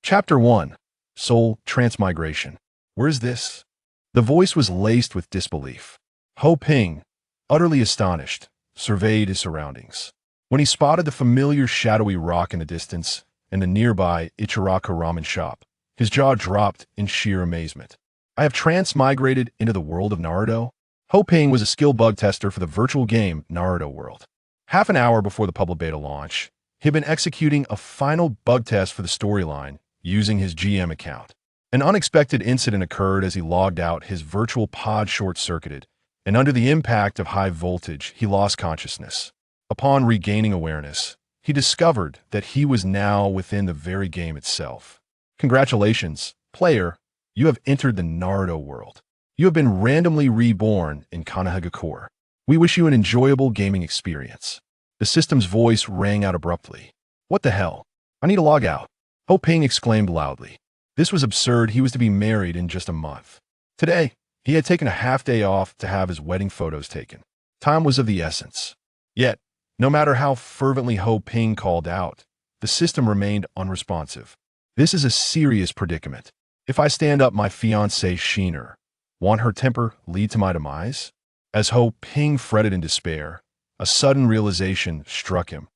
Chapter 1. Soul Transmigration. Where is this? The voice was laced with disbelief. Ho Ping, utterly astonished, surveyed his surroundings. When he spotted the familiar shadowy rock in the distance and the nearby Ichiraka ramen shop, his jaw dropped in sheer amazement. I have transmigrated into the world of Naruto? Ho Ping was a skill bug tester for the virtual game Naruto World. Half an hour before the public beta launch, he had been executing a final bug test for the storyline using his GM account. An unexpected incident occurred as he logged out. His virtual pod short-circuited, and under the impact of high voltage, he lost consciousness. Upon regaining awareness, he discovered that he was now within the very game itself. Congratulations, player, you have entered the Naruto world. You have been randomly reborn in Konohagakure. We wish you an enjoyable gaming experience. The system's voice rang out abruptly. What the hell? I need to log out. Ho Ping exclaimed loudly. This was absurd. He was to be married in just a month. Today, he had taken a half day off to have his wedding photos taken. Time was of the essence. Yet, no matter how fervently Ho Ping called out, the system remained unresponsive. This is a serious predicament. If I stand up my fiancée Sheener, won't her temper lead to my demise? As Ho Ping fretted in despair, a sudden realization struck him.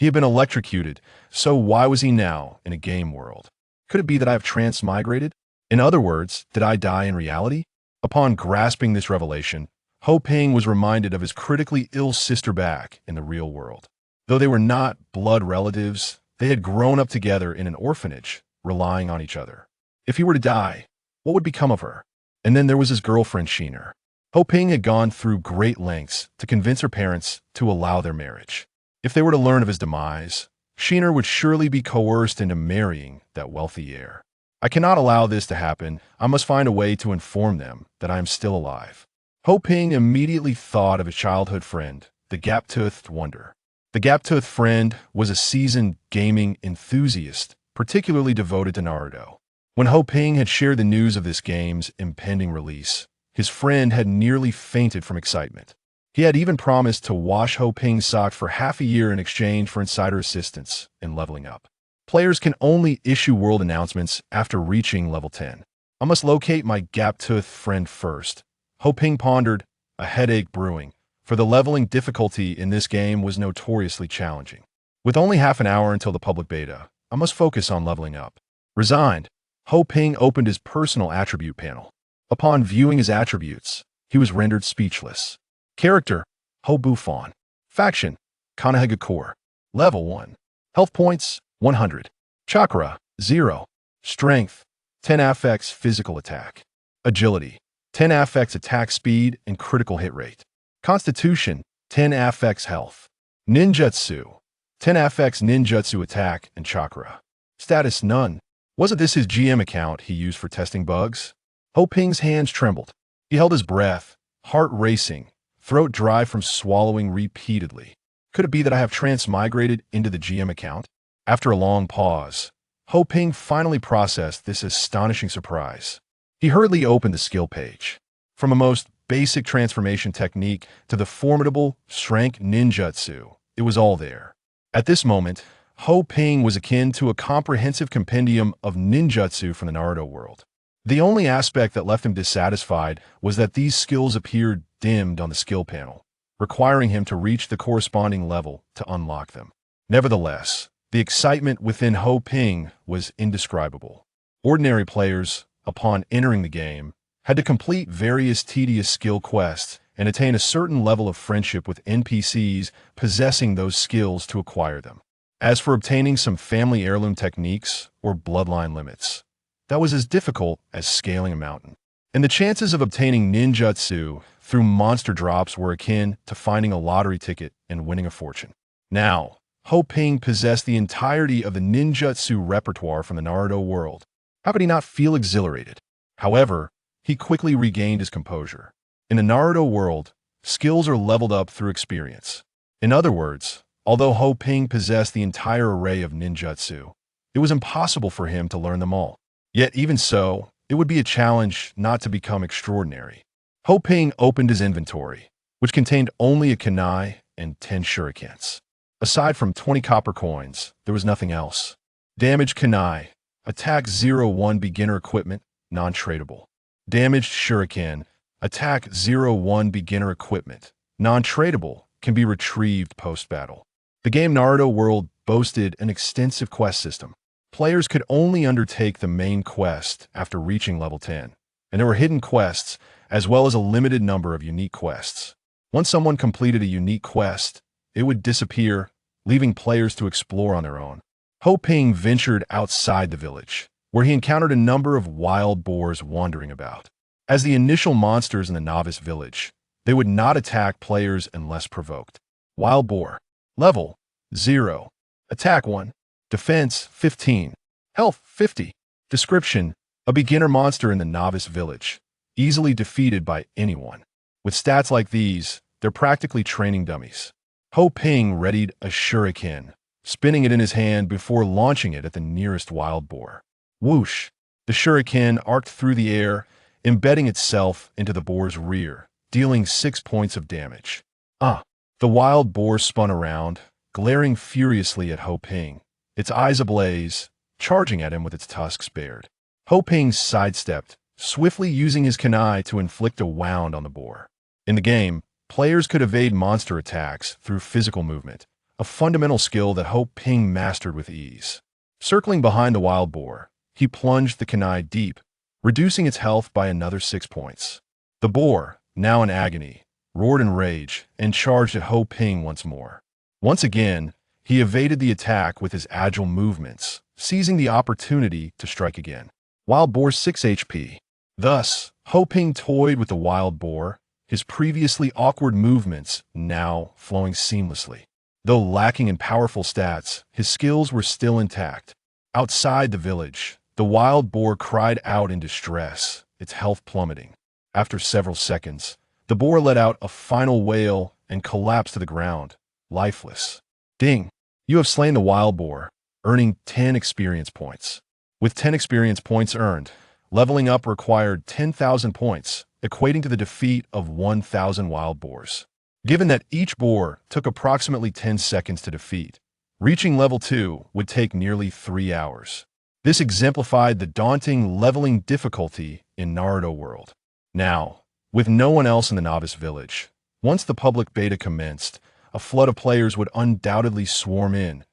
He had been electrocuted, so why was he now in a game world? Could it be that I have transmigrated? In other words, did I die in reality? Upon grasping this revelation, Ho Ping was reminded of his critically ill sister back in the real world. Though they were not blood relatives, they had grown up together in an orphanage, relying on each other. If he were to die, what would become of her? And then there was his girlfriend Sheener. Ho Ping had gone through great lengths to convince her parents to allow their marriage. If they were to learn of his demise, Sheener would surely be coerced into marrying that wealthy heir. I cannot allow this to happen. I must find a way to inform them that I am still alive. Ho Ping immediately thought of his childhood friend, the gap-toothed wonder. The gap-toothed friend was a seasoned gaming enthusiast, particularly devoted to Naruto. When Ho Ping had shared the news of this game's impending release, his friend had nearly fainted from excitement. He had even promised to wash Ho Ping's socks for half a year in exchange for insider assistance in leveling up. Players can only issue world announcements after reaching level 10. I must locate my gap-toothed friend first. Ho Ping pondered, a headache brewing, for the leveling difficulty in this game was notoriously challenging. With only half an hour until the public beta, I must focus on leveling up. Resigned, Ho Ping opened his personal attribute panel. Upon viewing his attributes, he was rendered speechless. Character, Ho Buffon. Faction, Konohagakure. Level 1. Health points, 100. Chakra, 0. Strength, 10 affects physical attack. Agility, 10 affects attack speed and critical hit rate. Constitution, 10 affects health. Ninjutsu, 10 affects ninjutsu attack and chakra. Status none. Wasn't this his GM account he used for testing bugs? Ho Ping's hands trembled. He held his breath, heart racing, throat dry from swallowing repeatedly. Could it be that I have transmigrated into the GM account? After a long pause, Ho Ping finally processed this astonishing surprise. He hurriedly opened the skill page. From a most basic transformation technique to the formidable strength ninjutsu, it was all there. At this moment, Ho Ping was akin to a comprehensive compendium of ninjutsu from the Naruto world. The only aspect that left him dissatisfied was that these skills appeared dimmed on the skill panel, requiring him to reach the corresponding level to unlock them. Nevertheless, the excitement within Ho Ping was indescribable. Ordinary players, upon entering the game, had to complete various tedious skill quests and attain a certain level of friendship with NPCs possessing those skills to acquire them. As for obtaining some family heirloom techniques or bloodline limits, that was as difficult as scaling a mountain. And the chances of obtaining ninjutsu through monster drops were akin to finding a lottery ticket and winning a fortune. Now, Ho Ping possessed the entirety of the ninjutsu repertoire from the Naruto world. How could he not feel exhilarated? However, he quickly regained his composure. In the Naruto world, skills are leveled up through experience. In other words, although Ho Ping possessed the entire array of ninjutsu, it was impossible for him to learn them all. Yet even so, it would be a challenge not to become extraordinary. Ho Ping opened his inventory, which contained only a kunai and 10 shurikens. Aside from 20 copper coins, there was nothing else. Damaged kunai, Attack 01 beginner equipment, non-tradable. Damaged shuriken. Attack 01 beginner equipment, non-tradable, can be retrieved post-battle. The game Naruto World boasted an extensive quest system. Players could only undertake the main quest after reaching level 10, and there were hidden quests, as well as a limited number of unique quests. Once someone completed a unique quest, it would disappear, leaving players to explore on their own. Ho Ping ventured outside the village, where he encountered a number of wild boars wandering about. As the initial monsters in the novice village, they would not attack players unless provoked. Wild boar. Level 0. Attack 1. Defense 15. Health 50. Description: a beginner monster in the novice village, easily defeated by anyone. With stats like these, they're practically training dummies. Ho Ping readied a shuriken, spinning it in his hand before launching it at the nearest wild boar. Whoosh! The shuriken arced through the air, embedding itself into the boar's rear, dealing 6 points of damage. The wild boar spun around, glaring furiously at Ho Ping, its eyes ablaze, charging at him with its tusks bared. Ho Ping sidestepped, swiftly using his kunai to inflict a wound on the boar. In the game, players could evade monster attacks through physical movement, a fundamental skill that Ho Ping mastered with ease. Circling behind the wild boar, he plunged the kunai deep, reducing its health by another 6 points. The boar, now in agony, roared in rage and charged at Ho Ping once more. Once again, he evaded the attack with his agile movements, seizing the opportunity to strike again. Wild boar 6 HP. Thus, Ho Ping toyed with the wild boar, his previously awkward movements now flowing seamlessly. Though lacking in powerful stats, his skills were still intact. Outside the village, the wild boar cried out in distress, its health plummeting. After several seconds, the boar let out a final wail and collapsed to the ground, lifeless. Ding! You have slain the wild boar, earning 10 experience points. With 10 experience points earned, leveling up required 10,000 points, equating to the defeat of 1,000 wild boars. Given that each boar took approximately 10 seconds to defeat, reaching level 2 would take nearly 3 hours. This exemplified the daunting leveling difficulty in Naruto World. Now, with no one else in the novice village, once the public beta commenced, a flood of players would undoubtedly swarm in,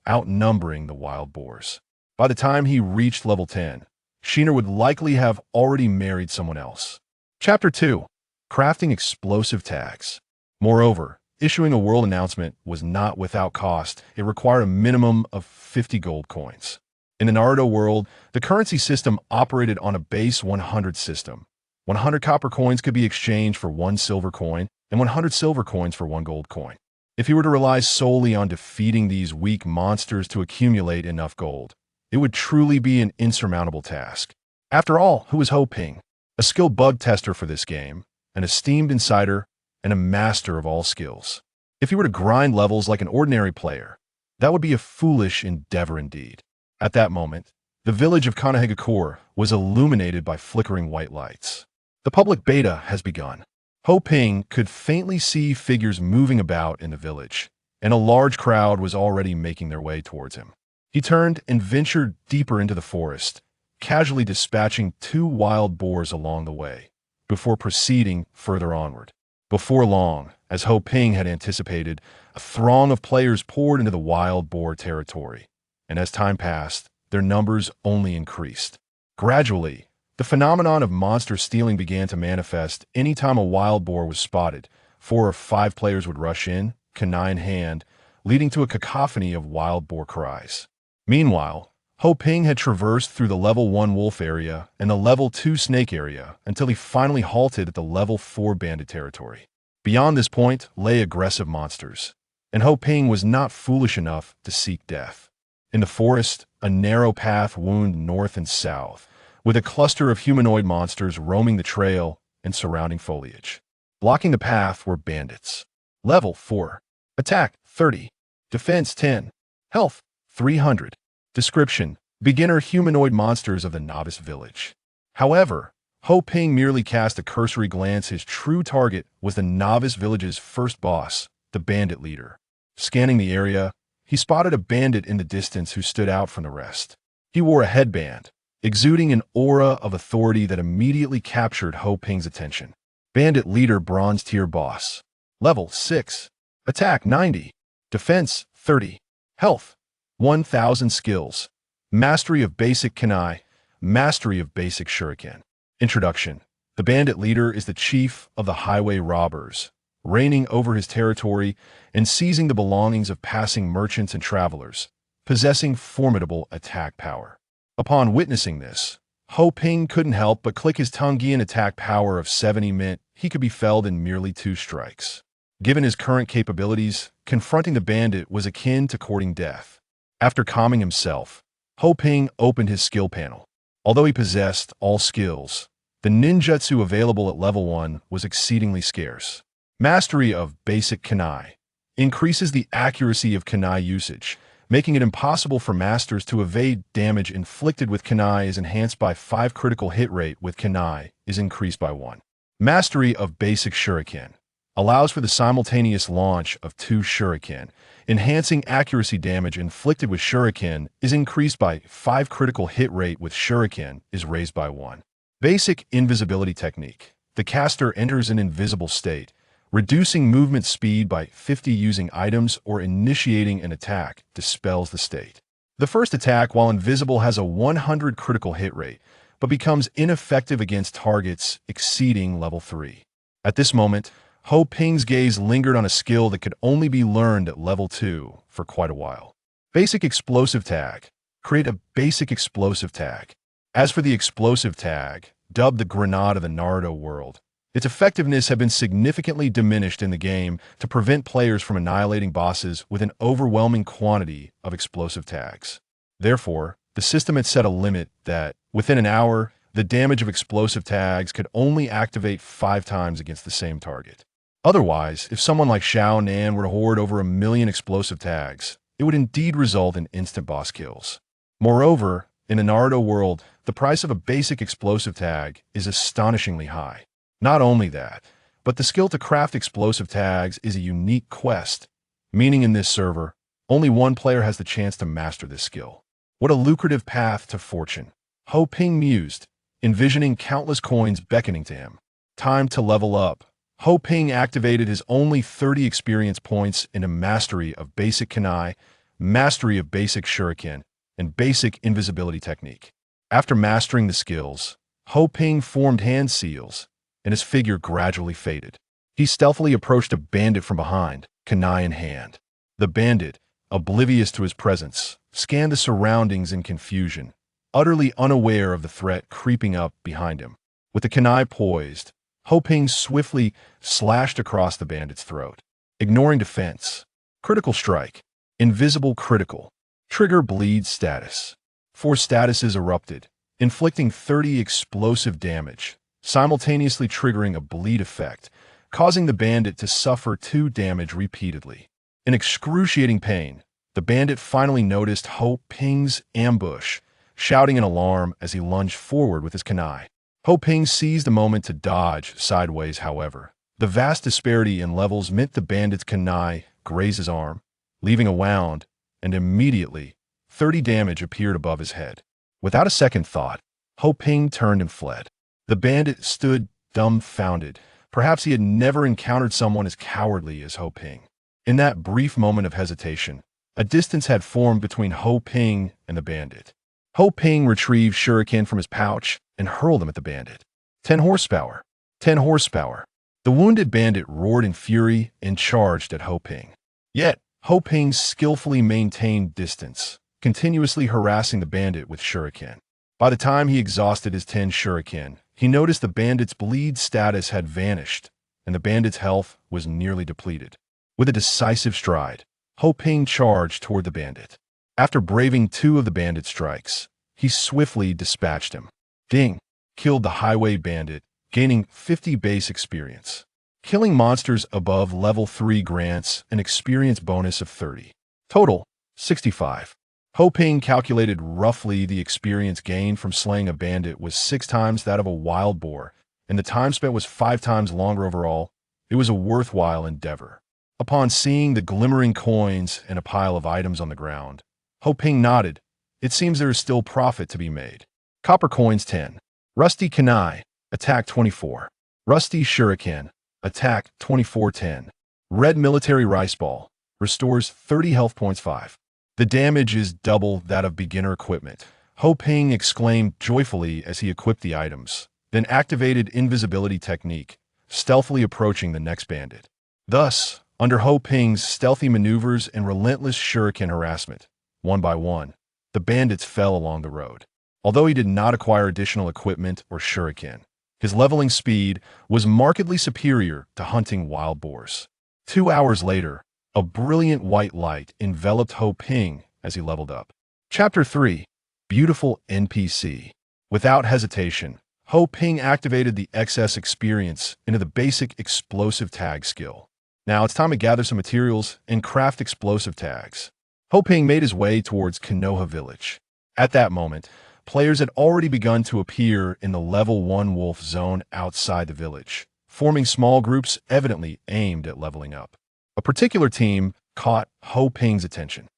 outnumbering the wild boars. By the time he reached level 10, Sheener would likely have already married someone else. Chapter 2. Crafting explosive tags. Moreover, issuing a world announcement was not without cost. It required a minimum of 50 gold coins. In the Naruto world, the currency system operated on a base 100 system. 100 copper coins could be exchanged for 1 silver coin, and 100 silver coins for 1 gold coin. If you were to rely solely on defeating these weak monsters to accumulate enough gold, it would truly be an insurmountable task. After all, who is Ho Ping? A skilled bug tester for this game, an esteemed insider, and a master of all skills. If he were to grind levels like an ordinary player, that would be a foolish endeavor indeed. At that moment, the village of Konohagakure was illuminated by flickering white lights. The public beta has begun. Ho Ping could faintly see figures moving about in the village, and a large crowd was already making their way towards him. He turned and ventured deeper into the forest, casually dispatching 2 wild boars along the way, before proceeding further onward. Before long, as Ho Ping had anticipated, a throng of players poured into the wild boar territory, and as time passed, their numbers only increased. Gradually, the phenomenon of monster stealing began to manifest. Anytime a wild boar was spotted, 4 or 5 players would rush in, kunai in hand, leading to a cacophony of wild boar cries. Meanwhile, Ho Ping had traversed through the level 1 wolf area and the level 2 snake area until he finally halted at the level 4 bandit territory. Beyond this point lay aggressive monsters, and Ho Ping was not foolish enough to seek death. In the forest, a narrow path wound north and south, with a cluster of humanoid monsters roaming the trail and surrounding foliage. Blocking the path were bandits. Level 4. Attack 30. Defense 10. Health 300. Description: beginner humanoid monsters of the novice village. However, Ho Ping merely cast a cursory glance. His true target was the novice village's first boss, the bandit leader. Scanning the area, he spotted a bandit in the distance who stood out from the rest. He wore a headband, exuding an aura of authority that immediately captured Ho Ping's attention. Bandit Leader Bronze Tier Boss. Level 6. Attack 90. Defense 30. Health 1000. Skills. Mastery of Basic Kunai. Mastery of Basic Shuriken. Introduction. The Bandit Leader is the chief of the highway robbers, reigning over his territory and seizing the belongings of passing merchants and travelers, possessing formidable attack power. Upon witnessing this, Ho Ping couldn't help but click his tongue. An attack power of 70 meant he could be felled in merely 2 strikes. Given his current capabilities, confronting the bandit was akin to courting death. After calming himself, Ho Ping opened his skill panel. Although he possessed all skills, the ninjutsu available at level 1 was exceedingly scarce. Mastery of Basic Kunai increases the accuracy of kunai usage, making it impossible for masters to evade damage inflicted with kunai. Is enhanced by 5. Critical hit rate with kunai is increased by 1. Mastery of Basic Shuriken allows for the simultaneous launch of 2 shuriken. Enhancing accuracy. Damage inflicted with shuriken is increased by 5. Critical hit rate with shuriken is raised by 1. Basic Invisibility Technique. The caster enters an invisible state, reducing movement speed by 50. Using items or initiating an attack dispels the state. The first attack, while invisible, has a 100 critical hit rate, but becomes ineffective against targets exceeding level 3. At this moment, Ho Ping's gaze lingered on a skill that could only be learned at level 2 for quite a while. Basic Explosive Tag. Create a basic explosive tag. As for the explosive tag, dubbed the Grenade of the Naruto world, its effectiveness had been significantly diminished in the game to prevent players from annihilating bosses with an overwhelming quantity of explosive tags. Therefore, the system had set a limit that, within an hour, the damage of explosive tags could only activate 5 times against the same target. Otherwise, if someone like Shao Nan were to hoard over 1,000,000 explosive tags, it would indeed result in instant boss kills. Moreover, in the Naruto world, the price of a basic explosive tag is astonishingly high. Not only that, but the skill to craft explosive tags is a unique quest, meaning in this server, only one player has the chance to master this skill. What a lucrative path to fortune. Ho Ping mused, envisioning countless coins beckoning to him. Time to level up. Ho Ping activated his only 30 experience points into Mastery of Basic Kunai, Mastery of Basic Shuriken, and Basic Invisibility Technique. After mastering the skills, Ho Ping formed hand seals, and his figure gradually faded. He stealthily approached a bandit from behind, kunai in hand. The bandit, oblivious to his presence, scanned the surroundings in confusion, utterly unaware of the threat creeping up behind him. With the kunai poised, Ho Ping swiftly slashed across the bandit's throat. Ignoring defense. Critical strike. Invisible critical. Trigger bleed status. 4 statuses erupted, inflicting 30 explosive damage, simultaneously triggering a bleed effect, causing the bandit to suffer 2 damage repeatedly. In excruciating pain, the bandit finally noticed Ho Ping's ambush, shouting in alarm as he lunged forward with his kunai. Ho Ping seized a moment to dodge sideways. However, the vast disparity in levels meant the bandit's kunai grazed his arm, leaving a wound, and immediately, 30 damage appeared above his head. Without a second thought, Ho Ping turned and fled. The bandit stood dumbfounded. Perhaps he had never encountered someone as cowardly as Ho Ping. In that brief moment of hesitation, a distance had formed between Ho Ping and the bandit. Ho Ping retrieved shuriken from his pouch and hurled them at the bandit. 10 horsepower. 10 horsepower. The wounded bandit roared in fury and charged at Ho Ping. Yet, Ho Ping skillfully maintained distance, continuously harassing the bandit with shuriken. By the time he exhausted his 10 shuriken, he noticed the bandit's bleed status had vanished, and the bandit's health was nearly depleted. With a decisive stride, Ho Ping charged toward the bandit. After braving 2 of the bandit's strikes, he swiftly dispatched him. Ding! Killed the highway bandit, gaining 50 base experience. Killing monsters above level 3 grants an experience bonus of 30. Total, 65. Ho Ping calculated roughly the experience gained from slaying a bandit was 6 times that of a wild boar, and the time spent was 5 times longer overall. It was a worthwhile endeavor. Upon seeing the glimmering coins and a pile of items on the ground, Ho Ping nodded, It seems there is still profit to be made. Copper coins 10. Rusty kunai, attack 24. Rusty shuriken, attack 2410. Red military rice ball, restores 30 health points 5. The damage is double that of beginner equipment. Ho Ping exclaimed joyfully as he equipped the items, then activated invisibility technique, stealthily approaching the next bandit. Thus, under Ho Ping's stealthy maneuvers and relentless shuriken harassment, one by one, the bandits fell along the road. Although he did not acquire additional equipment or shuriken, his leveling speed was markedly superior to hunting wild boars. 2 hours later, a brilliant white light enveloped Ho Ping as he leveled up. Chapter 3. Beautiful NPC. Without hesitation, Ho Ping activated the excess experience into the basic explosive tag skill. Now it's time to gather some materials and craft explosive tags. Ho Ping made his way towards Konoha Village. At that moment, players had already begun to appear in the level 1 wolf zone outside the village, forming small groups evidently aimed at leveling up. A particular team caught Ho Ping's attention.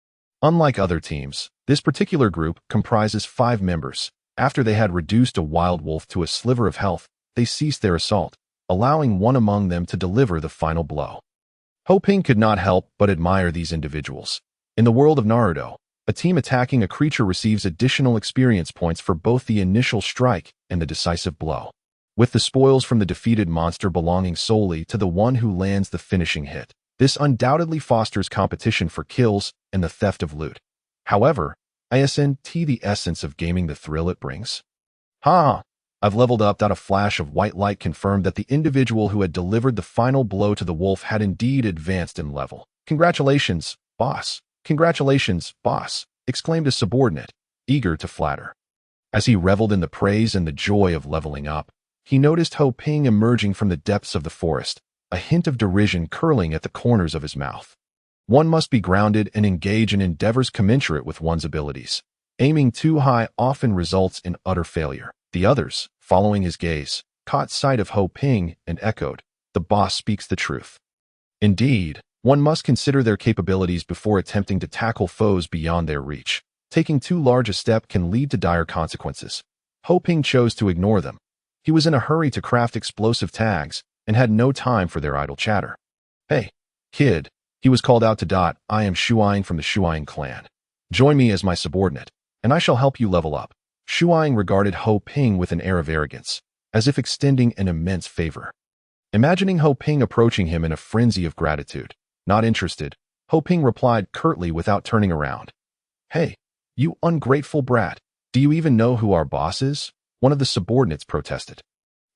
Unlike other teams, this particular group comprises 5 members. After they had reduced a wild wolf to a sliver of health, they ceased their assault, allowing one among them to deliver the final blow. Ho Ping could not help but admire these individuals. In the world of Naruto, a team attacking a creature receives additional experience points for both the initial strike and the decisive blow, with the spoils from the defeated monster belonging solely to the one who lands the finishing hit. This undoubtedly fosters competition for kills and the theft of loot. However, isn't the essence of gaming the thrill it brings? I've leveled up. A flash of white light confirmed that the individual who had delivered the final blow to the wolf had indeed advanced in level. Congratulations, boss. Congratulations, boss, exclaimed a subordinate, eager to flatter. As he reveled in the praise and the joy of leveling up, he noticed Ho Ping emerging from the depths of the forest, a hint of derision curling at the corners of his mouth. One must be grounded and engage in endeavors commensurate with one's abilities. Aiming too high often results in utter failure. The others, following his gaze, caught sight of Ho Ping and echoed, "The boss speaks the truth." Indeed, one must consider their capabilities before attempting to tackle foes beyond their reach. Taking too large a step can lead to dire consequences. Ho Ping chose to ignore them. He was in a hurry to craft explosive tags and had no time for their idle chatter. "Hey, kid," he was called out to. "I am Shuang from the Shuang clan. Join me as my subordinate, and I shall help you level up." Shuang regarded Ho Ping with an air of arrogance, as if extending an immense favor. Imagining Ho Ping approaching him in a frenzy of gratitude, not interested, Ho Ping replied curtly without turning around. "Hey, you ungrateful brat, do you even know who our boss is?" One of the subordinates protested.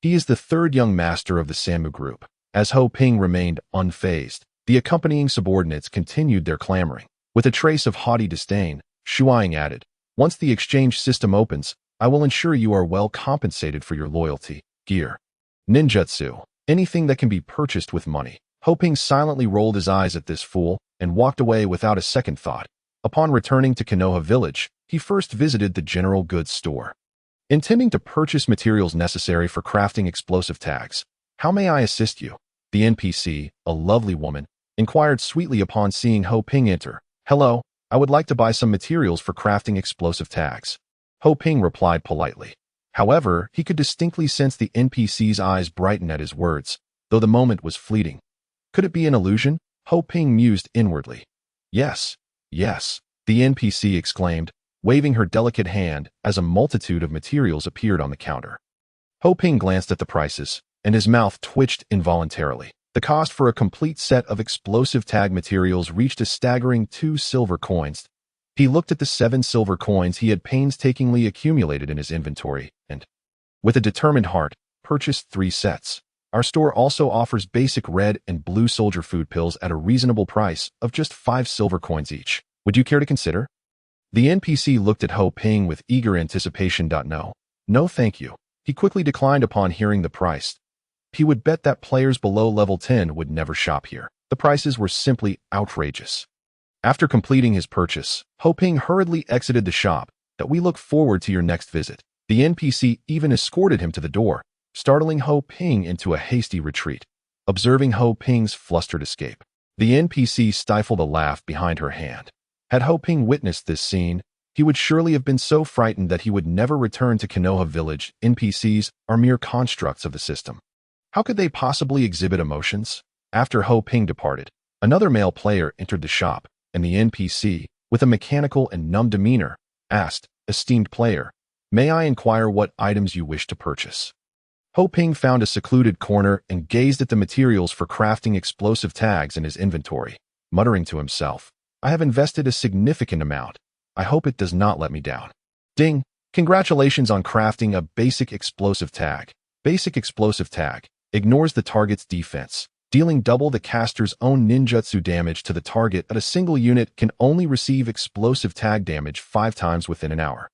"He is the 3rd young master of the Samu group." As Ho Ping remained unfazed, the accompanying subordinates continued their clamoring. With a trace of haughty disdain, Shuang added, "Once the exchange system opens, I will ensure you are well compensated for your loyalty, gear, ninjutsu, anything that can be purchased with money." Ho Ping silently rolled his eyes at this fool and walked away without a second thought. Upon returning to Konoha Village, he first visited the general goods store. Intending to purchase materials necessary for crafting explosive tags. "How may I assist you?" The NPC, a lovely woman, inquired sweetly upon seeing Ho Ping enter. "Hello, I would like to buy some materials for crafting explosive tags." Ho Ping replied politely. However, he could distinctly sense the NPC's eyes brighten at his words, though the moment was fleeting. Could it be an illusion? Ho Ping mused inwardly. Yes, the NPC exclaimed, waving her delicate hand as a multitude of materials appeared on the counter. Ho Ping glanced at the prices, and his mouth twitched involuntarily. The cost for a complete set of explosive tag materials reached a staggering 2 silver coins. He looked at the 7 silver coins he had painstakingly accumulated in his inventory, and, with a determined heart, purchased 3 sets. Our store also offers basic red and blue soldier food pills at a reasonable price of just 5 silver coins each. Would you care to consider? The NPC looked at Ho Ping with eager anticipation. No thank you. He quickly declined upon hearing the price. He would bet that players below level 10 would never shop here. The prices were simply outrageous. After completing his purchase, Ho Ping hurriedly exited the shop. "That we look forward to your next visit." The NPC even escorted him to the door, startling Ho Ping into a hasty retreat. Observing Ho Ping's flustered escape, the NPC stifled a laugh behind her hand. Had Ho Ping witnessed this scene, He would surely have been so frightened that he would never return to Konoha Village. NPCs are mere constructs of the system. How could they possibly exhibit emotions? After Ho Ping departed, another male player entered the shop, and the NPC, with a mechanical and numb demeanor, asked, "Esteemed player, may I inquire what items you wish to purchase?" Ho Ping found a secluded corner and gazed at the materials for crafting explosive tags in his inventory, muttering to himself, "I have invested a significant amount. I hope it does not let me down." Ding! Congratulations on crafting a basic explosive tag. Basic explosive tag ignores the target's defense, dealing double the caster's own ninjutsu damage to the target. At a single unit can only receive explosive tag damage 5 times within an hour.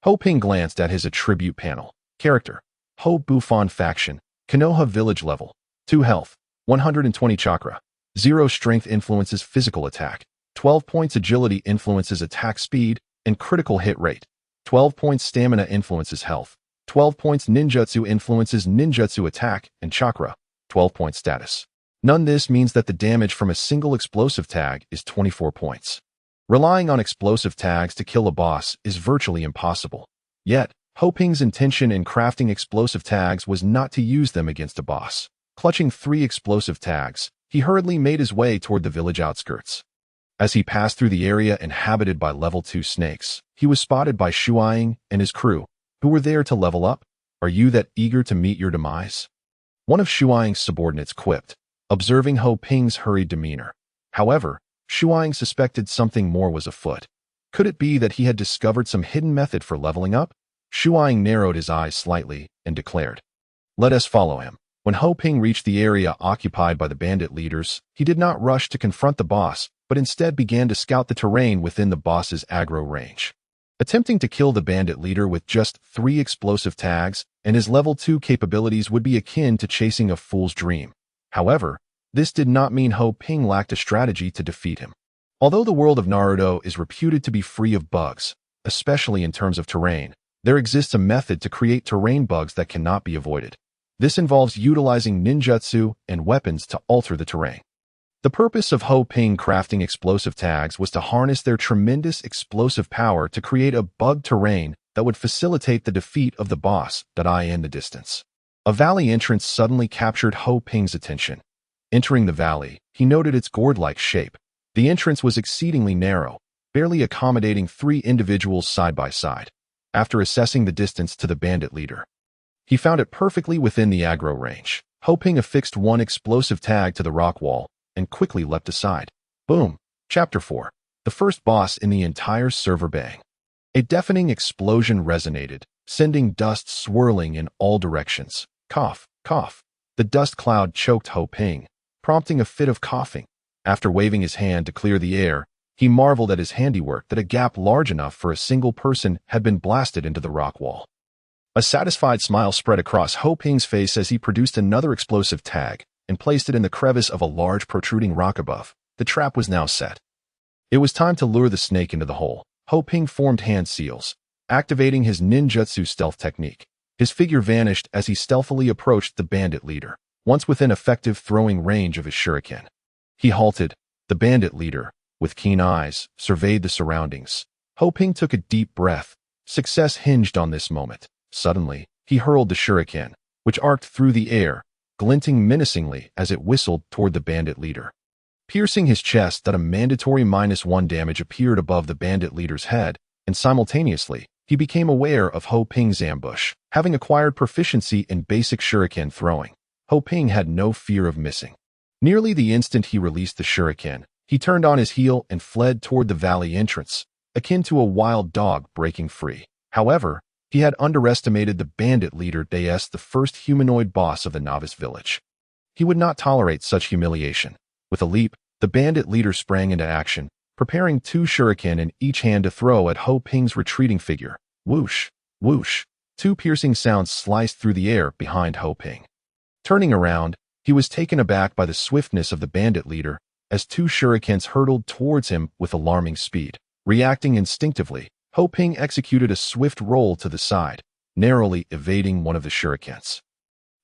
Ho Ping glanced at his attribute panel. Character: Ho Buffon Faction, Konoha Village level, 2 health, 120 chakra, 0 strength influences physical attack, 12 points agility influences attack speed and critical hit rate, 12 points stamina influences health, 12 points ninjutsu influences ninjutsu attack and chakra, 12 points status. None. This means that the damage from a single explosive tag is 24 points. Relying on explosive tags to kill a boss is virtually impossible. Yet, Ho Ping's intention in crafting explosive tags was not to use them against a boss. Clutching 3 explosive tags, he hurriedly made his way toward the village outskirts. As he passed through the area inhabited by level 2 snakes, he was spotted by Shuaing and his crew, who were there to level up. "Are you that eager to meet your demise?" one of Shuaing's subordinates quipped, observing Ho Ping's hurried demeanor. However, Shuaing suspected something more was afoot. Could it be that he had discovered some hidden method for leveling up? Shuaing narrowed his eyes slightly and declared, "Let us follow him." When Ho Ping reached the area occupied by the bandit leaders, he did not rush to confront the boss, but instead began to scout the terrain within the boss's aggro range. Attempting to kill the bandit leader with just 3 explosive tags and his level 2 capabilities would be akin to chasing a fool's dream. However, this did not mean Ho Ping lacked a strategy to defeat him. Although the world of Naruto is reputed to be free of bugs, especially in terms of terrain, there exists a method to create terrain bugs that cannot be avoided. This involves utilizing ninjutsu and weapons to alter the terrain. The purpose of Ho Ping crafting explosive tags was to harness their tremendous explosive power to create a bug terrain that would facilitate the defeat of the boss in the distance. A valley entrance suddenly captured Ho Ping's attention. Entering the valley, he noted its gourd-like shape. The entrance was exceedingly narrow, barely accommodating 3 individuals side by side. After assessing the distance to the bandit leader, he found it perfectly within the aggro range. Ho Ping affixed 1 explosive tag to the rock wall and quickly leapt aside. Boom! Chapter 4. The first boss in the entire server. Bang! A deafening explosion resonated, sending dust swirling in all directions. Cough, cough. The dust cloud choked Ho Ping, prompting a fit of coughing. After waving his hand to clear the air, he marveled at his handiwork that a gap large enough for a single person had been blasted into the rock wall. A satisfied smile spread across Ho Ping's face as he produced another explosive tag and placed it in the crevice of a large protruding rock above. The trap was now set. It was time to lure the snake into the hole. Ho Ping formed hand seals, activating his ninjutsu stealth technique. His figure vanished as he stealthily approached the bandit leader, once within effective throwing range of his shuriken. He halted. The bandit leader, with keen eyes, surveyed the surroundings. Ho Ping took a deep breath. Success hinged on this moment. Suddenly, he hurled the shuriken, which arced through the air, glinting menacingly as it whistled toward the bandit leader. Piercing his chest, a mandatory -1 damage appeared above the bandit leader's head, and simultaneously, he became aware of Ho Ping's ambush. Having acquired proficiency in basic shuriken throwing, Ho Ping had no fear of missing. Nearly the instant he released the shuriken, he turned on his heel and fled toward the valley entrance, akin to a wild dog breaking free. However, he had underestimated the bandit leader, the first humanoid boss of the novice village. He would not tolerate such humiliation. With a leap, the bandit leader sprang into action, preparing 2 shuriken in each hand to throw at Ho Ping's retreating figure. Whoosh, whoosh. 2 piercing sounds sliced through the air behind Ho Ping. Turning around, he was taken aback by the swiftness of the bandit leader as 2 shurikens hurtled towards him with alarming speed. Reacting instinctively, Ho Ping executed a swift roll to the side, narrowly evading one of the shurikens,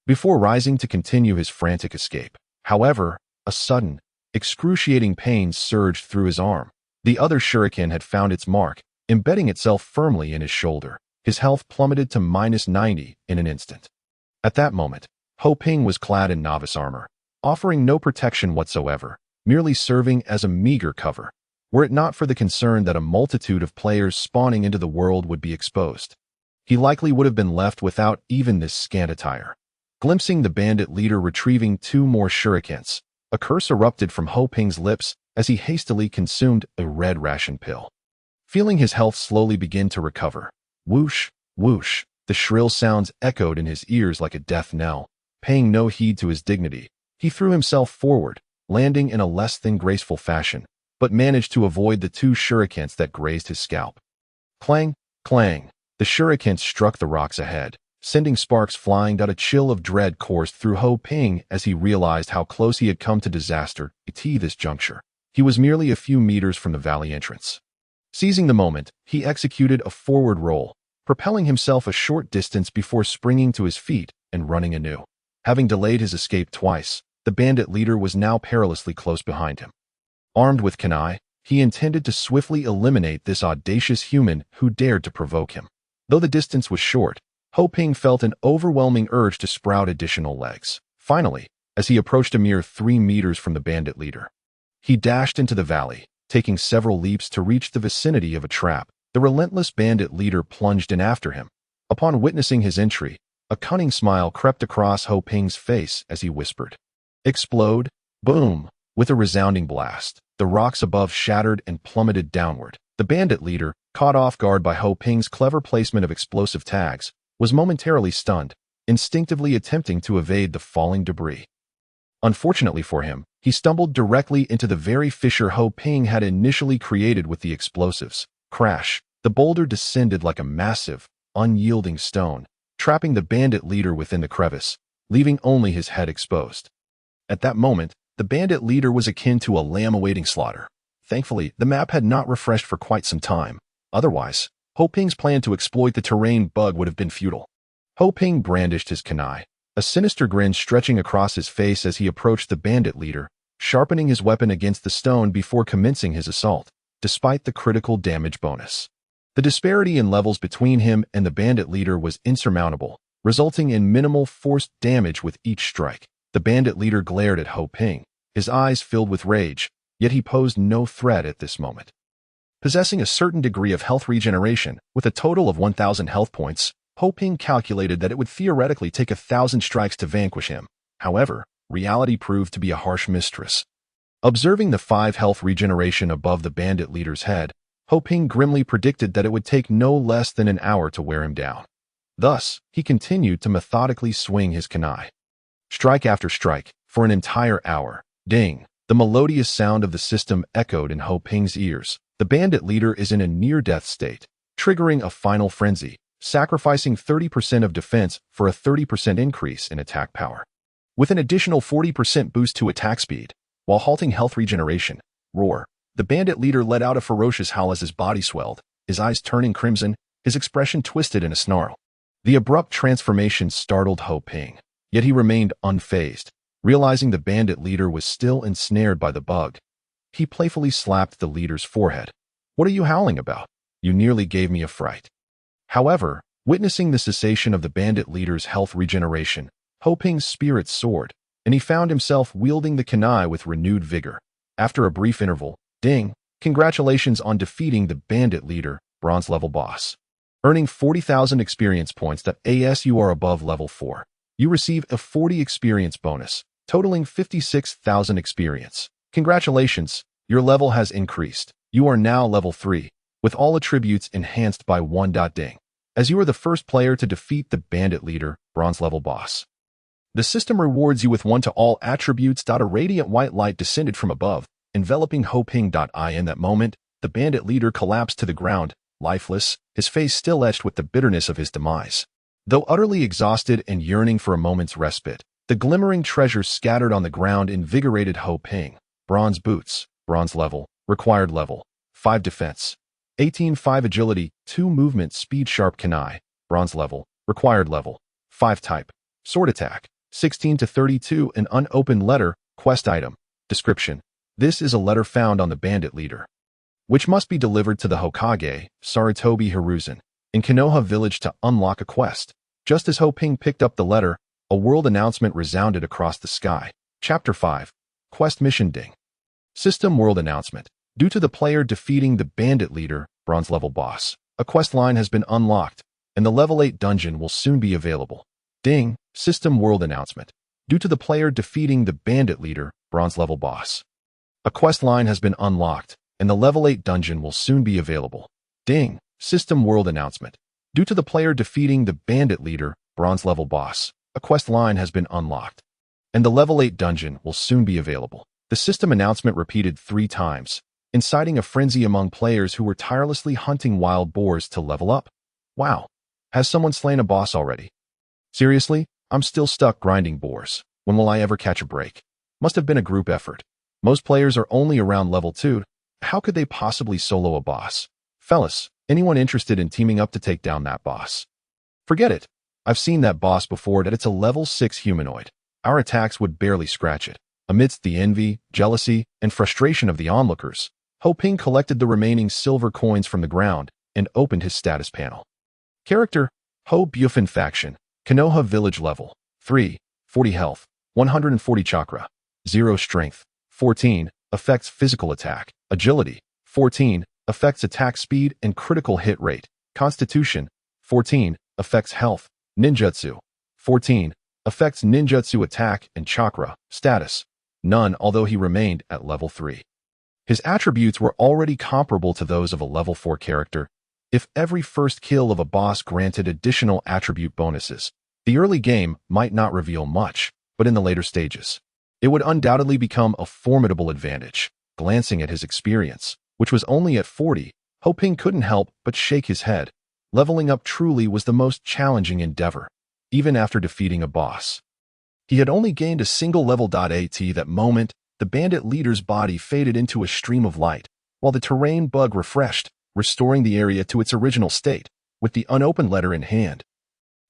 before rising to continue his frantic escape. However, a sudden, excruciating pain surged through his arm. The other shuriken had found its mark, embedding itself firmly in his shoulder. His health plummeted to -90 in an instant. At that moment, Ho Ping was clad in novice armor, offering no protection whatsoever, merely serving as a meager cover, were it not for the concern that a multitude of players spawning into the world would be exposed. He likely would have been left without even this scant attire. Glimpsing the bandit leader retrieving 2 more shurikens, a curse erupted from Ho Ping's lips as he hastily consumed a red ration pill. Feeling his health slowly begin to recover, whoosh, whoosh, the shrill sounds echoed in his ears like a death knell. Paying no heed to his dignity, he threw himself forward, landing in a less than graceful fashion, but managed to avoid the 2 shurikens that grazed his scalp. Clang, clang, the shurikens struck the rocks ahead, sending sparks flying. A chill of dread coursed through Ho Ping as he realized how close he had come to disaster. At this juncture, he was merely a few meters from the valley entrance. Seizing the moment, he executed a forward roll, propelling himself a short distance before springing to his feet and running anew. Having delayed his escape twice, the bandit leader was now perilously close behind him. Armed with kunai, he intended to swiftly eliminate this audacious human who dared to provoke him. Though the distance was short, Ho Ping felt an overwhelming urge to sprout additional legs. Finally, as he approached a mere 3 meters from the bandit leader, he dashed into the valley, taking several leaps to reach the vicinity of a trap. The relentless bandit leader plunged in after him. Upon witnessing his entry, a cunning smile crept across Ho Ping's face as he whispered, "Explode!" Boom! With a resounding blast, the rocks above shattered and plummeted downward. The bandit leader, caught off guard by Ho Ping's clever placement of explosive tags, was momentarily stunned, instinctively attempting to evade the falling debris. Unfortunately for him, he stumbled directly into the very fissure Ho Ping had initially created with the explosives. Crash! The boulder descended like a massive, unyielding stone, trapping the bandit leader within the crevice, leaving only his head exposed. At that moment, the bandit leader was akin to a lamb awaiting slaughter. Thankfully, the map had not refreshed for quite some time. Otherwise, Ho Ping's plan to exploit the terrain bug would have been futile. Ho Ping brandished his kunai, a sinister grin stretching across his face as he approached the bandit leader, sharpening his weapon against the stone before commencing his assault, despite the critical damage bonus. The disparity in levels between him and the bandit leader was insurmountable, resulting in minimal forced damage with each strike. The bandit leader glared at Ho Ping, his eyes filled with rage, yet he posed no threat at this moment. Possessing a certain degree of health regeneration, with a total of 1,000 health points, Ho Ping calculated that it would theoretically take 1,000 strikes to vanquish him. However, reality proved to be a harsh mistress. Observing the 5 health regeneration above the bandit leader's head, Ho Ping grimly predicted that it would take no less than an hour to wear him down. Thus, he continued to methodically swing his kunai. Strike after strike, for an entire hour. Ding! The melodious sound of the system echoed in Ho Ping's ears. The bandit leader is in a near-death state, triggering a final frenzy, sacrificing 30% of defense for a 30% increase in attack power. With an additional 40% boost to attack speed, while halting health regeneration, roar, the bandit leader let out a ferocious howl as his body swelled, his eyes turning crimson, his expression twisted in a snarl. The abrupt transformation startled Ho Ping, yet he remained unfazed. Realizing the bandit leader was still ensnared by the bug, he playfully slapped the leader's forehead. "What are you howling about? You nearly gave me a fright." However, witnessing the cessation of the bandit leader's health regeneration, Ho Ping's spirits soared, and he found himself wielding the kunai with renewed vigor. After a brief interval, ding, congratulations on defeating the bandit leader, bronze level boss. Earning 40,000 experience points. As you are above level 4, you receive a 40 experience bonus, totaling 56,000 experience. Congratulations, your level has increased. You are now level 3, with all attributes enhanced by 1. Ding. As you are the first player to defeat the bandit leader, bronze level boss. The system rewards you with 1 to all attributes. A radiant white light descended from above, enveloping Ho Ping. In that moment, the bandit leader collapsed to the ground, lifeless, his face still etched with the bitterness of his demise. Though utterly exhausted and yearning for a moment's respite, the glimmering treasure scattered on the ground invigorated Ho Ping. Bronze boots, bronze level, required level, 5 defense, 18-5 agility, 2 movement speed sharp kunai, bronze level, required level, 5 type, sword attack, 16-32 an unopened letter, quest item, description. This is a letter found on the bandit leader. which must be delivered to the Hokage, Sarutobi Hiruzen, in Konoha village to unlock a quest. Just as Ho Ping picked up the letter, a world announcement resounded across the sky. Chapter 5. Quest Mission Ding. System World Announcement. Due to the player defeating the bandit leader, bronze level boss, a quest line has been unlocked, and the level 8 dungeon will soon be available. Ding. System World Announcement. Due to the player defeating the bandit leader, bronze level boss, a quest line has been unlocked, and the level 8 dungeon will soon be available. Ding. System World Announcement. Due to the player defeating the bandit leader, bronze level boss, a quest line has been unlocked, and the level 8 dungeon will soon be available. The system announcement repeated 3 times, inciting a frenzy among players who were tirelessly hunting wild boars to level up. Wow. Has someone slain a boss already? Seriously? I'm still stuck grinding boars. When will I ever catch a break? Must have been a group effort. Most players are only around level 2. How could they possibly solo a boss? Fellas, anyone interested in teaming up to take down that boss? Forget it. I've seen that boss before and it's a level 6 humanoid. Our attacks would barely scratch it. Amidst the envy, jealousy, and frustration of the onlookers, Ho Ping collected the remaining silver coins from the ground and opened his status panel. Character: Ho Bufin Faction, Konoha Village Level 3, 40 Health, 140 Chakra, 0 Strength, 14, affects physical attack, agility, 14, affects attack speed and critical hit rate, constitution, 14, affects health, ninjutsu, 14, affects ninjutsu attack and chakra, status, none, although he remained at level 3. His attributes were already comparable to those of a level 4 character. If every first kill of a boss granted additional attribute bonuses, the early game might not reveal much, but in the later stages, it would undoubtedly become a formidable advantage. Glancing at his experience, which was only at 40, Ho Ping couldn't help but shake his head. Leveling up truly was the most challenging endeavor, even after defeating a boss. He had only gained a single level. At that moment, the bandit leader's body faded into a stream of light, while the terrain bug refreshed, restoring the area to its original state, with the unopened letter in hand.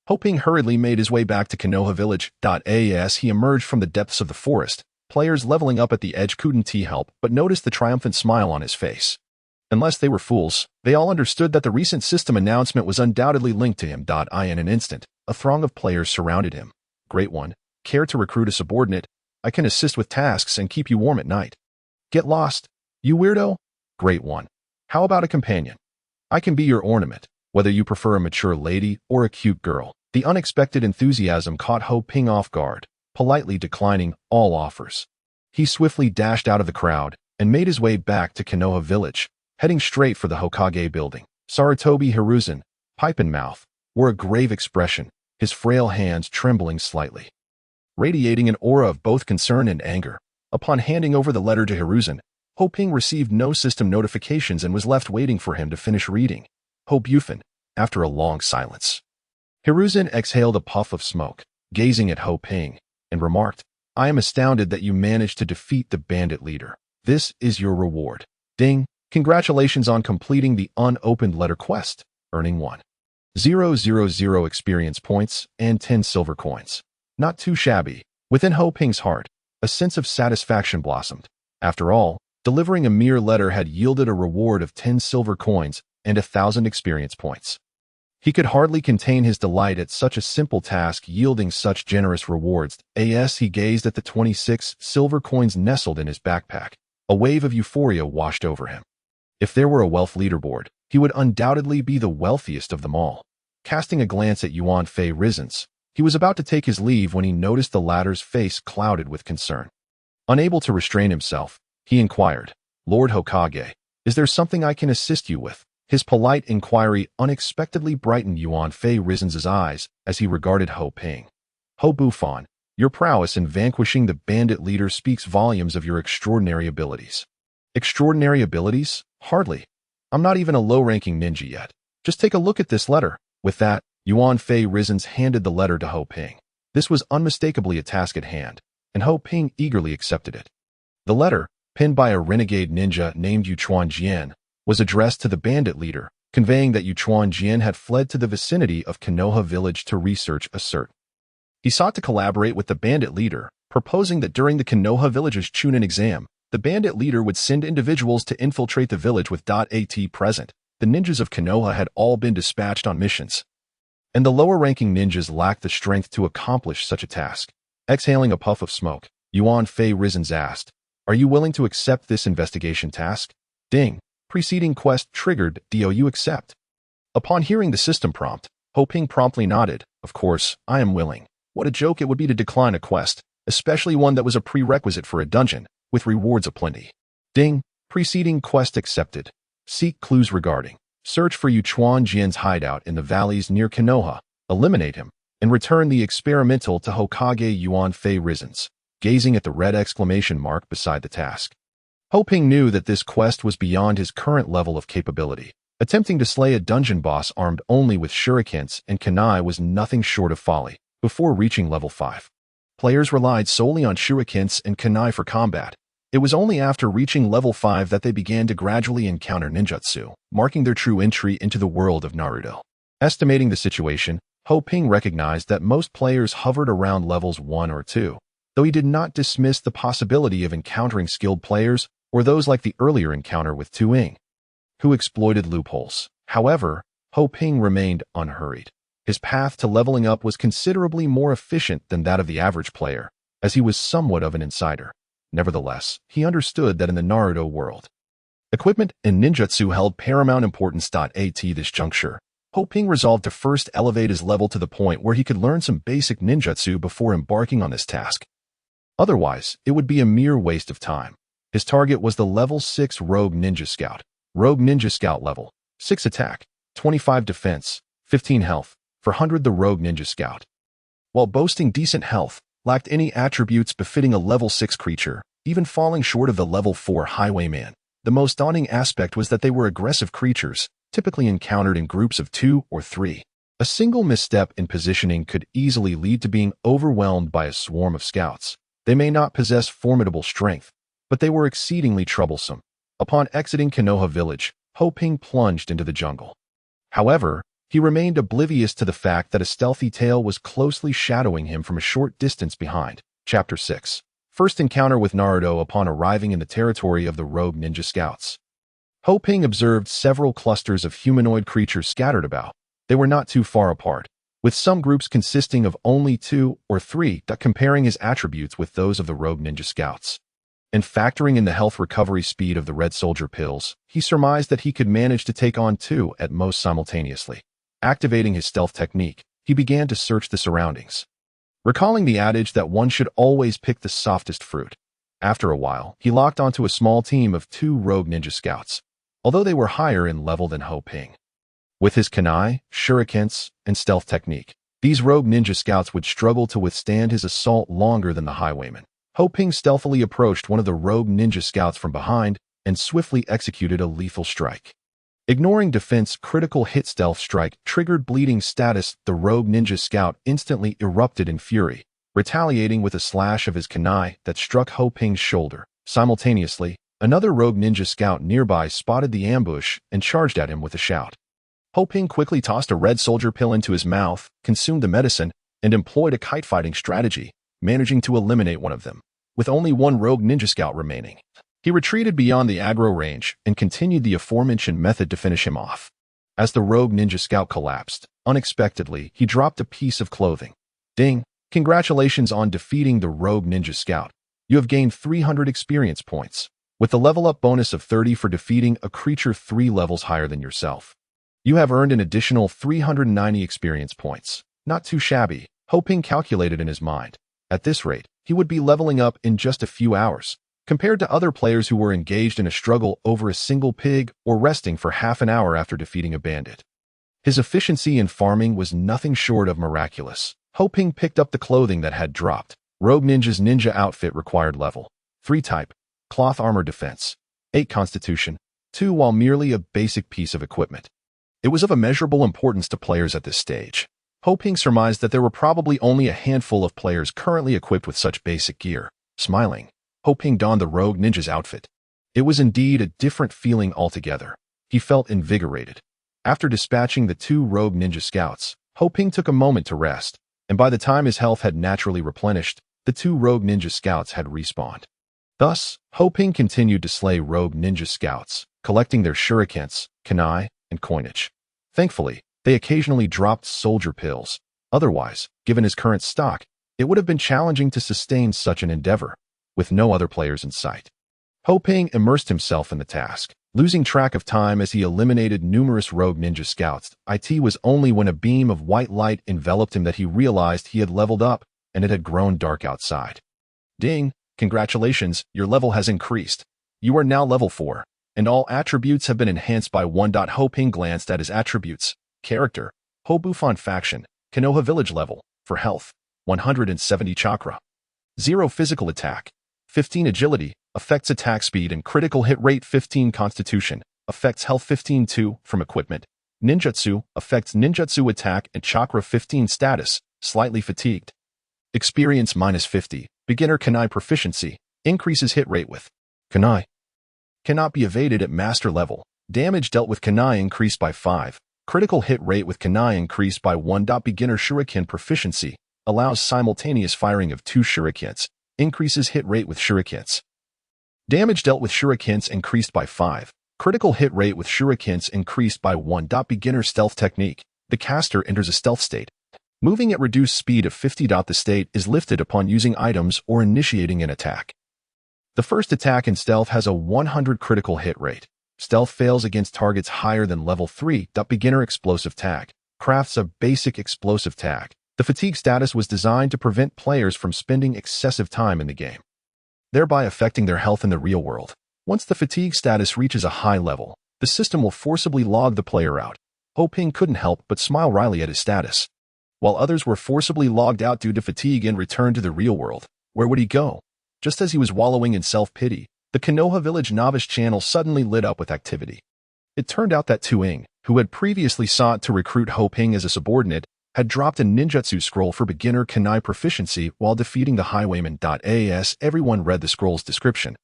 Ho Ping hurriedly made his way back to Konoha Village. As he emerged from the depths of the forest, players leveling up at the edge couldn't help but notice the triumphant smile on his face. Unless they were fools, they all understood that the recent system announcement was undoubtedly linked to him. In an instant, a throng of players surrounded him. Great One, care to recruit a subordinate? I can assist with tasks and keep you warm at night. Get lost, you weirdo? Great One. How about a companion? I can be your ornament, whether you prefer a mature lady or a cute girl. The unexpected enthusiasm caught Ho Ping off guard, politely declining all offers. He swiftly dashed out of the crowd and made his way back to Konoha Village, heading straight for the Hokage building. Sarutobi Hiruzen, pipe in mouth, wore a grave expression, his frail hands trembling slightly, radiating an aura of both concern and anger. Upon handing over the letter to Hiruzen, Ho Ping received no system notifications and was left waiting for him to finish reading. Ho Bufin, after a long silence. Hiruzen exhaled a puff of smoke, gazing at Ho Ping, and remarked, I am astounded that you managed to defeat the bandit leader. This is your reward. Ding. Congratulations on completing the unopened letter quest, earning 1,000 experience points and 10 silver coins. Not too shabby. Within Ho Ping's heart, a sense of satisfaction blossomed. After all, delivering a mere letter had yielded a reward of 10 silver coins and 1,000 experience points. He could hardly contain his delight at such a simple task yielding such generous rewards. As he gazed at the 26 silver coins nestled in his backpack, a wave of euphoria washed over him. If there were a wealth leaderboard, he would undoubtedly be the wealthiest of them all. Casting a glance at Yuan Fei Rizens, he was about to take his leave when he noticed the latter's face clouded with concern. Unable to restrain himself, he inquired, Lord Hokage, is there something I can assist you with? His polite inquiry unexpectedly brightened Yuan Fei Rizens' eyes as he regarded Ho Ping. Ho Bufan, your prowess in vanquishing the bandit leader speaks volumes of your extraordinary abilities. Extraordinary abilities? Hardly. I'm not even a low-ranking ninja yet. Just take a look at this letter. With that, Yuan Fei Rizens handed the letter to Ho Ping. This was unmistakably a task at hand, and Ho Ping eagerly accepted it. The letter, penned by a renegade ninja named Yuchuan Jian, was addressed to the bandit leader, conveying that Yuchuan Jian had fled to the vicinity of Konoha village to research a cert. He sought to collaborate with the bandit leader, proposing that during the Konoha village's Chunin exam, the bandit leader would send individuals to infiltrate the village with .at present. The ninjas of Konoha had all been dispatched on missions, and the lower-ranking ninjas lacked the strength to accomplish such a task. Exhaling a puff of smoke, Yuan Fei Rizens asked, "Are you willing to accept this investigation task?" Ding. Preceding quest triggered. Do you accept? Upon hearing the system prompt, Ho Ping promptly nodded. Of course, I am willing. What a joke it would be to decline a quest, especially one that was a prerequisite for a dungeon, with rewards aplenty. Ding. Preceding quest accepted. Seek clues regarding. Search for Yu Chuan Jian's hideout in the valleys near Konoha, eliminate him, and return the experimental to Hokage Yuan Fei Rizens, gazing at the red exclamation mark beside the task. Ho Ping knew that this quest was beyond his current level of capability. Attempting to slay a dungeon boss armed only with shurikens and kunai was nothing short of folly. Before reaching level 5, players relied solely on shurikens and kunai for combat. It was only after reaching level 5 that they began to gradually encounter ninjutsu, marking their true entry into the world of Naruto. Estimating the situation, Ho Ping recognized that most players hovered around levels 1 or 2, though he did not dismiss the possibility of encountering skilled players or those like the earlier encounter with Tu Ying, who exploited loopholes. However, Ho Ping remained unhurried. His path to leveling up was considerably more efficient than that of the average player, as he was somewhat of an insider. Nevertheless, he understood that in the Naruto world, equipment and ninjutsu held paramount importance. At this juncture, Ho Ping resolved to first elevate his level to the point where he could learn some basic ninjutsu before embarking on this task. Otherwise, it would be a mere waste of time. His target was the level 6 Rogue Ninja Scout. Rogue Ninja Scout level 6 attack, 25 defense, 15 health. For 100, the Rogue Ninja Scout, while boasting decent health, lacked any attributes befitting a level 6 creature, even falling short of the level 4 Highwayman. The most daunting aspect was that they were aggressive creatures, typically encountered in groups of 2 or 3. A single misstep in positioning could easily lead to being overwhelmed by a swarm of scouts. They may not possess formidable strength, but they were exceedingly troublesome. Upon exiting Konoha village, Ho Ping plunged into the jungle. However, he remained oblivious to the fact that a stealthy tail was closely shadowing him from a short distance behind. Chapter 6. First encounter with Naruto upon arriving in the territory of the Rogue Ninja Scouts. Ho Ping observed several clusters of humanoid creatures scattered about. They were not too far apart, with some groups consisting of only 2 or 3, comparing his attributes with those of the Rogue Ninja Scouts. And factoring in the health recovery speed of the Red Soldier pills, he surmised that he could manage to take on 2 at most simultaneously. Activating his stealth technique, he began to search the surroundings, recalling the adage that one should always pick the softest fruit. After a while, he locked onto a small team of 2 Rogue Ninja Scouts, although they were higher in level than Ho Ping. With his kunai, shurikens, and stealth technique, these Rogue Ninja Scouts would struggle to withstand his assault longer than the Highwayman. Ho Ping stealthily approached one of the Rogue Ninja Scouts from behind and swiftly executed a lethal strike. Ignoring defense, critical hit stealth strike triggered bleeding status. The Rogue Ninja Scout instantly erupted in fury, retaliating with a slash of his kunai that struck Ho Ping's shoulder. Simultaneously, another Rogue Ninja Scout nearby spotted the ambush and charged at him with a shout. Ho Ping quickly tossed a Red Soldier pill into his mouth, consumed the medicine, and employed a kite-fighting strategy, managing to eliminate one of them, with only one Rogue Ninja Scout remaining. He retreated beyond the aggro range and continued the aforementioned method to finish him off. As the Rogue Ninja Scout collapsed, unexpectedly, he dropped a piece of clothing. Ding! Congratulations on defeating the Rogue Ninja Scout. You have gained 300 experience points, with the level up bonus of 30 for defeating a creature 3 levels higher than yourself. You have earned an additional 390 experience points. Not too shabby, Ho Ping calculated in his mind. At this rate, he would be leveling up in just a few hours, compared to other players who were engaged in a struggle over a single pig or resting for half an hour after defeating a bandit. His efficiency in farming was nothing short of miraculous. Ho Ping picked up the clothing that had dropped. Rogue Ninja's ninja outfit required level 3 type, cloth armor defense, 8 constitution, 2 while merely a basic piece of equipment. It was of immeasurable importance to players at this stage. Ho Ping surmised that there were probably only a handful of players currently equipped with such basic gear. Smiling, Ho Ping donned the Rogue Ninja's outfit. It was indeed a different feeling altogether. He felt invigorated. After dispatching the 2 Rogue Ninja Scouts, Ho Ping took a moment to rest, and by the time his health had naturally replenished, the 2 Rogue Ninja Scouts had respawned. Thus, Ho Ping continued to slay rogue ninja scouts, collecting their shurikens, kunai, and coinage. Thankfully, they occasionally dropped soldier pills. Otherwise, given his current stock, it would have been challenging to sustain such an endeavor, with no other players in sight. Ho Ping immersed himself in the task, losing track of time as he eliminated numerous rogue ninja scouts. It was only when a beam of white light enveloped him that he realized he had leveled up and it had grown dark outside. Ding! Congratulations, your level has increased. You are now level 4, and all attributes have been enhanced by 1. Ho Ping glanced at his attributes. Character: Ho Bufan Faction, Konoha Village level, for health, 170 chakra. 0 physical attack, 15 agility, affects attack speed and critical hit rate 15 constitution, affects health 15 2 from equipment. Ninjutsu, affects ninjutsu attack and chakra 15 status, slightly fatigued. Experience -50, beginner kunai proficiency, increases hit rate with kunai. Cannot be evaded at master level. Damage dealt with kunai increased by 5. Critical hit rate with kunai increased by 1. Beginner shuriken proficiency, allows simultaneous firing of 2 shurikens, increases hit rate with shurikens. Damage dealt with shurikens increased by 5. Critical hit rate with shurikens increased by 1. Beginner stealth technique, the caster enters a stealth state, moving at reduced speed of 50. The state is lifted upon using items or initiating an attack. The first attack in stealth has a 100 critical hit rate. Stealth fails against targets higher than level 3. Beginner explosive tag, crafts a basic explosive tag. The fatigue status was designed to prevent players from spending excessive time in the game, thereby affecting their health in the real world. Once the fatigue status reaches a high level, the system will forcibly log the player out. Ho Ping couldn't help but smile wryly at his status. While others were forcibly logged out due to fatigue and returned to the real world, where would he go? Just as he was wallowing in self-pity, the Konoha Village Novice channel suddenly lit up with activity. It turned out that Tuing, who had previously sought to recruit Ho Ping as a subordinate, had dropped a ninjutsu scroll for beginner kunai proficiency while defeating the highwayman. As everyone read the scroll's description,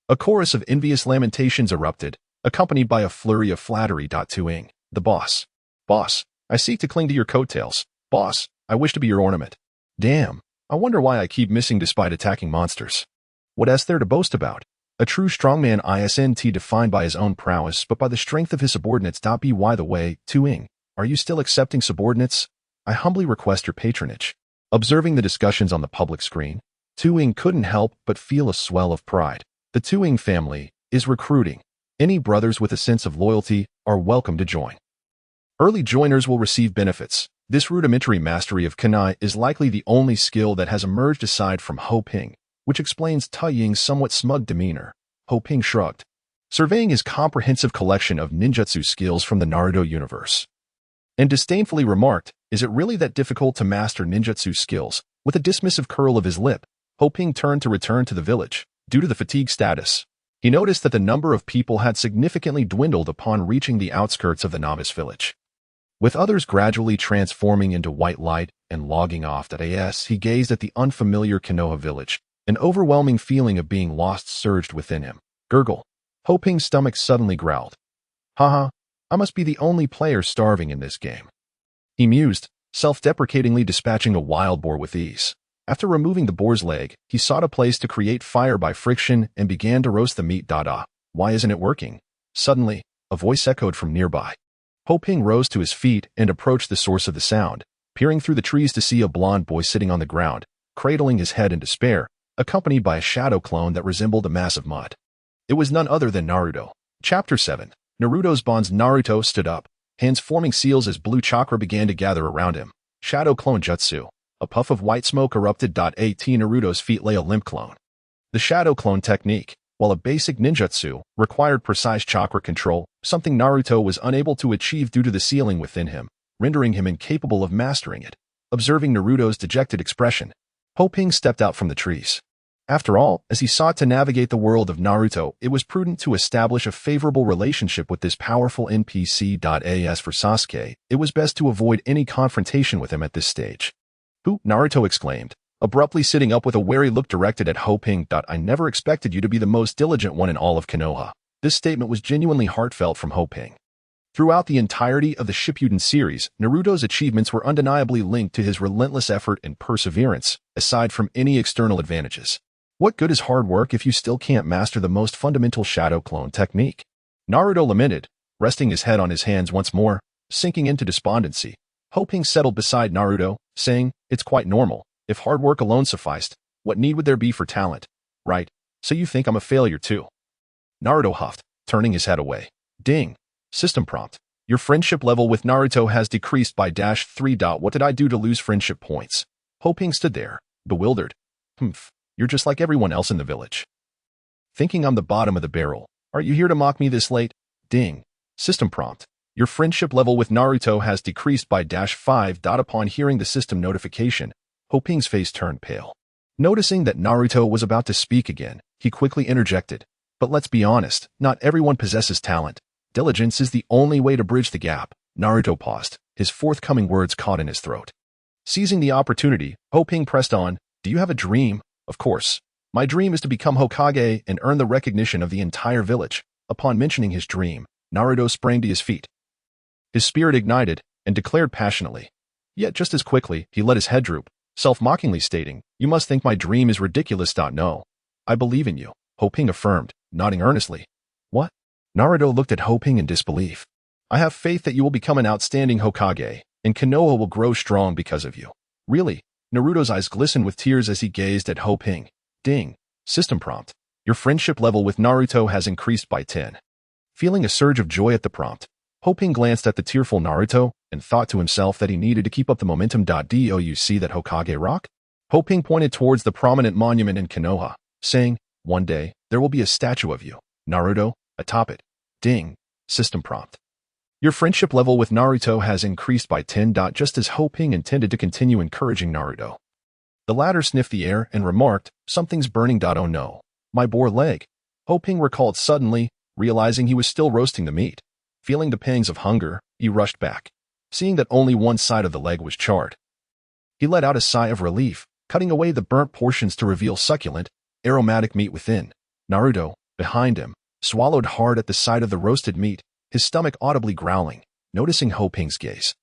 a chorus of envious lamentations erupted, accompanied by a flurry of flattery. Tuing, the boss. Boss, I seek to cling to your coattails. Boss, I wish to be your ornament. Damn, I wonder why I keep missing despite attacking monsters. What else there to boast about? A true strongman isn't defined by his own prowess but by the strength of his subordinates. By the way, Tuing, are you still accepting subordinates? I humbly request your patronage. Observing the discussions on the public screen, Tuing couldn't help but feel a swell of pride. The Tuing family is recruiting. Any brothers with a sense of loyalty are welcome to join. Early joiners will receive benefits. This rudimentary mastery of kunai is likely the only skill that has emerged aside from Ho Ping, which explains Taiying's somewhat smug demeanor. Ho Ping shrugged, surveying his comprehensive collection of ninjutsu skills from the Naruto universe, and disdainfully remarked, "Is it really that difficult to master ninjutsu skills?" With a dismissive curl of his lip, Ho Ping turned to return to the village. Due to the fatigue status, he noticed that the number of people had significantly dwindled upon reaching the outskirts of the novice village. With others gradually transforming into white light and logging off. He gazed at the unfamiliar Konoha village. An overwhelming feeling of being lost surged within him. Gurgle. Ho Ping's stomach suddenly growled. Haha, I must be the only player starving in this game. He mused, self-deprecatingly dispatching a wild boar with ease. After removing the boar's leg, he sought a place to create fire by friction and began to roast the meat. Why isn't it working? Suddenly, a voice echoed from nearby. Ho Ping rose to his feet and approached the source of the sound, peering through the trees to see a blond boy sitting on the ground, cradling his head in despair, accompanied by a shadow clone that resembled a mass of mud. It was none other than Naruto. Chapter 7. Naruto's bonds. Naruto stood up, hands forming seals as blue chakra began to gather around him. Shadow clone jutsu. A puff of white smoke erupted. At Naruto's feet lay a limp clone. The shadow clone technique, while a basic ninjutsu, required precise chakra control, something Naruto was unable to achieve due to the ceiling within him, rendering him incapable of mastering it. Observing Naruto's dejected expression, Ho Ping stepped out from the trees. After all, as he sought to navigate the world of Naruto, it was prudent to establish a favorable relationship with this powerful NPC. As for Sasuke, it was best to avoid any confrontation with him at this stage. Who? Naruto exclaimed, abruptly sitting up with a wary look directed at Ho Ping. I never expected you to be the most diligent one in all of Konoha. This statement was genuinely heartfelt from Ho Ping. Throughout the entirety of the Shippuden series, Naruto's achievements were undeniably linked to his relentless effort and perseverance, aside from any external advantages. What good is hard work if you still can't master the most fundamental shadow clone technique? Naruto lamented, resting his head on his hands once more, sinking into despondency. Hoping settled beside Naruto, saying, "It's quite normal. If hard work alone sufficed, what need would there be for talent? Right? So you think I'm a failure too?" Naruto huffed, turning his head away. Ding. System prompt. Your friendship level with Naruto has decreased by -3. What did I do to lose friendship points? Hoping stood there, bewildered. You're just like everyone else in the village. Thinking I'm the bottom of the barrel. Are you here to mock me this late? Ding. System prompt. Your friendship level with Naruto has decreased by -5. Upon hearing the system notification, Hoping's face turned pale. Noticing that Naruto was about to speak again, he quickly interjected. But let's be honest, not everyone possesses talent. Diligence is the only way to bridge the gap. Naruto paused, his forthcoming words caught in his throat. Seizing the opportunity, Hoping pressed on. Do you have a dream? Of course. My dream is to become Hokage and earn the recognition of the entire village. Upon mentioning his dream, Naruto sprang to his feet. His spirit ignited and declared passionately. Yet just as quickly, he let his head droop, self-mockingly stating, "You must think my dream is ridiculous. No. I believe in you," Hoping affirmed, nodding earnestly. What? Naruto looked at Hoping in disbelief. "I have faith that you will become an outstanding Hokage, and Konoha will grow strong because of you." Really? Naruto's eyes glistened with tears as he gazed at Hoping. Ding. System prompt. Your friendship level with Naruto has increased by 10. Feeling a surge of joy at the prompt, Hoping glanced at the tearful Naruto and thought to himself that he needed to keep up the momentum. Do you see that Hokage rock? Hoping pointed towards the prominent monument in Konoha, saying, "One day, there will be a statue of you, Naruto, atop it." Ding. System prompt. Your friendship level with Naruto has increased by 10. Just as Hoping intended to continue encouraging Naruto, the latter sniffed the air and remarked, "Something's burning. Oh no. My boar leg." Hoping recalled suddenly, realizing he was still roasting the meat. Feeling the pangs of hunger, he rushed back, seeing that only one side of the leg was charred. He let out a sigh of relief, cutting away the burnt portions to reveal succulent, aromatic meat within. Naruto, behind him, swallowed hard at the sight of the roasted meat, his stomach audibly growling, noticing Hoping's gaze.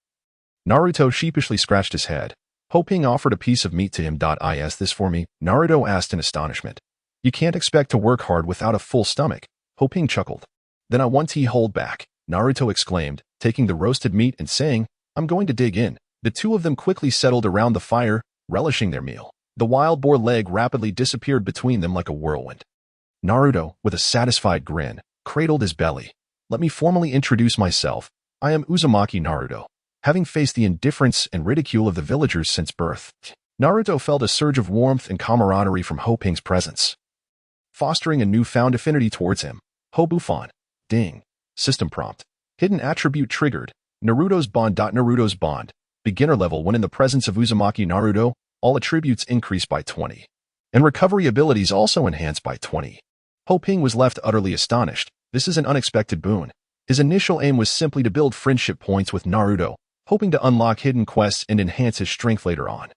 Naruto sheepishly scratched his head. Hoping offered a piece of meat to him. "Is this for me?" Naruto asked in astonishment. "You can't expect to work hard without a full stomach," Hoping chuckled. "Then I want to hold back," Naruto exclaimed, taking the roasted meat and saying, "I'm going to dig in." The two of them quickly settled around the fire, relishing their meal. The wild boar leg rapidly disappeared between them like a whirlwind. Naruto, with a satisfied grin, cradled his belly. "Let me formally introduce myself. I am Uzumaki Naruto, having faced the indifference and ridicule of the villagers since birth." Naruto felt a surge of warmth and camaraderie from Hoping's presence, fostering a newfound affinity towards him. Hobufan. Ding. System prompt. Hidden attribute triggered. Naruto's bond. Naruto's bond. Beginner level. When in the presence of Uzumaki Naruto, all attributes increase by 20. And recovery abilities also enhanced by 20. Hoping was left utterly astonished. This is an unexpected boon. His initial aim was simply to build friendship points with Naruto, hoping to unlock hidden quests and enhance his strength later on.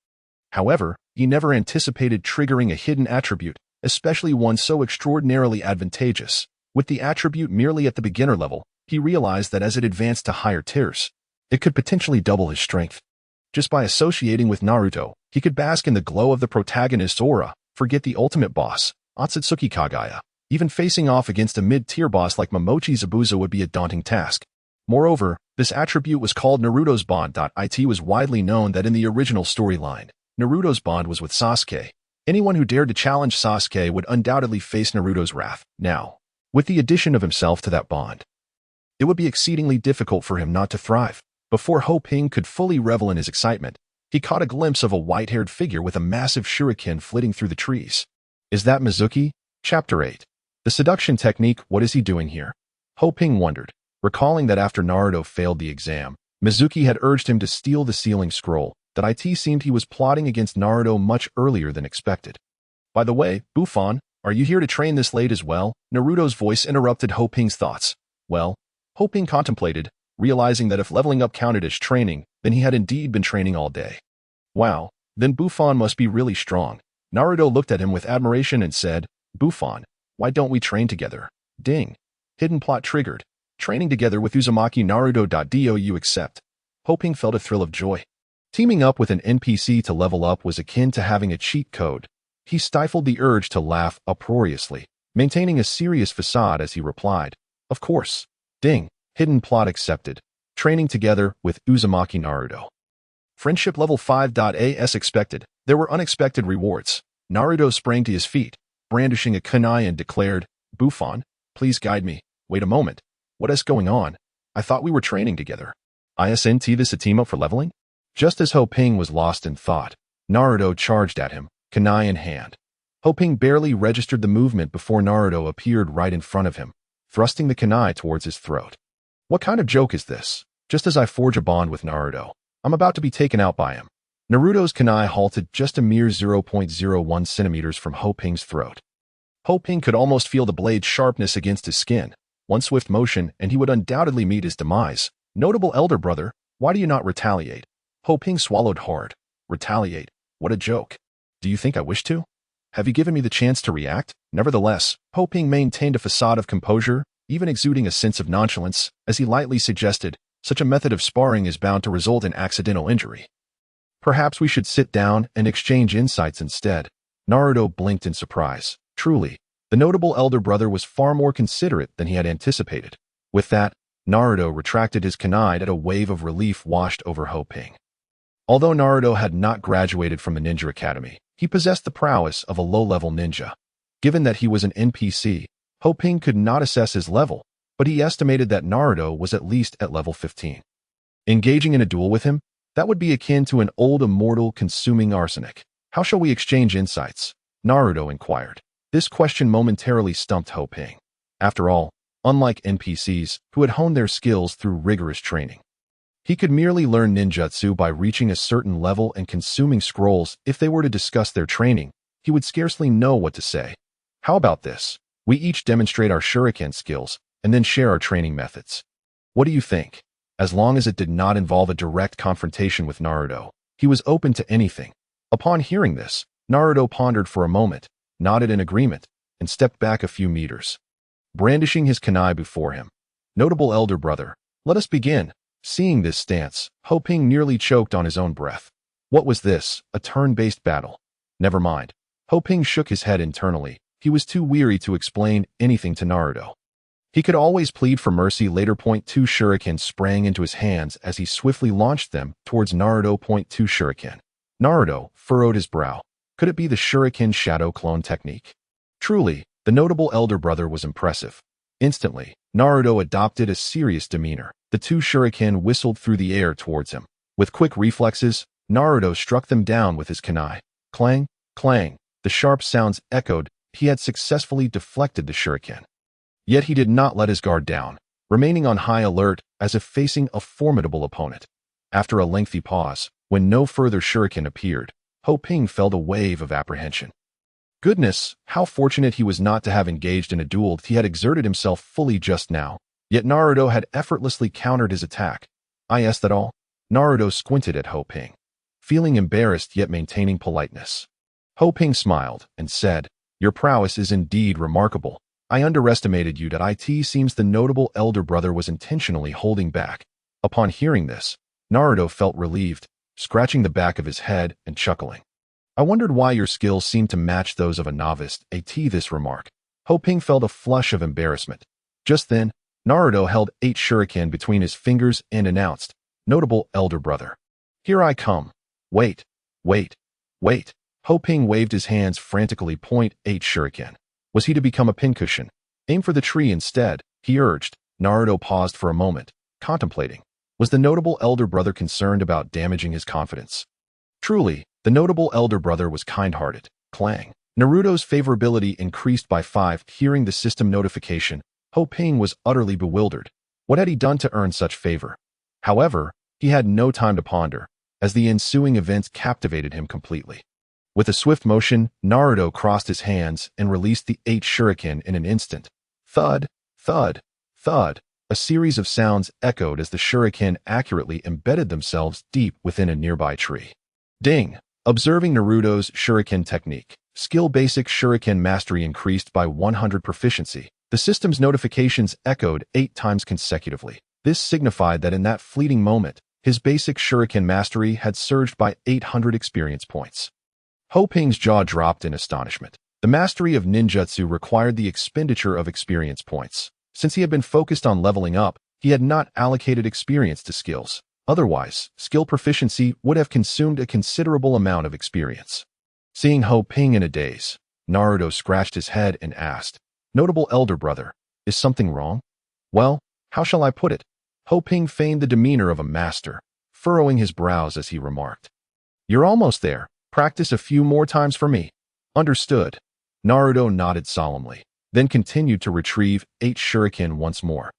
However, he never anticipated triggering a hidden attribute, especially one so extraordinarily advantageous. With the attribute merely at the beginner level, he realized that as it advanced to higher tiers, it could potentially double his strength. Just by associating with Naruto, he could bask in the glow of the protagonist's aura, forget the ultimate boss, Otsutsuki Kagaya. Even facing off against a mid-tier boss like Momochi Zabuza would be a daunting task. Moreover, this attribute was called Naruto's bond. It was widely known that in the original storyline, Naruto's bond was with Sasuke. Anyone who dared to challenge Sasuke would undoubtedly face Naruto's wrath. Now, with the addition of himself to that bond, it would be exceedingly difficult for him not to thrive. Before Hoping could fully revel in his excitement, he caught a glimpse of a white-haired figure with a massive shuriken flitting through the trees. Is that Mizuki? Chapter 8. The seduction technique. What is he doing here? Hoping wondered, recalling that after Naruto failed the exam, Mizuki had urged him to steal the sealing scroll. That it seemed he was plotting against Naruto much earlier than expected. By the way, Buffon, are you here to train this late as well? Naruto's voice interrupted Hoping's thoughts. Well, Hoping contemplated, realizing that if leveling up counted as training, then he had indeed been training all day. Wow, then Buffon must be really strong. Naruto looked at him with admiration and said, "Buffon, why don't we train together?" Ding. Hidden plot triggered. Training together with Uzumaki Naruto. Do you accept? Hoping felt a thrill of joy. Teaming up with an NPC to level up was akin to having a cheat code. He stifled the urge to laugh uproariously, maintaining a serious facade as he replied, "Of course. Ding. Hidden plot accepted. Training together with Uzumaki Naruto. Friendship level 5. As expected, there were unexpected rewards. Naruto sprang to his feet, brandishing a kunai and declared, "Buffon, please guide me. Wait a moment. What is going on? I thought we were training together. Isn't this a team up for leveling?" Just as Ho Ping was lost in thought, Naruto charged at him, kunai in hand. Ho Ping barely registered the movement before Naruto appeared right in front of him, thrusting the kunai towards his throat. What kind of joke is this? Just as I forge a bond with Naruto, I'm about to be taken out by him. Naruto's kunai halted just a mere 0.01 centimeters from Ho Ping's throat. Ho Ping could almost feel the blade's sharpness against his skin. One swift motion, and he would undoubtedly meet his demise. Notable elder brother, why do you not retaliate? Ho Ping swallowed hard. Retaliate? What a joke. Do you think I wish to? Have you given me the chance to react? Nevertheless, Ho Ping maintained a facade of composure, even exuding a sense of nonchalance, as he lightly suggested, such a method of sparring is bound to result in accidental injury. Perhaps we should sit down and exchange insights instead. Naruto blinked in surprise. Truly, the notable elder brother was far more considerate than he had anticipated. With that, Naruto retracted his kunai and a wave of relief washed over Ho Ping. Although Naruto had not graduated from the ninja academy, he possessed the prowess of a low-level ninja. Given that he was an NPC, Ho Ping could not assess his level, but he estimated that Naruto was at least at level 15. Engaging in a duel with him? That would be akin to an old immortal consuming arsenic. How shall we exchange insights? Naruto inquired. This question momentarily stumped Ho Ping. After all, unlike NPCs, who had honed their skills through rigorous training, he could merely learn ninjutsu by reaching a certain level and consuming scrolls. If they were to discuss their training, he would scarcely know what to say. How about this? We each demonstrate our shuriken skills, and then share our training methods. What do you think? As long as it did not involve a direct confrontation with Naruto, he was open to anything. Upon hearing this, Naruto pondered for a moment, nodded in agreement, and stepped back a few meters, brandishing his kunai before him. Notable elder brother, let us begin. Seeing this stance, Ho Ping nearly choked on his own breath. What was this? A turn-based battle? Never mind. Ho Ping shook his head internally. He was too weary to explain anything to Naruto. He could always plead for mercy later. .2 shuriken sprang into his hands as he swiftly launched them towards Naruto. .2 shuriken. Naruto furrowed his brow. Could it be the shuriken shadow clone technique? Truly, the notable elder brother was impressive. Instantly, Naruto adopted a serious demeanor. The two shuriken whistled through the air towards him. With quick reflexes, Naruto struck them down with his kunai. Clang, clang, the sharp sounds echoed. He had successfully deflected the shuriken. Yet he did not let his guard down, remaining on high alert as if facing a formidable opponent. After a lengthy pause, when no further shuriken appeared, Ho Ping felt a wave of apprehension. Goodness, how fortunate he was not to have engaged in a duel. He had exerted himself fully just now, yet Naruto had effortlessly countered his attack. Is that all? Naruto squinted at Ho Ping, feeling embarrassed yet maintaining politeness. Ho Ping smiled and said, "Your prowess is indeed remarkable. I underestimated you. It seems the notable elder brother was intentionally holding back." Upon hearing this, Naruto felt relieved, scratching the back of his head and chuckling. "I wondered why your skills seemed to match those of a novice." This remark. Ho Ping felt a flush of embarrassment. Just then, Naruto held 8 shuriken between his fingers and announced, "Notable elder brother. Here I come. Wait, wait, wait." Ho Ping waved his hands frantically. .8 shuriken. Was he to become a pincushion? Aim for the tree instead, he urged. Naruto paused for a moment, contemplating. Was the notable elder brother concerned about damaging his confidence? Truly, the notable elder brother was kind-hearted. Clang. Naruto's favorability increased by 5. Hearing the system notification, Ho Ping was utterly bewildered. What had he done to earn such favor? However, he had no time to ponder, as the ensuing events captivated him completely. With a swift motion, Naruto crossed his hands and released the 8 shuriken in an instant. Thud, thud, thud. A series of sounds echoed as the shuriken accurately embedded themselves deep within a nearby tree. Ding! Observing Naruto's shuriken technique, skill basic shuriken mastery increased by 100 proficiency. The system's notifications echoed 8 times consecutively. This signified that in that fleeting moment, his basic shuriken mastery had surged by 800 experience points. Ho Ping's jaw dropped in astonishment. The mastery of ninjutsu required the expenditure of experience points. Since he had been focused on leveling up, he had not allocated experience to skills. Otherwise, skill proficiency would have consumed a considerable amount of experience. Seeing Ho Ping in a daze, Naruto scratched his head and asked, "Notable elder brother, is something wrong?" "Well, how shall I put it?" Ho Ping feigned the demeanor of a master, furrowing his brows as he remarked, "You're almost there. Practice a few more times for me." "Understood." Naruto nodded solemnly, then continued to retrieve 8 shuriken once more.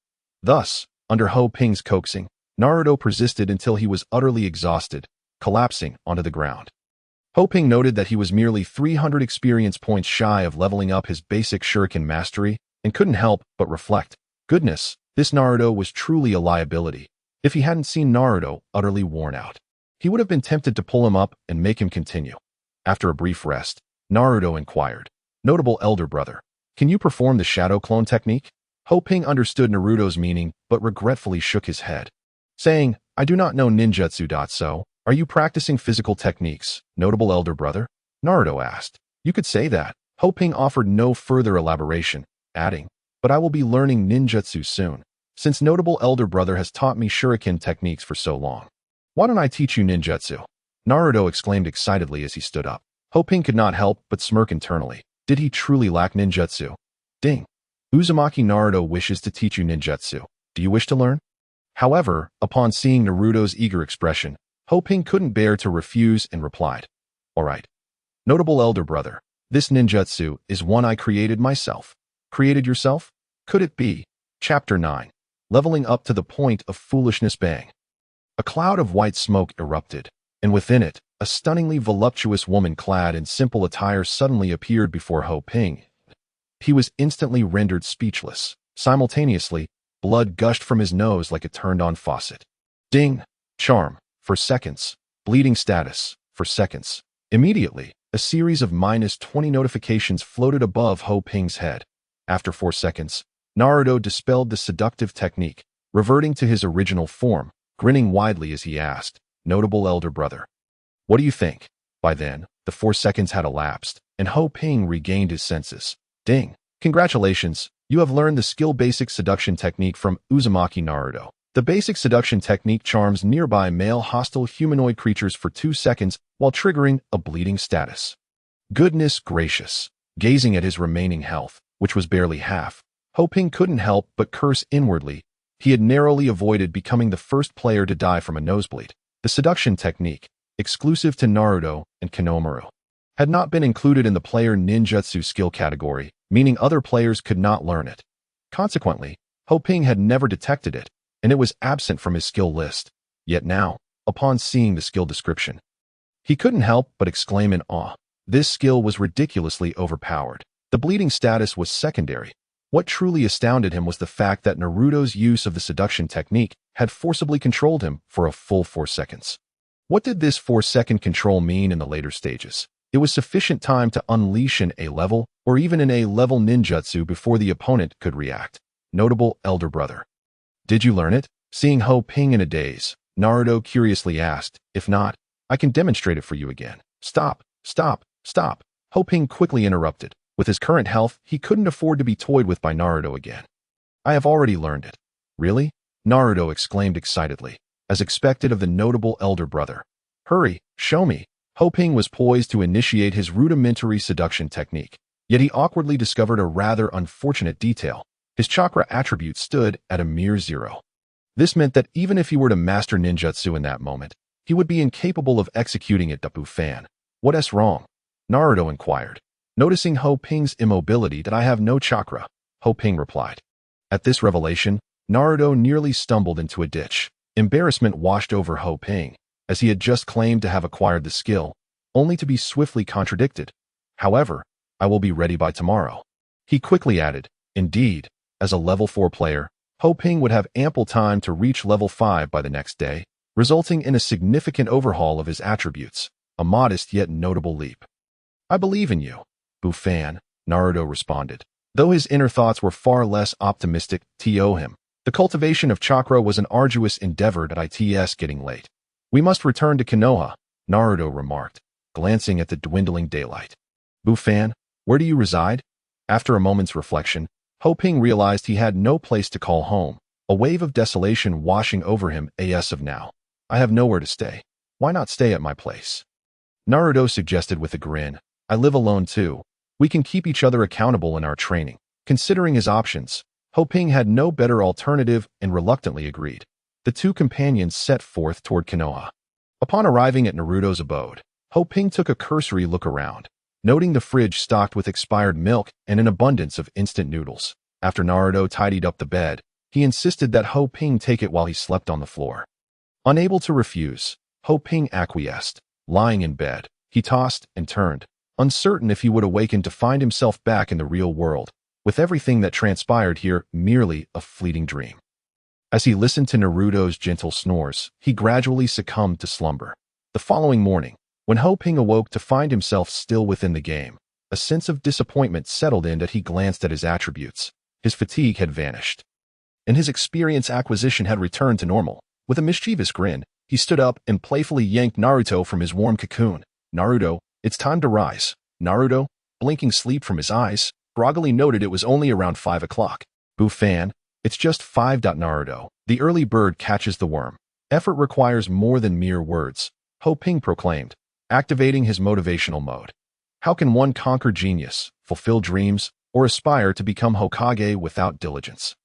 Thus, under Ho Ping's coaxing, Naruto persisted until he was utterly exhausted, collapsing onto the ground. Ho Ping noted that he was merely 300 experience points shy of leveling up his basic shuriken mastery and couldn't help but reflect, goodness, this Naruto was truly a liability. If he hadn't seen Naruto utterly worn out, he would have been tempted to pull him up and make him continue. After a brief rest, Naruto inquired, "Notable elder brother, can you perform the shadow clone technique?" Ho Ping understood Naruto's meaning but regretfully shook his head, saying, "I do not know ninjutsu. So, are you practicing physical techniques, notable elder brother?" Naruto asked. "You could say that." Ho Ping offered no further elaboration, adding, "But I will be learning ninjutsu soon, since notable elder brother has taught me shuriken techniques for so long. Why don't I teach you ninjutsu?" Naruto exclaimed excitedly as he stood up. Ho Ping could not help but smirk internally. Did he truly lack ninjutsu? Ding. Uzumaki Naruto wishes to teach you ninjutsu. Do you wish to learn? However, upon seeing Naruto's eager expression, Ho Ping couldn't bear to refuse and replied, "All right. Notable elder brother, this ninjutsu is one I created myself." "Created yourself? Could it be?" Chapter 9. Leveling up to the point of foolishness. Bang. A cloud of white smoke erupted, and within it, a stunningly voluptuous woman clad in simple attire suddenly appeared before Ho Ping. He was instantly rendered speechless. Simultaneously, blood gushed from his nose like a turned-on faucet. Ding! Charm, for seconds. Bleeding status, for seconds. Immediately, a series of -20 notifications floated above Ho Ping's head. After 4 seconds, Naruto dispelled the seductive technique, reverting to his original form, grinning widely as he asked, "Notable elder brother, what do you think?" By then, the 4 seconds had elapsed, and Ho Ping regained his senses. Ding! Congratulations, you have learned the skill basic seduction technique from Uzumaki Naruto. The basic seduction technique charms nearby male hostile humanoid creatures for 2 seconds while triggering a bleeding status. Goodness gracious! Gazing at his remaining health, which was barely half, Ho Ping couldn't help but curse inwardly. He had narrowly avoided becoming the first player to die from a nosebleed. The seduction technique, exclusive to Naruto and Konohamaru, had not been included in the player ninjutsu skill category, meaning other players could not learn it. Consequently, Ho Ping had never detected it, and it was absent from his skill list. Yet now, upon seeing the skill description, he couldn't help but exclaim in awe. This skill was ridiculously overpowered. The bleeding status was secondary. What truly astounded him was the fact that Naruto's use of the seduction technique had forcibly controlled him for a full 4 seconds. What did this 4-second control mean in the later stages? It was sufficient time to unleash an A-level or even an A-level ninjutsu before the opponent could react. Notable elder brother, did you learn it? Seeing Ho Ping in a daze, Naruto curiously asked, "If not, I can demonstrate it for you again." Stop, stop, stop. Ho Ping quickly interrupted. With his current health, he couldn't afford to be toyed with by Naruto again. "I have already learned it." "Really?" Naruto exclaimed excitedly, as expected of the notable elder brother. "Hurry, show me." Ho Ping was poised to initiate his rudimentary seduction technique, yet he awkwardly discovered a rather unfortunate detail. His chakra attribute stood at a mere 0. This meant that even if he were to master ninjutsu in that moment, he would be incapable of executing it. Fan. "What's wrong?" Naruto inquired. Noticing Ho Ping's immobility. "That I have no chakra," Ho Ping replied. At this revelation, Naruto nearly stumbled into a ditch. Embarrassment washed over Ho Ping, as he had just claimed to have acquired the skill, only to be swiftly contradicted. "However, I will be ready by tomorrow." He quickly added, "Indeed, as a level 4 player, Ho Ping would have ample time to reach level 5 by the next day, resulting in a significant overhaul of his attributes, a modest yet notable leap." "I believe in you, Fan," Naruto responded, though his inner thoughts were far less optimistic. To him, the cultivation of chakra was an arduous endeavor. "It's getting late. We must return to Konoha," Naruto remarked. glancing at the dwindling daylight. "Bu-fan, where do you reside?" After a moment's reflection, Ho Ping realized he had no place to call home, a wave of desolation washing over him as of now. "I have nowhere to stay. Why not stay at my place?" Naruto suggested with a grin. "I live alone too. We can keep each other accountable in our training." Considering his options, Ho Ping had no better alternative and reluctantly agreed. The two companions set forth toward Konoha. Upon arriving at Naruto's abode, Ho Ping took a cursory look around, noting the fridge stocked with expired milk and an abundance of instant noodles. After Naruto tidied up the bed, he insisted that Ho Ping take it while he slept on the floor. Unable to refuse, Ho Ping acquiesced. Lying in bed, he tossed and turned, uncertain if he would awaken to find himself back in the real world, with everything that transpired here merely a fleeting dream. As he listened to Naruto's gentle snores, he gradually succumbed to slumber. The following morning, when Ho Ping awoke to find himself still within the game, a sense of disappointment settled in as he glanced at his attributes. His fatigue had vanished, and his experience acquisition had returned to normal. With a mischievous grin, he stood up and playfully yanked Naruto from his warm cocoon. "Naruto, it's time to rise." Naruto, blinking sleep from his eyes, groggily noted it was only around 5 o'clock. "Bu-fan, it's just 5. Naruto, the early bird catches the worm. Effort requires more than mere words," Ho Ping proclaimed, activating his motivational mode. How can one conquer genius, fulfill dreams, or aspire to become Hokage without diligence?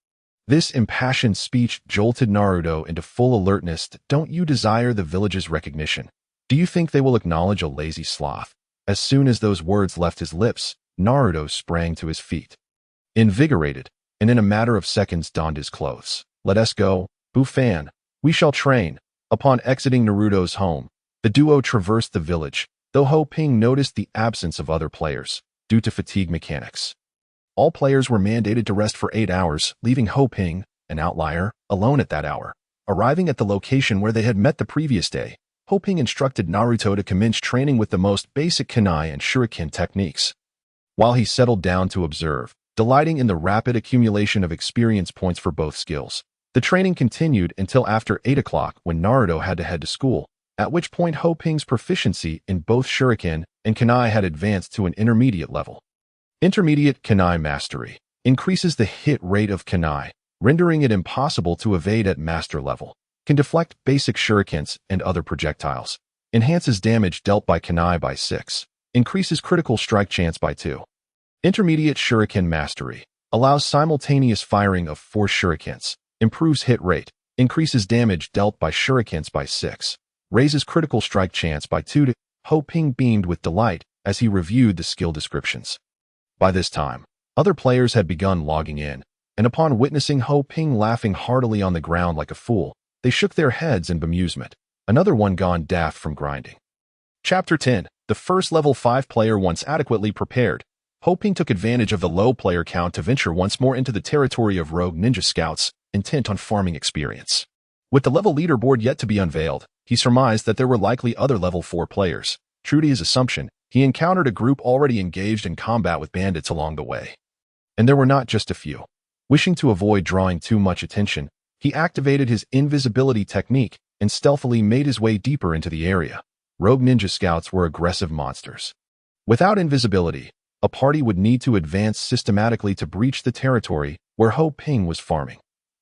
This impassioned speech jolted Naruto into full alertness. "Don't you desire the village's recognition? Do you think they will acknowledge a lazy sloth?" As soon as those words left his lips, Naruto sprang to his feet. Invigorated, and in a matter of seconds donned his clothes. "Let us go, Bu-fan. We shall train." Upon exiting Naruto's home, the duo traversed the village, though Ho Ping noticed the absence of other players, due to fatigue mechanics. All players were mandated to rest for 8 hours, leaving Ho Ping, an outlier, alone at that hour. Arriving at the location where they had met the previous day, Ho Ping instructed Naruto to commence training with the most basic kunai and shuriken techniques. While he settled down to observe, delighting in the rapid accumulation of experience points for both skills, the training continued until after 8 o'clock when Naruto had to head to school, at which point Ho Ping's proficiency in both shuriken and kunai had advanced to an intermediate level. Intermediate kunai mastery increases the hit rate of kunai, rendering it impossible to evade at master level. Can deflect basic shurikens and other projectiles. Enhances damage dealt by kunai by 6. Increases critical strike chance by 2. Intermediate shuriken mastery allows simultaneous firing of 4 shurikens. Improves hit rate. Increases damage dealt by shurikens by 6. Raises critical strike chance by 2. Ho Ping beamed with delight as he reviewed the skill descriptions. By this time, other players had begun logging in, and upon witnessing Ho Ping laughing heartily on the ground like a fool, they shook their heads in bemusement, another one gone daft from grinding. Chapter 10. The first level 5 player once adequately prepared, Ho Ping took advantage of the low player count to venture once more into the territory of rogue ninja scouts, intent on farming experience. With the level leaderboard yet to be unveiled, he surmised that there were likely other level 4 players. True to his assumption, he encountered a group already engaged in combat with bandits along the way. And there were not just a few. Wishing to avoid drawing too much attention, he activated his invisibility technique and stealthily made his way deeper into the area. Rogue ninja scouts were aggressive monsters. Without invisibility, a party would need to advance systematically to breach the territory where Ho Ping was farming.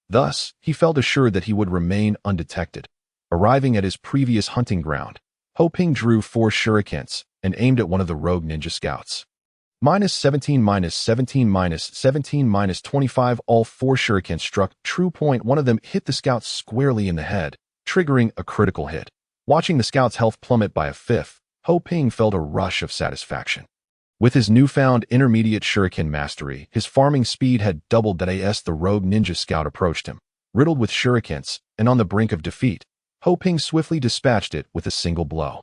Thus, he felt assured that he would remain undetected. Arriving at his previous hunting ground, Ho Ping drew 4 shurikens and aimed at one of the rogue ninja scouts. -17, -17, -17, -25. All 4 shurikens struck true point. One of them hit the scout squarely in the head, triggering a critical hit. Watching the scout's health plummet by a fifth, Ho Ping felt a rush of satisfaction. With his newfound intermediate shuriken mastery, his farming speed had doubled that as the rogue ninja scout approached him. Riddled with shurikens, and on the brink of defeat, Ho Ping swiftly dispatched it with a single blow.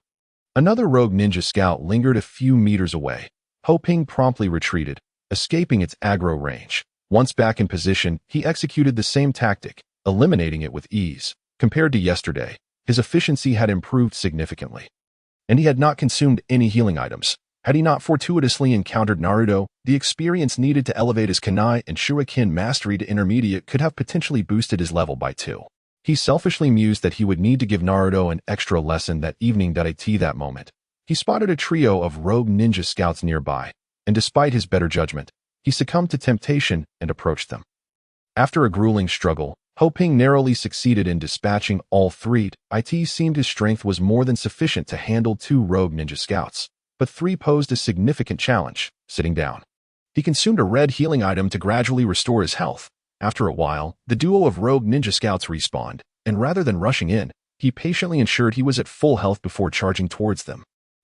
Another rogue ninja scout lingered a few meters away. Ho Ping promptly retreated, escaping its aggro range. Once back in position, he executed the same tactic, eliminating it with ease. Compared to yesterday, his efficiency had improved significantly. And he had not consumed any healing items. Had he not fortuitously encountered Naruto, the experience needed to elevate his kunai and shuriken mastery to intermediate could have potentially boosted his level by 2. He selfishly mused that he would need to give Naruto an extra lesson that evening. At that moment, He spotted a trio of rogue ninja scouts nearby, and despite his better judgment, he succumbed to temptation and approached them. After a grueling struggle, Ho Ping narrowly succeeded in dispatching all three. It seemed his strength was more than sufficient to handle 2 rogue ninja scouts, but 3 posed a significant challenge. Sitting down, he consumed a red healing item to gradually restore his health. After a while, the duo of rogue ninja scouts respawned, and rather than rushing in, he patiently ensured he was at full health before charging towards them.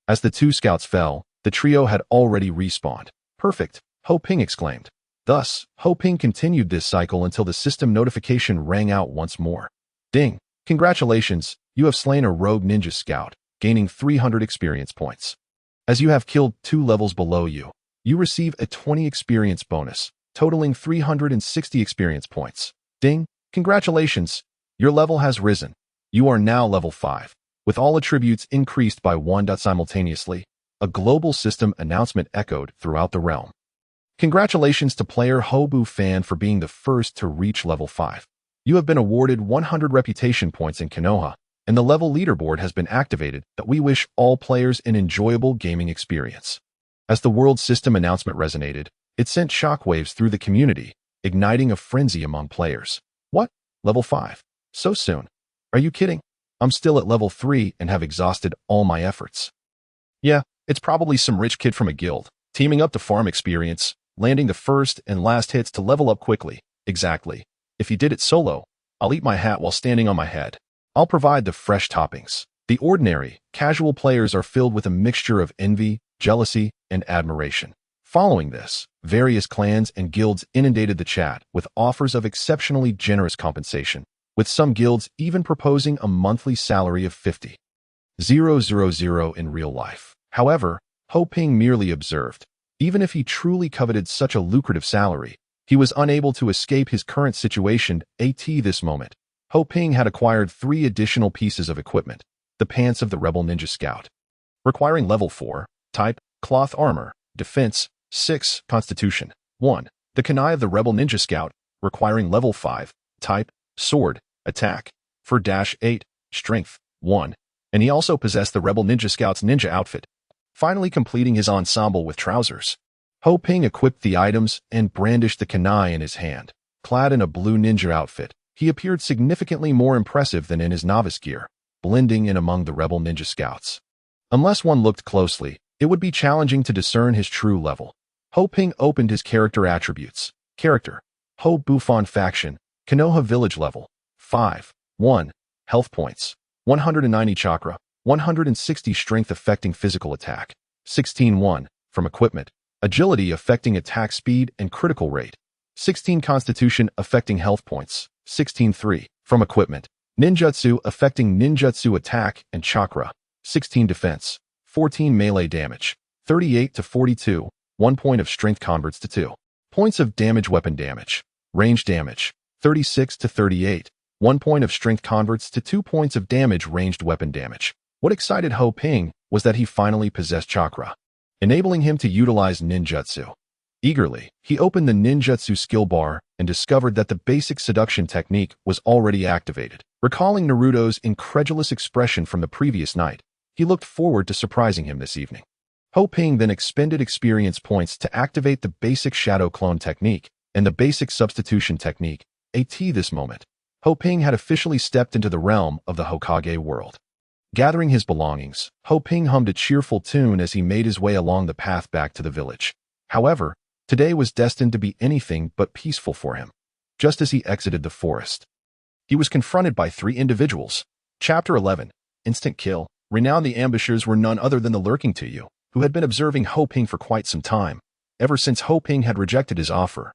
As the 2 scouts fell, the trio had already respawned. Perfect, Ho Ping exclaimed. Thus, Ho Ping continued this cycle until the system notification rang out once more. Ding! Congratulations, you have slain a rogue ninja scout, gaining 300 experience points. As you have killed 2 levels below you, you receive a 20 experience bonus, totaling 360 experience points. Ding! Congratulations, your level has risen. You are now level 5, with all attributes increased by 1. Simultaneously, a global system announcement echoed throughout the realm. Congratulations to player Hobu Fan for being the first to reach level 5. You have been awarded 100 reputation points in Konoha, and the level leaderboard has been activated. That we wish all players an enjoyable gaming experience. As the world system announcement resonated, it sent shockwaves through the community, igniting a frenzy among players. What? Level 5? So soon? Are you kidding? I'm still at level 3 and have exhausted all my efforts. Yeah, it's probably some rich kid from a guild, teaming up to farm experience, landing the first and last hits to level up quickly. Exactly. If he did it solo, I'll eat my hat while standing on my head. I'll provide the fresh toppings. The ordinary, casual players are filled with a mixture of envy, jealousy, and admiration. Following this, various clans and guilds inundated the chat with offers of exceptionally generous compensation, with some guilds even proposing a monthly salary of 50,000 in real life. However, Ho Ping merely observed. Even if he truly coveted such a lucrative salary, he was unable to escape his current situation. At this moment, Ho Ping had acquired 3 additional pieces of equipment. The pants of the Rebel Ninja Scout, requiring level 4, type, cloth armor, defense, 6, constitution, 1. The kunai of the Rebel Ninja Scout, requiring level 5, type, sword, attack, for -8, strength, 1. And he also possessed the Rebel Ninja Scout's ninja outfit, finally completing his ensemble with trousers. Ho Ping equipped the items and brandished the kunai in his hand. Clad in a blue ninja outfit, he appeared significantly more impressive than in his novice gear, blending in among the Rebel Ninja Scouts. Unless one looked closely, it would be challenging to discern his true level. Ho Ping opened his character attributes. Character: Ho Bufan Faction, Konoha Village level 5, 1, health points, 190 chakra, 160 strength affecting physical attack, 16-1, from equipment, agility affecting attack speed and critical rate, 16 constitution affecting health points, 16-3, from equipment, ninjutsu affecting ninjutsu attack and chakra, 16 defense, 14 melee damage, 38 to 42, 1 point of strength converts to 2 points of damage weapon damage, range damage, 36 to 38, 1 point of strength converts to 2 points of damage ranged weapon damage. What excited Ho Ping was that he finally possessed chakra, enabling him to utilize ninjutsu. Eagerly, he opened the ninjutsu skill bar and discovered that the basic seduction technique was already activated. Recalling Naruto's incredulous expression from the previous night, he looked forward to surprising him this evening. Ho Ping then expended experience points to activate the basic shadow clone technique and the basic substitution technique. At this moment, Ho Ping had officially stepped into the realm of the Hokage world. Gathering his belongings, Ho Ping hummed a cheerful tune as he made his way along the path back to the village. However, today was destined to be anything but peaceful for him. Just as he exited the forest, he was confronted by 3 individuals. Chapter 11, Instant Kill. Renowned, the ambushers were none other than the Lurking to You, who had been observing Ho Ping for quite some time, ever since Ho Ping had rejected his offer.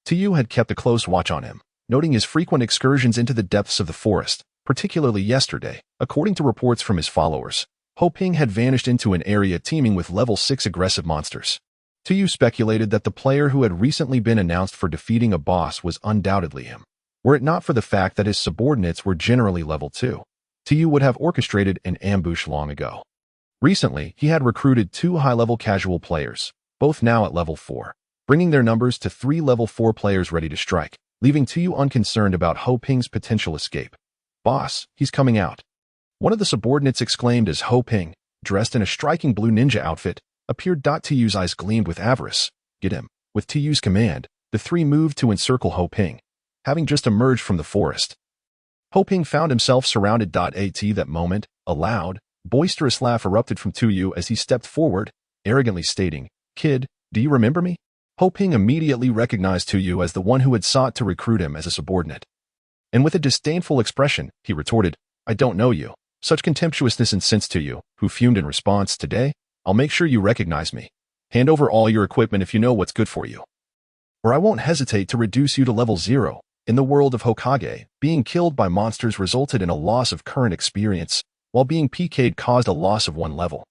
To You had kept a close watch on him, noting his frequent excursions into the depths of the forest. Particularly yesterday, according to reports from his followers, Ho Ping had vanished into an area teeming with level 6 aggressive monsters. To You speculated that the player who had recently been announced for defeating a boss was undoubtedly him, were it not for the fact that his subordinates were generally level 2. To You would have orchestrated an ambush long ago. Recently, he had recruited 2 high-level casual players, both now at level 4, bringing their numbers to 3 level 4 players ready to strike, leaving To You unconcerned about Ho Ping's potential escape. Boss, he's coming out. One of the subordinates exclaimed as Ho Ping, dressed in a striking blue ninja outfit, appeared. Tuyu's eyes gleamed with avarice. Get him. With Tuyu's command, the three moved to encircle Ho Ping, having just emerged from the forest. Ho Ping found himself surrounded. At that moment, a loud, boisterous laugh erupted from Tuyu as he stepped forward, arrogantly stating, "Kid, do you remember me?" Ho Ping immediately recognized Tuyu as the one who had sought to recruit him as a subordinate. And with a disdainful expression, he retorted, "I don't know you." Such contemptuousness incensed Tuyu, who fumed in response. "Today, I'll make sure you recognize me. Hand over all your equipment if you know what's good for you, or I won't hesitate to reduce you to level 0. In the world of Hokage, being killed by monsters resulted in a loss of current experience, while being PK'd caused a loss of 1 level.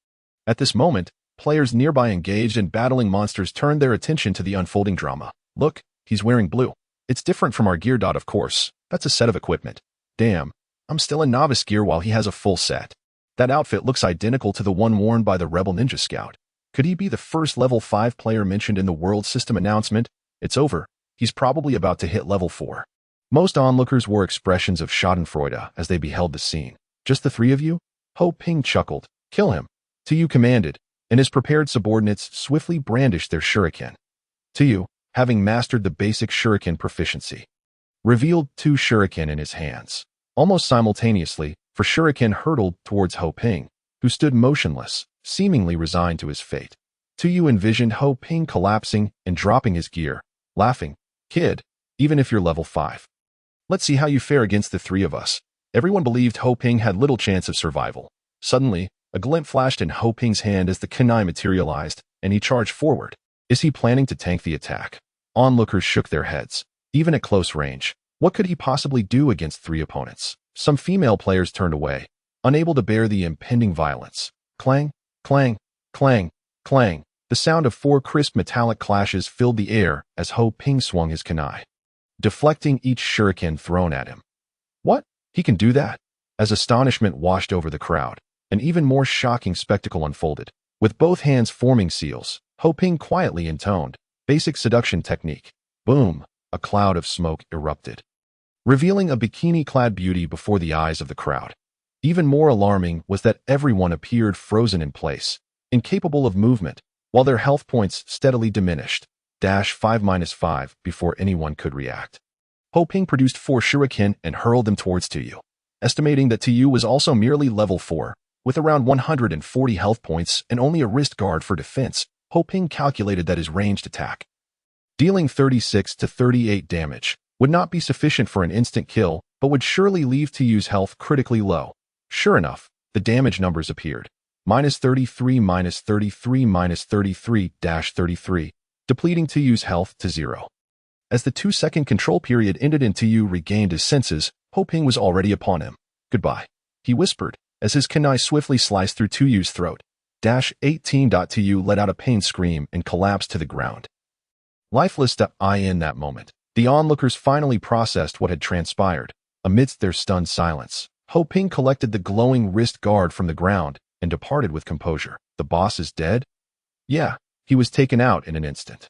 At this moment, players nearby engaged in battling monsters turned their attention to the unfolding drama. "Look, he's wearing blue. It's different from our gear. Of course, that's a set of equipment. Damn, I'm still in novice gear while he has a full set. That outfit looks identical to the one worn by the rebel ninja scout. Could he be the first level 5 player mentioned in the world system announcement? It's over. He's probably about to hit level 4. Most onlookers wore expressions of schadenfreude as they beheld the scene. "Just the 3 of you?" Ho Ping chuckled. "Kill him." Tuyu commanded, and his prepared subordinates swiftly brandished their shuriken. Tuyu, having mastered the basic shuriken proficiency, revealed 2 shuriken in his hands. Almost simultaneously, for shuriken hurtled towards Ho Ping, who stood motionless, seemingly resigned to his fate. Tuyu envisioned Ho Ping collapsing and dropping his gear, laughing, "Kid, even if you're level 5. Let's see how you fare against the 3 of us." Everyone believed Ho Ping had little chance of survival. Suddenly, a glint flashed in Ho Ping's hand as the kunai materialized, and he charged forward. Is he planning to tank the attack? Onlookers shook their heads. Even at close range, what could he possibly do against 3 opponents? Some female players turned away, unable to bear the impending violence. Clang, clang, clang, clang. The sound of 4 crisp metallic clashes filled the air as Ho Ping swung his kunai, deflecting each shuriken thrown at him. What? He can do that? As astonishment washed over the crowd, an even more shocking spectacle unfolded. With both hands forming seals, Ho Ping quietly intoned, "Basic seduction technique." Boom! A cloud of smoke erupted, revealing a bikini-clad beauty before the eyes of the crowd. Even more alarming was that everyone appeared frozen in place, incapable of movement, while their health points steadily diminished. -5 before anyone could react. Ho Ping produced 4 shuriken and hurled them towards Tuyu. Estimating that Tuyu was also merely level 4, with around 140 health points and only a wrist guard for defense, Ho Ping calculated that his ranged attack, dealing 36 to 38 damage, would not be sufficient for an instant kill, but would surely leave Tuyu's health critically low. Sure enough, the damage numbers appeared. -33, -33, -33, -33, depleting Tuyu's health to 0. As the 2-second control period ended and Tuyu regained his senses, Ho Ping was already upon him. "Goodbye," he whispered, as his kunai swiftly sliced through Tuyu's throat. -18. Tuyu let out a pained scream and collapsed to the ground, lifeless. In that moment, the onlookers finally processed what had transpired. Amidst their stunned silence, Ho Ping collected the glowing wrist guard from the ground and departed with composure. "The boss is dead?" "Yeah, he was taken out in an instant."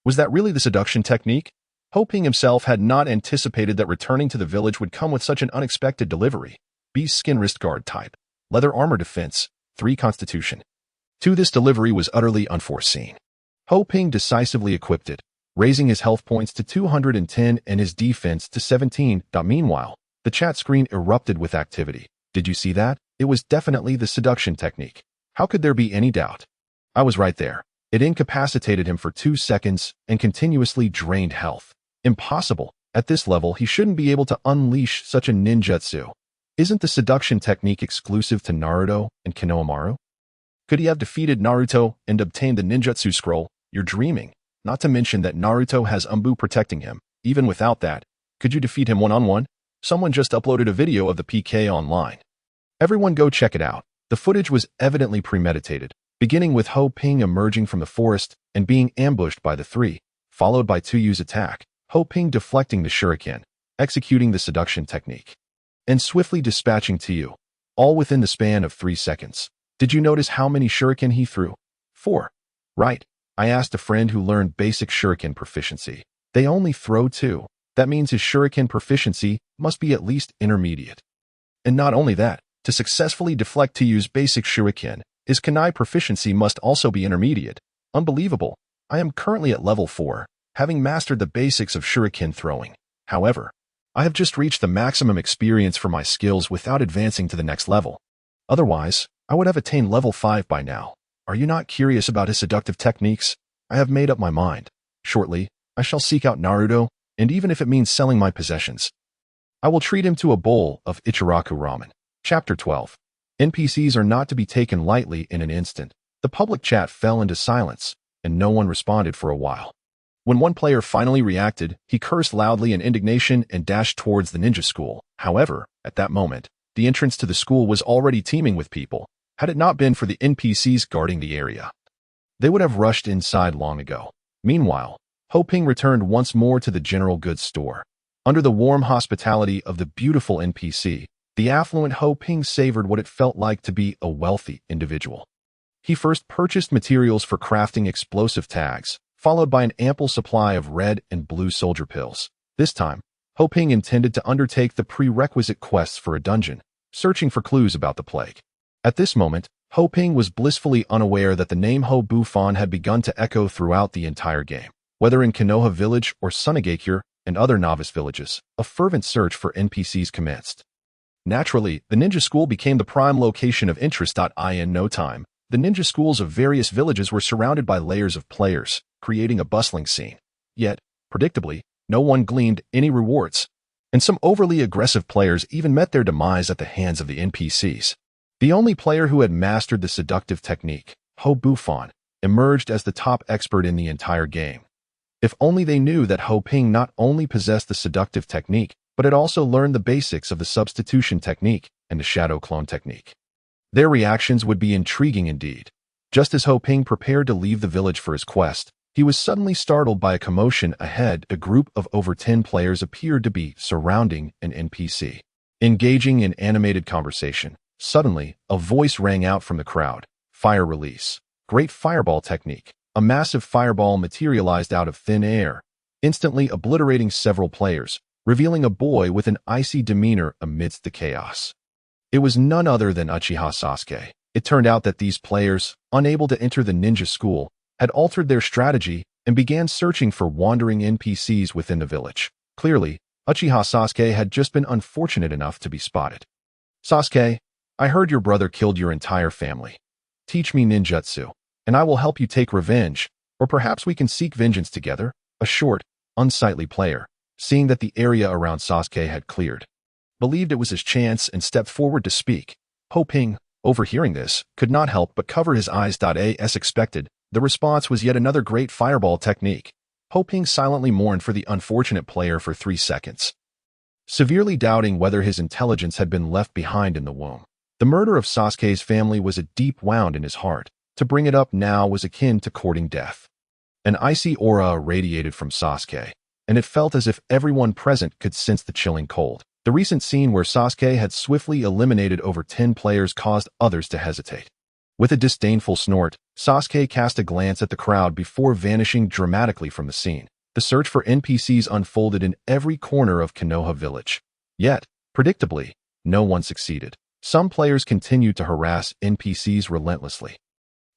Was that really the seduction technique? Ho Ping himself had not anticipated that returning to the village would come with such an unexpected delivery. Beast skin wrist guard type, leather armor defense, 3 constitution. 2. This delivery was utterly unforeseen. Ho Ping decisively equipped it, raising his health points to 210 and his defense to 17. Meanwhile, the chat screen erupted with activity. "Did you see that? It was definitely the seduction technique. How could there be any doubt? I was right there. It incapacitated him for 2 seconds and continuously drained health. Impossible. At this level, he shouldn't be able to unleash such a ninjutsu. Isn't the seduction technique exclusive to Naruto and Konohamaru? Could he have defeated Naruto and obtained the ninjutsu scroll? You're dreaming. Not to mention that Naruto has Umbu protecting him. Even without that, could you defeat him one-on-one? Someone just uploaded a video of the PK online. Everyone go check it out. The footage was evidently premeditated, beginning with Ho Ping emerging from the forest and being ambushed by the 3, followed by Tuyu's attack, Ho Ping deflecting the shuriken, executing the seduction technique, and swiftly dispatching Tuyu, all within the span of 3 seconds. Did you notice how many shuriken he threw? 4. Right. I asked a friend who learned basic shuriken proficiency. They only throw 2. That means his shuriken proficiency must be at least intermediate. And not only that, to successfully deflect Tuyu's basic shuriken, His kunai proficiency must also be intermediate. Unbelievable. I am currently at level 4, having mastered the basics of shuriken throwing. However, I have just reached the maximum experience for my skills without advancing to the next level. Otherwise, I would have attained level 5 by now. Are you not curious about his seductive techniques? I have made up my mind. Shortly, I shall seek out Naruto, and even if it means selling my possessions, I will treat him to a bowl of Ichiraku ramen. Chapter 12. NPCs are not to be taken lightly in an instant. The public chat fell into silence, and no one responded for a while. When one player finally reacted, he cursed loudly in indignation and dashed towards the ninja school. However, at that moment, the entrance to the school was already teeming with people. Had it not been for the NPCs guarding the area, they would have rushed inside long ago. Meanwhile, Ho Ping returned once more to the general goods store. Under the warm hospitality of the beautiful NPC, the affluent Ho Ping savored what it felt like to be a wealthy individual. He first purchased materials for crafting explosive tags, followed by an ample supply of red and blue soldier pills. This time, Ho Ping intended to undertake the prerequisite quests for a dungeon, searching for clues about the plague. At this moment, Ho Ping was blissfully unaware that the name Ho Bufan had begun to echo throughout the entire game. Whether in Konoha Village or Sunagakure and other novice villages, a fervent search for NPCs commenced. Naturally, the ninja school became the prime location of interest. In no time, the ninja schools of various villages were surrounded by layers of players, creating a bustling scene. Yet, predictably, no one gleaned any rewards, and some overly aggressive players even met their demise at the hands of the NPCs. The only player who had mastered the seductive technique, Ho Bufan, emerged as the top expert in the entire game. If only they knew that Ho Ping not only possessed the seductive technique, but had also learned the basics of the substitution technique and the shadow clone technique. Their reactions would be intriguing indeed. Just as Ho Ping prepared to leave the village for his quest, he was suddenly startled by a commotion ahead. A group of over 10 players appeared to be surrounding an NPC, engaging in animated conversation. Suddenly, a voice rang out from the crowd. Fire release. Great fireball technique. A massive fireball materialized out of thin air, instantly obliterating several players, revealing a boy with an icy demeanor amidst the chaos. It was none other than Uchiha Sasuke. It turned out that these players, unable to enter the ninja school, had altered their strategy and began searching for wandering NPCs within the village. Clearly, Uchiha Sasuke had just been unfortunate enough to be spotted. Sasuke, I heard your brother killed your entire family. Teach me ninjutsu, and I will help you take revenge, or perhaps we can seek vengeance together. A short, unsightly player, seeing that the area around Sasuke had cleared, believed it was his chance and stepped forward to speak. Ho Ping, overhearing this, could not help but cover his eyes. As expected, the response was yet another great fireball technique. Ho Ping silently mourned for the unfortunate player for 3 seconds, severely doubting whether his intelligence had been left behind in the womb. The murder of Sasuke's family was a deep wound in his heart. To bring it up now was akin to courting death. An icy aura radiated from Sasuke, and it felt as if everyone present could sense the chilling cold. The recent scene where Sasuke had swiftly eliminated over 10 players caused others to hesitate. With a disdainful snort, Sasuke cast a glance at the crowd before vanishing dramatically from the scene. The search for NPCs unfolded in every corner of Konoha Village. Yet, predictably, no one succeeded. Some players continued to harass NPCs relentlessly,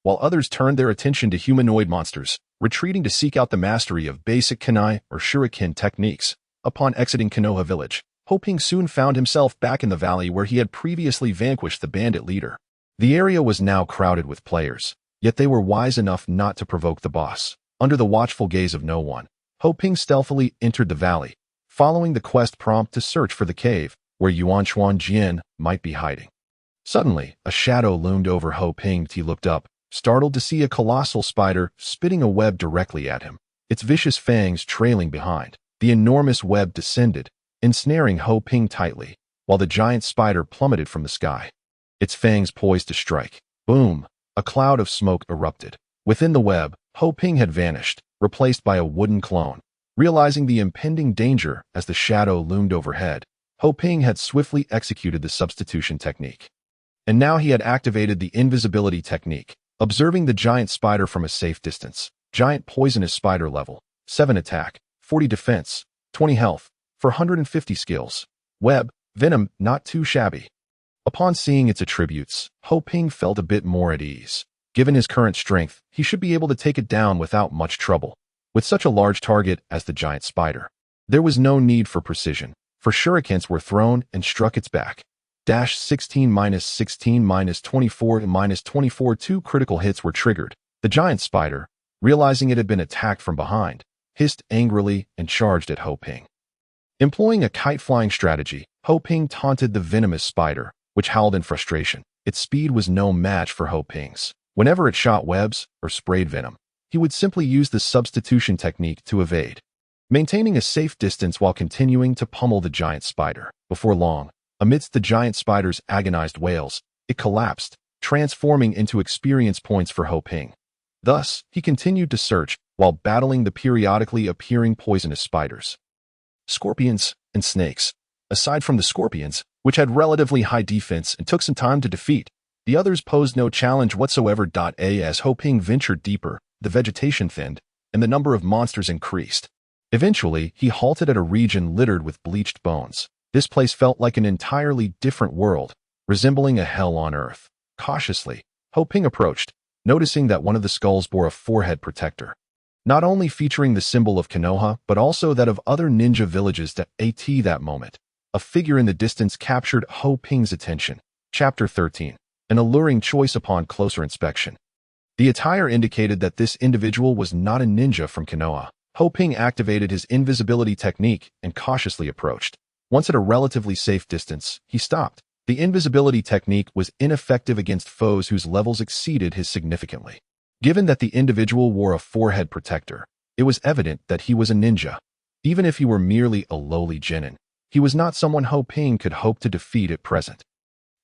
while others turned their attention to humanoid monsters, retreating to seek out the mastery of basic kunai or shuriken techniques. Upon exiting Konoha Village, Ho Ping soon found himself back in the valley where he had previously vanquished the bandit leader. The area was now crowded with players, yet they were wise enough not to provoke the boss. Under the watchful gaze of no one, Ho Ping stealthily entered the valley, following the quest prompt to search for the cave where Yuan Chuan Jian might be hiding. Suddenly, a shadow loomed over Ho Ping. He looked up, startled to see a colossal spider spitting a web directly at him, its vicious fangs trailing behind. The enormous web descended, ensnaring Ho Ping tightly, while the giant spider plummeted from the sky, its fangs poised to strike. Boom! A cloud of smoke erupted. Within the web, Ho Ping had vanished, replaced by a wooden clone. Realizing the impending danger as the shadow loomed overhead, Ho Ping had swiftly executed the substitution technique. And now he had activated the invisibility technique, observing the giant spider from a safe distance. Giant poisonous spider level, 7 attack, 40 defense, 20 health, for 150 skills. Web, venom, not too shabby. Upon seeing its attributes, Ho Ping felt a bit more at ease. Given his current strength, he should be able to take it down without much trouble. With such a large target as the giant spider, there was no need for precision, for shurikens were thrown and struck its back. 16-16-24-24 2 critical hits were triggered. The giant spider, realizing it had been attacked from behind, hissed angrily and charged at Ho Ping. Employing a kite-flying strategy, Ho Ping taunted the venomous spider, which howled in frustration. Its speed was no match for Ho Ping's. Whenever it shot webs or sprayed venom, he would simply use the substitution technique to evade, maintaining a safe distance while continuing to pummel the giant spider. Before long, amidst the giant spider's agonized wails, it collapsed, transforming into experience points for Ho Ping. Thus, he continued to search while battling the periodically appearing poisonous spiders, scorpions, and snakes. Aside from the scorpions, which had relatively high defense and took some time to defeat, the others posed no challenge whatsoever. As Ho Ping ventured deeper, the vegetation thinned, and the number of monsters increased. Eventually, he halted at a region littered with bleached bones. This place felt like an entirely different world, resembling a hell on earth. Cautiously, Ho Ping approached, noticing that one of the skulls bore a forehead protector, not only featuring the symbol of Konoha, but also that of other ninja villages. That moment, a figure in the distance captured Ho Ping's attention. Chapter 13. An alluring choice upon closer inspection. The attire indicated that this individual was not a ninja from Konoha. Ho Ping activated his invisibility technique and cautiously approached. Once at a relatively safe distance, he stopped. The invisibility technique was ineffective against foes whose levels exceeded his significantly. Given that the individual wore a forehead protector, it was evident that he was a ninja. Even if he were merely a lowly genin, he was not someone Ho Ping could hope to defeat at present.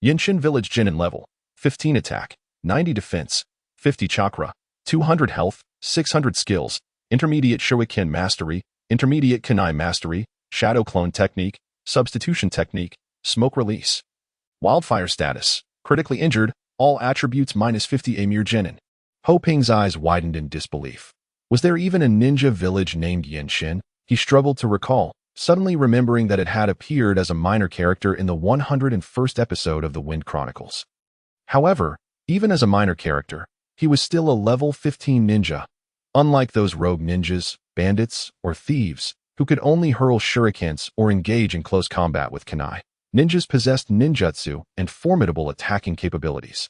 Yinshin Village Genin level, 15 attack, 90 defense, 50 chakra, 200 health, 600 skills, intermediate shuriken mastery, intermediate kunai mastery, shadow clone technique, substitution technique, smoke release. Wildfire status, critically injured, all attributes -50 a mere genin. Ho Ping's eyes widened in disbelief. Was there even a ninja village named Yinshin? He struggled to recall, suddenly remembering that it had appeared as a minor character in the 101st episode of the Wind Chronicles. However, even as a minor character, he was still a level 15 ninja. Unlike those rogue ninjas, bandits, or thieves, who could only hurl shurikens or engage in close combat with kunai, ninjas possessed ninjutsu and formidable attacking capabilities.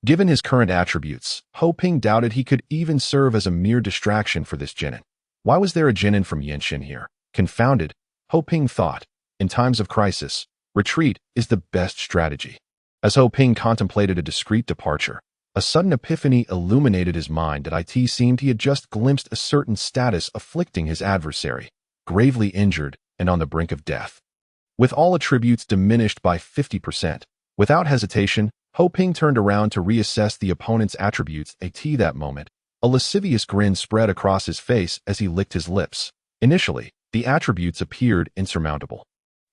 Given his current attributes, Ho Ping doubted he could even serve as a mere distraction for this genin. Why was there a genin from Yinshin here? Confounded, Ho Ping thought. In times of crisis, retreat is the best strategy. As Ho Ping contemplated a discreet departure, a sudden epiphany illuminated his mind that it seemed he had just glimpsed a certain status afflicting his adversary, gravely injured and on the brink of death. With all attributes diminished by 50%, without hesitation, Ho Ping turned around to reassess the opponent's attributes. That moment, a lascivious grin spread across his face as he licked his lips. Initially, the attributes appeared insurmountable.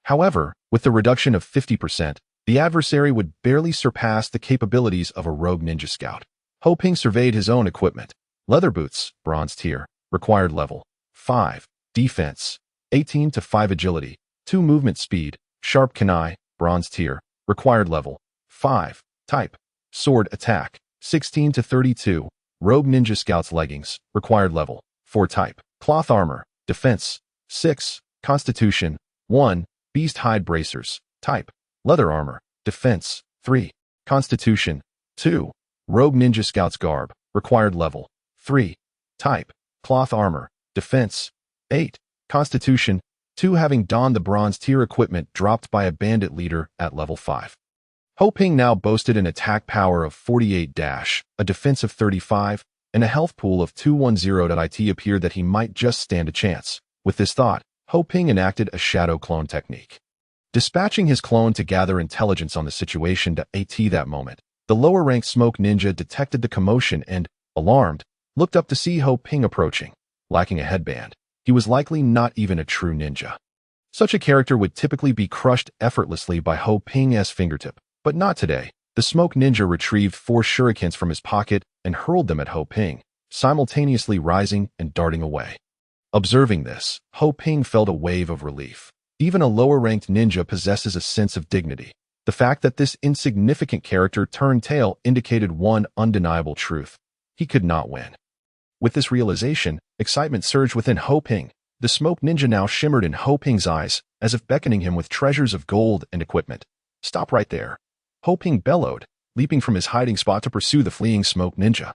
However, with the reduction of 50%, the adversary would barely surpass the capabilities of a rogue ninja scout. Ho Ping surveyed his own equipment. Leather boots, bronze tier, required level 5, defense 18 to 5 agility, 2 movement speed, sharp kunai, bronze tier, required level 5, type sword attack 16 to 32, rogue ninja scout's leggings, required level 4, type cloth armor, defense 6, constitution 1, beast hide bracers, type leather armor, defense 3, constitution 2, rogue ninja scout's garb, required level 3, type cloth armor, defense 8, constitution 2. Having donned the bronze tier equipment dropped by a bandit leader at level 5. Ho Ping now boasted an attack power of 48, a defense of 35, and a health pool of 210. It appeared that he might just stand a chance. With this thought, Ho Ping enacted a shadow clone technique, dispatching his clone to gather intelligence on the situation. That moment, the lower-ranked smoke ninja detected the commotion and, alarmed, looked up to see Ho Ping approaching. Lacking a headband, he was likely not even a true ninja. Such a character would typically be crushed effortlessly by Ho Ping's fingertip, but not today. The smoke ninja retrieved 4 shurikens from his pocket and hurled them at Ho Ping, simultaneously rising and darting away. Observing this, Ho Ping felt a wave of relief. Even a lower-ranked ninja possesses a sense of dignity. The fact that this insignificant character turned tail indicated one undeniable truth. He could not win. With this realization, excitement surged within Ho Ping. The smoke ninja now shimmered in Ho Ping's eyes, as if beckoning him with treasures of gold and equipment. Stop right there. Ho Ping bellowed, leaping from his hiding spot to pursue the fleeing smoke ninja.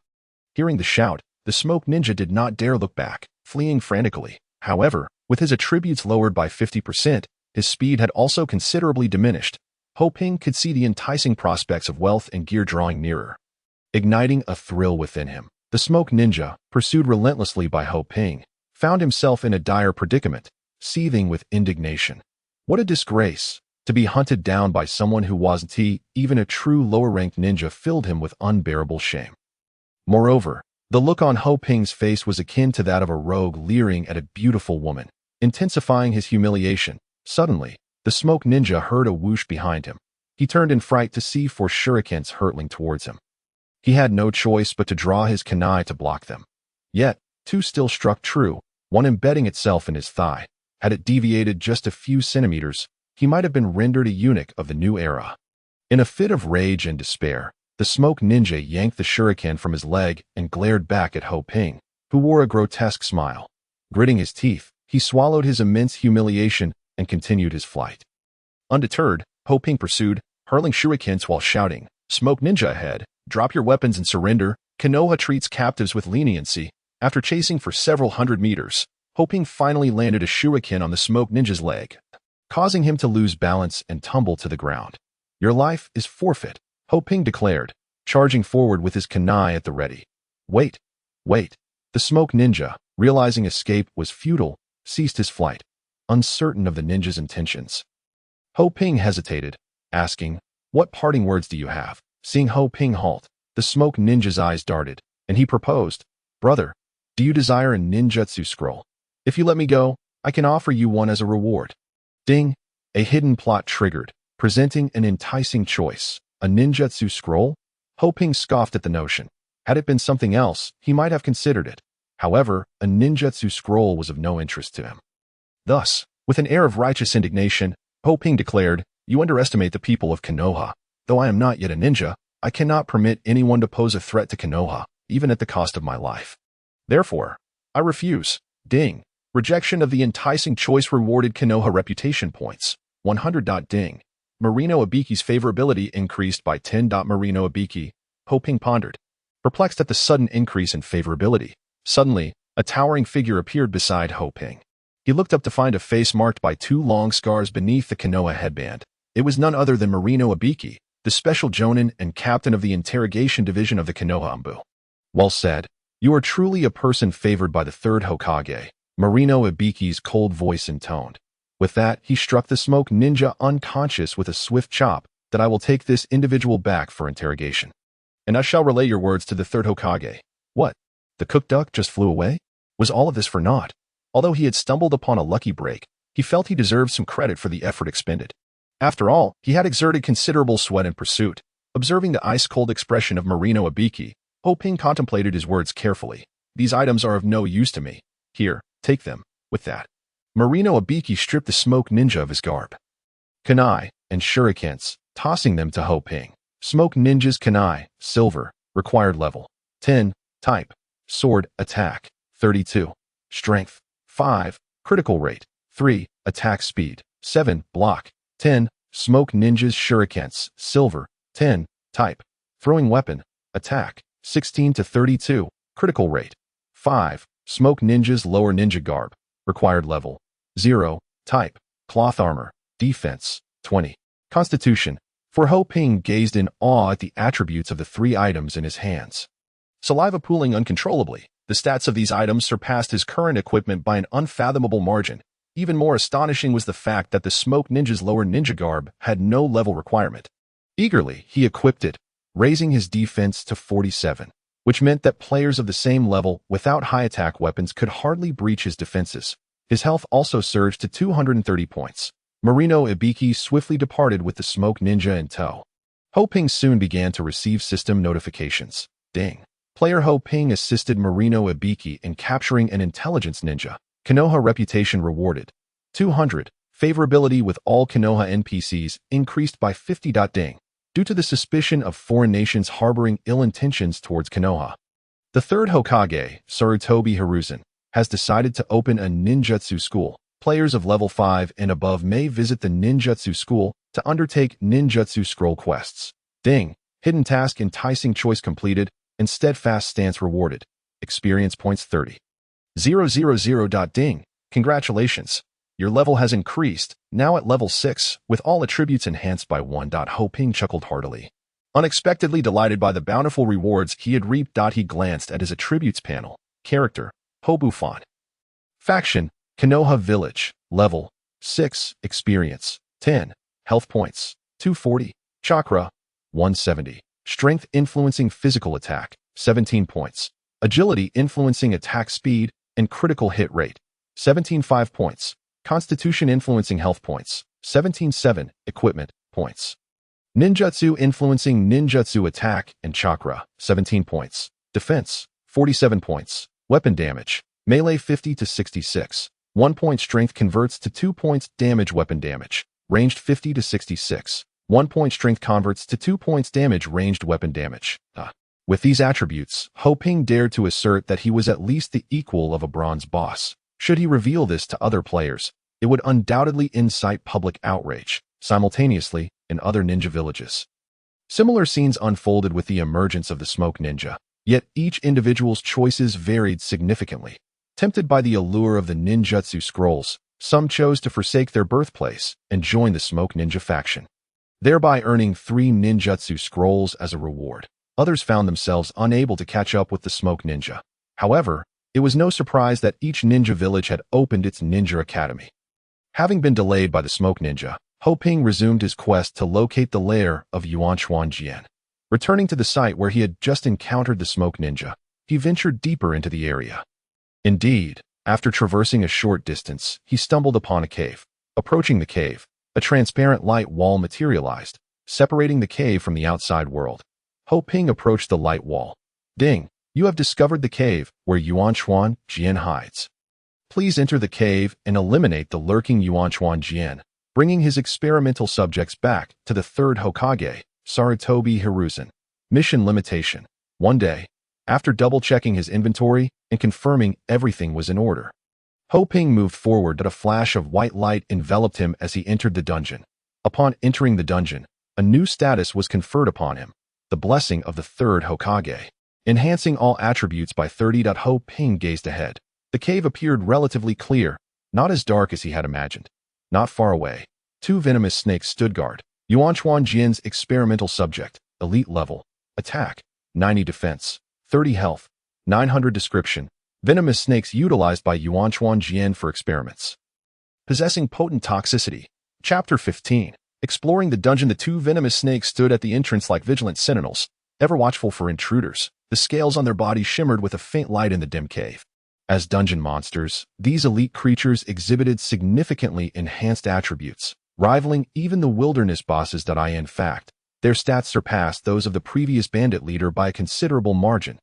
Hearing the shout, the smoke ninja did not dare look back, fleeing frantically. However, with his attributes lowered by 50%, his speed had also considerably diminished. Ho Ping could see the enticing prospects of wealth and gear drawing nearer. Igniting a thrill within him, the smoke ninja, pursued relentlessly by Ho Ping, found himself in a dire predicament, seething with indignation. What a disgrace! To be hunted down by someone who wasn't he, even a true lower-ranked ninja, filled him with unbearable shame. Moreover, the look on Ho Ping's face was akin to that of a rogue leering at a beautiful woman, intensifying his humiliation. Suddenly, the smoke ninja heard a whoosh behind him. He turned in fright to see four shurikens hurtling towards him. He had no choice but to draw his kunai to block them. Yet, two still struck true, one embedding itself in his thigh. Had it deviated just a few centimeters, he might have been rendered a eunuch of the new era. In a fit of rage and despair, the smoke ninja yanked the shuriken from his leg and glared back at Ho Ping, who wore a grotesque smile. Gritting his teeth, he swallowed his immense humiliation and continued his flight. Undeterred, Ho Ping pursued, hurling shurikens while shouting, "Smoke ninja ahead, drop your weapons and surrender." Konoha treats captives with leniency. After chasing for several hundred meters, Ho Ping finally landed a shuriken on the smoke ninja's leg, causing him to lose balance and tumble to the ground. "Your life is forfeit," Ho Ping declared, charging forward with his kunai at the ready. Wait. The smoke ninja, realizing escape was futile, ceased his flight, uncertain of the ninja's intentions. Ho Ping hesitated, asking, "What parting words do you have?" Seeing Ho Ping halt, the smoke ninja's eyes darted, and he proposed, "Brother, do you desire a ninjutsu scroll? If you let me go, I can offer you one as a reward." Ding! A hidden plot triggered, presenting an enticing choice. A ninjutsu scroll? Ho Ping scoffed at the notion. Had it been something else, he might have considered it. However, a ninjutsu scroll was of no interest to him. Thus, with an air of righteous indignation, Ho Ping declared, "You underestimate the people of Konoha. Though I am not yet a ninja, I cannot permit anyone to pose a threat to Konoha, even at the cost of my life. Therefore, I refuse." Ding! Rejection of the enticing choice rewarded Konoha reputation points. 100. Ding! Marino Ibiki's favorability increased by 10. Marino Ibiki, Ho Ping pondered, perplexed at the sudden increase in favorability. Suddenly, a towering figure appeared beside Ho Ping. He looked up to find a face marked by two long scars beneath the Konoha headband. It was none other than Marino Ibiki, the special jonin and captain of the interrogation division of the Konoha Ambu. "Well said. You are truly a person favored by the third Hokage," Marino Ibiki's cold voice intoned. With that, he struck the smoke ninja unconscious with a swift chop. "That I will take this individual back for interrogation. And I shall relay your words to the third Hokage." What? The cook duck just flew away? Was all of this for naught? Although he had stumbled upon a lucky break, he felt he deserved some credit for the effort expended. After all, he had exerted considerable sweat in pursuit. Observing the ice-cold expression of Marino Ibiki, Ho Ping contemplated his words carefully. "These items are of no use to me. Here, take them." With that, Marino Ibiki stripped the smoke ninja of his garb, kunai, and shurikens, tossing them to Ho Ping. Smoke ninja's kunai, silver, required level 10, type, sword, attack, 32, strength, 5, critical rate, 3, attack speed, 7, block, 10, smoke ninja's shurikens, silver, 10, type, throwing weapon, attack, 16 to 32, critical rate, 5, smoke ninja's lower ninja garb, required level, 0, type, cloth armor, defense, 20, constitution. For Ho Ping gazed in awe at the attributes of the three items in his hands. Saliva pooling uncontrollably, the stats of these items surpassed his current equipment by an unfathomable margin. Even more astonishing was the fact that the smoke ninja's lower ninja garb had no level requirement. Eagerly, he equipped it, raising his defense to 47, which meant that players of the same level without high attack weapons could hardly breach his defenses. His health also surged to 230 points. Marino Ibiki swiftly departed with the smoke ninja in tow. Ho Ping soon began to receive system notifications. Ding! Player Ho Ping assisted Marino Ibiki in capturing an intelligence ninja. Konoha reputation rewarded. 200. Favorability with all Konoha NPCs increased by 50. Ding. Due to the suspicion of foreign nations harboring ill intentions towards Konoha. The third Hokage, Sarutobi Hiruzen, has decided to open a ninjutsu school. Players of level 5 and above may visit the ninjutsu school to undertake ninjutsu scroll quests. Ding. Hidden task enticing choice completed and steadfast stance rewarded. Experience points 30. 000. Ding. Congratulations. Your level has increased, now at level 6, with all attributes enhanced by 1. Ho Ping chuckled heartily. Unexpectedly delighted by the bountiful rewards he had reaped. He glanced at his attributes panel. Character, Hobufan. Faction, Konoha Village. Level, 6. Experience, 10. Health points, 240. Chakra, 170. Strength influencing physical attack, 17 points. Agility influencing attack speed and critical hit rate, 17.5 points. Constitution influencing health points, 17.7. Equipment points. Ninjutsu influencing ninjutsu attack and chakra, 17 points. Defense, 47 points. Weapon damage, melee 50 to 66. 1 point strength converts to 2 points damage. Weapon damage, ranged 50 to 66. 1 point strength converts to 2 points damage. Ranged weapon damage. With these attributes, Ho Ping dared to assert that he was at least the equal of a bronze boss. Should he reveal this to other players, it would undoubtedly incite public outrage, simultaneously, in other ninja villages. Similar scenes unfolded with the emergence of the smoke ninja, yet each individual's choices varied significantly. Tempted by the allure of the ninjutsu scrolls, some chose to forsake their birthplace and join the smoke ninja faction, thereby earning 3 ninjutsu scrolls as a reward. Others found themselves unable to catch up with the smoke ninja. However, it was no surprise that each ninja village had opened its ninja academy. Having been delayed by the smoke ninja, Ho Ping resumed his quest to locate the lair of Yuanchuan Jian. Returning to the site where he had just encountered the smoke ninja, he ventured deeper into the area. Indeed, after traversing a short distance, he stumbled upon a cave. Approaching the cave, a transparent light wall materialized, separating the cave from the outside world. Ho Ping approached the light wall. Ding. You have discovered the cave where Yuanchuan Jian hides. Please enter the cave and eliminate the lurking Yuanchuan Jian, bringing his experimental subjects back to the third Hokage, Sarutobi Hiruzen. Mission limitation, 1 day. After double-checking his inventory and confirming everything was in order, Ho Ping moved forward. A flash of white light enveloped him as he entered the dungeon. Upon entering the dungeon, a new status was conferred upon him, the blessing of the third Hokage, enhancing all attributes by 30. Ho Ping gazed ahead. The cave appeared relatively clear, not as dark as he had imagined. Not far away, 2 venomous snakes stood guard. Yuanchuan Jian's experimental subject, elite level, attack, 90 defense, 30 health, 900 description. Venomous snakes utilized by Yuanchuan Jian for experiments. Possessing potent toxicity. Chapter 15. Exploring the dungeon. The 2 venomous snakes stood at the entrance like vigilant sentinels, ever watchful for intruders. The scales on their bodies shimmered with a faint light in the dim cave. As dungeon monsters, these elite creatures exhibited significantly enhanced attributes, rivaling even the wilderness bosses. In fact, their stats surpassed those of the previous bandit leader by a considerable margin.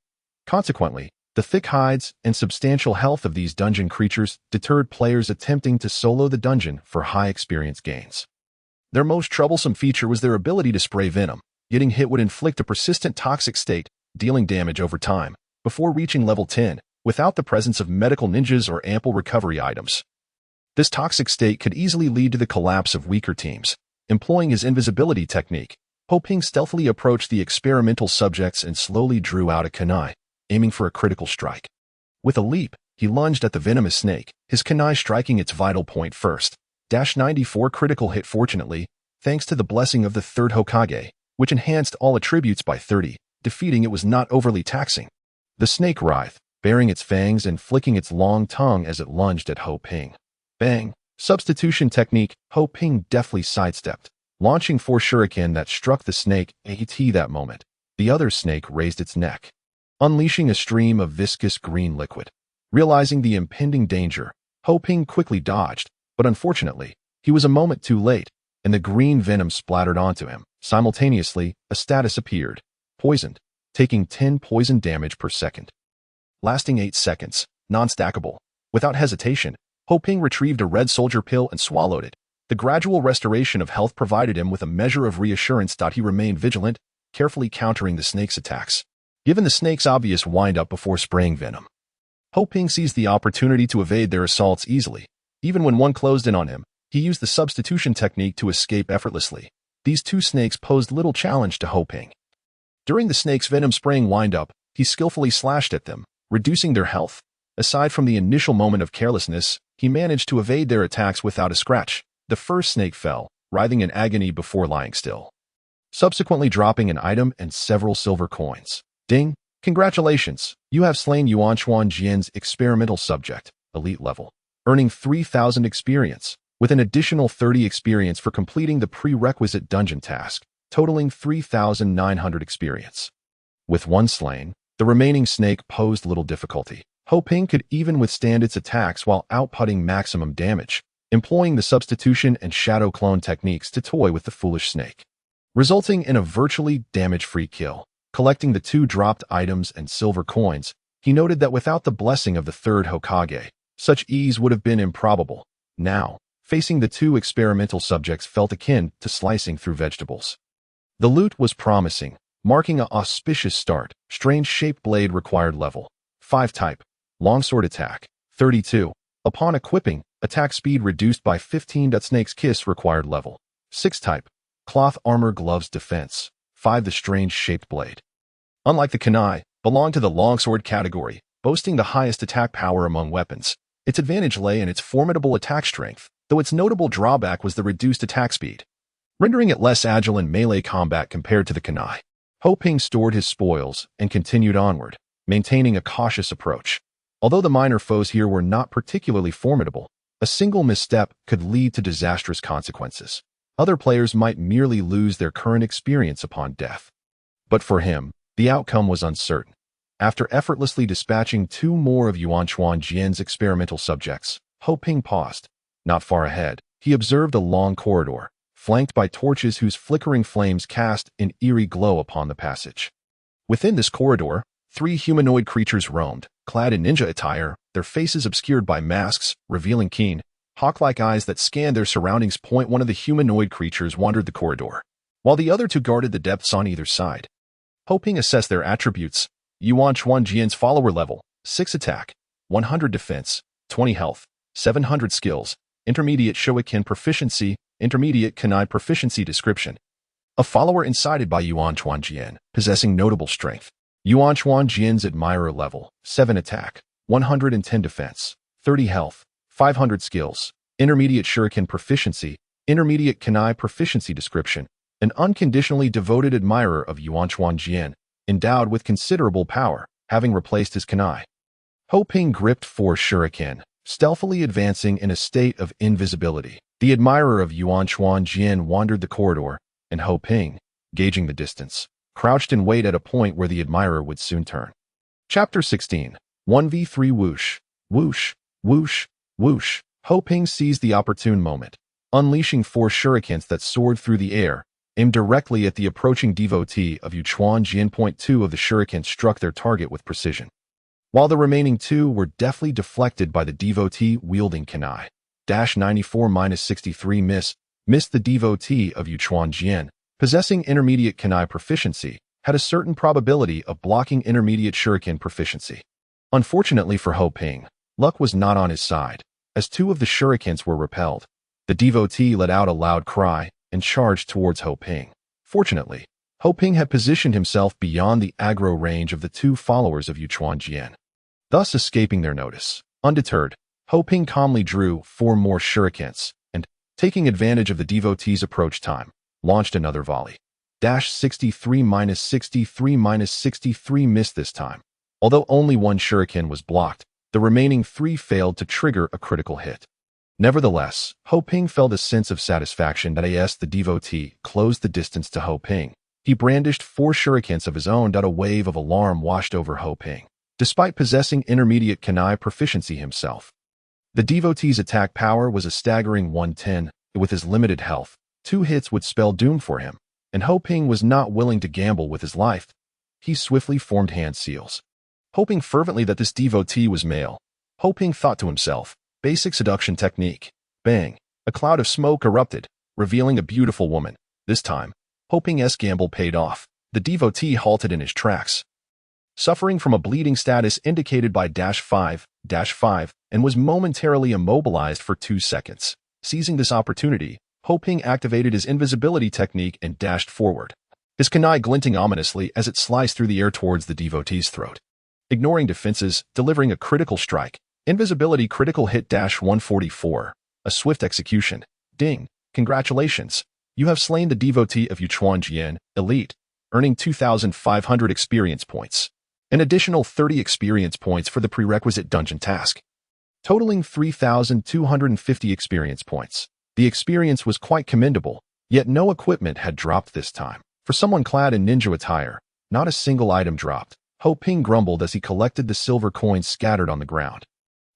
Consequently, the thick hides and substantial health of these dungeon creatures deterred players attempting to solo the dungeon for high experience gains. Their most troublesome feature was their ability to spray venom. Getting hit would inflict a persistent toxic state, dealing damage over time, before reaching level 10. Without the presence of medical ninjas or ample recovery items. This toxic state could easily lead to the collapse of weaker teams. Employing his invisibility technique, Ho Ping stealthily approached the experimental subjects and slowly drew out a kunai, aiming for a critical strike. With a leap, he lunged at the venomous snake, his kunai striking its vital point first. 94 critical hit. Fortunately, thanks to the blessing of the third Hokage, which enhanced all attributes by 30, defeating it was not overly taxing. The snake writhed, baring its fangs and flicking its long tongue as it lunged at Ho Ping. Bang! Substitution technique. Ho Ping deftly sidestepped, launching 4 shuriken that struck the snake. That moment, the other snake raised its neck, unleashing a stream of viscous green liquid. Realizing the impending danger, Ho Ping quickly dodged, but unfortunately, he was a moment too late, and the green venom splattered onto him. Simultaneously, a status appeared. Poisoned, taking 10 poison damage per second. Lasting 8 seconds, non-stackable. Without hesitation, Ho Ping retrieved a red soldier pill and swallowed it, The gradual restoration of health provided him with a measure of reassurance. He remained vigilant, carefully countering the snake's attacks. Given the snake's obvious wind-up before spraying venom, Ho Ping seized the opportunity to evade their assaults easily. Even when one closed in on him, he used the substitution technique to escape effortlessly. These two snakes posed little challenge to Ho Ping. During the snake's venom-spraying wind-up, he skillfully slashed at them, reducing their health. Aside from the initial moment of carelessness, he managed to evade their attacks without a scratch. The first snake fell, writhing in agony before lying still, subsequently dropping an item and several silver coins. Ding! Congratulations! You have slain Yuanchuan Jian's experimental subject, elite level, earning 3,000 experience, with an additional 30 experience for completing the prerequisite dungeon task, totaling 3,900 experience. With one slain, the remaining snake posed little difficulty. Ho Ping could even withstand its attacks while outputting maximum damage, employing the substitution and shadow clone techniques to toy with the foolish snake, resulting in a virtually damage-free kill. Collecting the two dropped items and silver coins, he noted that without the blessing of the third Hokage, such ease would have been improbable. Now, facing the two experimental subjects felt akin to slicing through vegetables. The loot was promising, marking an auspicious start. Strange-shaped blade required level 5 type, longsword attack 32. Upon equipping, attack speed reduced by 15. Snake's kiss required level 6 type, cloth armor gloves defense 5. The strange-shaped blade, unlike the kunai, belonged to the longsword category, boasting the highest attack power among weapons. Its advantage lay in its formidable attack strength, though its notable drawback was the reduced attack speed, rendering it less agile in melee combat compared to the kunai. Ho Ping stored his spoils and continued onward, maintaining a cautious approach. Although the minor foes here were not particularly formidable, a single misstep could lead to disastrous consequences. Other players might merely lose their current experience upon death. But for him, the outcome was uncertain. After effortlessly dispatching 2 more of Yuanchuan Jian's experimental subjects, Ho Ping paused. Not far ahead, he observed a long corridor, flanked by torches whose flickering flames cast an eerie glow upon the passage. Within this corridor, 3 humanoid creatures roamed, clad in ninja attire, their faces obscured by masks, revealing keen, hawk-like eyes that scanned their surroundings. One of the humanoid creatures wandered the corridor, while the other 2 guarded the depths on either side. Ho Ping assessed their attributes. Yuanchuan Jian's follower level, 6 attack, 100 defense, 20 health, 700 skills, intermediate shuriken proficiency, intermediate kunai proficiency. Description: a follower incited by Yuanchuan Jian, possessing notable strength. Yuanchuan Jian's admirer level, 7 attack, 110 defense, 30 health, 500 skills, intermediate shuriken proficiency, intermediate kunai proficiency. Description: an unconditionally devoted admirer of Yuanchuan Jian, endowed with considerable power, having replaced his kunai. Ho Ping gripped 4 shuriken, stealthily advancing in a state of invisibility. The admirer of Yuanchuan Jian wandered the corridor, and Ho Ping, gauging the distance, crouched in wait at a point where the admirer would soon turn. Chapter 16. 1v3 Whoosh. Whoosh, whoosh, whoosh. Ho Ping seized the opportune moment, unleashing 4 shurikens that soared through the air, aimed directly at the approaching devotee of Yuanchuan Jian. 2 of the shurikens struck their target with precision, while the remaining 2 were deftly deflected by the devotee wielding kunai. 94-63 missed. The devotee of Yuanchuan Jian, possessing intermediate kunai proficiency, had a certain probability of blocking intermediate shuriken proficiency. Unfortunately for Ho Ping, luck was not on his side. As 2 of the shurikens were repelled, the devotee let out a loud cry and charged towards Ho Ping. Fortunately, Ho Ping had positioned himself beyond the aggro range of the 2 followers of Yuanchuan Jian, thus escaping their notice. Undeterred, Ho Ping calmly drew 4 more shurikens and, taking advantage of the devotee's approach time, launched another volley. 63-63 missed this time. Although only 1 shuriken was blocked, the remaining 3 failed to trigger a critical hit. Nevertheless, Ho Ping felt a sense of satisfaction that the devotee closed the distance to Ho Ping. He brandished 4 shurikens of his own. A wave of alarm washed over Ho Ping. Despite possessing intermediate kunai proficiency himself, the devotee's attack power was a staggering 110. With his limited health, 2 hits would spell doom for him, and Ho Ping was not willing to gamble with his life. He swiftly formed hand seals, hoping fervently that this devotee was male. Ho Ping thought to himself, basic seduction technique. Bang. A cloud of smoke erupted, revealing a beautiful woman. This time, Ho Ping's gamble paid off. The devotee halted in his tracks, suffering from a bleeding status indicated by -5, and was momentarily immobilized for 2 seconds. Seizing this opportunity, Ho Ping activated his invisibility technique and dashed forward, his kunai glinting ominously as it sliced through the air towards the devotee's throat. Ignoring defenses, delivering a critical strike. Invisibility critical hit -144. A swift execution. Ding. Congratulations. You have slain the devotee of Yuchuan Jian, Elite, earning 2,500 experience points. An additional 30 experience points for the prerequisite dungeon task, totaling 3,250 experience points. The experience was quite commendable, yet no equipment had dropped this time. For someone clad in ninja attire, not a single item dropped. Ho Ping grumbled as he collected the silver coins scattered on the ground.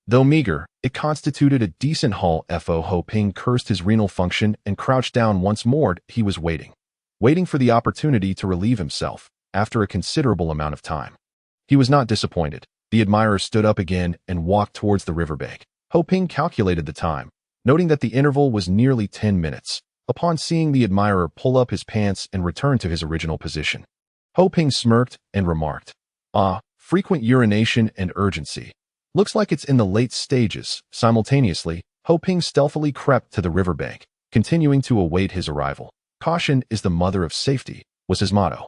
Though meager, it constituted a decent haul. Ho Ping cursed his renal function and crouched down once more. He was waiting for the opportunity to relieve himself, after a considerable amount of time. He was not disappointed. The admirer stood up again and walked towards the riverbank. Ho Ping calculated the time, noting that the interval was nearly 10 minutes. Upon seeing the admirer pull up his pants and return to his original position, Ho Ping smirked and remarked, frequent urination and urgency. Looks like it's in the late stages. Simultaneously, Ho Ping stealthily crept to the riverbank, continuing to await his arrival. Caution is the mother of safety, was his motto.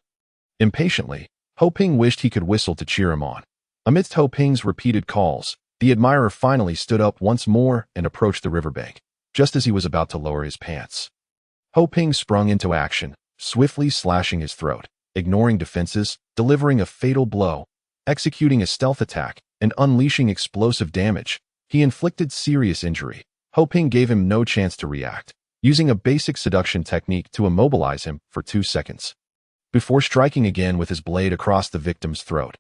Impatiently, Ho Ping wished he could whistle to cheer him on. Amidst Ho Ping's repeated calls, the admirer finally stood up once more and approached the riverbank, just as he was about to lower his pants. Ho Ping sprung into action, swiftly slashing his throat, ignoring defenses, delivering a fatal blow, executing a stealth attack, and unleashing explosive damage. He inflicted serious injury. Ho Ping gave him no chance to react, using a basic seduction technique to immobilize him for 2 seconds, before striking again with his blade across the victim's throat.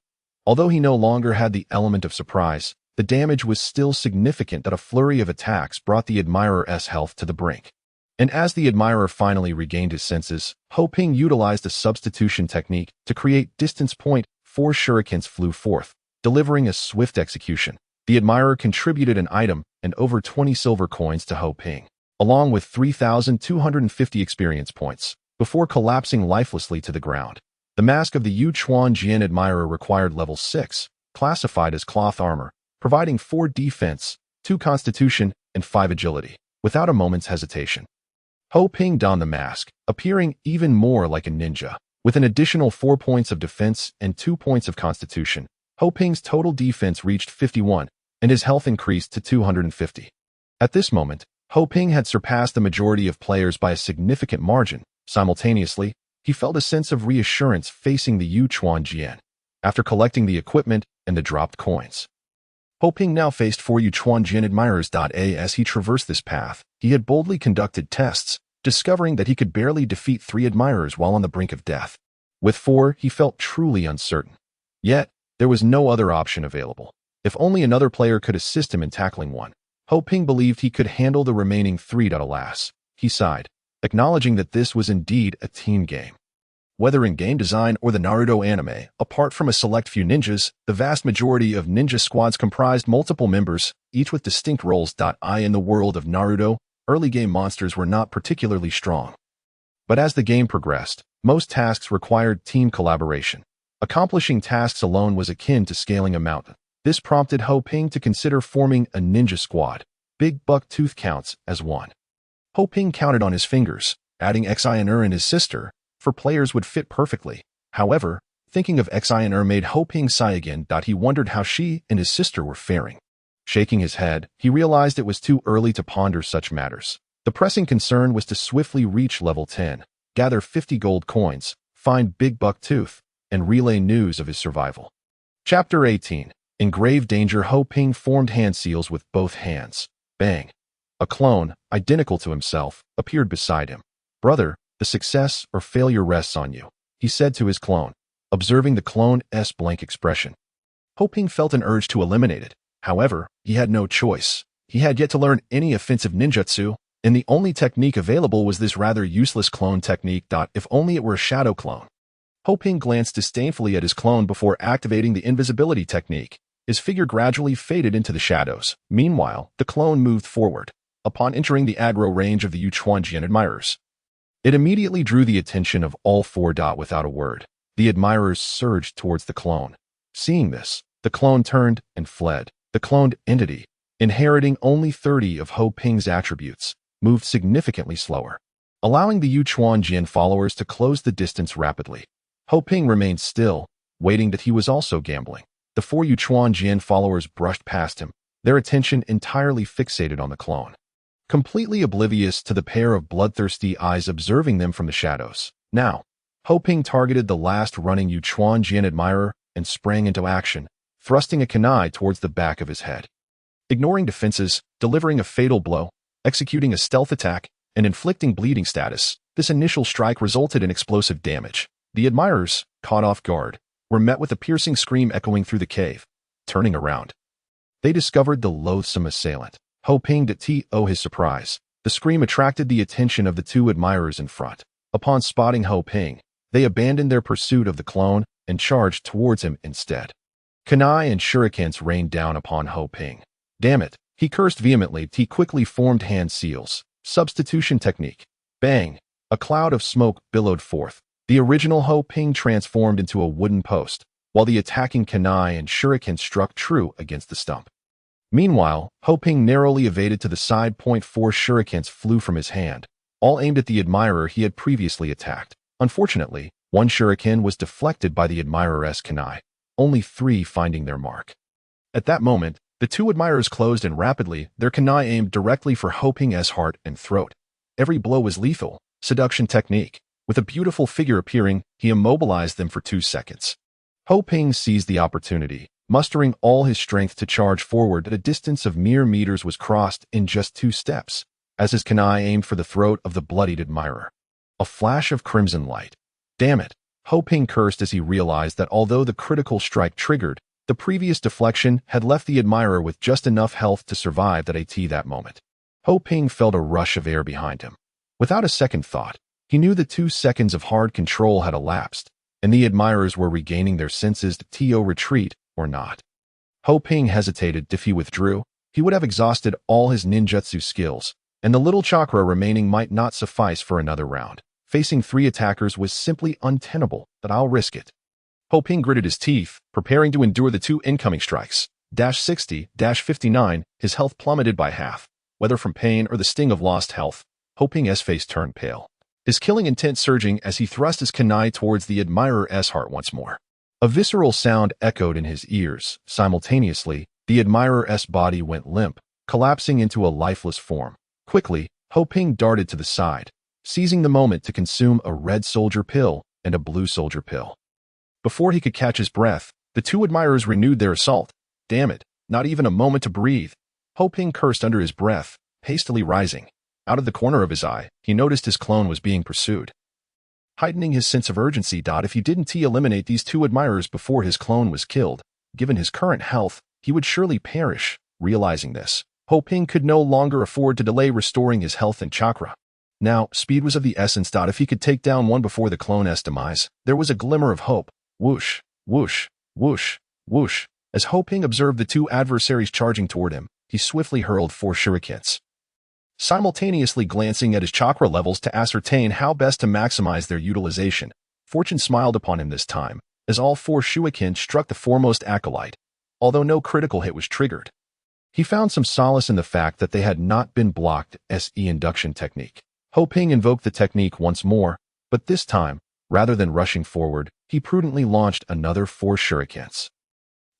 Although he no longer had the element of surprise, the damage was still significant that a flurry of attacks brought the admirer's health to the brink. And as the admirer finally regained his senses, Ho Ping utilized a substitution technique to create distance point. 4 shurikens flew forth, delivering a swift execution. The admirer contributed an item and over 20 silver coins to Ho Ping, along with 3,250 experience points, before collapsing lifelessly to the ground. The mask of the Yuchuan Jian admirer required level 6, classified as cloth armor, providing 4 defense, 2 constitution, and 5 agility. Without a moment's hesitation, Ho Ping donned the mask, appearing even more like a ninja. With an additional 4 points of defense and 2 points of constitution, Ho Ping's total defense reached 51, and his health increased to 250. At this moment, Ho Ping had surpassed the majority of players by a significant margin. Simultaneously, he felt a sense of reassurance facing the Yuchuan Jian. After collecting the equipment and the dropped coins, Ho Ping now faced 4 Yuchuan Jian admirers. As he traversed this path, he had boldly conducted tests, discovering that he could barely defeat 3 admirers while on the brink of death. With 4, he felt truly uncertain. Yet, there was no other option available. If only another player could assist him in tackling one, Ho Ping believed he could handle the remaining 3. Alas, he sighed, acknowledging that this was indeed a team game. Whether in game design or the Naruto anime, apart from a select few ninjas, the vast majority of ninja squads comprised multiple members, each with distinct roles. In the world of Naruto, early game monsters were not particularly strong. But as the game progressed, most tasks required team collaboration. Accomplishing tasks alone was akin to scaling a mountain. This prompted Ho Ping to consider forming a ninja squad. Big Buck Tooth counts as one. Ho Ping counted on his fingers, adding Xiner and his sister, for players would fit perfectly. However, thinking of Xiner made Ho Ping sigh again. He wondered how she and his sister were faring. Shaking his head, he realized it was too early to ponder such matters. The pressing concern was to swiftly reach level 10, gather 50 gold coins, find Big Buck Tooth, and relay news of his survival. Chapter 18. In grave danger, Ho Ping formed hand seals with both hands. Bang! A clone, identical to himself, appeared beside him. "Brother, the success or failure rests on you," he said to his clone, observing the clone's blank expression. Ho Ping felt an urge to eliminate it. However, he had no choice. He had yet to learn any offensive ninjutsu, and the only technique available was this rather useless clone technique. If only it were a shadow clone. Ho Ping glanced disdainfully at his clone before activating the invisibility technique. His figure gradually faded into the shadows. Meanwhile, the clone moved forward, upon entering the aggro range of the Yuchuanjian admirers. It immediately drew the attention of all four. Without a word, the admirers surged towards the clone. Seeing this, the clone turned and fled. The cloned entity, inheriting only 30 of Ho Ping's attributes, moved significantly slower, allowing the Yuchuanjian followers to close the distance rapidly. Ho Ping remained still, waiting that he was also gambling. The four Yuchuanjian followers brushed past him, their attention entirely fixated on the clone, completely oblivious to the pair of bloodthirsty eyes observing them from the shadows. Now, Ho Ping targeted the last running Yuchuanjian admirer and sprang into action, thrusting a kunai towards the back of his head. Ignoring defenses, delivering a fatal blow, executing a stealth attack, and inflicting bleeding status, this initial strike resulted in explosive damage. The admirers, caught off guard, were met with a piercing scream echoing through the cave. Turning around, they discovered the loathsome assailant. Ho Ping did to his surprise. The scream attracted the attention of the two admirers in front. Upon spotting Ho Ping, they abandoned their pursuit of the clone and charged towards him instead. Kunai and shurikens rained down upon Ho Ping. Damn it, he cursed vehemently. He quickly formed hand seals. Substitution technique. Bang! A cloud of smoke billowed forth. The original Ho Ping transformed into a wooden post, while the attacking kunai and shuriken struck true against the stump. Meanwhile, Ho Ping narrowly evaded to the side. 4 shurikens flew from his hand, all aimed at the admirer he had previously attacked. Unfortunately, one shuriken was deflected by the admirer's kunai, only 3 finding their mark. At that moment, the two admirers closed in rapidly, their kunai aimed directly for Ho Ping's heart and throat. Every blow was lethal. Seduction technique. With a beautiful figure appearing, he immobilized them for 2 seconds. Ho Ping seized the opportunity, mustering all his strength to charge forward. At a distance of mere meters was crossed in just 2 steps, as his kunai aimed for the throat of the bloodied admirer. A flash of crimson light. Damn it! Ho Ping cursed as he realized that although the critical strike triggered, the previous deflection had left the admirer with just enough health to survive that moment. Ho Ping felt a rush of air behind him. Without a second thought, he knew the 2 seconds of hard control had elapsed, and the admirers were regaining their senses to retreat or not. Ho Ping hesitated. If he withdrew, he would have exhausted all his ninjutsu skills, and the little chakra remaining might not suffice for another round. Facing 3 attackers was simply untenable, but I'll risk it. Ho Ping gritted his teeth, preparing to endure the 2 incoming strikes. -60-59, his health plummeted by half. Whether from pain or the sting of lost health, Ho Ping's face turned pale, his killing intent surging as he thrust his kunai towards the admirer's heart once more. A visceral sound echoed in his ears. Simultaneously, the admirer's body went limp, collapsing into a lifeless form. Quickly, Ho Ping darted to the side, seizing the moment to consume a red soldier pill and a blue soldier pill. Before he could catch his breath, the 2 admirers renewed their assault. Damn it, not even a moment to breathe. Ho Ping cursed under his breath, hastily rising. Out of the corner of his eye, he noticed his clone was being pursued. Heightening his sense of urgency. If he didn't eliminate these 2 admirers before his clone was killed, given his current health, he would surely perish. Realizing this, Ho Ping could no longer afford to delay restoring his health and chakra. Now, speed was of the essence. If he could take down one before the clone's demise, there was a glimmer of hope. Whoosh, whoosh, whoosh, whoosh. As Ho Ping observed the 2 adversaries charging toward him, he swiftly hurled 4 shurikens, simultaneously glancing at his chakra levels to ascertain how best to maximize their utilization. Fortune smiled upon him this time, as all 4 shurikens struck the foremost acolyte, although no critical hit was triggered. He found some solace in the fact that they had not been blocked. Induction technique. Ho Ping invoked the technique once more, but this time, rather than rushing forward, he prudently launched another 4 shurikens.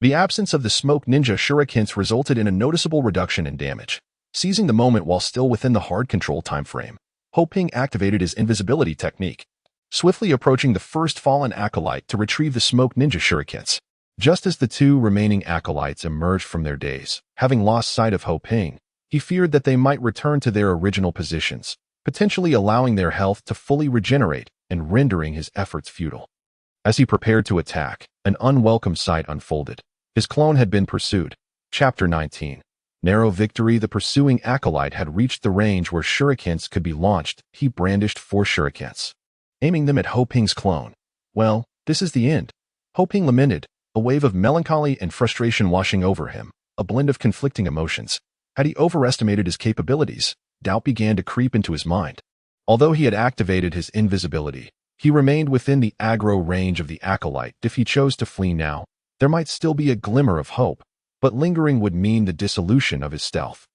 The absence of the smoke ninja shurikens resulted in a noticeable reduction in damage. Seizing the moment while still within the hard control time frame, Ho Ping activated his invisibility technique, swiftly approaching the first fallen acolyte to retrieve the smoke ninja shurikens. Just as the 2 remaining acolytes emerged from their daze, having lost sight of Ho Ping, he feared that they might return to their original positions, potentially allowing their health to fully regenerate and rendering his efforts futile. As he prepared to attack, an unwelcome sight unfolded. His clone had been pursued. Chapter 19. Narrow victory. The pursuing acolyte had reached the range where shurikens could be launched. He brandished 4 shurikens, aiming them at Ho Ping's clone. Well, this is the end. Ho Ping lamented, a wave of melancholy and frustration washing over him, a blend of conflicting emotions. Had he overestimated his capabilities? Doubt began to creep into his mind. Although he had activated his invisibility, he remained within the aggro range of the acolyte. If he chose to flee now, there might still be a glimmer of hope, but lingering would mean the dissolution of his stealth.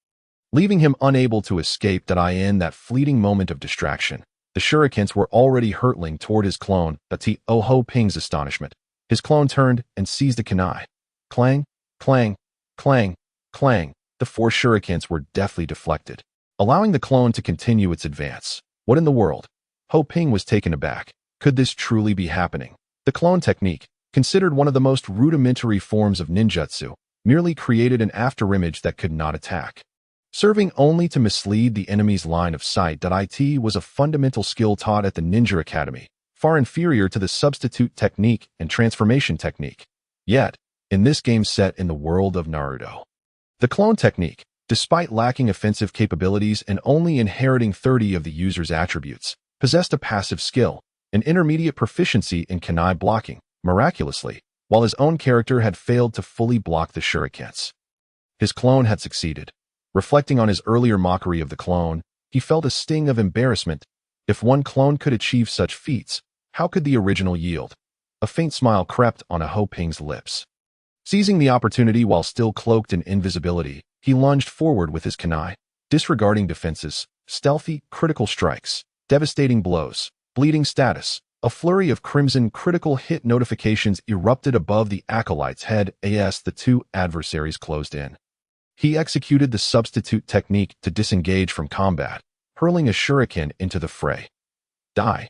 Leaving him unable to escape in that fleeting moment of distraction, the shurikens were already hurtling toward his clone. To Ho Ping's astonishment, his clone turned and seized the kunai. Clang, clang, clang, clang. The 4 shurikens were deftly deflected, allowing the clone to continue its advance. What in the world? Ho Ping was taken aback. Could this truly be happening? The clone technique, considered one of the most rudimentary forms of ninjutsu, merely created an afterimage that could not attack, serving only to mislead the enemy's line of sight. It was a fundamental skill taught at the Ninja Academy, far inferior to the substitute technique and transformation technique. Yet, in this game set in the world of Naruto, the clone technique, despite lacking offensive capabilities and only inheriting 30 of the user's attributes, possessed a passive skill, an intermediate proficiency in kunai blocking, miraculously, while his own character had failed to fully block the shurikens. His clone had succeeded. Reflecting on his earlier mockery of the clone, he felt a sting of embarrassment. If one clone could achieve such feats, how could the original yield? A faint smile crept on Ho Ping's lips. Seizing the opportunity while still cloaked in invisibility, he lunged forward with his kunai, disregarding defenses, stealthy, critical strikes, devastating blows, bleeding status. A flurry of crimson critical hit notifications erupted above the acolyte's head as the 2 adversaries closed in. He executed the substitute technique to disengage from combat, hurling a shuriken into the fray. Die.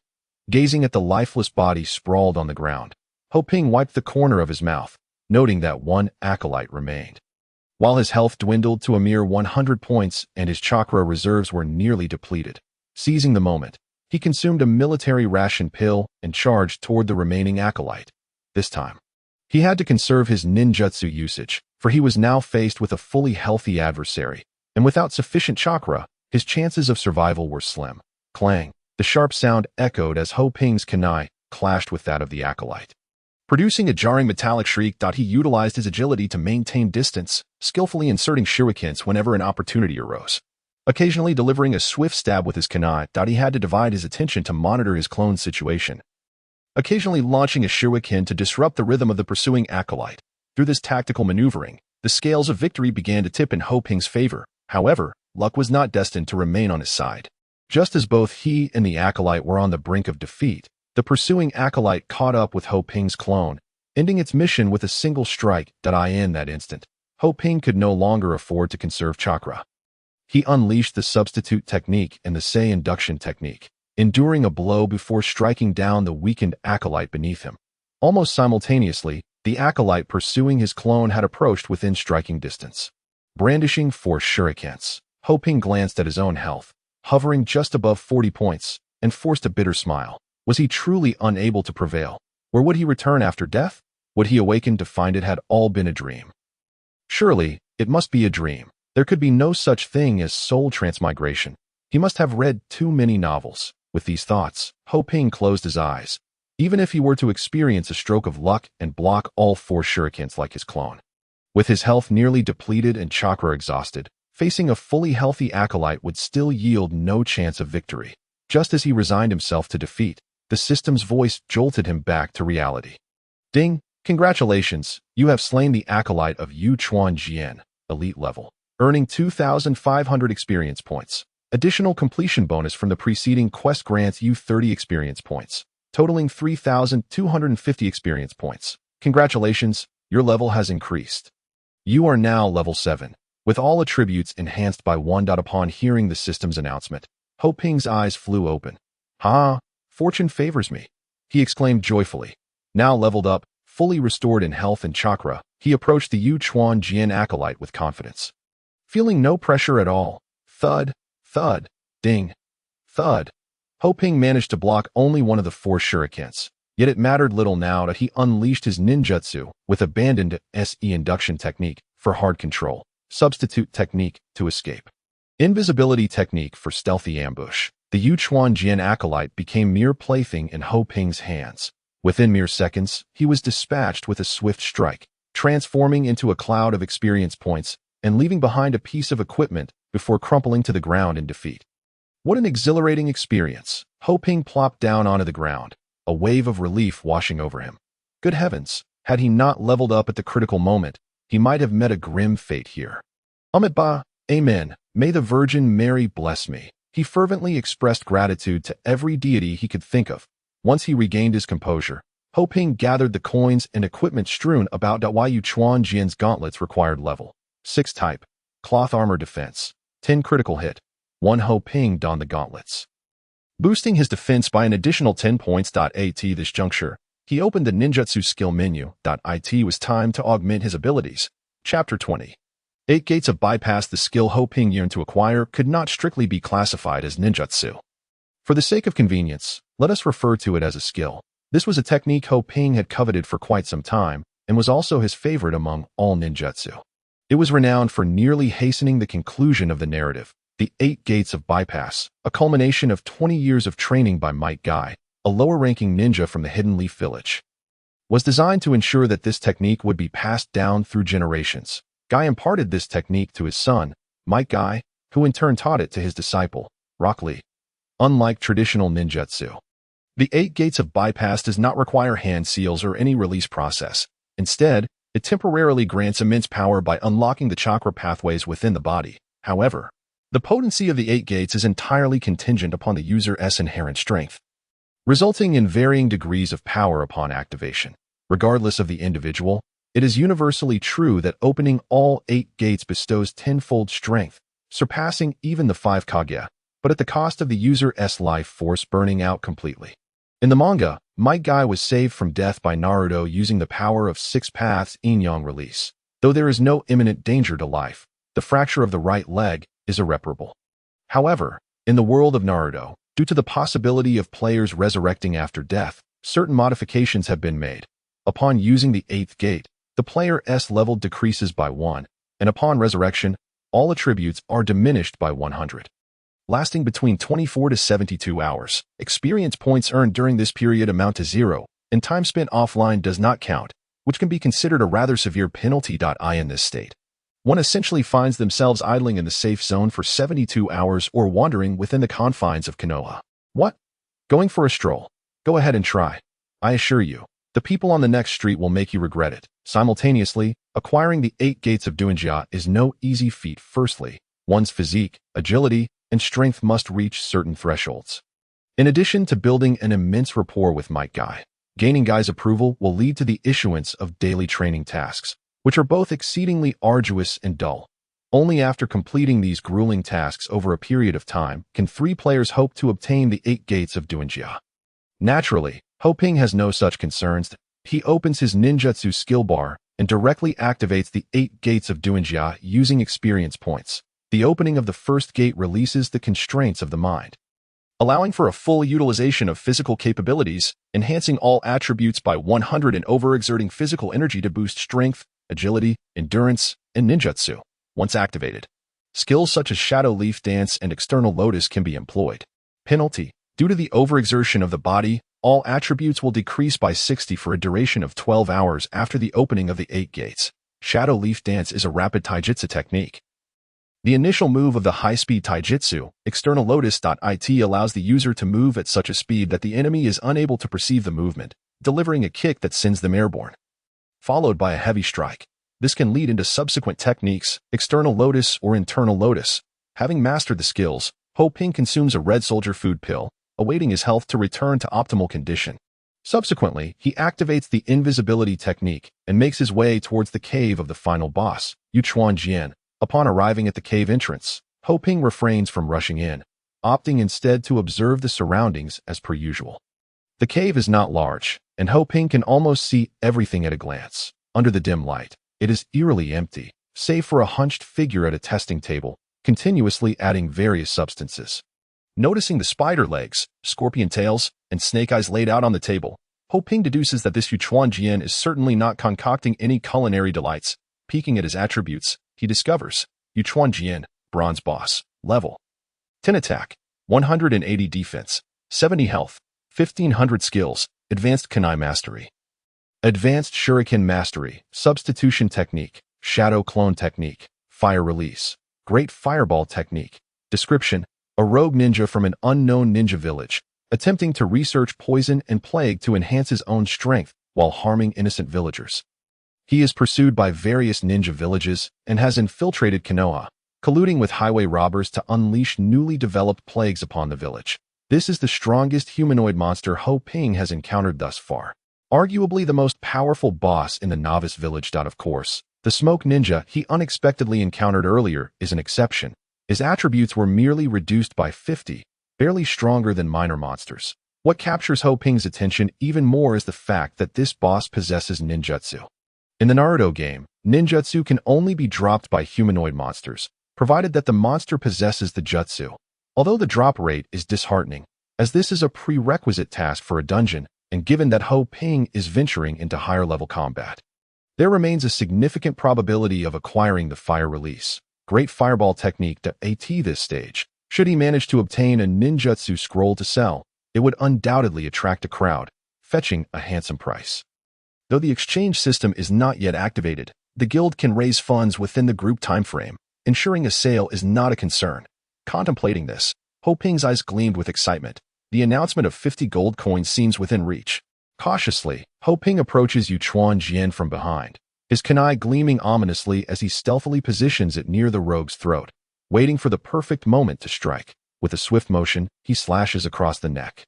Gazing at the lifeless body sprawled on the ground, Ho Ping wiped the corner of his mouth, noting that 1 acolyte remained. While his health dwindled to a mere 100 points and his chakra reserves were nearly depleted, seizing the moment, he consumed a military ration pill and charged toward the remaining acolyte. This time, he had to conserve his ninjutsu usage, for he was now faced with a fully healthy adversary, and without sufficient chakra, his chances of survival were slim. Clang! The sharp sound echoed as Ho Ping's kunai clashed with that of the acolyte, producing a jarring metallic shriek. He utilized his agility to maintain distance, skillfully inserting shurikens whenever an opportunity arose. Occasionally delivering a swift stab with his kunai. He had to divide his attention to monitor his clone's situation, occasionally launching a shuriken to disrupt the rhythm of the pursuing acolyte. Through this tactical maneuvering, the scales of victory began to tip in Ho Ping's favor. However, luck was not destined to remain on his side. Just as both he and the acolyte were on the brink of defeat, the pursuing acolyte caught up with Ho Ping's clone, ending its mission with a single strike. In that instant, Ho Ping could no longer afford to conserve chakra. He unleashed the substitute technique and the Sei induction technique, enduring a blow before striking down the weakened acolyte beneath him. Almost simultaneously, the acolyte pursuing his clone had approached within striking distance. Brandishing 4 shurikens, Ho Ping glanced at his own health, hovering just above 40 points, and forced a bitter smile. Was he truly unable to prevail? Or would he return after death? Would he awaken to find it had all been a dream? Surely, it must be a dream. There could be no such thing as soul transmigration. He must have read too many novels. With these thoughts, Ho Ping closed his eyes. Even if he were to experience a stroke of luck and block all 4 shurikens like his clone, with his health nearly depleted and chakra exhausted, facing a fully healthy acolyte would still yield no chance of victory. Just as he resigned himself to defeat, the system's voice jolted him back to reality. Ding! Congratulations, you have slain the acolyte of Yu Chuan Jian, elite level, earning 2,500 experience points. Additional completion bonus from the preceding quest grants you 30 experience points, totaling 3,250 experience points. Congratulations, your level has increased. You are now level 7, with all attributes enhanced by 1. Upon hearing the system's announcement, Ho Ping's eyes flew open. Ha! Fortune favors me, he exclaimed joyfully. Now leveled up, fully restored in health and chakra, he approached the Yu Chuan Jian acolyte with confidence. Feeling no pressure at all, thud, thud, ding, thud. Ho Ping managed to block only one of the 4 shurikens, yet it mattered little now that he unleashed his ninjutsu with abandoned SE induction technique for hard control, substitute technique to escape, invisibility technique for stealthy ambush. The Yu Chuan Jian acolyte became mere plaything in Ho Ping's hands. Within mere seconds, he was dispatched with a swift strike, transforming into a cloud of experience points and leaving behind a piece of equipment before crumpling to the ground in defeat. What an exhilarating experience! Ho Ping plopped down onto the ground, a wave of relief washing over him. Good heavens, had he not leveled up at the critical moment, he might have met a grim fate here. Amitabha, Amen, may the Virgin Mary bless me. He fervently expressed gratitude to every deity he could think of. Once he regained his composure, Ho Ping gathered the coins and equipment strewn about Yu Chuan Jian's gauntlets required level 6 type, cloth armor defense, 10 critical hit. 1 Ho Ping donned the gauntlets, boosting his defense by an additional 10 points. At this juncture, he opened the ninjutsu skill menu. It was time to augment his abilities. Chapter 20. 8 gates of bypass. The skill Ho Ping yearned to acquire could not strictly be classified as ninjutsu. For the sake of convenience, let us refer to it as a skill. This was a technique Ho Ping had coveted for quite some time and was also his favorite among all ninjutsu. It was renowned for nearly hastening the conclusion of the narrative. The 8 gates of bypass, a culmination of 20 years of training by Might Guy, a lower-ranking ninja from the Hidden Leaf Village, was designed to ensure that this technique would be passed down through generations. Guy imparted this technique to his son, Might Guy, who in turn taught it to his disciple, Rock Lee. Unlike traditional ninjutsu, the 8 gates of bypass does not require hand seals or any release process. Instead, it temporarily grants immense power by unlocking the chakra pathways within the body. However, the potency of the 8 gates is entirely contingent upon the user's inherent strength, resulting in varying degrees of power upon activation. Regardless of the individual, it is universally true that opening all 8 gates bestows tenfold strength, surpassing even the 5 Kage, but at the cost of the user's life force burning out completely. In the manga, Might Guy was saved from death by Naruto using the power of 6 paths yin-yang release. Though there is no imminent danger to life, the fracture of the right leg is irreparable. However, in the world of Naruto, due to the possibility of players resurrecting after death, certain modifications have been made. Upon using the 8th gate, the player's level decreases by 1, and upon resurrection, all attributes are diminished by 100. Lasting between 24 to 72 hours, experience points earned during this period amount to 0, and time spent offline does not count, which can be considered a rather severe penalty. In this state, one essentially finds themselves idling in the safe zone for 72 hours or wandering within the confines of Konoha. What? Going for a stroll? Go ahead and try. I assure you, the people on the next street will make you regret it. Simultaneously, acquiring the 8 gates of Duinjia is no easy feat. Firstly, one's physique, agility, and strength must reach certain thresholds. In addition to building an immense rapport with Might Guy, gaining Guy's approval will lead to the issuance of daily training tasks, which are both exceedingly arduous and dull. Only after completing these grueling tasks over a period of time can 3 players hope to obtain the 8 gates of Duinjia. Naturally, Ho Ping has no such concerns. He opens his ninjutsu skill bar and directly activates the 8 gates of Duinjia using experience points. The opening of the first gate releases the constraints of the mind, allowing for a full utilization of physical capabilities, enhancing all attributes by 100 and overexerting physical energy to boost strength, agility, endurance, and ninjutsu. Once activated, skills such as Shadow Leaf Dance and External Lotus can be employed. Penalty: due to the overexertion of the body, all attributes will decrease by 60 for a duration of 12 hours after the opening of the 8 gates. Shadow Leaf Dance is a rapid taijutsu technique. The initial move of the high-speed taijutsu, External Lotus. It allows the user to move at such a speed that the enemy is unable to perceive the movement, delivering a kick that sends them airborne, followed by a heavy strike. This can lead into subsequent techniques, External Lotus or Internal Lotus. Having mastered the skills, Ho Ping consumes a red soldier food pill, awaiting his health to return to optimal condition. Subsequently, he activates the invisibility technique and makes his way towards the cave of the final boss, Yu Chuan Jian. Upon arriving at the cave entrance, Ho Ping refrains from rushing in, opting instead to observe the surroundings as per usual. The cave is not large, and Ho Ping can almost see everything at a glance. Under the dim light, it is eerily empty, save for a hunched figure at a testing table, continuously adding various substances. Noticing the spider legs, scorpion tails, and snake eyes laid out on the table, Ho Ping deduces that this Yu Chuan Jian is certainly not concocting any culinary delights. Peeking at his attributes, he discovers Yu Chuan Jian, Bronze Boss, level 10 attack, 180 defense, 70 health, 1500 skills, advanced kunai mastery, advanced shuriken mastery, substitution technique, shadow clone technique, Fire release. Great fireball technique. Description: a rogue ninja from an unknown ninja village, attempting to research poison and plague to enhance his own strength while harming innocent villagers. He is pursued by various ninja villages and has infiltrated Konoha, colluding with highway robbers to unleash newly developed plagues upon the village. This is the strongest humanoid monster Ho Ping has encountered thus far. Arguably the most powerful boss in the novice village. Of course, the smoke ninja he unexpectedly encountered earlier is an exception. His attributes were merely reduced by 50, barely stronger than minor monsters. What captures Ho Ping's attention even more is the fact that this boss possesses ninjutsu. In the Naruto game, ninjutsu can only be dropped by humanoid monsters, provided that the monster possesses the jutsu. Although the drop rate is disheartening, as this is a prerequisite task for a dungeon, and given that Ho Ping is venturing into higher-level combat, there remains a significant probability of acquiring the fire release. Great fireball technique to AT this stage. Should he manage to obtain a ninjutsu scroll to sell, it would undoubtedly attract a crowd, fetching a handsome price. Though the exchange system is not yet activated, the guild can raise funds within the group timeframe, ensuring a sale is not a concern. Contemplating this, Ho Ping's eyes gleamed with excitement. The announcement of 50 gold coins seems within reach. Cautiously, Ho Ping approaches Yuchuan Jian from behind, his kunai gleaming ominously as he stealthily positions it near the rogue's throat, waiting for the perfect moment to strike. With a swift motion, he slashes across the neck.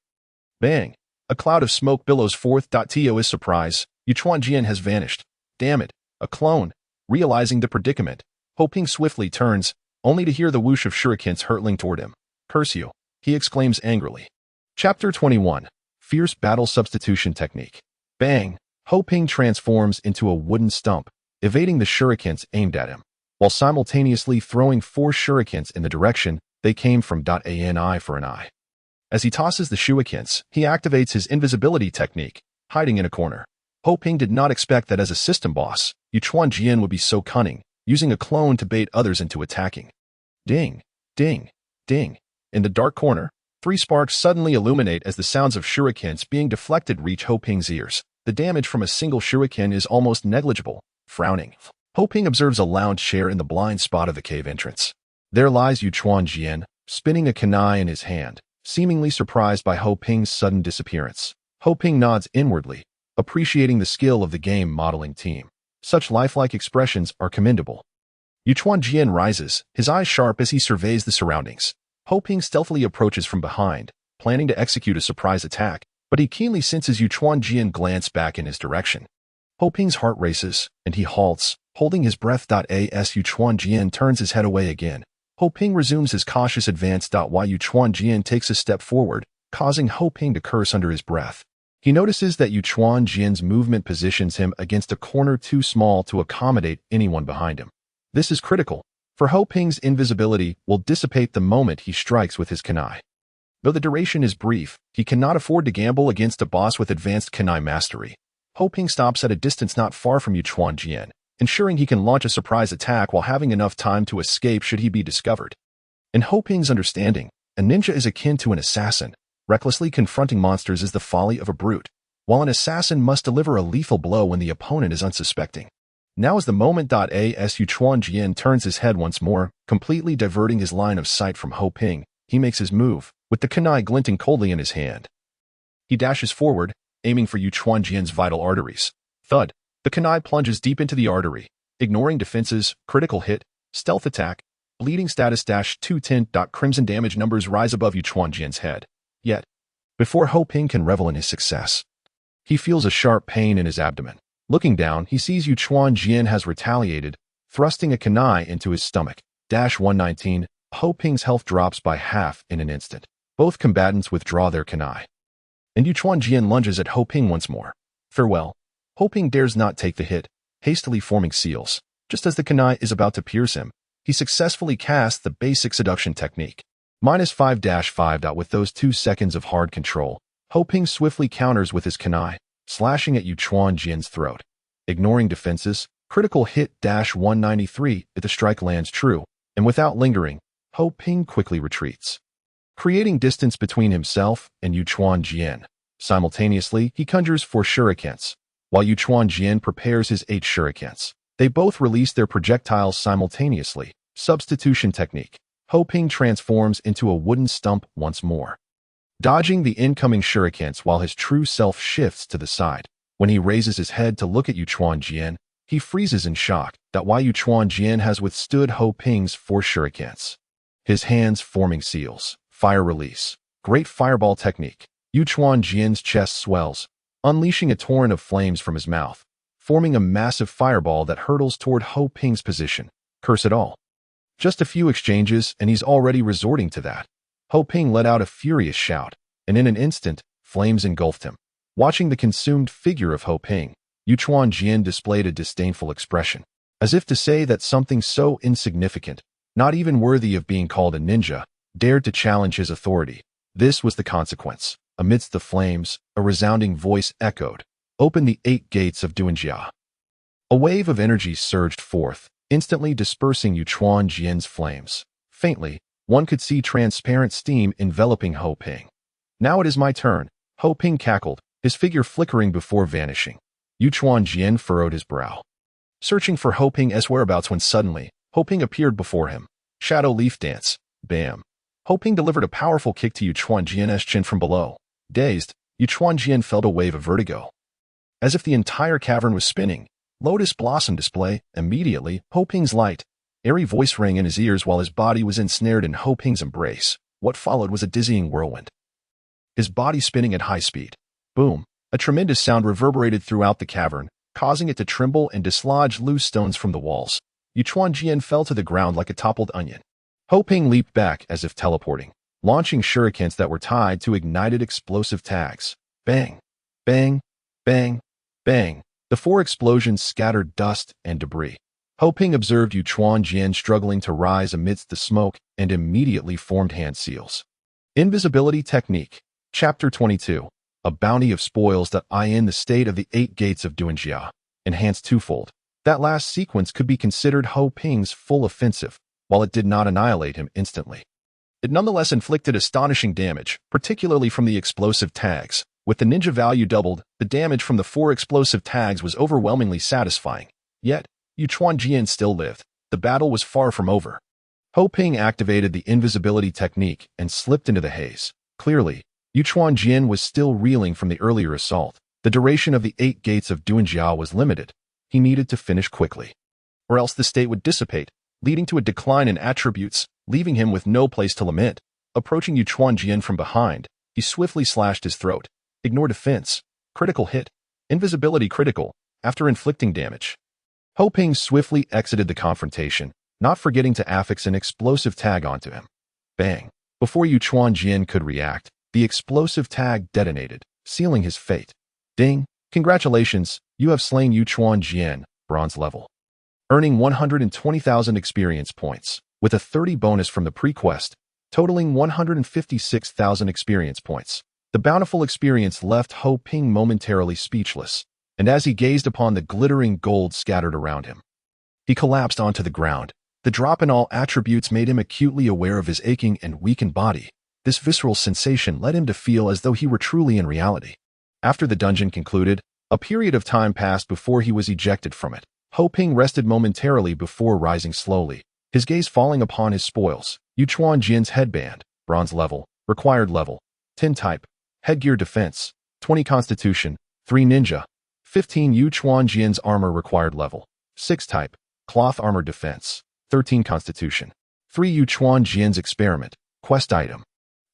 Bang! A cloud of smoke billows forth. To his surprise, Yuchuan Jian has vanished. Damn it, a clone. Realizing the predicament, Ho Ping swiftly turns, only to hear the whoosh of shurikens hurtling toward him. Curse you, he exclaims angrily. Chapter 21. Fierce Battle Substitution Technique. Bang! Ho Ping transforms into a wooden stump, evading the shurikens aimed at him, while simultaneously throwing 4 shurikens in the direction they came from. An eye for an eye. As he tosses the shurikens, he activates his invisibility technique, hiding in a corner. Ho Ping did not expect that as a system boss, Yuchuan Jian would be so cunning, using a clone to bait others into attacking. Ding! Ding! Ding! In the dark corner, 3 sparks suddenly illuminate as the sounds of shurikens being deflected reach Ho Ping's ears. The damage from a single shuriken is almost negligible. Frowning, Ho Ping observes a lounge chair in the blind spot of the cave entrance. There lies Yuchuan Jian, spinning a kunai in his hand, seemingly surprised by Ho Ping's sudden disappearance. Ho Ping nods inwardly, appreciating the skill of the game modeling team. Such lifelike expressions are commendable. Yuchuan Jian rises, his eyes sharp as he surveys the surroundings. Ho Ping stealthily approaches from behind, planning to execute a surprise attack, but he keenly senses Yuchuan Jian glance back in his direction. Ho Ping's heart races, and he halts, holding his breath. As Yuchuan Jian turns his head away again, Ho Ping resumes his cautious advance. While Yuchuan Jian takes a step forward, causing Ho Ping to curse under his breath. He notices that Yuchuan Jian's movement positions him against a corner too small to accommodate anyone behind him. This is critical, for Ho Ping's invisibility will dissipate the moment he strikes with his kunai. Though the duration is brief, he cannot afford to gamble against a boss with advanced kunai mastery. Ho Ping stops at a distance not far from Yuchuan Jian, ensuring he can launch a surprise attack while having enough time to escape should he be discovered. In Ho Ping's understanding, a ninja is akin to an assassin. Recklessly confronting monsters is the folly of a brute, while an assassin must deliver a lethal blow when the opponent is unsuspecting. Now is the moment. As Yuchuan Jian turns his head once more, completely diverting his line of sight from Ho Ping, he makes his move, with the kunai glinting coldly in his hand. He dashes forward, aiming for Yuchuan Jian's vital arteries. Thud! The kunai plunges deep into the artery, ignoring defenses, critical hit, stealth attack, bleeding status -210. Crimson damage numbers rise above Yuchuan Jian's head. Yet, before Ho Ping can revel in his success, he feels a sharp pain in his abdomen. Looking down, he sees Yuchuan Jian has retaliated, thrusting a kunai into his stomach. -119. Ho Ping's health drops by half in an instant. Both combatants withdraw their kunai, and Yuchuan Jian lunges at Ho Ping once more. Farewell. Ho Ping dares not take the hit, hastily forming seals. Just as the kunai is about to pierce him, he successfully casts the basic seduction technique. -5-5. With those 2 seconds of hard control, Ho Ping swiftly counters with his kunai, slashing at Yuchuan Jian's throat. Ignoring defenses, critical hit -193 if the strike lands true, and without lingering, Ho Ping quickly retreats, creating distance between himself and Yuchuan Jian. Simultaneously, he conjures 4 shurikens, while Yuchuan Jian prepares his 8 shurikens. They both release their projectiles simultaneously. Substitution technique. Ho Ping transforms into a wooden stump once more, dodging the incoming shurikens while his true self shifts to the side. When he raises his head to look at Yuchuan Jian, he freezes in shock that why Yuchuan Jian has withstood Ho Ping's 4 shurikens. His hands forming seals. Fire release. Great fireball technique. Yuchuan Jian's chest swells, unleashing a torrent of flames from his mouth, forming a massive fireball that hurtles toward Ho Ping's position. Curse it all. Just a few exchanges and he's already resorting to that. Ho Ping let out a furious shout, and in an instant, flames engulfed him. Watching the consumed figure of Ho Ping, Yuchuan Jian displayed a disdainful expression, as if to say that something so insignificant, not even worthy of being called a ninja, dared to challenge his authority. This was the consequence. Amidst the flames, a resounding voice echoed, "Open the 8 gates of Duanjia." A wave of energy surged forth, instantly dispersing Yuchuan Jian's flames. Faintly, one could see transparent steam enveloping Ho Ping. "Now it is my turn," Ho Ping cackled, his figure flickering before vanishing. Yuchuan Jian furrowed his brow, searching for Ho Ping's whereabouts when suddenly, Ho Ping appeared before him. Shadow leaf dance. Bam. Ho Ping delivered a powerful kick to Yuchuan Jian's chin from below. Dazed, Yuchuan Jian felt a wave of vertigo, as if the entire cavern was spinning. Lotus blossom display. Immediately, Ho Ping's light, airy voice rang in his ears while his body was ensnared in Ho Ping's embrace. What followed was a dizzying whirlwind, his body spinning at high speed. Boom! A tremendous sound reverberated throughout the cavern, causing it to tremble and dislodge loose stones from the walls. Yuchuan Jian fell to the ground like a toppled onion. Ho Ping leaped back as if teleporting, launching shurikens that were tied to ignited explosive tags. Bang! Bang! Bang! Bang! The 4 explosions scattered dust and debris. Ho Ping observed Yuchuan Jian struggling to rise amidst the smoke and immediately formed hand seals. Invisibility technique. Chapter 22. A bounty of spoils that eye in the state of the 8 gates of Duanjia. Enhanced twofold. That last sequence could be considered Ho Ping's full offensive, while it did not annihilate him instantly. It nonetheless inflicted astonishing damage, particularly from the explosive tags. With the ninja value doubled, the damage from the 4 explosive tags was overwhelmingly satisfying. Yet, Yuchuan Jian still lived. The battle was far from over. Ho Ping activated the invisibility technique and slipped into the haze. Clearly, Yuchuan Jian was still reeling from the earlier assault. The duration of the 8 gates of Duanjia was limited. He needed to finish quickly, or else the state would dissipate, leading to a decline in attributes, leaving him with no place to lament. Approaching Yuchuan Jian from behind, he swiftly slashed his throat. Ignore defense. Critical hit. Invisibility critical. After inflicting damage, Ho Ping swiftly exited the confrontation, not forgetting to affix an explosive tag onto him. Bang. Before Yuchuan Jian could react, the explosive tag detonated, sealing his fate. Ding. Congratulations, you have slain Yuchuan Jian, bronze level, earning 120,000 experience points, with a 30 bonus from the pre-quest, totaling 156,000 experience points. The bountiful experience left Ho Ping momentarily speechless, and as he gazed upon the glittering gold scattered around him, he collapsed onto the ground. The drop in all attributes made him acutely aware of his aching and weakened body. This visceral sensation led him to feel as though he were truly in reality. After the dungeon concluded, a period of time passed before he was ejected from it. Ho Ping rested momentarily before rising slowly, his gaze falling upon his spoils. Yuchuan Jian's headband, bronze level, required level, 10 type, headgear defense, 20 constitution, 3 ninja, 15 Yuchuan Jian's armor required level, 6 type, cloth armor defense, 13 constitution, 3 Yuchuan Jian's experiment, quest item.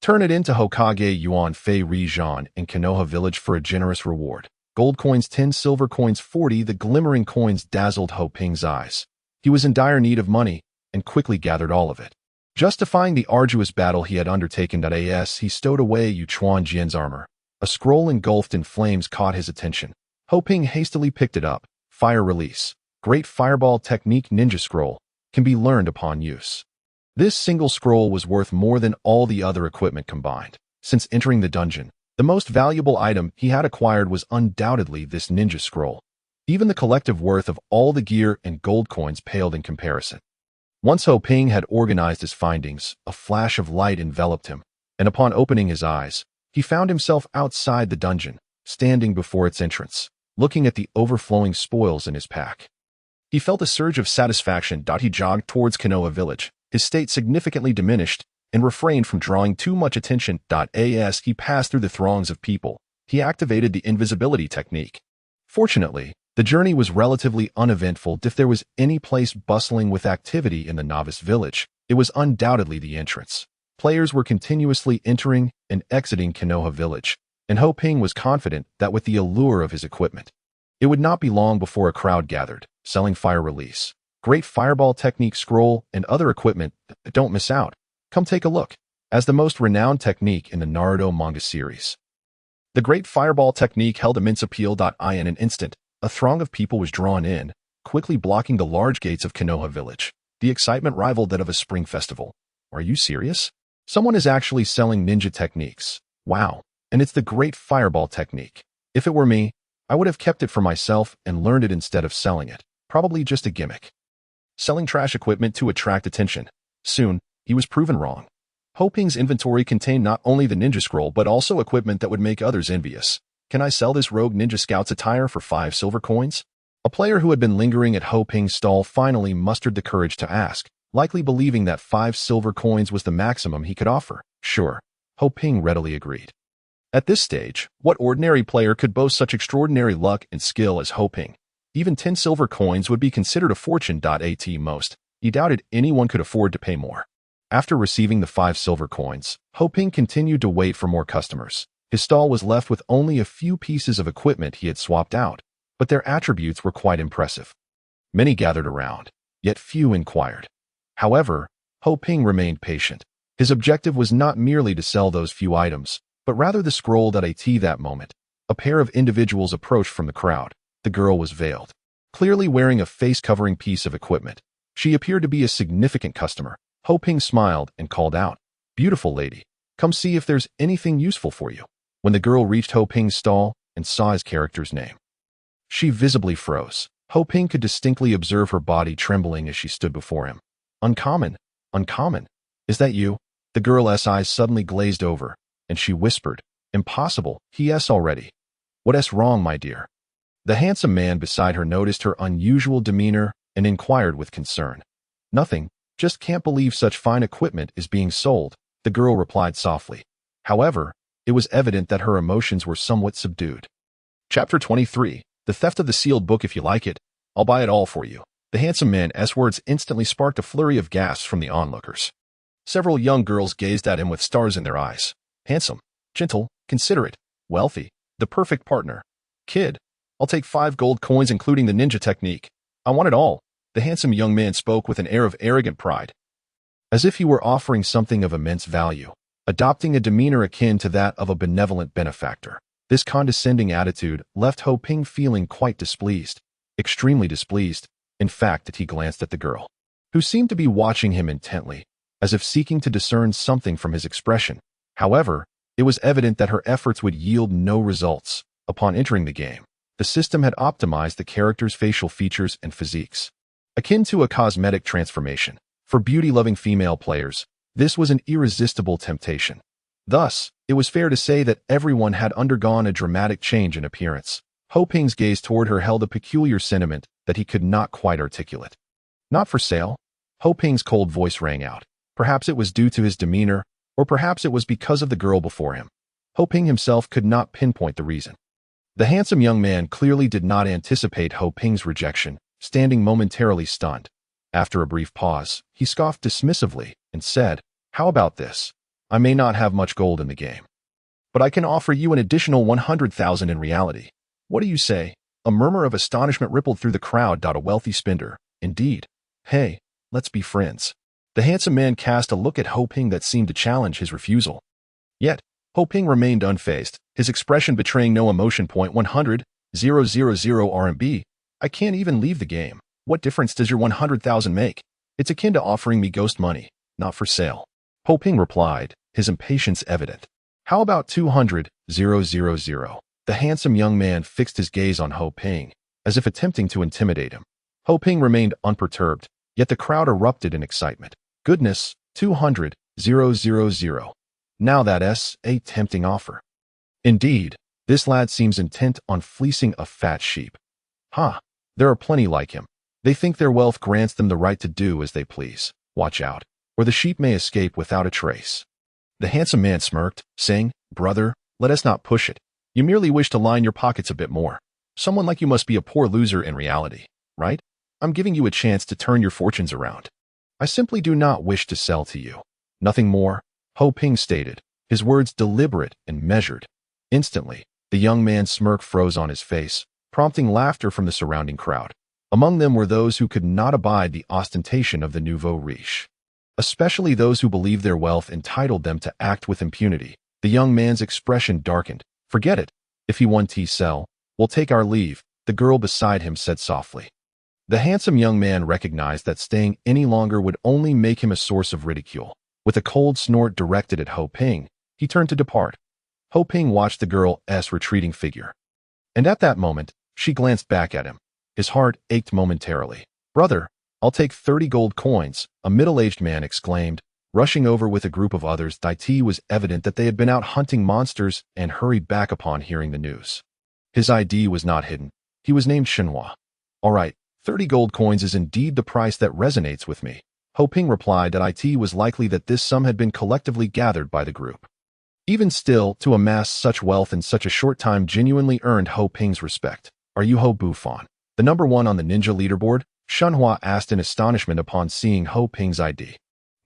Turn it into Hokage Yuan Fei Rijan in Konoha village for a generous reward. Gold coins 10, silver coins 40. The glimmering coins dazzled Ho Ping's eyes. He was in dire need of money and quickly gathered all of it. Justifying the arduous battle he had undertaken. As he stowed away Yuchuan Jian's armor, a scroll engulfed in flames caught his attention. Ho Ping hastily picked it up. Fire release. Great fireball technique. Ninja scroll. Can be learned upon use. This single scroll was worth more than all the other equipment combined. Since entering the dungeon, the most valuable item he had acquired was undoubtedly this ninja scroll. Even the collective worth of all the gear and gold coins paled in comparison. Once Ho Ping had organized his findings, a flash of light enveloped him, and upon opening his eyes, he found himself outside the dungeon, standing before its entrance, looking at the overflowing spoils in his pack. He felt a surge of satisfaction. He jogged towards Konoha village, his state significantly diminished, and refrained from drawing too much attention. As he passed through the throngs of people, he activated the invisibility technique. Fortunately, the journey was relatively uneventful. If there was any place bustling with activity in the novice village, it was undoubtedly the entrance. Players were continuously entering and exiting Konoha village, and Ho Ping was confident that with the allure of his equipment, it would not be long before a crowd gathered, selling fire release, great fireball technique scroll, and other equipment. Don't miss out. Come take a look. As the most renowned technique in the Naruto manga series, the great fireball technique held immense appeal. In an instant, a throng of people was drawn in, quickly blocking the large gates of Konoha village. The excitement rivaled that of a spring festival. Are you serious? Someone is actually selling ninja techniques. Wow. And it's the great fireball technique. If it were me, I would have kept it for myself and learned it instead of selling it. Probably just a gimmick. Selling trash equipment to attract attention. Soon, he was proven wrong. Ho Ping's inventory contained not only the ninja scroll but also equipment that would make others envious. Can I sell this rogue ninja scout's attire for 5 silver coins? A player who had been lingering at Ho Ping's stall finally mustered the courage to ask, likely believing that 5 silver coins was the maximum he could offer. Sure, Ho Ping readily agreed. At this stage, what ordinary player could boast such extraordinary luck and skill as Ho Ping? Even 10 silver coins would be considered a fortune. At most, he doubted anyone could afford to pay more. After receiving the 5 silver coins, Ho Ping continued to wait for more customers. His stall was left with only a few pieces of equipment he had swapped out, but their attributes were quite impressive. Many gathered around, yet few inquired. However, Ho Ping remained patient. His objective was not merely to sell those few items, but rather the scroll. At that moment, a pair of individuals approached from the crowd. The girl was veiled, clearly wearing a face-covering piece of equipment. She appeared to be a significant customer. Ho Ping smiled and called out, "Beautiful lady, come see if there's anything useful for you." When the girl reached Ho Ping's stall and saw his character's name, she visibly froze. Ho Ping could distinctly observe her body trembling as she stood before him. Uncommon, uncommon. Is that you? The girl's eyes suddenly glazed over, and she whispered, "Impossible, he's already." "What's wrong, my dear?" The handsome man beside her noticed her unusual demeanor and inquired with concern. "Nothing, just can't believe such fine equipment is being sold," the girl replied softly. However, it was evident that her emotions were somewhat subdued. Chapter 23, The Theft of the Sealed Book. "If you like it, I'll buy it all for you." The handsome man's words instantly sparked a flurry of gasps from the onlookers. Several young girls gazed at him with stars in their eyes. Handsome, gentle, considerate, wealthy, the perfect partner. "Kid, I'll take 5 gold coins including the ninja technique. I want it all." The handsome young man spoke with an air of arrogant pride, as if he were offering something of immense value, adopting a demeanor akin to that of a benevolent benefactor. This condescending attitude left Ho Ping feeling quite displeased, extremely displeased. In fact, that he glanced at the girl, who seemed to be watching him intently, as if seeking to discern something from his expression. However, it was evident that her efforts would yield no results. Upon entering the game, the system had optimized the character's facial features and physiques, akin to a cosmetic transformation. For beauty-loving female players, this was an irresistible temptation. Thus, it was fair to say that everyone had undergone a dramatic change in appearance. Ho Ping's gaze toward her held a peculiar sentiment that he could not quite articulate. "Not for sale?" Ho Ping's cold voice rang out. Perhaps it was due to his demeanor, or perhaps it was because of the girl before him. Ho Ping himself could not pinpoint the reason. The handsome young man clearly did not anticipate Ho Ping's rejection, standing momentarily stunned. After a brief pause, he scoffed dismissively and said, "How about this? I may not have much gold in the game, but I can offer you an additional 100,000 in reality. What do you say?" A murmur of astonishment rippled through the crowd. A wealthy spender, indeed. "Hey, let's be friends." The handsome man cast a look at Ho Ping that seemed to challenge his refusal. Yet, Ho Ping remained unfazed, his expression betraying no emotion. 100,000 RMB. "I can't even leave the game. What difference does your 100,000 make? It's akin to offering me ghost money, not for sale." Ho Ping replied, his impatience evident. "How about 200,000? The handsome young man fixed his gaze on Ho Ping, as if attempting to intimidate him. Ho Ping remained unperturbed, yet the crowd erupted in excitement. "Goodness, 200,000. Now that's a tempting offer. Indeed, this lad seems intent on fleecing a fat sheep. Huh, there are plenty like him." They think their wealth grants them the right to do as they please. Watch out, or the sheep may escape without a trace. The handsome man smirked, saying, "Brother, let us not push it. You merely wish to line your pockets a bit more. Someone like you must be a poor loser in reality, right? I'm giving you a chance to turn your fortunes around. I simply do not wish to sell to you. Nothing more," Ho Ping stated, his words deliberate and measured. Instantly, the young man's smirk froze on his face, prompting laughter from the surrounding crowd. Among them were those who could not abide the ostentation of the nouveau riche, especially those who believed their wealth entitled them to act with impunity. The young man's expression darkened. "Forget it. If he wants to sell, we'll take our leave," the girl beside him said softly. The handsome young man recognized that staying any longer would only make him a source of ridicule. With a cold snort directed at Ho Ping, he turned to depart. Ho Ping watched the girl's retreating figure, and at that moment, she glanced back at him. His heart ached momentarily. "Brother, I'll take 30 gold coins," a middle-aged man exclaimed, rushing over with a group of others. It was evident that they had been out hunting monsters and hurried back upon hearing the news. His ID was not hidden. He was named Shenhua. "All right, 30 gold coins is indeed the price that resonates with me," Ho Ping replied. That it was likely that this sum had been collectively gathered by the group. Even still, to amass such wealth in such a short time genuinely earned Ho Ping's respect. "Are you Ho Bufan, the number one on the ninja leaderboard?" Shenhua asked in astonishment upon seeing Ho Ping's ID.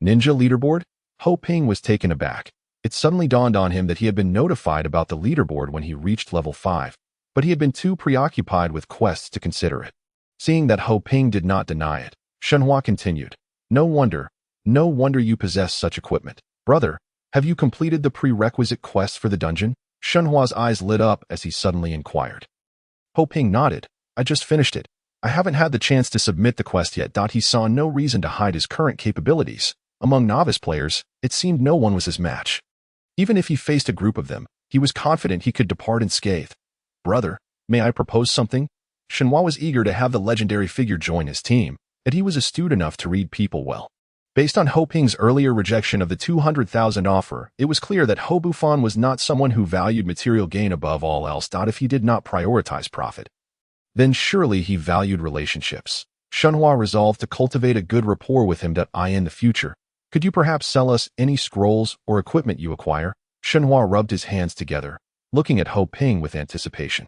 Ninja leaderboard? Ho Ping was taken aback. It suddenly dawned on him that he had been notified about the leaderboard when he reached level 5, but he had been too preoccupied with quests to consider it. Seeing that Ho Ping did not deny it, Shenhua continued, no wonder you possess such equipment. Brother, have you completed the prerequisite quest for the dungeon?" Shenhua's eyes lit up as he suddenly inquired. Ho Ping nodded. "I just finished it. I haven't had the chance to submit the quest yet." He saw no reason to hide his current capabilities. Among novice players, it seemed no one was his match. Even if he faced a group of them, he was confident he could depart unscathed. "Brother, may I propose something?" Shenhua was eager to have the legendary figure join his team, and he was astute enough to read people well. Based on Ho Ping's earlier rejection of the 200,000 offer, it was clear that Ho Bufan was not someone who valued material gain above all else. If he did not prioritize profit, then surely he valued relationships. Shenhua resolved to cultivate a good rapport with him. In the future, could you perhaps sell us any scrolls or equipment you acquire? Shenhua rubbed his hands together, looking at Ho Ping with anticipation.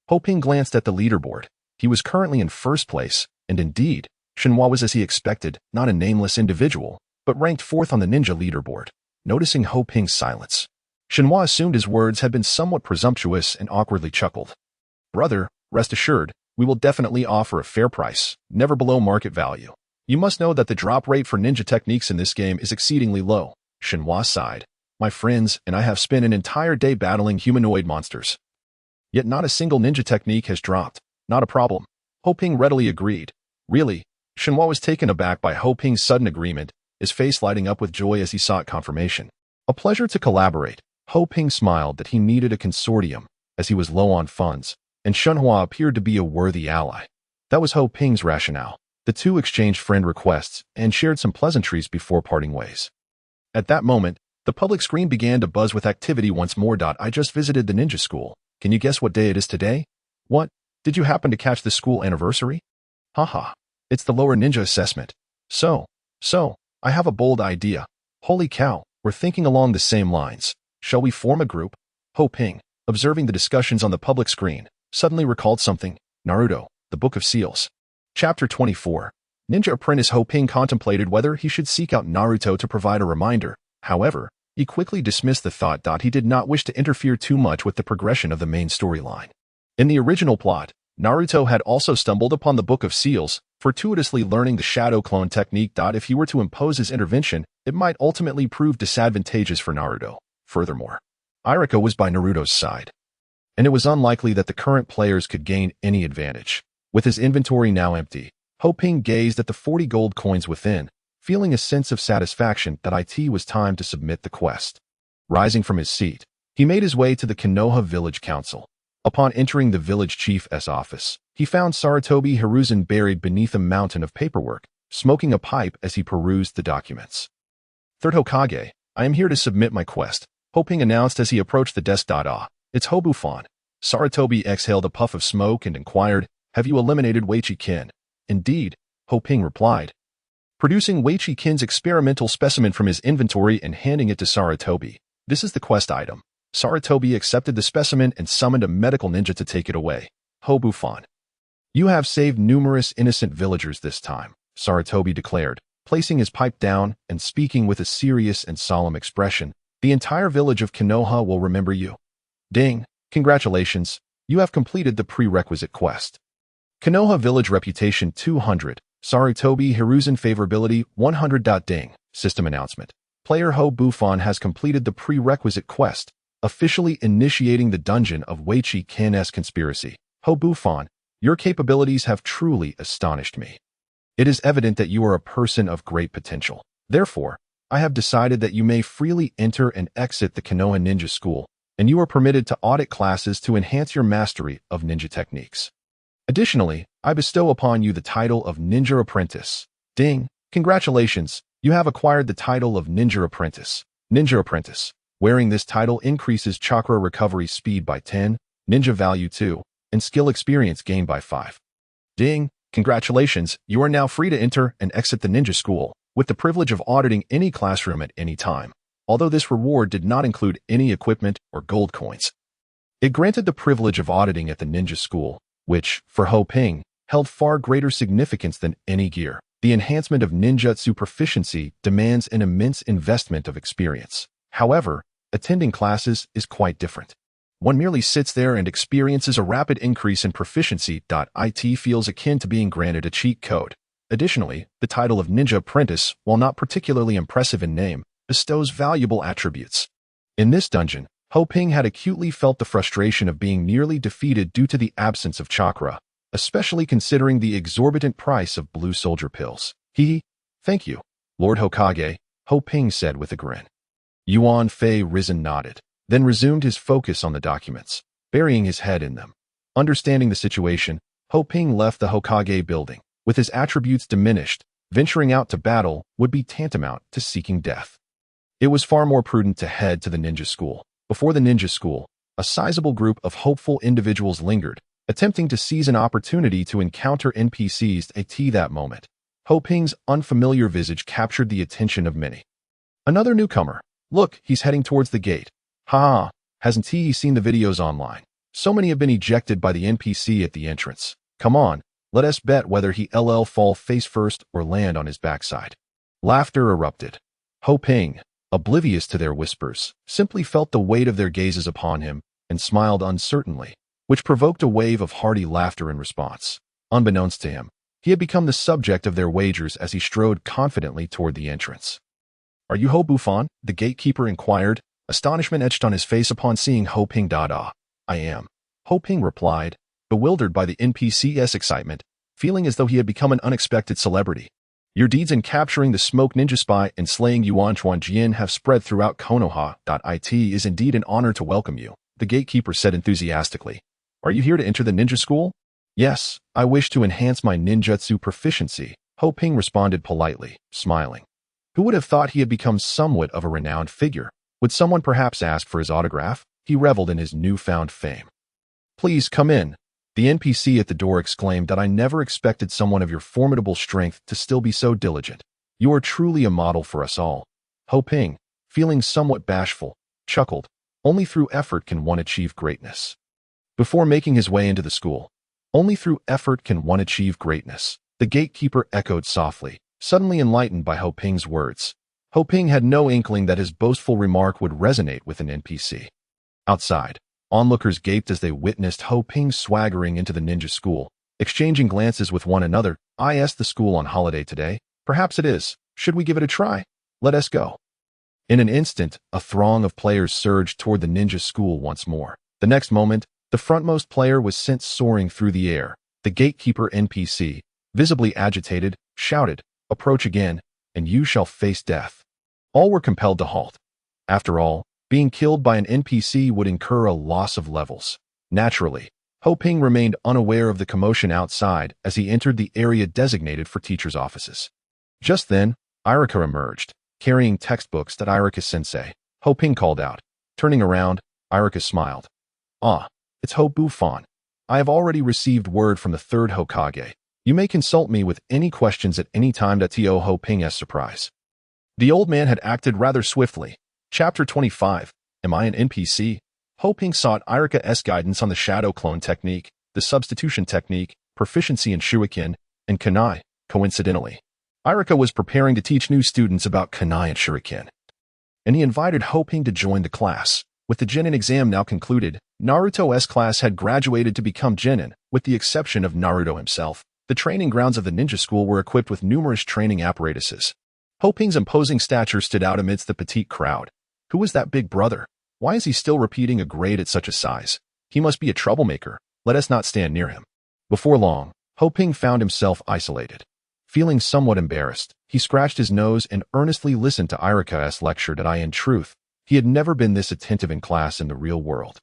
Ho Ping glanced at the leaderboard. He was currently in first place, and indeed, Shenhua was as he expected, not a nameless individual, but ranked 4th on the ninja leaderboard. Noticing Ho Ping's silence, Shenhua assumed his words had been somewhat presumptuous and awkwardly chuckled. "Brother, rest assured, we will definitely offer a fair price, never below market value. You must know that the drop rate for ninja techniques in this game is exceedingly low." Shenhua sighed. "My friends and I have spent an entire day battling humanoid monsters. Yet not a single ninja technique has dropped. Not a problem." Ho Ping readily agreed. "Really?" Shenhua was taken aback by Ho Ping's sudden agreement, his face lighting up with joy as he sought confirmation. "A pleasure to collaborate." Ho Ping smiled that he needed a consortium, as he was low on funds, and Shenhua appeared to be a worthy ally. That was Ho Ping's rationale. The two exchanged friend requests and shared some pleasantries before parting ways. At that moment, the public screen began to buzz with activity once more. "I just visited the ninja school. Can you guess what day it is today?" "What? Did you happen to catch the school anniversary?" "Haha. It's the lower ninja assessment. So, I have a bold idea. Holy cow, we're thinking along the same lines. Shall we form a group?" Ho Ping, observing the discussions on the public screen, suddenly recalled something. Naruto, the Book of Seals. Chapter 24. Ninja apprentice Ho Ping contemplated whether he should seek out Naruto to provide a reminder. However, he quickly dismissed the thought. He did not wish to interfere too much with the progression of the main storyline. In the original plot, Naruto had also stumbled upon the Book of Seals, fortuitously learning the shadow clone technique. If he were to impose his intervention, it might ultimately prove disadvantageous for Naruto. Furthermore, Irika was by Naruto's side, and it was unlikely that the current players could gain any advantage. With his inventory now empty, Ho Ping gazed at the 40 gold coins within, feeling a sense of satisfaction that it was time to submit the quest. Rising from his seat, he made his way to the Konoha Village Council. Upon entering the village chief's office, he found Sarutobi Hiruzen buried beneath a mountain of paperwork, smoking a pipe as he perused the documents. "Third Hokage, I am here to submit my quest," Ho Ping announced as he approached the desk. "It's Ho Bufan." Sarutobi exhaled a puff of smoke and inquired, "Have you eliminated Weichi Kin?" Indeed, Ho Ping replied, producing Wei Chi Kin's experimental specimen from his inventory and handing it to Sarutobi. This is the quest item. Sarutobi accepted the specimen and summoned a medical ninja to take it away. Ho Bufan. You have saved numerous innocent villagers this time, Sarutobi declared, placing his pipe down and speaking with a serious and solemn expression. The entire village of Konoha will remember you. Ding, congratulations, you have completed the prerequisite quest. Konoha Village Reputation 200, Sarutobi Hiruzen Favorability 100. Ding, system announcement. Player Ho Bufan has completed the prerequisite quest, officially initiating the dungeon of Wei Chi Kin's conspiracy. Ho Bufan, your capabilities have truly astonished me. It is evident that you are a person of great potential. Therefore, I have decided that you may freely enter and exit the Konoha Ninja School, and you are permitted to audit classes to enhance your mastery of ninja techniques. Additionally, I bestow upon you the title of Ninja Apprentice. Ding, congratulations, you have acquired the title of Ninja Apprentice. Ninja Apprentice. Wearing this title increases chakra recovery speed by 10, ninja value 2, and skill experience gained by 5. Ding, congratulations, you are now free to enter and exit the ninja school, with the privilege of auditing any classroom at any time, although this reward did not include any equipment or gold coins. It granted the privilege of auditing at the ninja school, which, for Ho Ping, held far greater significance than any gear. The enhancement of ninjutsu proficiency demands an immense investment of experience. However, attending classes is quite different. One merely sits there and experiences a rapid increase in proficiency. It feels akin to being granted a cheat code. Additionally, the title of Ninja Apprentice, while not particularly impressive in name, bestows valuable attributes. In this dungeon, Ho Ping had acutely felt the frustration of being nearly defeated due to the absence of chakra, especially considering the exorbitant price of blue soldier pills. Thank you, Lord Hokage, Ho Ping said with a grin. Yuan Fei Risen nodded, then resumed his focus on the documents, burying his head in them. Understanding the situation, Ho Ping left the Hokage building. With his attributes diminished, venturing out to battle would be tantamount to seeking death. It was far more prudent to head to the ninja school. Before the ninja school, a sizable group of hopeful individuals lingered, attempting to seize an opportunity to encounter NPCs at that moment. Ho Ping's unfamiliar visage captured the attention of many. Another newcomer. Look, he's heading towards the gate. Ha! Hasn't he seen the videos online? So many have been ejected by the NPC at the entrance. Come on, let us bet whether he'll fall face first or land on his backside. Laughter erupted. Ho Ping, oblivious to their whispers, simply felt the weight of their gazes upon him and smiled uncertainly, which provoked a wave of hearty laughter in response. Unbeknownst to him, he had become the subject of their wagers as he strode confidently toward the entrance. Are you Ho Bufan? The gatekeeper inquired, astonishment etched on his face upon seeing Ho Ping. I am. Ho Ping replied, bewildered by the NPC's excitement, feeling as though he had become an unexpected celebrity. Your deeds in capturing the smoke ninja spy and slaying Yuan Chuanjian have spread throughout Konoha. It is indeed an honor to welcome you, the gatekeeper said enthusiastically. Are you here to enter the ninja school? Yes, I wish to enhance my ninjutsu proficiency, Ho Ping responded politely, smiling. Who would have thought he had become somewhat of a renowned figure? Would someone perhaps ask for his autograph? He reveled in his newfound fame. Please come in. The NPC at the door exclaimed that I never expected someone of your formidable strength to still be so diligent. You are truly a model for us all. Ho Ping, feeling somewhat bashful, chuckled. Only through effort can one achieve greatness. Before making his way into the school, only through effort can one achieve greatness, the gatekeeper echoed softly, suddenly enlightened by Ho Ping's words. Ho Ping had no inkling that his boastful remark would resonate with an NPC. Outside, onlookers gaped as they witnessed Ho Ping swaggering into the ninja school, exchanging glances with one another. Is the school on holiday today? Perhaps it is. Should we give it a try? Let us go. In an instant, a throng of players surged toward the ninja school once more. The next moment, the frontmost player was sent soaring through the air. The gatekeeper NPC, visibly agitated, shouted, "Approach again, and you shall face death." All were compelled to halt. After all, being killed by an NPC would incur a loss of levels. Naturally, Ho Ping remained unaware of the commotion outside as he entered the area designated for teachers' offices. Just then, Irika emerged, carrying textbooks that Irika-sensei. Ho Ping called out. Turning around, Irika smiled. Ah, it's Ho Bufan. I have already received word from the third Hokage. You may consult me with any questions at any time. To Ho Ping's surprise, the old man had acted rather swiftly. Chapter 25. Am I an NPC? Ho Ping sought Irika's guidance on the shadow clone technique, the substitution technique, proficiency in shuriken, and kunai. Coincidentally, Irika was preparing to teach new students about kunai and shuriken, and he invited Ho Ping to join the class. With the genin exam now concluded, Naruto's class had graduated to become genin, with the exception of Naruto himself. The training grounds of the ninja school were equipped with numerous training apparatuses. Ho Ping's imposing stature stood out amidst the petite crowd. Who was that big brother? Why is he still repeating a grade at such a size? He must be a troublemaker. Let us not stand near him. Before long, Ho Ping found himself isolated. Feeling somewhat embarrassed, he scratched his nose and earnestly listened to Irika's lecture. In truth, he had never been this attentive in class in the real world.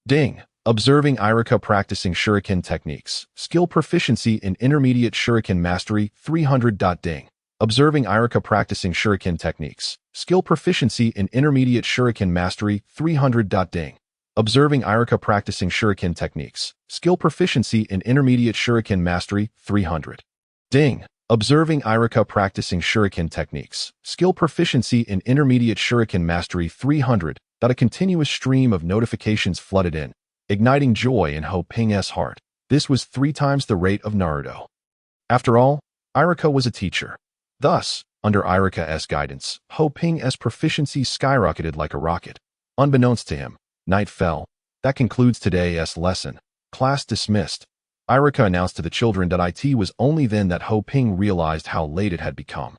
Ding! Observing Irika practicing shuriken techniques. Skill proficiency in intermediate shuriken mastery 300. Ding! Observing Irika practicing shuriken techniques. Skill proficiency in intermediate shuriken mastery 300. Ding! Observing Irika practicing shuriken techniques. Skill proficiency in intermediate shuriken mastery 300. Ding! Observing Irika practicing shuriken techniques. Skill proficiency in intermediate shuriken mastery 300. A continuous stream of notifications flooded in, igniting joy in Ho Ping's heart. This was 3 times the rate of Naruto. After all, Irika was a teacher. Thus, under Irika's guidance, Ho Ping's proficiency skyrocketed like a rocket. Unbeknownst to him, night fell. That concludes today's lesson. Class dismissed. Irika announced to the children that it was only then that Ho Ping realized how late it had become.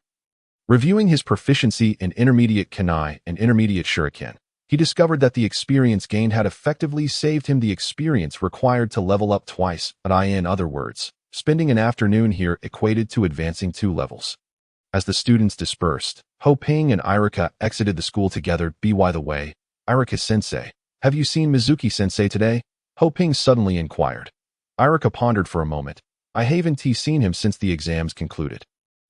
Reviewing his proficiency in intermediate kunai and intermediate shuriken, he discovered that the experience gained had effectively saved him the experience required to level up twice. In other words, spending an afternoon here equated to advancing 2 levels. As the students dispersed, Ho Ping and Irika exited the school together. By the way, Irika-sensei, have you seen Mizuki-sensei today? Ho Ping suddenly inquired. Irika pondered for a moment. I haven't seen him since the exams concluded.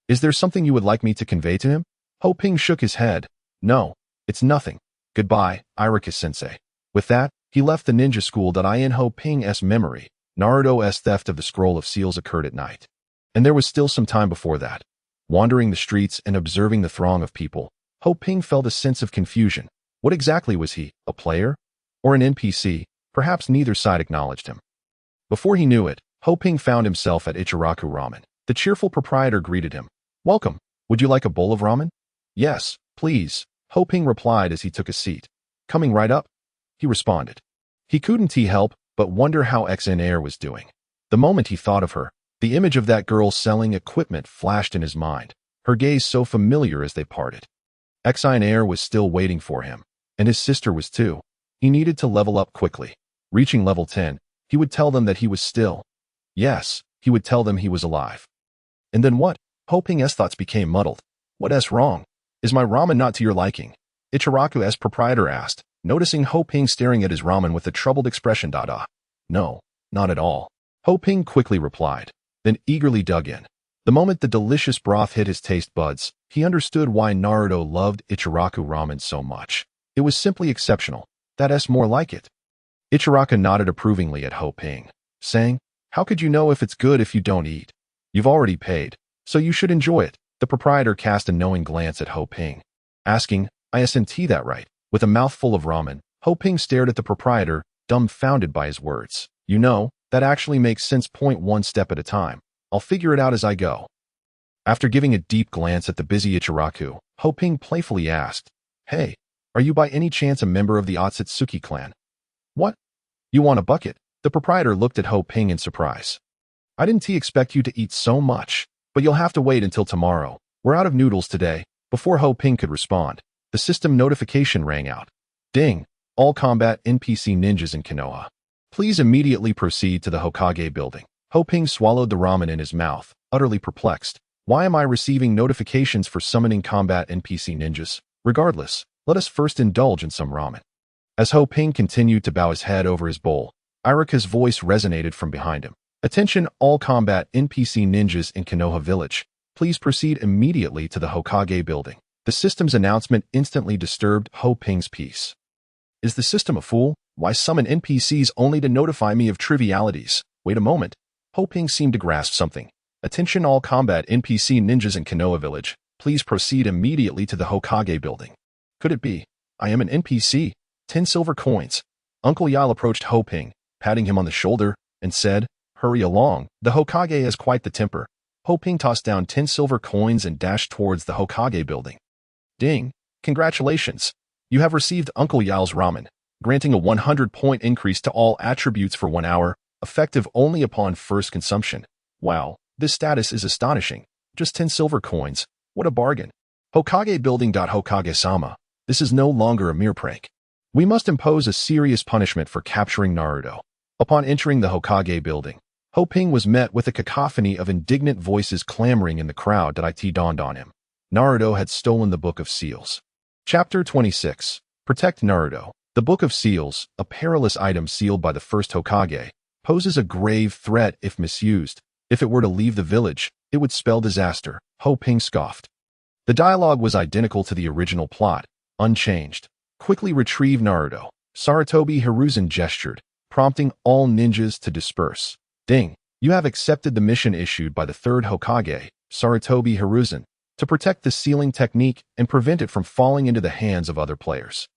Is there something you would like me to convey to him? Ho Ping shook his head. No, it's nothing. Goodbye, Irika-sensei. With that, he left the ninja school. In Ho Ping's memory, Naruto's theft of the scroll of seals occurred at night. And there was still some time before that. Wandering the streets and observing the throng of people, Ho Ping felt a sense of confusion. What exactly was he, a player? Or an NPC? Perhaps neither side acknowledged him. Before he knew it, Ho Ping found himself at Ichiraku Ramen. The cheerful proprietor greeted him. Welcome. Would you like a bowl of ramen? Yes, please, Ho Ping replied as he took a seat. Coming right up, he responded. He couldn't help but wonder how XNR was doing. The moment he thought of her, the image of that girl selling equipment flashed in his mind, her gaze so familiar as they parted. XNR was still waiting for him, and his sister was too. He needed to level up quickly. Reaching level 10, he would tell them that he was still. Yes, he would tell them he was alive. And then what? Ho Ping's thoughts became muddled. What's wrong? Is my ramen not to your liking? Ichiraku's proprietor asked, noticing Ho Ping staring at his ramen with a troubled expression. No, not at all. Ho Ping quickly replied, then eagerly dug in. The moment the delicious broth hit his taste buds, he understood why Naruto loved Ichiraku ramen so much. It was simply exceptional. That's more like it. Ichiraku nodded approvingly at Ho Ping, saying, how could you know if it's good if you don't eat? You've already paid, so you should enjoy it. The proprietor cast a knowing glance at Ho Ping, asking, isn't that right? With a mouthful of ramen, Ho Ping stared at the proprietor, dumbfounded by his words. You know, that actually makes sense. 1 step at a time. I'll figure it out as I go. After giving a deep glance at the busy Ichiraku, Ho Ping playfully asked, hey, are you by any chance a member of the Otsutsuki clan? What? You want a bucket? The proprietor looked at Ho Ping in surprise. I didn't expect you to eat so much, but you'll have to wait until tomorrow. We're out of noodles today. Before Ho Ping could respond, the system notification rang out. Ding! All combat NPC ninjas in Konoha. Please immediately proceed to the Hokage building. Ho Ping swallowed the ramen in his mouth, utterly perplexed. Why am I receiving notifications for summoning combat NPC ninjas? Regardless, let us first indulge in some ramen. As Ho Ping continued to bow his head over his bowl, Irika's voice resonated from behind him. Attention all combat NPC ninjas in Konoha village. Please proceed immediately to the Hokage building. The system's announcement instantly disturbed Ho Ping's peace. Is the system a fool? Why summon NPCs only to notify me of trivialities? Wait a moment. Ho Ping seemed to grasp something. Attention all combat NPC ninjas in Konoha Village. Please proceed immediately to the Hokage building. Could it be? I am an NPC. 10 silver coins. Uncle Yale approached Ho Ping, patting him on the shoulder, and said, "Hurry along, the Hokage has quite the temper." Ho Ping tossed down 10 silver coins and dashed towards the Hokage building. Ding! Congratulations! You have received Uncle Yale's ramen, granting a 100-point increase to all attributes for 1 hour, effective only upon first consumption. Wow, this status is astonishing. Just 10 silver coins. What a bargain. Hokage building. Hokage-sama, this is no longer a mere prank. We must impose a serious punishment for capturing Naruto. Upon entering the Hokage building, Ho Ping was met with a cacophony of indignant voices clamoring in the crowd. It dawned on him. Naruto had stolen the Book of Seals. Chapter 26. Protect Naruto. The Book of Seals, a perilous item sealed by the first Hokage, poses a grave threat if misused. If it were to leave the village, it would spell disaster, Ho Ping scoffed. The dialogue was identical to the original plot, unchanged. Quickly retrieve Naruto. Sarutobi Hiruzen gestured, prompting all ninjas to disperse. Ding! You have accepted the mission issued by the third Hokage, Sarutobi Hiruzen, to protect the sealing technique and prevent it from falling into the hands of other players.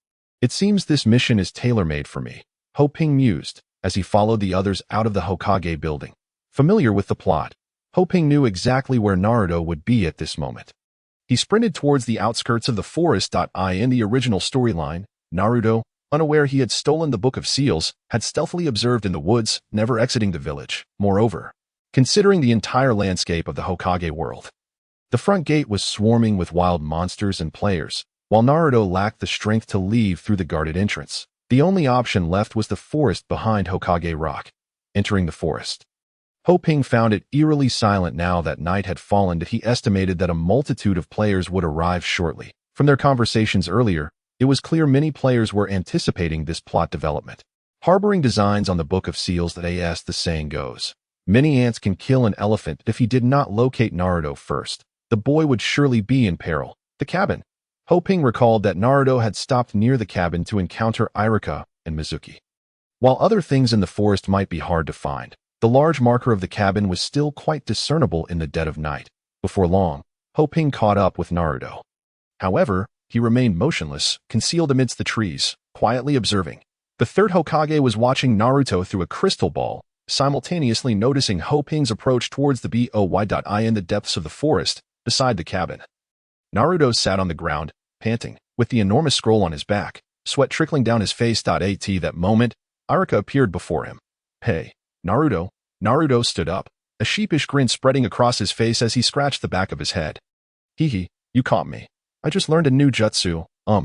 It seems this mission is tailor-made for me, Ho Ping mused, as he followed the others out of the Hokage building. Familiar with the plot, Ho Ping knew exactly where Naruto would be at this moment. He sprinted towards the outskirts of the forest. In the original storyline, Naruto, unaware he had stolen the Book of Seals, had stealthily observed in the woods, never exiting the village. Moreover, considering the entire landscape of the Hokage world, the front gate was swarming with wild monsters and players, while Naruto lacked the strength to leave through the guarded entrance. The only option left was the forest behind Hokage Rock. Entering the forest, Ho Ping found it eerily silent now that night had fallen. He estimated that a multitude of players would arrive shortly. From their conversations earlier, it was clear many players were anticipating this plot development. Harboring designs on the Book of Seals. As the saying goes, many ants can kill an elephant. If he did not locate Naruto first, the boy would surely be in peril. The cabin. Ho Ping recalled that Naruto had stopped near the cabin to encounter Irika and Mizuki. While other things in the forest might be hard to find, the large marker of the cabin was still quite discernible in the dead of night. Before long, Ho Ping caught up with Naruto. However, he remained motionless, concealed amidst the trees, quietly observing. The third Hokage was watching Naruto through a crystal ball, simultaneously noticing Ho Ping's approach towards the boy. In the depths of the forest, beside the cabin, Naruto sat on the ground, panting, with the enormous scroll on his back, sweat trickling down his face. At that moment, Irika appeared before him. "Hey, Naruto." Naruto stood up, a sheepish grin spreading across his face as he scratched the back of his head. "Hee, you caught me. I just learned a new jutsu. I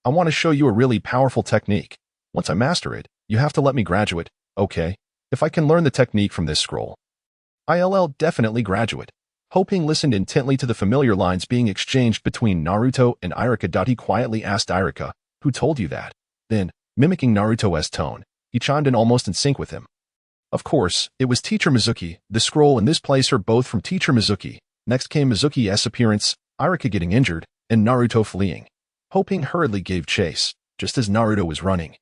want to show you a really powerful technique. Once I master it, you have to let me graduate, okay? If I can learn the technique from this scroll, I'll definitely graduate." Ho Ping listened intently to the familiar lines being exchanged between Naruto and Irika. He quietly asked Irika, "Who told you that?" Then, mimicking Naruto's tone, he chimed in almost in sync with him. "Of course, it was Teacher Mizuki. The scroll and this place are both from Teacher Mizuki." Next came Mizuki's appearance, Irika getting injured, and Naruto fleeing. Ho Ping hurriedly gave chase, just as Naruto was running.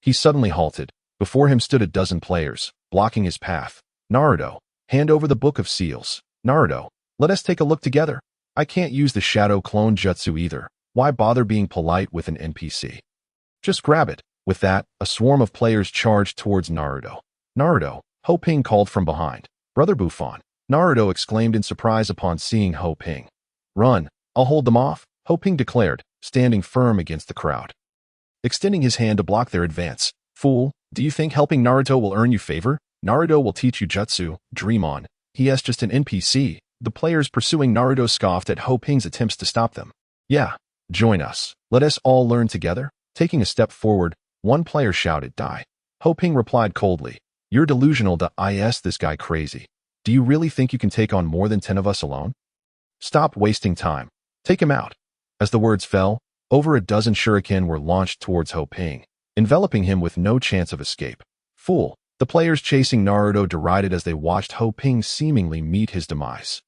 He suddenly halted. Before him stood a dozen players, blocking his path. "Naruto, hand over the Book of Seals. Naruto, let us take a look together. I can't use the shadow clone jutsu either. Why bother being polite with an NPC? Just grab it." With that, a swarm of players charged towards Naruto. "Naruto," Ho Ping called from behind. "Brother Buffon." Naruto exclaimed in surprise upon seeing Ho Ping. "Run, I'll hold them off," Ho Ping declared, standing firm against the crowd, extending his hand to block their advance. "Fool, do you think helping Naruto will earn you favor? Naruto will teach you jutsu, dream on. He is just an NPC." The players pursuing Naruto scoffed at Ho Ping's attempts to stop them. "Yeah, join us. Let us all learn together." Taking a step forward, one player shouted, "Die." Ho Ping replied coldly, "You're delusional. This guy crazy. Do you really think you can take on more than 10 of us alone? Stop wasting time. Take him out." As the words fell, over a dozen shuriken were launched towards Ho Ping, enveloping him with no chance of escape. "Fool." The players chasing Naruto derided as they watched Ho Ping seemingly meet his demise.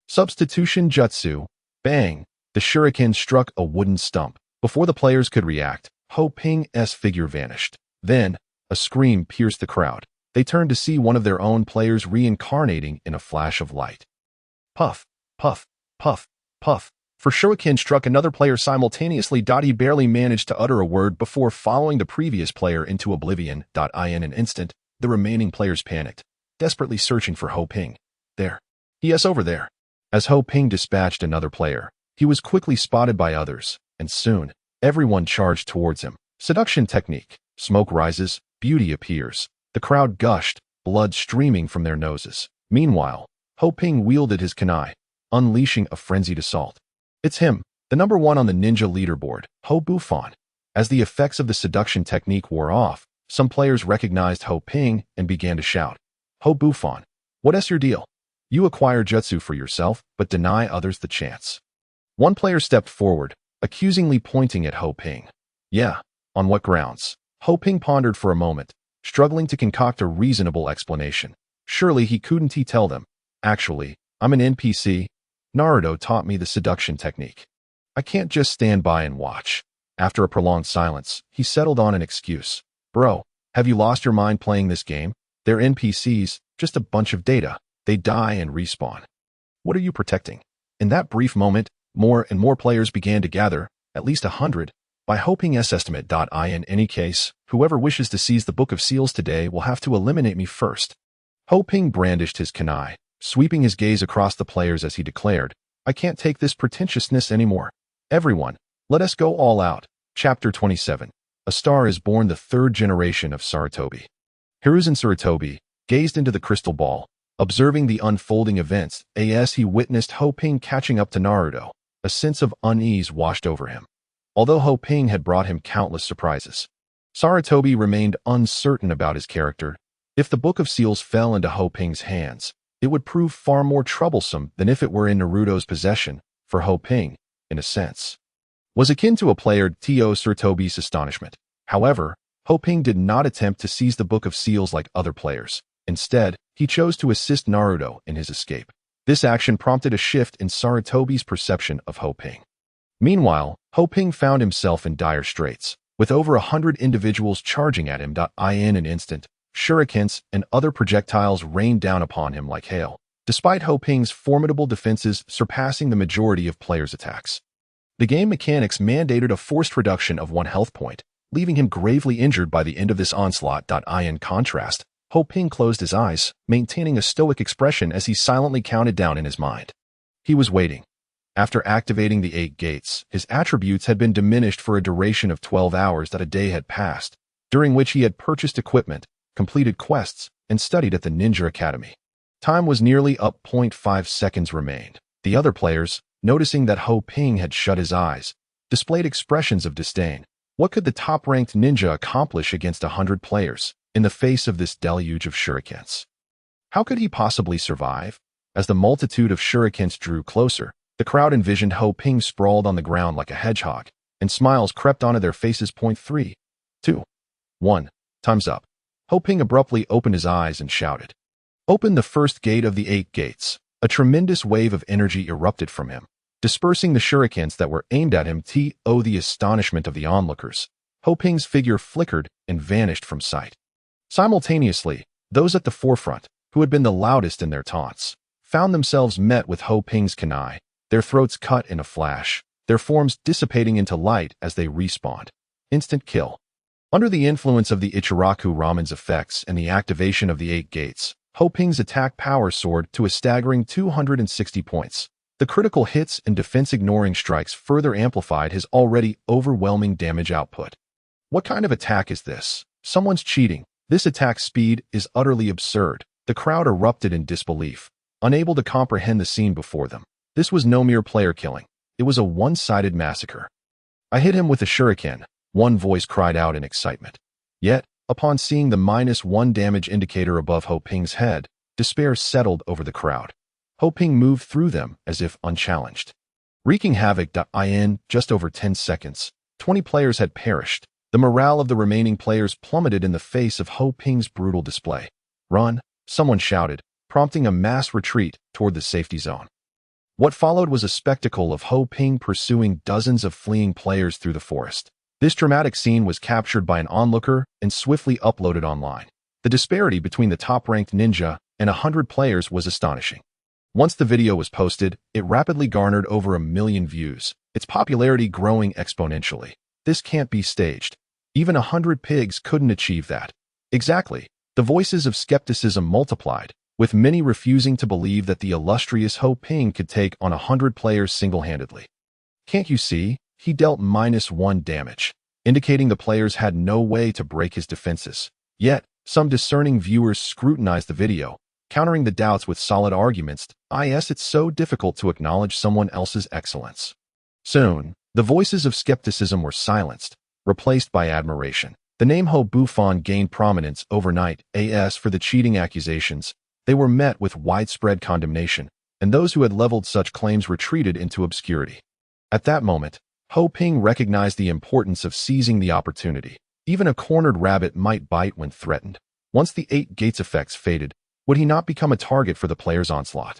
Substitution jutsu. Bang! The shuriken struck a wooden stump. Before the players could react, Ho Ping's figure vanished. Then, a scream pierced the crowd. they turned to see one of their own players reincarnating in a flash of light. Puff, puff, puff, puff. For Shuriken struck another player simultaneously. He barely managed to utter a word before following the previous player into oblivion. In an instant, the remaining players panicked, desperately searching for Ho Ping. There. Yes, over there. As Ho Ping dispatched another player, he was quickly spotted by others, and soon, everyone charged towards him. Seduction technique. Smoke rises, beauty appears. The crowd gushed, blood streaming from their noses. Meanwhile, Ho Ping wielded his kunai, unleashing a frenzied assault. It's him, the number one on the ninja leaderboard, Ho Buffon. As the effects of the seduction technique wore off, some players recognized Ho Ping and began to shout, Ho Buffon, what's your deal? You acquire jutsu for yourself, but deny others the chance. One player stepped forward, accusingly pointing at Ho Ping. Yeah, on what grounds? Ho Ping pondered for a moment, struggling to concoct a reasonable explanation. Surely he couldn't tell them. Actually, I'm an NPC. Naruto taught me the seduction technique. I can't just stand by and watch. After a prolonged silence, he settled on an excuse. Bro, have you lost your mind playing this game? They're NPCs, just a bunch of data. They die and respawn. What are you protecting? In that brief moment, more and more players began to gather, at least 100, by Ho Ping's estimate. In any case, whoever wishes to seize the Book of Seals today will have to eliminate me first. Ho Ping brandished his kunai, sweeping his gaze across the players as he declared, I can't take this pretentiousness anymore. Everyone, let us go all out. Chapter 27. A Star is Born. The third generation of Sarutobi. Hiruzen Sarutobi gazed into the crystal ball, observing the unfolding events. As he witnessed Ho Ping catching up to Naruto, a sense of unease washed over him. Although Ho Ping had brought him countless surprises, Sarutobi remained uncertain about his character. If the Book of Seals fell into Ho Ping's hands, it would prove far more troublesome than if it were in Naruto's possession, for Ho Ping, in a sense, was akin to a player to Sarutobi's astonishment. However, Ho Ping did not attempt to seize the Book of Seals like other players. Instead, he chose to assist Naruto in his escape. This action prompted a shift in Sarutobi's perception of Ho Ping. Meanwhile, Ho Ping found himself in dire straits, with over 100 individuals charging at him. In an instant, shurikens and other projectiles rained down upon him like hail, despite Ho Ping's formidable defenses surpassing the majority of players' attacks. The game mechanics mandated a forced reduction of 1 health point, leaving him gravely injured by the end of this onslaught. In contrast, Ho Ping closed his eyes, maintaining a stoic expression as he silently counted down in his mind. He was waiting. After activating the 8 gates, his attributes had been diminished for a duration of 12 hours. A day had passed, during which he had purchased equipment, completed quests, and studied at the Ninja Academy. Time was nearly up. 0.5 seconds remained. The other players, noticing that Ho Ping had shut his eyes, displayed expressions of disdain. What could the top-ranked ninja accomplish against 100 players in the face of this deluge of shurikens? How could he possibly survive? As the multitude of shurikens drew closer, the crowd envisioned Ho Ping sprawled on the ground like a hedgehog, and smiles crept onto their faces. 3, 2, 1, time's up. Ho Ping abruptly opened his eyes and shouted. Open the first gate of the 8 gates. A tremendous wave of energy erupted from him, dispersing the shurikens that were aimed at him. To the astonishment of the onlookers, Ho Ping's figure flickered and vanished from sight. Simultaneously, those at the forefront, who had been the loudest in their taunts, found themselves met with Ho Ping's kunai, their throats cut in a flash, their forms dissipating into light as they respawned. Instant kill. Under the influence of the Ichiraku Ramen's effects and the activation of the 8 gates, Ho Ping's attack power soared to a staggering 260 points. The critical hits and defense-ignoring strikes further amplified his already overwhelming damage output. What kind of attack is this? Someone's cheating. This attack speed is utterly absurd. The crowd erupted in disbelief, unable to comprehend the scene before them. This was no mere player killing. It was a one-sided massacre. I hit him with a shuriken, one voice cried out in excitement. Yet, upon seeing the -1 damage indicator above Ho Ping's head, despair settled over the crowd. Ho Ping moved through them as if unchallenged, wreaking havoc. In just over 10 seconds, 20 players had perished. The morale of the remaining players plummeted in the face of Ho Ping's brutal display. Run, someone shouted, prompting a mass retreat toward the safety zone. What followed was a spectacle of Ho Ping pursuing dozens of fleeing players through the forest. This dramatic scene was captured by an onlooker and swiftly uploaded online. The disparity between the top-ranked ninja and 100 players was astonishing. Once the video was posted, it rapidly garnered over 1 million views, its popularity growing exponentially. This can't be staged. Even 100 pigs couldn't achieve that. Exactly. The voices of skepticism multiplied, with many refusing to believe that the illustrious Ho Ping could take on 100 players single-handedly. Can't you see? He dealt -1 damage, indicating the players had no way to break his defenses. Yet, some discerning viewers scrutinized the video, countering the doubts with solid arguments. It's so difficult to acknowledge someone else's excellence. Soon, the voices of skepticism were silenced, replaced by admiration. The name Ho Buffon gained prominence overnight. As for the cheating accusations, they were met with widespread condemnation, and those who had leveled such claims retreated into obscurity. At that moment, Ho Ping recognized the importance of seizing the opportunity. Even a cornered rabbit might bite when threatened. Once the 8 gates effects faded, would he not become a target for the player's onslaught?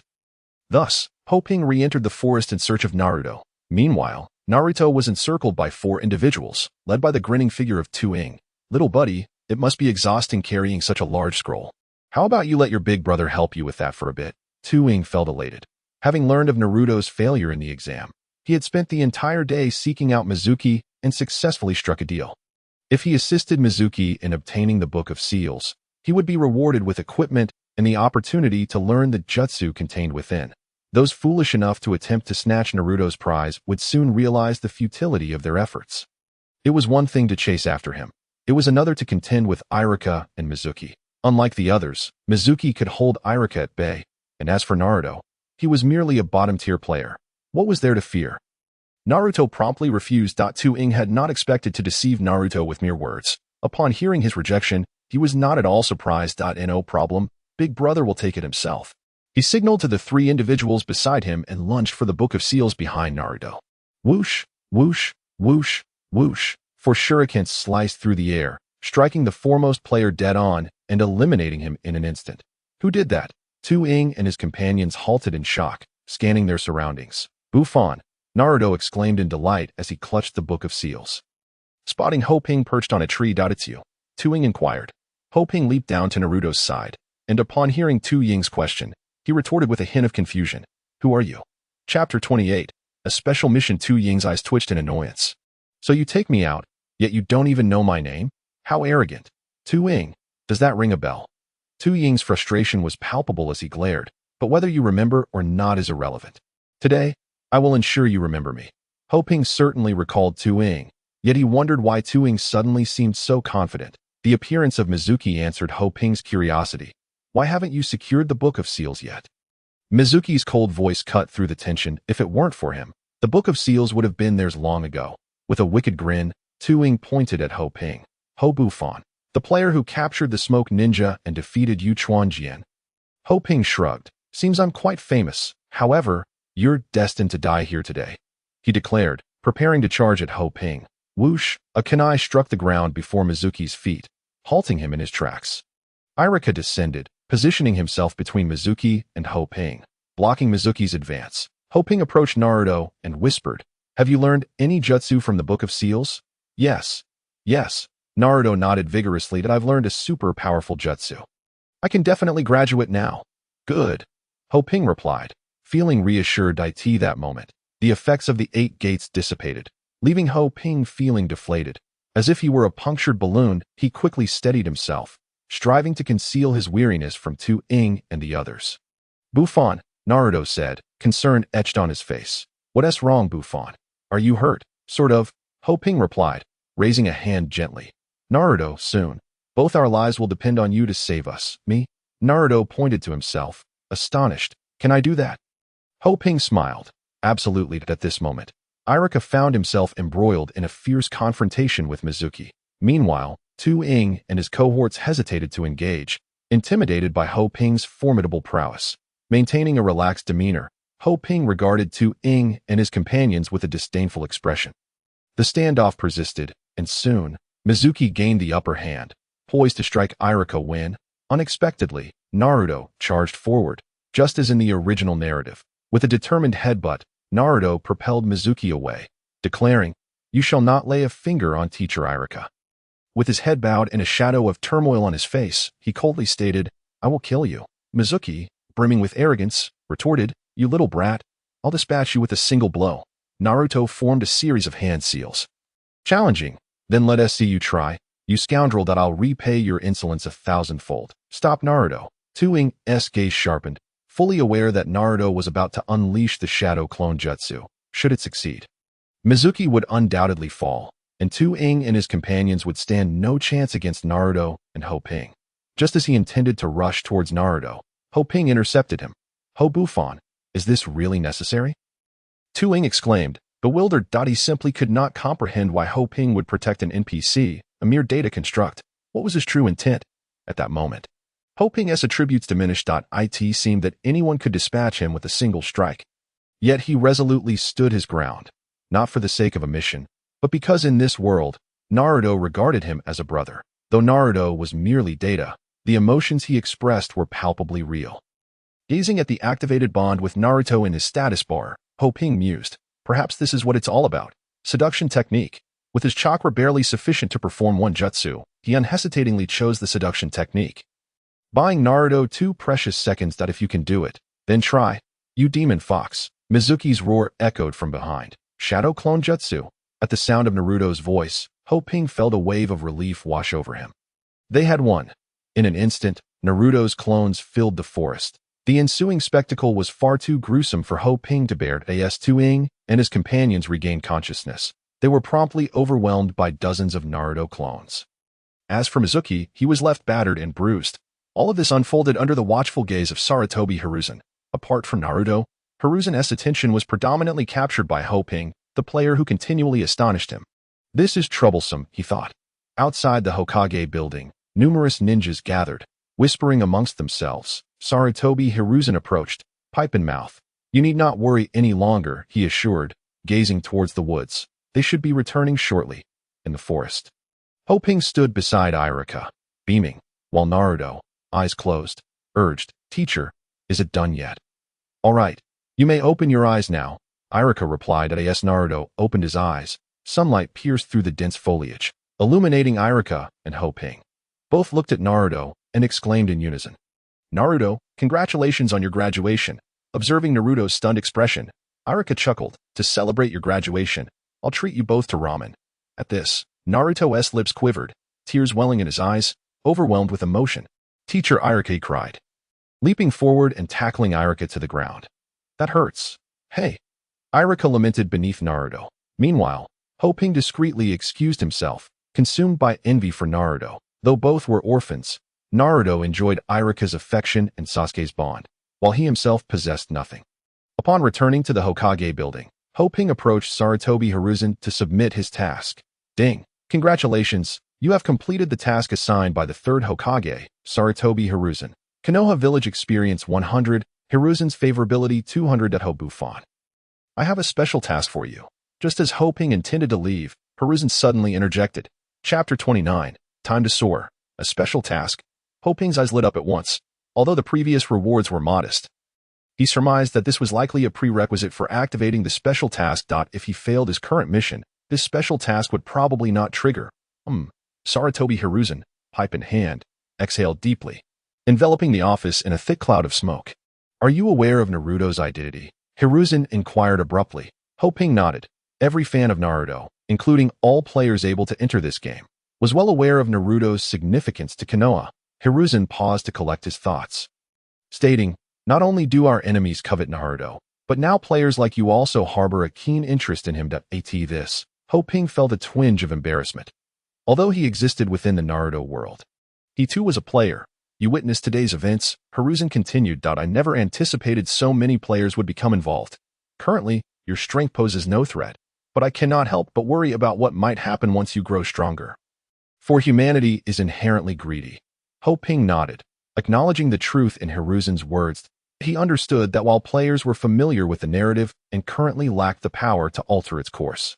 Thus, Ho Ping re-entered the forest in search of Naruto. Meanwhile, Naruto was encircled by 4 individuals, led by the grinning figure of Tu Ying. Little buddy, it must be exhausting carrying such a large scroll. How about you let your big brother help you with that for a bit? Tu Ying felt elated. Having learned of Naruto's failure in the exam, he had spent the entire day seeking out Mizuki and successfully struck a deal. If he assisted Mizuki in obtaining the Book of Seals, he would be rewarded with equipment and the opportunity to learn the jutsu contained within. Those foolish enough to attempt to snatch Naruto's prize would soon realize the futility of their efforts. It was one thing to chase after him. It was another to contend with Iruka and Mizuki. Unlike the others, Mizuki could hold Iruka at bay, and as for Naruto, he was merely a bottom-tier player. What was there to fear? Naruto promptly refused. Tu Ying had not expected to deceive Naruto with mere words. Upon hearing his rejection, he was not at all surprised. No problem, big brother will take it himself. He signaled to the 3 individuals beside him and lunged for the Book of Seals behind Naruto. Whoosh, whoosh, whoosh, whoosh. 4 shurikens sliced through the air, striking the foremost player dead on and eliminating him in an instant. Who did that? Tu Ying and his companions halted in shock, scanning their surroundings. Buffon, Naruto exclaimed in delight as he clutched the Book of Seals. Spotting Ho Ping perched on a tree. It's you? Tu Ying inquired. Ho Ping leaped down to Naruto's side, and upon hearing Tu Ying's question, he retorted with a hint of confusion. Who are you? Chapter 28. A special mission. Tu Ying's eyes twitched in annoyance. So you take me out, yet you don't even know my name? How arrogant. Tu Ying, does that ring a bell? Tu Ying's frustration was palpable as he glared, but whether you remember or not is irrelevant. Today, I will ensure you remember me. Ho Ping certainly recalled Tu Ying, yet he wondered why Tu Ying suddenly seemed so confident. The appearance of Mizuki answered Ho Ping's curiosity. Why haven't you secured the Book of Seals yet? Mizuki's cold voice cut through the tension. If it weren't for him, the Book of Seals would have been theirs long ago. With a wicked grin, Tu Ying pointed at Ho Ping. Ho Buffon, the player who captured the Smoke Ninja and defeated Yu Chuanjian. Ho Ping shrugged. Seems I'm quite famous. However, you're destined to die here today, he declared, preparing to charge at Ho Ping. Whoosh, a kunai struck the ground before Mizuki's feet, halting him in his tracks. Iruka descended, positioning himself between Mizuki and Ho Ping, blocking Mizuki's advance. Ho Ping approached Naruto and whispered, have you learned any jutsu from the Book of Seals? Yes. Yes. Naruto nodded vigorously. I've learned a super powerful jutsu. I can definitely graduate now. Good. Ho Ping replied, feeling reassured. That moment, the effects of the 8 gates dissipated, leaving Ho Ping feeling deflated. As if he were a punctured balloon, he quickly steadied himself, striving to conceal his weariness from Tu Ying and the others. Buffon, Naruto said, concern etched on his face. What's wrong, Buffon? Are you hurt? Sort of, Ho Ping replied, raising a hand gently. Naruto, soon. Both our lives will depend on you to save us. Me? Naruto pointed to himself, astonished. Can I do that? Ho Ping smiled. Absolutely. At this moment, Iruka found himself embroiled in a fierce confrontation with Mizuki. Meanwhile, Tu Ying and his cohorts hesitated to engage, intimidated by Ho Ping's formidable prowess. Maintaining a relaxed demeanor, Ho Ping regarded Tu Ying and his companions with a disdainful expression. The standoff persisted, and soon, Mizuki gained the upper hand, poised to strike Iruka when, unexpectedly, Naruto charged forward, just as in the original narrative. With a determined headbutt, Naruto propelled Mizuki away, declaring, "You shall not lay a finger on teacher Iruka." With his head bowed and a shadow of turmoil on his face, he coldly stated, "I will kill you." Mizuki, brimming with arrogance, retorted, "You little brat, I'll dispatch you with a single blow." Naruto formed a series of hand seals. Challenging. "Then let us see you try. You scoundrel, that I'll repay your insolence 1,000-fold. Stop, Naruto." Tuing's gaze sharpened, fully aware that Naruto was about to unleash the shadow clone jutsu. Should it succeed, Mizuki would undoubtedly fall, and Tuing and his companions would stand no chance against Naruto and Ho Ping. Just as he intended to rush towards Naruto, Ho Ping intercepted him. "Ho Buffon, is this really necessary?" Tuing exclaimed, bewildered that he simply could not comprehend why Ho Ping would protect an NPC, a mere data construct. What was his true intent? At that moment, Ho Ping's attributes diminished. It seemed that anyone could dispatch him with a single strike. Yet he resolutely stood his ground, not for the sake of a mission, but because in this world, Naruto regarded him as a brother. Though Naruto was merely data, the emotions he expressed were palpably real. Gazing at the activated bond with Naruto in his status bar, Ho Ping mused, perhaps this is what it's all about. Seduction technique. With his chakra barely sufficient to perform one jutsu, he unhesitatingly chose the seduction technique. Buying Naruto 2 precious seconds. That if you can do it, then try. You demon fox. Mizuki's roar echoed from behind. Shadow clone jutsu. At the sound of Naruto's voice, Ho Ping felt a wave of relief wash over him. They had won. In an instant, Naruto's clones filled the forest. The ensuing spectacle was far too gruesome for Ho Ping to bear. As Tuing and his companions regained consciousness, they were promptly overwhelmed by dozens of Naruto clones. As for Mizuki, he was left battered and bruised. All of this unfolded under the watchful gaze of Sarutobi Hiruzen. Apart from Naruto, Hiruzen's attention was predominantly captured by Ho Ping, the player who continually astonished him. This is troublesome, he thought. Outside the Hokage building, numerous ninjas gathered, whispering amongst themselves. Sarutobi Hiruzen approached, pipe in mouth. "You need not worry any longer," he assured, gazing towards the woods. "They should be returning shortly." In the forest, Ho Ping stood beside Irika, beaming, while Naruto, eyes closed, urged, "Teacher, is it done yet?" "All right, you may open your eyes now," Irika replied. As Naruto opened his eyes, sunlight pierced through the dense foliage, illuminating Irika and Ho Ping. Both looked at Naruto and exclaimed in unison, "Naruto, congratulations on your graduation." Observing Naruto's stunned expression, Irika chuckled, "To celebrate your graduation, I'll treat you both to ramen." At this, Naruto's lips quivered, tears welling in his eyes, overwhelmed with emotion. "Teacher," Irika cried, leaping forward and tackling Irika to the ground. "That hurts." "Hey." Irika lamented beneath Naruto. Meanwhile, Ho Ping discreetly excused himself, consumed by envy for Naruto. Though both were orphans, Naruto enjoyed Irika's affection and Sasuke's bond, while he himself possessed nothing. Upon returning to the Hokage building, Ho Ping approached Sarutobi Hiruzen to submit his task. "Ding! Congratulations, you have completed the task assigned by the third Hokage, Sarutobi Hiruzen. Konoha Village experience 100, Hiruzen's favorability 200 at Ho Buffon. I have a special task for you." Just as Ho Ping intended to leave, Hiruzen suddenly interjected. Chapter 29, Time to Soar. A special task. Ho Ping's eyes lit up at once. Although the previous rewards were modest, he surmised that this was likely a prerequisite for activating the special task. If he failed his current mission, this special task would probably not trigger. Sarutobi Hiruzen, pipe in hand, exhaled deeply, enveloping the office in a thick cloud of smoke. "Are you aware of Naruto's identity?" Hiruzen inquired abruptly. Ho Ping nodded. Every fan of Naruto, including all players able to enter this game, was well aware of Naruto's significance to Konoha. Hiruzen paused to collect his thoughts, stating, "Not only do our enemies covet Naruto, but now players like you also harbor a keen interest in him." At this, Ho Ping felt a twinge of embarrassment. Although he existed within the Naruto world, he too was a player. "You witnessed today's events," Hiruzen continued. "I never anticipated so many players would become involved. Currently, your strength poses no threat, but I cannot help but worry about what might happen once you grow stronger. For humanity is inherently greedy." Ho Ping nodded, acknowledging the truth in Hiruzen's words. He understood that while players were familiar with the narrative and currently lacked the power to alter its course,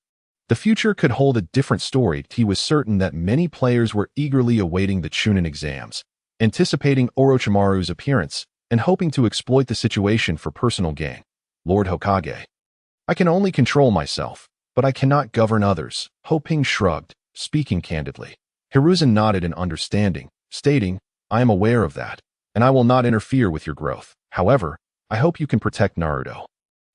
the future could hold a different story. He was certain that many players were eagerly awaiting the Chunin exams, anticipating Orochimaru's appearance, and hoping to exploit the situation for personal gain. "Lord Hokage, I can only control myself, but I cannot govern others." Ho Ping shrugged, speaking candidly. Hiruzen nodded in understanding, stating, I am aware of that, and I will not interfere with your growth. However, I hope you can protect Naruto.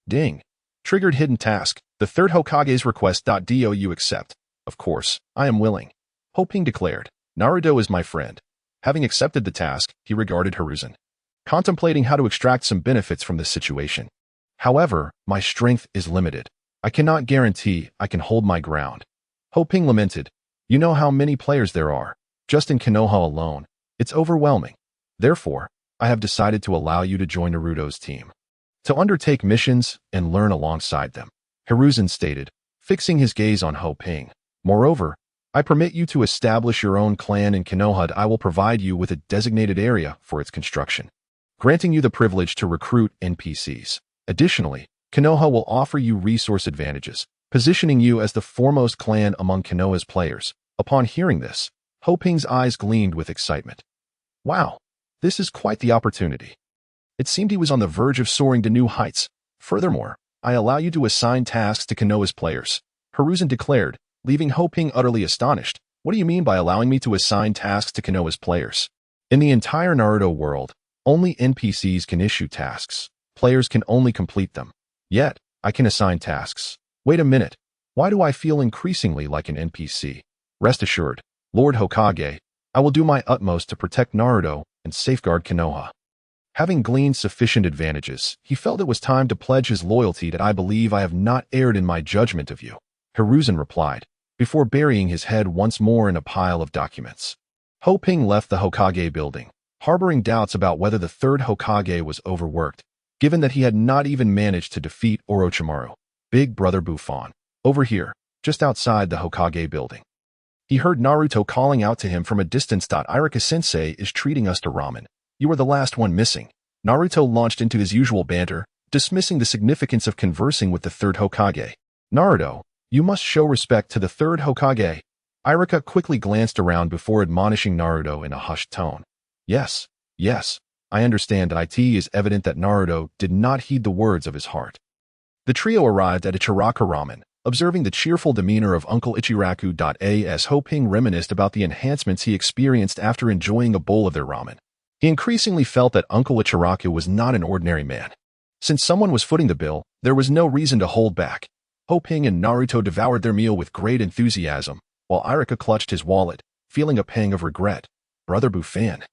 Ding. Triggered hidden task. The third Hokage's request. Do you accept? Of course, I am willing. Hoping declared, Naruto is my friend. Having accepted the task, he regarded Hiruzen, contemplating how to extract some benefits from this situation. However, my strength is limited. I cannot guarantee I can hold my ground. Hoping lamented, you know how many players there are. Just in Konoha alone, it's overwhelming. Therefore, I have decided to allow you to join Naruto's team, to undertake missions and learn alongside them, Hiruzen stated, fixing his gaze on Hoping. Moreover, I permit you to establish your own clan in Konoha. I will provide you with a designated area for its construction, granting you the privilege to recruit NPCs. Additionally, Konoha will offer you resource advantages, positioning you as the foremost clan among Konoha's players. Upon hearing this, Hoping's eyes gleamed with excitement. Wow, this is quite the opportunity. It seemed he was on the verge of soaring to new heights. Furthermore, I allow you to assign tasks to Konoha's players, Hiruzen declared, leaving Hoping utterly astonished. What do you mean by allowing me to assign tasks to Konoha's players? In the entire Naruto world, only NPCs can issue tasks. Players can only complete them. Yet, I can assign tasks. Wait a minute. Why do I feel increasingly like an NPC? Rest assured, Lord Hokage, I will do my utmost to protect Naruto and safeguard Konoha. Having gleaned sufficient advantages, he felt it was time to pledge his loyalty. That I believe I have not erred in my judgment of you, Hiruzen replied, before burying his head once more in a pile of documents. Hoping left the Hokage building, harboring doubts about whether the third Hokage was overworked, given that he had not even managed to defeat Orochimaru, Big Brother Buffon, over here, just outside the Hokage building. He heard Naruto calling out to him from a distance. Iruka-sensei is treating us to ramen. You are the last one missing. Naruto launched into his usual banter, dismissing the significance of conversing with the third Hokage. Naruto, you must show respect to the third Hokage. Iruka quickly glanced around before admonishing Naruto in a hushed tone. Yes, I understand. It is evident that Naruto did not heed the words of his heart. The trio arrived at Ichiraku Ramen, observing the cheerful demeanor of Uncle Ichiraku. As Hoping reminisced about the enhancements he experienced after enjoying a bowl of their ramen, he increasingly felt that Uncle Ichiraku was not an ordinary man. Since someone was footing the bill, there was no reason to hold back. Hoping and Naruto devoured their meal with great enthusiasm, while Iruka clutched his wallet, feeling a pang of regret. Brother Buffon.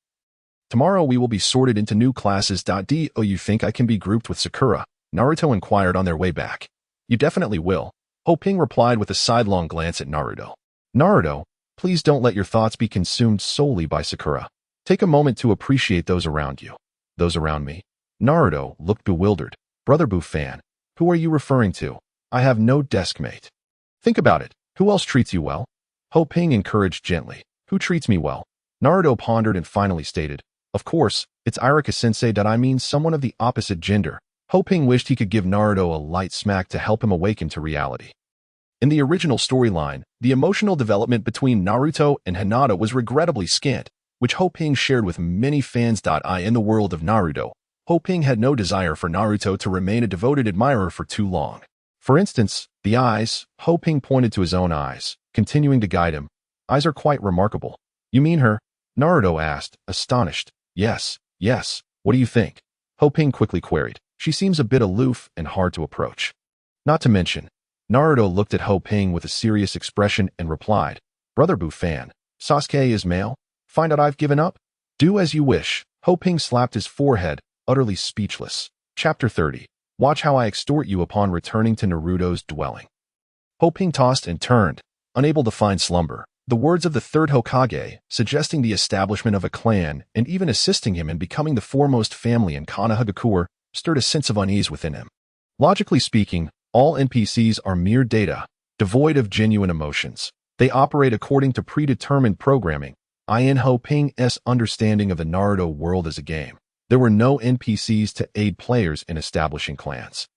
Tomorrow we will be sorted into new classes. Do you think I can be grouped with Sakura? Naruto inquired on their way back. You definitely will, Hoping replied with a sidelong glance at Naruto. Naruto, please don't let your thoughts be consumed solely by Sakura. Take a moment to appreciate those around you. Those around me? Naruto looked bewildered. Brother Buffon, who are you referring to? I have no deskmate. Think about it. Who else treats you well? Hoping encouraged gently. Who treats me well? Naruto pondered and finally stated, of course, it's Iruka-sensei. I mean someone of the opposite gender. Hoping wished he could give Naruto a light smack to help him awaken to reality. In the original storyline, the emotional development between Naruto and Hinata was regrettably scant, which Hoping shared with many fans. In the world of Naruto, Hoping had no desire for Naruto to remain a devoted admirer for too long. For instance, the eyes. Hoping pointed to his own eyes, continuing to guide him. Eyes are quite remarkable. You mean her? Naruto asked, astonished. Yes. What do you think? Hoping quickly queried. She seems a bit aloof and hard to approach. Not to mention, Naruto looked at Hoping with a serious expression and replied, Brother Buffon, Sasuke is male? Find out I've given up? Do as you wish. Hoping slapped his forehead, utterly speechless. Chapter 30. Watch how I extort you upon returning to Naruto's dwelling. Hoping tossed and turned, unable to find slumber. The words of the third Hokage, suggesting the establishment of a clan and even assisting him in becoming the foremost family in Konohagakure, stirred a sense of unease within him. Logically speaking, all NPCs are mere data, devoid of genuine emotions. They operate according to predetermined programming. In Hoping's understanding of the Naruto world as a game, there were no NPCs to aid players in establishing clans.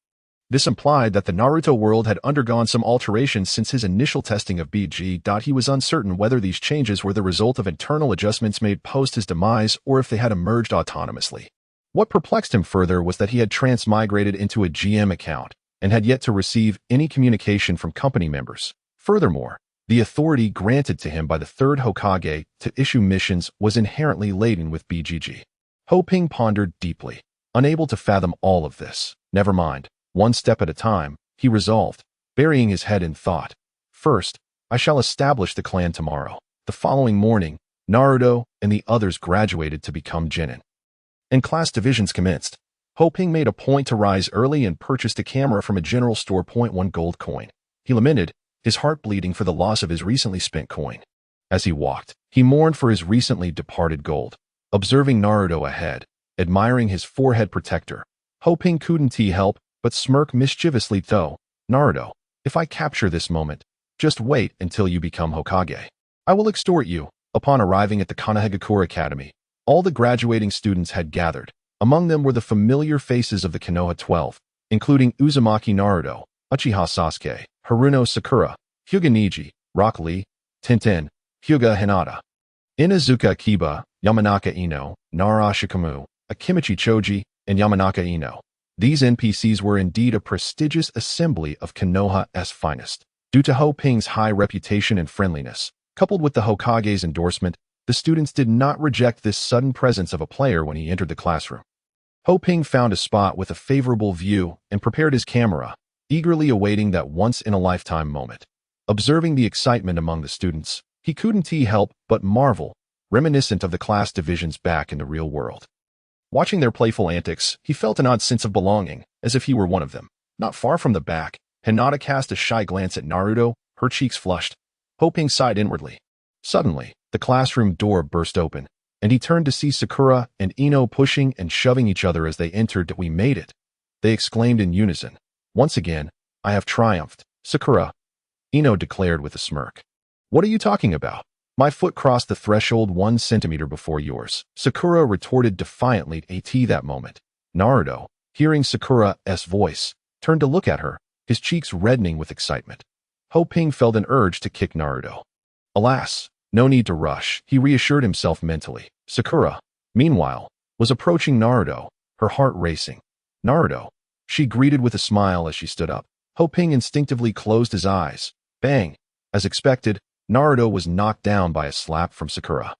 This implied that the Naruto world had undergone some alterations since his initial testing of BG. He was uncertain whether these changes were the result of internal adjustments made post his demise or if they had emerged autonomously. What perplexed him further was that he had transmigrated into a GM account and had yet to receive any communication from company members. Furthermore, The authority granted to him by the third Hokage to issue missions was inherently laden with BGG. Ho Ping pondered deeply, unable to fathom all of this. Never mind, one step at a time, he resolved, burying his head in thought. First, I shall establish the clan tomorrow. The following morning, Naruto and the others graduated to become genin. And class divisions commenced. Ho Ping made a point to rise early and purchased a camera from a general store. 1 gold coin. He lamented, his heart bleeding for the loss of his recently spent coin. As he walked, he mourned for his recently departed gold. Observing Naruto ahead, admiring his forehead protector, Ho Ping couldn't help but smirk mischievously. Though, Naruto, if I capture this moment, just wait until you become Hokage. I will extort you. Upon arriving at the Konohagakure Academy, all the graduating students had gathered. Among them were the familiar faces of the Konoha 12, including Uzumaki Naruto, Uchiha Sasuke, Haruno Sakura, Hyuga Neji, Rock Lee, Tintin, Hyuga Hinata, Inuzuka Kiba, Yamanaka Ino, Nara Shikamu, Akimichi Choji, and Yamanaka Ino. These NPCs were indeed a prestigious assembly of Konoha's finest. Due to Ho Ping's high reputation and friendliness, coupled with the Hokage's endorsement, the students did not reject this sudden presence of a player when he entered the classroom. Ho Ping found a spot with a favorable view and prepared his camera, eagerly awaiting that once-in-a-lifetime moment. Observing the excitement among the students, he couldn't help but marvel, reminiscent of the class divisions back in the real world. Watching their playful antics, he felt an odd sense of belonging, as if he were one of them. Not far from the back, Hinata cast a shy glance at Naruto, her cheeks flushed. Ho Ping sighed inwardly. Suddenly, the classroom door burst open, and he turned to see Sakura and Ino pushing and shoving each other as they entered. We made it, they exclaimed in unison. Once again, I have triumphed, Sakura, Ino declared with a smirk. What are you talking about? My foot crossed the threshold 1 centimeter before yours, Sakura retorted defiantly. At that moment, Naruto, hearing Sakura's voice, turned to look at her, his cheeks reddening with excitement. Ho Ping felt an urge to kick Naruto. Alas, no need to rush, he reassured himself mentally. Sakura, meanwhile, was approaching Naruto, her heart racing. Naruto, she greeted with a smile as she stood up. Ho Ping instinctively closed his eyes. Bang! As expected, Naruto was knocked down by a slap from Sakura,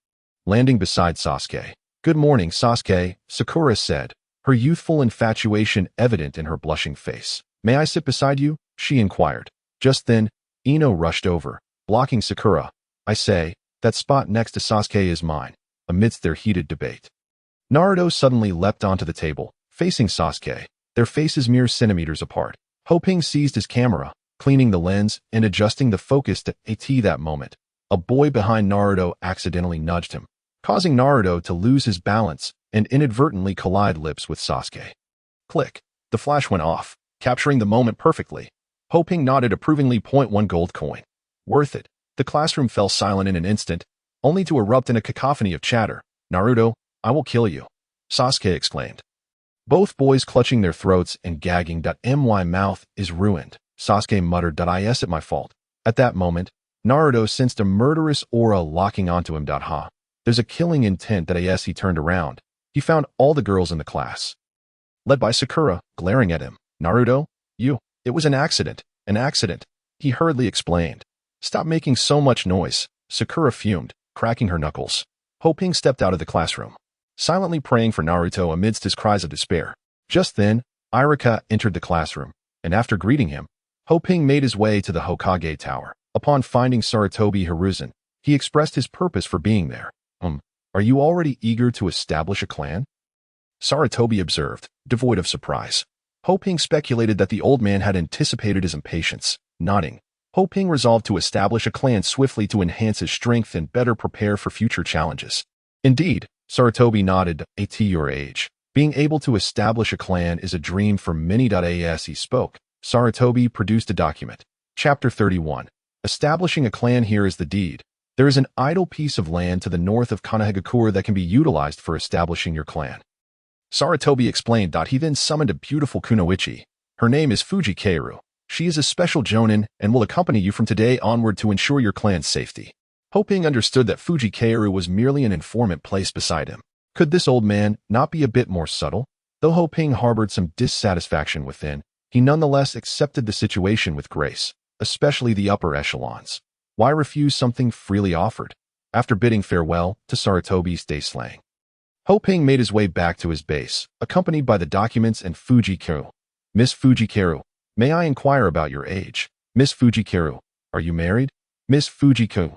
landing beside Sasuke. Good morning, Sasuke, Sakura said, her youthful infatuation evident in her blushing face. May I sit beside you? She inquired. Just then, Ino rushed over, blocking Sakura. I say, that spot next to Sasuke is mine. Amidst their heated debate, Naruto suddenly leapt onto the table, facing Sasuke, their faces mere centimeters apart. Ho Ping seized his camera, cleaning the lens and adjusting the focus to that moment. A boy behind Naruto accidentally nudged him, causing Naruto to lose his balance and inadvertently collide lips with Sasuke. Click. The flash went off, capturing the moment perfectly. Ho Ping nodded approvingly. 1 gold coin. Worth it. The classroom fell silent in an instant, only to erupt in a cacophony of chatter. Naruto, I will kill you, Sasuke exclaimed. Both boys clutching their throats and gagging. My mouth is ruined, Sasuke muttered. Is it my fault? At that moment, Naruto sensed a murderous aura locking onto him. There's a killing intent. He turned around. He found all the girls in the class, led by Sakura, glaring at him. Naruto, it was an accident, he hurriedly explained. Stop making so much noise, Sakura fumed, cracking her knuckles. Ho Ping stepped out of the classroom, silently praying for Naruto amidst his cries of despair. Just then, Irika entered the classroom, and after greeting him, Ho Ping made his way to the Hokage Tower. Upon finding Sarutobi Hiruzen, he expressed his purpose for being there. Are you already eager to establish a clan? Sarutobi observed, devoid of surprise. Ho Ping speculated that the old man had anticipated his impatience. Nodding, Ho Ping resolved to establish a clan swiftly to enhance his strength and better prepare for future challenges. Indeed, Sarutobi nodded. At your age, being able to establish a clan is a dream for many. As he spoke, Sarutobi produced a document. Chapter 31. Establishing a clan. Here is the deed. There is an idle piece of land to the north of Konohagakure that can be utilized for establishing your clan, Sarutobi explained. He then summoned a beautiful kunoichi. Her name is Fujikaeru. She is a special jonin and will accompany you from today onward to ensure your clan's safety. Ho Ping understood that Fujikaeru was merely an informant placed beside him. Could this old man not be a bit more subtle? Though Ho Ping harbored some dissatisfaction within, he nonetheless accepted the situation with grace, especially the upper echelons. Why refuse something freely offered? After bidding farewell to Saratobi's day slang, Ho Ping made his way back to his base, accompanied by the documents and Fujikaru. Miss Fujikaru, may I inquire about your age? Miss Fujikaru, are you married? Miss Fujikaru,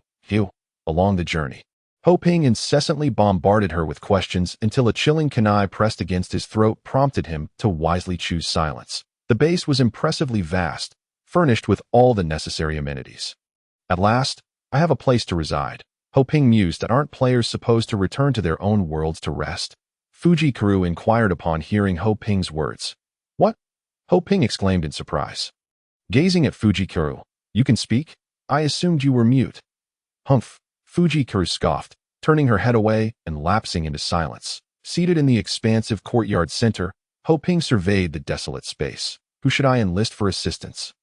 along the journey, Ho Ping incessantly bombarded her with questions until a chilling kunai pressed against his throat prompted him to wisely choose silence. The base was impressively vast, furnished with all the necessary amenities. At last, I have a place to reside, Ho Ping mused. That aren't players supposed to return to their own worlds to rest? Fujikaru inquired upon hearing Ho Ping's words. What? Ho Ping exclaimed in surprise. Gazing at Fujikaru, you can speak? I assumed you were mute. Humph, Fujikaru scoffed, turning her head away and lapsing into silence. Seated in the expansive courtyard center, Ho Ping surveyed the desolate space. Who should I enlist for assistance?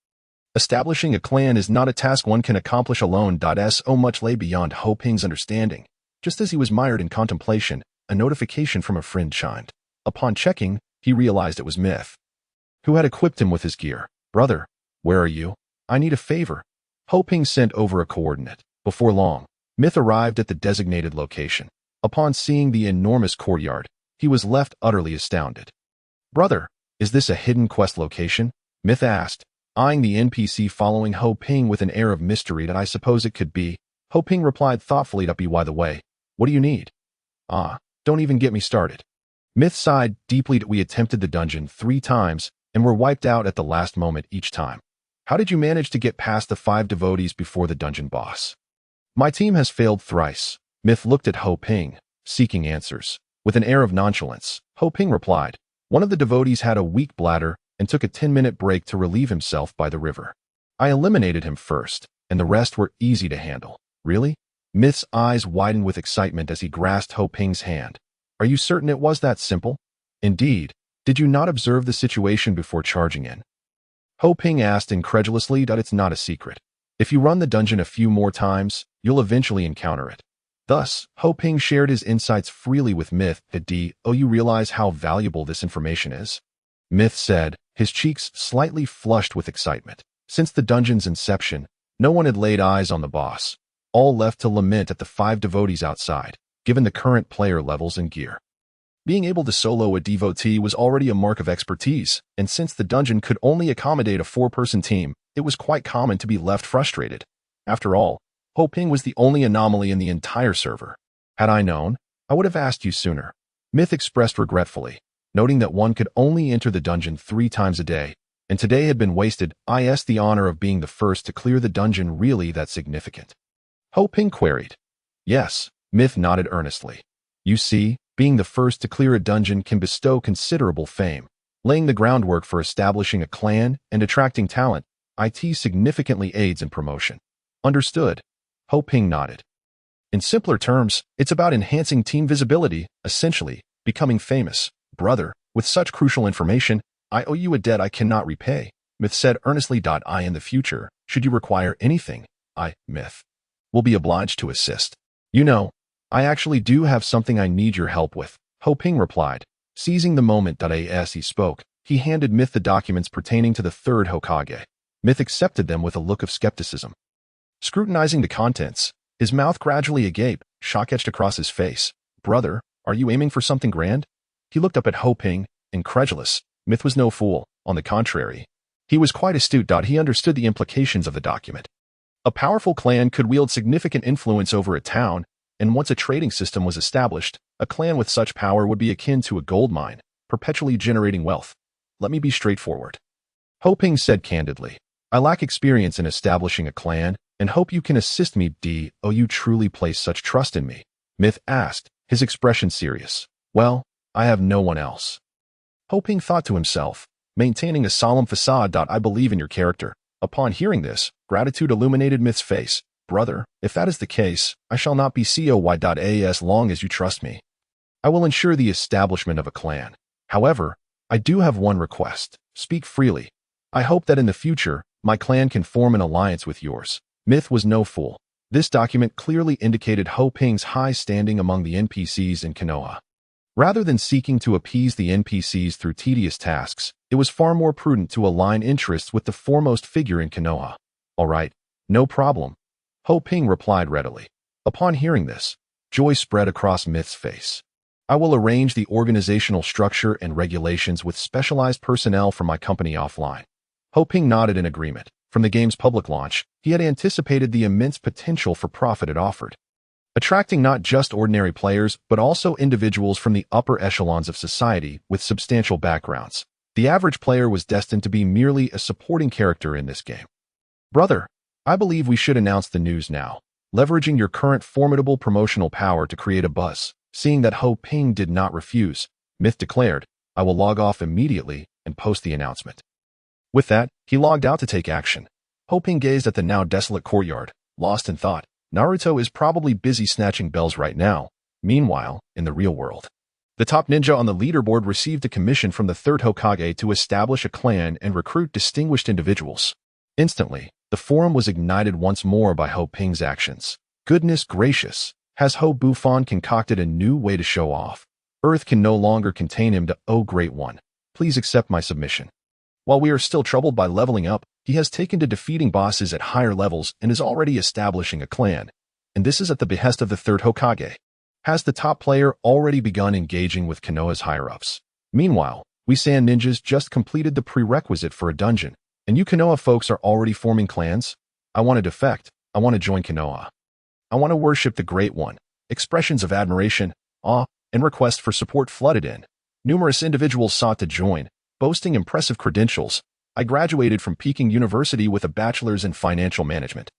Establishing a clan is not a task one can accomplish alone. So much lay beyond Ho Ping's understanding. Just as he was mired in contemplation, a notification from a friend chimed. Upon checking, he realized it was Myth, who had equipped him with his gear. Brother, where are you? I need a favor. Ho Ping sent over a coordinate. Before long, Myth arrived at the designated location. Upon seeing the enormous courtyard, he was left utterly astounded. Brother, is this a hidden quest location? Myth asked, eyeing the NPC following Ho Ping with an air of mystery. That I suppose it could be. Ho Ping replied thoughtfully. By the way, what do you need? Don't even get me started. Myth sighed deeply. We attempted the dungeon 3 times and were wiped out at the last moment each time. How did you manage to get past the 5 devotees before the dungeon boss? My team has failed thrice. Myth looked at Ho Ping, seeking answers. With an air of nonchalance, Ho Ping replied, one of the devotees had a weak bladder and took a 10-minute break to relieve himself by the river. I eliminated him first, and the rest were easy to handle. Really? Myth's eyes widened with excitement as he grasped Ho Ping's hand. Are you certain it was that simple? Indeed. Did you not observe the situation before charging in? Ho Ping asked incredulously. It's not a secret. If you run the dungeon a few more times, you'll eventually encounter it. Thus, Ho Ping shared his insights freely with Myth. You realize how valuable this information is? Myth said, his cheeks slightly flushed with excitement. Since the dungeon's inception, no one had laid eyes on the boss, all left to lament at the 5 devotees outside, given the current player levels and gear. Being able to solo a devotee was already a mark of expertise, and since the dungeon could only accommodate a 4-person team, it was quite common to be left frustrated. After all, Ho Ping was the only anomaly in the entire server. Had I known, I would have asked you sooner. Myth expressed regretfully, noting that one could only enter the dungeon 3 times a day, and today had been wasted. The honor of being the first to clear the dungeon really that significant? Ho Ping queried. Yes, Myth nodded earnestly. You see, being the first to clear a dungeon can bestow considerable fame, laying the groundwork for establishing a clan and attracting talent. It significantly aids in promotion. Understood. Ho Ping nodded. In simpler terms, it's about enhancing team visibility, essentially, becoming famous. Brother, with such crucial information, I owe you a debt I cannot repay, Myth said earnestly. In the future, should you require anything, Myth, will be obliged to assist. You know, I actually do have something I need your help with, Ho Ping replied. Seizing the moment as he spoke, he handed Myth the documents pertaining to the 3rd Hokage. Myth accepted them with a look of skepticism. Scrutinizing the contents, his mouth gradually agape, shock etched across his face. Brother, are you aiming for something grand? He looked up at Ho Ping, incredulous. Myth was no fool. On the contrary, he was quite astute. He understood the implications of the document. A powerful clan could wield significant influence over a town, and once a trading system was established, a clan with such power would be akin to a gold mine, perpetually generating wealth. Let me be straightforward, Ho Ping said candidly. I lack experience in establishing a clan, and hope you can assist me. You truly place such trust in me? Myth asked, his expression serious. Well, I have no one else. Ho Ping thought to himself, maintaining a solemn facade. I believe in your character. Upon hearing this, gratitude illuminated Myth's face. Brother, if that is the case, I shall not be COY. As long as you trust me, I will ensure the establishment of a clan. However, I do have one request. Speak freely. I hope that in the future, my clan can form an alliance with yours. Myth was no fool. This document clearly indicated Ho Ping's high standing among the NPCs in Konoha. Rather than seeking to appease the NPCs through tedious tasks, it was far more prudent to align interests with the foremost figure in Konoha. All right, no problem. Ho Ping replied readily. Upon hearing this, joy spread across Myth's face. I will arrange the organizational structure and regulations with specialized personnel from my company offline. Ho Ping nodded in agreement. From the game's public launch, he had anticipated the immense potential for profit it offered, attracting not just ordinary players, but also individuals from the upper echelons of society with substantial backgrounds. The average player was destined to be merely a supporting character in this game. Brother, I believe we should announce the news now, leveraging your current formidable promotional power to create a buzz. Seeing that Ho Ping did not refuse, Myth declared, I will log off immediately and post the announcement. With that, he logged out to take action. Ho Ping gazed at the now desolate courtyard, lost in thought. Naruto is probably busy snatching bells right now. Meanwhile, in the real world, the top ninja on the leaderboard received a commission from the third Hokage to establish a clan and recruit distinguished individuals. Instantly, the forum was ignited once more by Ho Ping's actions. Goodness gracious! Has Ho Bufan concocted a new way to show off? Earth can no longer contain him to, oh great one, please accept my submission. While we are still troubled by leveling up, he has taken to defeating bosses at higher levels and is already establishing a clan. And this is at the behest of the third Hokage. Has the top player already begun engaging with Konoha's higher-ups? Meanwhile, we Sand Ninjas just completed the prerequisite for a dungeon, and you Konoha folks are already forming clans? I want to defect. I want to join Konoha. I want to worship the Great One. Expressions of admiration, awe, and requests for support flooded in. Numerous individuals sought to join, boasting impressive credentials. I graduated from Peking University with a bachelor's in financial management.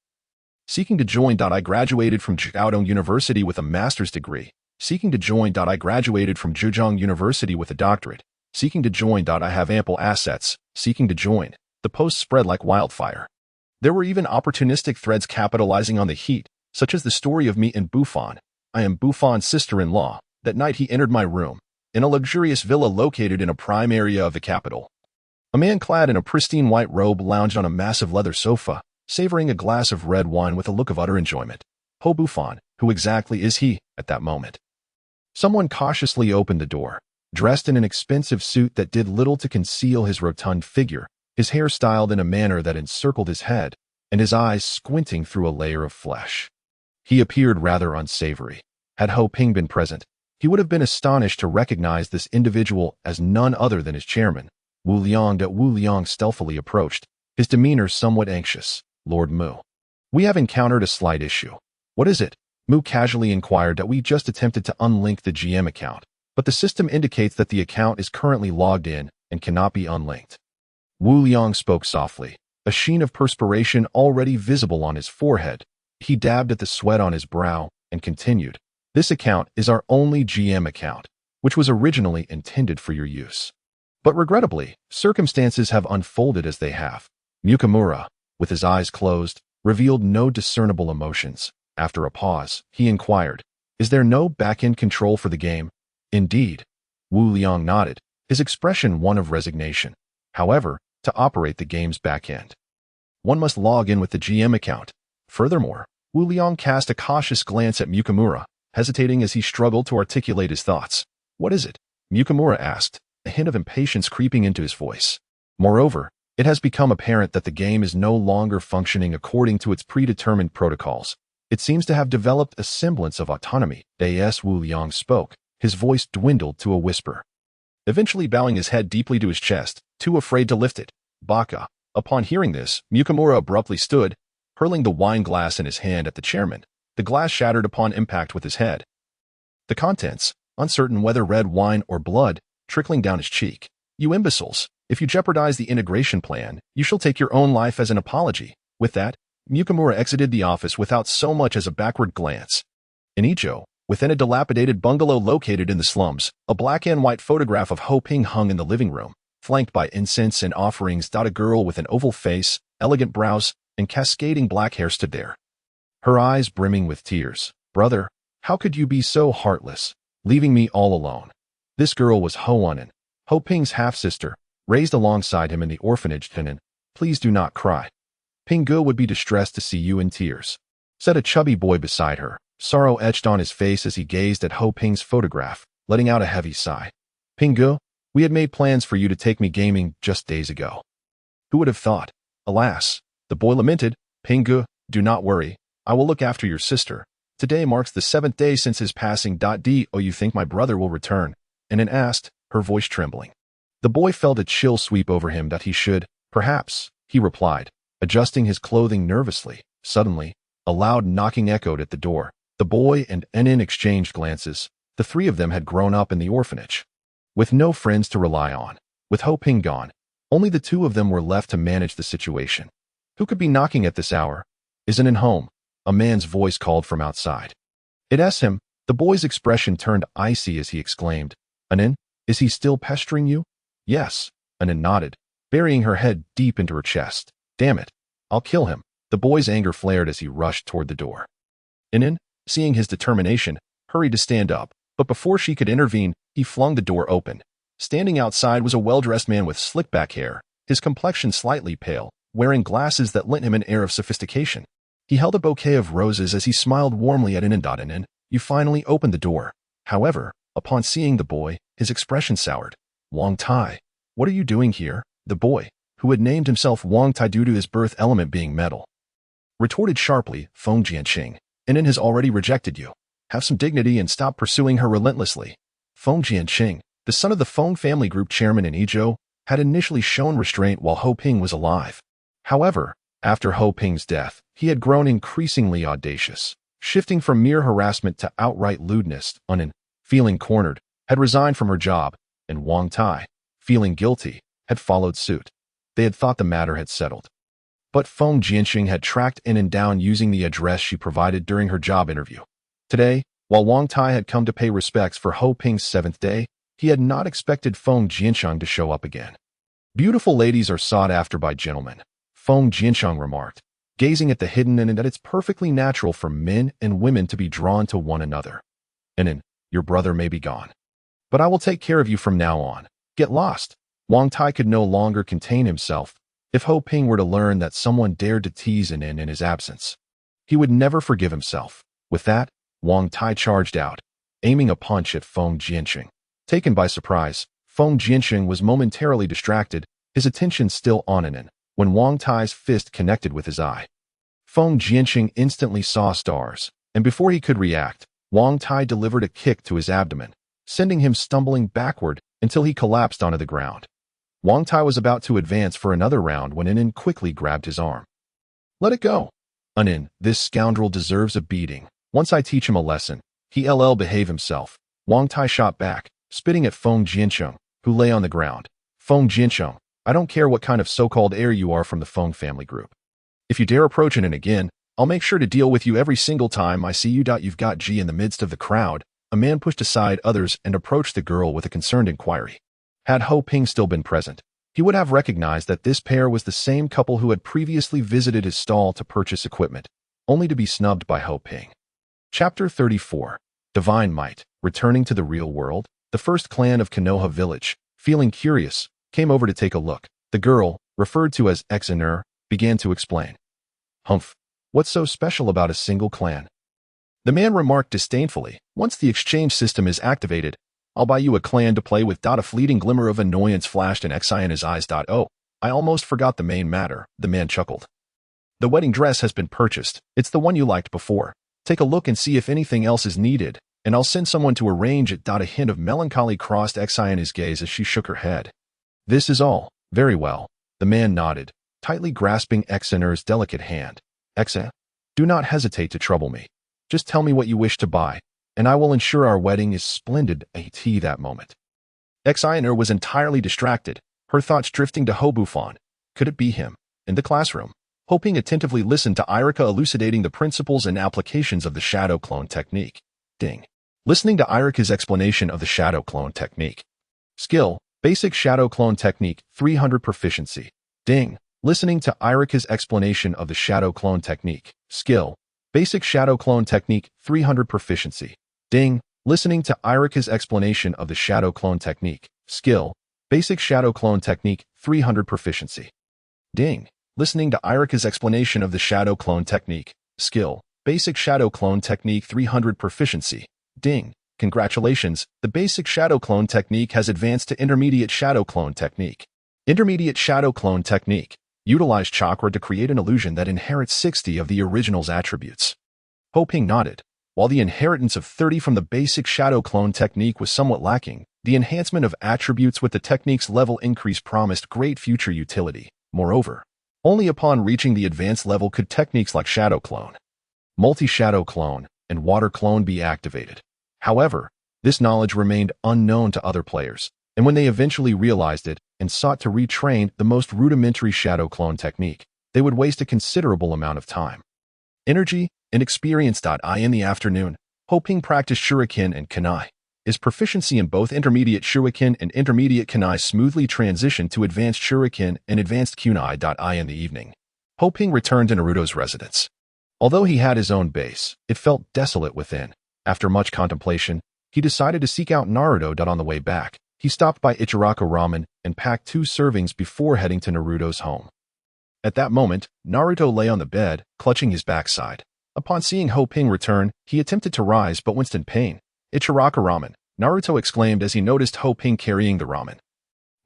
Seeking to join. I graduated from Jiaodong University with a master's degree. Seeking to join. I graduated from Zhejiang University with a doctorate. Seeking to join. I have ample assets. Seeking to join. The posts spread like wildfire. There were even opportunistic threads capitalizing on the heat, such as the story of me and Bufan. I am Bufan's sister-in-law. That night he entered my room, in a luxurious villa located in a prime area of the capital. A man clad in a pristine white robe lounged on a massive leather sofa, savoring a glass of red wine with a look of utter enjoyment. Ho Bufan, who exactly is he, at that moment? Someone cautiously opened the door, dressed in an expensive suit that did little to conceal his rotund figure, his hair styled in a manner that encircled his head, and his eyes squinting through a layer of flesh. He appeared rather unsavory. Had Ho Ping been present, he would have been astonished to recognize this individual as none other than his chairman, Wu Liang. Wu Liang stealthily approached, his demeanor somewhat anxious. Lord Mu, we have encountered a slight issue. What is it? Mu casually inquired. That we just attempted to unlink the GM account, but the system indicates that the account is currently logged in and cannot be unlinked. Wu Liang spoke softly, a sheen of perspiration already visible on his forehead. He dabbed at the sweat on his brow and continued, this account is our only GM account, which was originally intended for your use. But regrettably, circumstances have unfolded as they have. Mukamura, with his eyes closed, revealed no discernible emotions. After a pause, he inquired, is there no back-end control for the game? Indeed. Wu Liang nodded, his expression one of resignation. However, to operate the game's back-end, one must log in with the GM account. Furthermore, Wu Liang cast a cautious glance at Mukamura, hesitating as he struggled to articulate his thoughts. What is it? Mukamura asked, a hint of impatience creeping into his voice. Moreover, it has become apparent that the game is no longer functioning according to its predetermined protocols. It seems to have developed a semblance of autonomy. As Wu Liang spoke, his voice dwindled to a whisper. Eventually bowing his head deeply to his chest, too afraid to lift it. Baka. Upon hearing this, Mukamura abruptly stood, hurling the wine glass in his hand at the chairman. The glass shattered upon impact with his head. The contents, uncertain whether red wine or blood, trickling down his cheek. You imbeciles, if you jeopardize the integration plan, you shall take your own life as an apology. With that, Mukamura exited the office without so much as a backward glance. In Icho, within a dilapidated bungalow located in the slums, a black and white photograph of Ho Ping hung in the living room, flanked by incense and offerings. A girl with an oval face, elegant brows, and cascading black hair stood there, her eyes brimming with tears. Brother, how could you be so heartless, leaving me all alone? This girl was Ho Unan, Ho Ping's half-sister, raised alongside him in the orphanage. Tenin, please do not cry. Pinggu would be distressed to see you in tears, said a chubby boy beside her, sorrow etched on his face as he gazed at Ho Ping's photograph, letting out a heavy sigh. Pinggu, we had made plans for you to take me gaming just days ago. Who would have thought? Alas, the boy lamented. Pinggu, do not worry. I will look after your sister. Today marks the 7th day since his passing. Do you think my brother will return? Anin asked, her voice trembling. The boy felt a chill sweep over him. That he should, perhaps, he replied, adjusting his clothing nervously. Suddenly, a loud knocking echoed at the door. The boy and Anin exchanged glances. The three of them had grown up in the orphanage. With no friends to rely on, with Ho Ping gone, only the two of them were left to manage the situation. Who could be knocking at this hour? Isn't in home? A man's voice called from outside. It's him. The boy's expression turned icy as he exclaimed, Anin, is he still pestering you? Yes, Anin nodded, burying her head deep into her chest. Damn it, I'll kill him. The boy's anger flared as he rushed toward the door. Anin, seeing his determination, hurried to stand up, but before she could intervene, he flung the door open. Standing outside was a well-dressed man with slick-back hair, his complexion slightly pale, wearing glasses that lent him an air of sophistication. He held a bouquet of roses as he smiled warmly at Anin. You finally opened the door. However, upon seeing the boy, his expression soured. Wang Tai, what are you doing here? The boy, who had named himself Wang Tai due to his birth element being metal, retorted sharply, Feng Jianqing. Anin has already rejected you. Have some dignity and stop pursuing her relentlessly. Feng Jianqing, the son of the Feng family group chairman in Yizhou, had initially shown restraint while Ho Ping was alive. However, after Ho Ping's death, he had grown increasingly audacious, shifting from mere harassment to outright lewdness. Anin, feeling cornered, had resigned from her job, and Wang Tai, feeling guilty, had followed suit. They had thought the matter had settled. But Feng Jianqing had tracked Anin down using the address she provided during her job interview. Today, while Wang Tai had come to pay respects for Ho Ping's 7th day, he had not expected Feng Jianqing to show up again. Beautiful ladies are sought after by gentlemen, Feng Jianqing remarked, gazing at the hidden Anin, that it's perfectly natural for men and women to be drawn to one another. Anin, your brother may be gone, but I will take care of you from now on. Get lost. Wang Tai could no longer contain himself. If Ho Ping were to learn that someone dared to tease Anin in his absence, he would never forgive himself. With that, Wang Tai charged out, aiming a punch at Feng Jianqing. Taken by surprise, Feng Jianqing was momentarily distracted, his attention still on Anin, when Wang Tai's fist connected with his eye. Feng Jianqing instantly saw stars, and before he could react, Wang Tai delivered a kick to his abdomen, sending him stumbling backward until he collapsed onto the ground. Wang Tai was about to advance for another round when Anin quickly grabbed his arm. Let it go. Anin, this scoundrel deserves a beating. Once I teach him a lesson, he'll behave himself. Wang Tai shot back, spitting at Feng Jianqing, who lay on the ground. Feng Jianqing, I don't care what kind of so-called heir you are from the Feng family group. If you dare approach Anin again, I'll make sure to deal with you every single time I see you. You've got G in the midst of the crowd. A man pushed aside others and approached the girl with a concerned inquiry. Had Ho Ping still been present, he would have recognized that this pair was the same couple who had previously visited his stall to purchase equipment, only to be snubbed by Ho Ping. Chapter 34. Divine Might. Returning to the real world, the first clan of Konoha village, feeling curious, came over to take a look. The girl, referred to as Exener, began to explain. Humph, what's so special about a single clan? The man remarked disdainfully, once the exchange system is activated, I'll buy you a clan to play with. A fleeting glimmer of annoyance flashed in Exener's eyes. Oh, I almost forgot the main matter, the man chuckled. The wedding dress has been purchased. It's the one you liked before. Take a look and see if anything else is needed, and I'll send someone to arrange it. A hint of melancholy crossed Exener's gaze as she shook her head. This is all. Very well. The man nodded, tightly grasping Exener's delicate hand. Exener, do not hesitate to trouble me. Just tell me what you wish to buy, and I will ensure our wedding is splendid. That moment. Exener was entirely distracted, her thoughts drifting to Hobufan. Could it be him? In the classroom, Ho Ping attentively listened to Irika elucidating the principles and applications of the shadow clone technique. Ding. Listening to Irika's explanation of the shadow clone technique. Skill, basic shadow clone technique, 300 proficiency. Ding. Listening to Irika's explanation of the shadow clone technique. Skill, basic shadow clone technique, 300 proficiency. Ding. Listening to Irika's explanation of the shadow clone technique. Skill, basic shadow clone technique, 300 proficiency. Ding. Listening to Irika's explanation of the shadow clone technique. Skill, basic shadow clone technique, 300 proficiency. Ding. Congratulations, the basic shadow clone technique has advanced to intermediate shadow clone technique. Intermediate shadow clone technique. Utilize chakra to create an illusion that inherits 60 of the original's attributes. Ho Ping nodded. While the inheritance of 30 from the basic shadow clone technique was somewhat lacking, the enhancement of attributes with the technique's level increase promised great future utility. Moreover, only upon reaching the advanced level could techniques like shadow clone, multi-shadow clone, and water clone be activated. However, this knowledge remained unknown to other players, and when they eventually realized it and sought to retrain the most rudimentary shadow clone technique, they would waste a considerable amount of time, energy, and experience. In the afternoon, Ho Ping practiced shuriken and kunai. His proficiency in both intermediate shuriken and intermediate kunai smoothly transitioned to advanced shuriken and advanced kunai. In the evening, Ho Ping returned to Naruto's residence. Although he had his own base, it felt desolate within. After much contemplation, he decided to seek out Naruto. On the way back, he stopped by Ichiraka Ramen and packed 2 servings before heading to Naruto's home. At that moment, Naruto lay on the bed, clutching his backside. Upon seeing Ho Ping return, he attempted to rise but winced in pain. Ichiraka Ramen, Naruto exclaimed as he noticed Ho Ping carrying the ramen.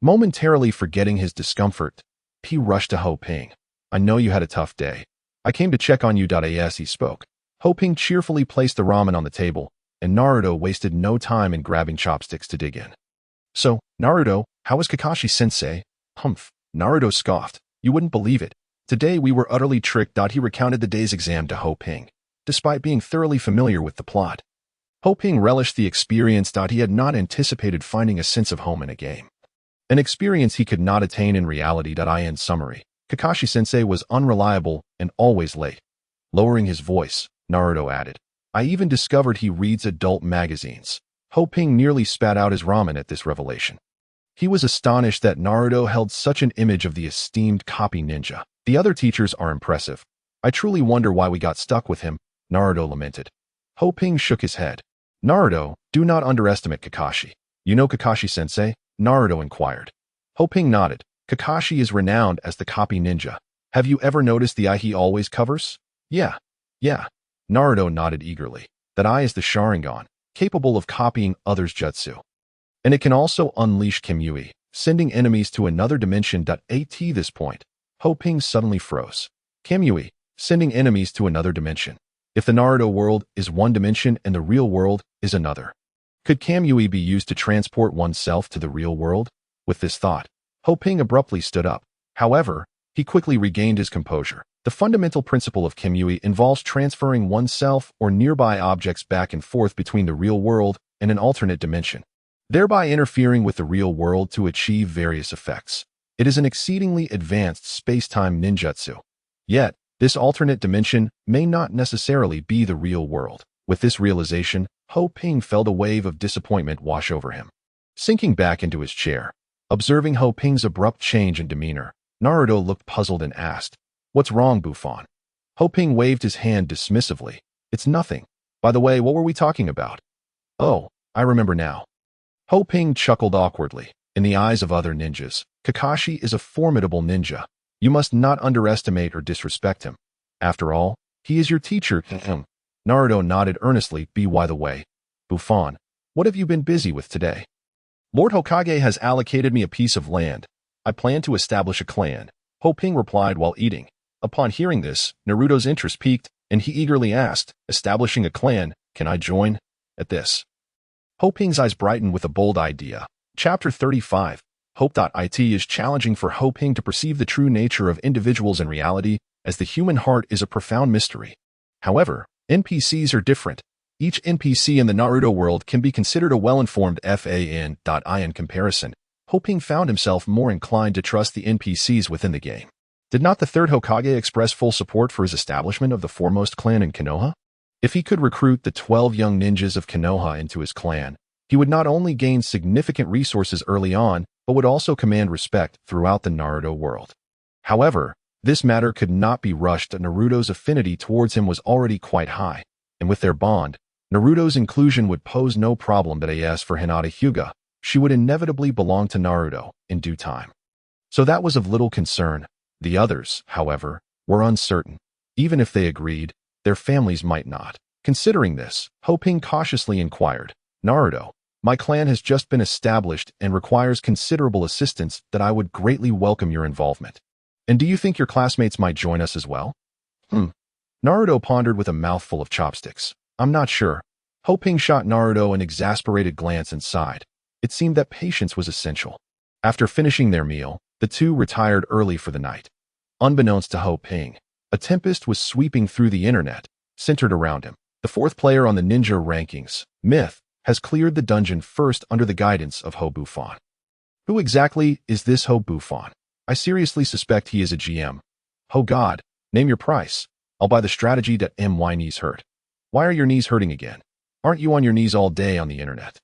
Momentarily forgetting his discomfort, he rushed to Ho Ping. I know you had a tough day. I came to check on you. As he spoke, Ho Ping cheerfully placed the ramen on the table, and Naruto wasted no time in grabbing chopsticks to dig in. So, Naruto, how is Kakashi-sensei? Humph. Naruto scoffed. You wouldn't believe it. Today we were utterly tricked. He recounted the day's exam to Ho Ping, despite being thoroughly familiar with the plot. Ho Ping relished the experience. He had not anticipated finding a sense of home in a game, an experience he could not attain in reality. In summary, Kakashi-sensei was unreliable and always late. Lowering his voice, Naruto added, I even discovered he reads adult magazines. Ho Ping nearly spat out his ramen at this revelation. He was astonished that Naruto held such an image of the esteemed copy ninja. The other teachers are impressive. I truly wonder why we got stuck with him, Naruto lamented. Ho Ping shook his head. Naruto, do not underestimate Kakashi. You know Kakashi-sensei? Naruto inquired. Ho Ping nodded. Kakashi is renowned as the copy ninja. Have you ever noticed the eye he always covers? Yeah. Naruto nodded eagerly. That eye is the Sharingan, capable of copying others' jutsu. And it can also unleash Kamui, sending enemies to another dimension. At this point, Ho Ping suddenly froze. Kamui, sending enemies to another dimension. If the Naruto world is one dimension and the real world is another, could Kamui be used to transport oneself to the real world? With this thought, Ho Ping abruptly stood up. However, he quickly regained his composure. The fundamental principle of Kamui involves transferring oneself or nearby objects back and forth between the real world and an alternate dimension, thereby interfering with the real world to achieve various effects. It is an exceedingly advanced space-time ninjutsu. Yet, this alternate dimension may not necessarily be the real world. With this realization, Ho Ping felt a wave of disappointment wash over him. Sinking back into his chair, observing Ho Ping's abrupt change in demeanor, Naruto looked puzzled and asked, What's wrong, Buffon? Ho Ping waved his hand dismissively. It's nothing. By the way, what were we talking about? Oh, I remember now. Ho Ping chuckled awkwardly. In the eyes of other ninjas, Kakashi is a formidable ninja. You must not underestimate or disrespect him. After all, he is your teacher. Naruto nodded earnestly. By the way, Buffon, what have you been busy with today? Lord Hokage has allocated me a piece of land. I plan to establish a clan, Ho Ping replied while eating. Upon hearing this, Naruto's interest piqued, and he eagerly asked, establishing a clan, can I join? At this, Ho Ping's eyes brightened with a bold idea. Chapter 35. Hope.it is challenging for Ho Ping to perceive the true nature of individuals in reality, as the human heart is a profound mystery. However, NPCs are different. Each NPC in the Naruto world can be considered a well-informed fan. In comparison, Ho Ping found himself more inclined to trust the NPCs within the game. Did not the third Hokage express full support for his establishment of the foremost clan in Konoha? If he could recruit the 12 young ninjas of Konoha into his clan, he would not only gain significant resources early on, but would also command respect throughout the Naruto world. However, this matter could not be rushed. Naruto's affinity towards him was already quite high, and with their bond, Naruto's inclusion would pose no problem. As for Hinata Hyuga, she would inevitably belong to Naruto in due time. So that was of little concern. The others, however, were uncertain. Even if they agreed, their families might not. Considering this, Ho Ping cautiously inquired, Naruto, my clan has just been established and requires considerable assistance. I would greatly welcome your involvement. And do you think your classmates might join us as well? Naruto pondered with a mouthful of chopsticks. I'm not sure. Ho-Ping shot Naruto an exasperated glance and sighed. It seemed that patience was essential. After finishing their meal, the two retired early for the night. Unbeknownst to Ho-Ping, a tempest was sweeping through the internet, centered around him. The fourth player on the ninja rankings, Myth, has cleared the dungeon first under the guidance of Ho-Buffon. Who exactly is this Ho-Buffon? I seriously suspect he is a GM. Oh God, name your price. I'll buy the strategy that my knees hurt. Why are your knees hurting again? Aren't you on your knees all day on the internet?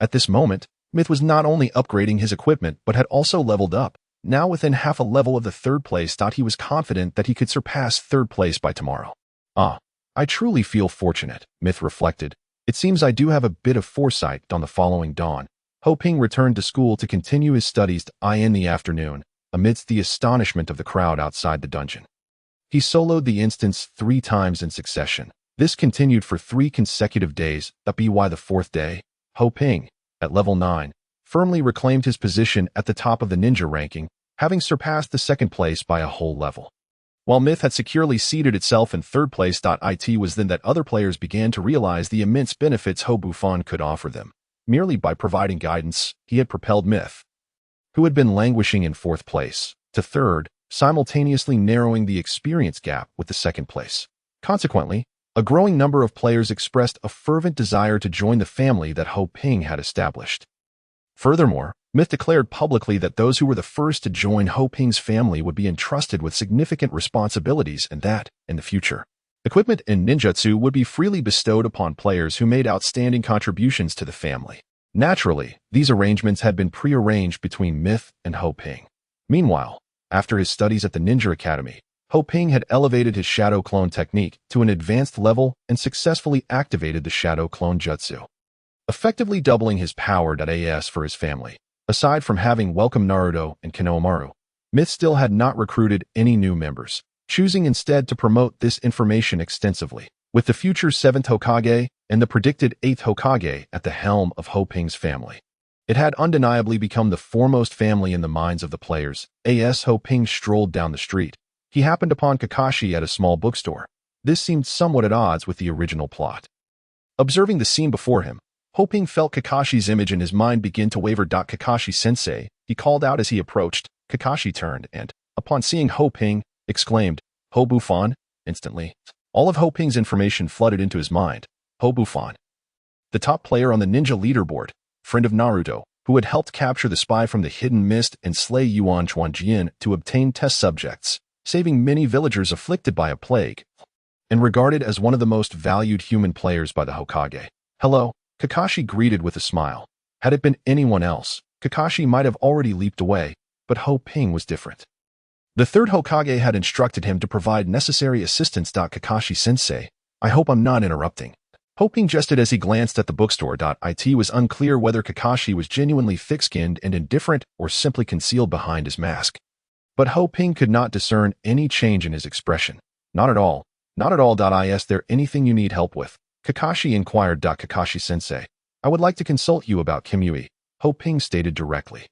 At this moment, Myth was not only upgrading his equipment but had also leveled up. Now within half a level of the third place, he was confident that he could surpass third place by tomorrow. I truly feel fortunate, Myth reflected. It seems I do have a bit of foresight. On the following dawn, Ho-Ping returned to school to continue his studies in the afternoon, amidst the astonishment of the crowd outside the dungeon. He soloed the instance 3 times in succession. This continued for 3 consecutive days. By the fourth day, Ho-Ping, at level 9, firmly reclaimed his position at the top of the ninja ranking, having surpassed the second place by a whole level. While Myth had securely seated itself in third place, it was then that other players began to realize the immense benefits Ho-Buffon could offer them. Merely by providing guidance, he had propelled Myth, who had been languishing in fourth place, to third, simultaneously narrowing the experience gap with the second place. Consequently, a growing number of players expressed a fervent desire to join the family that Ho-Ping had established. Furthermore, Myth declared publicly that those who were the first to join Ho-Ping's family would be entrusted with significant responsibilities and that, in the future, equipment and ninjutsu would be freely bestowed upon players who made outstanding contributions to the family. Naturally, these arrangements had been pre-arranged between Myth and Ho-Ping. Meanwhile, after his studies at the Ninja Academy, Ho-Ping had elevated his shadow clone technique to an advanced level and successfully activated the shadow clone jutsu, effectively doubling his power. For his family, aside from having welcomed Naruto and Konohamaru, Myth still had not recruited any new members, choosing instead to promote this information extensively. With the future 7th Hokage and the predicted 8th Hokage at the helm of Ho-Ping's family, it had undeniably become the foremost family in the minds of the players. As Ho-Ping strolled down the street, he happened upon Kakashi at a small bookstore. This seemed somewhat at odds with the original plot. Observing the scene before him, Ho-Ping felt Kakashi's image in his mind begin to waver. Kakashi-sensei, he called out as he approached. Kakashi turned and, upon seeing Ho-Ping, exclaimed, Ho-Buffon. Instantly, all of Ho-Ping's information flooded into his mind. Ho-Buffon, the top player on the ninja leaderboard, friend of Naruto, who had helped capture the spy from the hidden mist and slay Yuan Chuanjian to obtain test subjects, saving many villagers afflicted by a plague, and regarded as one of the most valued human players by the Hokage. Hello, Kakashi greeted with a smile. Had it been anyone else, Kakashi might have already leaped away, but Ho-Ping was different. The third Hokage had instructed him to provide necessary assistance. Kakashi-sensei, I hope I'm not interrupting. Ho-Ping jested as he glanced at the bookstore. It was unclear whether Kakashi was genuinely thick-skinned and indifferent or simply concealed behind his mask. But Ho-Ping could not discern any change in his expression. Not at all. Not at all. Is there anything you need help with? Kakashi inquired. Kakashi-sensei, I would like to consult you about Kimui, Ho-Ping stated directly.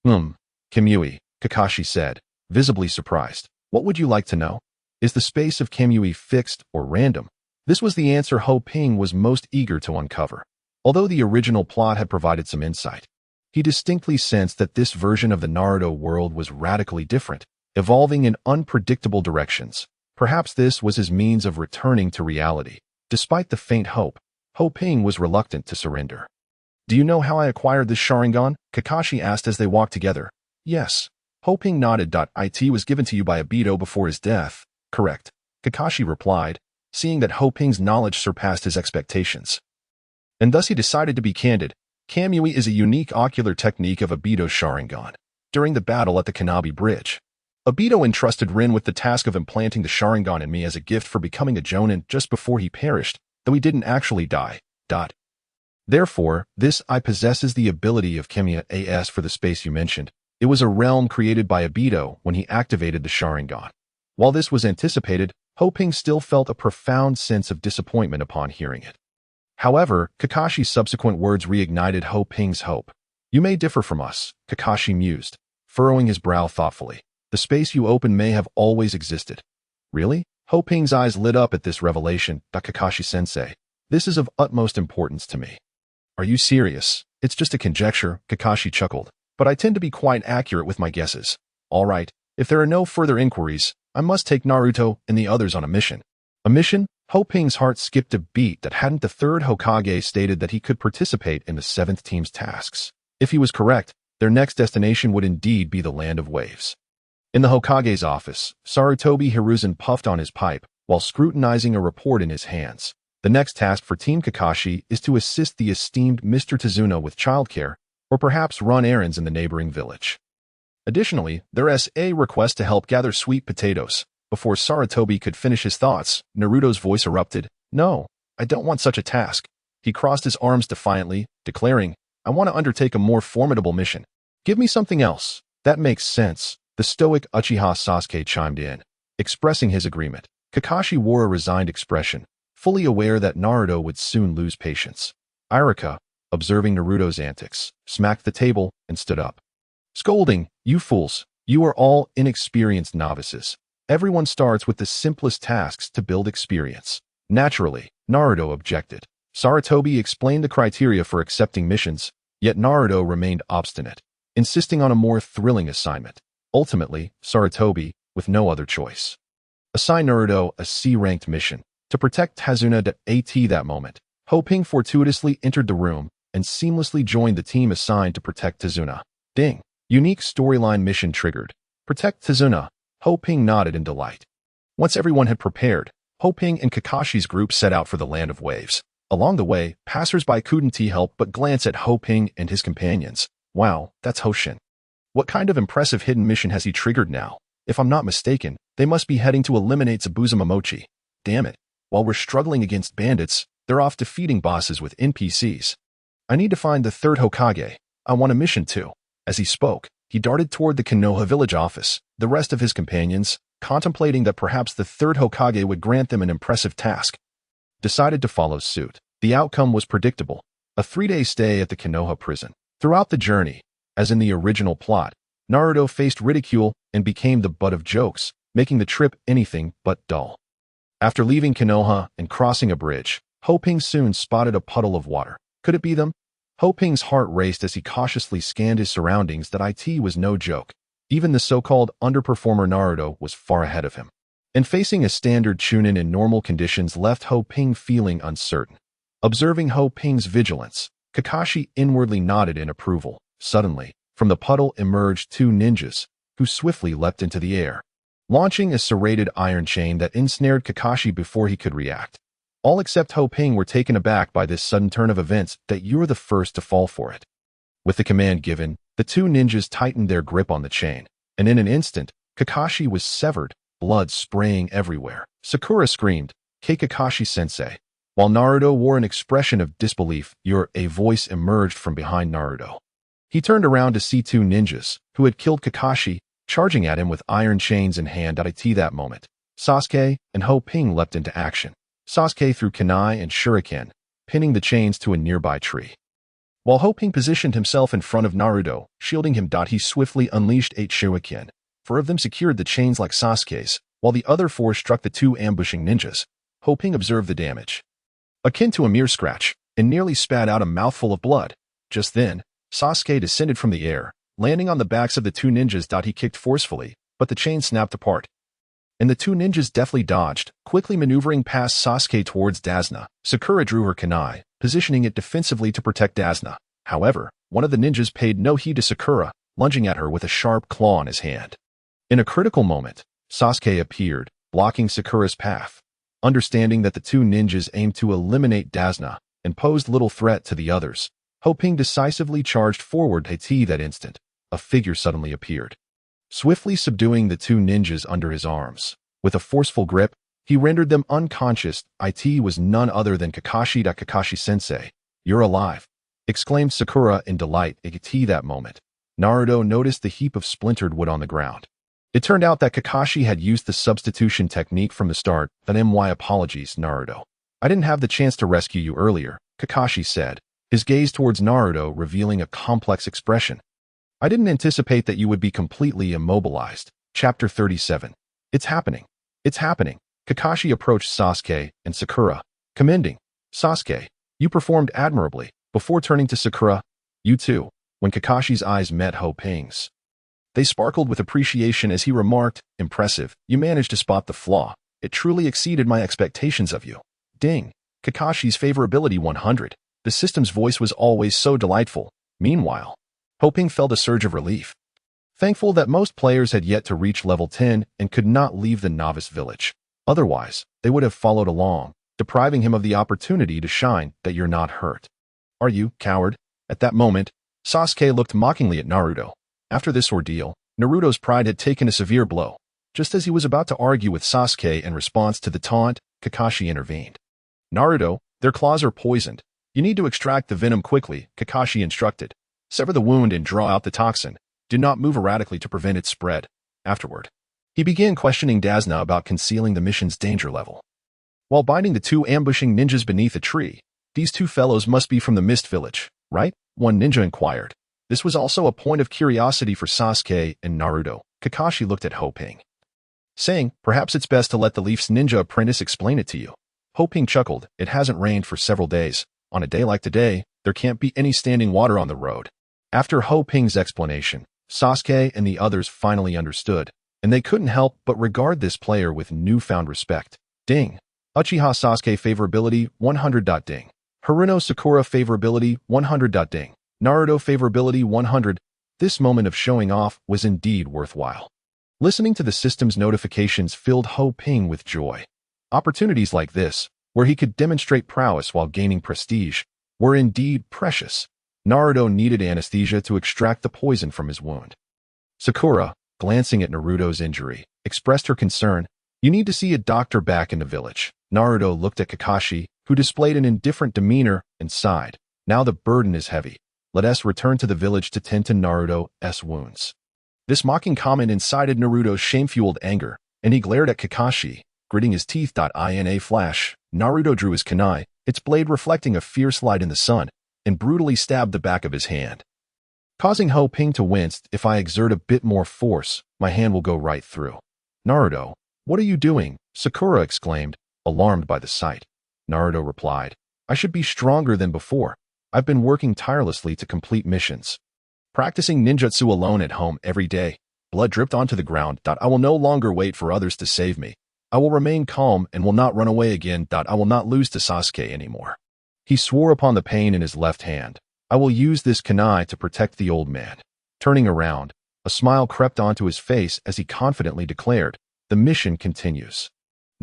Kimui, Kakashi said, visibly surprised. What would you like to know? Is the space of Kimui fixed or random? This was the answer Ho-Ping was most eager to uncover. Although the original plot had provided some insight, he distinctly sensed that this version of the Naruto world was radically different, evolving in unpredictable directions. Perhaps this was his means of returning to reality. Despite the faint hope, Ho-Ping was reluctant to surrender. Do you know how I acquired this Sharingan? Kakashi asked as they walked together. Yes. Ho-Ping nodded. It was given to you by Obito before his death. Correct. Kakashi replied, seeing that Ho-Ping's knowledge surpassed his expectations. And thus he decided to be candid. Kamui is a unique ocular technique of Obito's Sharingan. During the battle at the Kanabi Bridge, Obito entrusted Rin with the task of implanting the Sharingan in me as a gift for becoming a Jonin just before he perished, though he didn't actually die. Therefore, this I possesses the ability of Kimia. As for the space you mentioned, it was a realm created by Obito when he activated the Sharingan. While this was anticipated, Ho-Ping still felt a profound sense of disappointment upon hearing it. However, Kakashi's subsequent words reignited Ho-Ping's hope. You may differ from us, Kakashi mused, furrowing his brow thoughtfully. The space you open may have always existed. Really? Ho Ping's eyes lit up at this revelation. Kakashi-sensei, this is of utmost importance to me. Are you serious? It's just a conjecture, Kakashi chuckled, but I tend to be quite accurate with my guesses. All right, if there are no further inquiries, I must take Naruto and the others on a mission. A mission? Ho Ping's heart skipped a beat that hadn't the third Hokage stated that he could participate in the seventh team's tasks. If he was correct, their next destination would indeed be the Land of Waves. In the Hokage's office, Sarutobi Hiruzen puffed on his pipe while scrutinizing a report in his hands. The next task for Team Kakashi is to assist the esteemed Mr. Tazuna with childcare, or perhaps run errands in the neighboring village. Additionally, there is a request to help gather sweet potatoes. Before Sarutobi could finish his thoughts, Naruto's voice erupted. No, I don't want such a task. He crossed his arms defiantly, declaring, I want to undertake a more formidable mission. Give me something else. That makes sense. The stoic Uchiha Sasuke chimed in, expressing his agreement. Kakashi wore a resigned expression, fully aware that Naruto would soon lose patience. Iruka, observing Naruto's antics, smacked the table and stood up. Scolding, you fools, you are all inexperienced novices. Everyone starts with the simplest tasks to build experience. Naturally, Naruto objected. Sarutobi explained the criteria for accepting missions, yet Naruto remained obstinate, insisting on a more thrilling assignment. Ultimately, Sarutobi, with no other choice, assigned Naruto a C-ranked mission to protect Tazuna at that moment. Ho Ping fortuitously entered the room and seamlessly joined the team assigned to protect Tazuna. Ding! Unique storyline mission triggered. Protect Tazuna. Ho Ping nodded in delight. Once everyone had prepared, Ho Ping and Kakashi's group set out for the Land of Waves. Along the way, passers-by couldn't help but glance at Ho Ping and his companions. Wow, that's Hoshin. What kind of impressive hidden mission has he triggered now? If I'm not mistaken, they must be heading to eliminate Zabuza Momochi. Damn it. While we're struggling against bandits, they're off defeating bosses with NPCs. I need to find the third Hokage. I want a mission too. As he spoke, he darted toward the Konoha village office. The rest of his companions, contemplating that perhaps the third Hokage would grant them an impressive task, decided to follow suit. The outcome was predictable. A 3-day stay at the Konoha prison. Throughout the journey, as in the original plot, Naruto faced ridicule and became the butt of jokes, making the trip anything but dull. After leaving Konoha and crossing a bridge, Ho Ping soon spotted a puddle of water. Could it be them? Ho Ping's heart raced as he cautiously scanned his surroundings. That it was no joke. Even the so-called underperformer Naruto was far ahead of him. And facing a standard Chunin in normal conditions left Ho Ping feeling uncertain. Observing Ho Ping's vigilance, Kakashi inwardly nodded in approval. Suddenly, from the puddle emerged 2 ninjas, who swiftly leapt into the air, launching a serrated iron chain that ensnared Kakashi before he could react. All except Ho Ping were taken aback by this sudden turn of events. That you're the first to fall for it. With the command given, the 2 ninjas tightened their grip on the chain, and in an instant, Kakashi was severed, blood spraying everywhere. Sakura screamed, Kakashi-sensei. While Naruto wore an expression of disbelief, a voice emerged from behind Naruto. He turned around to see 2 ninjas, who had killed Kakashi, charging at him with iron chains in hand. At that moment, Sasuke and Ho Ping leapt into action. Sasuke threw kunai and shuriken, pinning the chains to a nearby tree. While Ho Ping positioned himself in front of Naruto, shielding him. He swiftly unleashed 8 shuriken. 4 of them secured the chains like Sasuke's, while the other 4 struck the 2 ambushing ninjas. Ho Ping observed the damage, akin to a mere scratch, and nearly spat out a mouthful of blood. Just then, Sasuke descended from the air, landing on the backs of the 2 ninjas. He kicked forcefully, but the chain snapped apart, and the 2 ninjas deftly dodged, quickly maneuvering past Sasuke towards Dasna. Sakura drew her kunai, positioning it defensively to protect Dasna. However, one of the ninjas paid no heed to Sakura, lunging at her with a sharp claw in his hand. In a critical moment, Sasuke appeared, blocking Sakura's path. Understanding that the 2 ninjas aimed to eliminate Dasna and posed little threat to the others, Ho Ping decisively charged forward. That instant, a figure suddenly appeared, swiftly subduing the 2 ninjas under his arms. With a forceful grip, he rendered them unconscious. It was none other than Kakashi. Kakashi-sensei, you're alive, exclaimed Sakura in delight. At that moment, Naruto noticed the heap of splintered wood on the ground. It turned out that Kakashi had used the substitution technique from the start. My apologies, Naruto. I didn't have the chance to rescue you earlier, Kakashi said, his gaze towards Naruto revealing a complex expression. I didn't anticipate that you would be completely immobilized. Chapter 37. It's happening. It's happening. Kakashi approached Sasuke and Sakura, commending. Sasuke, you performed admirably. Before turning to Sakura, you too. When Kakashi's eyes met Ho Ping's, they sparkled with appreciation as he remarked, impressive, you managed to spot the flaw. It truly exceeded my expectations of you. Ding. Kakashi's favorability 100. The system's voice was always so delightful. Meanwhile, Ho Ping felt a surge of relief, thankful that most players had yet to reach level 10 and could not leave the novice village. Otherwise, they would have followed along, depriving him of the opportunity to shine. That you're not hurt. Are you, coward? At that moment, Sasuke looked mockingly at Naruto. After this ordeal, Naruto's pride had taken a severe blow. Just as he was about to argue with Sasuke in response to the taunt, Kakashi intervened. Naruto, their claws are poisoned. You need to extract the venom quickly, Kakashi instructed. Sever the wound and draw out the toxin. Do not move erratically to prevent its spread. Afterward, he began questioning Dazna about concealing the mission's danger level. While binding the two ambushing ninjas beneath a tree, these two fellows must be from the Mist Village, right? One ninja inquired. This was also a point of curiosity for Sasuke and Naruto. Kakashi looked at Ho Ping, saying, perhaps it's best to let the Leaf's ninja apprentice explain it to you. Ho Ping chuckled. It hasn't rained for several days. On a day like today, there can't be any standing water on the road. After Ho Ping's explanation, Sasuke and the others finally understood, and they couldn't help but regard this player with newfound respect. Ding. Uchiha Sasuke favorability 100. Ding. Haruno Sakura favorability 100. Ding. Naruto favorability 100. This moment of showing off was indeed worthwhile. Listening to the system's notifications filled Ho Ping with joy. Opportunities like this, where he could demonstrate prowess while gaining prestige, were indeed precious. Naruto needed anesthesia to extract the poison from his wound. Sakura, glancing at Naruto's injury, expressed her concern. You need to see a doctor back in the village. Naruto looked at Kakashi, who displayed an indifferent demeanor, and sighed. Now the burden is heavy. Let us return to the village to tend to Naruto's wounds. This mocking comment incited Naruto's shame-fueled anger, and he glared at Kakashi, gritting his teeth. In a flash, Naruto drew his kunai, its blade reflecting a fierce light in the sun, and brutally stabbed the back of his hand, causing Ho Ping to wince. If I exert a bit more force, my hand will go right through. Naruto, what are you doing? Sakura exclaimed, alarmed by the sight. Naruto replied, I should be stronger than before. I've been working tirelessly to complete missions, practicing ninjutsu alone at home every day. Blood dripped onto the ground. I will no longer wait for others to save me. I will remain calm and will not run away again. I will not lose to Sasuke anymore. He swore upon the pain in his left hand. I will use this kunai to protect the old man. Turning around, a smile crept onto his face as he confidently declared, the mission continues.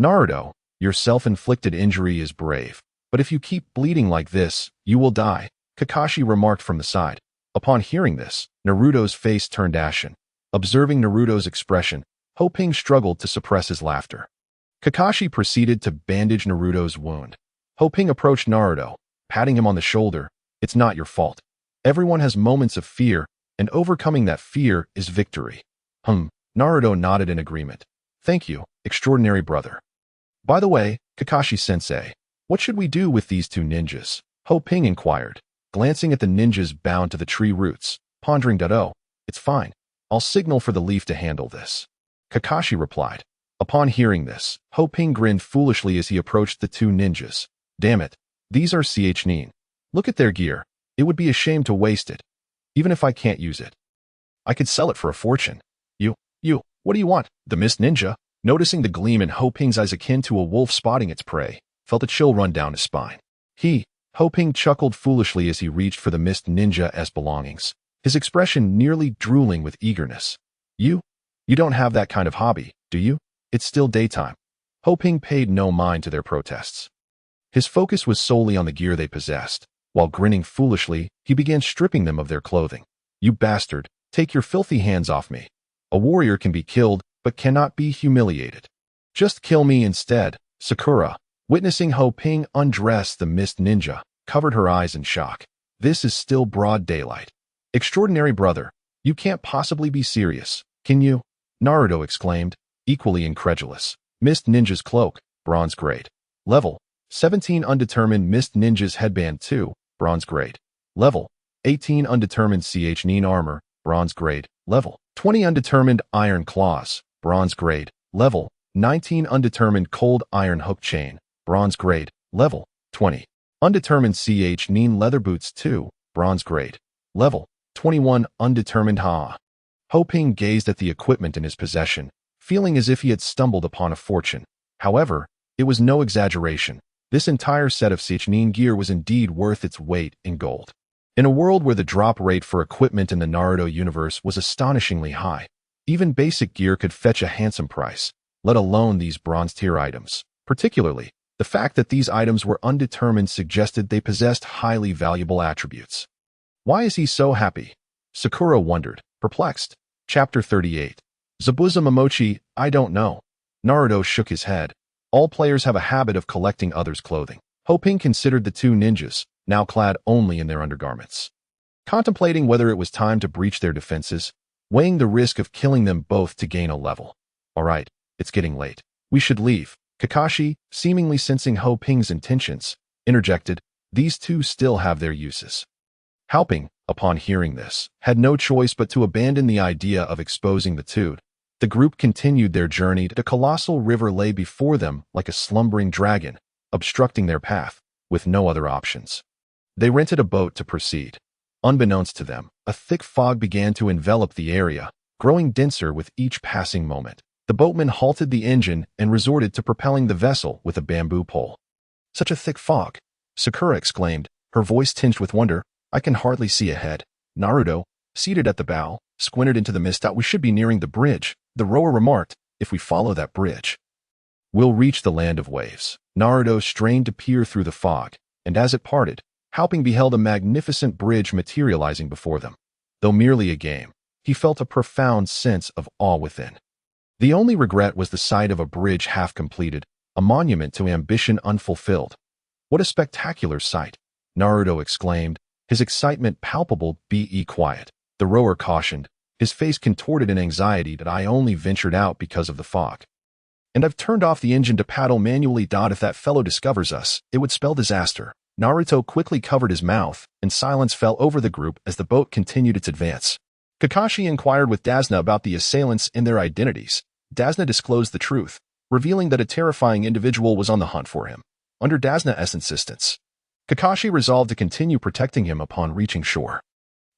Naruto, your self-inflicted injury is brave, but if you keep bleeding like this, you will die, Kakashi remarked from the side. Upon hearing this, Naruto's face turned ashen. Observing Naruto's expression, Ho Ping struggled to suppress his laughter. Kakashi proceeded to bandage Naruto's wound. Ho Ping approached Naruto, patting him on the shoulder. It's not your fault. Everyone has moments of fear, and overcoming that fear is victory. Naruto nodded in agreement. Thank you, extraordinary brother. By the way, Kakashi-sensei, what should we do with these two ninjas? Ho Ping inquired, glancing at the ninjas bound to the tree roots, pondering. Oh, it's fine. I'll signal for the Leaf to handle this. Kakashi replied. Upon hearing this, Ho Ping grinned foolishly as he approached the two ninjas. Damn it, these are nin. Look at their gear. It would be a shame to waste it. Even if I can't use it, I could sell it for a fortune. You, what do you want? The Mist Ninja, noticing the gleam in Ho Ping's eyes akin to a wolf spotting its prey, felt a chill run down his spine. Ho Ping chuckled foolishly as he reached for the Mist Ninja's belongings, his expression nearly drooling with eagerness. You don't have that kind of hobby, do you? It's still daytime. Ho Ping paid no mind to their protests. His focus was solely on the gear they possessed. While grinning foolishly, he began stripping them of their clothing. You bastard, take your filthy hands off me. A warrior can be killed, but cannot be humiliated. Just kill me instead. Sakura, witnessing Ho Ping undress the Mist Ninja, covered her eyes in shock. This is still broad daylight. Extraordinary brother, you can't possibly be serious, can you? Naruto exclaimed, equally incredulous. Mist Ninja's cloak, bronze grade. Level 17 undetermined. Mist Ninja's headband 2, bronze grade. Level 18 undetermined. Nin armor, bronze grade. Level 20 undetermined iron claws, bronze grade, level 19 undetermined cold iron hook chain, bronze grade, level 20. Undetermined neen leather boots 2, bronze grade, level 21 undetermined Ho Ping gazed at the equipment in his possession, feeling as if he had stumbled upon a fortune. However, it was no exaggeration. This entire set of neen gear was indeed worth its weight in gold. In a world where the drop rate for equipment in the Naruto universe was astonishingly high, even basic gear could fetch a handsome price, let alone these bronze-tier items. Particularly, the fact that these items were undetermined suggested they possessed highly valuable attributes. Why is he so happy? Sakura wondered, perplexed. Chapter 38. Zabuza Momochi, I don't know. Naruto shook his head. All players have a habit of collecting others' clothing. Ho Ping considered the two ninjas, now clad only in their undergarments, contemplating whether it was time to breach their defenses, weighing the risk of killing them both to gain a level. All right, it's getting late. We should leave. Kakashi, seemingly sensing Ho Ping's intentions, interjected, these two still have their uses. Ho Ping, upon hearing this, had no choice but to abandon the idea of exposing the two. The group continued their journey. The colossal river lay before them like a slumbering dragon, obstructing their path, with no other options. They rented a boat to proceed. Unbeknownst to them, a thick fog began to envelop the area, growing denser with each passing moment. The boatman halted the engine and resorted to propelling the vessel with a bamboo pole. Such a thick fog, Sakura exclaimed, her voice tinged with wonder. I can hardly see ahead. Naruto, seated at the bow, squinted into the mist. We should be nearing the bridge, the rower remarked. If we follow that bridge, we'll reach the land of waves. Naruto strained to peer through the fog, and as it parted, Ho Ping beheld a magnificent bridge materializing before them. Though merely a game, he felt a profound sense of awe within. The only regret was the sight of a bridge half completed, a monument to ambition unfulfilled. What a spectacular sight! Naruto exclaimed, his excitement palpable. Be quiet, the rower cautioned, his face contorted in anxiety. That I only ventured out because of the fog. And I've turned off the engine to paddle manually. If that fellow discovers us, it would spell disaster. Naruto quickly covered his mouth, and silence fell over the group as the boat continued its advance. Kakashi inquired with Dazna about the assailants and their identities. Dazna disclosed the truth, revealing that a terrifying individual was on the hunt for him. Under Dazna's insistence, Kakashi resolved to continue protecting him upon reaching shore.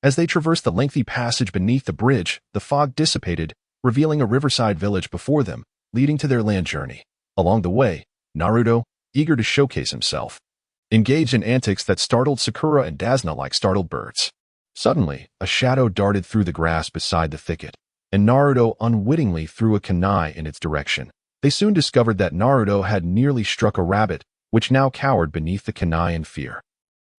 As they traversed the lengthy passage beneath the bridge, the fog dissipated, revealing a riverside village before them, leading to their land journey. Along the way, Naruto, eager to showcase himself, engaged in antics that startled Sakura and Dazna like startled birds. Suddenly, a shadow darted through the grass beside the thicket, and Naruto unwittingly threw a kunai in its direction. They soon discovered that Naruto had nearly struck a rabbit, which now cowered beneath the kunai in fear.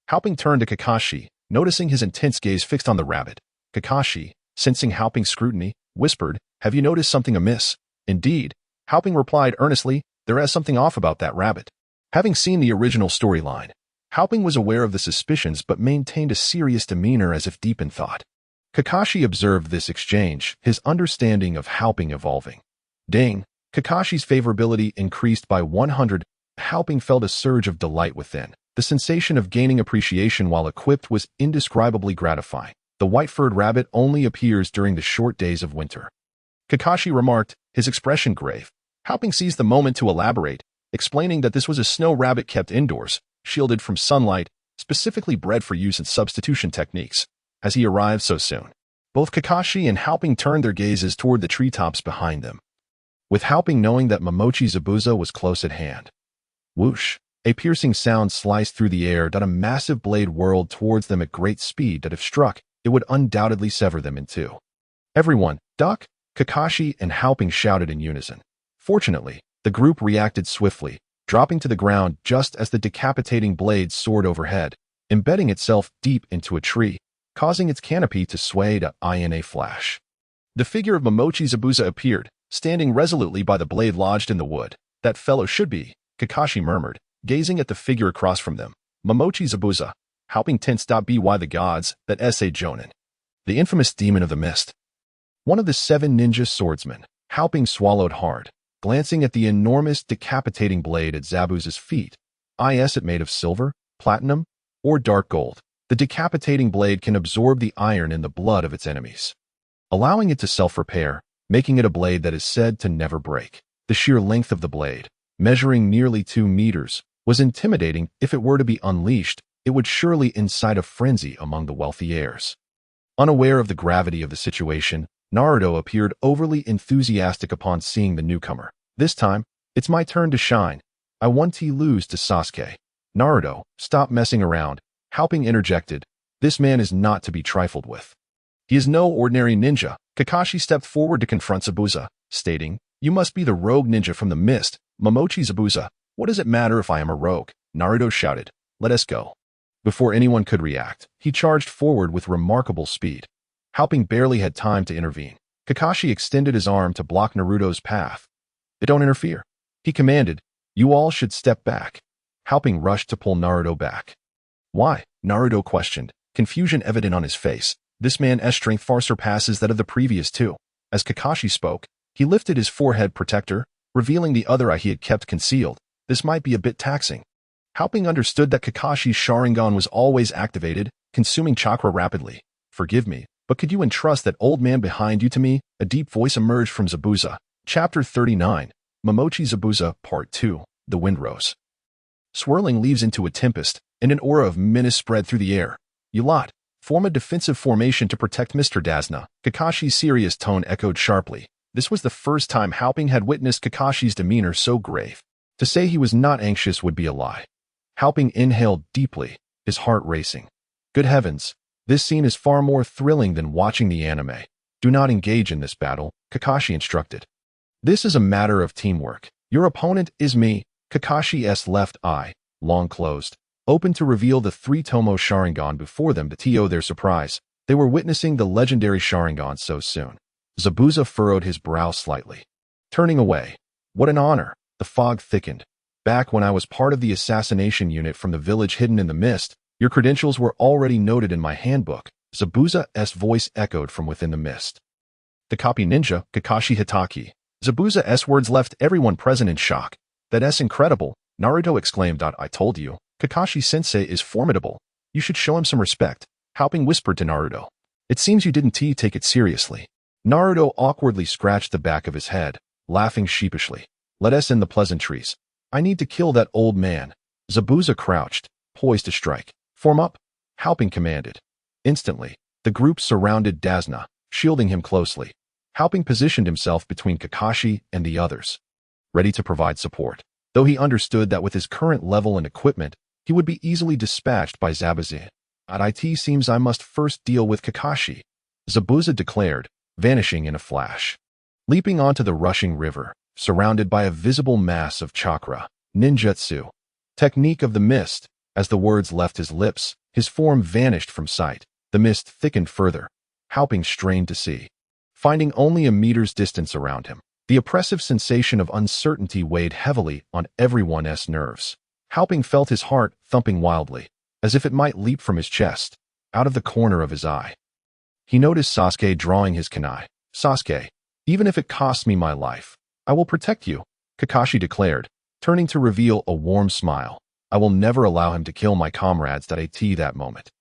Ho Ping turned to Kakashi, noticing his intense gaze fixed on the rabbit. Kakashi, sensing Ho Ping's scrutiny, whispered, have you noticed something amiss? Indeed, Ho Ping replied earnestly, there is something off about that rabbit. Having seen the original storyline, Ho Ping was aware of the suspicions but maintained a serious demeanor as if deep in thought. Kakashi observed this exchange, his understanding of Ho Ping evolving. Ding! Kakashi's favorability increased by 100. Ho Ping felt a surge of delight within. The sensation of gaining appreciation while equipped was indescribably gratifying. The white-furred rabbit only appears during the short days of winter. Kakashi remarked, his expression grave. Ho Ping seized the moment to elaborate, explaining that this was a snow rabbit kept indoors, shielded from sunlight, specifically bred for use in substitution techniques. As he arrived so soon, both Kakashi and Ho Ping turned their gazes toward the treetops behind them, with Ho Ping knowing that Momochi Zabuza was close at hand. Whoosh! A piercing sound sliced through the air. A massive blade whirled towards them at great speed that if struck, it would undoubtedly sever them in two. Everyone, duck! Kakashi and Ho Ping shouted in unison. Fortunately, the group reacted swiftly, dropping to the ground just as the decapitating blade soared overhead, embedding itself deep into a tree, causing its canopy to sway in a flash. The figure of Momochi Zabuza appeared, standing resolutely by the blade lodged in the wood. That fellow should be, Kakashi murmured, gazing at the figure across from them. Momochi Zabuza, Ho Ping tensed. By the gods, that S.A. Jonin, the infamous demon of the mist. One of the 7 ninja swordsmen. Ho Ping swallowed hard, glancing at the enormous decapitating blade at Zabuza's feet. Is it made of silver, platinum, or dark gold? The decapitating blade can absorb the iron in the blood of its enemies. allowing it to self-repair, making it a blade that is said to never break. The sheer length of the blade, measuring nearly 2 meters, was intimidating. If it were to be unleashed, it would surely incite a frenzy among the wealthy heirs. Unaware of the gravity of the situation, Naruto appeared overly enthusiastic upon seeing the newcomer. This time, it's my turn to shine. I want to lose to Sasuke. Naruto, stop messing around. Halping interjected. This man is not to be trifled with. He is no ordinary ninja. Kakashi stepped forward to confront Zabuza, stating, "You must be the rogue ninja from the mist, Momochi Zabuza. What does it matter if I am a rogue?" Naruto shouted, "Let us go." Before anyone could react, he charged forward with remarkable speed. Halping barely had time to intervene. Kakashi extended his arm to block Naruto's path. "Don't interfere," he commanded. "You all should step back." Halping rushed to pull Naruto back. "Why?" Naruto questioned, confusion evident on his face. This man's strength far surpasses that of the previous two. As Kakashi spoke, he lifted his forehead protector, revealing the other eye he had kept concealed. This might be a bit taxing. Halping understood that Kakashi's Sharingan was always activated, consuming chakra rapidly. "Forgive me, but could you entrust that old man behind you to me?" A deep voice emerged from Zabuza. Chapter 39, Momochi Zabuza, Part 2, The Wind Rose. Swirling leaves into a tempest, and an aura of menace spread through the air. "You lot, form a defensive formation to protect Mr. Dazna." Kakashi's serious tone echoed sharply. This was the first time Halping had witnessed Kakashi's demeanor so grave. To say he was not anxious would be a lie. Halping inhaled deeply, his heart racing. Good heavens, this scene is far more thrilling than watching the anime. "Do not engage in this battle," Kakashi instructed. "This is a matter of teamwork. Your opponent is me." Kakashi's left eye, long closed, opened to reveal the 3-tomo Sharingan before them. To their surprise, they were witnessing the legendary Sharingan so soon. Zabuza furrowed his brow slightly, turning away. "What an honor." The fog thickened. "Back when I was part of the assassination unit from the village hidden in the mist, your credentials were already noted in my handbook." Zabuza's voice echoed from within the mist. "The copy ninja, Kakashi Hitaki." Zabuza's words left everyone present in shock. "That's incredible," Naruto exclaimed. "I told you, Kakashi-sensei is formidable. You should show him some respect," Halping whispered to Naruto. "It seems you didn't take it seriously." Naruto awkwardly scratched the back of his head, laughing sheepishly. "Let us end the pleasantries. I need to kill that old man." Zabuza crouched, poised to strike. "Form up," Halping commanded. Instantly, the group surrounded Dazna, shielding him closely. Halping positioned himself between Kakashi and the others, ready to provide support. Though he understood that with his current level and equipment, he would be easily dispatched by Zabuza. "It seems I must first deal with Kakashi," Zabuza declared, vanishing in a flash. Leaping onto the rushing river, surrounded by a visible mass of chakra, ninjutsu, technique of the mist. As the words left his lips, his form vanished from sight. The mist thickened further. Halping strained to see, finding only a meter's distance around him. The oppressive sensation of uncertainty weighed heavily on everyone's nerves. Halping felt his heart thumping wildly, as if it might leap from his chest, out of the corner of his eye. He noticed Sasuke drawing his kunai. "Sasuke, even if it costs me my life, I will protect you," Kakashi declared, turning to reveal a warm smile. "I will never allow him to kill my comrades." At that moment,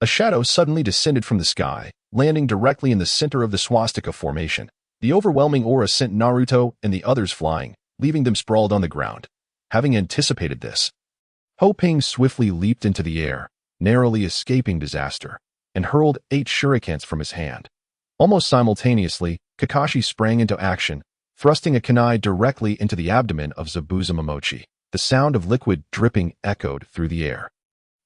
a shadow suddenly descended from the sky, landing directly in the center of the swastika formation. The overwhelming aura sent Naruto and the others flying, leaving them sprawled on the ground. Having anticipated this, Ho-Ping swiftly leaped into the air, narrowly escaping disaster, and hurled 8 shurikens from his hand. Almost simultaneously, Kakashi sprang into action, thrusting a kunai directly into the abdomen of Zabuza Momochi. The sound of liquid dripping echoed through the air.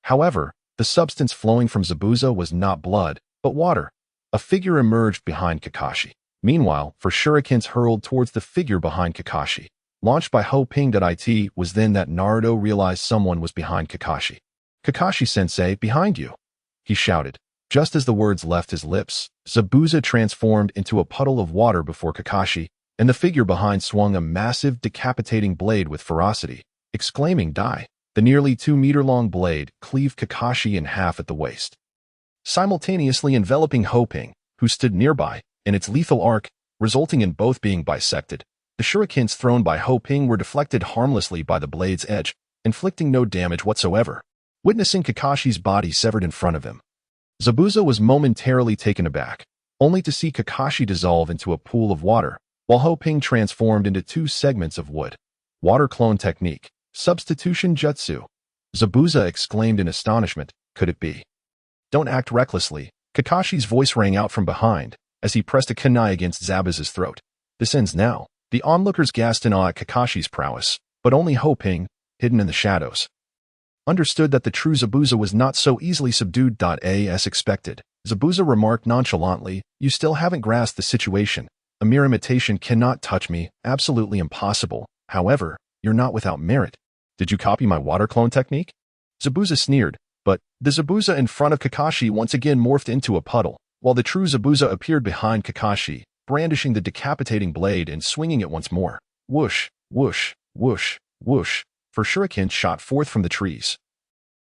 However, the substance flowing from Zabuza was not blood, but water. A figure emerged behind Kakashi. Meanwhile, 4 shurikens hurled towards the figure behind Kakashi. Launched by Ho-Ping. It was then that Naruto realized someone was behind Kakashi. "Kakashi-sensei, behind you!" he shouted. Just as the words left his lips, Zabuza transformed into a puddle of water before Kakashi, and the figure behind swung a massive, decapitating blade with ferocity, exclaiming, "Die!" The nearly 2-meter-long blade cleaved Kakashi in half at the waist, simultaneously enveloping Ho-Ping, who stood nearby, in its lethal arc, resulting in both being bisected. The shurikens thrown by Ho-Ping were deflected harmlessly by the blade's edge, inflicting no damage whatsoever. Witnessing Kakashi's body severed in front of him, Zabuza was momentarily taken aback. only to see Kakashi dissolve into a pool of water, while Ho Ping transformed into two segments of wood. Water clone technique. Substitution jutsu. Zabuza exclaimed in astonishment. Could it be? Don't act recklessly. Kakashi's voice rang out from behind as he pressed a kunai against Zabuza's throat. This ends now. The onlookers gasped in awe at Kakashi's prowess, but only Ho Ping, hidden in the shadows, understood that the true Zabuza was not so easily subdued. As expected, Zabuza remarked nonchalantly, "You still haven't grasped the situation. A mere imitation cannot touch me, absolutely impossible. However, you're not without merit. Did you copy my water clone technique?" Zabuza sneered, but the Zabuza in front of Kakashi once again morphed into a puddle, while the true Zabuza appeared behind Kakashi, brandishing the decapitating blade and swinging it once more. Whoosh, whoosh, whoosh, whoosh, for shurikens shot forth from the trees.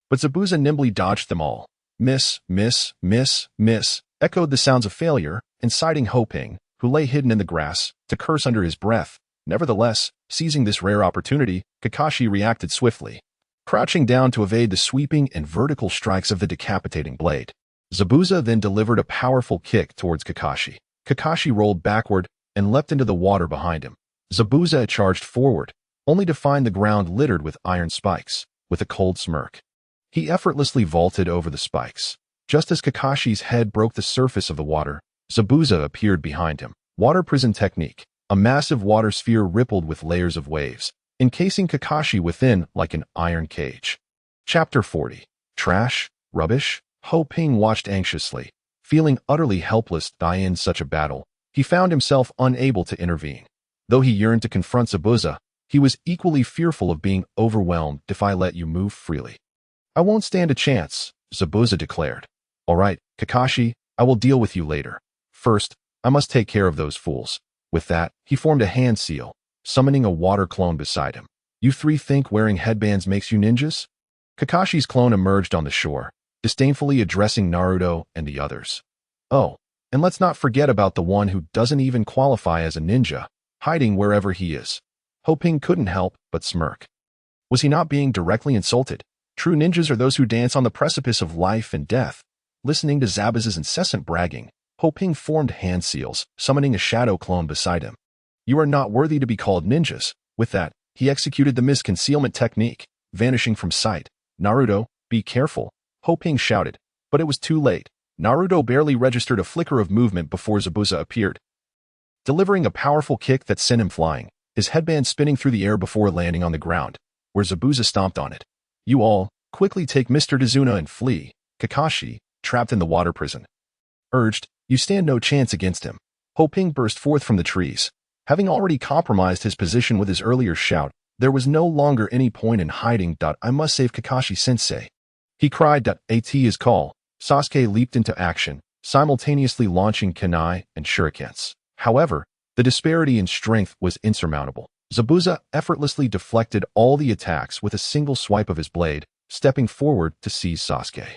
But Zabuza nimbly dodged them all. Miss, miss, miss, miss, echoed the sounds of failure, inciting Ho Ping, who lay hidden in the grass, to curse under his breath. Nevertheless, seizing this rare opportunity, Kakashi reacted swiftly, crouching down to evade the sweeping and vertical strikes of the decapitating blade. Zabuza then delivered a powerful kick towards Kakashi. Kakashi rolled backward and leapt into the water behind him. Zabuza charged forward, only to find the ground littered with iron spikes. With a cold smirk, he effortlessly vaulted over the spikes. Just as Kakashi's head broke the surface of the water, Zabuza appeared behind him. Water prison technique. A massive water sphere rippled with layers of waves, encasing Kakashi within like an iron cage. Chapter 40. Trash? Rubbish? Ho Ping watched anxiously, feeling utterly helpless in such a battle. He found himself unable to intervene. Though he yearned to confront Zabuza, he was equally fearful of being overwhelmed if I let you move freely. I won't stand a chance, Zabuza declared. All right, Kakashi, I will deal with you later. First, I must take care of those fools. With that, he formed a hand seal, summoning a water clone beside him. You three think wearing headbands makes you ninjas? Kakashi's clone emerged on the shore, disdainfully addressing Naruto and the others. Oh, and let's not forget about the one who doesn't even qualify as a ninja, hiding wherever he is. Ho Ping couldn't help but smirk. Was he not being directly insulted? True ninjas are those who dance on the precipice of life and death. Listening to Zabuza's incessant bragging, Ho Ping formed hand seals, summoning a shadow clone beside him. You are not worthy to be called ninjas. With that, he executed the misconcealment technique, vanishing from sight. Naruto, be careful, Ho Ping shouted, but it was too late. Naruto barely registered a flicker of movement before Zabuza appeared, delivering a powerful kick that sent him flying, his headband spinning through the air before landing on the ground, where Zabuza stomped on it. You all, quickly take Mr. Dazuna and flee. Kakashi, trapped in the water prison, urged. You stand no chance against him. Ho Ping burst forth from the trees. Having already compromised his position with his earlier shout, there was no longer any point in hiding. I must save Kakashi-sensei. He cried. At his call, Sasuke leaped into action, simultaneously launching kunai and shurikens. However, the disparity in strength was insurmountable. Zabuza effortlessly deflected all the attacks with a single swipe of his blade, stepping forward to seize Sasuke.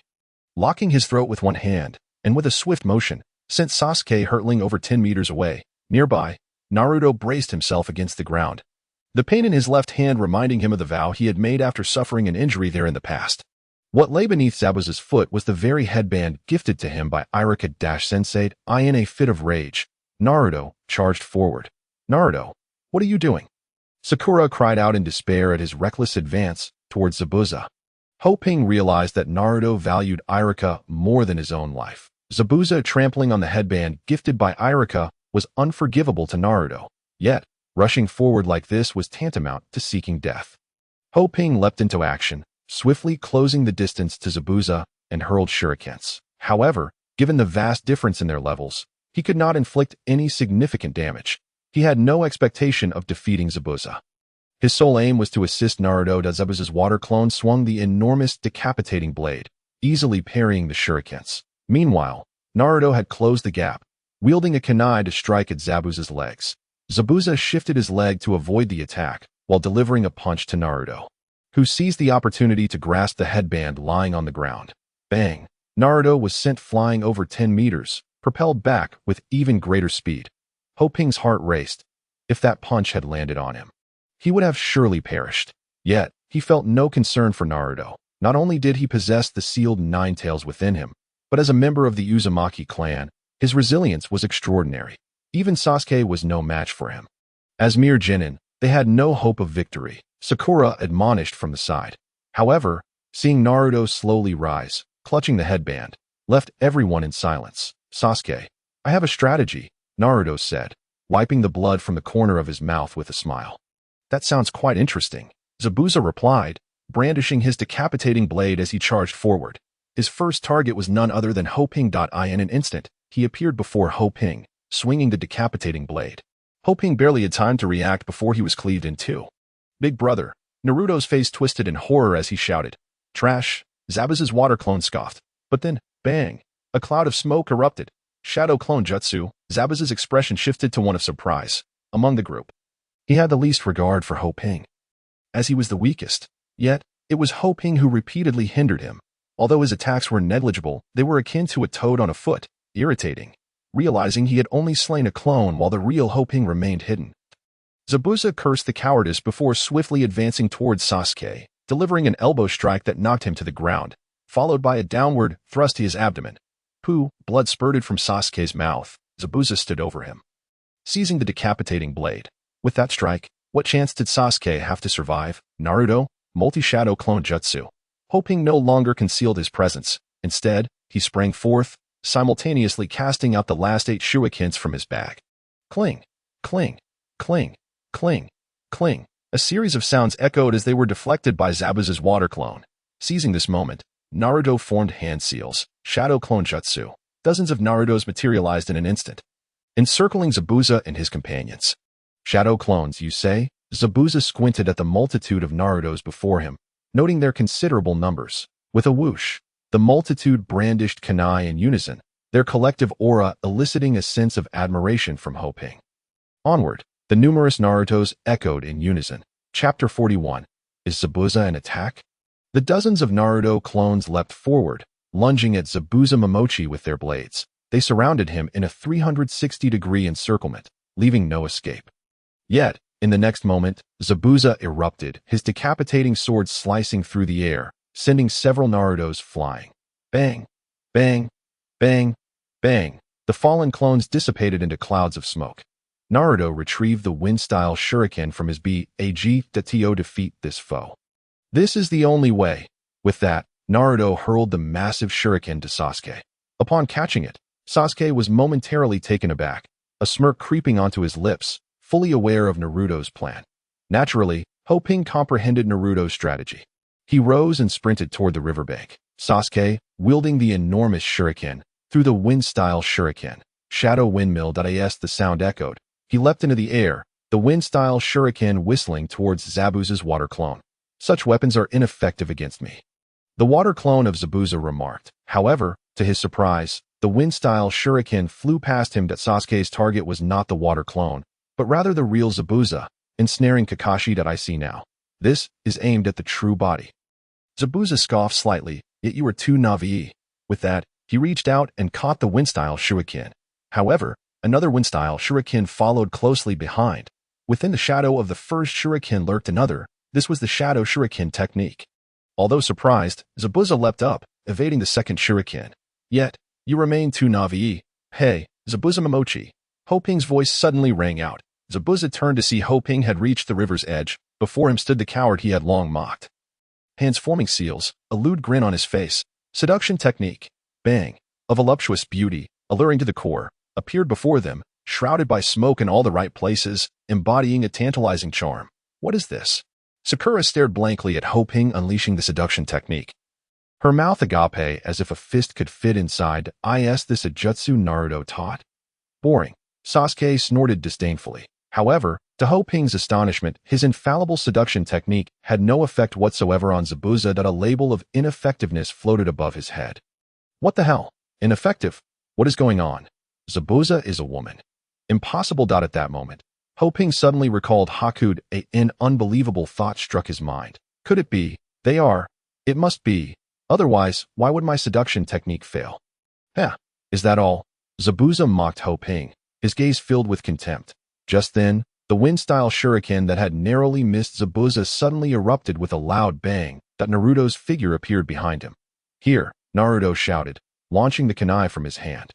Locking his throat with one hand, and with a swift motion, sent Sasuke hurtling over 10 meters away. Nearby, Naruto braced himself against the ground, the pain in his left hand reminding him of the vow he had made after suffering an injury there in the past. What lay beneath Zabuza's foot was the very headband gifted to him by Irika-sensei. In a fit of rage, Naruto charged forward. Naruto, what are you doing? Sakura cried out in despair at his reckless advance towards Zabuza. Ho Ping realized that Naruto valued Irika more than his own life. Zabuza trampling on the headband gifted by Irika was unforgivable to Naruto, yet, rushing forward like this was tantamount to seeking death. Ho Ping leapt into action, swiftly closing the distance to Zabuza and hurled shurikens. However, given the vast difference in their levels, he could not inflict any significant damage. He had no expectation of defeating Zabuza. His sole aim was to assist Naruto. Zabuza's water clone swung the enormous decapitating blade, easily parrying the shurikens. Meanwhile, Naruto had closed the gap, wielding a kunai to strike at Zabuza's legs. Zabuza shifted his leg to avoid the attack, while delivering a punch to Naruto, who seized the opportunity to grasp the headband lying on the ground. Bang! Naruto was sent flying over 10 meters, propelled back with even greater speed. Ho Ping's heart raced. If that punch had landed on him, he would have surely perished. Yet, he felt no concern for Naruto. Not only did he possess the sealed nine tails within him, but as a member of the Uzumaki clan, His resilience was extraordinary. Even Sasuke was no match for him. As mere genin, they had no hope of victory, Sakura admonished from the side. However, seeing Naruto slowly rise, clutching the headband, left everyone in silence. Sasuke, I have a strategy, Naruto said, wiping the blood from the corner of his mouth with a smile. That sounds quite interesting, Zabuza replied, brandishing his decapitating blade as he charged forward. His first target was none other than Ho Ping. In an instant, he appeared before Ho Ping, swinging the decapitating blade. Ho Ping barely had time to react before he was cleaved in two. Big brother, Naruto's face twisted in horror as he shouted. Trash, Zabuza's water clone scoffed. But then, bang, a cloud of smoke erupted. Shadow clone jutsu, Zabuza's expression shifted to one of surprise. Among the group, he had the least regard for Ho Ping, as he was the weakest. Yet, it was Ho Ping who repeatedly hindered him. Although his attacks were negligible, they were akin to a toad on a foot, irritating. Realizing he had only slain a clone while the real Ho Ping remained hidden, Zabuza cursed the cowardice before swiftly advancing towards Sasuke, delivering an elbow strike that knocked him to the ground, followed by a downward thrust to his abdomen. Blood spurted from Sasuke's mouth. Zabuza stood over him, seizing the decapitating blade. With that strike, what chance did Sasuke have to survive? Naruto, multi-shadow clone jutsu. Ho Ping no longer concealed his presence. Instead, he sprang forth, simultaneously casting out the last 8 shurikens from his bag. Cling, cling, cling, cling, cling. A series of sounds echoed as they were deflected by Zabuza's water clone. Seizing this moment, Naruto formed hand seals, shadow clone jutsu. Dozens of Narutos materialized in an instant, encircling Zabuza and his companions. Shadow clones, you say? Zabuza squinted at the multitude of Narutos before him, noting their considerable numbers. With a whoosh, the multitude brandished kunai in unison, their collective aura eliciting a sense of admiration from Ho Ping. Onward, the numerous Narutos echoed in unison. Chapter 41. Is Zabuza an attack? The dozens of Naruto clones leapt forward, lunging at Zabuza Momochi with their blades. They surrounded him in a 360-degree encirclement, leaving no escape. Yet, in the next moment, Zabuza erupted, his decapitating sword slicing through the air, sending several Narutos flying. Bang, bang, bang, bang. The fallen clones dissipated into clouds of smoke. Naruto retrieved the wind-style shuriken from his bag to defeat this foe. This is the only way. With that, Naruto hurled the massive shuriken to Sasuke. Upon catching it, Sasuke was momentarily taken aback, a smirk creeping onto his lips, fully aware of Naruto's plan. Naturally, Ho Ping comprehended Naruto's strategy. He rose and sprinted toward the riverbank. Sasuke, wielding the enormous shuriken, threw the wind-style shuriken. Shadow windmill. As the sound echoed, he leapt into the air, the wind-style shuriken whistling towards Zabuza's water clone. Such weapons are ineffective against me, the water clone of Zabuza remarked. However, to his surprise, the wind-style shuriken flew past him. Sasuke's target was not the water clone, but rather the real Zabuza, ensnaring Kakashi. I see now. This is aimed at the true body. Zabuza scoffed slightly, yet you are too naive. With that, he reached out and caught the wind-style shuriken. However, another wind-style shuriken followed closely behind. Within the shadow of the first shuriken lurked another. This was the shadow shuriken technique. Although surprised, Zabuza leapt up, evading the second shuriken. Yet, you remain too naive. Hey, Zabuza Momochi. Ho Ping's voice suddenly rang out. Zabuza turned to see Ho Ping had reached the river's edge. Before him stood the coward he had long mocked. Hands forming seals, a lewd grin on his face. Seduction technique. Bang. A voluptuous beauty, alluring to the core, appeared before them, shrouded by smoke in all the right places, embodying a tantalizing charm. What is this? Sakura stared blankly at Ho Ping unleashing the seduction technique. Her mouth agape as if a fist could fit inside. Is this a jutsu Naruto taught? Boring. Sasuke snorted disdainfully. However, to Ho Ping's astonishment, his infallible seduction technique had no effect whatsoever on Zabuza. A label of ineffectiveness floated above his head. What the hell? Ineffective? What is going on? Zabuza is a woman. Impossible. At that moment, Ho Ping suddenly recalled Hakud. An unbelievable thought struck his mind. Could it be? They are. It must be. Otherwise, why would my seduction technique fail? Is that all? Zabuza mocked Ho Ping, his gaze filled with contempt. Just then, the wind-style shuriken that had narrowly missed Zabuza suddenly erupted with a loud bang. Naruto's figure appeared behind him. Here, Naruto shouted, launching the kunai from his hand.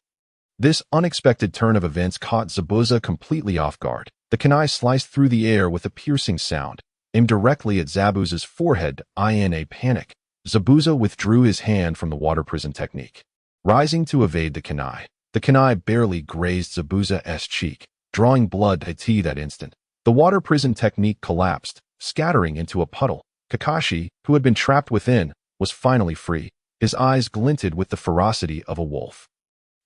This unexpected turn of events caught Zabuza completely off guard. The kunai sliced through the air with a piercing sound, aimed directly at Zabuza's forehead. In a panic, Zabuza withdrew his hand from the water prison technique, rising to evade the kunai barely grazed Zabuza's cheek, drawing blood to that instant. The water prison technique collapsed, scattering into a puddle. Kakashi, who had been trapped within, was finally free. His eyes glinted with the ferocity of a wolf.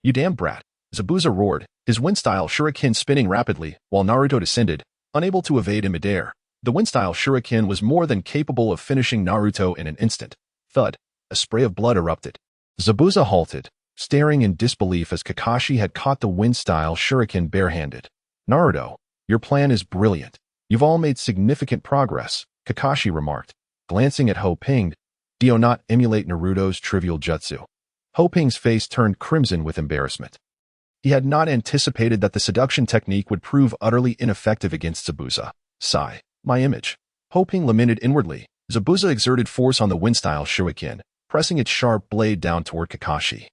"You damn brat!" Zabuza roared, his wind-style shuriken spinning rapidly while Naruto descended, unable to evade in midair. The wind-style shuriken was more than capable of finishing Naruto in an instant. Thud! A spray of blood erupted. Zabuza halted, staring in disbelief as Kakashi had caught the wind-style shuriken barehanded. "Naruto, your plan is brilliant. You've all made significant progress," Kakashi remarked, glancing at Ho Ping. "Do you not emulate Naruto's trivial jutsu?" Ho Ping's face turned crimson with embarrassment. He had not anticipated that the seduction technique would prove utterly ineffective against Zabuza. "Sigh, my image." Ho Ping lamented inwardly. Zabuza exerted force on the wind-style shuriken, pressing its sharp blade down toward Kakashi.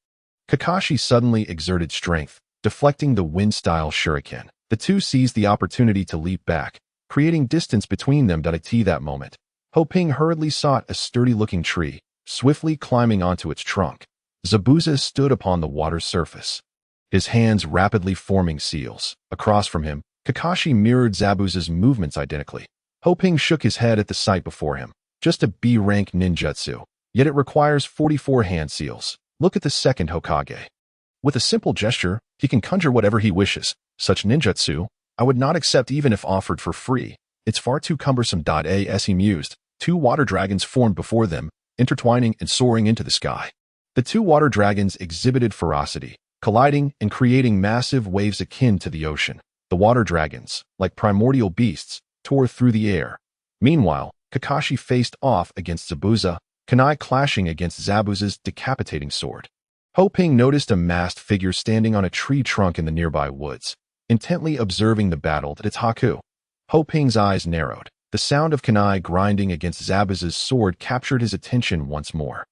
Kakashi suddenly exerted strength, deflecting the wind-style shuriken. The two seized the opportunity to leap back, creating distance between them. At that moment, Ho Ping hurriedly sought a sturdy-looking tree, swiftly climbing onto its trunk. Zabuza stood upon the water's surface, his hands rapidly forming seals. Across from him, Kakashi mirrored Zabuza's movements identically. Ho Ping shook his head at the sight before him. "Just a B-rank ninjutsu, yet it requires 44 hand seals. Look at the second Hokage. With a simple gesture, he can conjure whatever he wishes. Such ninjutsu, I would not accept even if offered for free. It's far too cumbersome." As he mused, two water dragons formed before them, intertwining and soaring into the sky. The two water dragons exhibited ferocity, colliding and creating massive waves akin to the ocean. The water dragons, like primordial beasts, tore through the air. Meanwhile, Kakashi faced off against Zabuza, kunai clashing against Zabuza's decapitating sword. Ho Ping noticed a masked figure standing on a tree trunk in the nearby woods, intently observing the battle. "It's Haku." Ho Ping's eyes narrowed. The sound of kunai grinding against Zabuza's sword captured his attention once more.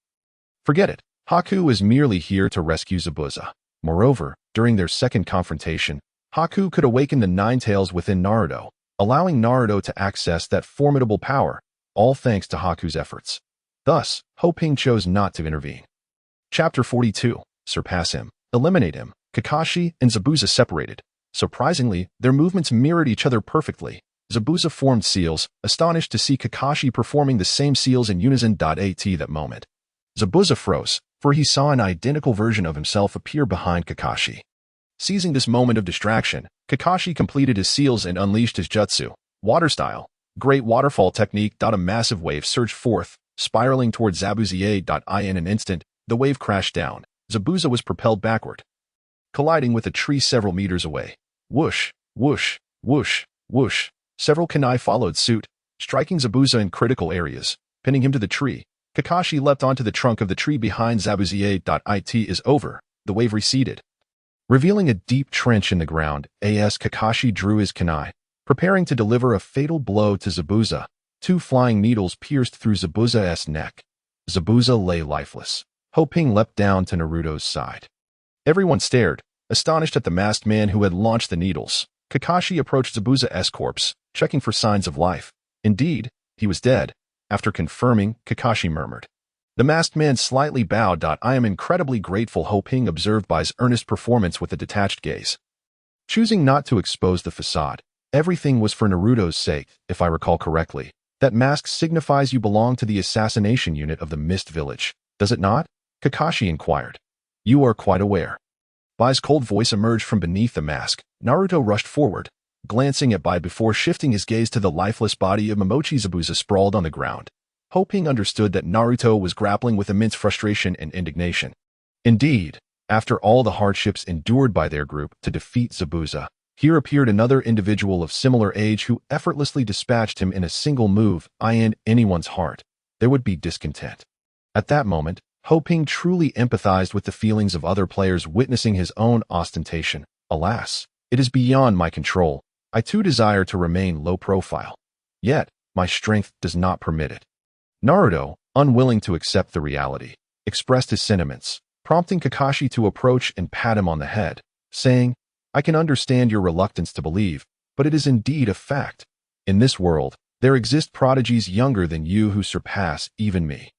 Forget it. Haku is merely here to rescue Zabuza. Moreover, during their second confrontation, Haku could awaken the nine tails within Naruto, allowing Naruto to access that formidable power, all thanks to Haku's efforts. Thus, Ho Ping chose not to intervene. Chapter 42. Surpass him. Eliminate him. Kakashi and Zabuza separated. Surprisingly, their movements mirrored each other perfectly. Zabuza formed seals, astonished to see Kakashi performing the same seals in unison. At that moment, Zabuza froze, for he saw an identical version of himself appear behind Kakashi. Seizing this moment of distraction, Kakashi completed his seals and unleashed his jutsu, water style, great waterfall technique. A massive wave surged forth, spiraling towards Zabuza. In an instant, the wave crashed down. Zabuza was propelled backward, colliding with a tree several meters away. Whoosh, whoosh, whoosh, whoosh. Several kunai followed suit, striking Zabuza in critical areas, pinning him to the tree. Kakashi leapt onto the trunk of the tree behind Zabuza. It is over. The wave receded, revealing a deep trench in the ground. Kakashi drew his kunai, preparing to deliver a fatal blow to Zabuza. Two flying needles pierced through Zabuza's neck. Zabuza lay lifeless. Ho Ping leapt down to Naruto's side. Everyone stared, astonished at the masked man who had launched the needles. Kakashi approached Zabuza's corpse, checking for signs of life. Indeed, he was dead. After confirming, Kakashi murmured. The masked man slightly bowed. "I am incredibly grateful," Ho Ping observed by his earnest performance with a detached gaze. Choosing not to expose the facade, everything was for Naruto's sake, if I recall correctly. That mask signifies you belong to the assassination unit of the Mist Village, does it not? Kakashi inquired. "You are quite aware." Bai's cold voice emerged from beneath the mask. Naruto rushed forward, glancing at Bai before shifting his gaze to the lifeless body of Momochi. Zabuza sprawled on the ground. Ho Ping understood that Naruto was grappling with immense frustration and indignation. Indeed, after all the hardships endured by their group to defeat Zabuza, here appeared another individual of similar age who effortlessly dispatched him in a single move. In anyone's heart, there would be discontent. At that moment, Ho Ping truly empathized with the feelings of other players witnessing his own ostentation. Alas, it is beyond my control. I too desire to remain low profile. Yet, my strength does not permit it. Naruto, unwilling to accept the reality, expressed his sentiments, prompting Kakashi to approach and pat him on the head. saying, "I can understand your reluctance to believe, but it is indeed a fact. In this world, there exist prodigies younger than you who surpass even me."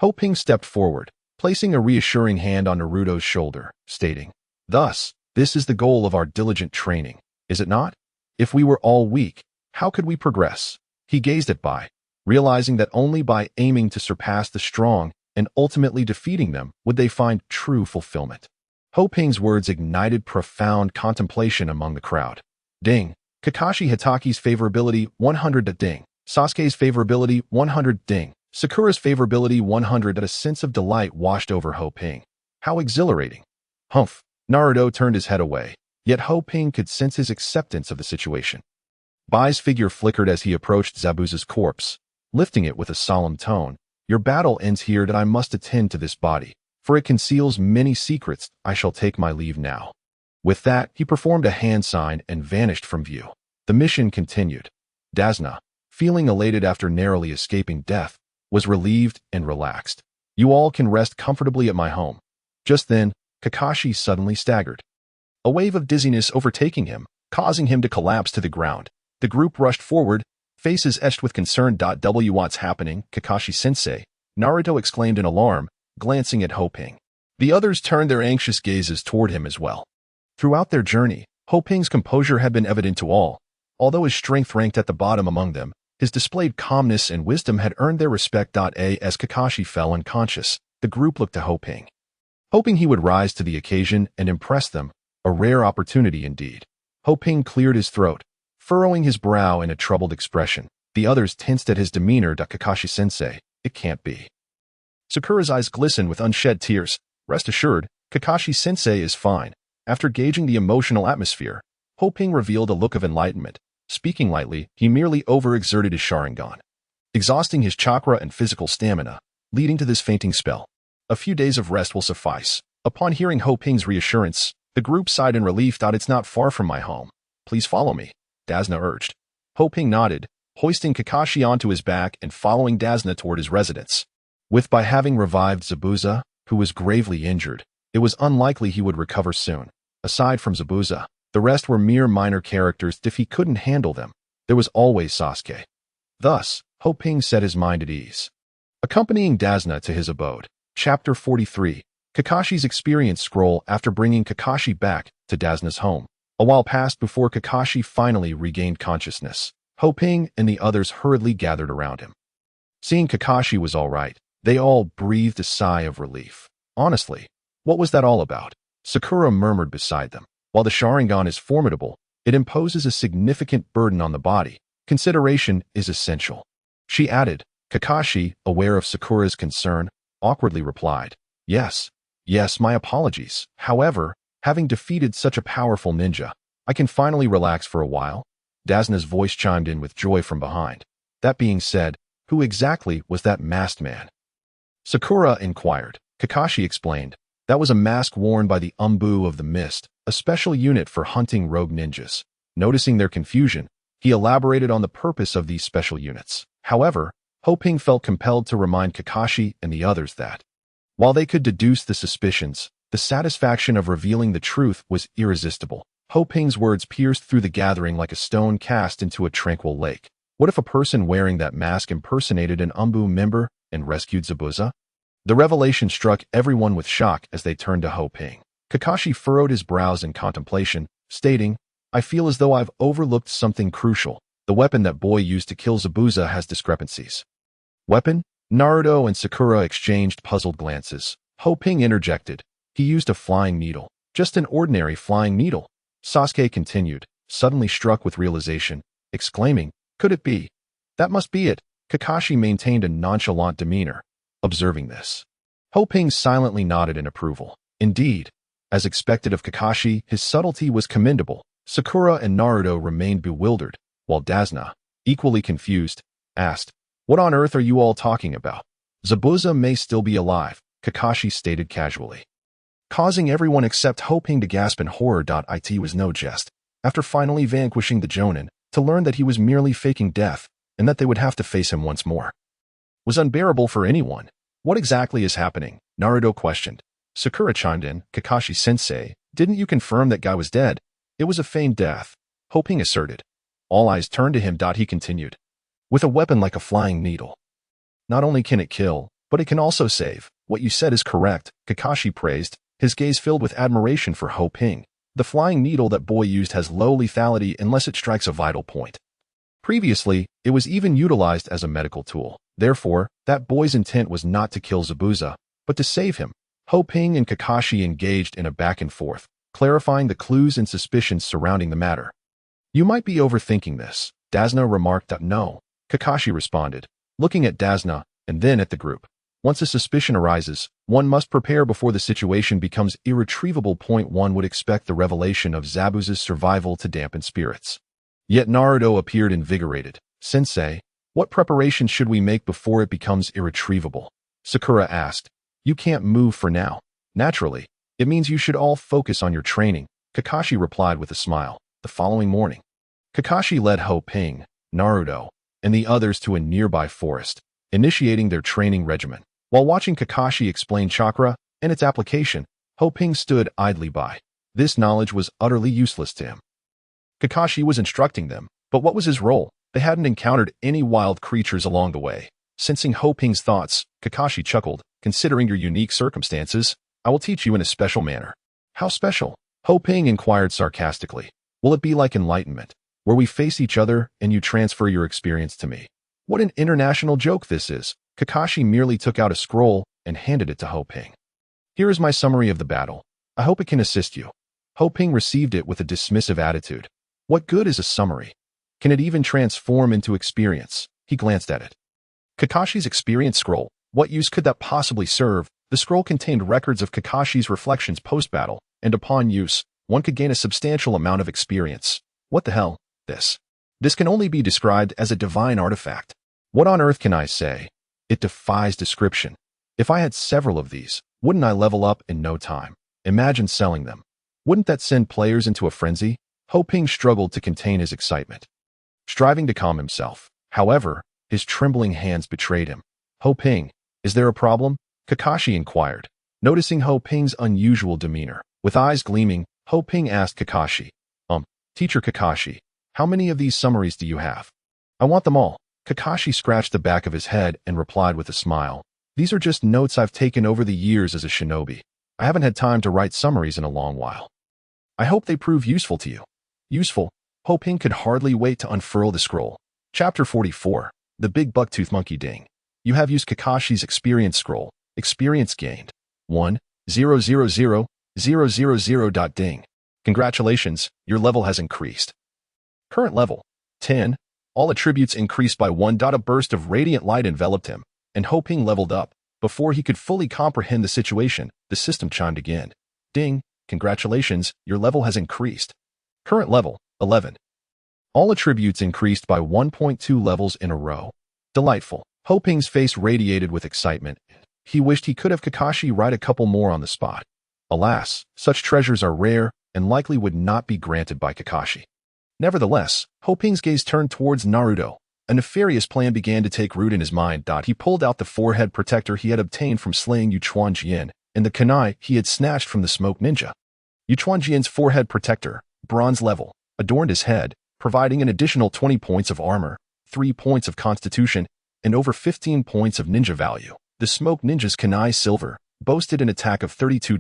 Ho Ping stepped forward, placing a reassuring hand on Naruto's shoulder, stating, "Thus, this is the goal of our diligent training, is it not? If we were all weak, how could we progress?" He gazed at Bai, realizing that only by aiming to surpass the strong and ultimately defeating them would they find true fulfillment. Ho Ping's words ignited profound contemplation among the crowd. Ding. Kakashi Hitaki's favorability 100. Ding. Sasuke's favorability 100. Ding. Sakura's favorability 100. A sense of delight washed over Ho Ping. How exhilarating. Humph. Naruto turned his head away, yet Ho Ping could sense his acceptance of the situation. Bai's figure flickered as he approached Zabuza's corpse, lifting it with a solemn tone. "Your battle ends here, that I must attend to this body, for it conceals many secrets. I shall take my leave now." With that, he performed a hand sign and vanished from view. The mission continued. Dazna, feeling elated after narrowly escaping death, was relieved and relaxed. "You all can rest comfortably at my home." Just then, Kakashi suddenly staggered, a wave of dizziness overtaking him, causing him to collapse to the ground. The group rushed forward, faces etched with concern. "What's happening, Kakashi-sensei?" Naruto exclaimed in alarm, glancing at Ho Ping. The others turned their anxious gazes toward him as well. Throughout their journey, Ho Ping's composure had been evident to all. Although his strength ranked at the bottom among them, his displayed calmness and wisdom had earned their respect. As Kakashi fell unconscious, the group looked to Ho Ping, hoping he would rise to the occasion and impress them, a rare opportunity indeed. Ho Ping cleared his throat, furrowing his brow in a troubled expression. The others tensed at his demeanor. "Kakashi-sensei, it can't be." Sakura's eyes glistened with unshed tears. "Rest assured, Kakashi-sensei is fine." After gauging the emotional atmosphere, Ho Ping revealed a look of enlightenment. Speaking lightly, he merely overexerted his Sharingan, exhausting his chakra and physical stamina, leading to this fainting spell. A few days of rest will suffice. Upon hearing Ho Ping's reassurance, the group sighed in relief. "It's not far from my home. Please follow me," Dazna urged. Ho Ping nodded, hoisting Kakashi onto his back and following Dazna toward his residence. By having revived Zabuza, who was gravely injured, it was unlikely he would recover soon. Aside from Zabuza, the rest were mere minor characters. If he couldn't handle them, there was always Sasuke. Thus, Ho Ping set his mind at ease. Accompanying Dazna to his abode. Chapter 43. Kakashi's experience scroll. After bringing Kakashi back to Dazna's home, a while passed before Kakashi finally regained consciousness. Ho Ping and the others hurriedly gathered around him. Seeing Kakashi was all right, they all breathed a sigh of relief. Honestly, what was that all about? Sakura murmured beside them. While the Sharingan is formidable, it imposes a significant burden on the body. Consideration is essential. She added. Kakashi, aware of Sakura's concern, awkwardly replied, Yes, my apologies. However, having defeated such a powerful ninja, I can finally relax for a while." Dazna's voice chimed in with joy from behind. "That being said, who exactly was that masked man?" Sakura inquired. Kakashi explained. "That was a mask worn by the Umbu of the Mist, a special unit for hunting rogue ninjas." Noticing their confusion, he elaborated on the purpose of these special units. However, Ho Ping felt compelled to remind Kakashi and the others that, while they could deduce the suspicions, the satisfaction of revealing the truth was irresistible. Ho Ping's words pierced through the gathering like a stone cast into a tranquil lake. What if a person wearing that mask impersonated an Umbu member and rescued Zabuza? The revelation struck everyone with shock as they turned to Ho Ping. Kakashi furrowed his brows in contemplation, stating, "I feel as though I've overlooked something crucial. The weapon that boy used to kill Zabuza has discrepancies." "Weapon?" Naruto and Sakura exchanged puzzled glances. Ho Ping interjected. "He used a flying needle. Just an ordinary flying needle." Sasuke continued, suddenly struck with realization, exclaiming, "Could it be? That must be it." Kakashi maintained a nonchalant demeanor, observing this. Ho Ping silently nodded in approval. Indeed, as expected of Kakashi, his subtlety was commendable. Sakura and Naruto remained bewildered, while Dazna, equally confused, asked, "What on earth are you all talking about?" "Zabuza may still be alive," Kakashi stated casually, causing everyone except Ho Ping to gasp in horror. It was no jest. After finally vanquishing the Jonin, to learn that he was merely faking death and that they would have to face him once more was unbearable for anyone. "What exactly is happening?" Naruto questioned. Sakura chimed in, "Kakashi-sensei, Didn't you confirm that guy was dead? It was a feigned death, Ho Ping asserted. All eyes turned to him. He continued. With a weapon like a flying needle. Not only can it kill, but it can also save. What you said is correct, Kakashi praised, his gaze filled with admiration for Ho Ping. The flying needle that boy used has low lethality unless it strikes a vital point. Previously, it was even utilized as a medical tool. Therefore, that boy's intent was not to kill Zabuza, but to save him. Ho Ping and Kakashi engaged in a back and forth, clarifying the clues and suspicions surrounding the matter. You might be overthinking this, Dazna remarked. No, Kakashi responded, looking at Dazna and then at the group. Once a suspicion arises, one must prepare before the situation becomes irretrievable. One would expect the revelation of Zabuza's survival to dampen spirits. Yet Naruto appeared invigorated. Sensei, what preparations should we make before it becomes irretrievable? Sakura asked. You can't move for now. Naturally, it means you should all focus on your training, Kakashi replied with a smile. The following morning, Kakashi led Ho Ping, Naruto, and the others to a nearby forest, initiating their training regimen. While watching Kakashi explain chakra and its application, Ho Ping stood idly by. This knowledge was utterly useless to him. Kakashi was instructing them, but what was his role? They hadn't encountered any wild creatures along the way. Sensing Ho Ping's thoughts, Kakashi chuckled. Considering your unique circumstances, I will teach you in a special manner. How special? Ho Ping inquired sarcastically. Will it be like enlightenment, where we face each other and you transfer your experience to me? What an international joke this is. Kakashi merely took out a scroll and handed it to Ho Ping. Here is my summary of the battle. I hope it can assist you. Ho Ping received it with a dismissive attitude. What good is a summary? Can it even transform into experience? He glanced at it. Kakashi's experience scroll. What use could that possibly serve? The scroll contained records of Kakashi's reflections post-battle, and upon use, one could gain a substantial amount of experience. What the hell? This can only be described as a divine artifact. What on earth can I say? It defies description. If I had several of these, wouldn't I level up in no time? Imagine selling them. Wouldn't that send players into a frenzy? Ho Ping struggled to contain his excitement, striving to calm himself. However, his trembling hands betrayed him. Ho Ping, is there a problem? Kakashi inquired, noticing Ho Ping's unusual demeanor. With eyes gleaming, Ho Ping asked Kakashi, Teacher Kakashi, how many of these summaries do you have? I want them all. Kakashi scratched the back of his head and replied with a smile. These are just notes I've taken over the years as a shinobi. I haven't had time to write summaries in a long while. I hope they prove useful to you. Useful? Ho Ping could hardly wait to unfurl the scroll. Chapter 44. The Big Bucktooth Monkey Ding. You have used Kakashi's experience scroll. Experience gained. 1,000,000. Ding. Congratulations, your level has increased. Current level. 10. All attributes increased by 1. A burst of radiant light enveloped him, and Ho Ping leveled up. Before he could fully comprehend the situation, the system chimed again. Ding. Congratulations, your level has increased. Current level. 11. All attributes increased by 1.2 levels in a row. Delightful. Ho Ping's face radiated with excitement. He wished he could have Kakashi write a couple more on the spot. Alas, such treasures are rare and likely would not be granted by Kakashi. Nevertheless, Ho Ping's gaze turned towards Naruto. A nefarious plan began to take root in his mind. He pulled out the forehead protector he had obtained from slaying Yuchuanjian and the kunai he had snatched from the smoke ninja. Yuchuanjian's forehead protector, bronze level, adorned his head, providing an additional 20 points of armor, 3 points of constitution, and over 15 points of ninja value. The smoke ninja's kunai silver boasted an attack of 32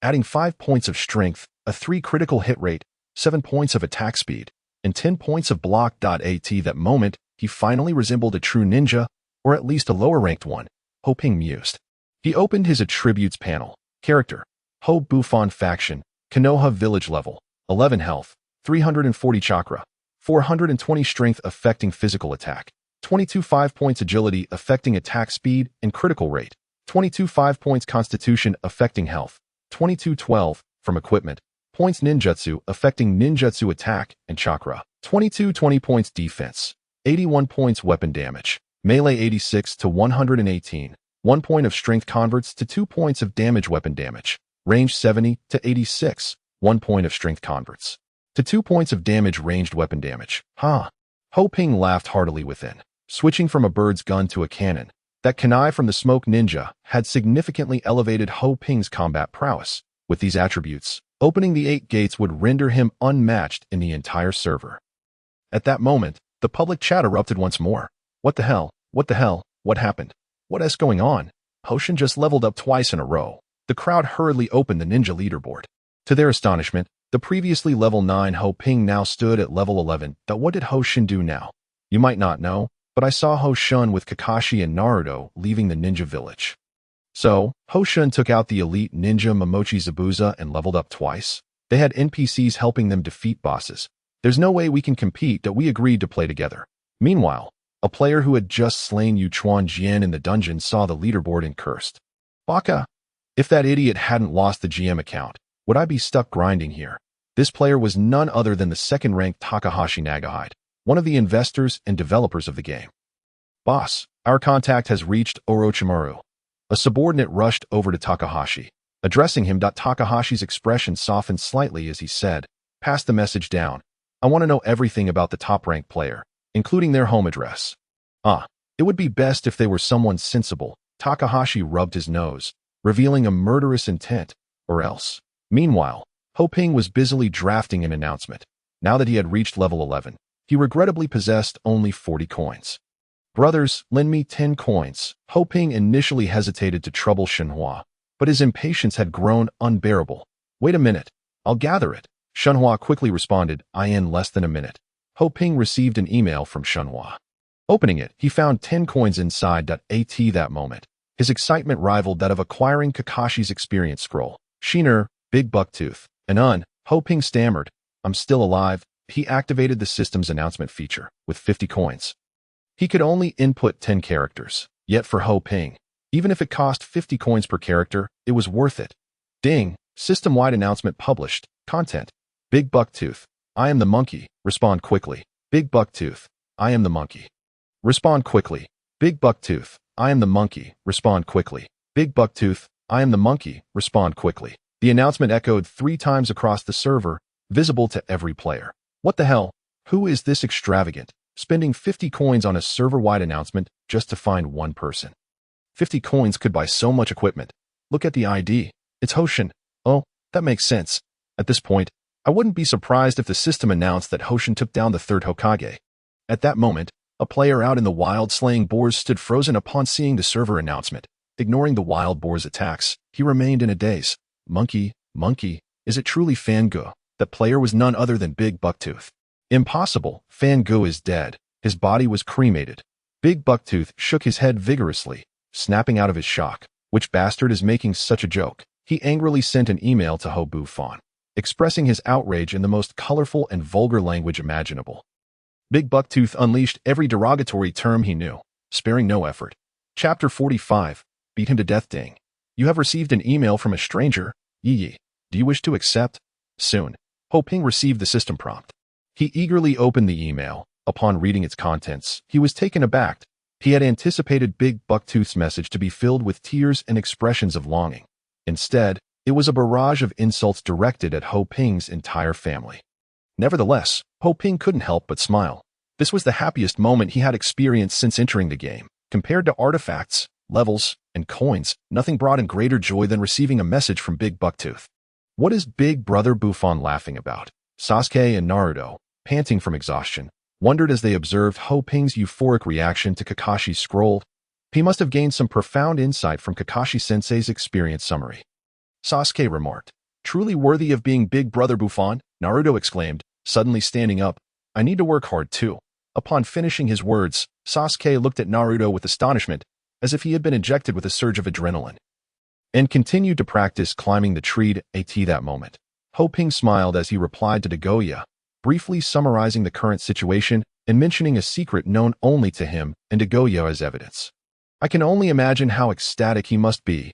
adding 5 points of strength, a 3 critical hit rate, 7 points of attack speed, and 10 points of block. At that moment, he finally resembled a true ninja, or at least a lower-ranked one, Ho Ping mused. He opened his attributes panel. Character: Ho Buffon Faction, Konoha Village level, 11 health, 340 chakra, 420 strength affecting physical attack, 22 5 points agility affecting attack speed and critical rate, 22 5 points constitution affecting health, 22 12 from equipment, points ninjutsu affecting ninjutsu attack and chakra, 22 20 points defense, 81 points weapon damage, melee 86 to 118, 1 point of strength converts to 2 points of damage weapon damage, range 70 to 86, 1 point of strength converts to 2 points of damage ranged weapon damage. Ho Ping laughed heartily within. Switching from a bird's gun to a cannon, that kunai from the smoke ninja had significantly elevated Ho Ping's combat prowess. With these attributes, opening the 8 gates would render him unmatched in the entire server. At that moment, the public chat erupted once more. What the hell? What the hell? What happened? What is going on? Hoshin just leveled up twice in a row. The crowd hurriedly opened the ninja leaderboard. To their astonishment, the previously level 9 Ho Ping now stood at level 11. What did Hoshin do now? You might not know, but I saw Hoshin with Kakashi and Naruto leaving the ninja village. So, Hoshin took out the elite ninja Momochi Zabuza and leveled up twice. They had NPCs helping them defeat bosses. There's no way we can compete that we agreed to play together. Meanwhile, a player who had just slain Yuchuan Jian in the dungeon saw the leaderboard and cursed. Baka! If that idiot hadn't lost the GM account, would I be stuck grinding here? This player was none other than the second-ranked Takahashi Nagahide, one of the investors and developers of the game. Boss, our contact has reached Orochimaru. A subordinate rushed over to Takahashi. Addressing him, Takahashi's expression softened slightly as he said, "Pass the message down. I want to know everything about the top-ranked player, including their home address." It would be best if they were someone sensible. Takahashi rubbed his nose, revealing a murderous intent, or else. Meanwhile, Ho Ping was busily drafting an announcement. Now that he had reached level 11, he regrettably possessed only 40 coins. "Brothers, lend me 10 coins. Ho Ping initially hesitated to trouble Shenhua, but his impatience had grown unbearable. "Wait a minute. I'll gather it." Shenhua quickly responded, in less than a minute. Ho Ping received an email from Shenhua. Opening it, he found 10 coins inside. That moment, his excitement rivaled that of acquiring Kakashi's experience scroll. "Shiner, Big Bucktooth." Ho Ping stammered, "I'm still alive." He activated the system's announcement feature with 50 coins. He could only input 10 characters, yet for Ho Ping, even if it cost 50 coins per character, it was worth it. Ding! System-wide announcement published. Content. Big Bucktooth. I am the monkey. Respond quickly. Big Bucktooth. I am the monkey. Respond quickly. Big Bucktooth. I am the monkey. Respond quickly. Big Bucktooth. I am the monkey. Respond quickly. The announcement echoed 3 times across the server, visible to every player. What the hell? Who is this extravagant, spending 50 coins on a server-wide announcement just to find one person? 50 coins could buy so much equipment. Look at the ID. It's Hoshin. Oh, that makes sense. At this point, I wouldn't be surprised if the system announced that Hoshin took down the 3rd Hokage. At that moment, a player out in the wild slaying boars stood frozen upon seeing the server announcement. Ignoring the wild boars' attacks, he remained in a daze. Monkey, is it truly Fangu? That player was none other than Big Bucktooth. Impossible, Fangu is dead. His body was cremated. Big Bucktooth shook his head vigorously, snapping out of his shock. Which bastard is making such a joke? He angrily sent an email to Ho Bufon, expressing his outrage in the most colorful and vulgar language imaginable. Big Bucktooth unleashed every derogatory term he knew, sparing no effort. Chapter 45. Beat him to death. Ding. You have received an email from a stranger. Yi. Do you wish to accept? Soon. Ho Ping received the system prompt. He eagerly opened the email. Upon reading its contents, he was taken aback. He had anticipated Big Bucktooth's message to be filled with tears and expressions of longing. Instead, it was a barrage of insults directed at Ho Ping's entire family. Nevertheless, Ho Ping couldn't help but smile. This was the happiest moment he had experienced since entering the game. Compared to artifacts, levels, and coins, nothing brought him greater joy than receiving a message from Big Bucktooth. What is Big Brother Bufon laughing about? Sasuke and Naruto, panting from exhaustion, wondered as they observed Ho Ping's euphoric reaction to Kakashi's scroll. He must have gained some profound insight from Kakashi-sensei's experience summary. Sasuke remarked, "Truly worthy of being Big Brother Bufon," Naruto exclaimed, suddenly standing up. "I need to work hard too." Upon finishing his words, Sasuke looked at Naruto with astonishment, as if he had been injected with a surge of adrenaline, and continued to practice climbing the tree. That moment, Ho Ping smiled as he replied to Dagoya, briefly summarizing the current situation and mentioning a secret known only to him and Dagoya as evidence. I can only imagine how ecstatic he must be,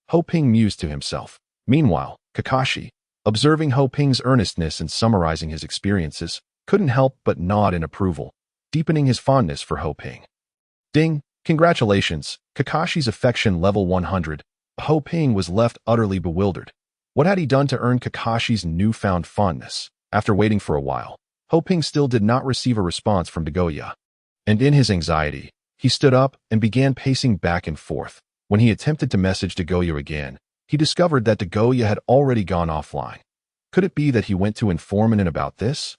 Ho Ping mused to himself. Meanwhile, Kakashi, observing Ho Ping's earnestness and summarizing his experiences, couldn't help but nod in approval, deepening his fondness for Ho Ping. Ding! Congratulations, Kakashi's affection level 100. Ho Ping was left utterly bewildered. What had he done to earn Kakashi's newfound fondness? After waiting for a while, Ho Ping still did not receive a response from Dagoya. And in his anxiety, he stood up and began pacing back and forth. When he attempted to message Dagoya again, he discovered that Dagoya had already gone offline. Could it be that he went to inform Inen about this?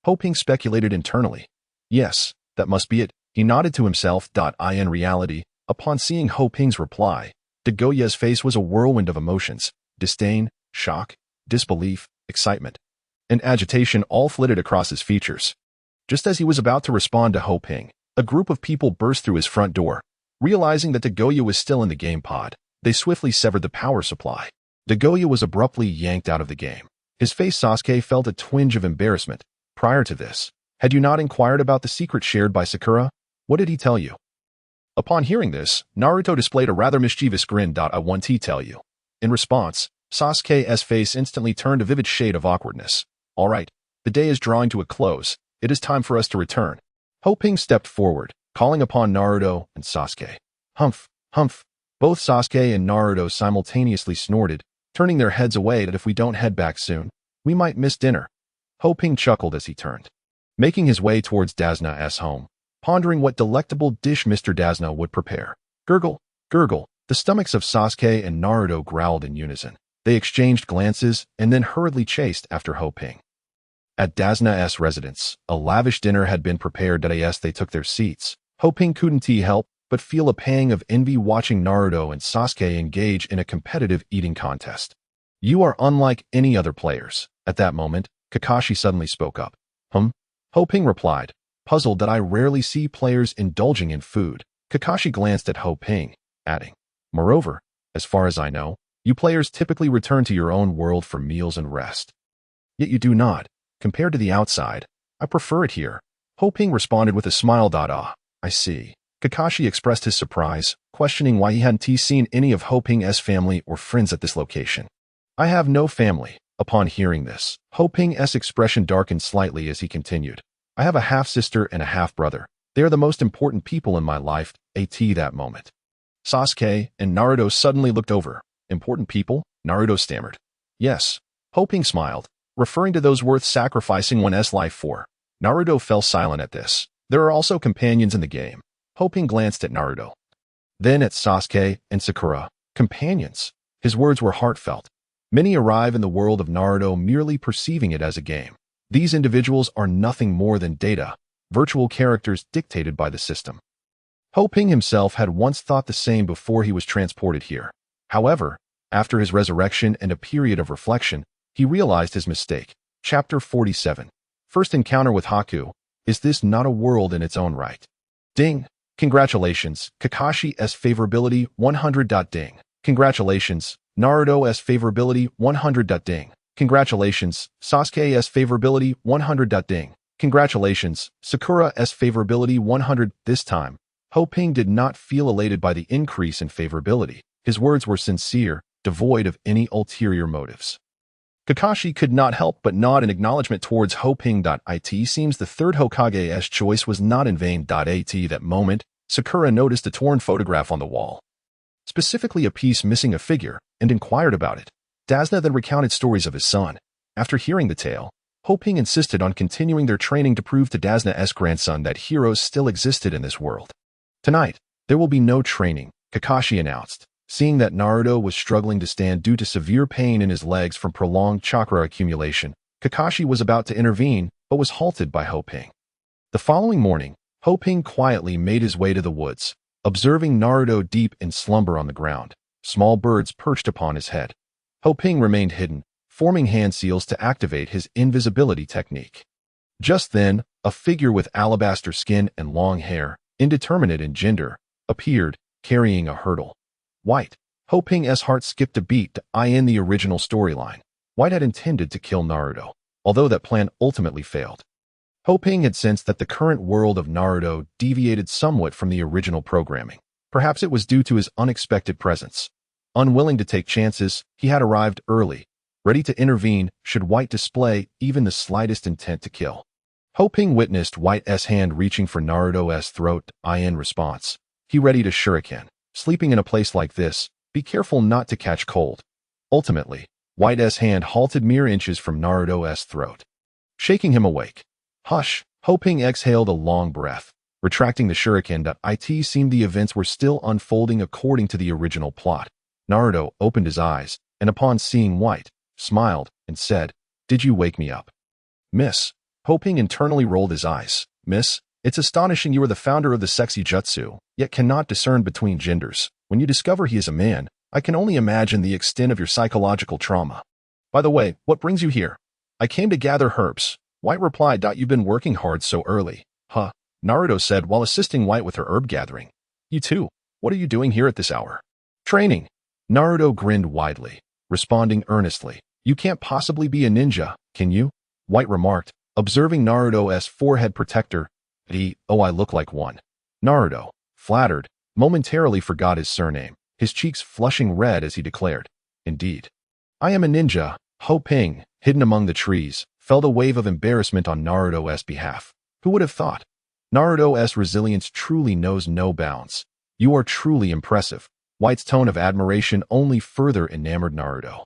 Ho Ping speculated internally. Yes, that must be it. He nodded to himself. In reality, upon seeing Ho Ping's reply, Dagoya's face was a whirlwind of emotions: disdain, shock, disbelief, excitement, and agitation all flitted across his features. Just as he was about to respond to Ho Ping, a group of people burst through his front door. Realizing that Dagoya was still in the game pod, they swiftly severed the power supply. Dagoya was abruptly yanked out of the game. His face. Sasuke felt a twinge of embarrassment. Prior to this, had you not inquired about the secret shared by Sakura? What did he tell you? Upon hearing this, Naruto displayed a rather mischievous grin. I want to tell you. In response, Sasuke's face instantly turned a vivid shade of awkwardness. All right, the day is drawing to a close. It is time for us to return. Ho Ping stepped forward, calling upon Naruto and Sasuke. Humph, humph. Both Sasuke and Naruto simultaneously snorted, turning their heads away that if we don't head back soon, we might miss dinner. Ho Ping chuckled as he turned, making his way towards Dazna's home, pondering what delectable dish Mr. Dazna would prepare. Gurgle, gurgle. The stomachs of Sasuke and Naruto growled in unison. They exchanged glances and then hurriedly chased after Ho Ping. At Dazna's residence, a lavish dinner had been prepared. As they took their seats, Ho Ping couldn't help but feel a pang of envy watching Naruto and Sasuke engage in a competitive eating contest. You are unlike any other players. At that moment, Kakashi suddenly spoke up. Ho Ping replied, puzzled that I rarely see players indulging in food. Kakashi glanced at Ho Ping, adding, moreover, as far as I know, you players typically return to your own world for meals and rest. Yet you do not. Compared to the outside, I prefer it here. Ho Ping responded with a smile. I see. Kakashi expressed his surprise, questioning why he hadn't seen any of Ho Ping's family or friends at this location. I have no family. Upon hearing this, Ho Ping's expression darkened slightly as he continued. I have a half-sister and a half-brother. They are the most important people in my life. That moment, Sasuke and Naruto suddenly looked over. Important people? Naruto stammered. Yes. Ho Ping smiled, referring to those worth sacrificing one's life for. Naruto fell silent at this. There are also companions in the game. Ho Ping glanced at Naruto, then at Sasuke and Sakura. Companions. His words were heartfelt. Many arrive in the world of Naruto merely perceiving it as a game. These individuals are nothing more than data, virtual characters dictated by the system. Ho Ping himself had once thought the same before he was transported here. However, after his resurrection and a period of reflection, he realized his mistake. Chapter 47. First encounter with Haku. Is this not a world in its own right? Ding. Congratulations, Kakashi's favorability 100. Ding. Congratulations, Naruto's favorability 100. Ding. Congratulations, Sasuke's favorability 100. Ding. Congratulations, Sakura's favorability 100. This time, Ho Ping did not feel elated by the increase in favorability. His words were sincere, devoid of any ulterior motives. Kakashi could not help but nod in acknowledgement towards Ho Ping. It seems the third Hokage's choice was not in vain. At that moment, Sakura noticed a torn photograph on the wall, specifically a piece missing a figure, and inquired about it. Dazna then recounted stories of his son. After hearing the tale, Ho Ping insisted on continuing their training to prove to Dazna's grandson that heroes still existed in this world. Tonight, there will be no training, Kakashi announced. Seeing that Naruto was struggling to stand due to severe pain in his legs from prolonged chakra accumulation, Kakashi was about to intervene, but was halted by Ho Ping. The following morning, Ho Ping quietly made his way to the woods, observing Naruto deep in slumber on the ground. Small birds perched upon his head. Ho Ping remained hidden, forming hand seals to activate his invisibility technique. Just then, a figure with alabaster skin and long hair, indeterminate in gender, appeared, carrying a hurdle. White. Ho Ping's heart skipped a beat to in the original storyline. White had intended to kill Naruto, although that plan ultimately failed. Ho Ping had sensed that the current world of Naruto deviated somewhat from the original programming. Perhaps it was due to his unexpected presence. Unwilling to take chances, he had arrived early, ready to intervene should White display even the slightest intent to kill. Ho Ping witnessed White's hand reaching for Naruto's throat. In response, he readied a shuriken. Sleeping in a place like this, be careful not to catch cold. Ultimately, White's hand halted mere inches from Naruto's throat, shaking him awake. Hush! Ho Ping exhaled a long breath, retracting the shuriken. It seemed the events were still unfolding according to the original plot. Naruto opened his eyes, and upon seeing White, smiled and said, "Did you wake me up?" "Miss." Hoping internally rolled his eyes. "Miss, it's astonishing you are the founder of the sexy jutsu, yet cannot discern between genders. When you discover he is a man, I can only imagine the extent of your psychological trauma. By the way, what brings you here?" "I came to gather herbs." White replied, "You've been working hard so early." "Huh," Naruto said while assisting White with her herb gathering. "You too. What are you doing here at this hour?" "Training." Naruto grinned widely, responding earnestly. "You can't possibly be a ninja, can you?" White remarked, observing Naruto's forehead protector. I look like one." Naruto, flattered, momentarily forgot his surname, his cheeks flushing red as he declared, "Indeed. I am a ninja." Hoping, hidden among the trees, felt a wave of embarrassment on Naruto's behalf. Who would have thought? Naruto's resilience truly knows no bounds. "You are truly impressive." White's tone of admiration only further enamored Naruto.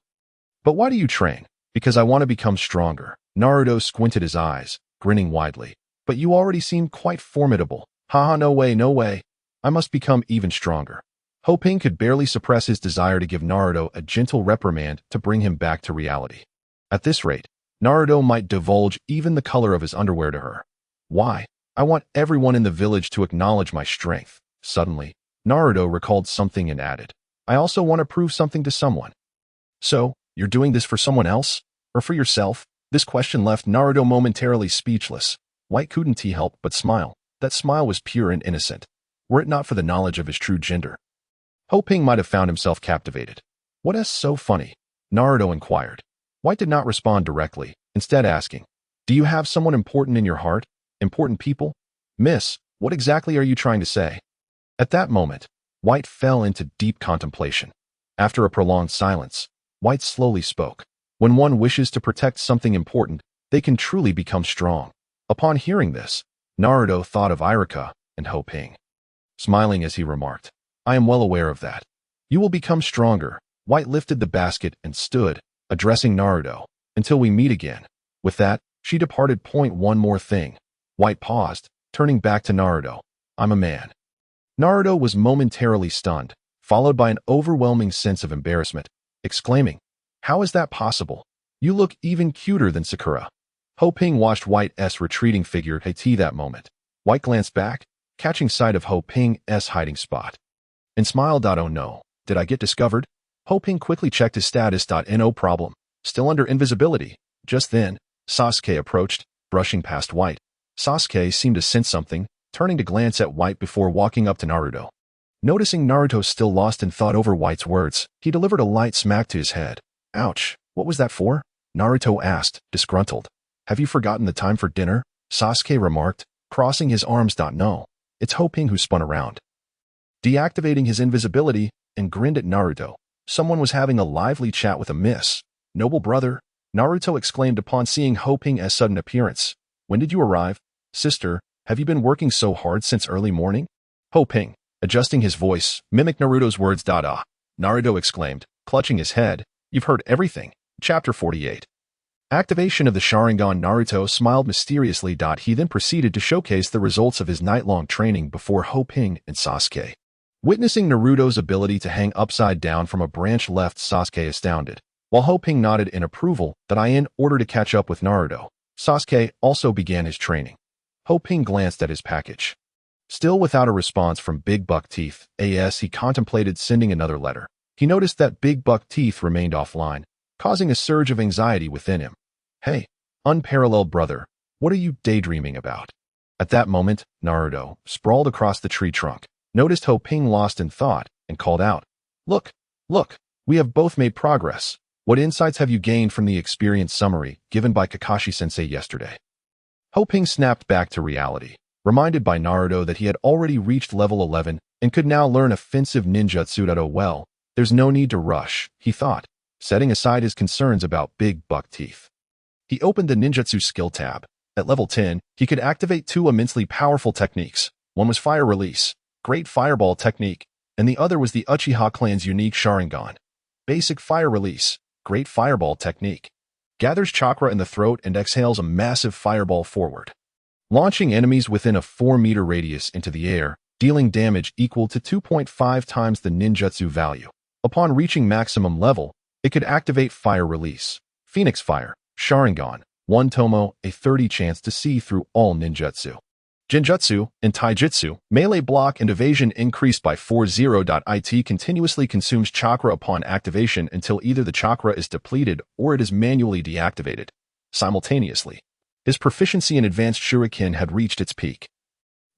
"But why do you train?" "Because I want to become stronger." Naruto squinted his eyes, grinning widely. "But you already seem quite formidable." "Haha, no way, no way. I must become even stronger." Hoping could barely suppress his desire to give Naruto a gentle reprimand to bring him back to reality. At this rate, Naruto might divulge even the color of his underwear to her. "Why? I want everyone in the village to acknowledge my strength." Suddenly, Naruto recalled something and added, "I also want to prove something to someone." "So, you're doing this for someone else? Or for yourself?" This question left Naruto momentarily speechless. White couldn't help but smile. That smile was pure and innocent, were it not for the knowledge of his true gender. Hoping might have found himself captivated. "What is so funny?" Naruto inquired. White did not respond directly, instead asking, "Do you have someone important in your heart? Important people?" "Miss, what exactly are you trying to say?" At that moment, White fell into deep contemplation. After a prolonged silence, White slowly spoke. "When one wishes to protect something important, they can truly become strong." Upon hearing this, Naruto thought of Iruka and Hoping. Smiling as he remarked, "I am well aware of that. You will become stronger." White lifted the basket and stood, addressing Naruto, "Until we meet again." With that, she departed. One more thing. White paused, turning back to Naruto. "I'm a man." Naruto was momentarily stunned, followed by an overwhelming sense of embarrassment, exclaiming, "How is that possible? You look even cuter than Sakura." Hoping watched White's retreating figure that moment. White glanced back, catching sight of Hoping's hiding spot, and smiled. "Oh no, did I get discovered?" Hoping quickly checked his status. No problem. Still under invisibility. Just then, Sasuke approached, brushing past White. Sasuke seemed to sense something, turning to glance at White before walking up to Naruto. Noticing Naruto still lost in thought over White's words, he delivered a light smack to his head. "Ouch, what was that for?" Naruto asked, disgruntled. "Have you forgotten the time for dinner?" Sasuke remarked, crossing his arms. "No, it's Hoping," who spun around, deactivating his invisibility, and grinned at Naruto. Someone was having a lively chat with a miss. "Noble brother," Naruto exclaimed upon seeing Hoping's sudden appearance. "When did you arrive?" "Sister, have you been working so hard since early morning?" Hoping, adjusting his voice, mimicked Naruto's words. Naruto exclaimed, clutching his head, "You've heard everything." Chapter 48. Activation of the Sharingan. Naruto smiled mysteriously. He then proceeded to showcase the results of his night-long training before Hoping and Sasuke. Witnessing Naruto's ability to hang upside down from a branch left Sasuke astounded, while Hoping nodded in approval. In order to catch up with Naruto, Sasuke also began his training. Hoping glanced at his package. Still without a response from Big Buck Teeth, he contemplated sending another letter. He noticed that Big Buck Teeth remained offline, causing a surge of anxiety within him. "Hey, unparalleled brother, what are you daydreaming about?" At that moment, Naruto, sprawled across the tree trunk, noticed Hoping lost in thought, and called out, Look, we have both made progress. What insights have you gained from the experience summary given by Kakashi-sensei yesterday?" Hoping snapped back to reality, reminded by Naruto that he had already reached level 11 and could now learn offensive ninjutsu. "Well, there's no need to rush," he thought, setting aside his concerns about Big Buck Teeth. He opened the ninjutsu skill tab. At level 10, he could activate two immensely powerful techniques. One was Fire Release, Great Fireball Technique, and the other was the Uchiha clan's unique Sharingan. Basic Fire Release, Great Fireball Technique. Gathers chakra in the throat and exhales a massive fireball forward, launching enemies within a 4-meter radius into the air, dealing damage equal to 2.5 times the ninjutsu value. Upon reaching maximum level, it could activate Fire Release, Phoenix Fire, Sharingan, 1 Tomo, a 30 chance to see through all ninjutsu. Genjutsu and Taijutsu, melee block and evasion increased by 40. It continuously consumes chakra upon activation until either the chakra is depleted or it is manually deactivated. Simultaneously, his proficiency in advanced shuriken had reached its peak.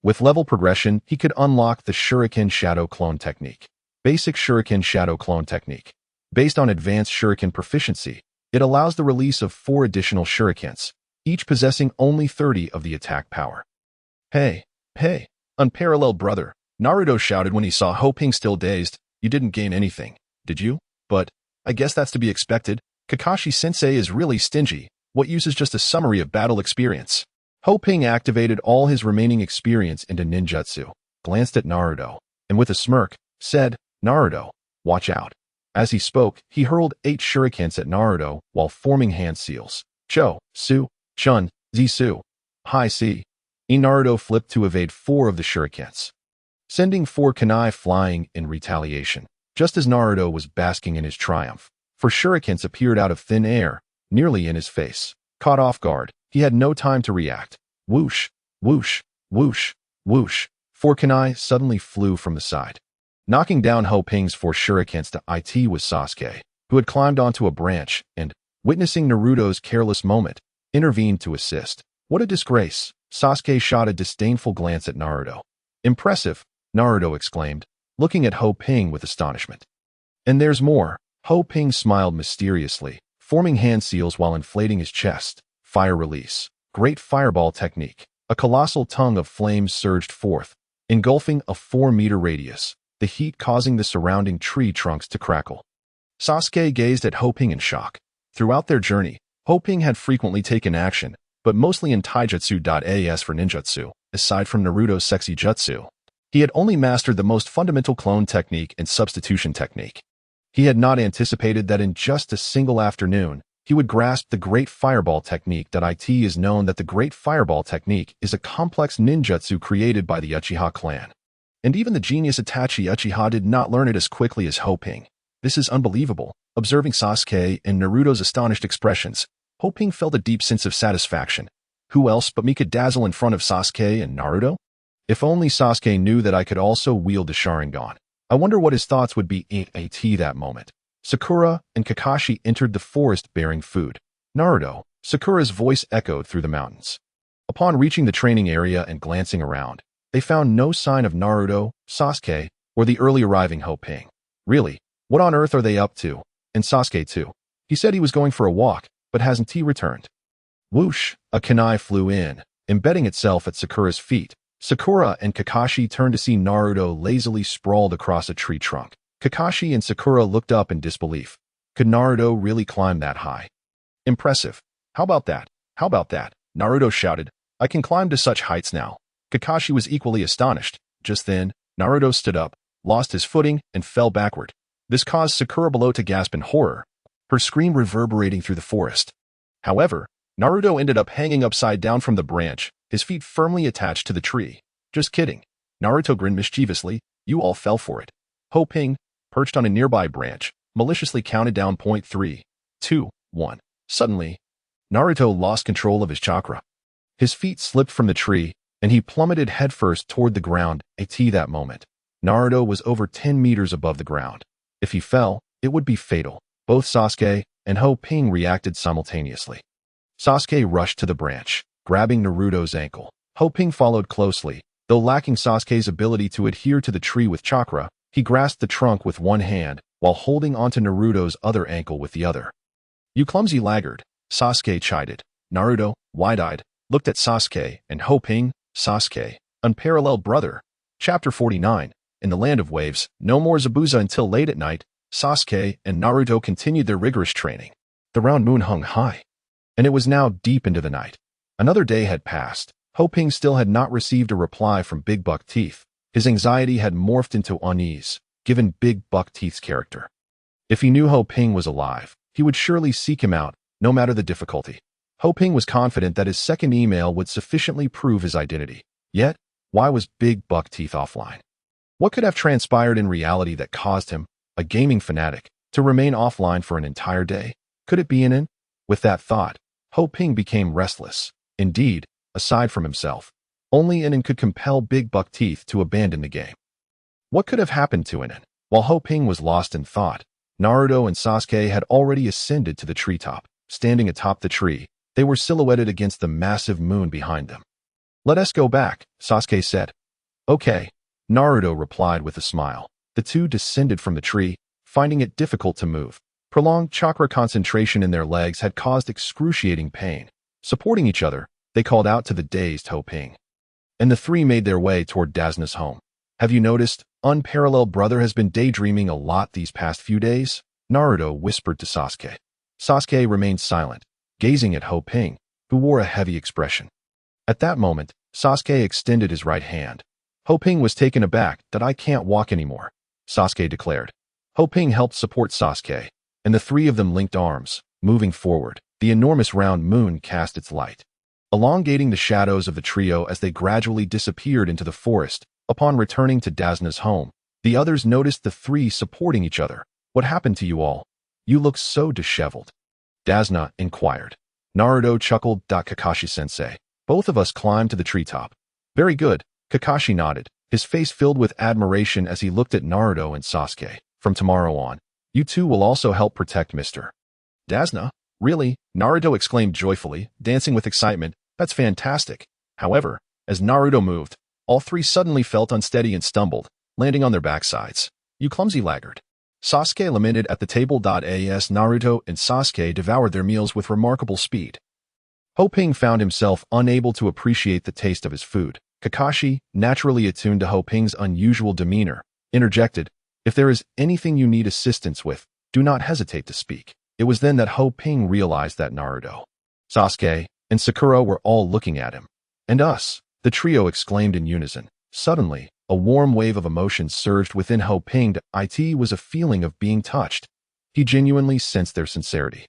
With level progression, he could unlock the Shuriken Shadow Clone Technique. Basic Shuriken Shadow Clone Technique. Based on advanced shuriken proficiency, it allows the release of 4 additional shurikens, each possessing only 30 of the attack power. Hey, unparalleled brother, Naruto shouted when he saw Hoping still dazed. You didn't gain anything, did you? But I guess that's to be expected. Kakashi-sensei is really stingy. What use is just a summary of battle experience? Hoping activated all his remaining experience into ninjutsu, glanced at Naruto, and with a smirk, said, Naruto, watch out. As he spoke, he hurled 8 shurikens at Naruto while forming hand seals. Cho, Su, Chun, Zisu, Hai Si. Naruto flipped to evade 4 of the shurikens, sending 4 kunai flying in retaliation. Just as Naruto was basking in his triumph, 4 shurikens appeared out of thin air, nearly in his face. Caught off guard, he had no time to react. Whoosh, whoosh, whoosh, whoosh. 4 kunai suddenly flew from the side, knocking down Hoping's 4 shurikens to it was Sasuke, who had climbed onto a branch and, witnessing Naruto's careless moment, intervened to assist. What a disgrace! Sasuke shot a disdainful glance at Naruto. Impressive, Naruto exclaimed, looking at Hoping with astonishment. And there's more. Hoping smiled mysteriously, forming hand seals while inflating his chest. Fire Release. Great Fireball Technique. A colossal tongue of flames surged forth, engulfing a 4-meter radius, the heat causing the surrounding tree trunks to crackle. Sasuke gazed at Hoping in shock. Throughout their journey, Hoping had frequently taken action, but mostly in taijutsu.as for ninjutsu. Aside from Naruto's sexy jutsu, he had only mastered the most fundamental clone technique and substitution technique. He had not anticipated that in just a single afternoon, he would grasp the Great Fireball Technique. It is known that the Great Fireball Technique is a complex ninjutsu created by the Uchiha clan. And even the genius Itachi Uchiha did not learn it as quickly as Hoping. This is unbelievable. Observing Sasuke and Naruto's astonished expressions, Hoping felt a deep sense of satisfaction. Who else but me could dazzle in front of Sasuke and Naruto? If only Sasuke knew that I could also wield the Sharingan. I wonder what his thoughts would be at that moment. Sakura and Kakashi entered the forest bearing food. Naruto, Sakura's voice echoed through the mountains. Upon reaching the training area and glancing around, they found no sign of Naruto, Sasuke, or the early arriving Hoping. Really, what on earth are they up to? And Sasuke too. He said he was going for a walk, but hasn't he returned? Whoosh, a kunai flew in, embedding itself at Sakura's feet. Sakura and Kakashi turned to see Naruto lazily sprawled across a tree trunk. Kakashi and Sakura looked up in disbelief. Could Naruto really climb that high? Impressive. How about that? How about that? Naruto shouted. I can climb to such heights now. Kakashi was equally astonished. Just then, Naruto stood up, lost his footing, and fell backward. This caused Sakura below to gasp in horror, her scream reverberating through the forest. However, Naruto ended up hanging upside down from the branch, his feet firmly attached to the tree. Just kidding. Naruto grinned mischievously. You all fell for it. Hoping, perched on a nearby branch, maliciously counted down 3, 2, 1. Suddenly, Naruto lost control of his chakra. His feet slipped from the tree, and he plummeted headfirst toward the ground. At that moment, Naruto was over 10 meters above the ground. If he fell, it would be fatal. Both Sasuke and Hoping reacted simultaneously. Sasuke rushed to the branch, grabbing Naruto's ankle. Hoping followed closely. Though lacking Sasuke's ability to adhere to the tree with chakra, he grasped the trunk with one hand while holding onto Naruto's other ankle with the other. You clumsy laggard, Sasuke chided. Naruto, wide-eyed, looked at Sasuke and Hoping. Sasuke, unparalleled brother. Chapter 49. In the Land of Waves, no more Zabuza until late at night. Sasuke and Naruto continued their rigorous training. The round moon hung high, and it was now deep into the night. Another day had passed. Hoping still had not received a reply from Big Buck Teeth. His anxiety had morphed into unease, given Big Buck Teeth's character. If he knew Hoping was alive, he would surely seek him out, no matter the difficulty. Hoping was confident that his second email would sufficiently prove his identity. Yet, why was Big Buck Teeth offline? What could have transpired in reality that caused him? a gaming fanatic, to remain offline for an entire day? Could it be Inen? With that thought, Ho Ping became restless. Indeed, aside from himself, only Inen could compel Big Buck Teeth to abandon the game. What could have happened to Inen? While Ho Ping was lost in thought, Naruto and Sasuke had already ascended to the treetop. Standing atop the tree, they were silhouetted against the massive moon behind them. "Let us go back," Sasuke said. "Okay," Naruto replied with a smile. The two descended from the tree, finding it difficult to move. Prolonged chakra concentration in their legs had caused excruciating pain. Supporting each other, they called out to the dazed Ho Ping. And the three made their way toward Dazna's home. "Have you noticed, unparalleled brother has been daydreaming a lot these past few days?" Naruto whispered to Sasuke. Sasuke remained silent, gazing at Ho Ping, who wore a heavy expression. At that moment, Sasuke extended his right hand. Ho Ping was taken aback. "That I can't walk anymore," Sasuke declared. Ho Ping helped support Sasuke, and the three of them linked arms. Moving forward, the enormous round moon cast its light, elongating the shadows of the trio as they gradually disappeared into the forest. Upon returning to Dazna's home, the others noticed the three supporting each other. "What happened to you all? You look so disheveled," Dazna inquired. Naruto chuckled. "Kakashi-sensei, both of us climbed to the treetop." "Very good," Kakashi nodded, his face filled with admiration as he looked at Naruto and Sasuke. "From tomorrow on, you two will also help protect Mr. Dazna." "Really?" Naruto exclaimed joyfully, dancing with excitement. "That's fantastic." However, as Naruto moved, all three suddenly felt unsteady and stumbled, landing on their backsides. "You clumsy laggard," Sasuke lamented at the table. As Naruto and Sasuke devoured their meals with remarkable speed, Ho Ping found himself unable to appreciate the taste of his food. Kakashi, naturally attuned to Ho Ping's unusual demeanor, interjected, "If there is anything you need assistance with, do not hesitate to speak." It was then that Ho Ping realized that Naruto, Sasuke, and Sakura were all looking at him. "And us," the trio exclaimed in unison. Suddenly, a warm wave of emotion surged within Ho Ping. It was a feeling of being touched. He genuinely sensed their sincerity.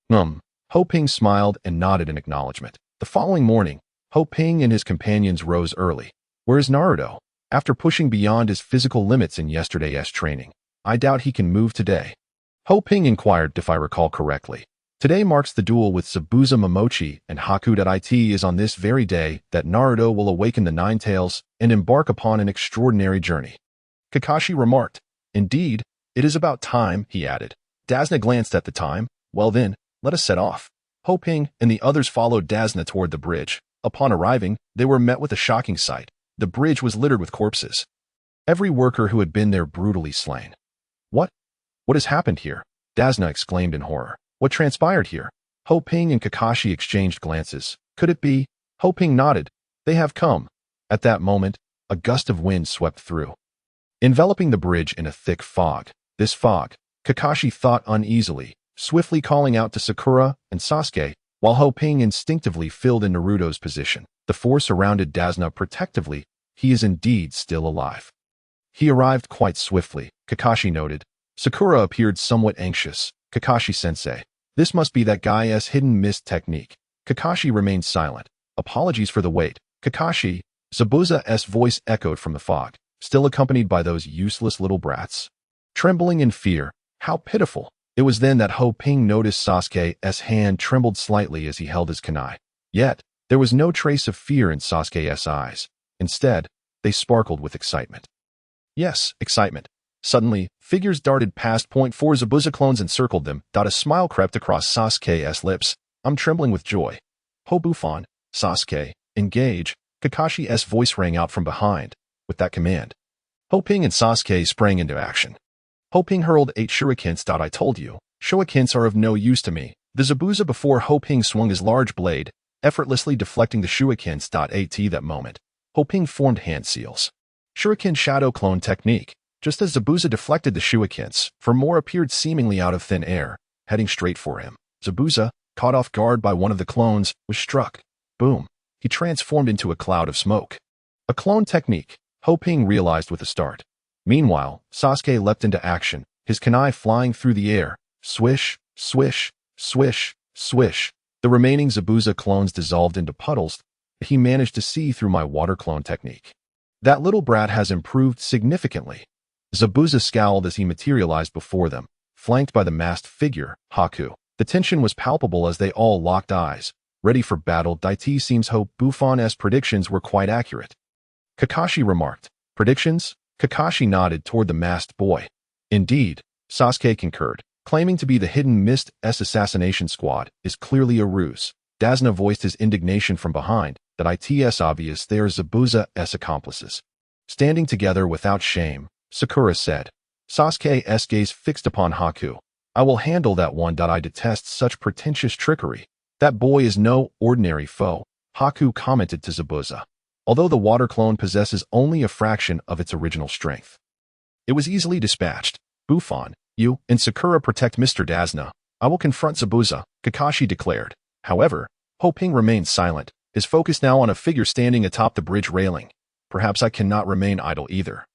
Ho Ping smiled and nodded in acknowledgement. The following morning, Ho Ping and his companions rose early. "Where is Naruto?" "After pushing beyond his physical limits in yesterday's training, I doubt he can move today," Ho Ping inquired. "If I recall correctly, today marks the duel with Zabuza Momochi and Haku. It is on this very day that Naruto will awaken the Nine Tails and embark upon an extraordinary journey," Kakashi remarked. "Indeed, it is about time," he added. Dazna glanced at the time. "Well then, let us set off." Ho Ping and the others followed Dazna toward the bridge. Upon arriving, they were met with a shocking sight. The bridge was littered with corpses. Every worker who had been there brutally slain. What has happened here?" Dazna exclaimed in horror. "What transpired here?" Ho Ping and Kakashi exchanged glances. "Could it be?" Ho Ping nodded. "They have come." At that moment, a gust of wind swept through, enveloping the bridge in a thick fog. This fog, Kakashi thought uneasily, swiftly calling out to Sakura and Sasuke, while Ho Ping instinctively filled in Naruto's position. The four surrounded Dazna protectively. "He is indeed still alive." "He arrived quite swiftly," Kakashi noted. Sakura appeared somewhat anxious. "Kakashi-sensei, this must be that guy's hidden mist technique." Kakashi remained silent. "Apologies for the wait." "Kakashi," Zabuza's voice echoed from the fog, still accompanied by those useless little brats. Trembling in fear. How pitiful. It was then that Ho Ping noticed Sasuke's hand trembled slightly as he held his kunai. Yet, there was no trace of fear in Sasuke's eyes. Instead, they sparkled with excitement. Yes, excitement. Suddenly, figures darted past. 4 Zabuza clones encircled them. A smile crept across Sasuke's lips. "I'm trembling with joy." "Ho Buffon, Sasuke, engage." Kakashi's voice rang out from behind. With that command, Ho Ping and Sasuke sprang into action. Ho Ping hurled 8 shurikens. "I told you, shurikens are of no use to me." The Zabuza before Ho Ping swung his large blade, effortlessly deflecting the shurikens. At that moment, Ho Ping formed hand seals. Shuriken Shadow Clone Technique. Just as Zabuza deflected the shurikens, for more appeared seemingly out of thin air, heading straight for him. Zabuza, caught off guard by one of the clones, was struck. Boom. He transformed into a cloud of smoke. A clone technique, Ho Ping realized with a start. Meanwhile, Sasuke leapt into action, his kunai flying through the air. Swish, swish, swish, swish. The remaining Zabuza clones dissolved into puddles. He managed to see through my water clone technique. That little brat has improved significantly. Zabuza scowled as he materialized before them, flanked by the masked figure, Haku. The tension was palpable as they all locked eyes, ready for battle. Daiti seems hope Buffon's predictions were quite accurate. Kakashi remarked. Predictions? Kakashi nodded toward the masked boy. Indeed, Sasuke concurred, claiming to be the hidden Mist's assassination squad is clearly a ruse. Dazna voiced his indignation from behind, that it's obvious they're Zabuza's accomplices. Standing together without shame, Sakura said. Sasuke's gaze fixed upon Haku. I will handle that one. I detest such pretentious trickery. That boy is no ordinary foe, Haku commented to Zabuza. Although the water clone possesses only a fraction of its original strength. It was easily dispatched. Buffon, you and Sakura protect Mr. Dazna. I will confront Zabuza, Kakashi declared. However, Hoping remained silent, his focus now on a figure standing atop the bridge railing. Perhaps I cannot remain idle either.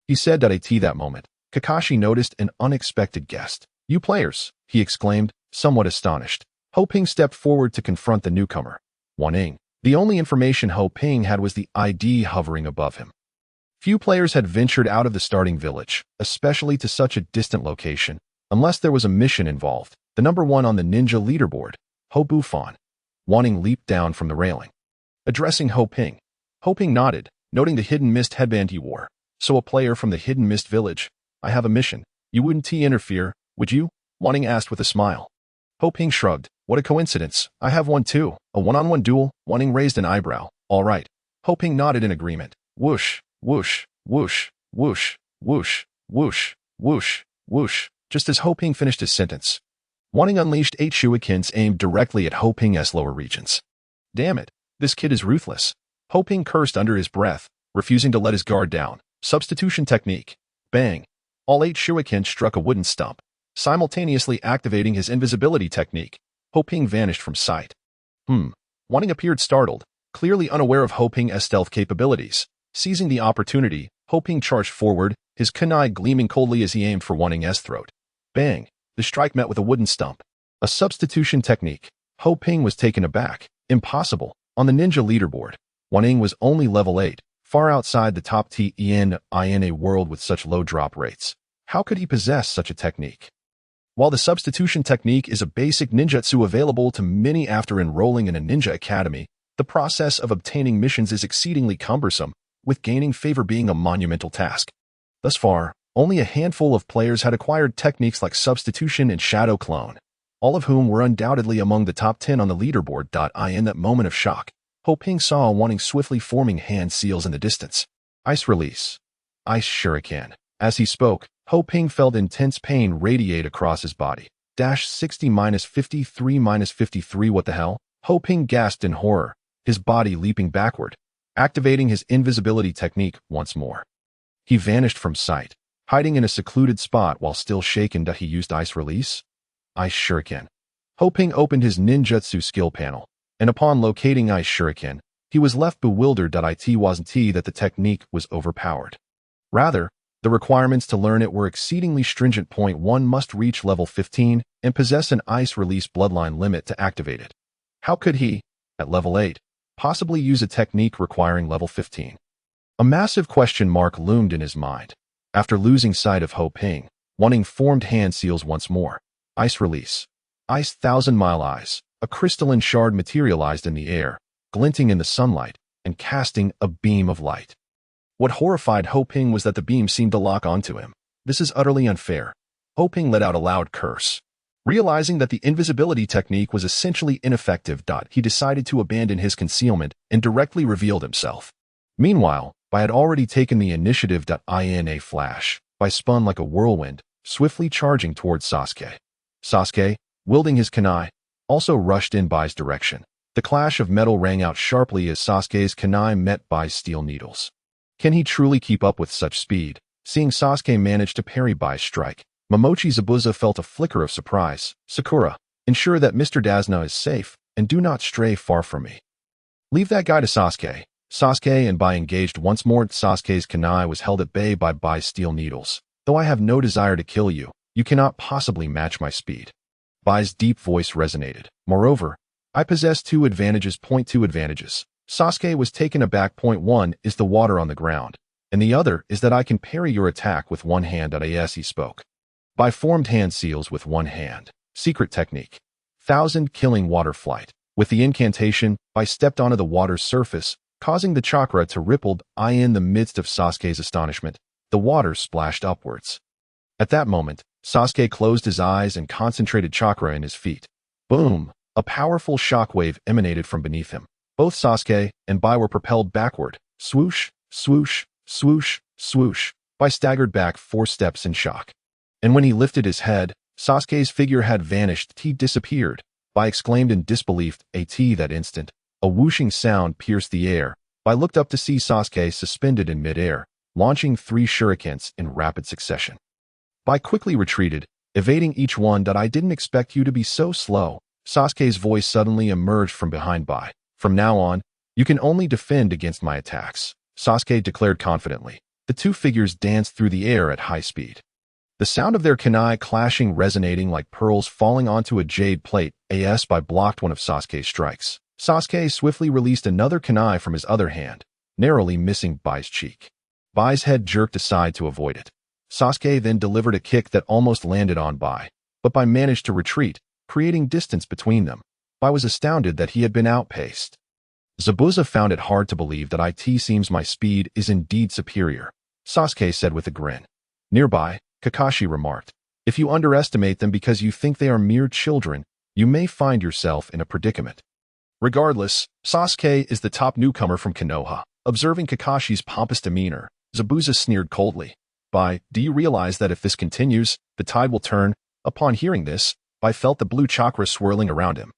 He said at that moment. Kakashi noticed an unexpected guest. You players, he exclaimed, somewhat astonished. Hoping stepped forward to confront the newcomer. Waning. The only information Hoping had was the ID hovering above him. Few players had ventured out of the starting village, especially to such a distant location, unless there was a mission involved. The number one on the ninja leaderboard, Ho Buffon. Waning leaped down from the railing. Addressing Hoping. Hoping nodded, noting the hidden mist headband he wore. So a player from the hidden mist village. I have a mission. You wouldn't interfere, would you? Waning asked with a smile. Hoping shrugged. What a coincidence. I have one too. A one-on-one duel. Waning raised an eyebrow. All right. Hoping nodded in agreement. Whoosh, whoosh, whoosh, whoosh, whoosh, whoosh, whoosh, whoosh. Just as Hoping finished his sentence, Waning unleashed 8 shurikens aimed directly at Hoping's lower regions. Damn it. This kid is ruthless. Hoping cursed under his breath, refusing to let his guard down. Substitution technique. Bang. All 8 shurikens struck a wooden stump, simultaneously activating his invisibility technique. Hoping vanished from sight. Waning appeared startled, clearly unaware of Hoping's stealth capabilities. Seizing the opportunity, Hoping charged forward, his kunai gleaming coldly as he aimed for Waning's throat. Bang! The strike met with a wooden stump. A substitution technique. Hoping was taken aback. Impossible. On the ninja leaderboard, Waning was only level 8, far outside the top ten in a world with such low drop rates. How could he possess such a technique? While the substitution technique is a basic ninjutsu available to many after enrolling in a ninja academy, the process of obtaining missions is exceedingly cumbersome, with gaining favor being a monumental task. Thus far, only a handful of players had acquired techniques like substitution and shadow clone, all of whom were undoubtedly among the top 10 on the leaderboard. In that moment of shock, Hoping saw Waning swiftly forming hand seals in the distance. Ice release. Ice shuriken. As he spoke, Hoping felt intense pain radiate across his body. 60-53-53 what the hell? Hoping gasped in horror, his body leaping backward, activating his invisibility technique once more. He vanished from sight, hiding in a secluded spot while still shaken. He used ice release? Ice shuriken. Hoping opened his ninjutsu skill panel, and upon locating ice shuriken, he was left bewildered. It wasn't that the technique was overpowered. Rather, the requirements to learn it were exceedingly stringent. One must reach level 15 and possess an ice release bloodline limit to activate it. How could he, at level 8, possibly use a technique requiring level 15? A massive question mark loomed in his mind. After losing sight of Hoping, Waning formed hand seals once more. Ice release. Ice 1,000-mile eyes. A crystalline shard materialized in the air, glinting in the sunlight and casting a beam of light. What horrified Hoping was that the beam seemed to lock onto him. This is utterly unfair. Hoping let out a loud curse. Realizing that the invisibility technique was essentially ineffective, he decided to abandon his concealment and directly revealed himself. Meanwhile, Bai had already taken the initiative. In a flash, Bai spun like a whirlwind, swiftly charging towards Sasuke. Sasuke, wielding his kunai, also rushed in Bai's direction. The clash of metal rang out sharply as Sasuke's kunai met Bai's steel needles. Can he truly keep up with such speed? Seeing Sasuke manage to parry Bai's strike, Momochi Zabuza felt a flicker of surprise. Sakura, ensure that Mr. Dazna is safe, and do not stray far from me. Leave that guy to Sasuke. Sasuke and Bai engaged once more. Sasuke's kunai was held at bay by Bai's steel needles. Though I have no desire to kill you, you cannot possibly match my speed. Bai's deep voice resonated. Moreover, I possess 2 advantages. 2 advantages. Sasuke was taken aback. 1 is the water on the ground. and the other is that I can parry your attack with one hand. As he spoke. By formed hand seals with one hand. Secret technique. 1,000 killing water flight. With the incantation, I stepped onto the water's surface, causing the chakra to ripple. In the midst of Sasuke's astonishment, the water splashed upwards. At that moment, Sasuke closed his eyes and concentrated chakra in his feet. Boom! A powerful shockwave emanated from beneath him. Both Sasuke and Bai were propelled backward. Swoosh, swoosh, swoosh, swoosh. Bai staggered back 4 steps in shock. And when he lifted his head, Sasuke's figure had vanished. He disappeared. Bai exclaimed in disbelief. That instant, a whooshing sound pierced the air. Bai looked up to see Sasuke suspended in midair, launching 3 shurikens in rapid succession. Bai quickly retreated, evading each one. I didn't expect you to be so slow. Sasuke's voice suddenly emerged from behind Bai. From now on, you can only defend against my attacks, Sasuke declared confidently. The 2 figures danced through the air at high speed. The sound of their kunai clashing resonating like pearls falling onto a jade plate. Bai blocked one of Sasuke's strikes. Sasuke swiftly released another kunai from his other hand, narrowly missing Bai's cheek. Bai's head jerked aside to avoid it. Sasuke then delivered a kick that almost landed on Bai, but Bai managed to retreat, creating distance between them. Bai was astounded that he had been outpaced. Zabuza found it hard to believe that it seems my speed is indeed superior, Sasuke said with a grin. Nearby, Kakashi remarked, if you underestimate them because you think they are mere children, you may find yourself in a predicament. Regardless, Sasuke is the top newcomer from Konoha. Observing Kakashi's pompous demeanor, Zabuza sneered coldly. Bai, do you realize that if this continues, the tide will turn? Upon hearing this, Bai felt the blue chakra swirling around him.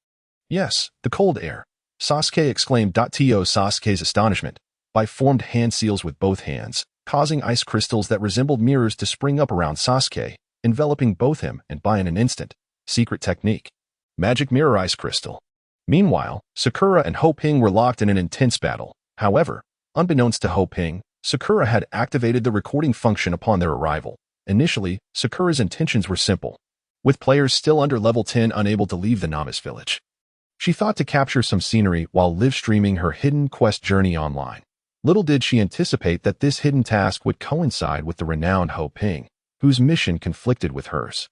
Yes, the cold air, Sasuke exclaimed. To Sasuke's astonishment, Bai formed hand seals with both hands, causing ice crystals that resembled mirrors to spring up around Sasuke, enveloping both him and Bai in an instant. Secret technique. Magic mirror ice crystal. Meanwhile, Sakura and Ho Ping were locked in an intense battle. However, unbeknownst to Ho Ping, Sakura had activated the recording function upon their arrival. Initially, Sakura's intentions were simple, with players still under level 10 unable to leave the Namas village. She thought to capture some scenery while live-streaming her hidden quest journey online. Little did she anticipate that this hidden task would coincide with the renowned Ho Ping, whose mission conflicted with hers.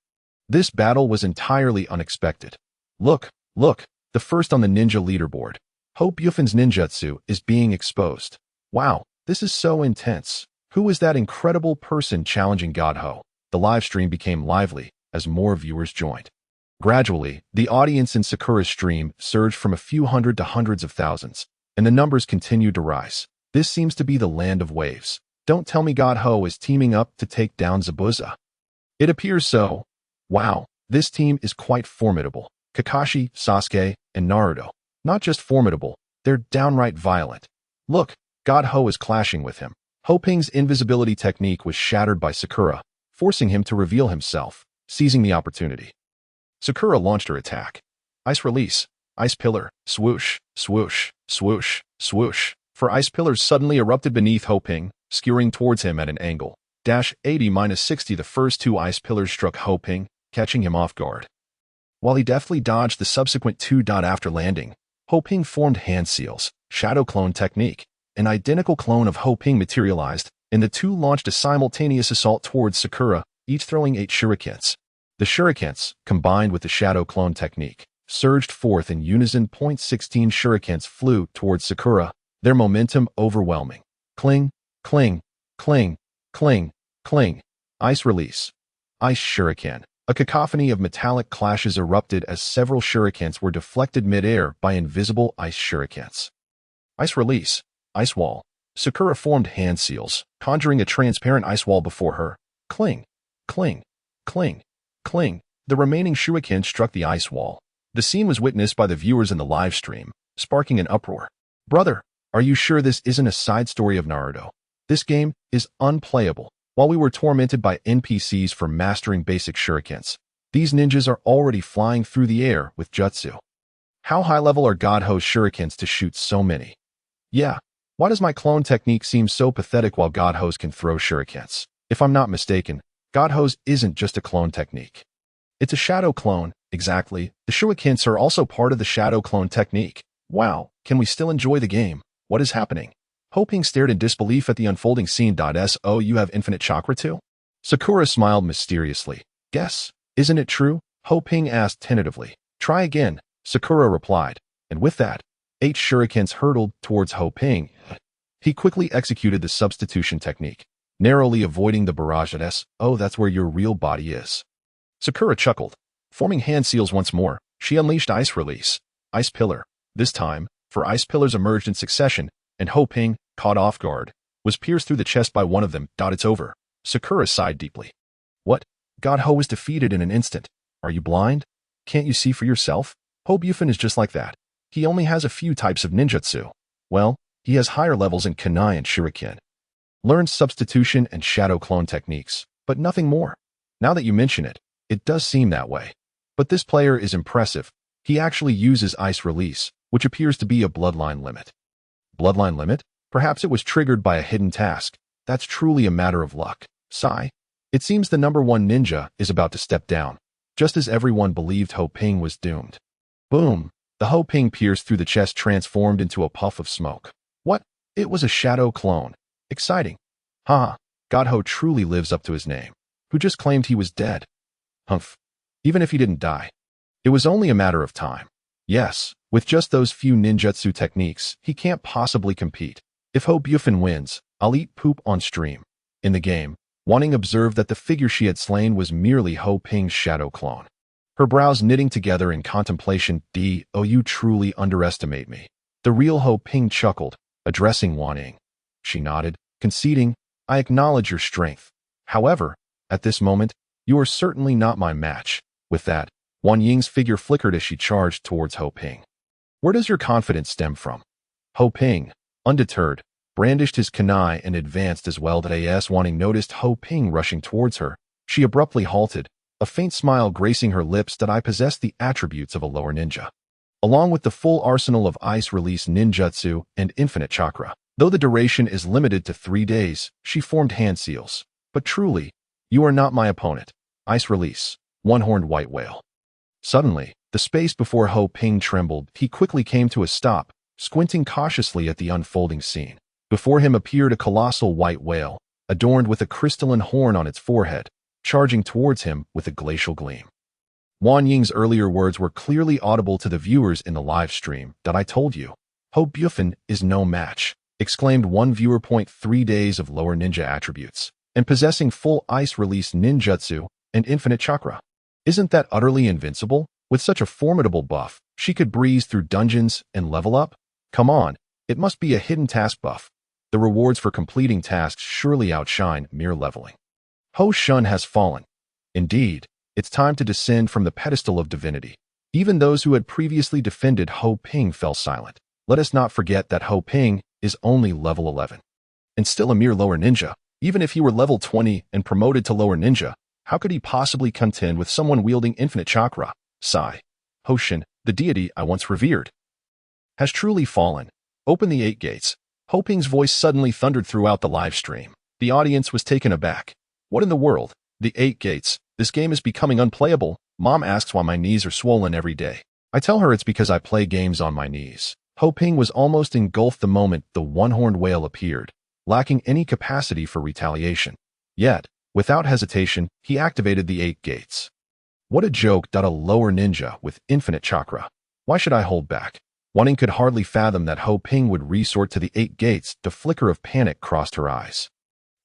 This battle was entirely unexpected. Look, the first on the ninja leaderboard. Hope Yuffen's ninjutsu is being exposed. Wow, this is so intense. Who is that incredible person challenging God Ho? The live stream became lively as more viewers joined. Gradually, the audience in Sakura's stream surged from a few hundred to hundreds of thousands, and the numbers continued to rise. This seems to be the land of waves. Don't tell me God Ho is teaming up to take down Zabuza. It appears so. Wow, this team is quite formidable. Kakashi, Sasuke, and Naruto. Not just formidable, they're downright violent. Look, God Ho is clashing with him. Ho Ping's invisibility technique was shattered by Sakura, forcing him to reveal himself, seizing the opportunity. Sakura launched her attack. Ice release. Ice pillar. Swoosh, swoosh, swoosh, swoosh. For ice pillars suddenly erupted beneath Ho Ping, skewering towards him at an angle. -80-60 The first 2 ice pillars struck Ho Ping, catching him off guard. While he deftly dodged the subsequent 2. After landing, Ho Ping formed hand seals, shadow clone technique. An identical clone of Ho Ping materialized, and the 2 launched a simultaneous assault towards Sakura, each throwing 8 shurikens. The shurikens, combined with the shadow clone technique, surged forth in unison. 16 shurikens flew towards Sakura, their momentum overwhelming. Cling, cling, cling, cling, cling. Ice release. Ice shuriken. A cacophony of metallic clashes erupted as several shurikens were deflected mid-air by invisible ice shurikens. Ice release. Ice wall. Sakura formed hand seals, conjuring a transparent ice wall before her. Cling, cling, cling, cling. The remaining shuriken struck the ice wall. The scene was witnessed by the viewers in the live stream, sparking an uproar. Brother, are you sure this isn't a side story of Naruto? This game is unplayable. While we were tormented by NPCs for mastering basic shurikens, these ninjas are already flying through the air with jutsu. How high level are God Ho's shurikens to shoot so many? Yeah, why does my clone technique seem so pathetic while God Ho's can throw shurikens? If I'm not mistaken, God Ho's isn't just a clone technique. It's a shadow clone, exactly. The shurikens are also part of the shadow clone technique. Wow, can we still enjoy the game? What is happening? Ho Ping stared in disbelief at the unfolding scene. So you have infinite chakra too? Sakura smiled mysteriously. Guess, isn't it true? Ho Ping asked tentatively. Try again, Sakura replied, and with that, 8 shurikens hurtled towards Ho Ping. He quickly executed the substitution technique, narrowly avoiding the barrage at Oh, that's where your real body is. Sakura chuckled. Forming hand seals once more, she unleashed Ice Release, Ice Pillar. This time, 4 ice pillars emerged in succession, and Ho Ping, caught off guard, was pierced through the chest by one of them. It's over. Sakura sighed deeply. What? God, Ho was defeated in an instant. Are you blind? Can't you see for yourself? Ho Bufin is just like that. He only has a few types of ninjutsu. Well, he has higher levels in kunai and shuriken. Learned substitution and shadow clone techniques, but nothing more. Now that you mention it, it does seem that way. But this player is impressive. He actually uses Ice Release, which appears to be a bloodline limit. Bloodline limit? Perhaps it was triggered by a hidden task. That's truly a matter of luck. Sigh. It seems the #1 ninja is about to step down, just as everyone believed Ho Ping was doomed. Boom! The Ho Ping pierced through the chest transformed into a puff of smoke. What? It was a shadow clone. Exciting. Ha! God, Ho truly lives up to his name. Who just claimed he was dead? Humph. Even if he didn't die. It was only a matter of time. Yes, with just those few ninjutsu techniques, he can't possibly compete. If Ho Bufin wins, I'll eat poop on stream. In the game, Wanning observed that the figure she had slain was merely Ho Ping's shadow clone. Her brows knitting together in contemplation. You truly underestimate me. The real Ho Ping chuckled, addressing Wanning. She nodded, conceding, I acknowledge your strength. However, at this moment, you are certainly not my match. With that, Wan Ying's figure flickered as she charged towards Ho Ping. Where does your confidence stem from? Ho Ping, undeterred, brandished his kunai and advanced as well. As Wanning noticed Ho Ping rushing towards her, she abruptly halted, a faint smile gracing her lips. I possess the attributes of a lower ninja, along with the full arsenal of Ice Release ninjutsu and infinite chakra. Though the duration is limited to 3 days, she formed hand seals. But truly, you are not my opponent. Ice Release, One-Horned White Whale. Suddenly, the space before Ho Ping trembled. He quickly came to a stop, squinting cautiously at the unfolding scene. Before him appeared a colossal white whale, adorned with a crystalline horn on its forehead, charging towards him with a glacial gleam. Wan Ying's earlier words were clearly audible to the viewers in the live stream. I told you, Ho Bufin is no match, exclaimed one viewer. 3 days of lower ninja attributes, and possessing full Ice Release ninjutsu and infinite chakra. Isn't that utterly invincible? With such a formidable buff, she could breeze through dungeons and level up? Come on, it must be a hidden task buff. The rewards for completing tasks surely outshine mere leveling. Ho Shun has fallen. Indeed, it's time to descend from the pedestal of divinity. Even those who had previously defended Ho Ping fell silent. Let us not forget that Ho Ping is only level 11. And still a mere lower ninja. Even if he were level 20 and promoted to lower ninja, how could he possibly contend with someone wielding infinite chakra? Sigh. Ho Shun, the deity I once revered, has truly fallen. Open the 8 gates. Ho Ping's voice suddenly thundered throughout the live stream. The audience was taken aback. What in the world? The 8 gates. This game is becoming unplayable. Mom asks why my knees are swollen every day. I tell her it's because I play games on my knees. Ho Ping was almost engulfed the moment the one-horned whale appeared, lacking any capacity for retaliation. Yet, without hesitation, he activated the 8 gates. What a joke. A lower ninja with infinite chakra. Why should I hold back? Wanting could hardly fathom that Ho Ping would resort to the 8 gates. The flicker of panic crossed her eyes.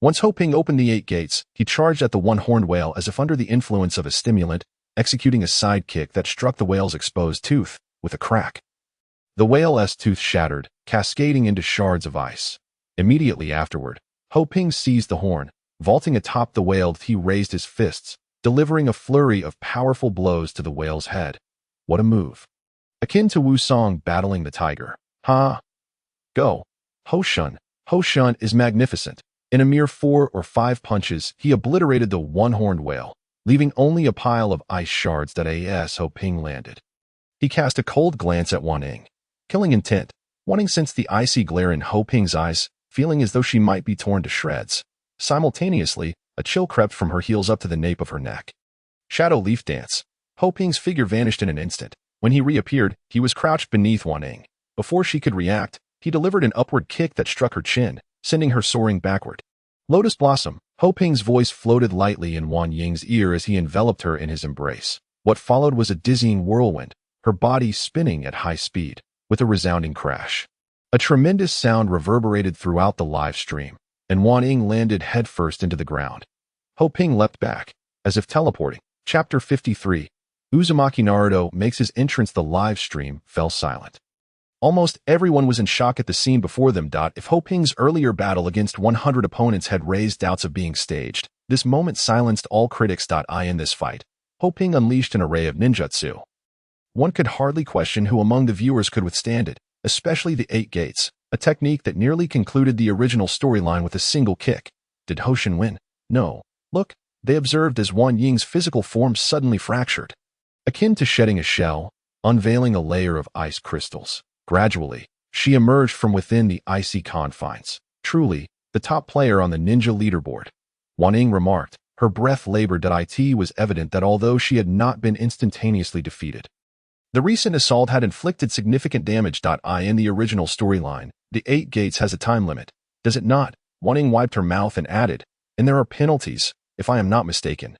Once Ho Ping opened the 8 gates, he charged at the one-horned whale as if under the influence of a stimulant, executing a sidekick that struck the whale's exposed tooth with a crack. The whale's tooth shattered, cascading into shards of ice. Immediately afterward, Ho Ping seized the horn. Vaulting atop the whale, he raised his fists, delivering a flurry of powerful blows to the whale's head. What a move. Akin to Wu Song battling the tiger. Ha! Go! Ho Shun. Ho Shun is magnificent. In a mere 4 or 5 punches, he obliterated the one-horned whale, leaving only a pile of ice shards. As Ho Ping landed, he cast a cold glance at Wan Ying. Killing intent. Wan Ying sensed the icy glare in Ho Ping's eyes, feeling as though she might be torn to shreds. Simultaneously, a chill crept from her heels up to the nape of her neck. Shadow Leaf Dance. Ho Ping's figure vanished in an instant. When he reappeared, he was crouched beneath Wan Ying. Before she could react, He delivered an upward kick that struck her chin, sending her soaring backward. Lotus Blossom. Ho Ping's voice floated lightly in Wan Ying's ear as he enveloped her in his embrace. What followed was a dizzying whirlwind, her body spinning at high speed, with a resounding crash. A tremendous sound reverberated throughout the live stream, and Wan Ying landed headfirst into the ground. Ho Ping leapt back, as if teleporting. Chapter 53. Uzumaki Naruto makes his entrance. The live stream fell silent. Almost everyone was in shock at the scene before them. If Ho Ping's earlier battle against 100 opponents had raised doubts of being staged, this moment silenced all critics. In this fight, Ho Ping unleashed an array of ninjutsu. One could hardly question who among the viewers could withstand it, especially the 8 gates, a technique that nearly concluded the original storyline with a single kick. Did Hoshin win? No. Look, they observed as Wan Ying's physical form suddenly fractured, akin to shedding a shell, unveiling a layer of ice crystals. Gradually, she emerged from within the icy confines. Truly, the top player on the ninja leaderboard. Wan Ying remarked. Her breath labored. It was evident that although she had not been instantaneously defeated, the recent assault had inflicted significant damage. In the original storyline, the 8 gates has a time limit, does it not? Wan Ying wiped her mouth and added, and there are penalties, if I am not mistaken.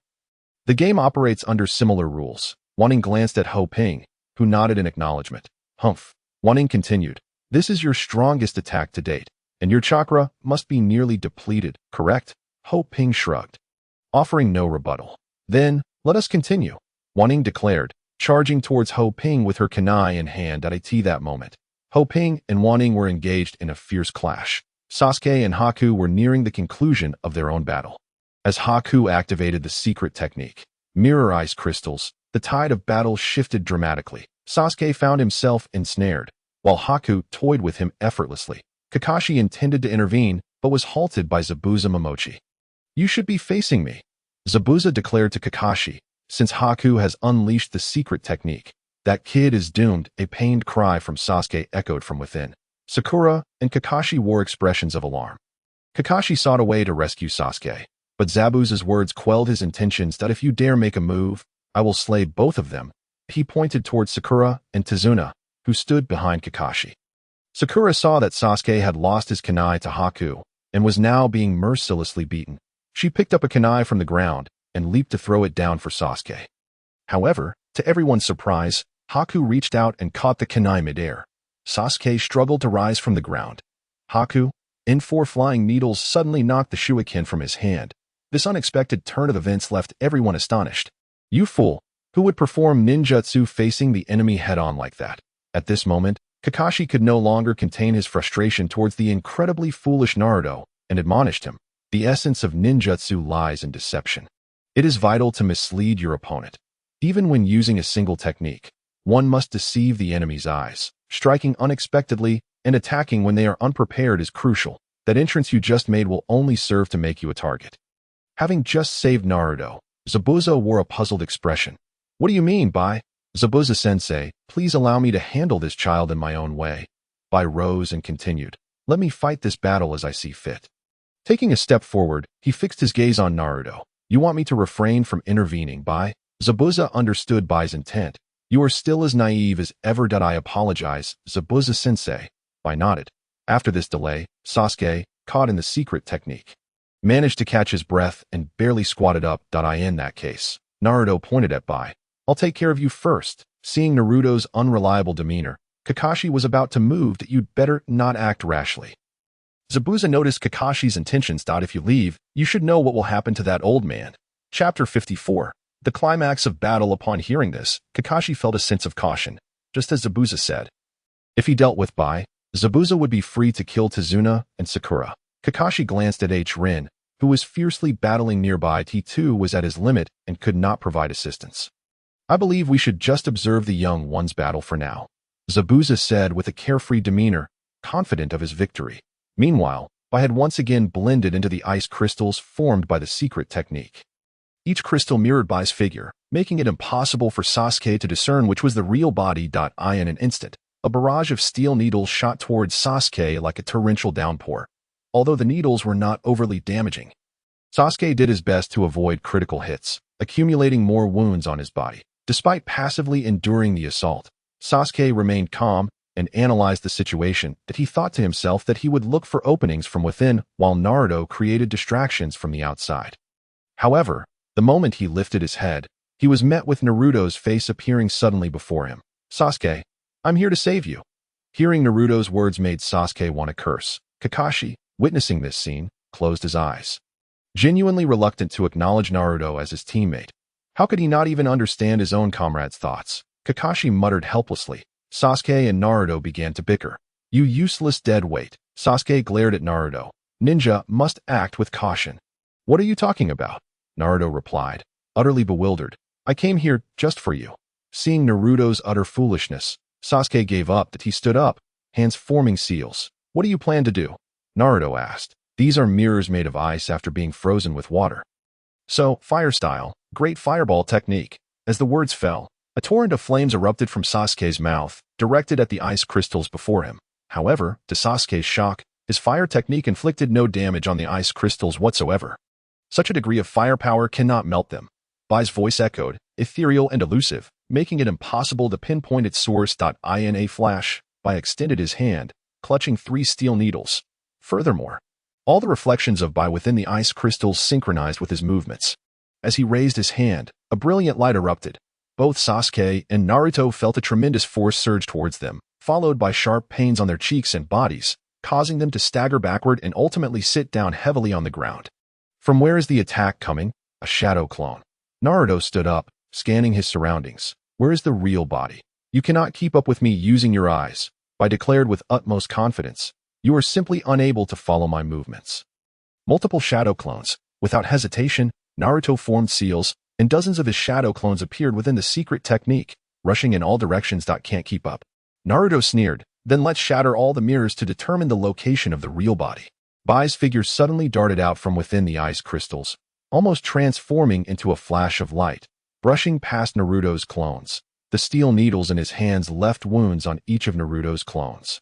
The game operates under similar rules. Wan Ying glanced at Ho Ping, who nodded in acknowledgement. Humph. Wan Ying continued. This is your strongest attack to date, and your chakra must be nearly depleted, correct? Ho Ping shrugged, offering no rebuttal. Then, let us continue, Wan Ying declared, charging towards Ho Ping with her kunai in hand. At that moment, Ho Ping and Wan Ying were engaged in a fierce clash. Sasuke and Haku were nearing the conclusion of their own battle. As Haku activated the secret technique, mirror ice crystals, the tide of battle shifted dramatically. Sasuke found himself ensnared, while Haku toyed with him effortlessly. Kakashi intended to intervene, but was halted by Zabuza Momochi. You should be facing me, Zabuza declared to Kakashi. Since Haku has unleashed the secret technique, that kid is doomed. A pained cry from Sasuke echoed from within. Sakura and Kakashi wore expressions of alarm. Kakashi sought a way to rescue Sasuke, but Zabuza's words quelled his intentions. If you dare make a move, I will slay both of them. He pointed towards Sakura and Tazuna, who stood behind Kakashi. Sakura saw that Sasuke had lost his kunai to Haku and was now being mercilessly beaten. She picked up a kunai from the ground and leaped to throw it down for Sasuke. However, to everyone's surprise, Haku reached out and caught the kunai midair. Sasuke struggled to rise from the ground. Haku, in 4 flying needles, suddenly knocked the shuriken from his hand. This unexpected turn of events left everyone astonished. You fool! Who would perform ninjutsu facing the enemy head-on like that? At this moment, Kakashi could no longer contain his frustration towards the incredibly foolish Naruto and admonished him. The essence of ninjutsu lies in deception. It is vital to mislead your opponent. Even when using a single technique, one must deceive the enemy's eyes. Striking unexpectedly and attacking when they are unprepared is crucial. That entrance you just made will only serve to make you a target. Having just saved Naruto, Zabuza wore a puzzled expression. What do you mean by? Zabuza-sensei, please allow me to handle this child in my own way. Bai rose and continued. Let me fight this battle as I see fit. Taking a step forward, he fixed his gaze on Naruto. You want me to refrain from intervening, Bai? Zabuza understood Bai's intent. You are still as naive as ever. I apologize, Zabuza-sensei. Bai nodded. After this delay, Sasuke, caught in the secret technique, managed to catch his breath and barely squatted up. In that case, Naruto pointed at Bai. I'll take care of you first. Seeing Naruto's unreliable demeanor, Kakashi was about to move. You'd better not act rashly. Zabuza noticed Kakashi's intentions. If you leave, you should know what will happen to that old man. Chapter 54. The climax of battle. Upon hearing this, Kakashi felt a sense of caution, just as Zabuza said. If he dealt with Bai, Zabuza would be free to kill Tazuna and Sakura. Kakashi glanced at Rin, who was fiercely battling nearby. He too was at his limit and could not provide assistance. I believe we should just observe the young one's battle for now, Zabuza said with a carefree demeanor, confident of his victory. Meanwhile, Bai had once again blended into the ice crystals formed by the secret technique. Each crystal mirrored Bai's figure, making it impossible for Sasuke to discern which was the real body. In an instant, a barrage of steel needles shot towards Sasuke like a torrential downpour. Although the needles were not overly damaging, Sasuke did his best to avoid critical hits, accumulating more wounds on his body. Despite passively enduring the assault, Sasuke remained calm and analyzed the situation that he thought to himself that he would look for openings from within while Naruto created distractions from the outside. However, the moment he lifted his head, he was met with Naruto's face appearing suddenly before him. "Sasuke, I'm here to save you." Hearing Naruto's words made Sasuke want to curse. Kakashi, witnessing this scene, closed his eyes. Genuinely reluctant to acknowledge Naruto as his teammate. How could he not even understand his own comrade's thoughts? Kakashi muttered helplessly. Sasuke and Naruto began to bicker. "You useless dead weight." Sasuke glared at Naruto. "Ninja must act with caution." "What are you talking about?" Naruto replied, utterly bewildered. "I came here just for you." Seeing Naruto's utter foolishness, Sasuke gave up that he stood up, hands forming seals. "What do you plan to do?" Naruto asked. "These are mirrors made of ice after being frozen with water." "So, fire style, great fireball technique." As the words fell, a torrent of flames erupted from Sasuke's mouth, directed at the ice crystals before him. However, to Sasuke's shock, his fire technique inflicted no damage on the ice crystals whatsoever. Such a degree of firepower cannot melt them. Bai's voice echoed, ethereal and elusive, making it impossible to pinpoint its source. In a flash, Bai extended his hand, clutching 3 steel needles. Furthermore, all the reflections of Bai within the ice crystals synchronized with his movements. As he raised his hand, a brilliant light erupted. Both Sasuke and Naruto felt a tremendous force surge towards them, followed by sharp pains on their cheeks and bodies, causing them to stagger backward and ultimately sit down heavily on the ground. From where is the attack coming? A shadow clone. Naruto stood up, scanning his surroundings. Where is the real body? "You cannot keep up with me using your eyes," Bai declared with utmost confidence. "You are simply unable to follow my movements." Multiple shadow clones. Without hesitation, Naruto formed seals, and dozens of his shadow clones appeared within the secret technique, rushing in all directions. "Can't keep up." Naruto sneered, "Then let's shatter all the mirrors to determine the location of the real body." Bai's figure suddenly darted out from within the ice crystals, almost transforming into a flash of light, brushing past Naruto's clones. The steel needles in his hands left wounds on each of Naruto's clones.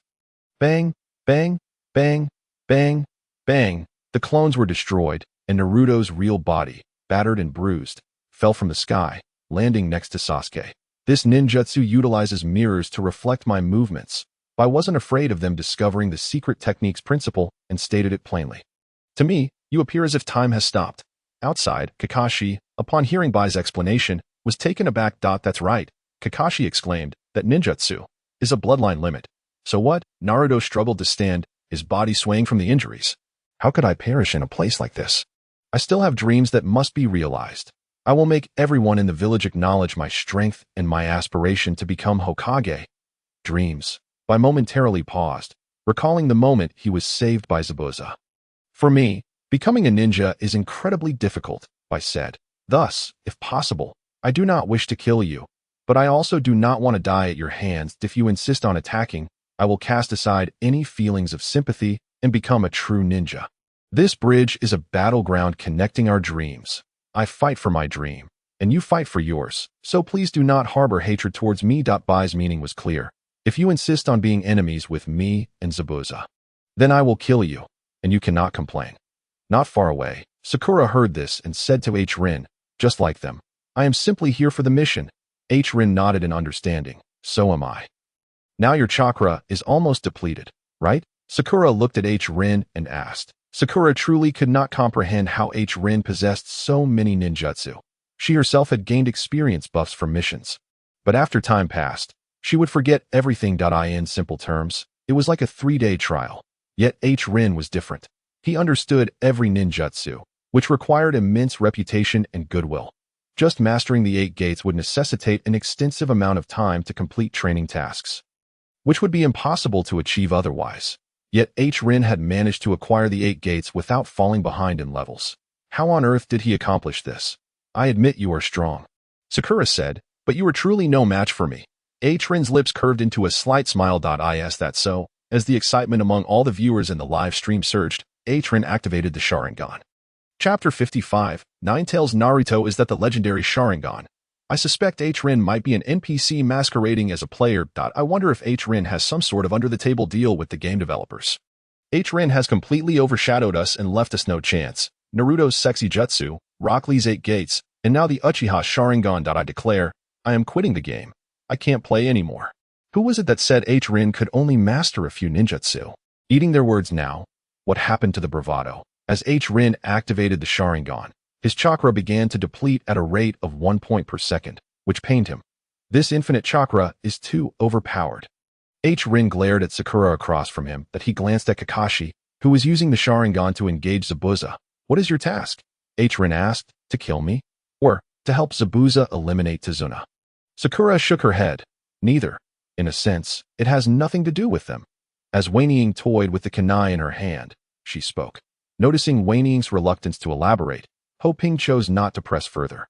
Bang, bang, bang, bang, bang. The clones were destroyed, and Naruto's real body, battered and bruised, fell from the sky, landing next to Sasuke. "This ninjutsu utilizes mirrors to reflect my movements." Bai wasn't afraid of them discovering the secret technique's principle and stated it plainly. "To me, you appear as if time has stopped." Outside, Kakashi, upon hearing Bai's explanation, was taken aback. "That's right," Kakashi exclaimed, "that ninjutsu is a bloodline limit." "So what?" Naruto struggled to stand, his body swaying from the injuries. "How could I perish in a place like this? I still have dreams that must be realized. I will make everyone in the village acknowledge my strength and my aspiration to become Hokage." Dreams. Bai momentarily paused, recalling the moment he was saved by Zabuza. "For me, becoming a ninja is incredibly difficult," Bai said. "Thus, if possible, I do not wish to kill you, but I also do not want to die at your hands. If you insist on attacking, I will cast aside any feelings of sympathy and become a true ninja. This bridge is a battleground connecting our dreams. I fight for my dream, and you fight for yours, so please do not harbor hatred towards me." Bai's meaning was clear. "If you insist on being enemies with me and Zabuza, then I will kill you, and you cannot complain." Not far away, Sakura heard this and said to Rin, "Just like them. I am simply here for the mission." Rin nodded in understanding. "So am I." "Now your chakra is almost depleted, right?" Sakura looked at Rin and asked. Sakura truly could not comprehend how Rin possessed so many ninjutsu. She herself had gained experience buffs from missions. But after time passed, she would forget everything. In simple terms, it was like a 3-day trial. Yet Rin was different. He understood every ninjutsu, which required immense reputation and goodwill. Just mastering the 8 gates would necessitate an extensive amount of time to complete training tasks, which would be impossible to achieve otherwise. Yet Rin had managed to acquire the 8 gates without falling behind in levels. How on earth did he accomplish this? "I admit you are strong," Sakura said, "but you are truly no match for me." Rin's lips curved into a slight smile. Is that so? As the excitement among all the viewers in the live stream surged, Rin activated the Sharingan. Chapter 55, Ninetales Naruto. Is that the legendary Sharingan? I suspect Rin might be an NPC masquerading as a player. I wonder if Rin has some sort of under-the-table deal with the game developers. Rin has completely overshadowed us and left us no chance. Naruto's sexy jutsu, Rock Lee's 8 gates, and now the Uchiha Sharingan. I declare, I am quitting the game. I can't play anymore. Who was it that said Rin could only master a few ninjutsu? Eating their words now, what happened to the bravado? As Rin activated the Sharingan, his chakra began to deplete at a rate of 1 point per second, which pained him. This infinite chakra is too overpowered. Rin glared at Sakura across from him, that he glanced at Kakashi, who was using the Sharingan to engage Zabuza. What is your task? Rin asked. To kill me? Or to help Zabuza eliminate Tazuna? Sakura shook her head. Neither. In a sense, it has nothing to do with them. As Wei Ning toyed with the kunai in her hand, she spoke. Noticing Wei Ning's reluctance to elaborate, Ho Ping chose not to press further.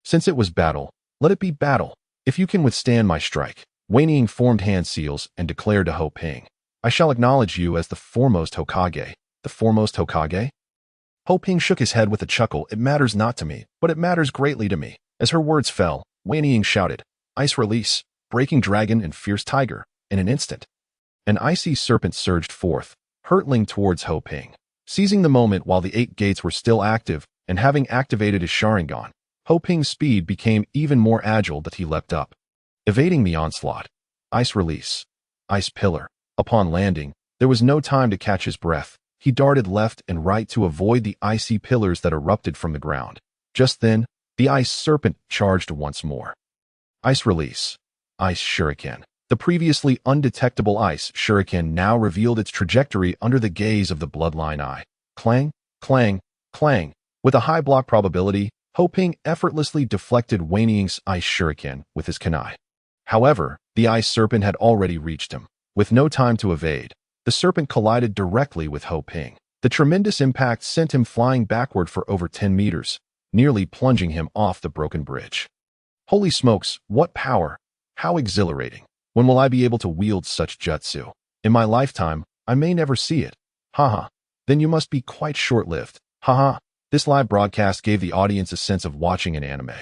Since it was battle, let it be battle. If you can withstand my strike. Wei Ning formed hand seals and declared to Ho Ping, I shall acknowledge you as the foremost Hokage. The foremost Hokage? Ho Ping shook his head with a chuckle. It matters not to me, but it matters greatly to me. As her words fell, Wei Ning shouted, Ice release, breaking dragon and fierce tiger. In an instant, an icy serpent surged forth, hurtling towards Ho Ping. Seizing the moment while the 8 gates were still active and having activated his Sharingan, Ho Ping's speed became even more agile that he leapt up, evading the onslaught. Ice release. Ice pillar. Upon landing, there was no time to catch his breath. He darted left and right to avoid the icy pillars that erupted from the ground. Just then, the ice serpent charged once more. Ice release. Ice shuriken. The previously undetectable ice shuriken now revealed its trajectory under the gaze of the bloodline eye. Clang, clang, clang. With a high block probability, Ho Ping effortlessly deflected Wei Ning's ice shuriken with his kunai. However, the ice serpent had already reached him. With no time to evade, the serpent collided directly with Ho Ping. The tremendous impact sent him flying backward for over 10 meters, nearly plunging him off the broken bridge. Holy smokes, what power! How exhilarating! When will I be able to wield such jutsu? In my lifetime, I may never see it. Haha. Then you must be quite short-lived. Haha. This live broadcast gave the audience a sense of watching an anime.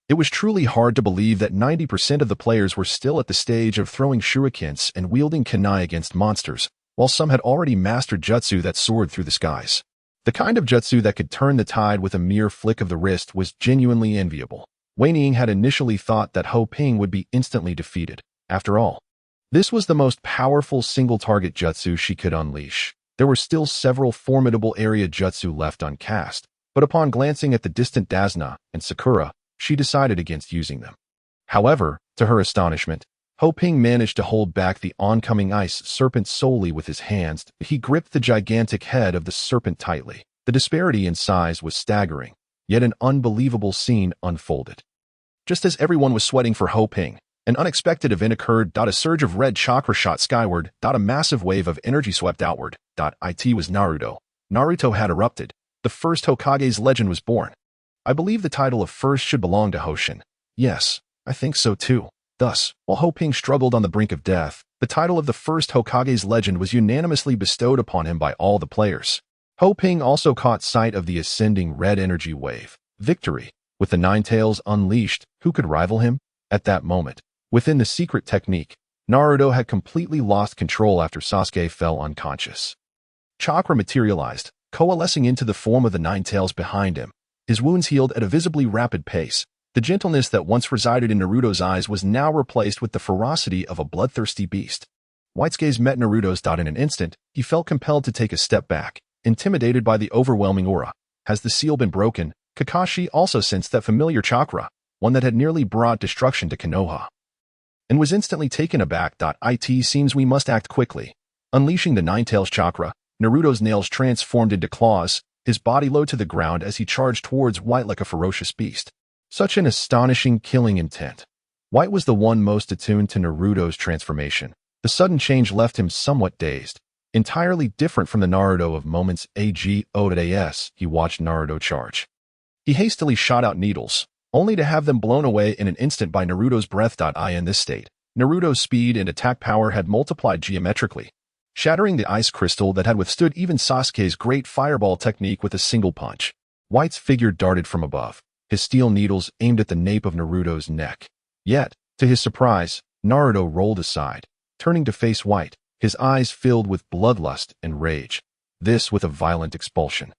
It was truly hard to believe that 90% of the players were still at the stage of throwing shurikens and wielding kunai against monsters, while some had already mastered jutsu that soared through the skies. The kind of jutsu that could turn the tide with a mere flick of the wrist was genuinely enviable. Wei Ning had initially thought that Ho Ping would be instantly defeated. After all, this was the most powerful single-target jutsu she could unleash. There were still several formidable area jutsu left uncast, but upon glancing at the distant Dazna and Sakura, she decided against using them. However, to her astonishment, Ho Ping managed to hold back the oncoming ice serpent solely with his hands. He gripped the gigantic head of the serpent tightly. The disparity in size was staggering, yet an unbelievable scene unfolded. Just as everyone was sweating for Ho Ping, an unexpected event occurred. A surge of red chakra shot skyward. A massive wave of energy swept outward. It was Naruto. Naruto had erupted. The first Hokage's legend was born. I believe the title of first should belong to Hoshin. Yes, I think so too. Thus, while Ho Ping struggled on the brink of death, the title of the first Hokage's legend was unanimously bestowed upon him by all the players. Ho Ping also caught sight of the ascending red energy wave. Victory. With the 9 tails unleashed, who could rival him? At that moment, within the secret technique, Naruto had completely lost control after Sasuke fell unconscious. Chakra materialized, coalescing into the form of the 9 tails behind him. His wounds healed at a visibly rapid pace. The gentleness that once resided in Naruto's eyes was now replaced with the ferocity of a bloodthirsty beast. White's gaze met Naruto's. In an instant, he felt compelled to take a step back, intimidated by the overwhelming aura. Has the seal been broken? Kakashi also sensed that familiar chakra, one that had nearly brought destruction to Konoha, and was instantly taken aback. It seems we must act quickly. Unleashing the 9 tails chakra, Naruto's nails transformed into claws, his body low to the ground as he charged towards White like a ferocious beast. Such an astonishing killing intent. White was the one most attuned to Naruto's transformation. The sudden change left him somewhat dazed. Entirely different from the Naruto of moments ago. He watched Naruto charge. He hastily shot out needles, only to have them blown away in an instant by Naruto's breath. In this state, Naruto's speed and attack power had multiplied geometrically, shattering the ice crystal that had withstood even Sasuke's great fireball technique with a single punch. White's figure darted from above, his steel needles aimed at the nape of Naruto's neck. Yet, to his surprise, Naruto rolled aside, turning to face White, his eyes filled with bloodlust and rage. This with a violent expulsion.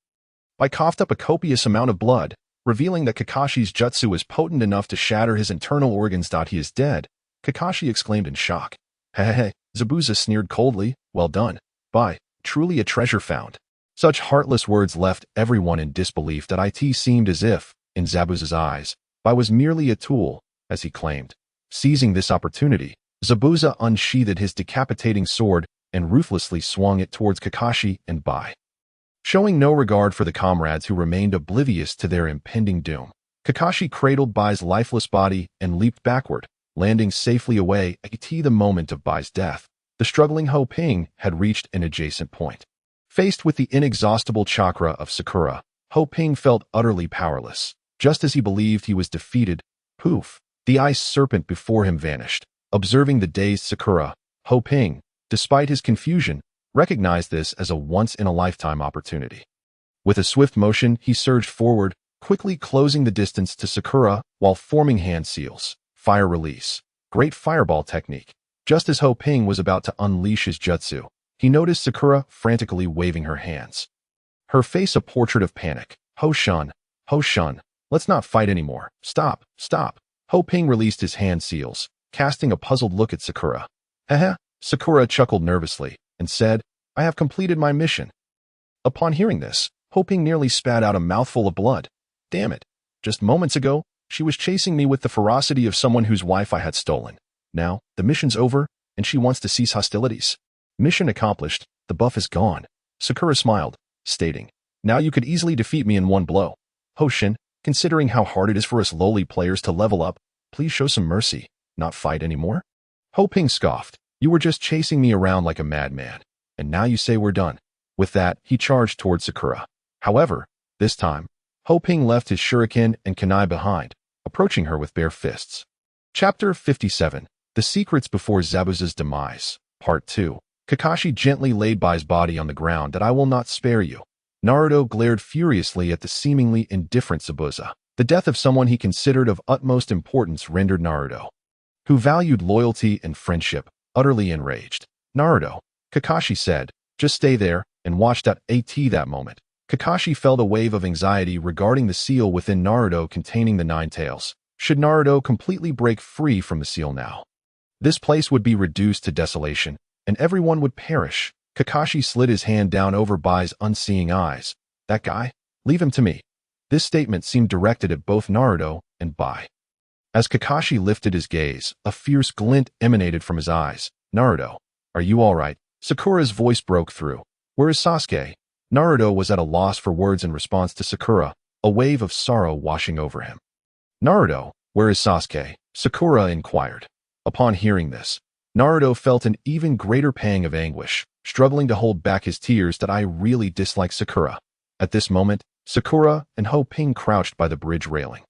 White coughed up a copious amount of blood, revealing that Kakashi's jutsu is potent enough to shatter his internal organs. He is dead, Kakashi exclaimed in shock. Hehehe, Zabuza sneered coldly. Well done. Bai, truly a treasure found. Such heartless words left everyone in disbelief that it seemed as if, in Zabuza's eyes, Bai was merely a tool, as he claimed. Seizing this opportunity, Zabuza unsheathed his decapitating sword and ruthlessly swung it towards Kakashi and Bai. Showing no regard for the comrades who remained oblivious to their impending doom, Kakashi cradled Bai's lifeless body and leaped backward, landing safely away at the moment of Bai's death. The struggling Ho Ping had reached an adjacent point. Faced with the inexhaustible chakra of Sakura, Ho Ping felt utterly powerless. Just as he believed he was defeated, poof, the ice serpent before him vanished. Observing the dazed Sakura, Ho Ping, despite his confusion, recognized this as a once-in-a-lifetime opportunity. With a swift motion, he surged forward, quickly closing the distance to Sakura while forming hand seals. Fire release. Great fireball technique. Just as Ho Ping was about to unleash his jutsu, he noticed Sakura frantically waving her hands. Her face a portrait of panic. Ho Shun, let's not fight anymore. Stop, stop. Ho Ping released his hand seals, casting a puzzled look at Sakura. Heh. Sakura chuckled nervously and said, I have completed my mission. Upon hearing this, Ho Ping nearly spat out a mouthful of blood. Damn it. Just moments ago, she was chasing me with the ferocity of someone whose wife I had stolen. Now, the mission's over, and she wants to cease hostilities. Mission accomplished, the buff is gone. Sakura smiled, stating, Now you could easily defeat me in one blow. Hoshin, considering how hard it is for us lowly players to level up, please show some mercy, not fight anymore. Ho Ping scoffed, You were just chasing me around like a madman, and now you say we're done. With that, he charged towards Sakura. However, this time, Ho Ping left his shuriken and kunai behind, approaching her with bare fists. Chapter 57. The Secrets Before Zabuza's Demise. Part 2. Kakashi gently laid Bai's body on the ground. That I will not spare you. Naruto glared furiously at the seemingly indifferent Zabuza. The death of someone he considered of utmost importance rendered Naruto, who valued loyalty and friendship, utterly enraged. Naruto, Kakashi said, just stay there and watch that moment. Kakashi felt a wave of anxiety regarding the seal within Naruto containing the 9 tails. Should Naruto completely break free from the seal now, this place would be reduced to desolation, and everyone would perish. Kakashi slid his hand down over Bai's unseeing eyes. That guy? Leave him to me. This statement seemed directed at both Naruto and Bai. As Kakashi lifted his gaze, a fierce glint emanated from his eyes. Naruto, are you all right? Sakura's voice broke through. Where is Sasuke? Naruto was at a loss for words in response to Sakura, a wave of sorrow washing over him. Naruto, where is Sasuke? Sakura inquired. Upon hearing this, Naruto felt an even greater pang of anguish, struggling to hold back his tears. That I really dislike Sakura. At this moment, Sakura and Ho Ping crouched by the bridge railing,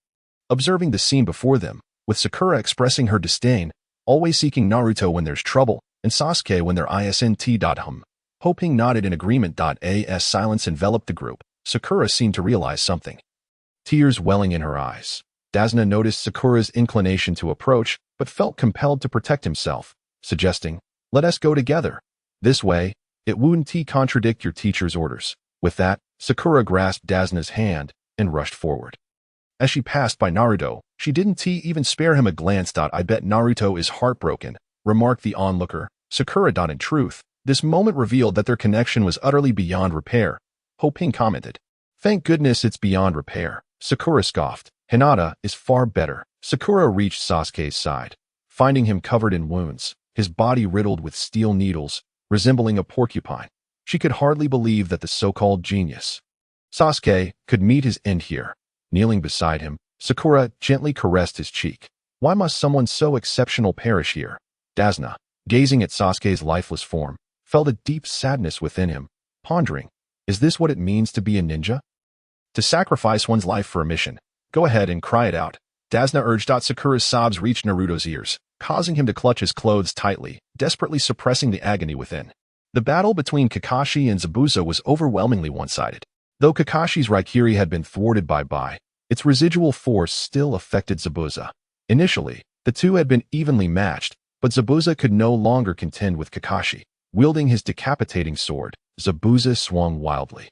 observing the scene before them, with Sakura expressing her disdain, always seeking Naruto when there's trouble, and Sasuke when they're isnt. Ho Ping nodded in agreement. As silence enveloped the group, Sakura seemed to realize something, tears welling in her eyes. Dasna noticed Sakura's inclination to approach, but felt compelled to protect himself, suggesting, let us go together. This way, it wouldn't contradict your teacher's orders. With that, Sakura grasped Dasna's hand and rushed forward. As she passed by Naruto, she didn't even spare him a glance. I bet Naruto is heartbroken, remarked the onlooker. Sakura. In truth, this moment revealed that their connection was utterly beyond repair. Ho Ping commented. Thank goodness it's beyond repair. Sakura scoffed. Hinata is far better. Sakura reached Sasuke's side, finding him covered in wounds, his body riddled with steel needles, resembling a porcupine. She could hardly believe that the so-called genius, Sasuke, could meet his end here. Kneeling beside him, Sakura gently caressed his cheek. Why must someone so exceptional perish here? Dasna, gazing at Sasuke's lifeless form, felt a deep sadness within him, pondering, is this what it means to be a ninja? To sacrifice one's life for a mission. Go ahead and cry it out. Dasna urged. Sakura's sobs reached Naruto's ears, causing him to clutch his clothes tightly, desperately suppressing the agony within. The battle between Kakashi and Zabuza was overwhelmingly one-sided. Though Kakashi's Raikiri had been thwarted by Bai, its residual force still affected Zabuza. Initially, the two had been evenly matched, but Zabuza could no longer contend with Kakashi. Wielding his decapitating sword, Zabuza swung wildly.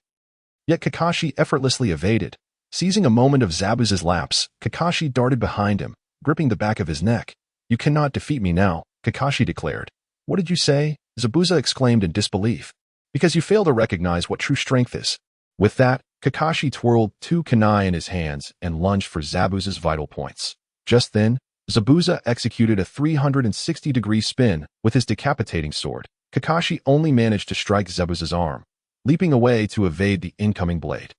Yet Kakashi effortlessly evaded. Seizing a moment of Zabuza's lapse, Kakashi darted behind him, gripping the back of his neck. You cannot defeat me now, Kakashi declared. What did you say? Zabuza exclaimed in disbelief. Because you fail to recognize what true strength is. With that, Kakashi twirled 2 kunai in his hands and lunged for Zabuza's vital points. Just then, Zabuza executed a 360-degree spin with his decapitating sword. Kakashi only managed to strike Zabuza's arm, leaping away to evade the incoming blade.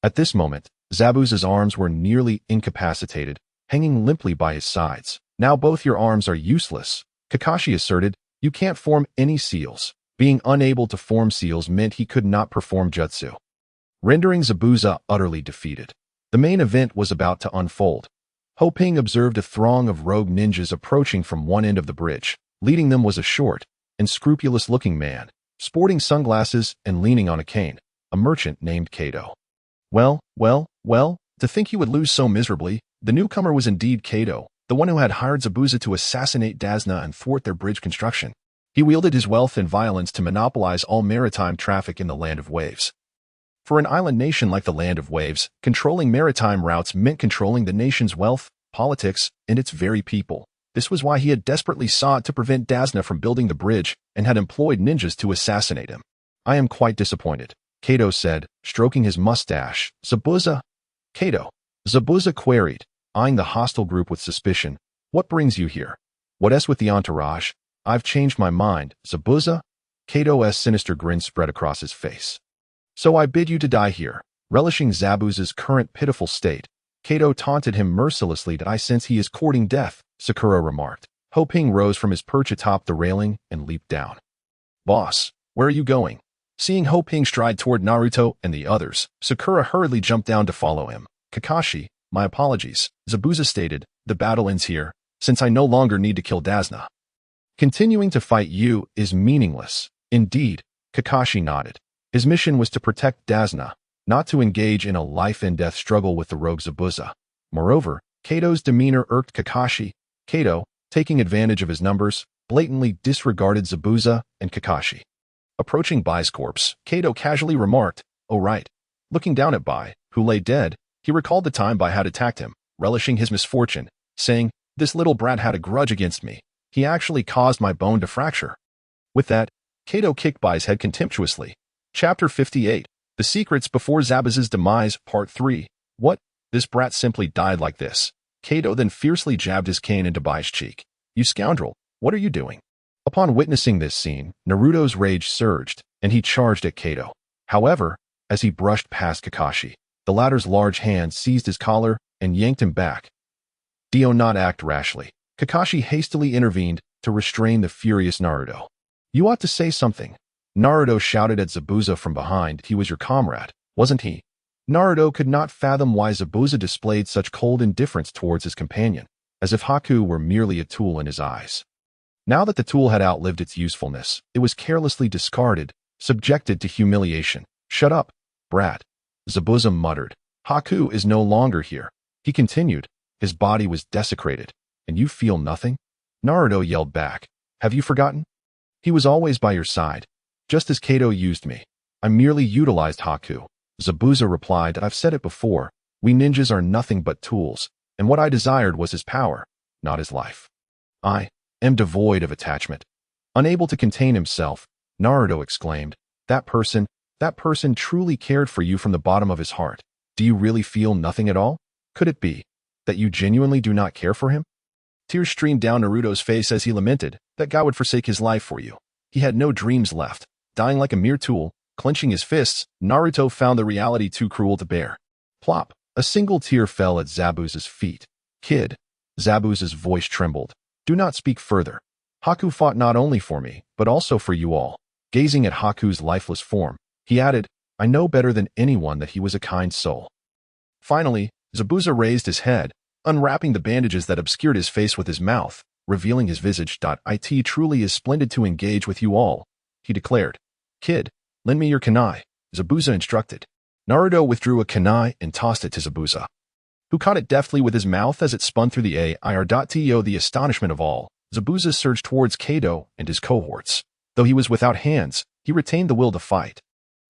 At this moment, Zabuza's arms were nearly incapacitated, hanging limply by his sides. Now both your arms are useless, Kakashi asserted. You can't form any seals. Being unable to form seals meant he could not perform jutsu, rendering Zabuza utterly defeated. The main event was about to unfold. Ho Ping observed a throng of rogue ninjas approaching from one end of the bridge. Leading them was a short and scrupulous-looking man, sporting sunglasses and leaning on a cane, a merchant named Kato. Well, to think he would lose so miserably. The newcomer was indeed Kato, the one who had hired Zabuza to assassinate Dazna and thwart their bridge construction. He wielded his wealth and violence to monopolize all maritime traffic in the Land of Waves. For an island nation like the Land of Waves, controlling maritime routes meant controlling the nation's wealth, politics, and its very people. This was why he had desperately sought to prevent Dazna from building the bridge and had employed ninjas to assassinate him. I am quite disappointed, Kato said, stroking his mustache. Zabuza? Kato. Zabuza queried, eyeing the hostile group with suspicion. What brings you here? What's with the entourage? I've changed my mind, Zabuza. Kato's sinister grin spread across his face. So I bid you to die here. Relishing Zabuza's current pitiful state, Kato taunted him mercilessly. That I sense he is courting death, Sakura remarked. Ho Ping rose from his perch atop the railing and leaped down. Boss, where are you going? Seeing Ho Ping stride toward Naruto and the others, Sakura hurriedly jumped down to follow him. Kakashi, my apologies, Zabuza stated. The battle ends here, since I no longer need to kill Dazna. Continuing to fight you is meaningless. Indeed, Kakashi nodded. His mission was to protect Dazna, not to engage in a life-and-death struggle with the rogue Zabuza. Moreover, Kato's demeanor irked Kakashi. Kato, taking advantage of his numbers, blatantly disregarded Zabuza and Kakashi. Approaching Bai's corpse, Kato casually remarked, "Oh right." Looking down at Bai, who lay dead, he recalled the time Bai had attacked him, relishing his misfortune, saying, "This little brat had a grudge against me. He actually caused my bone to fracture." With that, Kato kicked Bai's head contemptuously. Chapter 58, The Secrets Before Zabuza's Demise, Part 3. What? This brat simply died like this. Kato then fiercely jabbed his cane into Bai's cheek. You scoundrel, what are you doing? Upon witnessing this scene, Naruto's rage surged, and he charged at Kato. However, as he brushed past Kakashi, the latter's large hand seized his collar and yanked him back. Do not act rashly. Kakashi hastily intervened to restrain the furious Naruto. You ought to say something. Naruto shouted at Zabuza from behind. He was your comrade, wasn't he? Naruto could not fathom why Zabuza displayed such cold indifference towards his companion, as if Haku were merely a tool in his eyes. Now that the tool had outlived its usefulness, it was carelessly discarded, subjected to humiliation. Shut up, brat, Zabuza muttered. Haku is no longer here. He continued. His body was desecrated. And you feel nothing? Naruto yelled back. Have you forgotten? He was always by your side, just as Kato used me. I merely utilized Haku. Zabuza replied. I've said it before. We ninjas are nothing but tools, and what I desired was his power, not his life. I am devoid of attachment. Unable to contain himself, Naruto exclaimed. That person truly cared for you from the bottom of his heart. Do you really feel nothing at all? Could it be that you genuinely do not care for him? Tears streamed down Naruto's face as he lamented. That guy would forsake his life for you. He had no dreams left. Dying like a mere tool, clenching his fists, Naruto found the reality too cruel to bear. Plop! A single tear fell at Zabuza's feet. Kid. Zabuza's voice trembled. Do not speak further. Haku fought not only for me, but also for you all. Gazing at Haku's lifeless form, he added, I know better than anyone that he was a kind soul. Finally, Zabuza raised his head, unwrapping the bandages that obscured his face with his mouth, revealing his visage. It truly is splendid to engage with you all, he declared. Kid, lend me your kunai, Zabuza instructed. Naruto withdrew a kunai and tossed it to Zabuza, who caught it deftly with his mouth as it spun through the air. To the astonishment of all, Zabuza surged towards Kato and his cohorts. Though he was without hands, he retained the will to fight.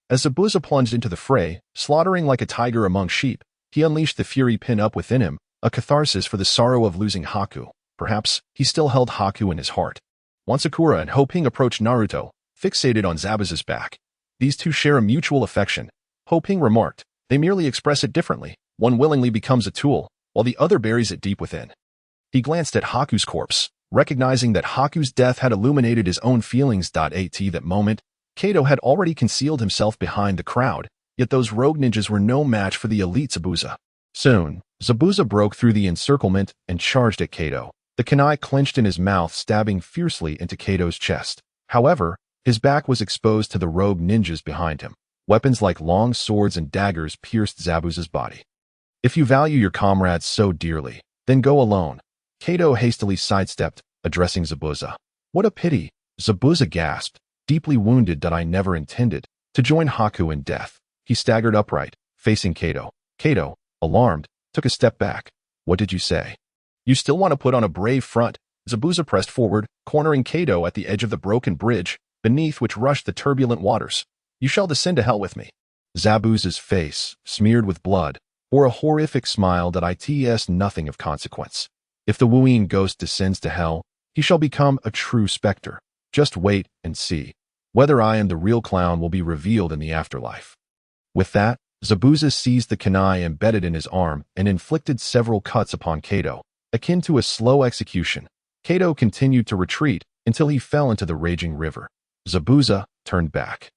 As Zabuza plunged into the fray, slaughtering like a tiger among sheep, he unleashed the fury pent up within him, a catharsis for the sorrow of losing Haku. Perhaps he still held Haku in his heart. Once Sakura and Hoping approached Naruto, fixated on Zabuza's back. These two share a mutual affection. Hoping remarked, they merely express it differently. One willingly becomes a tool, while the other buries it deep within. He glanced at Haku's corpse, recognizing that Haku's death had illuminated his own feelings. At that moment, Kato had already concealed himself behind the crowd, yet those rogue ninjas were no match for the elite Zabuza. Soon, Zabuza broke through the encirclement and charged at Kato. The kunai clenched in his mouth, stabbing fiercely into Kato's chest. However, his back was exposed to the rogue ninjas behind him. Weapons like long swords and daggers pierced Zabuza's body. If you value your comrades so dearly, then go alone. Kato hastily sidestepped, addressing Zabuza. What a pity, Zabuza gasped, deeply wounded. That I never intended to join Haku in death. He staggered upright, facing Kato. Kato, alarmed, took a step back. What did you say? You still want to put on a brave front? Zabuza pressed forward, cornering Kato at the edge of the broken bridge, beneath which rushed the turbulent waters. You shall descend to hell with me. Zabuza's face, smeared with blood, bore a horrific smile. That it's nothing of consequence. If the Wuyin ghost descends to hell, he shall become a true specter. Just wait and see. Whether I am the real clown will be revealed in the afterlife. With that, Zabuza seized the kunai embedded in his arm and inflicted several cuts upon Kato, akin to a slow execution. Kato continued to retreat until he fell into the raging river. Zabuza turned back.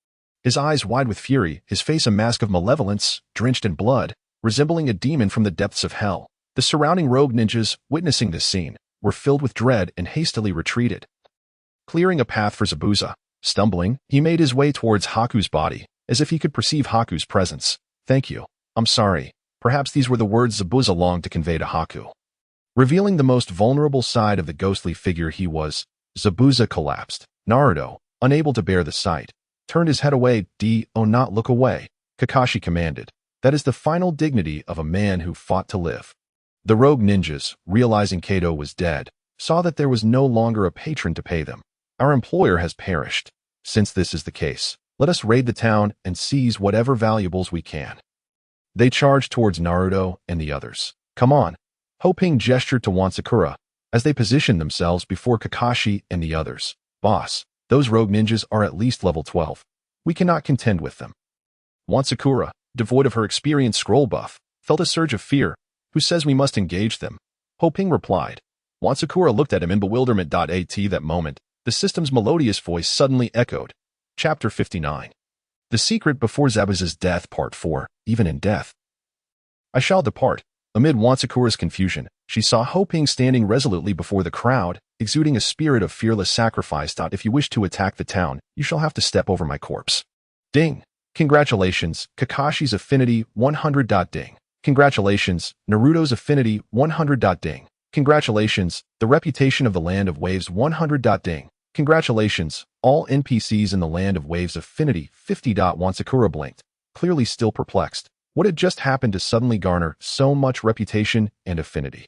His eyes wide with fury, his face a mask of malevolence, drenched in blood, resembling a demon from the depths of hell. The surrounding rogue ninjas, witnessing this scene, were filled with dread and hastily retreated. Clearing a path for Zabuza, stumbling, he made his way towards Haku's body, as if he could perceive Haku's presence. Thank you. I'm sorry. Perhaps these were the words Zabuza longed to convey to Haku. Revealing the most vulnerable side of the ghostly figure he was, Zabuza collapsed. Naruto, unable to bear the sight, turned his head away. Do not look away, Kakashi commanded. That is the final dignity of a man who fought to live. The rogue ninjas, realizing Kato was dead, saw that there was no longer a patron to pay them. Our employer has perished. Since this is the case, let us raid the town and seize whatever valuables we can. They charged towards Naruto and the others. Come on. Hoping gestured to Sakura as they positioned themselves before Kakashi and the others. Boss, those rogue ninjas are at least level 12. We cannot contend with them. Sakura, devoid of her experienced scroll buff, felt a surge of fear. Who says we must engage them? Hoping replied. Sakura looked at him in bewilderment. At that moment, the system's melodious voice suddenly echoed. Chapter 59. The Secret Before Zabuza's Death Part 4, Even in Death. I shall depart. Amid Sakura's confusion, she saw Hoping standing resolutely before the crowd, exuding a spirit of fearless sacrifice. If you wish to attack the town, you shall have to step over my corpse. Ding. Congratulations, Kakashi's affinity 100. Ding. Congratulations, Naruto's affinity 100. Ding. Congratulations, the reputation of the Land of Waves 100. Ding. Congratulations, all NPCs in the Land of Waves affinity 50. Sakura blinked, clearly still perplexed. What had just happened to suddenly garner so much reputation and affinity?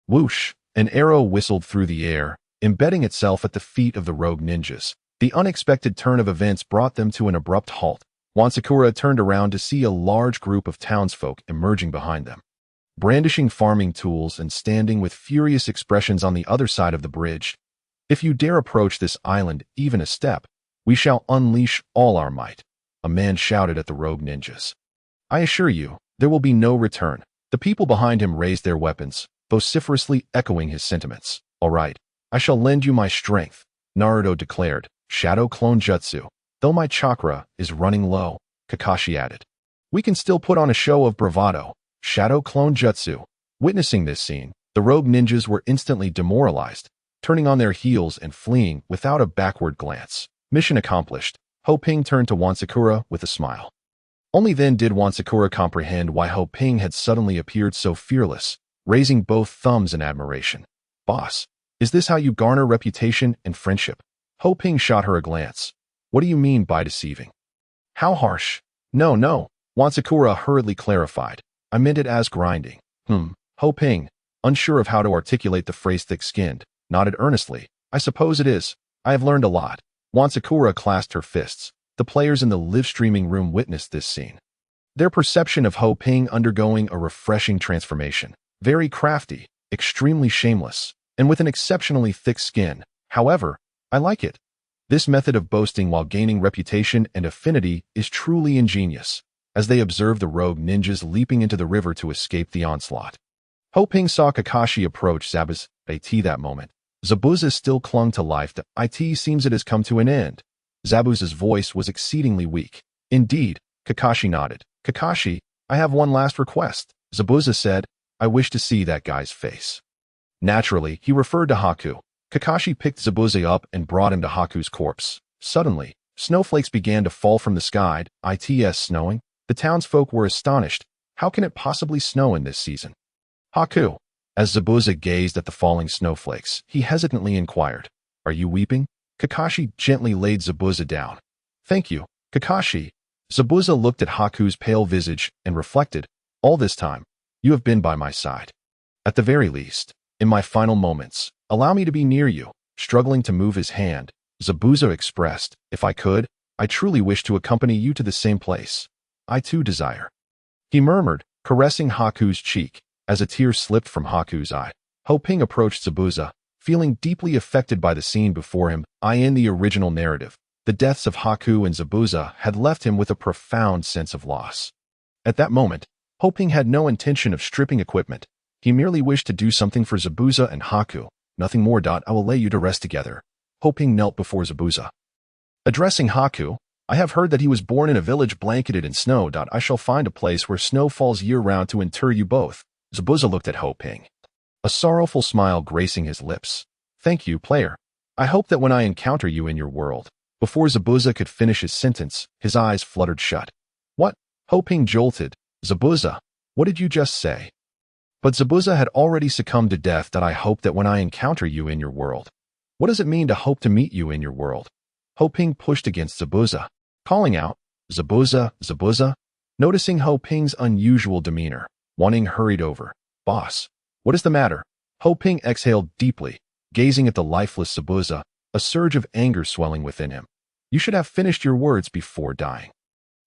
Whoosh! An arrow whistled through the air, embedding itself at the feet of the rogue ninjas. The unexpected turn of events brought them to an abrupt halt. Sakura turned around to see a large group of townsfolk emerging behind them. Brandishing farming tools and standing with furious expressions on the other side of the bridge. If you dare approach this island even a step, we shall unleash all our might, a man shouted at the rogue ninjas. I assure you, there will be no return. The people behind him raised their weapons, vociferously echoing his sentiments. All right, I shall lend you my strength, Naruto declared. Shadow clone jutsu. Though my chakra is running low, Kakashi added. We can still put on a show of bravado. Shadow clone jutsu. Witnessing this scene, the rogue ninjas were instantly demoralized, turning on their heels and fleeing without a backward glance. Mission accomplished. Hoping turned to Sakura with a smile. Only then did Sakura comprehend why Hoping had suddenly appeared so fearless, raising both thumbs in admiration. Boss, is this how you garner reputation and friendship? Hoping shot her a glance. What do you mean by deceiving? How harsh? No, Sakura hurriedly clarified. I meant it as grinding. Hoping, unsure of how to articulate the phrase thick-skinned, nodded earnestly. I suppose it is. I have learned a lot. Sakura clasped her fists. The players in the live-streaming room witnessed this scene. Their perception of Hoping undergoing a refreshing transformation. Very crafty, extremely shameless, and with an exceptionally thick skin. However, I like it. This method of boasting while gaining reputation and affinity is truly ingenious, as they observed the rogue ninjas leaping into the river to escape the onslaught. Ho Ping saw Kakashi approach Zabuza at that moment. Zabuza still clung to life. The it seems it has come to an end. Zabuza's voice was exceedingly weak. Indeed, Kakashi nodded. Kakashi, I have one last request. Zabuza said, I wish to see that guy's face. Naturally, he referred to Haku. Kakashi picked Zabuza up and brought him to Haku's corpse. Suddenly, snowflakes began to fall from the sky. It's snowing. The townsfolk were astonished. How can it possibly snow in this season? Haku. As Zabuza gazed at the falling snowflakes, he hesitantly inquired, Are you weeping? Kakashi gently laid Zabuza down. Thank you, Kakashi. Zabuza looked at Haku's pale visage and reflected, All this time, you have been by my side. At the very least, in my final moments, allow me to be near you. Struggling to move his hand, Zabuza expressed, If I could, I truly wish to accompany you to the same place. I too desire. He murmured, caressing Haku's cheek. As a tear slipped from Haku's eye, Ho Ping approached Zabuza, feeling deeply affected by the scene before him. In the original narrative, the deaths of Haku and Zabuza had left him with a profound sense of loss. At that moment, Ho Ping had no intention of stripping equipment. He merely wished to do something for Zabuza and Haku. Nothing more. I will lay you to rest together. Ho Ping knelt before Zabuza. Addressing Haku, I have heard that he was born in a village blanketed in snow. I shall find a place where snow falls year-round to inter you both. Zabuza looked at Ho Ping, a sorrowful smile gracing his lips. Thank you, player. I hope that when I encounter you in your world. Before Zabuza could finish his sentence, his eyes fluttered shut. What? Ho Ping jolted. Zabuza, what did you just say? But Zabuza had already succumbed to death. I hope that when I encounter you in your world. What does it mean to hope to meet you in your world? Ho Ping pushed against Zabuza, calling out, Zabuza, Zabuza. Noticing Ho Ping's unusual demeanor, Wanting hurried over. Boss, what is the matter? Ho Ping exhaled deeply, gazing at the lifeless Zabuza, a surge of anger swelling within him. You should have finished your words before dying.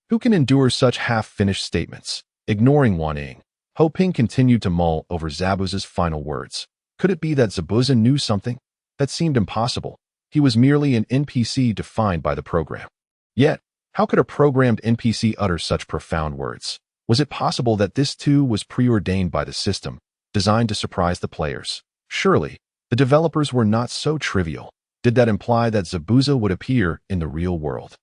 Who can endure such half-finished statements? Ignoring Wanting, Ho Ping continued to mull over Zabuza's final words. Could it be that Zabuza knew something? That seemed impossible. He was merely an NPC defined by the program. Yet, how could a programmed NPC utter such profound words? Was it possible that this too was preordained by the system, designed to surprise the players? Surely, the developers were not so trivial. Did that imply that Zabuza would appear in the real world?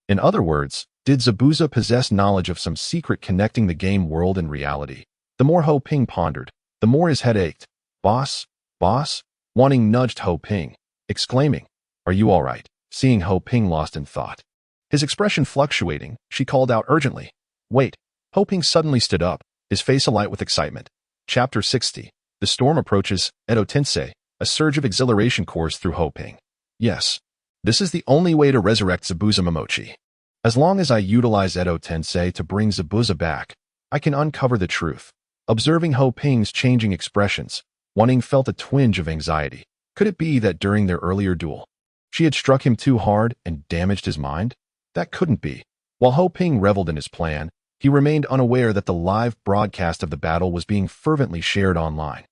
In other words, did Zabuza possess knowledge of some secret connecting the game world and reality? The more Ho Ping pondered, the more his head ached. Boss? Boss? Wanting nudged Ho Ping, exclaiming, Are you all right? Seeing Ho Ping lost in thought, his expression fluctuating, she called out urgently, Wait. Ho Ping suddenly stood up, his face alight with excitement. Chapter 60. The storm approaches. Edo Tensei. A surge of exhilaration coursed through Ho Ping. Yes. This is the only way to resurrect Zabuza Momochi. As long as I utilize Edo Tensei to bring Zabuza back, I can uncover the truth. Observing Ho Ping's changing expressions, Wanting felt a twinge of anxiety. Could it be that during their earlier duel, she had struck him too hard and damaged his mind? That couldn't be. While Ho Ping reveled in his plan, he remained unaware that the live broadcast of the battle was being fervently shared online.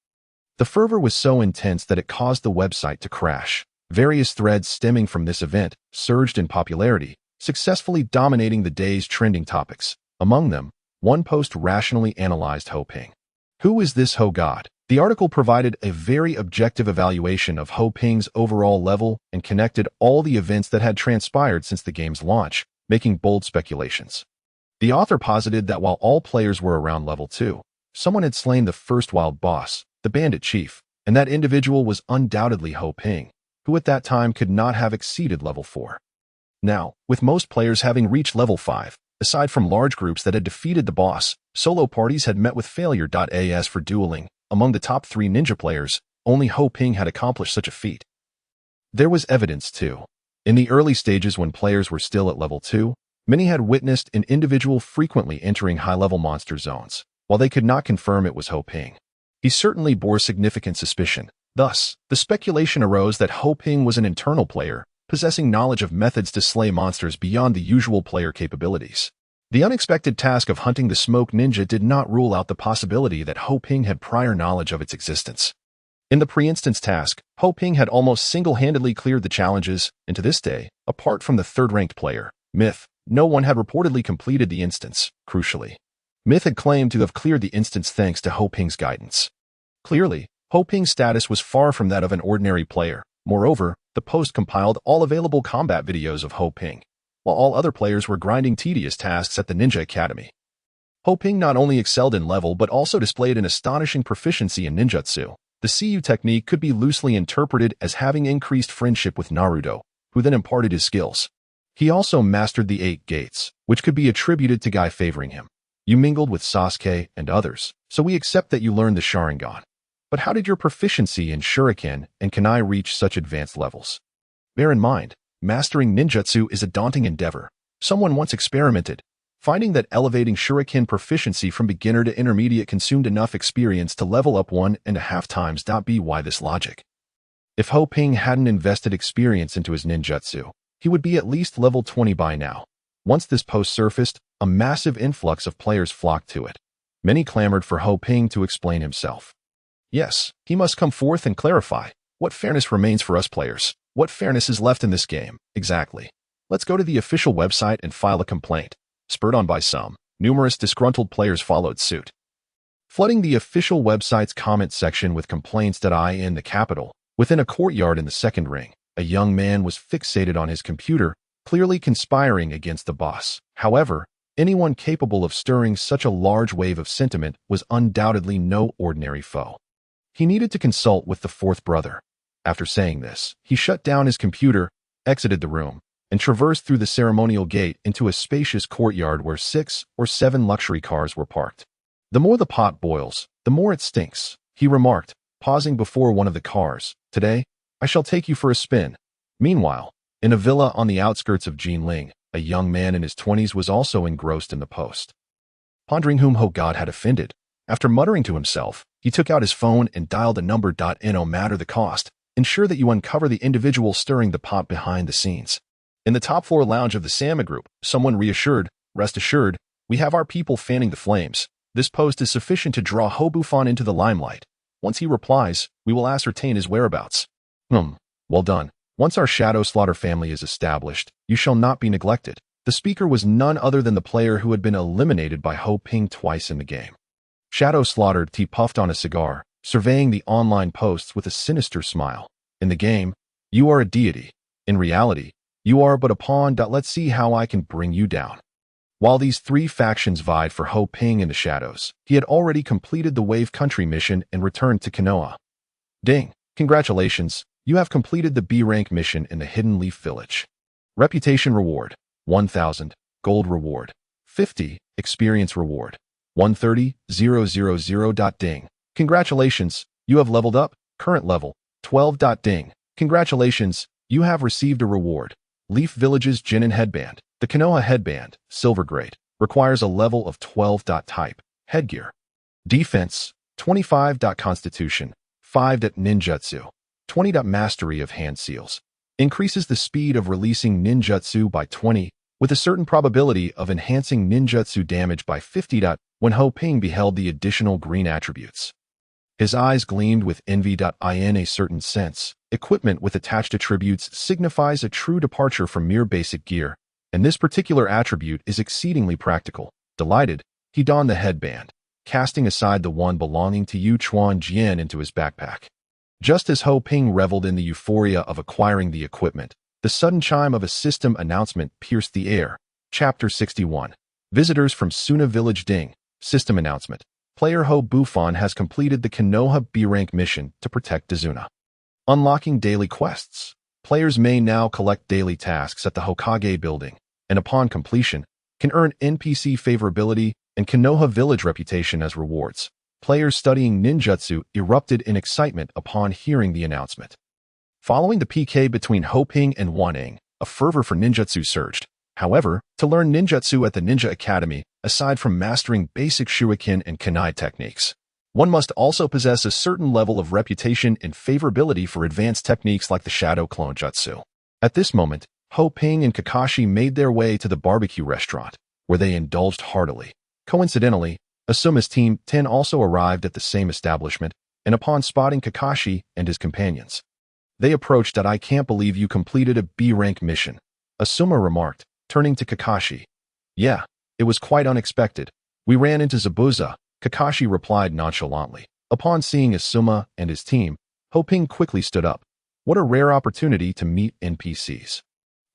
The fervor was so intense that it caused the website to crash. Various threads stemming from this event surged in popularity, successfully dominating the day's trending topics. Among them, one post rationally analyzed Ho Ping. Who is this Ho God? The article provided a very objective evaluation of Ho Ping's overall level and connected all the events that had transpired since the game's launch, making bold speculations. The author posited that while all players were around level 2, someone had slain the first wild boss, the bandit chief, and that individual was undoubtedly Ho Ping, who at that time could not have exceeded level 4. Now, with most players having reached level 5, aside from large groups that had defeated the boss, solo parties had met with failure. As for dueling, among the top 3 ninja players, only Ho Ping had accomplished such a feat. There was evidence, too. In the early stages when players were still at level 2, many had witnessed an individual frequently entering high-level monster zones, while they could not confirm it was Ho Ping. He certainly bore significant suspicion. Thus, the speculation arose that Ho Ping was an internal player, possessing knowledge of methods to slay monsters beyond the usual player capabilities. The unexpected task of hunting the smoke ninja did not rule out the possibility that Ho Ping had prior knowledge of its existence. In the pre-instance task, Ho Ping had almost single-handedly cleared the challenges, and to this day, apart from the third-ranked player, Myth, no one had reportedly completed the instance. Crucially, Myth had claimed to have cleared the instance thanks to Ho Ping's guidance. Clearly, Ho Ping's status was far from that of an ordinary player. Moreover, the post compiled all available combat videos of Ho Ping, while all other players were grinding tedious tasks at the Ninja Academy. Ho Ping not only excelled in level but also displayed an astonishing proficiency in ninjutsu. The CU technique could be loosely interpreted as having increased friendship with Naruto, who then imparted his skills. He also mastered the 8 gates, which could be attributed to Guy favoring him. You mingled with Sasuke and others, so we accept that you learned the Sharingan. But how did your proficiency in Shuriken and Kunai reach such advanced levels? Bear in mind, mastering ninjutsu is a daunting endeavor. Someone once experimented, finding that elevating Shuriken proficiency from beginner to intermediate consumed enough experience to level up 1.5 times. Why this logic? If Ho Ping hadn't invested experience into his ninjutsu, he would be at least level 20 by now. Once this post surfaced, a massive influx of players flocked to it. Many clamored for Ho Ping to explain himself. Yes, he must come forth and clarify. What fairness remains for us players? What fairness is left in this game? Exactly. Let's go to the official website and file a complaint. Spurred on by some, numerous disgruntled players followed suit, flooding the official website's comment section with complaints. In the capital, within a courtyard in the second ring, a young man was fixated on his computer, clearly conspiring against the boss. However, anyone capable of stirring such a large wave of sentiment was undoubtedly no ordinary foe. He needed to consult with the fourth brother. After saying this, he shut down his computer, exited the room, and traversed through the ceremonial gate into a spacious courtyard where 6 or 7 luxury cars were parked. The more the pot boils, the more it stinks, he remarked, pausing before one of the cars. Today, I shall take you for a spin. Meanwhile, in a villa on the outskirts of Jinling, a young man in his 20s was also engrossed in the post, pondering whom Ho God had offended. After muttering to himself, he took out his phone and dialed a number. No matter the cost, ensure that you uncover the individual stirring the pot behind the scenes. In the top floor lounge of the Sama Group, someone reassured, rest assured, we have our people fanning the flames. This post is sufficient to draw Ho Bufan into the limelight. Once he replies, we will ascertain his whereabouts. Well done. Once our Shadow Slaughter family is established, you shall not be neglected. The speaker was none other than the player who had been eliminated by Ho Ping twice in the game. Shadow Slaughter puffed on a cigar, surveying the online posts with a sinister smile. In the game, you are a deity. In reality, you are but a pawn. Let's see how I can bring you down. While these 3 factions vied for Ho Ping in the shadows, he had already completed the Wave Country mission and returned to Konoha. Ding! Congratulations, you have completed the B-rank mission in the Hidden Leaf Village. Reputation reward, 1,000. Gold reward, 50. Experience reward, 130,000. Ding! Congratulations, you have leveled up. Current level, 12. Ding! Congratulations, you have received a reward. Leaf Village's Jinin Headband. The Konoha Headband, Silver Grade, requires a level of 12. Type, Headgear. Defense, 25. Constitution, 5. Ninjutsu, 20. Mastery of Hand Seals. Increases the speed of releasing ninjutsu by 20, with a certain probability of enhancing ninjutsu damage by 50. When Ho Ping beheld the additional green attributes, his eyes gleamed with envy. In a certain sense, equipment with attached attributes signifies a true departure from mere basic gear, and this particular attribute is exceedingly practical. Delighted, he donned the headband, casting aside the one belonging to Yu Chuan Jian into his backpack. Just as Ho Ping reveled in the euphoria of acquiring the equipment, the sudden chime of a system announcement pierced the air. Chapter 61. Visitors from Suna Village. Ding! System announcement. Player Ho Bufan has completed the Konoha B-rank mission to protect Dazuna. Unlocking daily quests. Players may now collect daily tasks at the Hokage building, and upon completion, can earn NPC favorability and Konoha Village reputation as rewards. Players studying ninjutsu erupted in excitement upon hearing the announcement. Following the PK between Ho Ping and Wanning, a fervor for ninjutsu surged. However, to learn ninjutsu at the Ninja Academy, aside from mastering basic shuriken and kunai techniques, one must also possess a certain level of reputation and favorability for advanced techniques like the Shadow Clone Jutsu. At this moment, Ho Ping and Kakashi made their way to the barbecue restaurant, where they indulged heartily. Coincidentally, Asuma's Team 10 also arrived at the same establishment, and upon spotting Kakashi and his companions, they approached. "I can't believe you completed a B-rank mission," Asuma remarked, turning to Kakashi. "Yeah, it was quite unexpected. We ran into Zabuza," Kakashi replied nonchalantly. Upon seeing Asuma and his team, Hoping quickly stood up. "What a rare opportunity to meet NPCs,"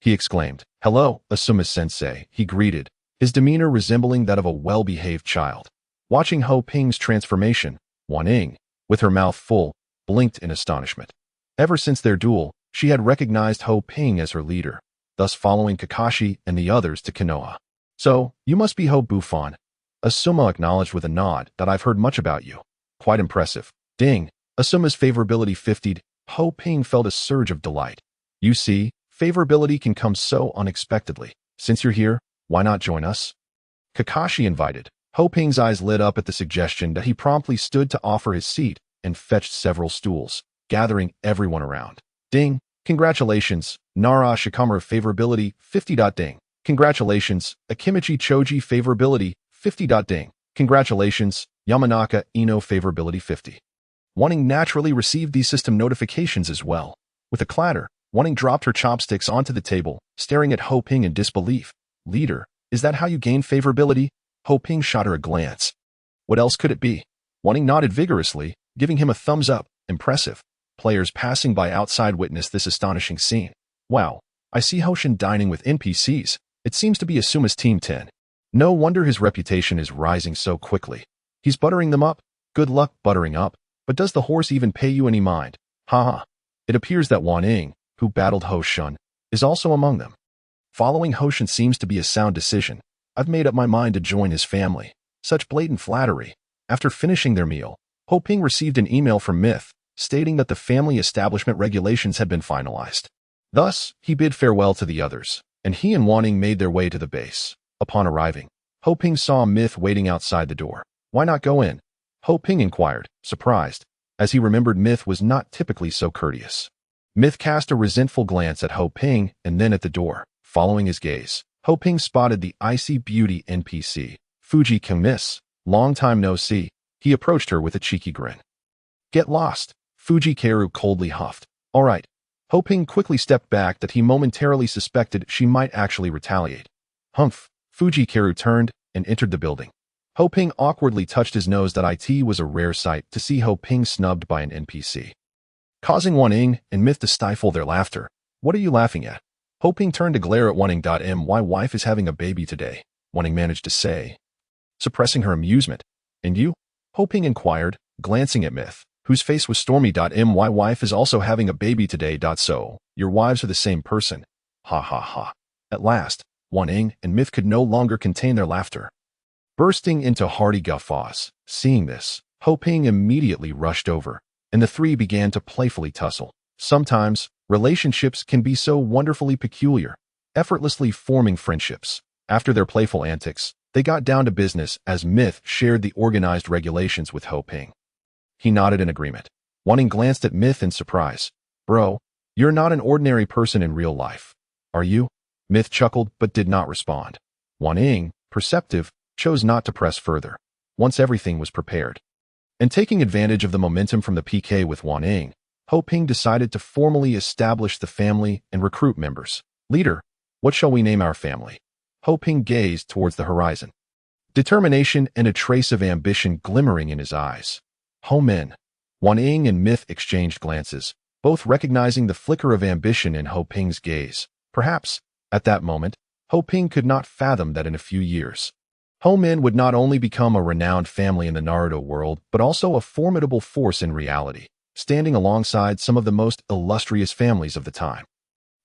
he exclaimed. "Hello, Asuma-sensei," he greeted, his demeanor resembling that of a well-behaved child. Watching Hoping's transformation, Wan Ying, with her mouth full, blinked in astonishment. Ever since their duel, she had recognized Hoping as her leader, thus following Kakashi and the others to Konoha. "So, you must be Ho-Buffon," Asuma acknowledged with a nod. "I've heard much about you. Quite impressive." Ding! Asuma's favorability 50'd. Ho-Ping felt a surge of delight. "You see, favorability can come so unexpectedly. Since you're here, why not join us?" Kakashi invited. Ho-Ping's eyes lit up at the suggestion that he promptly stood to offer his seat and fetched several stools, gathering everyone around. "Ding! Congratulations, Nara Shikamura favorability 50. Ding! Congratulations, Akimichi Choji favorability 50. Ding! Congratulations, Yamanaka Ino favorability 50. Wan Ying naturally received these system notifications as well. With a clatter, Wan Ying dropped her chopsticks onto the table, staring at Ho-Ping in disbelief. "Leader, is that how you gain favorability?" Ho-Ping shot her a glance. "What else could it be?" Wan Ying nodded vigorously, giving him a thumbs up. "Impressive." Players passing by outside witnessed this astonishing scene. "Wow, I see Hoshin dining with NPCs. It seems to be Asuma's Team 10. No wonder his reputation is rising so quickly. He's buttering them up. Good luck buttering up. But does the horse even pay you any mind? Haha. It appears that Wan Ying, who battled Hoshin, is also among them. Following Hoshin seems to be a sound decision. I've made up my mind to join his family." Such blatant flattery. After finishing their meal, Ho-Ping received an email from Myth, stating that the family establishment regulations had been finalized. Thus, he bid farewell to the others, and he and Wan Ying made their way to the base. Upon arriving, Ho-Ping saw Myth waiting outside the door. "Why not go in?" Ho-Ping inquired, surprised, as he remembered Myth was not typically so courteous. Myth cast a resentful glance at Ho-Ping and then at the door. Following his gaze, Ho-Ping spotted the icy beauty NPC, Fuji Miss. "Long time no see." He approached her with a cheeky grin. "Get lost," Fuji coldly huffed. "All right." Ho-Ping quickly stepped back that he momentarily suspected she might actually retaliate. "Humph." Fuji turned and entered the building. Ho-Ping awkwardly touched his nose. It was a rare sight to see Ho-Ping snubbed by an NPC, causing Wan Ying and Myth to stifle their laughter. "What are you laughing at?" Ho-Ping turned to glare at Wan Ying. "My wife is having a baby today," Wan Ying managed to say, suppressing her amusement. "And you?" Ho-Ping inquired, glancing at Myth, whose face was stormy. "My wife is also having a baby today. So, your wives are the same person." Ha ha ha. At last, Wan Ying and Myth could no longer contain their laughter, bursting into hearty guffaws. Seeing this, Ho-Ping immediately rushed over, and the three began to playfully tussle. Sometimes, relationships can be so wonderfully peculiar, effortlessly forming friendships. After their playful antics, they got down to business as Myth shared the organized regulations with Ho-Ping. He nodded in agreement. Wan Ying glanced at Myth in surprise. "Bro, you're not an ordinary person in real life, are you?" Myth chuckled but did not respond. Wan Ying, perceptive, chose not to press further. Once everything was prepared, and taking advantage of the momentum from the PK with Wan Ying, Ho-Ping decided to formally establish the family and recruit members. "Leader, what shall we name our family?" Ho-Ping gazed towards the horizon, determination and a trace of ambition glimmering in his eyes. "Ho-Min." Wan Ying and Myth exchanged glances, both recognizing the flicker of ambition in Ho-Ping's gaze. Perhaps, at that moment, Ho-Ping could not fathom that in a few years, Ho-Min would not only become a renowned family in the Naruto world, but also a formidable force in reality, standing alongside some of the most illustrious families of the time.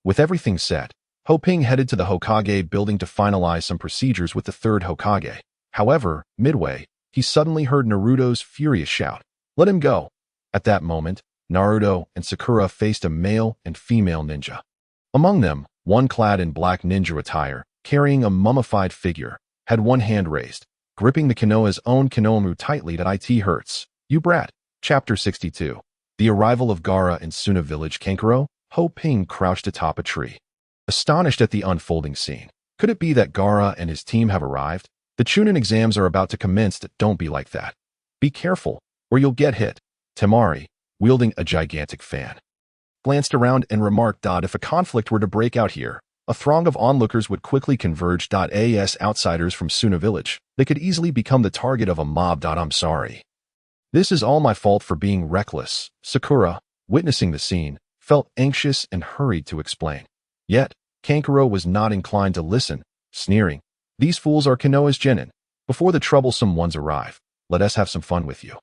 With everything set, Ho-Ping headed to the Hokage building to finalize some procedures with the third Hokage. However, midway, he suddenly heard Naruto's furious shout, "Let him go!" At that moment, Naruto and Sakura faced a male and female ninja. Among them, one clad in black ninja attire, carrying a mummified figure, had one hand raised, gripping the Konoha's own Konohamu tightly. "It hurts, you brat." Chapter 62. The arrival of Gaara in Suna village. Kankuro, Ho-Ping crouched atop a tree, astonished at the unfolding scene. Could it be that Gaara and his team have arrived? The Chunin exams are about to commence. Don't be like that. Be careful, or you'll get hit. Temari, wielding a gigantic fan, glanced around and remarked, if a conflict were to break out here, a throng of onlookers would quickly converge. As outsiders from Suna village, they could easily become the target of a mob. I'm sorry. This is all my fault for being reckless. Sakura, witnessing the scene, felt anxious and hurried to explain. Yet, Kankuro was not inclined to listen, sneering. These fools are Konoha's genin. Before the troublesome ones arrive, let us have some fun with you,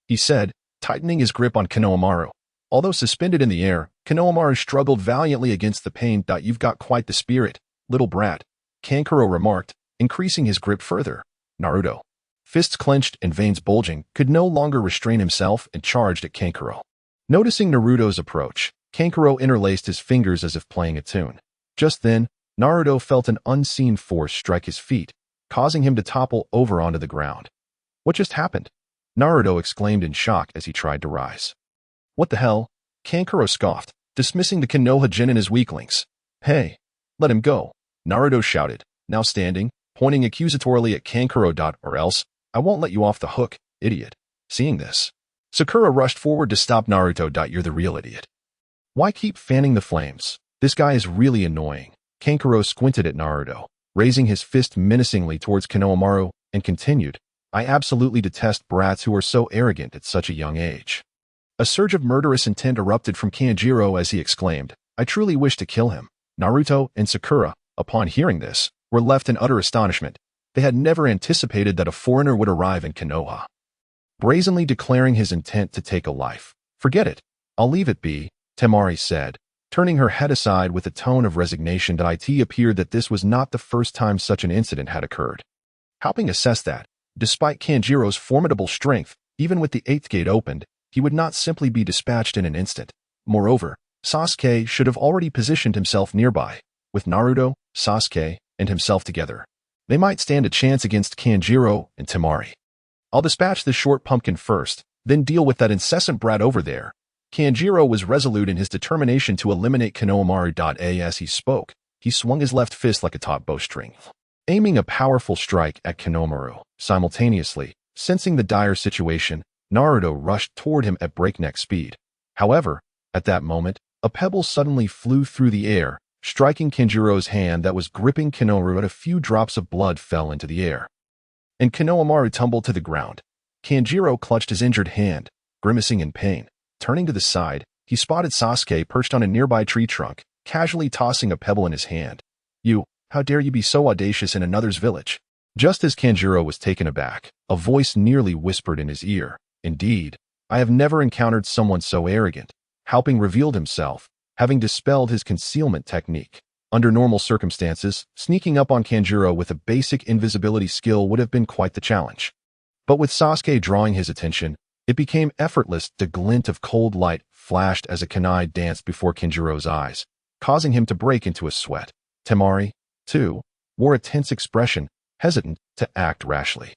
he said, tightening his grip on Konohamaru. Although suspended in the air, Konohamaru struggled valiantly against the pain. You've got quite the spirit, little brat, Kankuro remarked, increasing his grip further. Naruto, fists clenched and veins bulging, could no longer restrain himself and charged at Kankuro. Noticing Naruto's approach, Kankuro interlaced his fingers as if playing a tune. Just then, Naruto felt an unseen force strike his feet, causing him to topple over onto the ground. What just happened? Naruto exclaimed in shock as he tried to rise. What the hell? Kankuro scoffed, dismissing the Konoha genin as weaklings. Hey, let him go, Naruto shouted, now standing, pointing accusatorily at Kankuro. Or else, I won't let you off the hook, idiot. Seeing this, Sakura rushed forward to stop Naruto. You're the real idiot. Why keep fanning the flames? This guy is really annoying. Kankuro squinted at Naruto, raising his fist menacingly towards Konohamaru, and continued, I absolutely detest brats who are so arrogant at such a young age. A surge of murderous intent erupted from Kanjiro as he exclaimed, I truly wish to kill him. Naruto and Sakura, upon hearing this, were left in utter astonishment. They had never anticipated that a foreigner would arrive in Konoha, brazenly declaring his intent to take a life. Forget it. I'll leave it be, Temari said, turning her head aside with a tone of resignation. It appeared that this was not the first time such an incident had occurred. Helping assess that, despite Kanjiro's formidable strength, even with the 8th gate opened, he would not simply be dispatched in an instant. Moreover, Sasuke should have already positioned himself nearby. With Naruto, Sasuke, and himself together, they might stand a chance against Kanjiro and Temari. I'll dispatch this short pumpkin first, then deal with that incessant brat over there. Kanjiro was resolute in his determination to eliminate Konohamaru. As he spoke, he swung his left fist like a taut bowstring, aiming a powerful strike at Konohamaru. Simultaneously, sensing the dire situation, Naruto rushed toward him at breakneck speed. However, at that moment, a pebble suddenly flew through the air, striking Kanjiro's hand that was gripping Konohamaru. A few drops of blood fell into the air, and Konohamaru tumbled to the ground. Kanjiro clutched his injured hand, grimacing in pain. Turning to the side, he spotted Sasuke perched on a nearby tree trunk, casually tossing a pebble in his hand. How dare you be so audacious in another's village? Just as Kanjiro was taken aback, a voice nearly whispered in his ear, Indeed, I have never encountered someone so arrogant. Halping revealed himself, having dispelled his concealment technique. Under normal circumstances, sneaking up on Kanjuro with a basic invisibility skill would have been quite the challenge. But with Sasuke drawing his attention, it became effortless. The glint of cold light flashed as a kunai danced before Kanjuro's eyes, causing him to break into a sweat. Temari, too, wore a tense expression, hesitant to act rashly.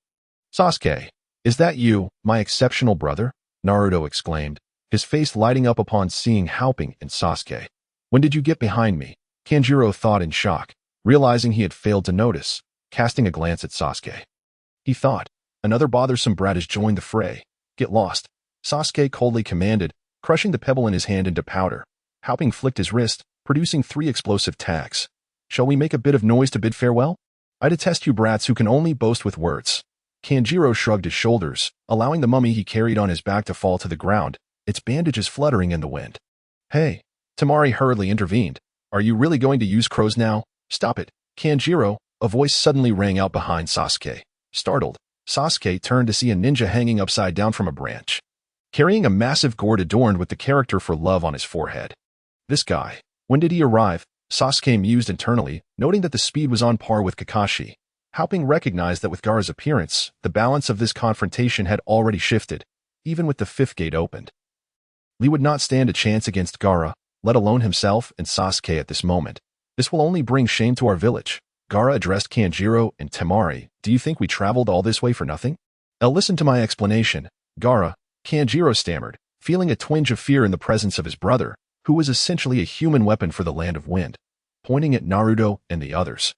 Sasuke, is that you, my exceptional brother? Naruto exclaimed, his face lighting up upon seeing Halping and Sasuke. When did you get behind me? Kanjuro thought in shock, realizing he had failed to notice, casting a glance at Sasuke. He thought, another bothersome brat has joined the fray. Get lost, Sasuke coldly commanded, crushing the pebble in his hand into powder. Halping flicked his wrist, producing 3 explosive tags. Shall we make a bit of noise to bid farewell? I detest you brats who can only boast with words. Kanjiro shrugged his shoulders, allowing the mummy he carried on his back to fall to the ground, its bandages fluttering in the wind. Hey, Temari hurriedly intervened. Are you really going to use crows now? Stop it, Kanjiro, a voice suddenly rang out behind Sasuke. Startled, Sasuke turned to see a ninja hanging upside down from a branch, carrying a massive gourd adorned with the character for love on his forehead. This guy, when did he arrive? Sasuke mused internally, noting that the speed was on par with Kakashi. Halping recognized that with Gaara's appearance, the balance of this confrontation had already shifted, even with the 5th gate opened. Lee would not stand a chance against Gaara, let alone himself and Sasuke at this moment. This will only bring shame to our village. Gaara addressed Kanjiro and Temari. Do you think we traveled all this way for nothing? Listen to my explanation, Gaara, Kanjiro stammered, feeling a twinge of fear in the presence of his brother, who was essentially a human weapon for the Land of Wind, pointing at Naruto and the others.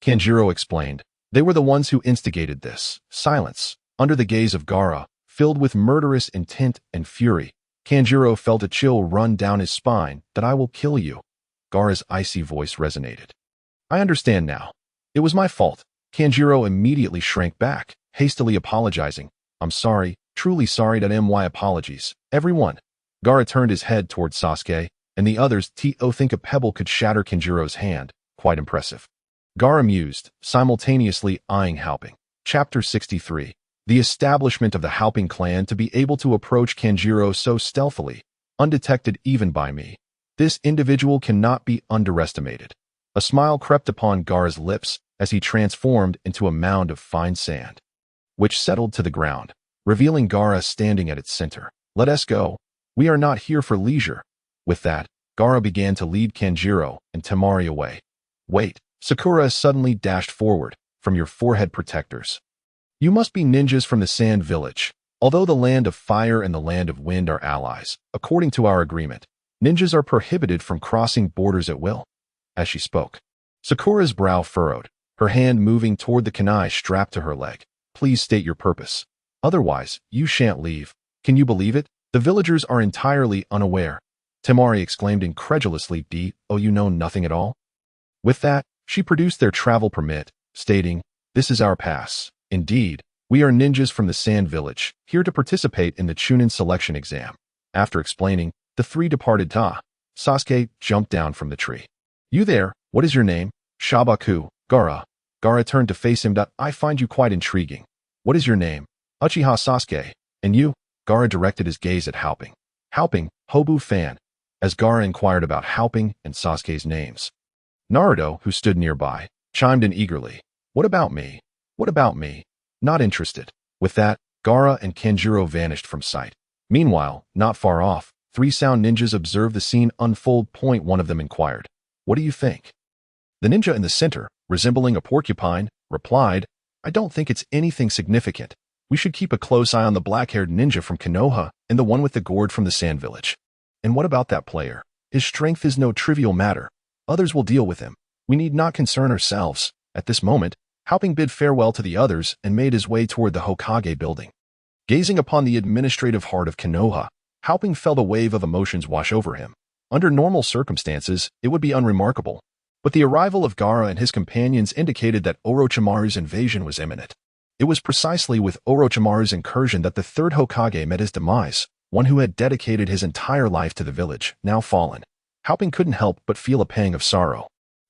Kanjiro explained, they were the ones who instigated this. Silence. Under the gaze of Gaara, filled with murderous intent and fury. Kanjuro felt a chill run down his spine. That I will kill you. Gaara's icy voice resonated. I understand now. It was my fault. Kanjuro immediately shrank back, hastily apologizing. I'm sorry, truly sorry. My apologies. Everyone. Gaara turned his head toward Sasuke, and the others. Think a pebble could shatter Kanjuro's hand. Quite impressive. Gaara mused, simultaneously eyeing Halping. Chapter 63. The establishment of the Halping clan to be able to approach Kanjuro so stealthily, undetected even by me. This individual cannot be underestimated. A smile crept upon Gaara's lips as he transformed into a mound of fine sand, which settled to the ground, revealing Gaara standing at its center. Let us go. We are not here for leisure. With that, Gaara began to lead Kanjuro and Temari away. Wait, Sakura suddenly dashed forward. From your forehead protectors. You must be ninjas from the Sand Village. Although the Land of Fire and the Land of Wind are allies, according to our agreement, ninjas are prohibited from crossing borders at will. As she spoke, Sakura's brow furrowed, her hand moving toward the kunai strapped to her leg. Please state your purpose. Otherwise, you shan't leave. Can you believe it? The villagers are entirely unaware. Temari exclaimed incredulously. You know nothing at all? With that, she produced their travel permit, stating, this is our pass. Indeed, we are ninjas from the Sand Village, here to participate in the Chunin selection exam. After explaining, the three departed. Sasuke jumped down from the tree. You there, what is your name? Shabaku, Gaara. Gaara turned to face him. I find you quite intriguing. What is your name? Uchiha Sasuke. And you? Gaara directed his gaze at Halping. Halping, Hobu fan. As Gaara inquired about Halping and Sasuke's names. Naruto, who stood nearby, chimed in eagerly. What about me? What about me? Not interested. With that, Gaara and Kanjuro vanished from sight. Meanwhile, not far off, three sound ninjas observed the scene unfold. One of them inquired, what do you think? The ninja in the center, resembling a porcupine, replied, I don't think it's anything significant. We should keep a close eye on the black-haired ninja from Konoha and the one with the gourd from the Sand Village. And what about that player? His strength is no trivial matter. Others will deal with him. We need not concern ourselves. At this moment, Halping bid farewell to the others and made his way toward the Hokage building. Gazing upon the administrative heart of Konoha, Halping felt a wave of emotions wash over him. Under normal circumstances, it would be unremarkable. But the arrival of Gaara and his companions indicated that Orochimaru's invasion was imminent. It was precisely with Orochimaru's incursion that the third Hokage met his demise, one who had dedicated his entire life to the village, now fallen. Halping couldn't help but feel a pang of sorrow.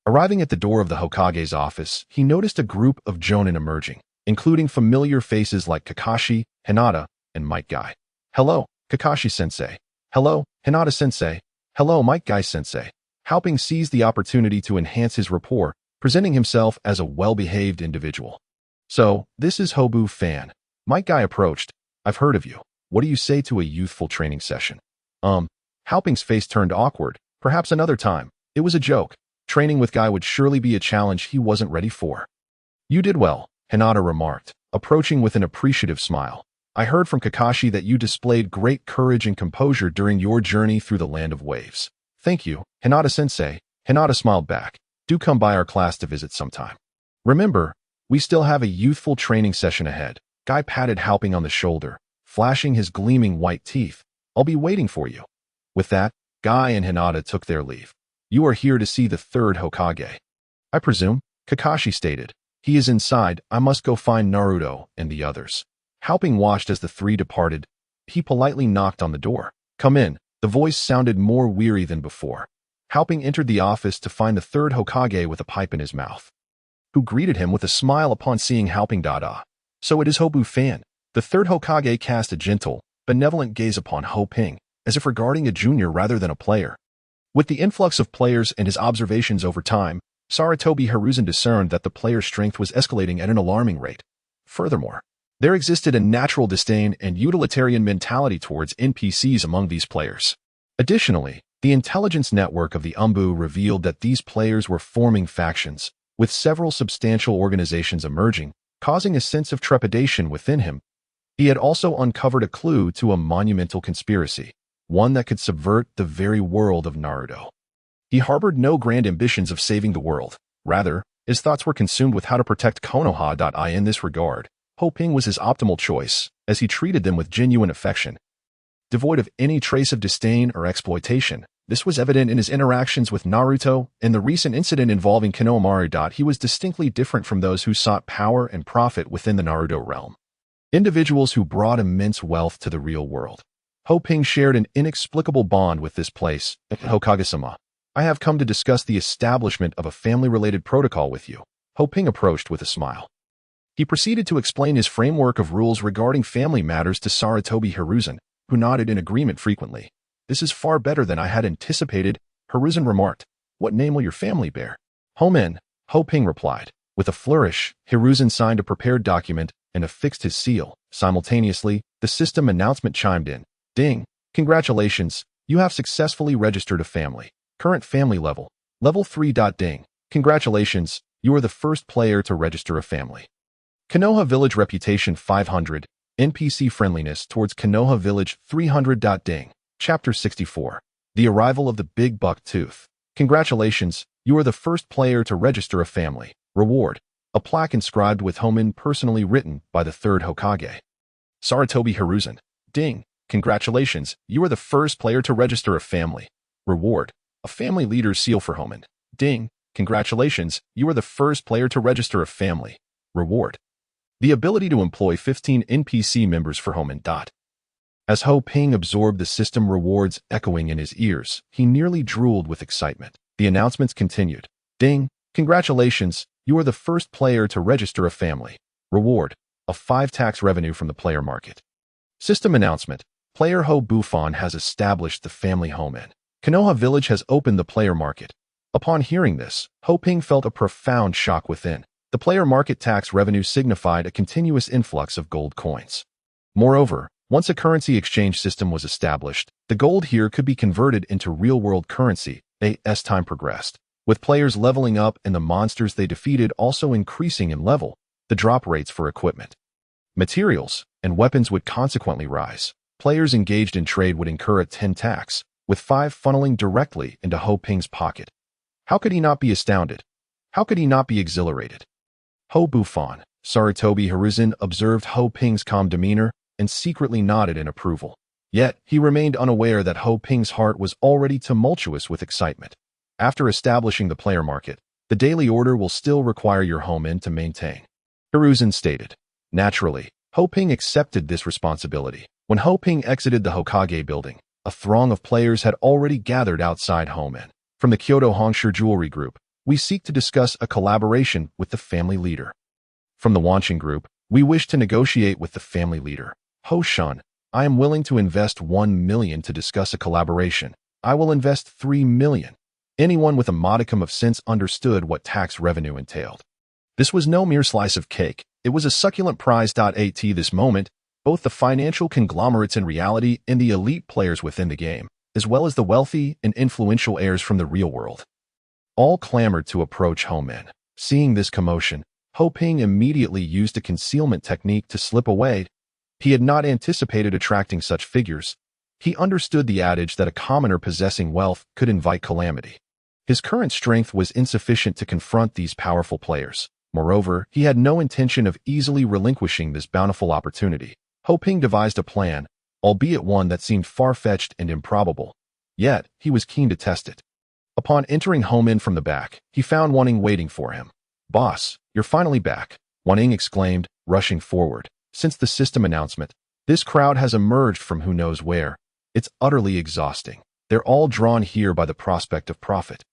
Arriving at the door of the Hokage's office, he noticed a group of jonin emerging, including familiar faces like Kakashi, Hinata, and Might Guy. Hello, Kakashi-sensei. Hello, Hinata-sensei. Hello, Might Guy-sensei. Halping seized the opportunity to enhance his rapport, presenting himself as a well-behaved individual. So, this is Hobu fan. Might Guy approached. I've heard of you. What do you say to a youthful training session? Halping's face turned awkward. Perhaps another time. It was a joke. Training with Guy would surely be a challenge he wasn't ready for. You did well, Hinata remarked, approaching with an appreciative smile. I heard from Kakashi that you displayed great courage and composure during your journey through the Land of Waves. Thank you, Hinata-sensei. Hinata smiled back. Do come by our class to visit sometime. Remember, we still have a youthful training session ahead. Guy patted Halping on the shoulder, flashing his gleaming white teeth. I'll be waiting for you. With that, Guy and Hinata took their leave. You are here to see the third Hokage. I presume, Kakashi stated. He is inside. I must go find Naruto and the others. Halping watched as the three departed. He politely knocked on the door. Come in. The voice sounded more weary than before. Halping entered the office to find the third Hokage with a pipe in his mouth, who greeted him with a smile upon seeing Halping. So it is Hobu fan. The third Hokage cast a gentle, benevolent gaze upon Ho Ping, as if regarding a junior rather than a player. With the influx of players and his observations over time, Sarutobi Hiruzen discerned that the player's strength was escalating at an alarming rate. Furthermore, there existed a natural disdain and utilitarian mentality towards NPCs among these players. Additionally, the intelligence network of the Umbu revealed that these players were forming factions, with several substantial organizations emerging, causing a sense of trepidation within him. He had also uncovered a clue to a monumental conspiracy, one that could subvert the very world of Naruto. He harbored no grand ambitions of saving the world. Rather, his thoughts were consumed with how to protect Konoha. In this regard, Ho Ping was his optimal choice, as he treated them with genuine affection, devoid of any trace of disdain or exploitation. This was evident in his interactions with Naruto and the recent incident involving Konohamaru. He was distinctly different from those who sought power and profit within the Naruto realm. Individuals who brought immense wealth to the real world. Ho Ping shared an inexplicable bond with this place. Hokage-sama, I have come to discuss the establishment of a family-related protocol with you. Ho Ping approached with a smile. He proceeded to explain his framework of rules regarding family matters to Sarutobi Hiruzen, who nodded in agreement frequently. This is far better than I had anticipated, Hiruzen remarked. What name will your family bear? Homin, Ho Ping replied. With a flourish, Hiruzen signed a prepared document and affixed his seal. Simultaneously, the system announcement chimed in. Ding! Congratulations, you have successfully registered a family. Current family level. Level 3. Ding! Congratulations, you are the first player to register a family. Konoha Village Reputation 500. NPC Friendliness towards Konoha Village 300. Ding! Chapter 64. The Arrival of the Big Buck Tooth. Congratulations, you are the first player to register a family. Reward. A plaque inscribed with Homin personally written by the third Hokage. Sarutobi Hiruzen. Ding! Congratulations, you are the first player to register a family. Reward. A family leader's seal for Homin. Ding! Congratulations, you are the first player to register a family. Reward. The ability to employ 15 NPC members for Homin. As Ho Ping absorbed the system rewards echoing in his ears, he nearly drooled with excitement. The announcements continued. Ding! Congratulations, you are the first player to register a family. Reward. A 5 tax revenue from the player market. System announcement. Player Ho Bufon has established the family home in Konoha Village has opened the player market. Upon hearing this, Ho Ping felt a profound shock within. The player market tax revenue signified a continuous influx of gold coins. Moreover, once a currency exchange system was established, the gold here could be converted into real-world currency as time progressed. With players leveling up and the monsters they defeated also increasing in level, the drop rates for equipment, materials, and weapons would consequently rise. Players engaged in trade would incur a 10 tax, with 5 funneling directly into Ho Ping's pocket. How could he not be astounded? How could he not be exhilarated? Ho Bufon, Sarutobi Hiruzen observed Ho Ping's calm demeanor and secretly nodded in approval. Yet, he remained unaware that Ho Ping's heart was already tumultuous with excitement. After establishing the player market, the daily order will still require your Homin to maintain. Hiruzen stated. Naturally, Ho Ping accepted this responsibility. When Ho Ping exited the Hokage building, a throng of players had already gathered outside Homin. From the Kyoto Hongshire Jewelry Group, we seek to discuss a collaboration with the family leader. From the Wanshin Group, we wish to negotiate with the family leader. Ho Shun, I am willing to invest 1 million to discuss a collaboration. I will invest 3 million. Anyone with a modicum of sense understood what tax revenue entailed. This was no mere slice of cake. It was a succulent prize. At this moment, both the financial conglomerates in reality and the elite players within the game, as well as the wealthy and influential heirs from the real world, all clamored to approach Homin. Seeing this commotion, Ho Ping immediately used a concealment technique to slip away. He had not anticipated attracting such figures. He understood the adage that a commoner possessing wealth could invite calamity. His current strength was insufficient to confront these powerful players. Moreover, he had no intention of easily relinquishing this bountiful opportunity. Ho Ping devised a plan, albeit one that seemed far-fetched and improbable. Yet, he was keen to test it. Upon entering Homin from the back, he found Waning waiting for him. Boss, you're finally back, Waning exclaimed, rushing forward. Since the system announcement, this crowd has emerged from who knows where. It's utterly exhausting. They're all drawn here by the prospect of profit.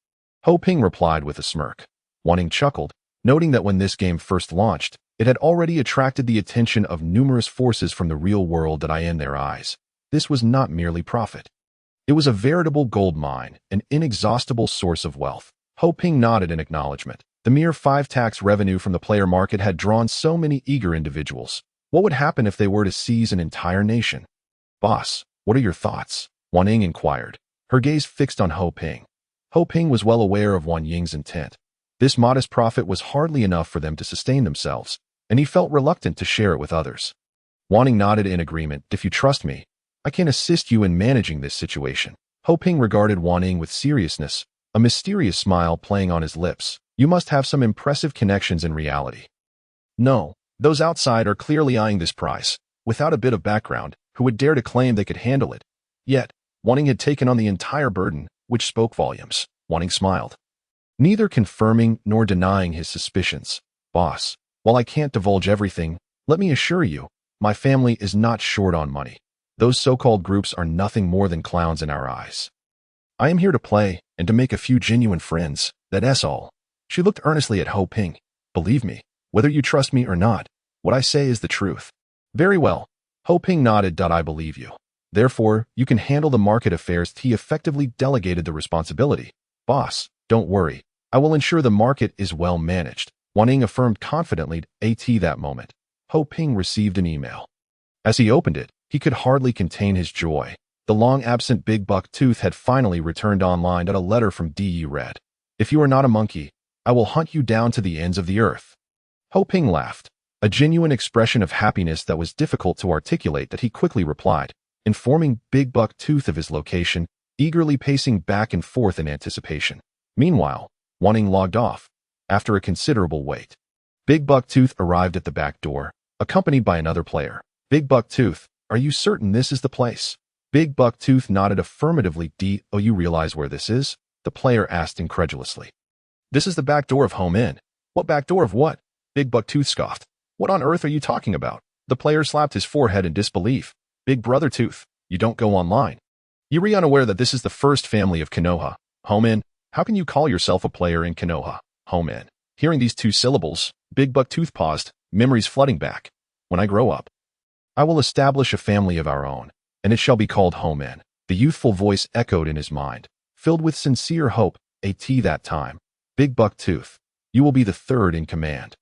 Ho Ping replied with a smirk. Waning chuckled, noting that when this game first launched, it had already attracted the attention of numerous forces from the real world that in their eyes. This was not merely profit. It was a veritable gold mine, an inexhaustible source of wealth. Ho Ping nodded in acknowledgement. The mere 5 tax revenue from the player market had drawn so many eager individuals. What would happen if they were to seize an entire nation? Boss, what are your thoughts? Wan Ying inquired, her gaze fixed on Ho Ping. Ho Ping was well aware of Wan Ying's intent. This modest profit was hardly enough for them to sustain themselves, and he felt reluctant to share it with others. Wan Ying nodded in agreement. If you trust me, I can assist you in managing this situation. Ho Ping regarded Wan Ying with seriousness, a mysterious smile playing on his lips. You must have some impressive connections in reality. No, those outside are clearly eyeing this price. without a bit of background, who would dare to claim they could handle it. Yet, Wanting had taken on the entire burden, which spoke volumes. Wanting smiled, neither confirming nor denying his suspicions. Boss, while I can't divulge everything, let me assure you, my family is not short on money. Those so-called groups are nothing more than clowns in our eyes. I am here to play and to make a few genuine friends, that's all. She looked earnestly at Ho Ping. Believe me, whether you trust me or not, what I say is the truth. Very well. Ho Ping nodded. I believe you. Therefore, you can handle the market affairs. He effectively delegated the responsibility. Boss, don't worry. I will ensure the market is well managed. Wanting affirmed confidently. At that moment, Ho Ping received an email. As he opened it, he could hardly contain his joy. The long-absent Big Buck Tooth had finally returned online. A letter from D.E. read, "If you are not a monkey, I will hunt you down to the ends of the earth." Ho Ping laughed, a genuine expression of happiness that was difficult to articulate. That he quickly replied, informing Big Buck Tooth of his location, eagerly pacing back and forth in anticipation. Meanwhile, Wanting logged off. After a considerable wait, Big Buck Tooth arrived at the back door, accompanied by another player. Big Buck Tooth, are you certain this is the place? Big Buck Tooth nodded affirmatively. Do you realize where this is? The player asked incredulously. This is the back door of Home Inn. What back door of what? Big Buck Tooth scoffed. What on earth are you talking about? The player slapped his forehead in disbelief. Big Brother Tooth, you don't go online. You are unaware that this is the first family of Konoha. Home Inn? How can you call yourself a player in Konoha? Home Inn. Hearing these two syllables, Big Buck Tooth paused, memories flooding back. When I grow up, I will establish a family of our own, and it shall be called Home Inn. The youthful voice echoed in his mind, filled with sincere hope. At that time, Big Buck Tooth, you will be the third in command.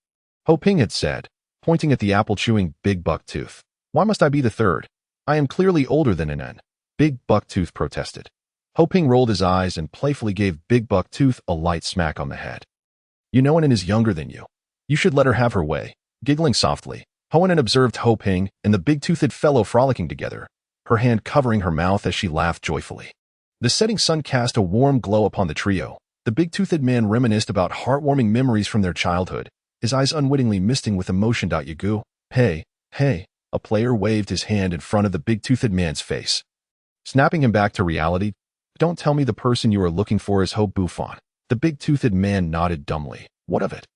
Ho Ping had said, pointing at the apple-chewing Big Buck Tooth. Why must I be the third? I am clearly older than an N. Big Buck Tooth protested. Ho Ping rolled his eyes and playfully gave Big Buck Tooth a light smack on the head. You know N is younger than you. You should let her have her way. Giggling softly, Ho Nen observed Ho Ping and the big-toothed fellow frolicking together, her hand covering her mouth as she laughed joyfully. The setting sun cast a warm glow upon the trio. The big-toothed man reminisced about heartwarming memories from their childhood, his eyes unwittingly misting with emotion. Yagu, hey, a player waved his hand in front of the big-toothed man's face, snapping him back to reality. Don't tell me the person you are looking for is Ho Buffon. The big-toothed man nodded dumbly. What of it?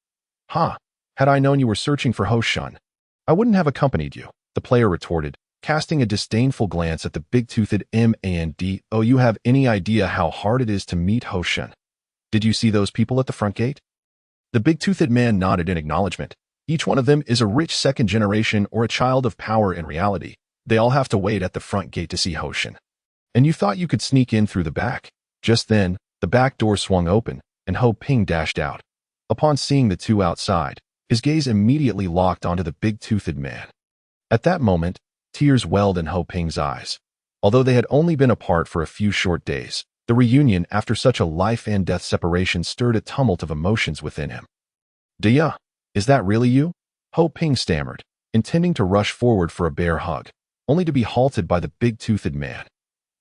Had I known you were searching for Ho Shun, I wouldn't have accompanied you, the player retorted, casting a disdainful glance at the big-toothed man. Oh, you have any idea how hard it is to meet Ho Shun? Did you see those people at the front gate? The big-toothed man nodded in acknowledgement. Each one of them is a rich second generation or a child of power in reality. They all have to wait at the front gate to see Ho Shun. And you thought you could sneak in through the back. Just then, the back door swung open, and Ho Ping dashed out. Upon seeing the two outside, his gaze immediately locked onto the big-toothed man. At that moment, tears welled in Ho Ping's eyes. Although they had only been apart for a few short days, the reunion after such a life-and-death separation stirred a tumult of emotions within him. Dia, is that really you? Ho Ping stammered, intending to rush forward for a bear hug, only to be halted by the big-toothed man.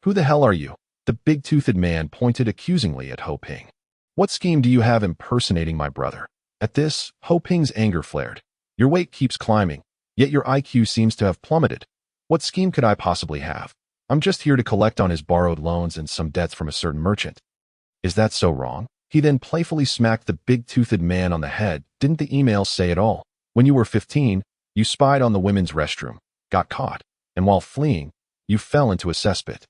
Who the hell are you? The big-toothed man pointed accusingly at Ho Ping. What scheme do you have impersonating my brother? At this, Ho Ping's anger flared. Your weight keeps climbing, yet your IQ seems to have plummeted. What scheme could I possibly have? I'm just here to collect on his borrowed loans and some debts from a certain merchant. Is that so wrong? He then playfully smacked the big-toothed man on the head. Didn't the email say it all? When you were 15, you spied on the women's restroom, got caught, and while fleeing, you fell into a cesspit.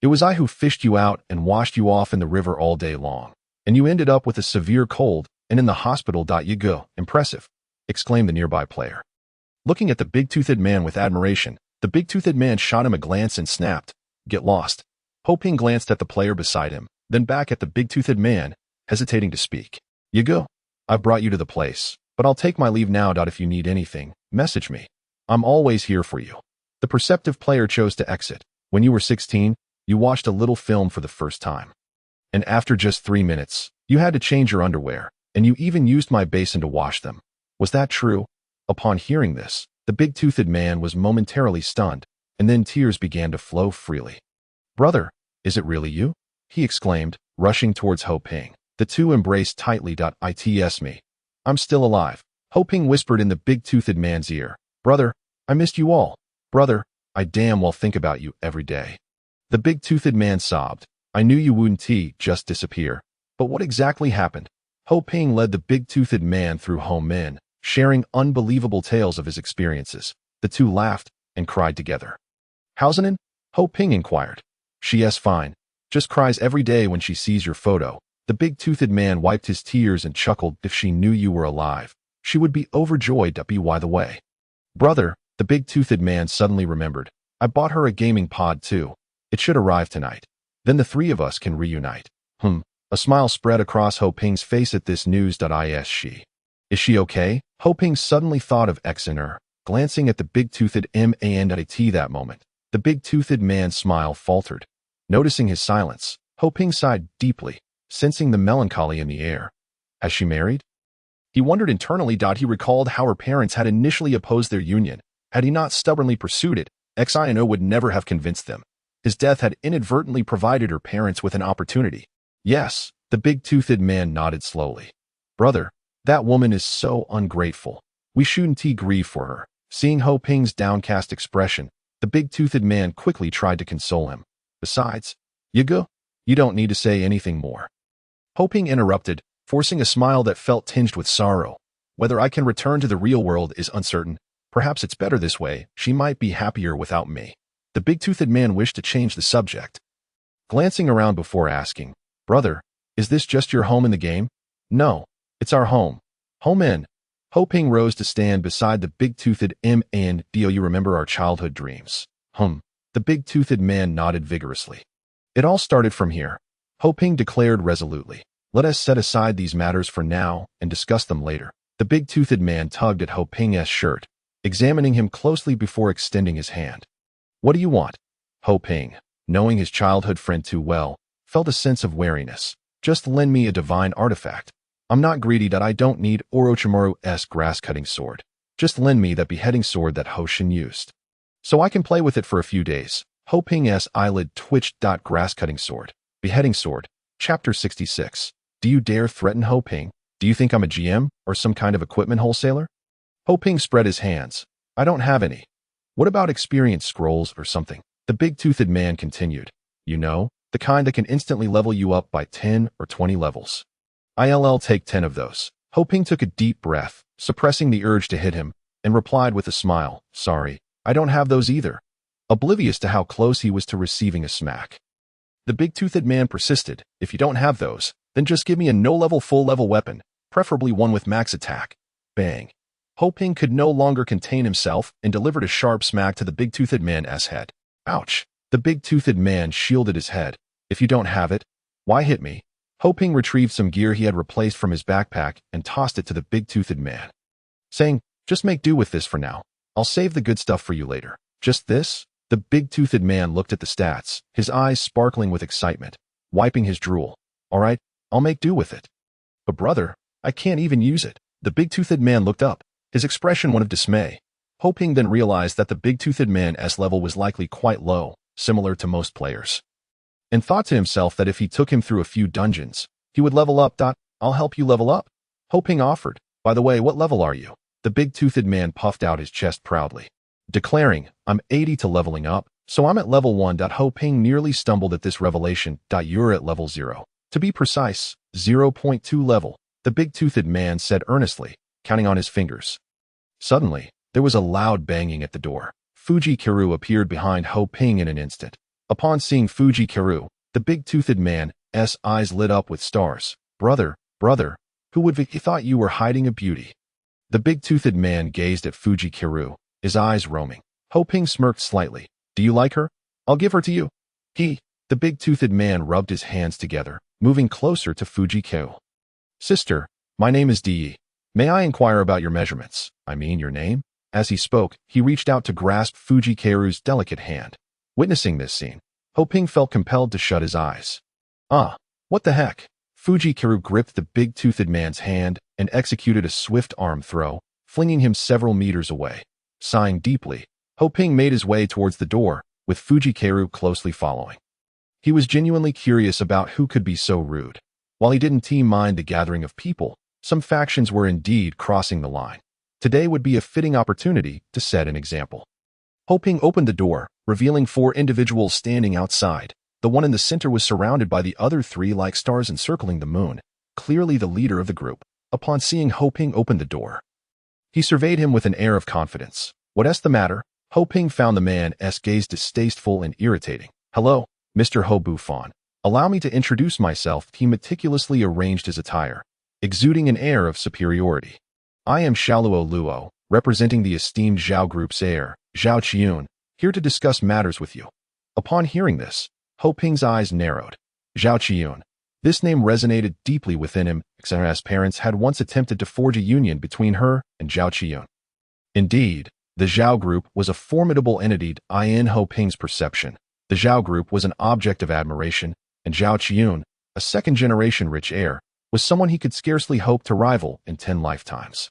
It was I who fished you out and washed you off in the river all day long, and you ended up with a severe cold and in the hospital. You go, impressive, exclaimed the nearby player. Looking at the big-toothed man with admiration, the big-toothed man shot him a glance and snapped, Get lost. Ho Ping glanced at the player beside him, then back at the big-toothed man, hesitating to speak. You go. I've brought you to the place, but I'll take my leave now. If you need anything, message me. I'm always here for you. The perceptive player chose to exit. When you were 16, you watched a little film for the first time. And after just 3 minutes, you had to change your underwear, and you even used my basin to wash them. Was that true? Upon hearing this, the big-toothed man was momentarily stunned, and then tears began to flow freely. Brother, is it really you? He exclaimed, rushing towards Ho Ping. The two embraced tightly. It's me. I'm still alive. Ho Ping whispered in the big-toothed man's ear. Brother, I missed you all. Brother, I damn well think about you every day. The big-toothed man sobbed. I knew you wouldn't just disappear. But what exactly happened? Ho Ping led the big-toothed man through Home Min, sharing unbelievable tales of his experiences. The two laughed and cried together. How's Ho Ping inquired. She's fine. Just cries every day when she sees your photo. The big-toothed man wiped his tears and chuckled. If she knew you were alive, she would be overjoyed. By the way, brother, the big-toothed man suddenly remembered. I bought her a gaming pod too. It should arrive tonight. Then the three of us can reunite. A smile spread across Ho Ping's face at this news. Is she okay? Ho Ping suddenly thought of X and her, glancing at the big-toothed man at that moment. The big-toothed man's smile faltered. Noticing his silence, Ho Ping sighed deeply, sensing the melancholy in the air. Has she married? He wondered internally. He recalled how her parents had initially opposed their union. Had he not stubbornly pursued it, Xino would never have convinced them. His death had inadvertently provided her parents with an opportunity. Yes, the big-toothed man nodded slowly. Brother, that woman is so ungrateful. We shouldn't grieve for her. Seeing Ho Ping's downcast expression, the big-toothed man quickly tried to console him. Besides, you don't need to say anything more. Ho Ping interrupted, forcing a smile that felt tinged with sorrow. Whether I can return to the real world is uncertain. Perhaps it's better this way. She might be happier without me. The big-toothed man wished to change the subject. Glancing around before asking, Brother, is this just your home in the game? No, it's our home. Home in. Ho Ping rose to stand beside the big-toothed man. Do you remember our childhood dreams? The big-toothed man nodded vigorously. It all started from here. Ho Ping declared resolutely. Let us set aside these matters for now and discuss them later. The big-toothed man tugged at Ho Ping's shirt, examining him closely before extending his hand. What do you want? Ho Ping, knowing his childhood friend too well, felt a sense of wariness. Just lend me a divine artifact. I'm not greedy. I don't need Orochimaru's grass-cutting sword. Just lend me that beheading sword that Hoshin used. So I can play with it for a few days. Ho Ping's eyelid twitched. Grass-cutting sword. Beheading sword. Chapter 66. Do you dare threaten Ho Ping? Do you think I'm a GM or some kind of equipment wholesaler? Ho Ping spread his hands. I don't have any. What about experience scrolls or something? The big-toothed man continued. You know, the kind that can instantly level you up by 10 or 20 levels. I'll take 10 of those. Ho Ping took a deep breath, suppressing the urge to hit him, and replied with a smile, Sorry, I don't have those either. Oblivious to how close he was to receiving a smack. The big-toothed man persisted. If you don't have those, then just give me a no-level full-level weapon, preferably one with max attack. Bang. Ho Ping could no longer contain himself and delivered a sharp smack to the big-toothed man's head. Ouch. The big-toothed man shielded his head. If you don't have it, why hit me? Ho Ping retrieved some gear he had replaced from his backpack and tossed it to the big-toothed man, saying, Just make do with this for now. I'll save the good stuff for you later. Just this? The big-toothed man looked at the stats, his eyes sparkling with excitement, wiping his drool. All right, I'll make do with it. But brother, I can't even use it. The big-toothed man looked up, his expression one of dismay. Ho Ping then realized that the big-toothed man's level was likely quite low, similar to most players, and thought to himself that if he took him through a few dungeons, he would level up. I'll help you level up. Ho Ping offered. By the way, what level are you? The big-toothed man puffed out his chest proudly, declaring, I'm 80 to leveling up, so I'm at level 1. Ho Ping nearly stumbled at this revelation. You're at level 0. To be precise, 0.2 level, the big-toothed man said earnestly, counting on his fingers. Suddenly, there was a loud banging at the door. Fuji Kiru appeared behind Ho Ping in an instant. Upon seeing Fuji Kiru, the big-toothed man's eyes lit up with stars. Brother, who would have thought you were hiding a beauty? The big-toothed man gazed at Fuji Kiru, his eyes roaming. Ho Ping smirked slightly. Do you like her? I'll give her to you. The big-toothed man rubbed his hands together, moving closer to Fuji Kiru. Sister, my name is Di. May I inquire about your measurements? I mean your name? As he spoke, he reached out to grasp Fuji Kiru's delicate hand. Witnessing this scene, Ho Ping felt compelled to shut his eyes. What the heck? Fuji Kiru gripped the big-toothed man's hand and executed a swift arm throw, flinging him several meters away. Sighing deeply, Ho Ping made his way towards the door, with Fuji Kiru closely following. He was genuinely curious about who could be so rude. While he didn't mind the gathering of people, some factions were indeed crossing the line. Today would be a fitting opportunity to set an example. Ho Ping opened the door, revealing 4 individuals standing outside. The one in the center was surrounded by the other 3 like stars encircling the moon, clearly the leader of the group. Upon seeing Ho Ping open the door, he surveyed him with an air of confidence. What's the matter? Ho Ping found the man's gaze distasteful and irritating. Hello, Mr. Ho Buffon. Allow me to introduce myself. He meticulously arranged his attire, exuding an air of superiority. I am Xiaoluo Luo, representing the esteemed Zhao Group's heir, Zhao Qiun, here to discuss matters with you. Upon hearing this, Ho Ping's eyes narrowed. Zhao Qiun. This name resonated deeply within him, as parents had once attempted to forge a union between her and Zhao Qiun. Indeed, the Zhao Group was a formidable entity in Ho Ping's perception. The Zhao Group was an object of admiration, and Zhao Qiun, a second-generation rich heir, was someone he could scarcely hope to rival in 10 lifetimes.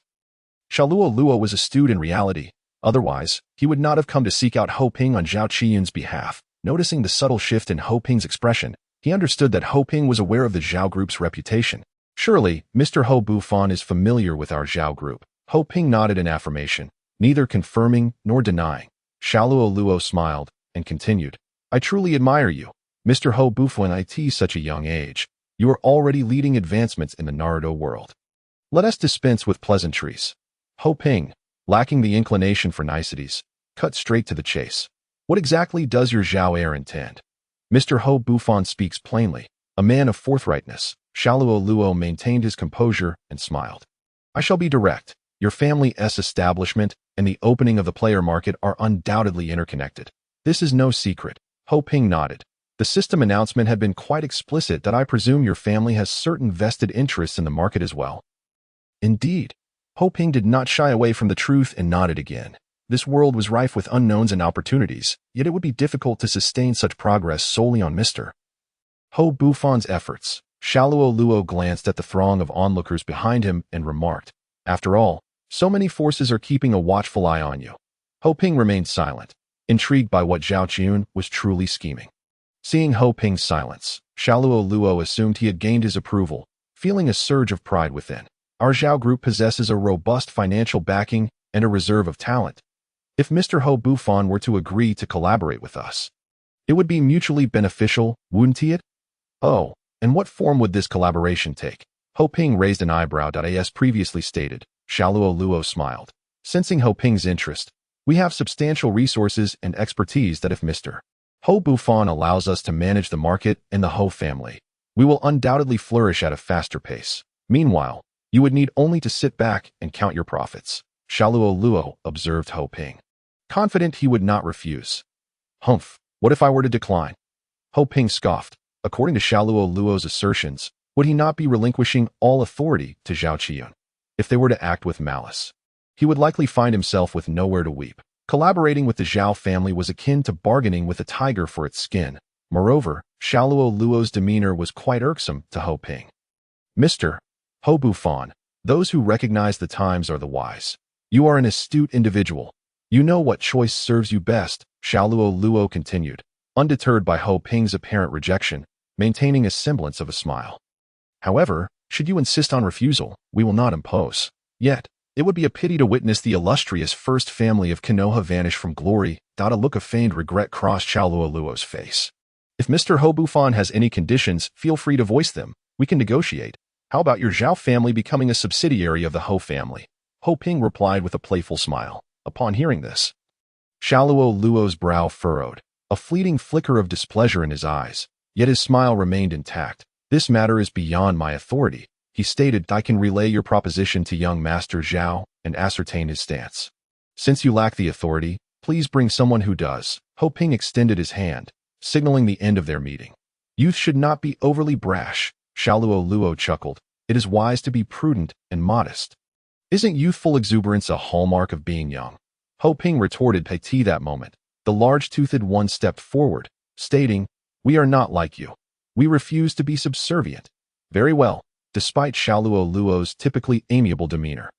Xiaoluo Luo was astute in reality. Otherwise, he would not have come to seek out Ho Ping on Zhao Qiun's behalf. Noticing the subtle shift in Ho Ping's expression, he understood that Ho Ping was aware of the Zhao Group's reputation. Surely, Mr. Ho Buffon is familiar with our Zhao Group. Ho Ping nodded in affirmation, neither confirming nor denying. Xiaoluo Luo smiled and continued. I truly admire you, Mr. Ho Buffon. At such a young age, you are already leading advancements in the Naruto world. Let us dispense with pleasantries. Ho Ping, lacking the inclination for niceties, cut straight to the chase. What exactly does your Zhao heir intend? Mr. Ho Buffon speaks plainly, a man of forthrightness. Xiaoluo Luo maintained his composure and smiled. I shall be direct. Your family's establishment and the opening of the player market are undoubtedly interconnected. This is no secret. Ho Ping nodded. The system announcement had been quite explicit that I presume your family has certain vested interests in the market as well. Indeed. Ho Ping did not shy away from the truth and nodded again. This world was rife with unknowns and opportunities, yet it would be difficult to sustain such progress solely on Mr. Ho Buffon's efforts. Xiaoluo Luo glanced at the throng of onlookers behind him and remarked, after all, so many forces are keeping a watchful eye on you. Ho Ping remained silent, intrigued by what Zhao Qiun was truly scheming. Seeing Ho Ping's silence, Xiaoluo Luo assumed he had gained his approval, feeling a surge of pride within. Our Zhao Group possesses a robust financial backing and a reserve of talent. If Mr. Ho Buffon were to agree to collaborate with us, it would be mutually beneficial, wouldn't it? Oh, and what form would this collaboration take? Ho Ping raised an eyebrow. As previously stated, Xiaoluo Luo smiled. Sensing Ho Ping's interest, we have substantial resources and expertise that if Mr. Ho Buffon allows us to manage the market and the Ho family, we will undoubtedly flourish at a faster pace. Meanwhile, you would need only to sit back and count your profits. Xiaoluo Luo observed Ho Ping, confident he would not refuse. Humph, what if I were to decline? Ho Ping scoffed. According to Xiaoluo Luo's assertions, would he not be relinquishing all authority to Zhao Qiun? If they were to act with malice, he would likely find himself with nowhere to weep. Collaborating with the Zhao family was akin to bargaining with a tiger for its skin. Moreover, Xiaoluo Luo's demeanor was quite irksome to Ho Ping. Mr. Ho Buffon, those who recognize the times are the wise. You are an astute individual. You know what choice serves you best, Xiaoluo Luo continued, undeterred by Ho Ping's apparent rejection, maintaining a semblance of a smile. However, should you insist on refusal, we will not impose. Yet, it would be a pity to witness the illustrious first family of Konoha vanish from glory. A look of feigned regret crossed Xiaoluo Luo's face. If Mr. Ho Buffon has any conditions, feel free to voice them. We can negotiate. How about your Zhao family becoming a subsidiary of the Ho family? Ho Ping replied with a playful smile. Upon hearing this, Xiaoluo Luo's brow furrowed, a fleeting flicker of displeasure in his eyes, yet his smile remained intact. This matter is beyond my authority, he stated. I can relay your proposition to young Master Zhao and ascertain his stance. Since you lack the authority, please bring someone who does. Ho Ping extended his hand, signaling the end of their meeting. Youth should not be overly brash, Xiaoluo Luo chuckled. It is wise to be prudent and modest. Isn't youthful exuberance a hallmark of being young? Ho Ping retorted. At that moment, the large-toothed one stepped forward, stating, we are not like you. We refuse to be subservient. Very well, despite Xiaoluo Luo's typically amiable demeanor.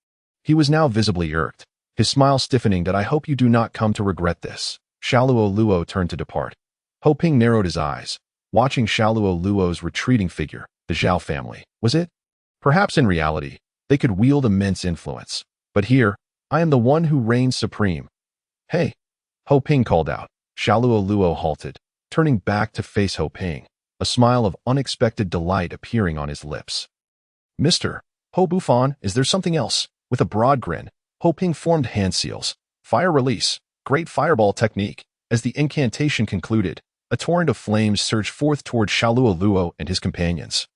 He was now visibly irked, his smile stiffening. I hope you do not come to regret this. Xiaoluo Luo turned to depart. Ho Ping narrowed his eyes, watching Xiaoluo Luo's retreating figure. The Zhao family, was it? Perhaps in reality, they could wield immense influence. But here, I am the one who reigns supreme. Hey, Ho Ping called out. Xiaoluo Luo halted, turning back to face Ho Ping, a smile of unexpected delight appearing on his lips. Mr. Ho Bufan, is there something else? With a broad grin, Ho Ping formed hand seals. Fire release. Great fireball technique. As the incantation concluded, a torrent of flames surged forth toward Xiaoluo Luo and his companions.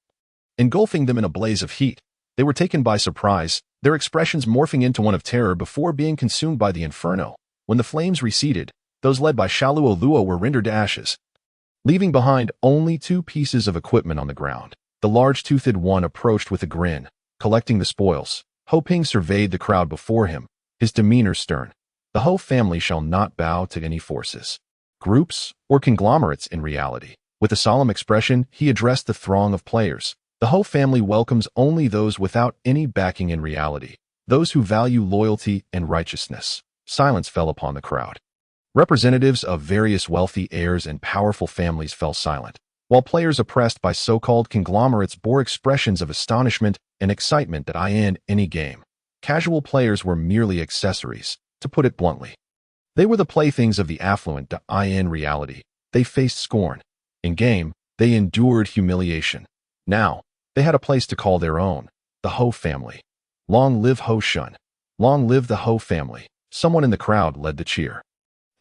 Engulfing them in a blaze of heat, they were taken by surprise, their expressions morphing into one of terror before being consumed by the inferno. When the flames receded, those led by Xiaoluo Luo were rendered to ashes, leaving behind only 2 pieces of equipment on the ground. The large-toothed one approached with a grin, collecting the spoils. Ho Ping surveyed the crowd before him, his demeanor stern. The Ho family shall not bow to any forces, groups, or conglomerates in reality. With a solemn expression, he addressed the throng of players. The Ho family welcomes only those without any backing in reality, those who value loyalty and righteousness. Silence fell upon the crowd. Representatives of various wealthy heirs and powerful families fell silent, while players oppressed by so-called conglomerates bore expressions of astonishment and excitement that in any game. Casual players were merely accessories, to put it bluntly. They were the playthings of the affluent. In reality, they faced scorn. In game, they endured humiliation. Now, they had a place to call their own, the Ho family. Long live Ho Shun. Long live the Ho family. Someone in the crowd led the cheer.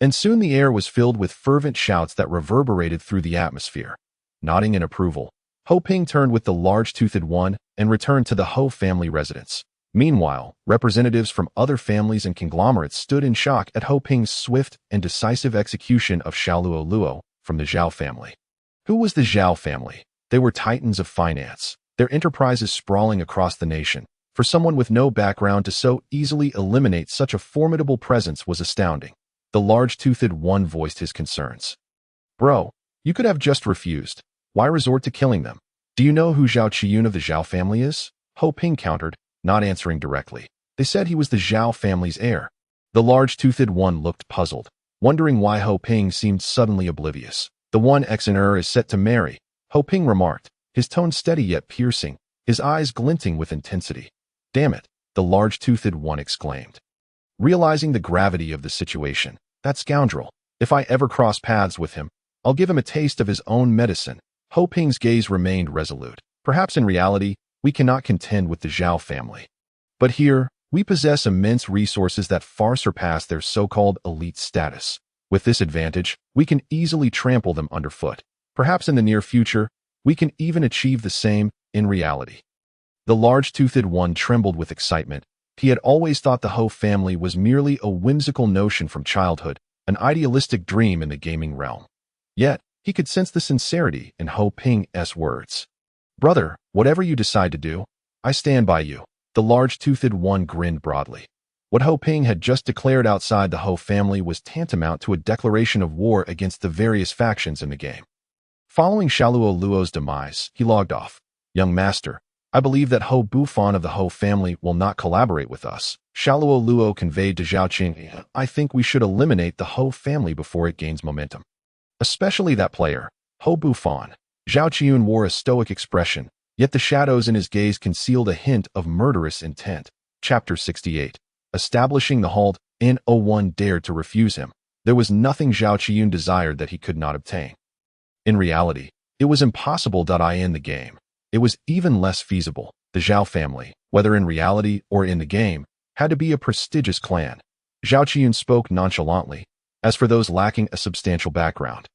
And soon the air was filled with fervent shouts that reverberated through the atmosphere. Nodding in approval, Ho Ping turned with the large-toothed one and returned to the Ho family residence. Meanwhile, representatives from other families and conglomerates stood in shock at Ho Ping's swift and decisive execution of Xiaoluo Luo from the Zhao family. Who was the Zhao family? They were titans of finance, their enterprises sprawling across the nation. For someone with no background to so easily eliminate such a formidable presence was astounding. The large-toothed one voiced his concerns. Bro, you could have just refused. Why resort to killing them? Do you know who Zhao Qiyun of the Zhao family is? Ho Ping countered, not answering directly. They said he was the Zhao family's heir. The large-toothed one looked puzzled, wondering why Ho Ping seemed suddenly oblivious. The one ex-heir is set to marry, Ho Ping remarked, his tone steady yet piercing, his eyes glinting with intensity. Damn it, the large-toothed one exclaimed, realizing the gravity of the situation. That scoundrel. If I ever cross paths with him, I'll give him a taste of his own medicine. Ho Ping's gaze remained resolute. Perhaps in reality, we cannot contend with the Zhao family. But here, we possess immense resources that far surpass their so-called elite status. With this advantage, we can easily trample them underfoot. Perhaps in the near future, we can even achieve the same in reality. The large-toothed one trembled with excitement. He had always thought the Ho family was merely a whimsical notion from childhood, an idealistic dream in the gaming realm. Yet, he could sense the sincerity in Ho Ping's words. Brother, whatever you decide to do, I stand by you. The large-toothed one grinned broadly. What Ho Ping had just declared outside the Ho family was tantamount to a declaration of war against the various factions in the game. Following Xiaoluo Luo's demise, he logged off. Young master, I believe that Ho Bufan of the Ho family will not collaborate with us. Xiaoluo Luo conveyed to Zhao Qing, I think we should eliminate the Ho family before it gains momentum. Especially that player, Ho Bufan. Zhao Qiyun wore a stoic expression, yet the shadows in his gaze concealed a hint of murderous intent. Chapter 68. Establishing the halt, no one dared to refuse him. There was nothing Zhao Qiyun desired that he could not obtain. In reality, it was impossible. In the game, it was even less feasible. The Zhao family, whether in reality or in the game, had to be a prestigious clan. Zhao Qiyun spoke nonchalantly. As for those lacking a substantial background,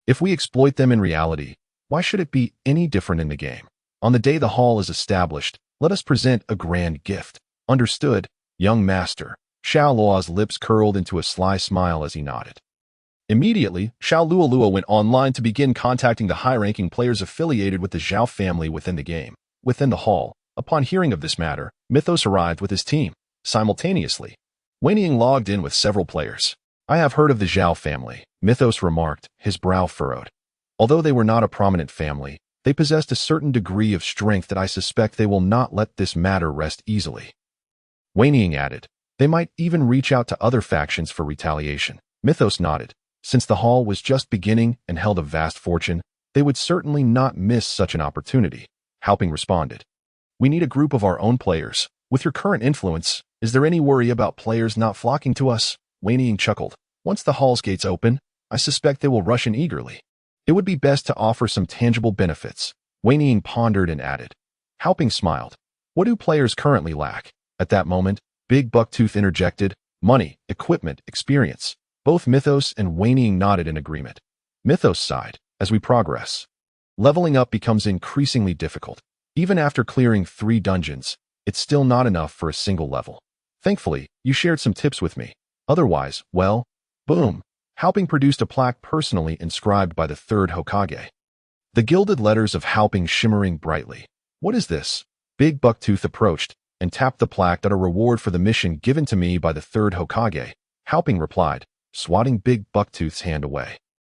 if we exploit them in reality, why should it be any different in the game? On the day the hall is established, let us present a grand gift. Understood, young master. Xiao Luo's lips curled into a sly smile as he nodded. Immediately, Xiaoluo Luo went online to begin contacting the high-ranking players affiliated with the Zhao family within the game. Within the hall, upon hearing of this matter, Mythos arrived with his team. Simultaneously, Wei Ning logged in with several players. I have heard of the Zhao family, Mythos remarked, his brow furrowed. Although they were not a prominent family, they possessed a certain degree of strength that I suspect they will not let this matter rest easily. Wei Ning added, they might even reach out to other factions for retaliation. Mythos nodded. Since the hall was just beginning and held a vast fortune, they would certainly not miss such an opportunity. Halping responded, we need a group of our own players. With your current influence, is there any worry about players not flocking to us? Wei Ning chuckled. Once the hall's gates open, I suspect they will rush in eagerly. It would be best to offer some tangible benefits. Wei Ning pondered and added. Haoping smiled. What do players currently lack? At that moment, Big Bucktooth interjected. Money, equipment, experience. Both Mythos and Wei Ning nodded in agreement. Mythos sighed. As we progress, leveling up becomes increasingly difficult. Even after clearing 3 dungeons, it's still not enough for a single level. Thankfully, you shared some tips with me. Otherwise, well, boom. Haoping produced a plaque personally inscribed by the 3rd Hokage. The gilded letters of Haoping shimmering brightly. What is this? Big Bucktooth approached and tapped the plaque as a reward for the mission given to me by the 3rd Hokage. Haoping replied, swatting Big Bucktooth's hand away.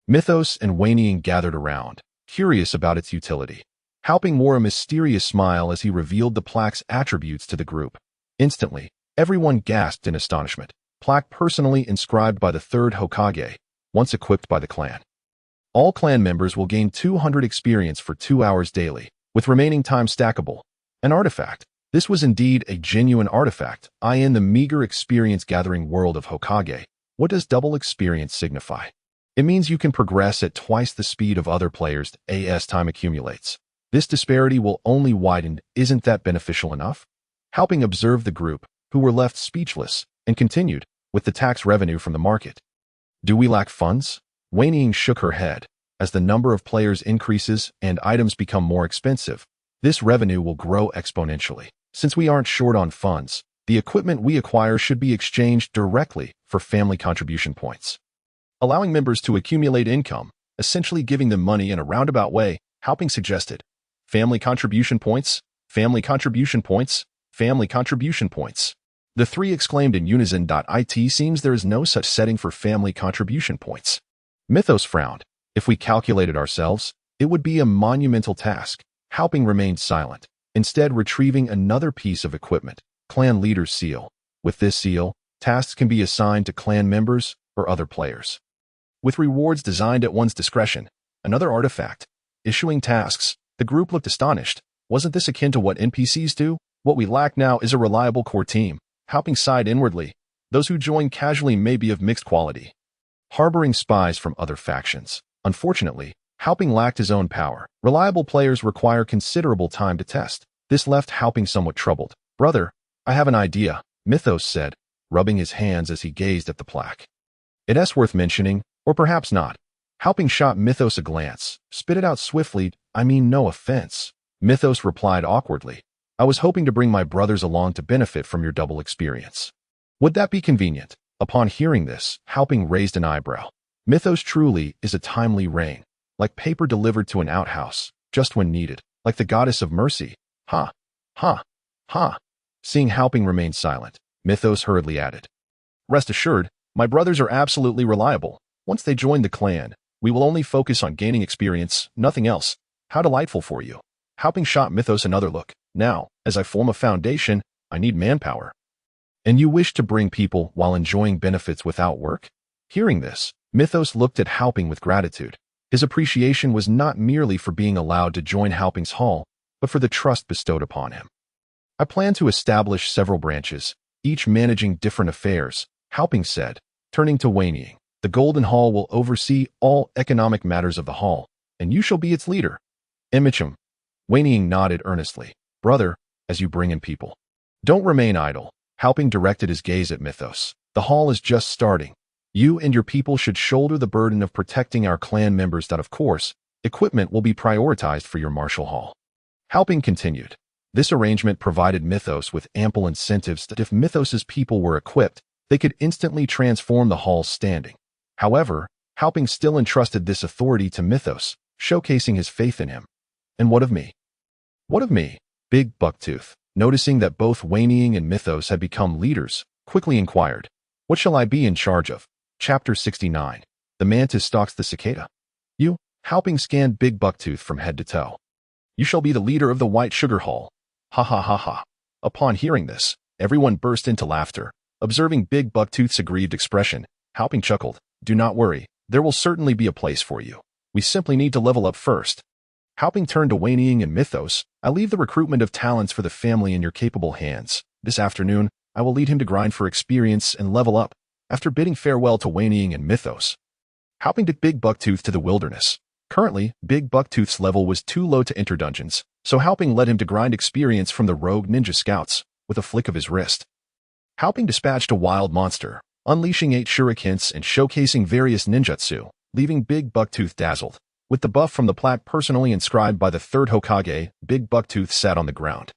Mythos and Wei Ning gathered around, curious about its utility. Haoping wore a mysterious smile as he revealed the plaque's attributes to the group. Instantly, everyone gasped in astonishment. Plaque personally inscribed by the 3rd Hokage, once equipped by the clan. All clan members will gain 200 experience for 2 hours daily, with remaining time stackable. An artifact. This was indeed a genuine artifact. In the meager experience-gathering world of Hokage, what does double experience signify? It means you can progress at twice the speed of other players as time accumulates. This disparity will only widen. Isn't that beneficial enough? Haoping observed the group, who were left speechless, and continued, with the tax revenue from the market. Do we lack funds? Wei Ning shook her head. As the number of players increases and items become more expensive, this revenue will grow exponentially. Since we aren't short on funds, the equipment we acquire should be exchanged directly for family contribution points. Allowing members to accumulate income, essentially giving them money in a roundabout way, Haoping suggested. Family contribution points, family contribution points, family contribution points. The 3 exclaimed in unison. It seems there is no such setting for family contribution points. Mythos frowned. If we calculated ourselves, it would be a monumental task. Haoping remained silent, instead retrieving another piece of equipment, clan leader's seal. With this seal, tasks can be assigned to clan members or other players, with rewards designed at one's discretion. Another artifact. Issuing tasks. The group looked astonished. Wasn't this akin to what NPCs do? What we lack now is a reliable core team. Haoping sighed inwardly. Those who join casually may be of mixed quality, harboring spies from other factions. Unfortunately, Haoping lacked his own power. Reliable players require considerable time to test. This left Haoping somewhat troubled. Brother, I have an idea, Mythos said, rubbing his hands as he gazed at the plaque. It's worth mentioning, or perhaps not. Haoping shot Mythos a glance, spit it out swiftly. I mean no offense. Mythos replied awkwardly. I was hoping to bring my brothers along to benefit from your double experience. Would that be convenient? Upon hearing this, Haoping raised an eyebrow. Mythos truly is a timely rain, like paper delivered to an outhouse, just when needed, like the goddess of mercy. Ha, ha, ha. Seeing Haoping remain silent, Mythos hurriedly added. Rest assured, my brothers are absolutely reliable. Once they join the clan, we will only focus on gaining experience, nothing else. How delightful for you. Haoping shot Mythos another look. Now, as I form a foundation, I need manpower. And you wish to bring people while enjoying benefits without work? Hearing this, Mythos looked at Haoping with gratitude. His appreciation was not merely for being allowed to join Haoping's hall, but for the trust bestowed upon him. I plan to establish several branches, each managing different affairs, Haoping said, turning to Wei Ning. The Golden Hall will oversee all economic matters of the hall, and you shall be its leader. Imichum. Wei Ning nodded earnestly. Brother, as you bring in people, don't remain idle. Haoping directed his gaze at Mythos. The hall is just starting. You and your people should shoulder the burden of protecting our clan members. Of course, equipment will be prioritized for your martial hall. Haoping continued. This arrangement provided Mythos with ample incentives that if Mythos's people were equipped, they could instantly transform the hall's standing. However, Haoping still entrusted this authority to Mythos, showcasing his faith in him. And what of me? What of me? Big Bucktooth, noticing that both Wei Ning and Mythos had become leaders, quickly inquired. What shall I be in charge of? Chapter 69. The Mantis Stalks the Cicada. You, Haoping scanned Big Bucktooth from head to toe. You shall be the leader of the White Sugar Hall. Ha ha ha ha. Upon hearing this, everyone burst into laughter. Observing Big Bucktooth's aggrieved expression, Haoping chuckled. Do not worry, there will certainly be a place for you. We simply need to level up first. Haoping turned to Wei Ning and Mythos. I leave the recruitment of talents for the family in your capable hands. This afternoon, I will lead him to grind for experience and level up. after bidding farewell to whinnying and mythos. Hauping took Big Bucktooth to the wilderness. Currently, Big Bucktooth's level was too low to enter dungeons, so Hauping led him to grind experience from the rogue ninja scouts with a flick of his wrist. Hauping dispatched a wild monster, unleashing 8 shurikens and showcasing various ninjutsu, leaving Big Bucktooth dazzled. With the buff from the plaque personally inscribed by the 3rd Hokage, Big Bucktooth sat on the ground,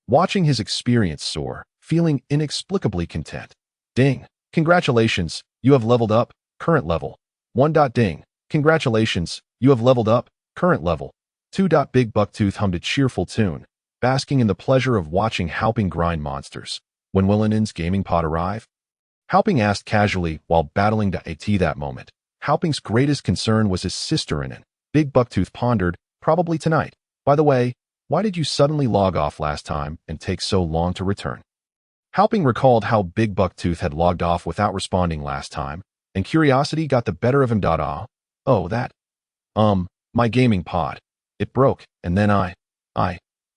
watching his experience soar, feeling inexplicably content. Ding! Congratulations, you have leveled up, current level. 1. Ding! Congratulations, you have leveled up, current level. 2. Big Bucktooth hummed a cheerful tune, basking in the pleasure of watching Hauping grind monsters. When will Inin's gaming pod arrive? Hauping asked casually while battling to AT that moment. Hauping's greatest concern was his sister Inin. Big Bucktooth pondered, probably tonight. By the way, why did you suddenly log off last time and take so long to return? Hauping recalled how Big Bucktooth had logged off without responding last time, and curiosity got the better of him. Oh, that. My gaming pod. It broke, and then I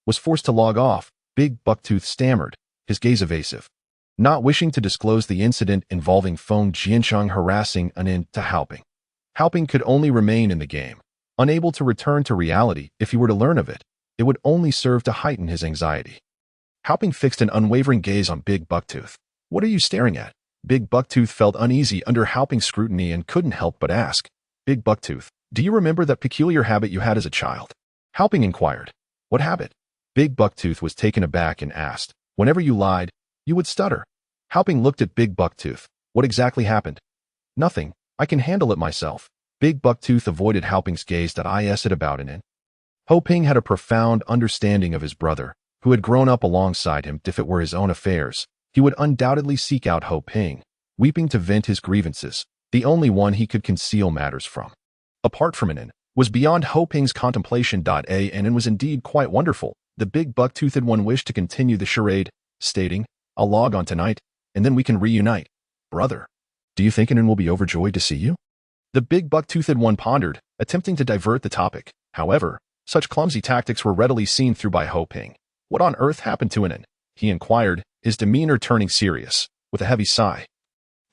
was forced to log off, Big Bucktooth stammered, his gaze evasive. Not wishing to disclose the incident involving Feng Jiancheng harassing Inin to Hauping. Hauping could only remain in the game, unable to return to reality. If he were to learn of it, it would only serve to heighten his anxiety. Hauping fixed an unwavering gaze on Big Bucktooth. What are you staring at? Big Bucktooth felt uneasy under Hauping's scrutiny and couldn't help but ask. Big Bucktooth, do you remember that peculiar habit you had as a child? Hauping inquired. What habit? Big Bucktooth was taken aback and asked. Whenever you lied, you would stutter. Hauping looked at Big Bucktooth. What exactly happened? Nothing. I can handle it myself. Big Bucktooth avoided Hauping's gaze. I asked it about Inin. Hauping had a profound understanding of his brother, who had grown up alongside him. If it were his own affairs, he would undoubtedly seek out Hauping, weeping to vent his grievances, the only one he could conceal matters from. Apart from Inin, was beyond Hauping's contemplation. Inin was indeed quite wonderful. The Big Bucktoothed one wished to continue the charade, stating, I'll log on tonight, and then we can reunite. Brother, do you think Inin will be overjoyed to see you? The Big Bucktoothed one pondered, attempting to divert the topic. However, such clumsy tactics were readily seen through by Hauping. What on earth happened to Inin? He inquired, his demeanor turning serious, with a heavy sigh.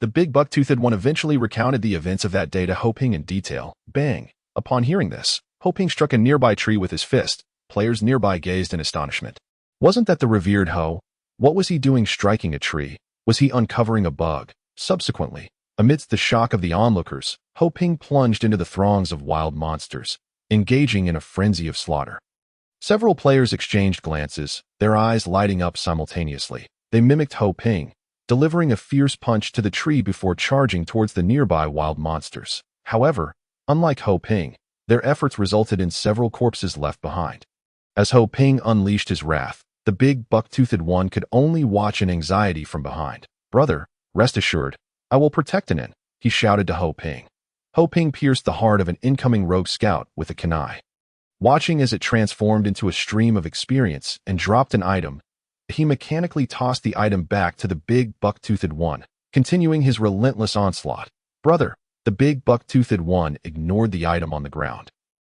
The Big Bucktoothed one eventually recounted the events of that day to Hauping in detail. Bang! Upon hearing this, Hauping struck a nearby tree with his fist. Players nearby gazed in astonishment. Wasn't that the revered Ho? What was he doing striking a tree? Was he uncovering a bug? Subsequently, amidst the shock of the onlookers, Hauping plunged into the throngs of wild monsters, engaging in a frenzy of slaughter. Several players exchanged glances, their eyes lighting up simultaneously. They mimicked Hauping, delivering a fierce punch to the tree before charging towards the nearby wild monsters. However, unlike Hauping, their efforts resulted in several corpses left behind. As Hauping unleashed his wrath, the Big Bucktoothed one could only watch in anxiety from behind. Brother, rest assured, I will protect Inin, he shouted to Hauping. Hauping pierced the heart of an incoming rogue scout with a kunai. Watching as it transformed into a stream of experience and dropped an item, he mechanically tossed the item back to the Big Bucktoothed one, continuing his relentless onslaught. Brother, the Big Bucktoothed one ignored the item on the ground.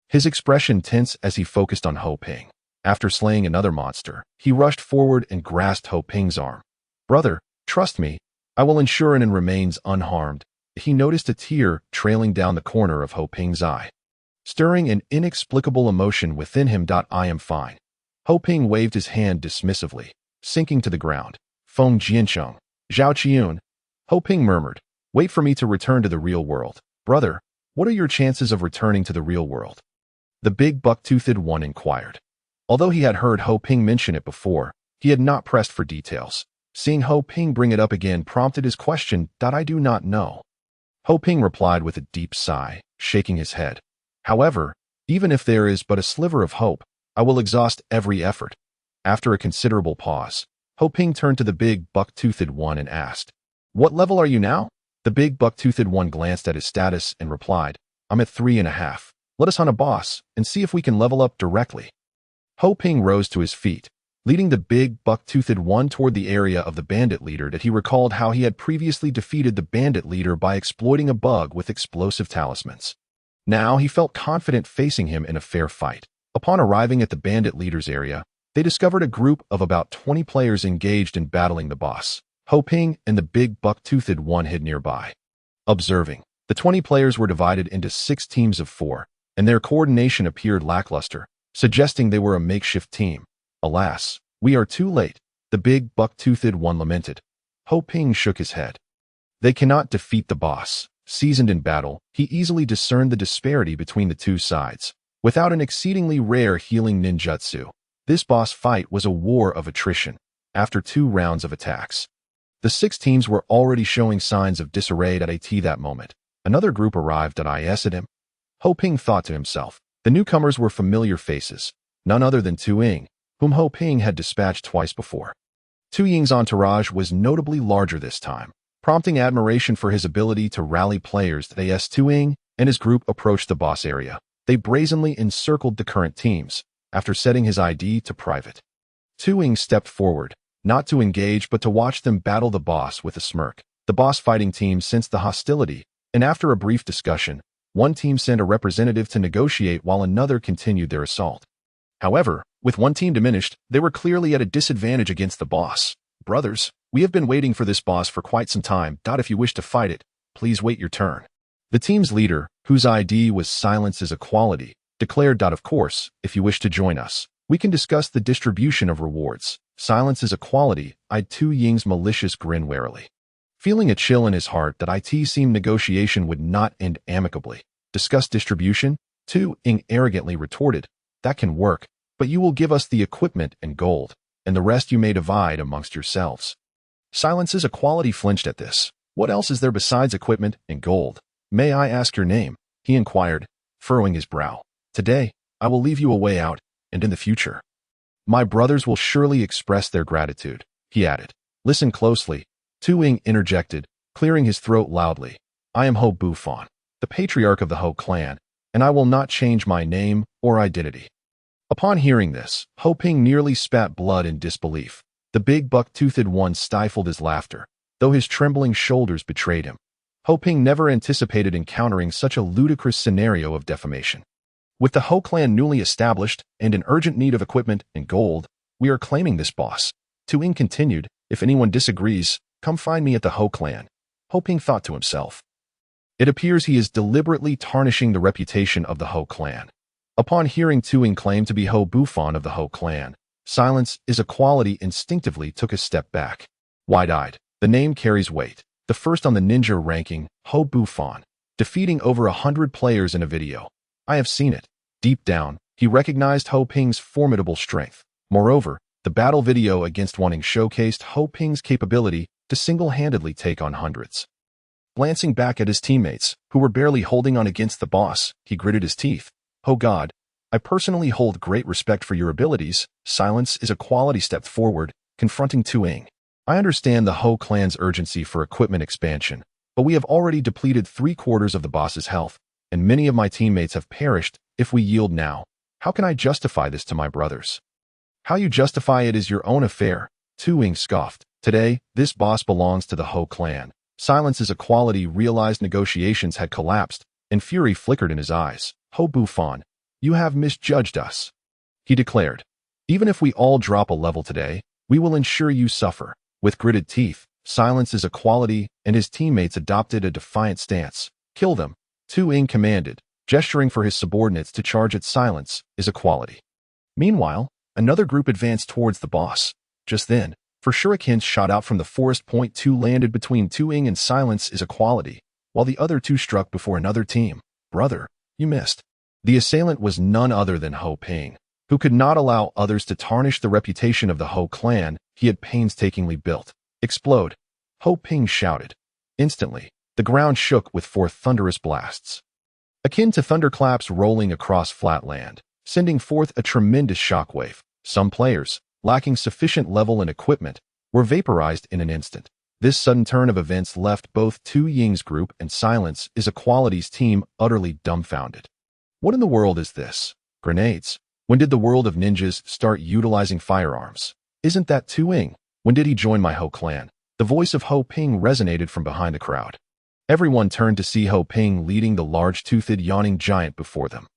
His expression tense as he focused on Hauping. After slaying another monster, he rushed forward and grasped Hauping's arm. Brother, trust me, I will ensure Inin remains unharmed. He noticed a tear trailing down the corner of Hauping's eye, stirring an inexplicable emotion within him. I am fine. Hauping waved his hand dismissively, sinking to the ground. Feng Jiancheng, Zhao Qiun. Hauping murmured, wait for me to return to the real world. Brother, what are your chances of returning to the real world? The Big Bucktoothed one inquired. Although he had heard Hauping mention it before, he had not pressed for details. Seeing Hauping bring it up again prompted his question. I do not know. Hauping replied with a deep sigh, shaking his head. However, even if there is but a sliver of hope, I will exhaust every effort. After a considerable pause, Hauping turned to the Big Bucktoothed one and asked, what level are you now? The Big Bucktoothed one glanced at his status and replied, I'm at 3.5. Let us hunt a boss and see if we can level up directly. Hauping rose to his feet, leading the Big Bucktoothed one toward the area of the bandit leader. He recalled how he had previously defeated the bandit leader by exploiting a bug with explosive talismans. Now he felt confident facing him in a fair fight. Upon arriving at the bandit leader's area, they discovered a group of about 20 players engaged in battling the boss. Ho Ping and the big buck-toothed one hid nearby. Observing, the 20 players were divided into 6 teams of 4, and their coordination appeared lackluster, suggesting they were a makeshift team. Alas, we are too late, the big buck-toothed one lamented. Ho Ping shook his head. They cannot defeat the boss. Seasoned in battle, he easily discerned the disparity between the two sides. Without an exceedingly rare healing ninjutsu, this boss fight was a war of attrition. After 2 rounds of attacks, the 6 teams were already showing signs of disarray at that moment. Another group arrived at at him. Ho Ping thought to himself. The newcomers were familiar faces, none other than Tu Ying, whom Ho Ping had dispatched twice before. Tu Ying's entourage was notably larger this time, prompting admiration for his ability to rally players. As Tu Ying and his group approached the boss area, they brazenly encircled the current teams, after setting his ID to private. Tu Ying stepped forward, not to engage but to watch them battle the boss with a smirk. The boss fighting team sensed the hostility, and after a brief discussion, one team sent a representative to negotiate while another continued their assault. However, with one team diminished, they were clearly at a disadvantage against the boss. Brothers, we have been waiting for this boss for quite some time. If you wish to fight it, please wait your turn. The team's leader, whose ID was silence is a quality, declared. Of course, if you wish to join us, we can discuss the distribution of rewards. Silence is a quality, eyed Tu Ying's malicious grin warily. Feeling a chill in his heart that it seemed negotiation would not end amicably. Discuss distribution? Tu Ying arrogantly retorted. That can work, but you will give us the equipment and gold, and the rest you may divide amongst yourselves. Silence is a quality flinched at this. What else is there besides equipment and gold? May I ask your name? He inquired, furrowing his brow. Today, I will leave you a way out, and in the future, my brothers will surely express their gratitude, he added. Listen closely, Tu Ying interjected, clearing his throat loudly. I am Ho Buffon, the patriarch of the Ho clan, and I will not change my name or identity. Upon hearing this, Ho Ping nearly spat blood in disbelief. The big buck-toothed one stifled his laughter, though his trembling shoulders betrayed him. Ho Ping never anticipated encountering such a ludicrous scenario of defamation. With the Ho clan newly established and in urgent need of equipment and gold, we are claiming this boss. Tu Ying continued, if anyone disagrees, come find me at the Ho clan. Ho Ping thought to himself. It appears he is deliberately tarnishing the reputation of the Ho clan. Upon hearing Tu Ying claim to be Ho Buffon of the Ho clan, silence is a quality instinctively took a step back. Wide-eyed, the name carries weight. The first on the ninja ranking, Ho Buffon, defeating over 100 players in a video. I have seen it. Deep down, he recognized Ho Ping's formidable strength. Moreover, the battle video against Wanting showcased Ho Ping's capability to single-handedly take on hundreds. Glancing back at his teammates, who were barely holding on against the boss, he gritted his teeth. Oh God, I personally hold great respect for your abilities. Silence is a quality step forward, confronting Tu Ying. I understand the Ho clan's urgency for equipment expansion, but we have already depleted 3/4 of the boss's health, and many of my teammates have perished. If we yield now, how can I justify this to my brothers? How you justify it is your own affair, Tu Ying scoffed. Today, this boss belongs to the Ho clan. Silence is a quality realized negotiations had collapsed, and fury flickered in his eyes. Ho Buffon, you have misjudged us, he declared. Even if we all drop a level today, we will ensure you suffer. With gritted teeth, silence is a quality, and his teammates adopted a defiant stance. Kill them, Tu Ying commanded, gesturing for his subordinates to charge at silence is a quality. Meanwhile, another group advanced towards the boss. Just then, shurikens shot out from the forest. Point 2 landed between Tu Ying and silence is a quality, while the other 2 struck before another team. Brother, you missed. The assailant was none other than Ho Ping, who could not allow others to tarnish the reputation of the Ho clan he had painstakingly built. Explode, Ho Ping shouted. Instantly, the ground shook with 4 thunderous blasts, akin to thunderclaps rolling across flat land, sending forth a tremendous shockwave. Some players, lacking sufficient level and equipment, were vaporized in an instant. This sudden turn of events left both Tu Ying's group and Silence is a quality's team utterly dumbfounded. What in the world is this? Grenades? When did the world of ninjas start utilizing firearms? Isn't that Tu Ying? When did he join my Ho clan? The voice of Ho Ping resonated from behind the crowd. Everyone turned to see Ho Ping leading the large-toothed yawning giant before them.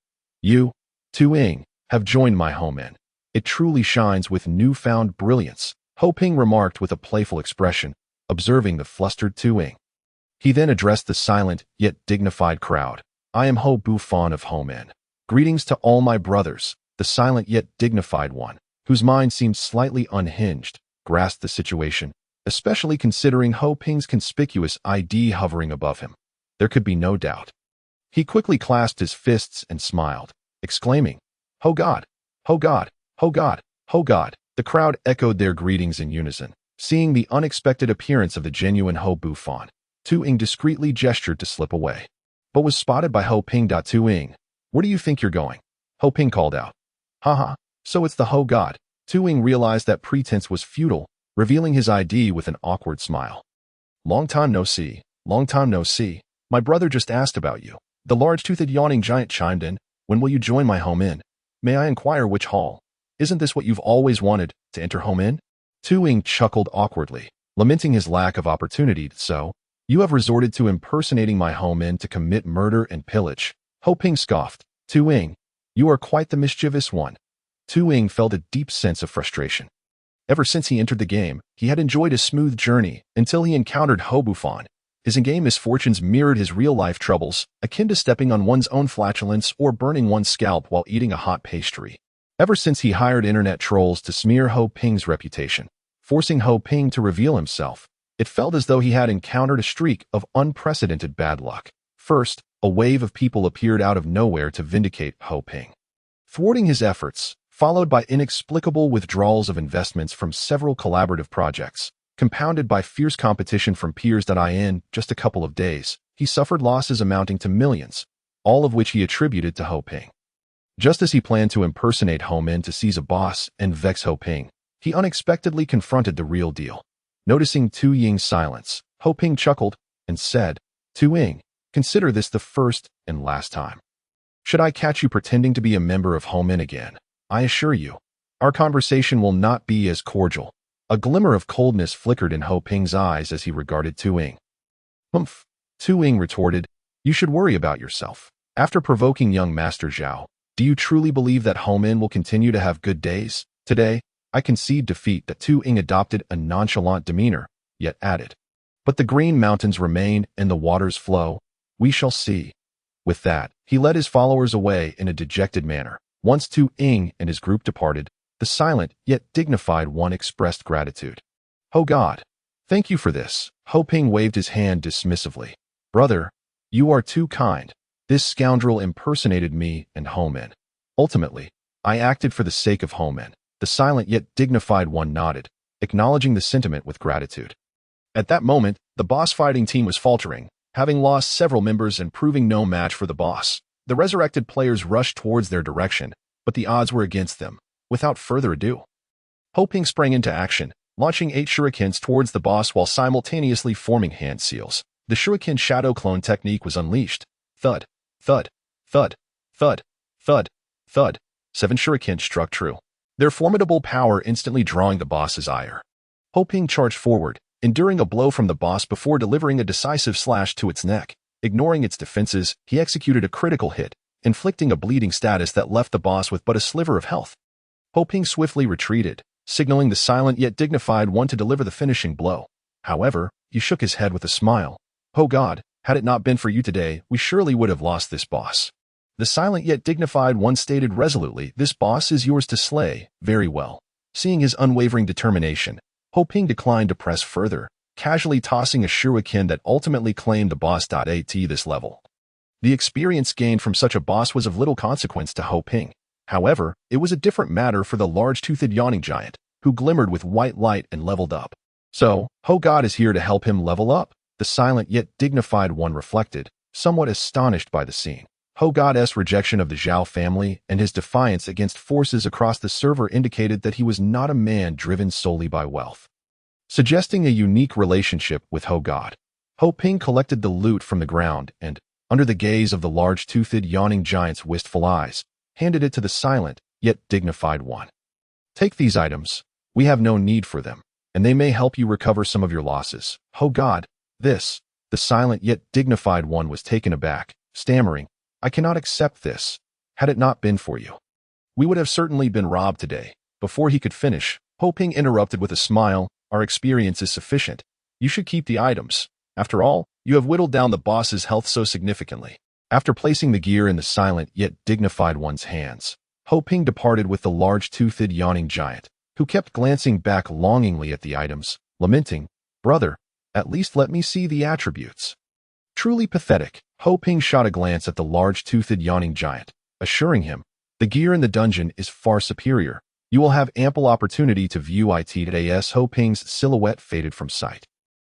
You, Tu Ying, have joined my Ho men. It truly shines with newfound brilliance, Ho Ping remarked with a playful expression. observing the flustered Tuing. He then addressed the silent yet dignified crowd. I am Ho Buffon of Homen. Greetings to all my brothers. The silent yet dignified one, whose mind seemed slightly unhinged, grasped the situation, especially considering Ho Ping's conspicuous ID hovering above him. There could be no doubt. He quickly clasped his fists and smiled, exclaiming, Ho God! Ho God! Ho God! Ho God! The crowd echoed their greetings in unison. Seeing the unexpected appearance of the genuine Ho Buffon, Tu-Ing discreetly gestured to slip away, but was spotted by Ho Ping. Tu-Ing, where do you think you're going? Ho Ping called out. Haha, so it's the Ho God. Tu-Ing realized that pretense was futile, revealing his ID with an awkward smile. Long time no see, long time no see. My brother just asked about you. The large-toothed yawning giant chimed in. When will you join my home inn? May I inquire which hall? Isn't this what you've always wanted, to enter home inn? Tu-Ing chuckled awkwardly, lamenting his lack of opportunity. So, you have resorted to impersonating my home inn to commit murder and pillage. Ho Ping scoffed. Tu-Ing, you are quite the mischievous one. Tu-Ing felt a deep sense of frustration. Ever since he entered the game, he had enjoyed a smooth journey until he encountered Ho Buffon. His in-game misfortunes mirrored his real-life troubles, akin to stepping on one's own flatulence or burning one's scalp while eating a hot pastry. Ever since he hired internet trolls to smear Ho Ping's reputation, forcing Ho Ping to reveal himself, it felt as though he had encountered a streak of unprecedented bad luck. First, a wave of people appeared out of nowhere to vindicate Ho Ping, thwarting his efforts, followed by inexplicable withdrawals of investments from several collaborative projects. Compounded by fierce competition from peers. In just a couple of days, he suffered losses amounting to millions, all of which he attributed to Ho Ping. Just as he planned to impersonate Ho Min to seize a boss and vex Ho Ping, he unexpectedly confronted the real deal. Noticing Tu-Ying's silence, Ho Ping chuckled and said, Tu-Ying, consider this the first and last time. Should I catch you pretending to be a member of Ho Min again, I assure you, our conversation will not be as cordial. A glimmer of coldness flickered in Ho Ping's eyes as he regarded Tu-Ing. Humph, Tu-Ing retorted, you should worry about yourself. After provoking young Master Zhao, do you truly believe that Ho Min will continue to have good days? Today, I concede defeat. That Tu-Ing adopted a nonchalant demeanor, yet added, but the green mountains remain and the waters flow. We shall see. With that, he led his followers away in a dejected manner. Once Tu-Ing and his group departed, the silent yet dignified one expressed gratitude. Oh God, thank you for this. Ho Ping waved his hand dismissively. Brother, you are too kind. This scoundrel impersonated me and Ho Min. Ultimately, I acted for the sake of Ho Min. The silent yet dignified one nodded, acknowledging the sentiment with gratitude. At that moment, the boss fighting team was faltering, having lost several members and proving no match for the boss. The resurrected players rushed towards their direction, but the odds were against them. Without further ado, Ho Ping sprang into action, launching 8 shurikens towards the boss while simultaneously forming hand seals. The shuriken shadow clone technique was unleashed. Thud, thud, thud, thud, thud, thud. 7 shurikens struck true, their formidable power instantly drawing the boss's ire. Ho Ping charged forward, enduring a blow from the boss before delivering a decisive slash to its neck. Ignoring its defenses, he executed a critical hit, inflicting a bleeding status that left the boss with but a sliver of health. Ho Ping swiftly retreated, signaling the silent yet dignified one to deliver the finishing blow. However, he shook his head with a smile. Oh God, had it not been for you today, we surely would have lost this boss. The silent yet dignified one stated resolutely, this boss is yours to slay. Very well. Seeing his unwavering determination, Ho Ping declined to press further, casually tossing a shuriken that ultimately claimed the boss. At this level, the experience gained from such a boss was of little consequence to Ho Ping. However, it was a different matter for the large-toothed yawning giant, who glimmered with white light and leveled up. So, Ho God is here to help him level up, the silent yet dignified one reflected, somewhat astonished by the scene. Ho God's rejection of the Zhao family and his defiance against forces across the server indicated that he was not a man driven solely by wealth. Suggesting a unique relationship with Ho God, Ho Ping collected the loot from the ground and, under the gaze of the large-toothed yawning giant's wistful eyes, handed it to the silent, yet dignified one. Take these items. We have no need for them, and they may help you recover some of your losses. Oh God, this. The silent yet dignified one was taken aback, stammering, I cannot accept this. Had it not been for you, we would have certainly been robbed today. Before he could finish, Ho Ping interrupted with a smile, our experience is sufficient. You should keep the items. After all, you have whittled down the boss's health so significantly. After placing the gear in the silent yet dignified one's hands, Ho Ping departed with the large-toothed yawning giant, who kept glancing back longingly at the items, lamenting, "Brother, at least let me see the attributes." Truly pathetic, Ho Ping shot a glance at the large-toothed yawning giant, assuring him, "The gear in the dungeon is far superior. You will have ample opportunity to view it." As Ho Ping's silhouette faded from sight,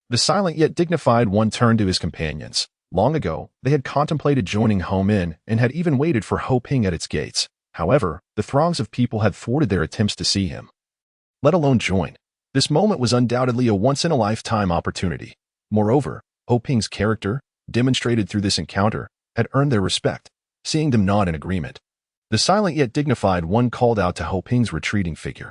the silent yet dignified one turned to his companions. Long ago, they had contemplated joining Home Inn and had even waited for Ho Ping at its gates. However, the throngs of people had thwarted their attempts to see him, let alone join. This moment was undoubtedly a once-in-a-lifetime opportunity. Moreover, Ho Ping's character, demonstrated through this encounter, had earned their respect. Seeing them nod in agreement, the silent yet dignified one called out to Ho Ping's retreating figure.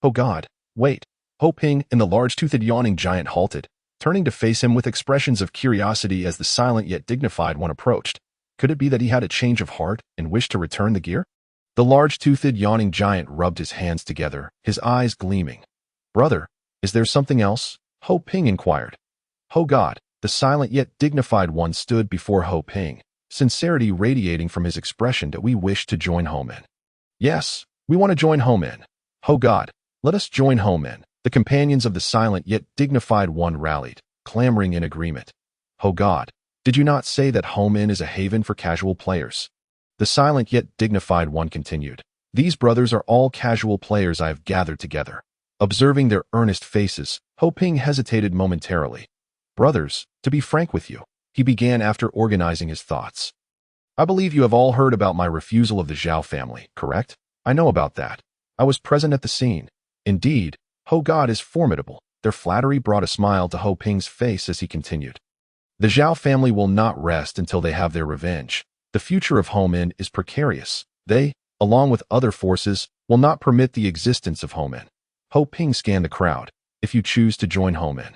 "Oh God, wait!" Ho Ping and the large-toothed yawning giant halted, turning to face him with expressions of curiosity as the silent yet dignified one approached. Could it be that he had a change of heart and wished to return the gear? The large-toothed yawning giant rubbed his hands together, his eyes gleaming. "Brother, is there something else?" Ho Ping inquired. "Oh God!" The silent yet dignified one stood before Ho Ping, sincerity radiating from his expression. "That we wish to join Home Inn." "Yes, we want to join Home Inn. Oh God, let us join Home Inn." The companions of the silent yet dignified one rallied, clamoring in agreement. "Oh God, did you not say that Home Inn is a haven for casual players?" The silent yet dignified one continued. "These brothers are all casual players I have gathered together." Observing their earnest faces, Ho Ping hesitated momentarily. "Brothers, to be frank with you," he began after organizing his thoughts. "I believe you have all heard about my refusal of the Zhao family, correct? I know about that. I was present at the scene. Indeed, Ho God is formidable." Their flattery brought a smile to Ho Ping's face as he continued. "The Zhao family will not rest until they have their revenge. The future of Home Inn is precarious. They, along with other forces, will not permit the existence of Home Inn." Ho Ping scanned the crowd. "If you choose to join Home Inn,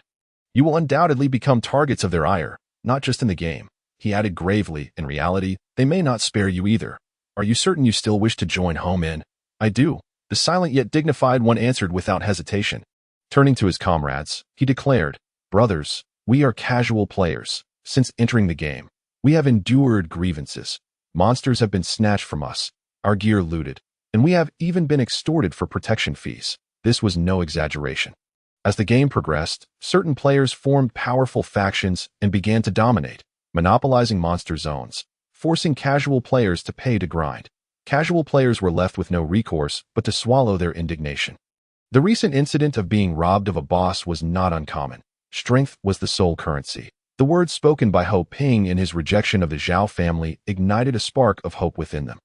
you will undoubtedly become targets of their ire, not just in the game." He added gravely, "In reality, they may not spare you either. Are you certain you still wish to join Home Inn?" "I do," the silent yet dignified one answered without hesitation. Turning to his comrades, he declared, "Brothers, we are casual players. Since entering the game, we have endured grievances. Monsters have been snatched from us, our gear looted, and we have even been extorted for protection fees." This was no exaggeration. As the game progressed, certain players formed powerful factions and began to dominate, monopolizing monster zones, forcing casual players to pay to grind. Casual players were left with no recourse but to swallow their indignation. The recent incident of being robbed of a boss was not uncommon. Strength was the sole currency. The words spoken by Ho Ping in his rejection of the Zhao family ignited a spark of hope within them.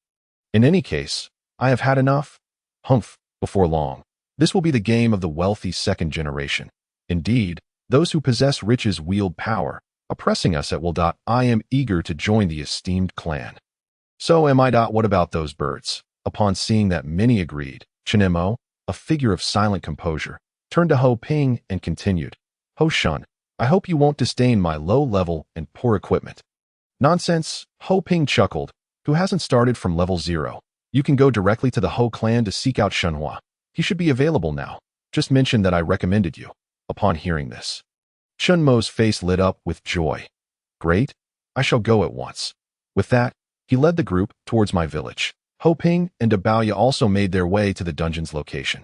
"In any case, I have had enough. Humph, before long, this will be the game of the wealthy second generation. Indeed, those who possess riches wield power, oppressing us at will. I am eager to join the esteemed clan." "So am I. What about those birds?" Upon seeing that, many agreed. Chen Mo, a figure of silent composure, turned to Ho Ping and continued, "Ho Shun, I hope you won't disdain my low level and poor equipment." "Nonsense," Ho Ping chuckled. "Who hasn't started from level 0? You can go directly to the Ho clan to seek out Shenhua. He should be available now. Just mention that I recommended you." Upon hearing this, Chen Mo's face lit up with joy. "Great, I shall go at once." With that, he led the group towards my village. Ho Ping and Dabaoya also made their way to the dungeon's location.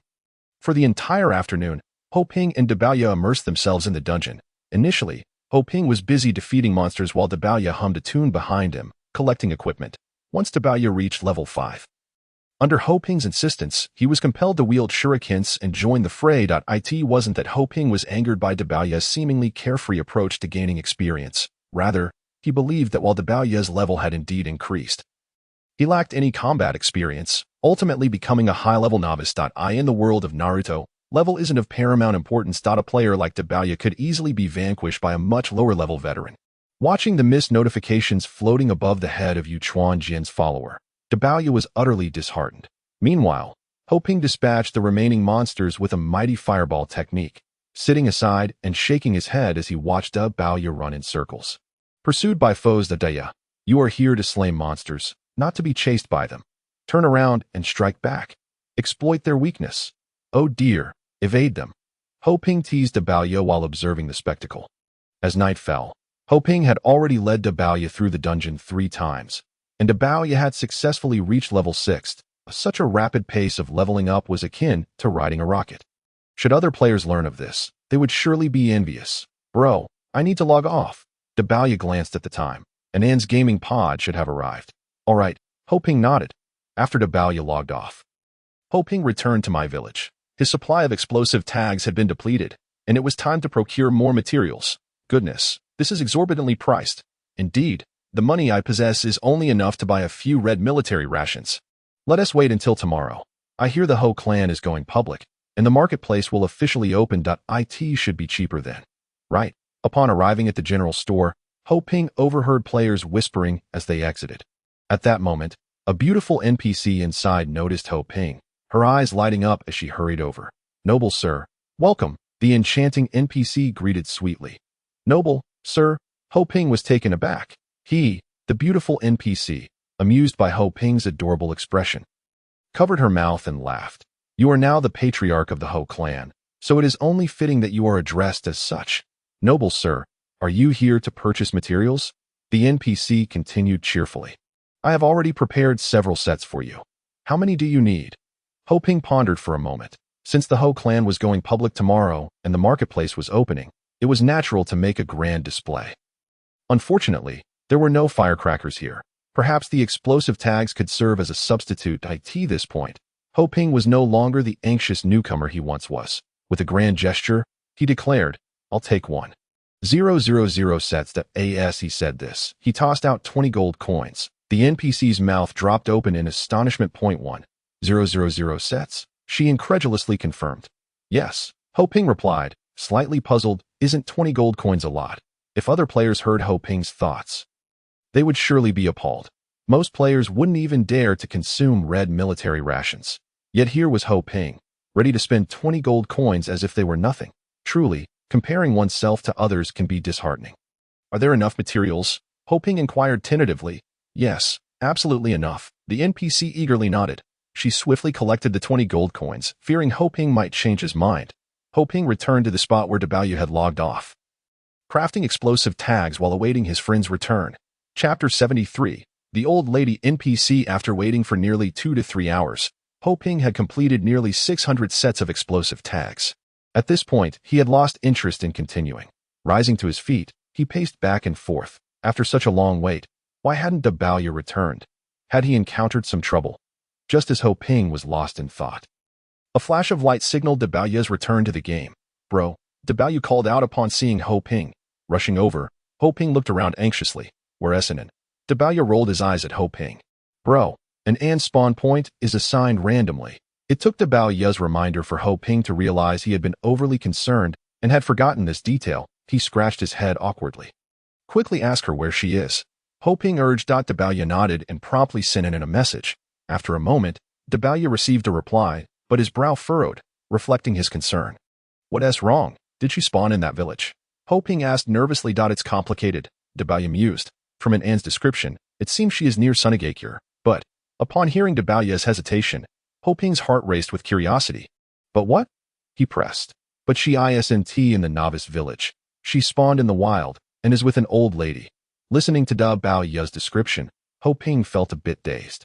For the entire afternoon, Ho Ping and Dabaoya immersed themselves in the dungeon. Initially, Ho Ping was busy defeating monsters while Dabaoya hummed a tune behind him, collecting equipment. Once Dabaoya reached level 5, under Ho Ping's insistence, he was compelled to wield shurikens and join the fray. It wasn't that Ho Ping was angered by Dabaoya's seemingly carefree approach to gaining experience. Rather, he believed that while Dabaoya's level had indeed increased, he lacked any combat experience, ultimately becoming a high-level novice. In the world of Naruto, level isn't of paramount importance. A player like Dabaoya could easily be vanquished by a much lower-level veteran. Watching the missed notifications floating above the head of Yu Chuanjian's follower, Dabaoya was utterly disheartened. Meanwhile, Ho Ping dispatched the remaining monsters with a mighty fireball technique, sitting aside and shaking his head as he watched Dabaoya run in circles. Pursued by foes, Dabaoya, you are here to slay monsters, not to be chased by them. Turn around and strike back. Exploit their weakness. Oh dear, evade them. Ho Ping teased Dabalia while observing the spectacle. As night fell, Ho Ping had already led Dabalia through the dungeon 3 times, and Dabalia had successfully reached level 6. Such a rapid pace of leveling up was akin to riding a rocket. Should other players learn of this, they would surely be envious. Bro, I need to log off. Dabalia glanced at the time. Anand's gaming pod should have arrived. All right, Ho Ping nodded. After Dabalia logged off, Ho Ping returned to my village. His supply of explosive tags had been depleted, and it was time to procure more materials. Goodness, this is exorbitantly priced. Indeed, the money I possess is only enough to buy a few red military rations. Let us wait until tomorrow. I hear the Ho clan is going public, and the marketplace will officially open. It should be cheaper then. Right. Upon arriving at the general store, Ho Ping overheard players whispering as they exited. At that moment, a beautiful NPC inside noticed Ho Ping, her eyes lighting up as she hurried over. Noble sir, welcome, the enchanting NPC greeted sweetly. Noble, sir, Ho Ping was taken aback. He, the beautiful NPC, amused by Ho Ping's adorable expression, covered her mouth and laughed. You are now the patriarch of the Ho clan, so it is only fitting that you are addressed as such. Noble sir, are you here to purchase materials? The NPC continued cheerfully. I have already prepared several sets for you. How many do you need? Ho Ping pondered for a moment. Since the Ho clan was going public tomorrow and the marketplace was opening, it was natural to make a grand display. Unfortunately, there were no firecrackers here. Perhaps the explosive tags could serve as a substitute. At this point, Ho Ping was no longer the anxious newcomer he once was. With a grand gesture, he declared, I'll take 1,000 sets. As he said this, he tossed out 20 gold coins. The NPC's mouth dropped open in astonishment. 1,000 sets? She incredulously confirmed. Yes, Ho Ping replied, slightly puzzled. Isn't 20 gold coins a lot? If other players heard Ho Ping's thoughts, they would surely be appalled. Most players wouldn't even dare to consume red military rations. Yet here was Ho Ping, ready to spend 20 gold coins as if they were nothing. Truly, comparing oneself to others can be disheartening. Are there enough materials? Ho Ping inquired tentatively. Yes, absolutely enough. The NPC eagerly nodded. She swiftly collected the 20 gold coins, fearing Ho Ping might change his mind. Ho Ping returned to the spot where Dabalia had logged off, crafting explosive tags while awaiting his friend's return. Chapter 73. The Old Lady NPC. After waiting for nearly 2 to 3 hours, Ho Ping had completed nearly 600 sets of explosive tags. At this point, he had lost interest in continuing. Rising to his feet, he paced back and forth. After such a long wait, why hadn't Dabalia returned? Had he encountered some trouble? Just as Ho Ping was lost in thought, a flash of light signaled Dabalia's return to the game. Bro, Dabalia called out upon seeing Ho Ping. Rushing over, Ho Ping looked around anxiously. Where's Anan? Dabalia rolled his eyes at Ho Ping. Bro, an An spawn point is assigned randomly. It took Dabalia's reminder for Ho Ping to realize he had been overly concerned and had forgotten this detail. He scratched his head awkwardly. Quickly ask her where she is. Ho Ping urged. Dabalia nodded and promptly sent in a message. After a moment, Dabalia received a reply, but his brow furrowed, reflecting his concern. What's wrong? Did she spawn in that village? Ho Ping asked nervously. It's complicated, Dabalia mused. From an An's description, it seems she is near Sunagakure, but, upon hearing Dabalia's hesitation, Ho Ping's heart raced with curiosity. But what? He pressed. But she isn't in the novice village. She spawned in the wild, and is with an old lady. Listening to Dabalia's description, Ho Ping felt a bit dazed.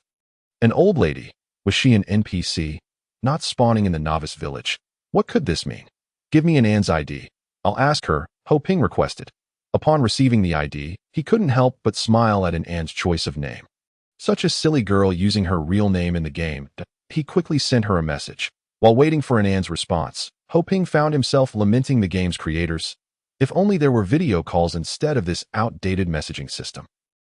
An old lady? Was she an NPC? Not spawning in the novice village. What could this mean? Give me an An's ID. I'll ask her, Ho Ping requested. Upon receiving the ID, he couldn't help but smile at an An's choice of name. Such a silly girl using her real name in the game. He quickly sent her a message. While waiting for an An's response, Ho Ping found himself lamenting the game's creators. If only there were video calls instead of this outdated messaging system.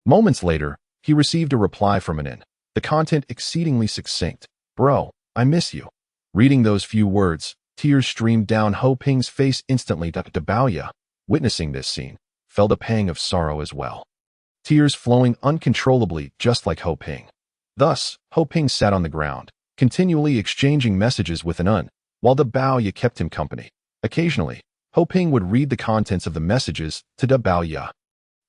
Moments later, he received a reply from an An. The content exceedingly succinct. Bro, I miss you. Reading those few words, tears streamed down Ho Ping's face instantly. Dabalia, witnessing this scene, felt a pang of sorrow as well. Tears flowing uncontrollably, just like Ho Ping. Thus, Ho Ping sat on the ground, continually exchanging messages with an An, while Dabalia kept him company. Occasionally, Ho Ping would read the contents of the messages to Dabalia.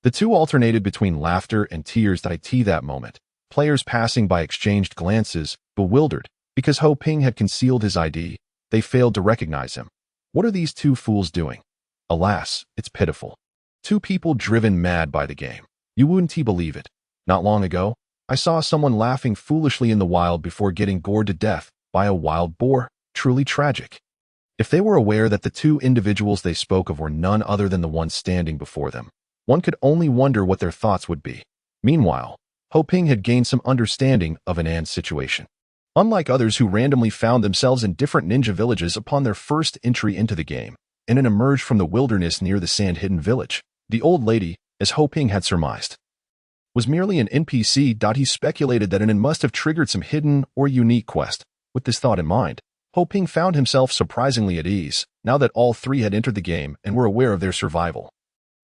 The two alternated between laughter and tears. That moment, players passing by exchanged glances, bewildered, because Ho Ping had concealed his ID. They failed to recognize him. What are these two fools doing? Alas, it's pitiful. Two people driven mad by the game. You wouldn't believe it. Not long ago, I saw someone laughing foolishly in the wild before getting gored to death by a wild boar. Truly tragic. If they were aware that the two individuals they spoke of were none other than the one standing before them, one could only wonder what their thoughts would be. Meanwhile, Ho Ping had gained some understanding of An's situation. Unlike others who randomly found themselves in different ninja villages upon their first entry into the game, and had emerged from the wilderness near the sand-hidden village, the old lady, as Ho Ping had surmised, was merely an NPC. He speculated that An must have triggered some hidden or unique quest. With this thought in mind, Ho Ping found himself surprisingly at ease, now that all three had entered the game and were aware of their survival.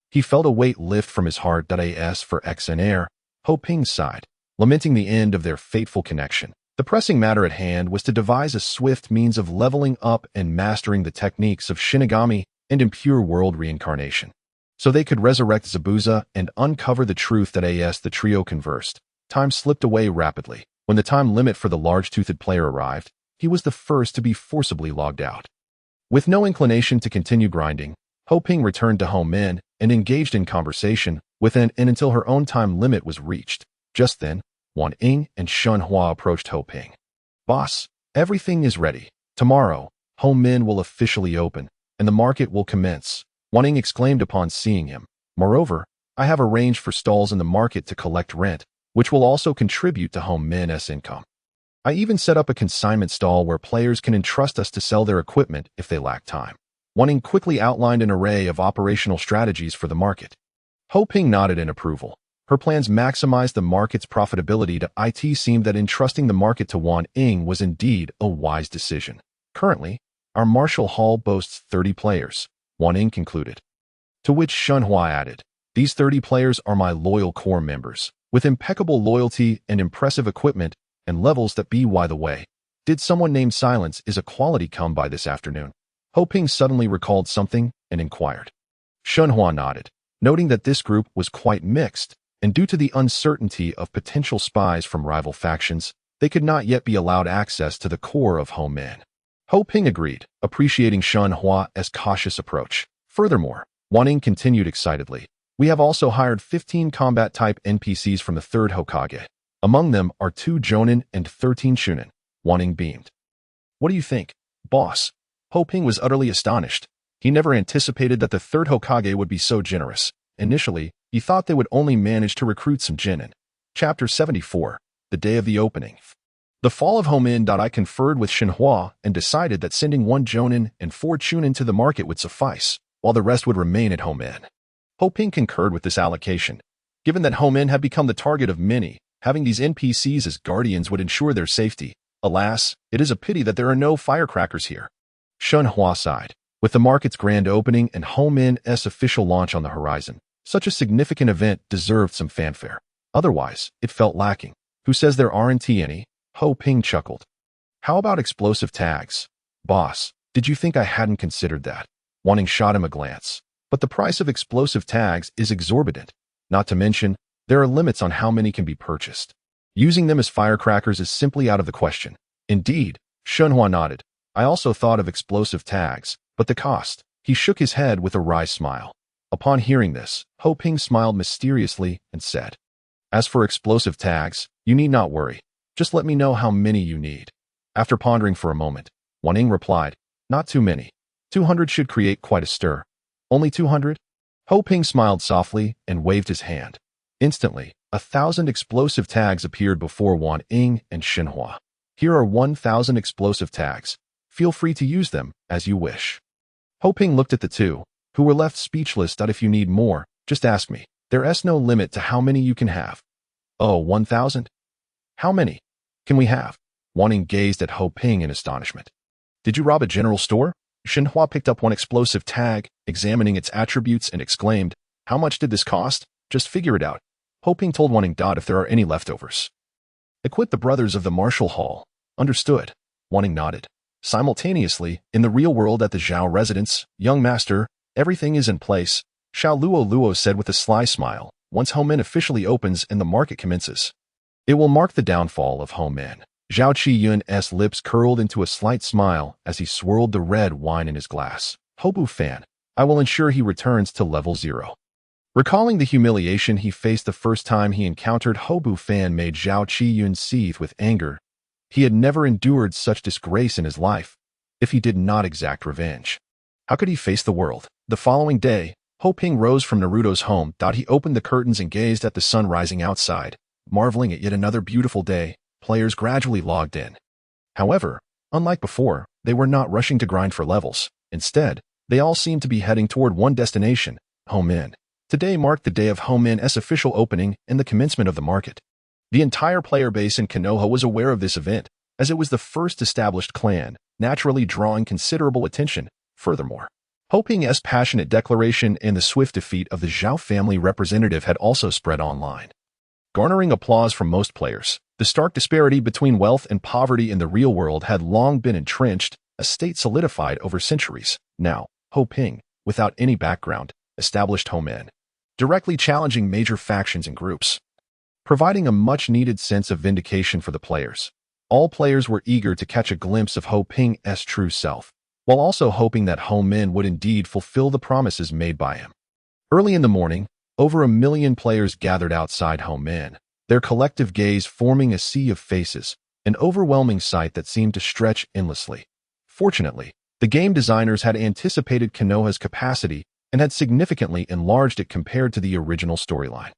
He felt a weight lift from his heart. As for X and Air, Ho Ping sighed, lamenting the end of their fateful connection. The pressing matter at hand was to devise a swift means of leveling up and mastering the techniques of Shinigami and impure world reincarnation, so they could resurrect Zabuza and uncover the truth. As the trio conversed, time slipped away rapidly. When the time limit for the large-toothed player arrived, he was the first to be forcibly logged out. With no inclination to continue grinding, Ho Ping returned to Home Min and engaged in conversation with An until her own time limit was reached. Just then, Wan Ying and Shun Hua approached Ho Ping. "Boss, everything is ready. Tomorrow, Home Min will officially open, and the market will commence," Wan Ying exclaimed upon seeing him. "Moreover, I have arranged for stalls in the market to collect rent, which will also contribute to Home Min's income. I even set up a consignment stall where players can entrust us to sell their equipment if they lack time." Wan Ying quickly outlined an array of operational strategies for the market. Ho Ping nodded in approval. Her plans maximized the market's profitability. It seemed that entrusting the market to Wan Ying was indeed a wise decision. "Currently, our martial hall boasts 30 players, Wan Ying concluded. To which Shun Hua added, "These 30 players are my loyal core members, with impeccable loyalty and impressive equipment and levels that by the way, did someone named Silence is a quality come by this afternoon?" Ho Ping suddenly recalled something and inquired. Shun Hua nodded, noting that this group was quite mixed, and due to the uncertainty of potential spies from rival factions, they could not yet be allowed access to the core of Home Min. Ho Ping agreed, appreciating Shun Hua's cautious approach. Furthermore, Wan Ying continued excitedly, "We have also hired 15 combat-type NPCs from the 3rd Hokage. Among them are 2 Jonin and 13 Shunin." Wan Ying beamed. "What do you think, boss?" Ho Ping was utterly astonished. He never anticipated that the 3rd Hokage would be so generous. Initially, he thought they would only manage to recruit some Jinin. Chapter 74, The Day of the Opening. The fall of Home Min. I conferred with Shinhua and decided that sending 1 Jonin and 4 Chunin to the market would suffice, while the rest would remain at Home Min. Ho Ping concurred with this allocation. Given that Home Min had become the target of many, having these NPCs as guardians would ensure their safety. Alas, it is a pity that there are no firecrackers here. Shun Hua sighed. With the market's grand opening and Home Min's official launch on the horizon, such a significant event deserved some fanfare. Otherwise, it felt lacking. "Who says there aren't any?" Ho Ping chuckled. "How about explosive tags? Boss, did you think I hadn't considered that?" Wan Ying shot him a glance. "But the price of explosive tags is exorbitant. Not to mention, there are limits on how many can be purchased. Using them as firecrackers is simply out of the question." "Indeed," Shun Hua nodded. "I also thought of explosive tags, but the cost." He shook his head with a wry smile. Upon hearing this, Ho Ping smiled mysteriously and said, "As for explosive tags, you need not worry. Just let me know how many you need." After pondering for a moment, Wan Ying replied, "Not too many. 200 should create quite a stir." "Only 200? Ho Ping smiled softly and waved his hand. Instantly, 1,000 explosive tags appeared before Wan Ying and Shinhua. "Here are 1,000 explosive tags. Feel free to use them as you wish." Ho Ping looked at the two, who were left speechless. "If you need more, just ask me. There's no limit to how many you can have." "Oh, 1,000? How many can we have?" Wan Ying gazed at Ho Ping in astonishment. "Did you rob a general store?" Shinhua picked up one explosive tag, examining its attributes, and exclaimed, "How much did this cost? Just figure it out." Ho Ping told Wan Ying, "If there are any leftovers, equip the brothers of the martial hall." "Understood." Wan Ying nodded. Simultaneously, in the real world at the Zhao residence, "Young master, everything is in place," Xiao Luo said with a sly smile. "Once Home Min officially opens and the market commences, it will mark the downfall of Home Min." Zhao Qiyun's lips curled into a slight smile as he swirled the red wine in his glass. Hobu fan. I will ensure he returns to level 0. Recalling the humiliation he faced the first time he encountered Hobu fan made Zhao Qiyun seethe with anger. He had never endured such disgrace in his life, if he did not exact revenge. How could he face the world? The following day, Ho Ping rose from Naruto's home. He opened the curtains and gazed at the sun rising outside. Marveling at yet another beautiful day, players gradually logged in. However, unlike before, they were not rushing to grind for levels. Instead, they all seemed to be heading toward one destination, Home Inn. Today marked the day of Home Inn's official opening and the commencement of the market. The entire player base in Konoha was aware of this event, as it was the first established clan, naturally drawing considerable attention. Furthermore, Ho Ping's passionate declaration and the swift defeat of the Zhao family representative had also spread online. Garnering applause from most players, the stark disparity between wealth and poverty in the real world had long been entrenched, a state solidified over centuries. Now, Ho Ping, without any background, established Home Inn, directly challenging major factions and groups, providing a much-needed sense of vindication for the players. All players were eager to catch a glimpse of Ho Ping's true self, while also hoping that Home Inn would indeed fulfill the promises made by him. Early in the morning, over 1 million players gathered outside Home Inn, their collective gaze forming a sea of faces, an overwhelming sight that seemed to stretch endlessly. Fortunately, the game designers had anticipated Konoha's capacity and had significantly enlarged it compared to the original storyline.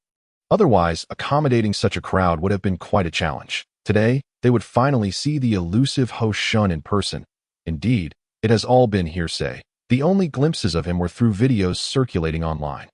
Otherwise, accommodating such a crowd would have been quite a challenge. Today, they would finally see the elusive Ho Shun in person. Indeed, it has all been hearsay. The only glimpses of him were through videos circulating online.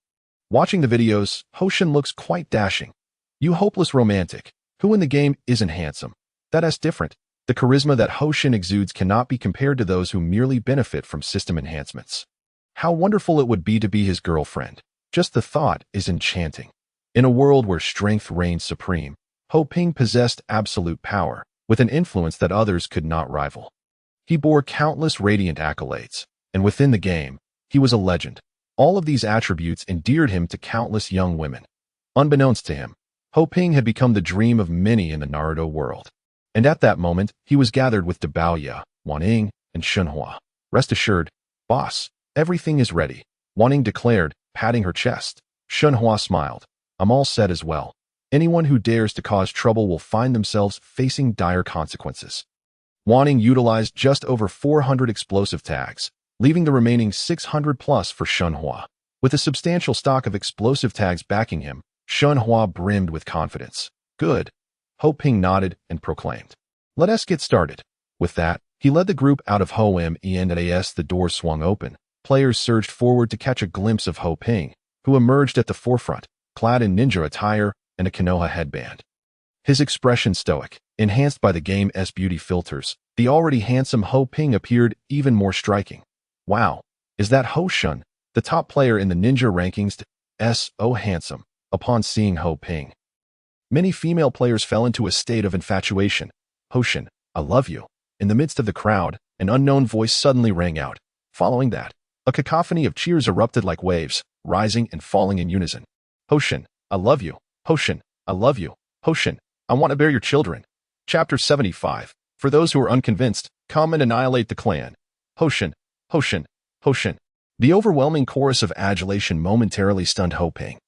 Watching the videos, Ho Shun looks quite dashing. You hopeless romantic. Who in the game isn't handsome? That's different. The charisma that Ho Shun exudes cannot be compared to those who merely benefit from system enhancements. How wonderful it would be to be his girlfriend. Just the thought is enchanting. In a world where strength reigns supreme, Ho Ping possessed absolute power, with an influence that others could not rival. He bore countless radiant accolades, and within the game, he was a legend. All of these attributes endeared him to countless young women. Unbeknownst to him, Ho Ping had become the dream of many in the Naruto world. And at that moment, he was gathered with Dabaoya, Waning, and Shunhua. Rest assured, boss, everything is ready, Waning declared, patting her chest. Shunhua smiled. I'm all set as well. Anyone who dares to cause trouble will find themselves facing dire consequences. Waning utilized just over 400 explosive tags, leaving the remaining 600 plus for Shunhua. With a substantial stock of explosive tags backing him, Shunhua brimmed with confidence. Good. Ho Ping nodded and proclaimed. Let us get started. With that, he led the group out of Ho M and as the door swung open, players surged forward to catch a glimpse of Ho Ping, who emerged at the forefront, clad in ninja attire and a Konoha headband. His expression stoic, enhanced by the game's beauty filters, the already handsome Ho Ping appeared even more striking. Wow, is that Ho Shun, the top player in the ninja rankings? So handsome. Upon seeing Ho Ping, many female players fell into a state of infatuation. Ho Shun, I love you. In the midst of the crowd, an unknown voice suddenly rang out. Following that, a cacophony of cheers erupted like waves, rising and falling in unison. Ho Shun, I love you. Ho Shun, I love you. Ho Shun, I want to bear your children. Chapter 75. For those who are unconvinced, come and annihilate the clan. Ho Shun, Ho Shun, Ho Shun. The overwhelming chorus of adulation momentarily stunned Ho Ping,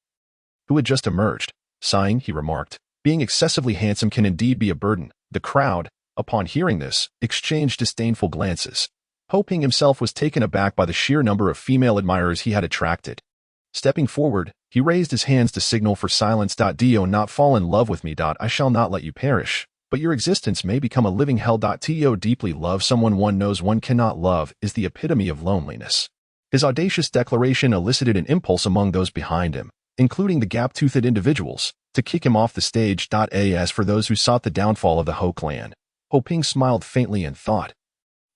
who had just emerged. Sighing, he remarked, being excessively handsome can indeed be a burden. The crowd, upon hearing this, exchanged disdainful glances. Ho Ping himself was taken aback by the sheer number of female admirers he had attracted. Stepping forward, he raised his hands to signal for silence. Do not fall in love with me. I shall not let you perish, but your existence may become a living hell. To deeply love someone one knows one cannot love is the epitome of loneliness. His audacious declaration elicited an impulse among those behind him, including the gap-toothed individuals, to kick him off the stage. As for those who sought the downfall of the Ho clan, Ho Ping smiled faintly and thought,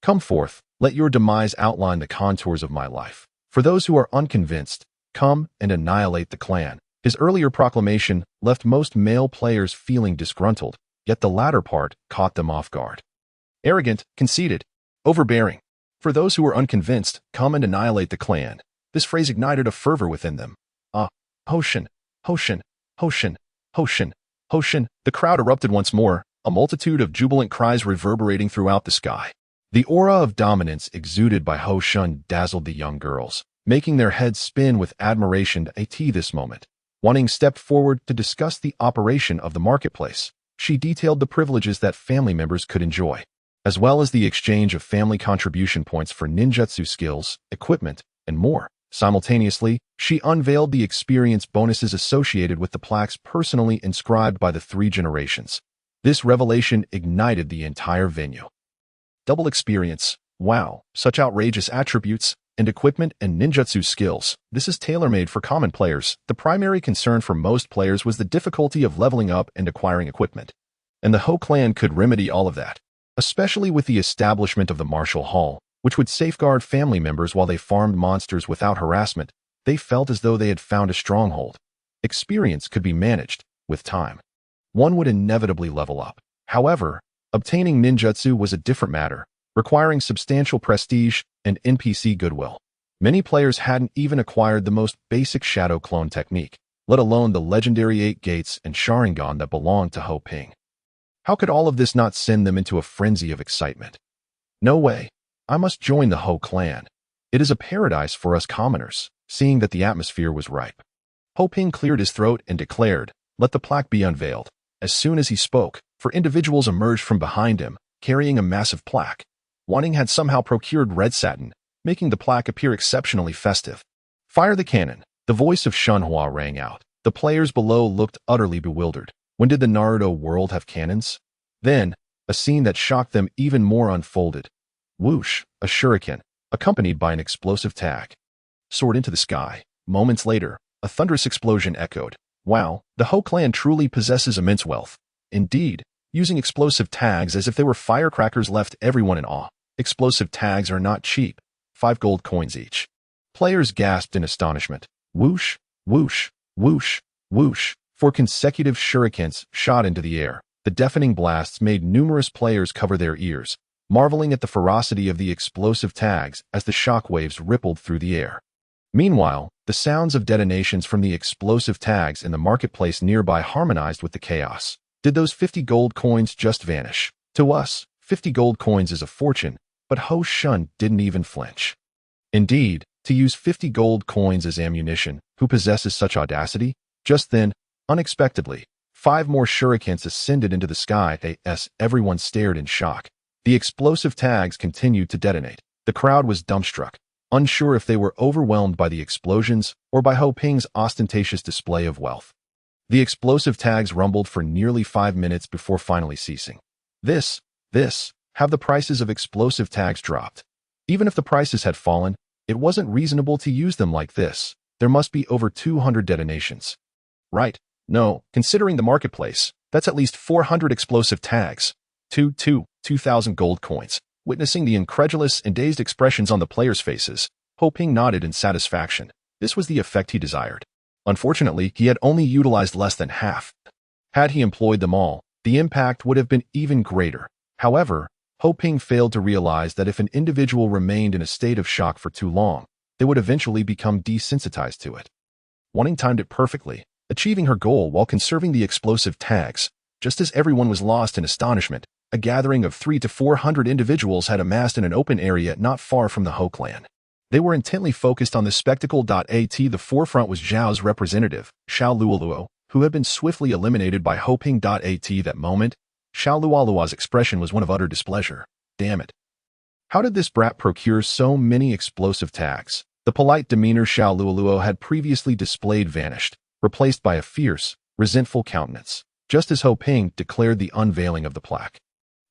come forth, let your demise outline the contours of my life. For those who are unconvinced, come and annihilate the clan. His earlier proclamation left most male players feeling disgruntled, yet the latter part caught them off guard. Arrogant, conceited, overbearing. For those who are unconvinced, come and annihilate the clan. This phrase ignited a fervor within them. Ho Shun, Ho Shun, Ho Shun, Ho Shun, Ho Shun. The crowd erupted once more, a multitude of jubilant cries reverberating throughout the sky. The aura of dominance exuded by Ho Shun dazzled the young girls, making their heads spin with admiration at this moment. Wanting stepped forward to discuss the operation of the marketplace. She detailed the privileges that family members could enjoy, as well as the exchange of family contribution points for ninjutsu skills, equipment, and more. Simultaneously, she unveiled the experience bonuses associated with the plaques personally inscribed by the 3 generations. This revelation ignited the entire venue. Double experience. Wow, such outrageous attributes and equipment and ninjutsu skills. This is tailor-made for common players. The primary concern for most players was the difficulty of leveling up and acquiring equipment. And the Ho clan could remedy all of that, especially with the establishment of the Martial Hall, which would safeguard family members while they farmed monsters without harassment. They felt as though they had found a stronghold. Experience could be managed. With time, one would inevitably level up. However, obtaining ninjutsu was a different matter, requiring substantial prestige and NPC goodwill. Many players hadn't even acquired the most basic shadow clone technique, let alone the legendary 8 gates and Sharingan that belonged to Ho Ping. How could all of this not send them into a frenzy of excitement? No way. I must join the Ho clan. It is a paradise for us commoners, seeing that the atmosphere was ripe. Ho Ping cleared his throat and declared, "Let the plaque be unveiled." As soon as he spoke, 4 individuals emerged from behind him, carrying a massive plaque. One had somehow procured red satin, making the plaque appear exceptionally festive. "Fire the cannon." The voice of Shunhua rang out. The players below looked utterly bewildered. When did the Naruto world have cannons? Then, a scene that shocked them even more unfolded. Whoosh, a shuriken, accompanied by an explosive tag, soared into the sky. Moments later, a thunderous explosion echoed. Wow, the Ho clan truly possesses immense wealth. Indeed, using explosive tags as if they were firecrackers left everyone in awe. Explosive tags are not cheap. 5 gold coins each. Players gasped in astonishment. Whoosh, whoosh, whoosh, whoosh. 4 consecutive shurikens shot into the air. The deafening blasts made numerous players cover their ears, marveling at the ferocity of the explosive tags as the shock waves rippled through the air. Meanwhile, the sounds of detonations from the explosive tags in the marketplace nearby harmonized with the chaos. Did those 50 gold coins just vanish? To us, 50 gold coins is a fortune, but Ho Shun didn't even flinch. Indeed, to use 50 gold coins as ammunition, who possesses such audacity? Just then, unexpectedly, 5 more shurikens ascended into the sky as everyone stared in shock. The explosive tags continued to detonate. The crowd was dumbstruck, unsure if they were overwhelmed by the explosions or by Ho Ping's ostentatious display of wealth. The explosive tags rumbled for nearly 5 minutes before finally ceasing. Have the prices of explosive tags dropped? Even if the prices had fallen, it wasn't reasonable to use them like this. There must be over 200 detonations. Right? No, considering the marketplace, that's at least 400 explosive tags. 2,000 gold coins. Witnessing the incredulous and dazed expressions on the players' faces, Ho Ping nodded in satisfaction. This was the effect he desired. Unfortunately, he had only utilized less than half. Had he employed them all, the impact would have been even greater. However, Ho Ping failed to realize that if an individual remained in a state of shock for too long, they would eventually become desensitized to it. Wanting timed it perfectly, achieving her goal while conserving the explosive tags. Just as everyone was lost in astonishment, a gathering of 300 to 400 individuals had amassed in an open area not far from the Ho clan. They were intently focused on the spectacle. At the forefront was Zhao's representative, Xiao Luoluo, who had been swiftly eliminated by Ho Ping. At that moment, Xiao Luoluo's expression was one of utter displeasure. Damn it. How did this brat procure so many explosive tags? The polite demeanor Xiao Luoluo had previously displayed vanished, replaced by a fierce, resentful countenance, just as Ho Ping declared the unveiling of the plaque.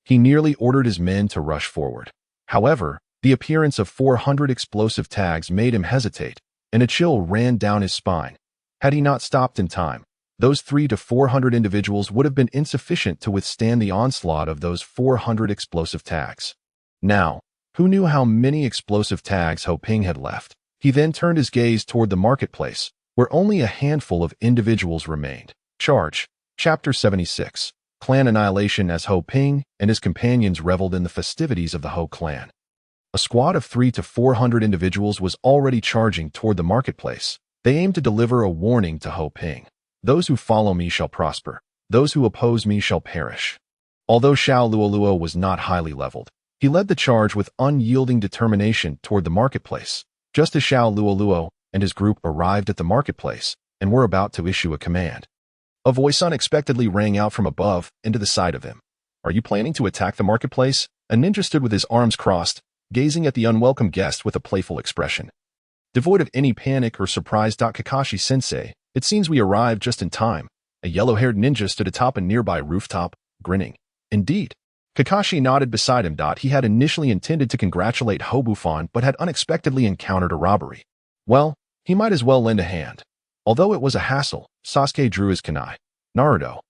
He nearly ordered his men to rush forward. However, the appearance of 400 explosive tags made him hesitate, and a chill ran down his spine. Had he not stopped in time, those 300 to 400 individuals would have been insufficient to withstand the onslaught of those 400 explosive tags. Now, who knew how many explosive tags Ho Ping had left? He then turned his gaze toward the marketplace, where only a handful of individuals remained. Charge. Chapter 76. Clan Annihilation. As Ho Ping and his companions reveled in the festivities of the Ho clan, a squad of 300 to 400 individuals was already charging toward the marketplace. They aimed to deliver a warning to Ho Ping. Those who follow me shall prosper. Those who oppose me shall perish. Although Xiao Luoluo was not highly leveled, He led the charge with unyielding determination toward the marketplace, just as Xiao Luoluo and his group arrived at the marketplace and were about to issue a command. A voice unexpectedly rang out from above and to the side of him. "Are you planning to attack the marketplace?" A ninja stood with his arms crossed, gazing at the unwelcome guest with a playful expression. Devoid of any panic or surprise, Kakashi-sensei, it seems we arrived just in time. A yellow-haired ninja stood atop a nearby rooftop, grinning. Indeed. Kakashi nodded beside him. He had initially intended to congratulate Hobufan but had unexpectedly encountered a robbery. Well, he might as well lend a hand. Although it was a hassle, Sasuke drew his kunai. Naruto.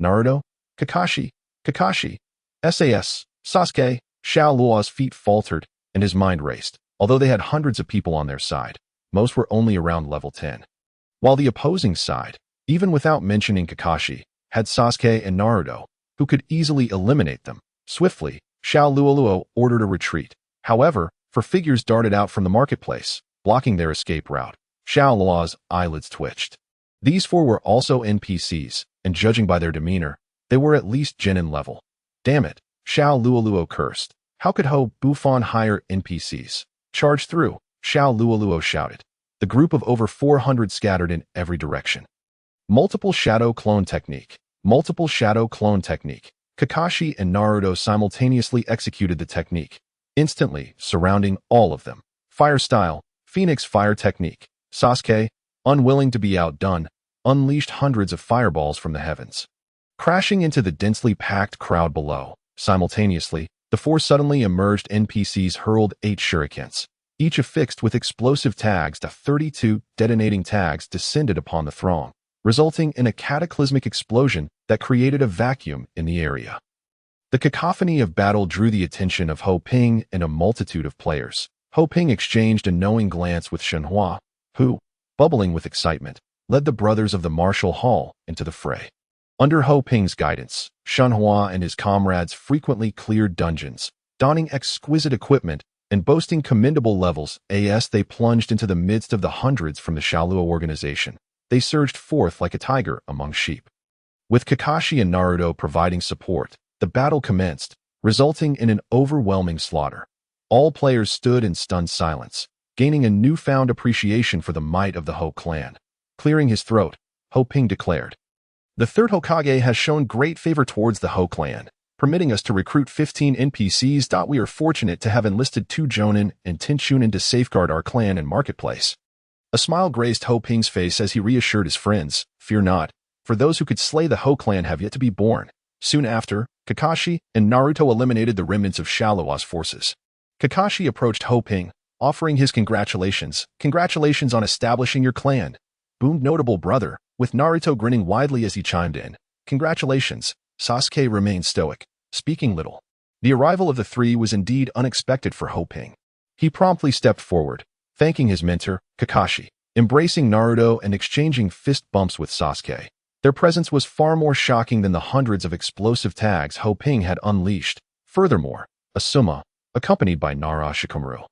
Naruto? Kakashi. Kakashi. SAS. Sasuke. Xiao Luo's feet faltered, and his mind raced. Although they had hundreds of people on their side, most were only around level 10. While the opposing side, even without mentioning Kakashi, had Sasuke and Naruto, who could easily eliminate them. Swiftly, Xiao Luoluo ordered a retreat. However, four figures darted out from the marketplace, blocking their escape route. Xiao Luo's eyelids twitched. These four were also NPCs, and judging by their demeanor, they were at least genin level. Damn it, Xiao Luoluo cursed. How could Hobufan hire NPCs? Charge through, Xiao Luoluo shouted. The group of over 400 scattered in every direction. Multiple shadow clone technique. Multiple shadow clone technique. Kakashi and Naruto simultaneously executed the technique, instantly surrounding all of them. Fire style, Phoenix fire technique. Sasuke, unwilling to be outdone, unleashed hundreds of fireballs from the heavens, crashing into the densely packed crowd below. Simultaneously, the four suddenly emerged NPCs hurled 8 shurikens, each affixed with explosive tags. The 32 detonating tags descended upon the throng, resulting in a cataclysmic explosion that created a vacuum in the area. The cacophony of battle drew the attention of Ho Ping and a multitude of players. Ho Ping exchanged a knowing glance with Shenhua, who, bubbling with excitement, led the brothers of the martial hall into the fray. Under Ho Ping's guidance, Shenhua and his comrades frequently cleared dungeons, donning exquisite equipment and boasting commendable levels. As they plunged into the midst of the hundreds from the Xiaoluo organization, they surged forth like a tiger among sheep. With Kakashi and Naruto providing support, the battle commenced, resulting in an overwhelming slaughter. All players stood in stunned silence, gaining a newfound appreciation for the might of the Ho clan. Clearing his throat, Ho Ping declared, "The third Hokage has shown great favor towards the Ho clan, permitting us to recruit 15 NPCs. We are fortunate to have enlisted 2 Jonin and 10 Chunin to safeguard our clan and marketplace." A smile graced Ho Ping's face as he reassured his friends, "Fear not, for those who could slay the Ho clan have yet to be born." Soon after, Kakashi and Naruto eliminated the remnants of Xiao Luo's forces. Kakashi approached Ho Ping, offering his congratulations. "Congratulations on establishing your clan," boomed notable brother, with Naruto grinning widely as he chimed in. "Congratulations." Sasuke remained stoic, speaking little. The arrival of the three was indeed unexpected for Ho Ping. He promptly stepped forward, thanking his mentor, Kakashi, embracing Naruto and exchanging fist bumps with Sasuke. Their presence was far more shocking than the hundreds of explosive tags Ho Ping had unleashed. Furthermore, Asuma, accompanied by Nara Shikamaru,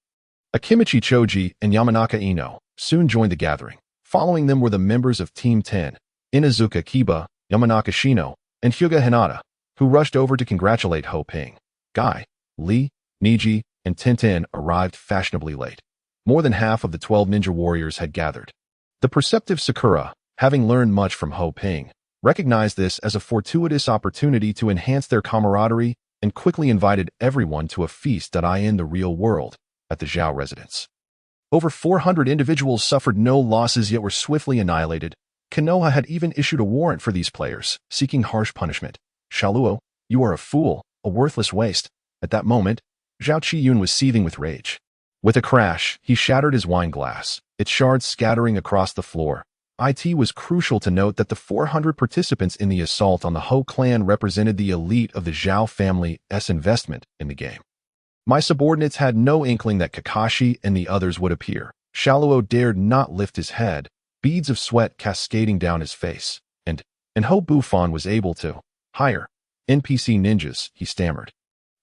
Akimichi Choji, and Yamanaka Ino, soon joined the gathering. Following them were the members of Team 10, Inazuka Kiba, Yamanaka Shino, and Hyuga Hinata, who rushed over to congratulate Ho Ping. Guy, Lee, Niji, and Tenten arrived fashionably late. More than half of the 12 ninja warriors had gathered. The perceptive Sakura, having learned much from Ho Ping, recognized this as a fortuitous opportunity to enhance their camaraderie and quickly invited everyone to a feast in the real world at the Zhao residence. Over 400 individuals suffered no losses yet were swiftly annihilated. Konoha had even issued a warrant for these players, seeking harsh punishment. "Xiaoluo, you are a fool, a worthless waste." At that moment, Zhao Qiyun was seething with rage. With a crash, he shattered his wine glass, its shards scattering across the floor. It was crucial to note that the 400 participants in the assault on the Ho clan represented the elite of the Zhao family's investment in the game. My subordinates had no inkling that Kakashi and the others would appear. Xiaoluo dared not lift his head, beads of sweat cascading down his face. And Hobufan was able to hire NPC ninjas, he stammered.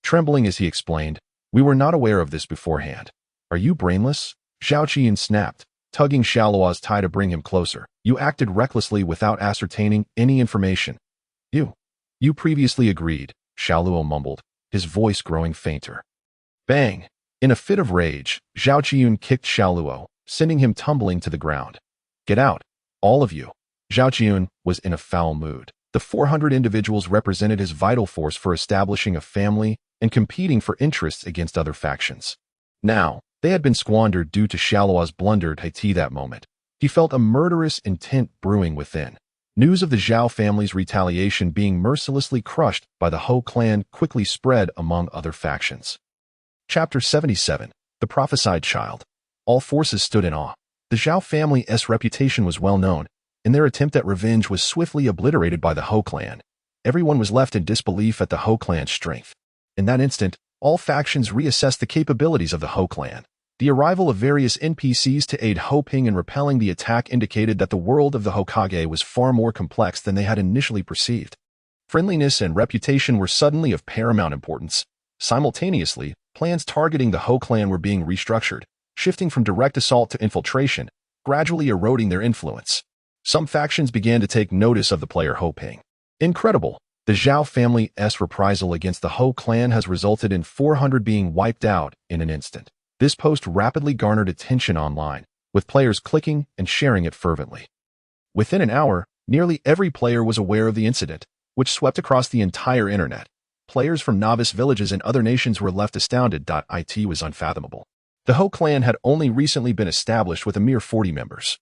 Trembling as he explained, "We were not aware of this beforehand." "Are you brainless?" Zhao Qian snapped, tugging Xiaoluo's tie to bring him closer. "You acted recklessly without ascertaining any information." You previously agreed," Xiaoluo mumbled, his voice growing fainter. Bang! In a fit of rage, Zhao Qiyun kicked Xiaoluo, sending him tumbling to the ground. Get out, all of you. Zhao Qiyun was in a foul mood. The 400 individuals represented his vital force for establishing a family and competing for interests against other factions. Now, they had been squandered due to Xiaoluo's blundered Haiti that moment. He felt a murderous intent brewing within. News of the Zhao family's retaliation being mercilessly crushed by the Hou clan quickly spread among other factions. Chapter 77. The Prophesied Child. All forces stood in awe. The Zhao family's reputation was well known, and their attempt at revenge was swiftly obliterated by the Hou clan. Everyone was left in disbelief at the Hou clan's strength. In that instant, all factions reassessed the capabilities of the Hou clan. The arrival of various NPCs to aid Hou Ping in repelling the attack indicated that the world of the Hokage was far more complex than they had initially perceived. Friendliness and reputation were suddenly of paramount importance. Simultaneously, plans targeting the Hou clan were being restructured, shifting from direct assault to infiltration, gradually eroding their influence. Some factions began to take notice of the player Hou Ping. Incredible! The Zhao family's reprisal against the Hou clan has resulted in 400 being wiped out in an instant. This post rapidly garnered attention online, with players clicking and sharing it fervently. Within an hour, nearly every player was aware of the incident, which swept across the entire internet. Players from novice villages and other nations were left astounded. It was unfathomable. The Hou clan had only recently been established with a mere 40 members.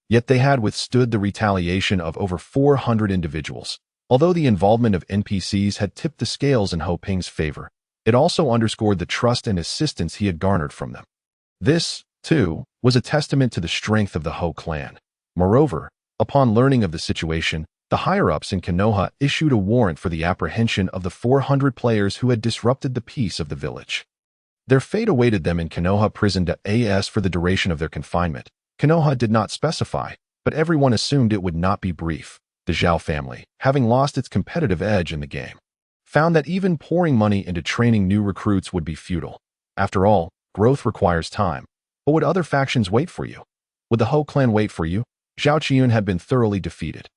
Yet they had withstood the retaliation of over 400 individuals. Although the involvement of NPCs had tipped the scales in Hou Ping's favor, it also underscored the trust and assistance he had garnered from them. This, too, was a testament to the strength of the Hou clan. Moreover, upon learning of the situation, the higher-ups in Konoha issued a warrant for the apprehension of the 400 players who had disrupted the peace of the village. Their fate awaited them in Konoha prison as for the duration of their confinement. Konoha did not specify, but everyone assumed it would not be brief. The Zhao family, having lost its competitive edge in the game, found that even pouring money into training new recruits would be futile. After all, growth requires time. But would other factions wait for you? Would the Hou clan wait for you? Zhao Qiyun had been thoroughly defeated.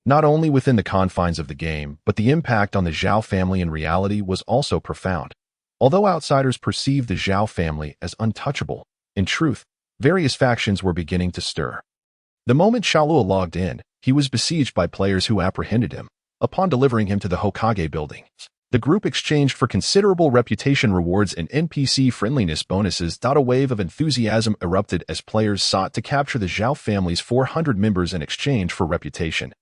Not only within the confines of the game, but the impact on the Zhao family in reality was also profound. Although outsiders perceived the Zhao family as untouchable, in truth, various factions were beginning to stir. The moment Xiaoluo logged in, he was besieged by players who apprehended him. Upon delivering him to the Hokage building, the group exchanged for considerable reputation rewards and NPC friendliness bonuses. A wave of enthusiasm erupted as players sought to capture the Zhao family's 400 members in exchange for reputation.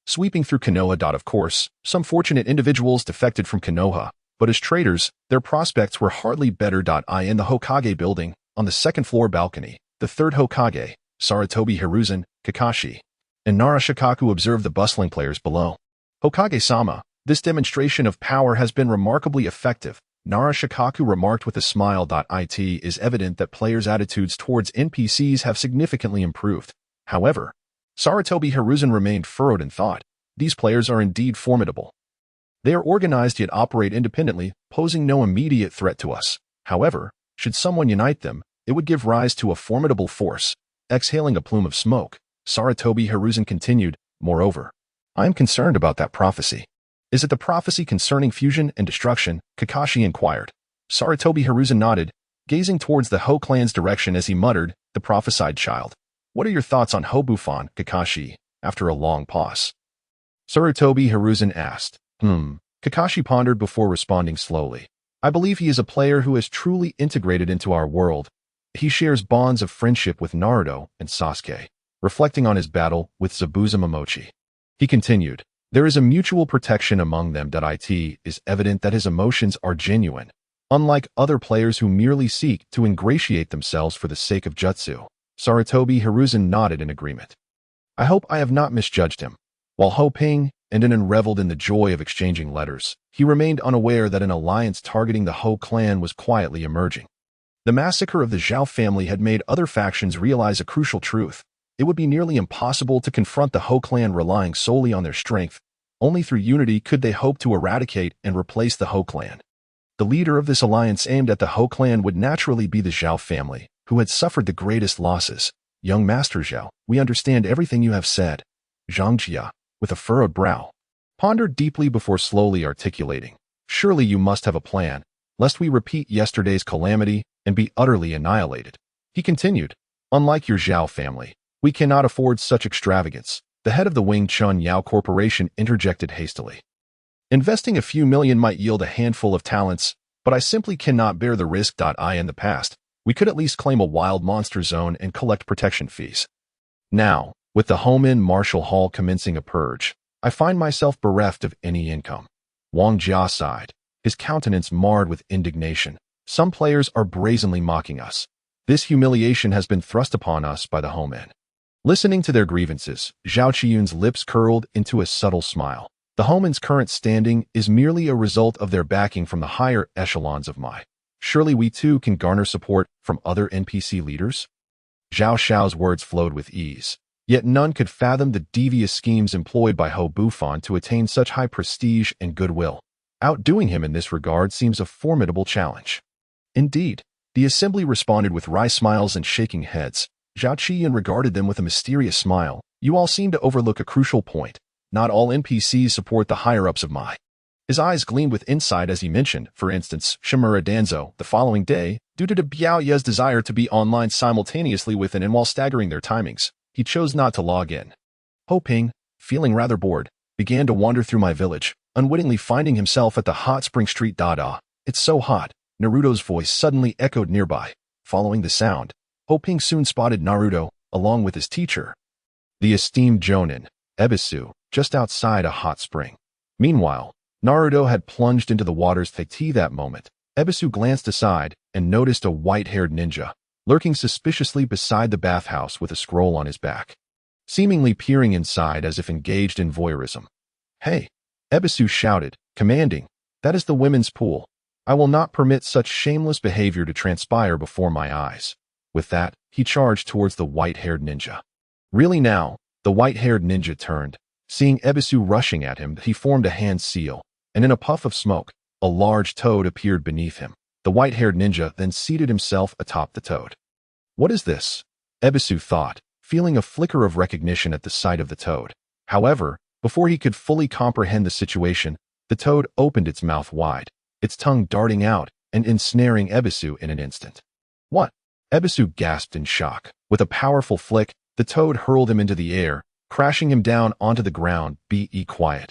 Sweeping through Konoha. Of course, some fortunate individuals defected from Konoha, but as traders, their prospects were hardly better. In the Hokage building, on the second-floor balcony, the third Hokage, Sarutobi Hiruzen, Kakashi, and Nara Shikaku observed the bustling players below. Hokage-sama, this demonstration of power has been remarkably effective, Nara Shikaku remarked with a smile. It is evident that players' attitudes towards NPCs have significantly improved. However, Sarutobi Hiruzen remained furrowed in thought. These players are indeed formidable. They are organized yet operate independently, posing no immediate threat to us. However, should someone unite them, it would give rise to a formidable force. Exhaling a plume of smoke, Sarutobi Hiruzen continued, moreover, I am concerned about that prophecy. Is it the prophecy concerning fusion and destruction? Kakashi inquired. Sarutobi Hiruzen nodded, gazing towards the Hou clan's direction as he muttered, the prophesied child. What are your thoughts on Hobufan, Kakashi, after a long pause? Sarutobi Hiruzen asked. Kakashi pondered before responding slowly. I believe he is a player who has truly integrated into our world. He shares bonds of friendship with Naruto and Sasuke. Reflecting on his battle with Zabuza Momochi, he continued, there is a mutual protection among them. It is evident that his emotions are genuine, unlike other players who merely seek to ingratiate themselves for the sake of jutsu. Sarutobi Hiruzen nodded in agreement. I hope I have not misjudged him. While Hou Ping and Inen reveled in the joy of exchanging letters, he remained unaware that an alliance targeting the Hou clan was quietly emerging. The massacre of the Zhao family had made other factions realize a crucial truth. It would be nearly impossible to confront the Hou clan relying solely on their strength. Only through unity could they hope to eradicate and replace the Hou clan. The leader of this alliance aimed at the Hou clan would naturally be the Zhao family, who had suffered the greatest losses. Young Master Zhao, we understand everything you have said. Zhang Jia, with a furrowed brow, pondered deeply before slowly articulating. Surely you must have a plan. lest we repeat yesterday's calamity and be utterly annihilated. He continued, unlike your Zhao family, we cannot afford such extravagance. The head of the Wing Chun Yao Corporation interjected hastily. Investing a few million might yield a handful of talents, but I simply cannot bear the risk. In the past, we could at least claim a wild monster zone and collect protection fees. Now, with the Home-In Martial Hall commencing a purge, I find myself bereft of any income. Wang Jia sighed, his countenance marred with indignation. Some players are brazenly mocking us. This humiliation has been thrust upon us by the Home-In. Listening to their grievances, Zhao Qiyun's lips curled into a subtle smile. The Home-In's current standing is merely a result of their backing from the higher echelons of Mai. Surely we too can garner support from other NPC leaders? Zhao Xiao's words flowed with ease, yet none could fathom the devious schemes employed by Hou Bufan to attain such high prestige and goodwill. Outdoing him in this regard seems a formidable challenge. Indeed, the assembly responded with wry smiles and shaking heads. Zhao Qiyan regarded them with a mysterious smile. You all seem to overlook a crucial point. Not all NPCs support the higher-ups of Mai. His eyes gleamed with insight as he mentioned, for instance, Shimura Danzo, the following day, due to Biao Ye's desire to be online simultaneously with and while staggering their timings, he chose not to log in. Ho Ping, feeling rather bored, began to wander through my village, unwittingly finding himself at the hot spring street. It's so hot. Naruto's voice suddenly echoed nearby. Following the sound, Ho Ping soon spotted Naruto, along with his teacher, the esteemed Jonin, Ebisu, just outside a hot spring. Meanwhile, Naruto had plunged into the water's thick tea that moment. Ebisu glanced aside and noticed a white-haired ninja, lurking suspiciously beside the bathhouse with a scroll on his back, seemingly peering inside as if engaged in voyeurism. Hey! Ebisu shouted, commanding, that is the women's pool. I will not permit such shameless behavior to transpire before my eyes. With that, he charged towards the white-haired ninja. Really now, the white-haired ninja turned. Seeing Ebisu rushing at him, he formed a hand seal, and in a puff of smoke, a large toad appeared beneath him. The white-haired ninja then seated himself atop the toad. What is this? Ebisu thought, feeling a flicker of recognition at the sight of the toad. However, before he could fully comprehend the situation, the toad opened its mouth wide, its tongue darting out and ensnaring Ebisu in an instant. What? Ebisu gasped in shock. With a powerful flick, the toad hurled him into the air, crashing him down onto the ground. Be quiet.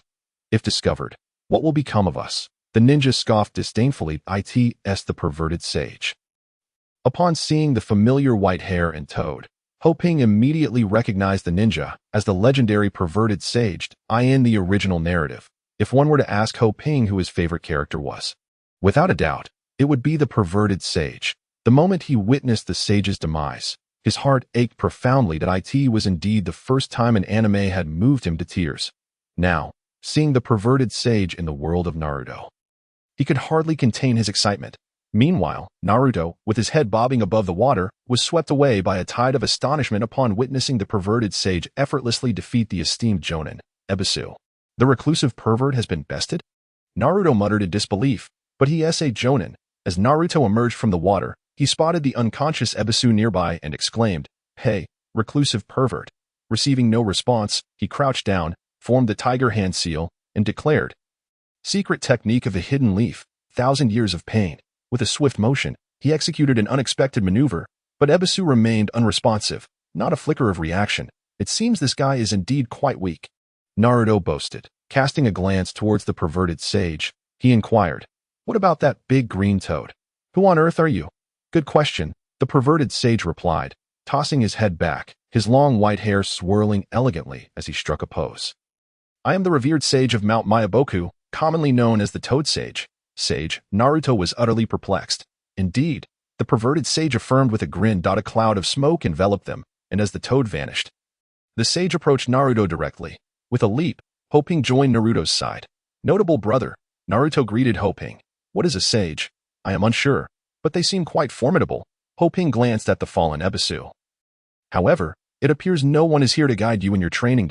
If discovered, what will become of us? The ninja scoffed disdainfully. It's the perverted sage. Upon seeing the familiar white hair and toad, Ho Ping immediately recognized the ninja as the legendary perverted sage in the original narrative. If one were to ask Ho Ping who his favorite character was, without a doubt, it would be the perverted sage. The moment he witnessed the sage's demise, his heart ached profoundly that it was indeed the first time an anime had moved him to tears. Now, seeing the perverted sage in the world of Naruto, he could hardly contain his excitement. Meanwhile, Naruto, with his head bobbing above the water, was swept away by a tide of astonishment upon witnessing the perverted sage effortlessly defeat the esteemed Jonin, Ebisu. The reclusive pervert has been bested? Naruto muttered in disbelief, but he essayed Jonin. As Naruto emerged from the water, he spotted the unconscious Ebisu nearby and exclaimed, Hey, reclusive pervert. Receiving no response, he crouched down, formed the tiger hand seal, and declared, Secret technique of the hidden leaf, 1,000 years of pain. With a swift motion, he executed an unexpected maneuver, but Ebisu remained unresponsive, not a flicker of reaction. It seems this guy is indeed quite weak. Naruto boasted. Casting a glance towards the perverted sage, he inquired, What about that big green toad? Who on earth are you? Good question, the perverted sage replied, tossing his head back, his long white hair swirling elegantly as he struck a pose. I am the revered sage of Mount Mayaboku, commonly known as the Toad Sage. Sage, Naruto was utterly perplexed. Indeed, the perverted sage affirmed with a grin. A cloud of smoke enveloped them, and as the toad vanished, the sage approached Naruto directly. With a leap, Ho Ping joined Naruto's side. Notable brother, Naruto greeted Ho Ping. What is a sage? I am unsure, but they seem quite formidable. Ho Ping glanced at the fallen Ebisu. However, it appears no one is here to guide you in your training.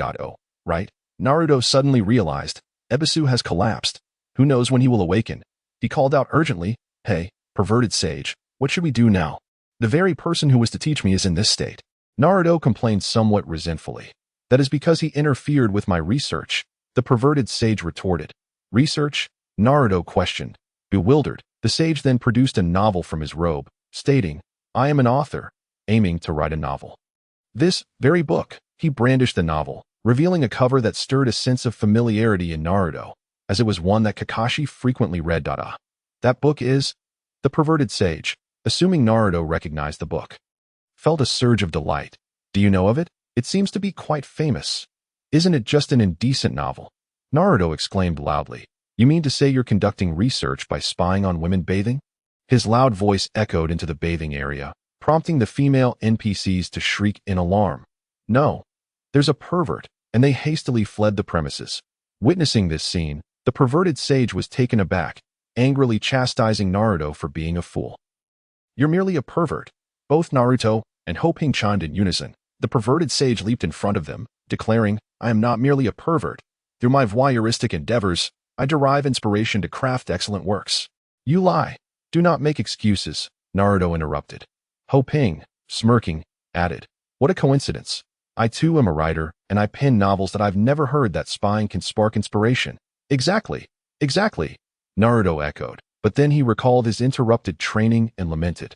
Right? Naruto suddenly realized, Ebisu has collapsed. Who knows when he will awaken? He called out urgently, Hey, perverted sage, what should we do now? The very person who was to teach me is in this state. Naruto complained somewhat resentfully. That is because he interfered with my research. The perverted sage retorted. Research? Naruto questioned. Bewildered, The sage then produced a novel from his robe, stating, "I am an author, aiming to write a novel." This very book, he brandished the novel, revealing a cover that stirred a sense of familiarity in Naruto, as it was one that Kakashi frequently read. That book is The Perverted Sage. Assuming Naruto recognized the book, felt a surge of delight. "Do you know of it? It seems to be quite famous. Isn't it just an indecent novel?" Naruto exclaimed loudly. "You mean to say you're conducting research by spying on women bathing?" His loud voice echoed into the bathing area, prompting the female NPCs to shriek in alarm. "No, there's a pervert," and they hastily fled the premises. Witnessing this scene, the perverted sage was taken aback, angrily chastising Naruto for being a fool. "You're merely a pervert." Both Naruto and Hoping chimed in unison. The perverted sage leaped in front of them, declaring, "I am not merely a pervert. Through my voyeuristic endeavors, I derive inspiration to craft excellent works." "You lie. Do not make excuses," Naruto interrupted. Hoping, smirking, added, "What a coincidence. I too am a writer, and I pen novels that I've never heard that spying can spark inspiration." Exactly, Naruto echoed, but then he recalled his interrupted training and lamented.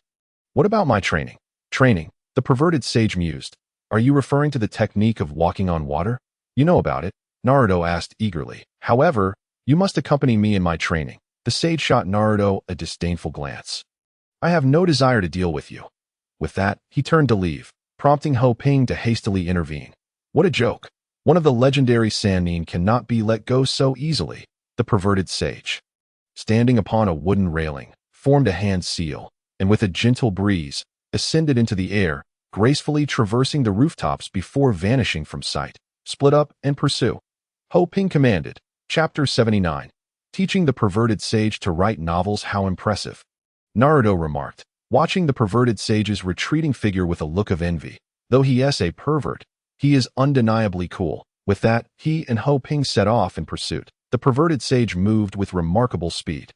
"What about my training?" "Training," the perverted sage mused. "Are you referring to the technique of walking on water?" "You know about it?" Naruto asked eagerly. "However, you must accompany me in my training." The sage shot Naruto a disdainful glance. "I have no desire to deal with you." With that, he turned to leave, prompting Hoping to hastily intervene. "What a joke. One of the legendary Sannin cannot be let go so easily." The perverted sage, standing upon a wooden railing, formed a hand seal, and with a gentle breeze, ascended into the air, gracefully traversing the rooftops before vanishing from sight. "Split up and pursue," Hoping commanded. Chapter 79. Teaching the perverted sage to write novels. How impressive, Naruto remarked, watching the perverted sage's retreating figure with a look of envy. Though he is a pervert, he is undeniably cool. With that, he and Hoping set off in pursuit. The perverted sage moved with remarkable speed,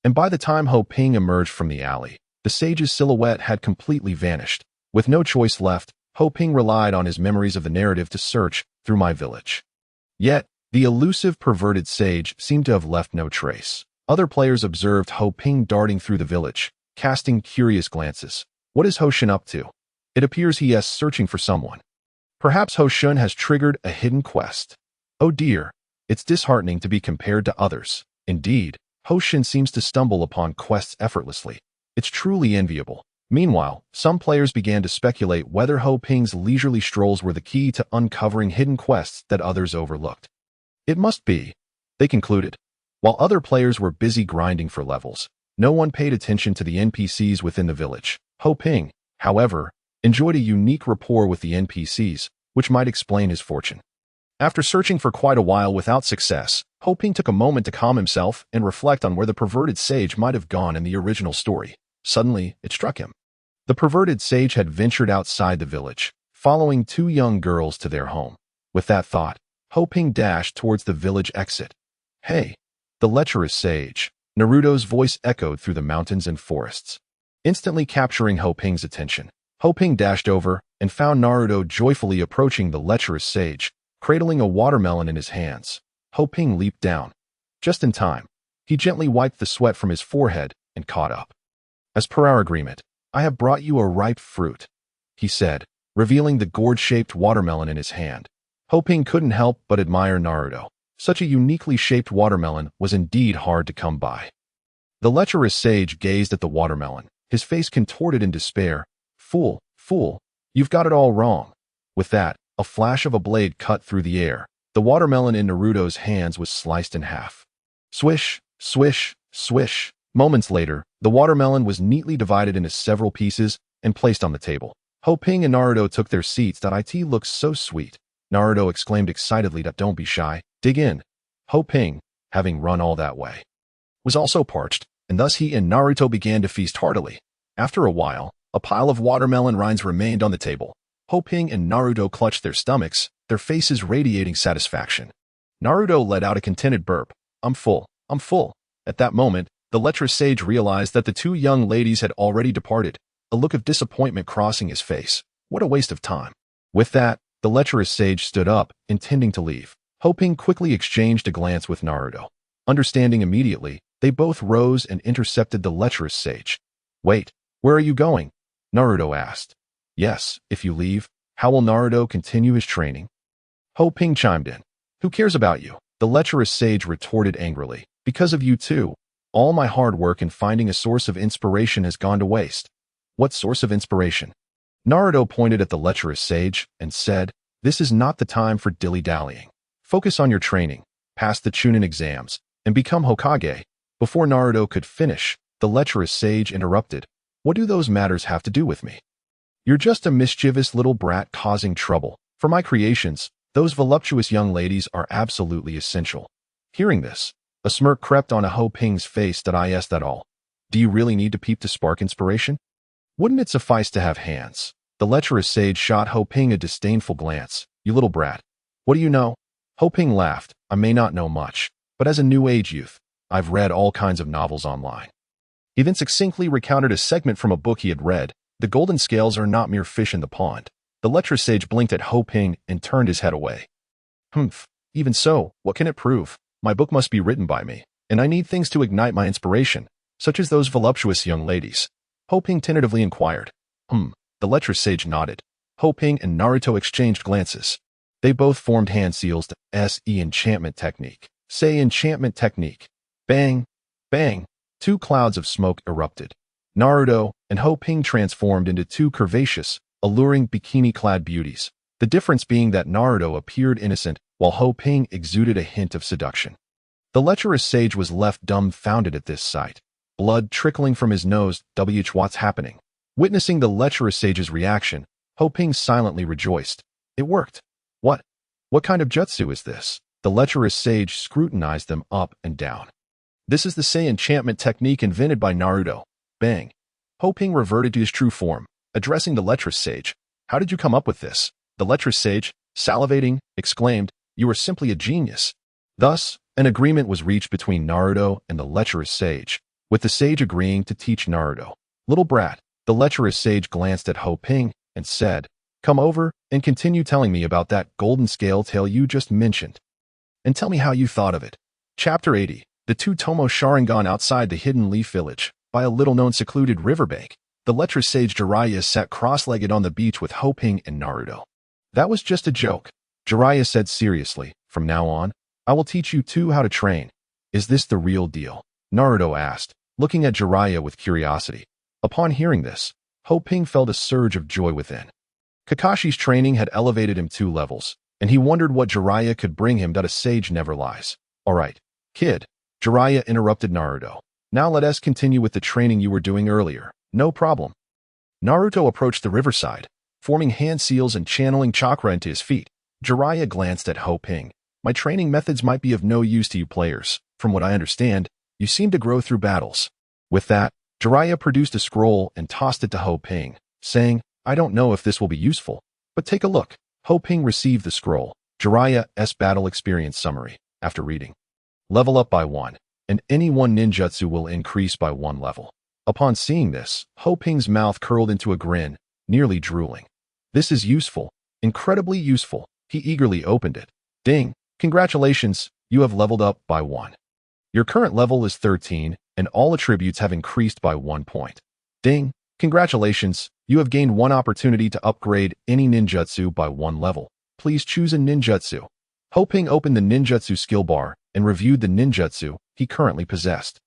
and by the time Hoping emerged from the alley, the sage's silhouette had completely vanished. With no choice left, Hoping relied on his memories of the narrative to search through my village. Yet, the elusive perverted sage seemed to have left no trace. Other players observed Hoping darting through the village, casting curious glances. What is Hoshin up to? It appears he is searching for someone. Perhaps Hoshin has triggered a hidden quest. Oh dear, it's disheartening to be compared to others. Indeed, Hoshin seems to stumble upon quests effortlessly. It's truly enviable. Meanwhile, some players began to speculate whether Hoping's leisurely strolls were the key to uncovering hidden quests that others overlooked. It must be, they concluded. While other players were busy grinding for levels, no one paid attention to the NPCs within the village. Hoping, however, enjoyed a unique rapport with the NPCs, which might explain his fortune. After searching for quite a while without success, Hoping took a moment to calm himself and reflect on where the perverted sage might have gone in the original story. Suddenly, it struck him. The perverted sage had ventured outside the village, following two young girls to their home. With that thought, Hoping dashed towards the village exit. "Hey, the lecherous sage," Naruto's voice echoed through the mountains and forests. Instantly capturing Hoping's attention, Hoping dashed over and found Naruto joyfully approaching the lecherous sage, cradling a watermelon in his hands. Hoping leaped down. Just in time, he gently wiped the sweat from his forehead and caught up. "As per our agreement, I have brought you a ripe fruit," he said, revealing the gourd-shaped watermelon in his hand. Hoping couldn't help but admire Naruto. Such a uniquely shaped watermelon was indeed hard to come by. The lecherous sage gazed at the watermelon, his face contorted in despair. Fool, you've got it all wrong." With that, a flash of a blade cut through the air. The watermelon in Naruto's hands was sliced in half. Swish, swish, swish. Moments later, the watermelon was neatly divided into several pieces and placed on the table. Hoping and Naruto took their seats. "It looks so sweet," Naruto exclaimed excitedly. "Don't be shy. Dig in." Hoping, having run all that way, was also parched, and thus he and Naruto began to feast heartily. After a while, a pile of watermelon rinds remained on the table. Hoping and Naruto clutched their stomachs, their faces radiating satisfaction. Naruto let out a contented burp. I'm full. At that moment, the lecherous sage realized that the two young ladies had already departed, a look of disappointment crossing his face. What a waste of time. With that, the lecherous sage stood up, intending to leave. Hoping quickly exchanged a glance with Naruto. Understanding immediately, They both rose and intercepted the lecherous sage. Wait, where are you going? Naruto asked. Yes, if you leave, how will Naruto continue his training? Ho Ping chimed in. Who cares about you? The lecherous sage retorted angrily. Because of you too. All my hard work in finding a source of inspiration has gone to waste. What source of inspiration? Naruto pointed at the lecherous sage and said, This is not the time for dilly-dallying. Focus on your training, pass the Chunin exams, and become Hokage. Before Naruto could finish, the lecherous sage interrupted. What do those matters have to do with me? You're just a mischievous little brat causing trouble. For my creations, those voluptuous young ladies are absolutely essential. Hearing this, a smirk crept on Ho Ping's face. That all. Do you really need to peep to spark inspiration? Wouldn't it suffice to have hands? The lecherous sage shot Ho Ping a disdainful glance. You little brat. What do you know? Ho Ping laughed. I may not know much, but as a new age youth, I've read all kinds of novels online. He then succinctly recounted a segment from a book he had read. The golden scales are not mere fish in the pond. The lecherous sage blinked at Ho Ping and turned his head away. Humph. Even so, what can it prove? My book must be written by me, and I need things to ignite my inspiration, such as those voluptuous young ladies. Ho Ping tentatively inquired. The lecherous sage nodded. Ho Ping and Naruto exchanged glances. They both formed hand seals to S.E. enchantment technique. Say enchantment technique. Bang! Bang! 2 clouds of smoke erupted. Naruto and Ho Ping transformed into 2 curvaceous, alluring bikini-clad beauties. The difference being that Naruto appeared innocent, while Ho Ping exuded a hint of seduction. The lecherous sage was left dumbfounded at this sight. Blood trickling from his nose. What's happening? Witnessing the lecherous sage's reaction, Ho Ping silently rejoiced. It worked. What? What kind of jutsu is this? The lecherous sage scrutinized them up and down. This is the Sei enchantment technique invented by Naruto. Bang. Ho Ping reverted to his true form, addressing the lecherous sage. How did you come up with this? The lecherous sage, salivating, exclaimed, You are simply a genius. Thus, an agreement was reached between Naruto and the lecherous sage, with the sage agreeing to teach Naruto. Little brat, the lecherous sage glanced at Ho Ping and said, Come over and continue telling me about that golden scale tale you just mentioned. And tell me how you thought of it. Chapter 80. The 2 Tomo Sharingan outside the hidden leaf village, by a little-known secluded riverbank. The lecherous sage Jiraiya sat cross-legged on the beach with Ho Ping and Naruto. That was just a joke. Jiraiya said seriously, From now on, I will teach you 2 how to train. Is this the real deal? Naruto asked, looking at Jiraiya with curiosity. Upon hearing this, Ho Ping felt a surge of joy within. Kakashi's training had elevated him 2 levels, and he wondered what Jiraiya could bring him. A sage never lies. All right, kid. Jiraiya interrupted Naruto. Now let us continue with the training you were doing earlier. No problem. Naruto approached the riverside, forming hand seals and channeling chakra into his feet. Jiraiya glanced at Ho Ping. My training methods might be of no use to you players. From what I understand, you seem to grow through battles. With that, Jiraiya produced a scroll and tossed it to Ho Ping, saying, I don't know if this will be useful, but take a look. Ho Ping received the scroll. Jiraiya's battle experience summary. After reading, level up by 1, and any 1 ninjutsu will increase by 1 level. Upon seeing this, Ho Ping's mouth curled into a grin, nearly drooling. This is useful, incredibly useful. He eagerly opened it. Ding! Congratulations, you have leveled up by 1. Your current level is 13, and all attributes have increased by 1 point. Ding! Congratulations, you have gained 1 opportunity to upgrade any ninjutsu by 1 level. Please choose a ninjutsu. Ho Ping opened the ninjutsu skill bar and reviewed the ninjutsu he currently possessed.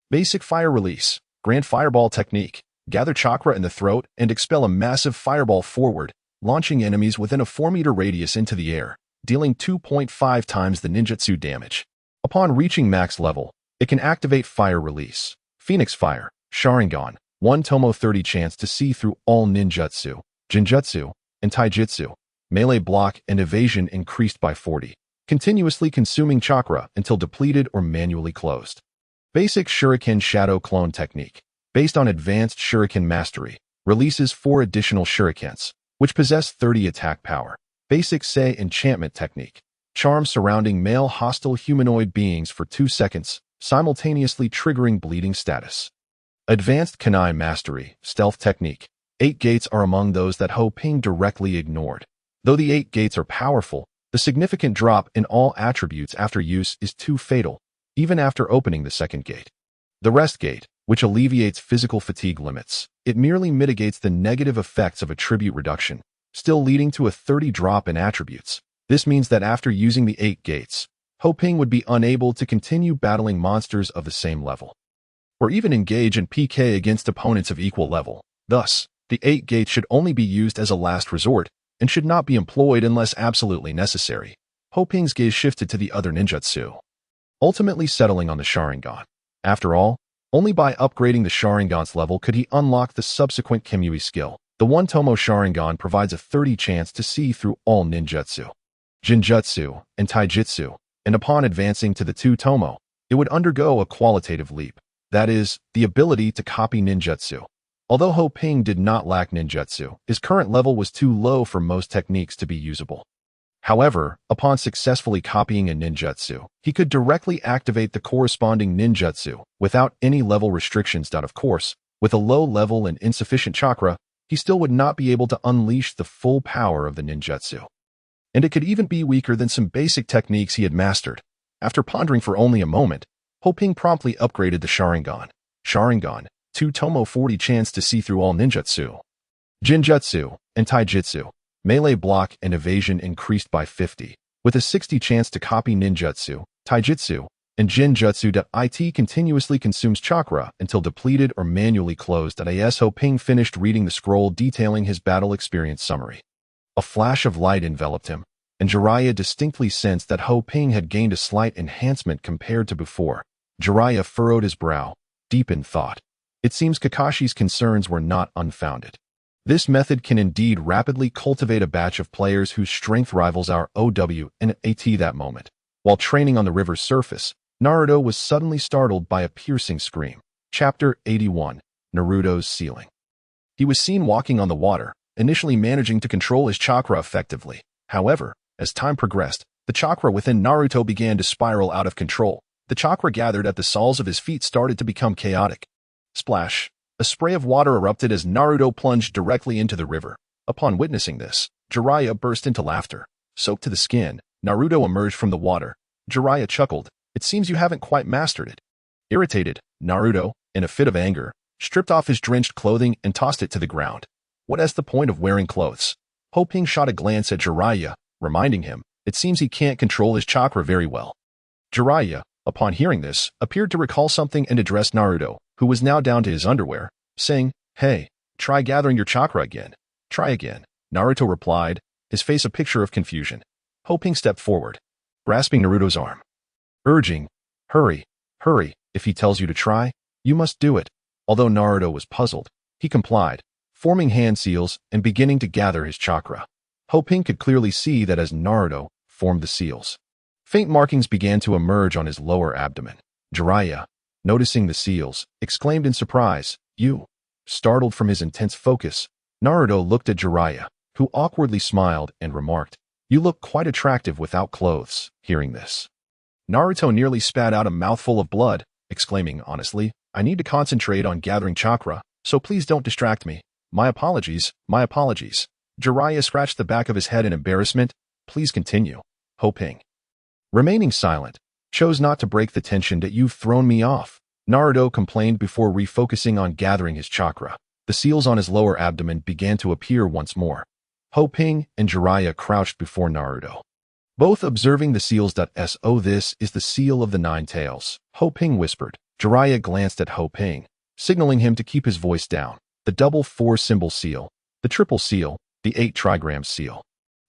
Basic fire release, grand fireball technique. Gather chakra in the throat and expel a massive fireball forward, launching enemies within a 4-meter radius into the air, dealing 2.5 times the ninjutsu damage. Upon reaching max level, it can activate fire release. Phoenix Fire, Sharingan, 1 Tomo 30 chance to see through all ninjutsu, genjutsu, and taijutsu. Melee block and evasion increased by 40, continuously consuming chakra until depleted or manually closed. Basic Shuriken Shadow Clone Technique, based on advanced Shuriken mastery, releases 4 additional Shurikens, which possess 30 attack power. Basic Sei Enchantment Technique, charm surrounding male hostile humanoid beings for 2 seconds, simultaneously triggering bleeding status. Advanced Kunai Mastery, Stealth Technique. 8 gates are among those that Ho Ping directly ignored. Though the 8 gates are powerful, the significant drop in all attributes after use is too fatal, even after opening the second gate. The rest gate, which alleviates physical fatigue limits. It merely mitigates the negative effects of attribute reduction, still leading to a 30 drop in attributes. This means that after using the 8 gates, Ho Ping would be unable to continue battling monsters of the same level, or even engage in PK against opponents of equal level. Thus, the 8 gates should only be used as a last resort and should not be employed unless absolutely necessary. Ho Ping's gaze shifted to the other ninjutsu, ultimately settling on the Sharingan. After all, only by upgrading the Sharingan's level could he unlock the subsequent Kimui skill. The one-tomo Sharingan provides a 30 chance to see through all ninjutsu, jinjutsu, and taijutsu, and upon advancing to the 2-tomo, it would undergo a qualitative leap. That is, the ability to copy ninjutsu. Although Ho Ping did not lack ninjutsu, his current level was too low for most techniques to be usable. However, upon successfully copying a ninjutsu, he could directly activate the corresponding ninjutsu without any level restrictions. Of course, with a low level and insufficient chakra, he still would not be able to unleash the full power of the ninjutsu. And it could even be weaker than some basic techniques he had mastered. After pondering for only a moment, Ho Ping promptly upgraded the Sharingan. Sharingan, 2-tomo 40 chance to see through all ninjutsu, jinjutsu, and taijutsu. Melee block and evasion increased by 50, with a 60 chance to copy ninjutsu, taijutsu, and jinjutsu. It continuously consumes chakra until depleted or manually closed. As Ho Ping finished reading the scroll detailing his battle experience summary, a flash of light enveloped him, and Jiraiya distinctly sensed that Ho Ping had gained a slight enhancement compared to before. Jiraiya furrowed his brow, deep in thought. It seems Kakashi's concerns were not unfounded. This method can indeed rapidly cultivate a batch of players whose strength rivals our OW and AT. That moment, while training on the river's surface, Naruto was suddenly startled by a piercing scream. Chapter 81, Naruto's Ceiling. He was seen walking on the water, initially managing to control his chakra effectively. However, as time progressed, the chakra within Naruto began to spiral out of control. The chakra gathered at the soles of his feet started to become chaotic. Splash! A spray of water erupted as Naruto plunged directly into the river. Upon witnessing this, Jiraiya burst into laughter. Soaked to the skin, Naruto emerged from the water. Jiraiya chuckled. It seems you haven't quite mastered it. Irritated, Naruto, in a fit of anger, stripped off his drenched clothing and tossed it to the ground. What is the point of wearing clothes? Ho Ping shot a glance at Jiraiya, reminding him, it seems he can't control his chakra very well. Jiraiya, upon hearing this, appeared to recall something and addressed Naruto, who was now down to his underwear, saying, hey, try gathering your chakra again. Try again. Naruto replied, his face a picture of confusion. Ho Ping stepped forward, grasping Naruto's arm, urging, hurry, hurry, if he tells you to try, you must do it. Although Naruto was puzzled, he complied, forming hand seals and beginning to gather his chakra. Ho Ping could clearly see that as Naruto formed the seals, faint markings began to emerge on his lower abdomen. Jiraiya, noticing the seals, exclaimed in surprise, you. Startled from his intense focus, Naruto looked at Jiraiya, who awkwardly smiled and remarked, you look quite attractive without clothes. Hearing this, Naruto nearly spat out a mouthful of blood, exclaiming honestly, I need to concentrate on gathering chakra, so please don't distract me. My apologies, my apologies. Jiraiya scratched the back of his head in embarrassment. Please continue. Ho Ping, remaining silent, chose not to break the tension. That you've thrown me off, Naruto complained before refocusing on gathering his chakra. The seals on his lower abdomen began to appear once more. Ho Ping and Jiraiya crouched before Naruto, both observing the seals. So this is the seal of the 9 tails, Ho Ping whispered. Jiraiya glanced at Ho Ping, signaling him to keep his voice down. The double 4-symbol seal, the triple seal, the 8 trigram seal.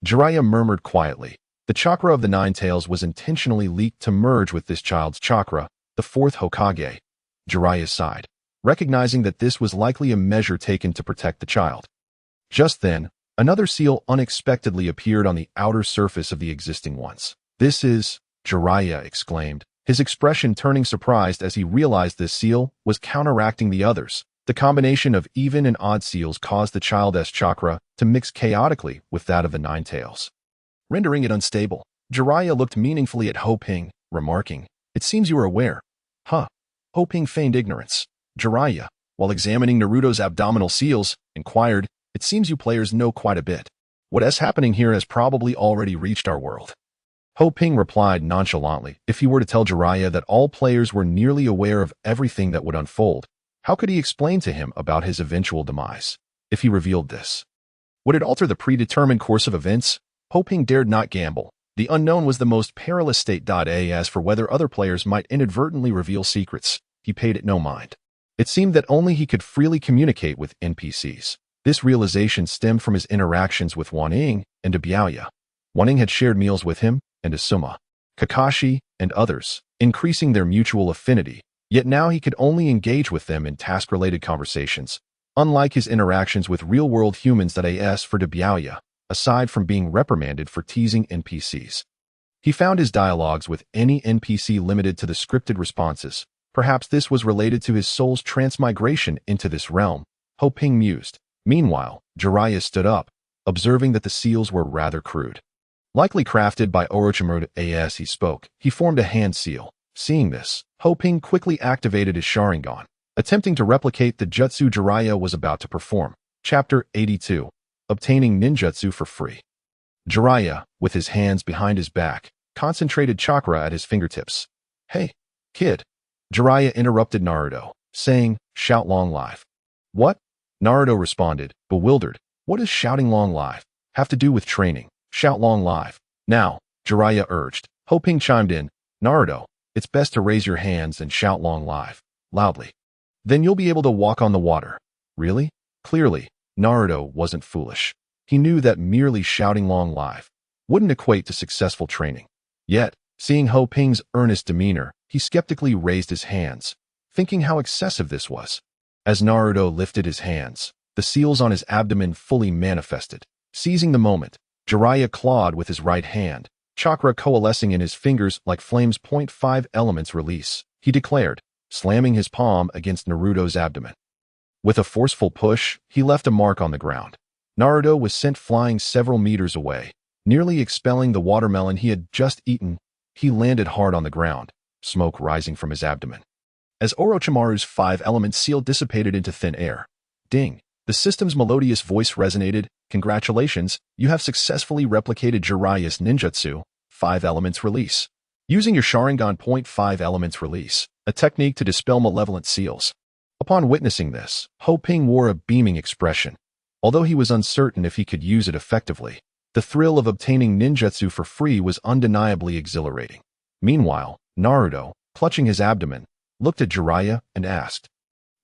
Jiraiya murmured quietly. The chakra of the 9 tails was intentionally leaked to merge with this child's chakra, the 4th Hokage. Jiraiya sighed, recognizing that this was likely a measure taken to protect the child. Just then, another seal unexpectedly appeared on the outer surface of the existing ones. This is, Jiraiya exclaimed, his expression turning surprised as he realized this seal was counteracting the others. The combination of even and odd seals caused the child's chakra to mix chaotically with that of the 9 tails, rendering it unstable. Jiraiya looked meaningfully at Ho Ping, remarking, it seems you are aware. Huh. Ho Ping feigned ignorance. Jiraiya, while examining Naruto's abdominal seals, inquired, it seems you players know quite a bit. What is happening here has probably already reached our world. Ho Ping replied nonchalantly. If he were to tell Jiraiya that all players were nearly aware of everything that would unfold, how could he explain to him about his eventual demise? If he revealed this, would it alter the predetermined course of events? Ho Ping dared not gamble. The unknown was the most perilous state. As for whether other players might inadvertently reveal secrets, he paid it no mind. It seemed that only he could freely communicate with NPCs. This realization stemmed from his interactions with Wan Ying and Biaoya. Wan Ying had shared meals with him, and Asuma, Kakashi, and others, increasing their mutual affinity, yet now he could only engage with them in task-related conversations, unlike his interactions with real-world humans. As for Biaoya, aside from being reprimanded for teasing NPCs, he found his dialogues with any NPC limited to the scripted responses. Perhaps this was related to his soul's transmigration into this realm, Ho Ping mused. Meanwhile, Jiraiya stood up, observing that the seals were rather crude. Likely crafted by Orochimaru. As he spoke, he formed a hand seal. Seeing this, Ho Ping quickly activated his Sharingan, attempting to replicate the jutsu Jiraiya was about to perform. Chapter 82. Obtaining ninjutsu for free. Jiraiya, with his hands behind his back, concentrated chakra at his fingertips. Hey, kid. Jiraiya interrupted Naruto, saying, shout long life. What? Naruto responded, bewildered. What does shouting long life have to do with training? Shout long life. Now, Jiraiya urged. Ho Ping chimed in, Naruto, it's best to raise your hands and shout long life, loudly. Then you'll be able to walk on the water. Really? Clearly, Naruto wasn't foolish. He knew that merely shouting long life wouldn't equate to successful training. Yet, seeing Ho Ping's earnest demeanor, he skeptically raised his hands, thinking how excessive this was. As Naruto lifted his hands, the seals on his abdomen fully manifested. Seizing the moment, Jiraiya clawed with his right hand, chakra coalescing in his fingers like flames. 5 elements release, he declared, slamming his palm against Naruto's abdomen. With a forceful push, he left a mark on the ground. Naruto was sent flying several meters away, nearly expelling the watermelon he had just eaten. He landed hard on the ground, smoke rising from his abdomen. As Orochimaru's 5-element seal dissipated into thin air, ding, the system's melodious voice resonated. Congratulations, you have successfully replicated Jiraiya's ninjutsu, 5 elements release. Using your Sharingan. 5 elements release, a technique to dispel malevolent seals. Upon witnessing this, Ho Ping wore a beaming expression. Although he was uncertain if he could use it effectively, the thrill of obtaining ninjutsu for free was undeniably exhilarating. Meanwhile, Naruto, clutching his abdomen, looked at Jiraiya and asked,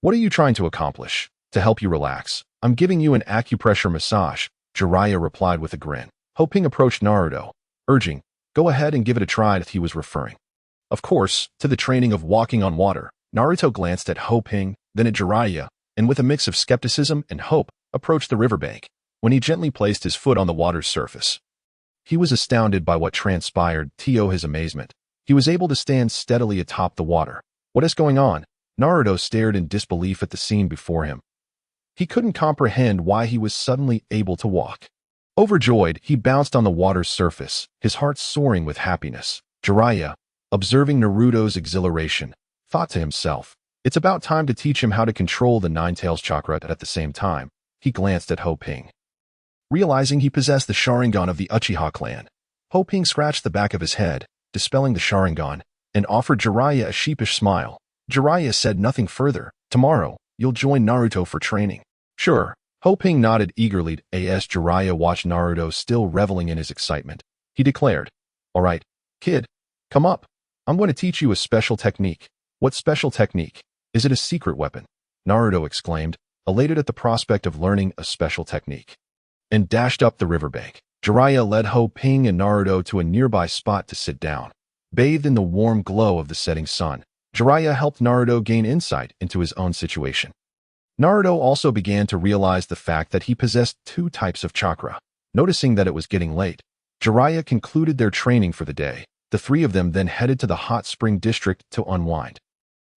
what are you trying to accomplish? To help you relax, I'm giving you an acupressure massage, Jiraiya replied with a grin. Ho Ping approached Naruto, urging, go ahead and give it a try. He was referring, of course, to the training of walking on water. Naruto glanced at Ho Ping, then at Jiraiya, and with a mix of skepticism and hope, approached the riverbank. When he gently placed his foot on the water's surface, he was astounded by what transpired. To his amazement, he was able to stand steadily atop the water. What is going on? Naruto stared in disbelief at the scene before him. He couldn't comprehend why he was suddenly able to walk. Overjoyed, he bounced on the water's surface, his heart soaring with happiness. Jiraiya, observing Naruto's exhilaration, thought to himself, it's about time to teach him how to control the Nine-Tails chakra. At the same time, he glanced at Ho Ping. Realizing he possessed the Sharingan of the Uchiha clan, Ho Ping scratched the back of his head, dispelling the Sharingan, and offered Jiraiya a sheepish smile. Jiraiya said nothing further. Tomorrow, you'll join Naruto for training. Sure. Ho Ping nodded eagerly. As Jiraiya watched Naruto still reveling in his excitement, he declared, all right, kid, come up. I'm going to teach you a special technique. What special technique? Is it a secret weapon? Naruto exclaimed, elated at the prospect of learning a special technique, and dashed up the riverbank. Jiraiya led Ho Ping and Naruto to a nearby spot to sit down. Bathed in the warm glow of the setting sun, Jiraiya helped Naruto gain insight into his own situation. Naruto also began to realize the fact that he possessed 2 types of chakra. Noticing that it was getting late, Jiraiya concluded their training for the day. The 3 of them then headed to the hot spring district to unwind.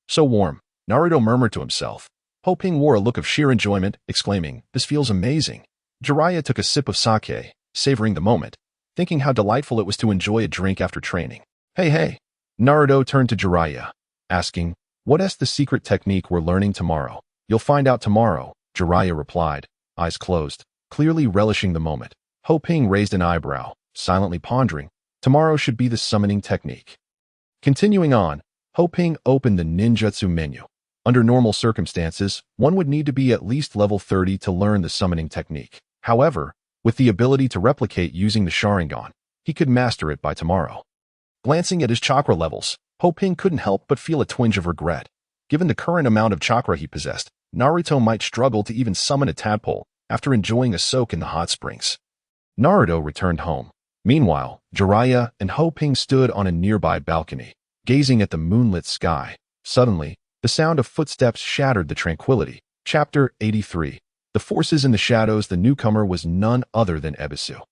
So warm, Naruto murmured to himself. Ho Ping wore a look of sheer enjoyment, exclaiming, this feels amazing. Jiraiya took a sip of sake, savoring the moment, thinking how delightful it was to enjoy a drink after training. Hey. Naruto turned to Jiraiya, asking, what's the secret technique we're learning tomorrow? You'll find out tomorrow, Jiraiya replied, eyes closed, clearly relishing the moment. Ho Ping raised an eyebrow, silently pondering. Tomorrow should be the summoning technique. Continuing on, Ho Ping opened the ninjutsu menu. Under normal circumstances, one would need to be at least level 30 to learn the summoning technique. However, with the ability to replicate using the Sharingan, he could master it by tomorrow. Glancing at his chakra levels, Ho Ping couldn't help but feel a twinge of regret. Given the current amount of chakra he possessed, Naruto might struggle to even summon a tadpole after enjoying a soak in the hot springs. Naruto returned home. Meanwhile, Jiraiya and Ho Ping stood on a nearby balcony, gazing at the moonlit sky. Suddenly, the sound of footsteps shattered the tranquility. Chapter 83. The forces in the shadows. The newcomer was none other than Ebisu.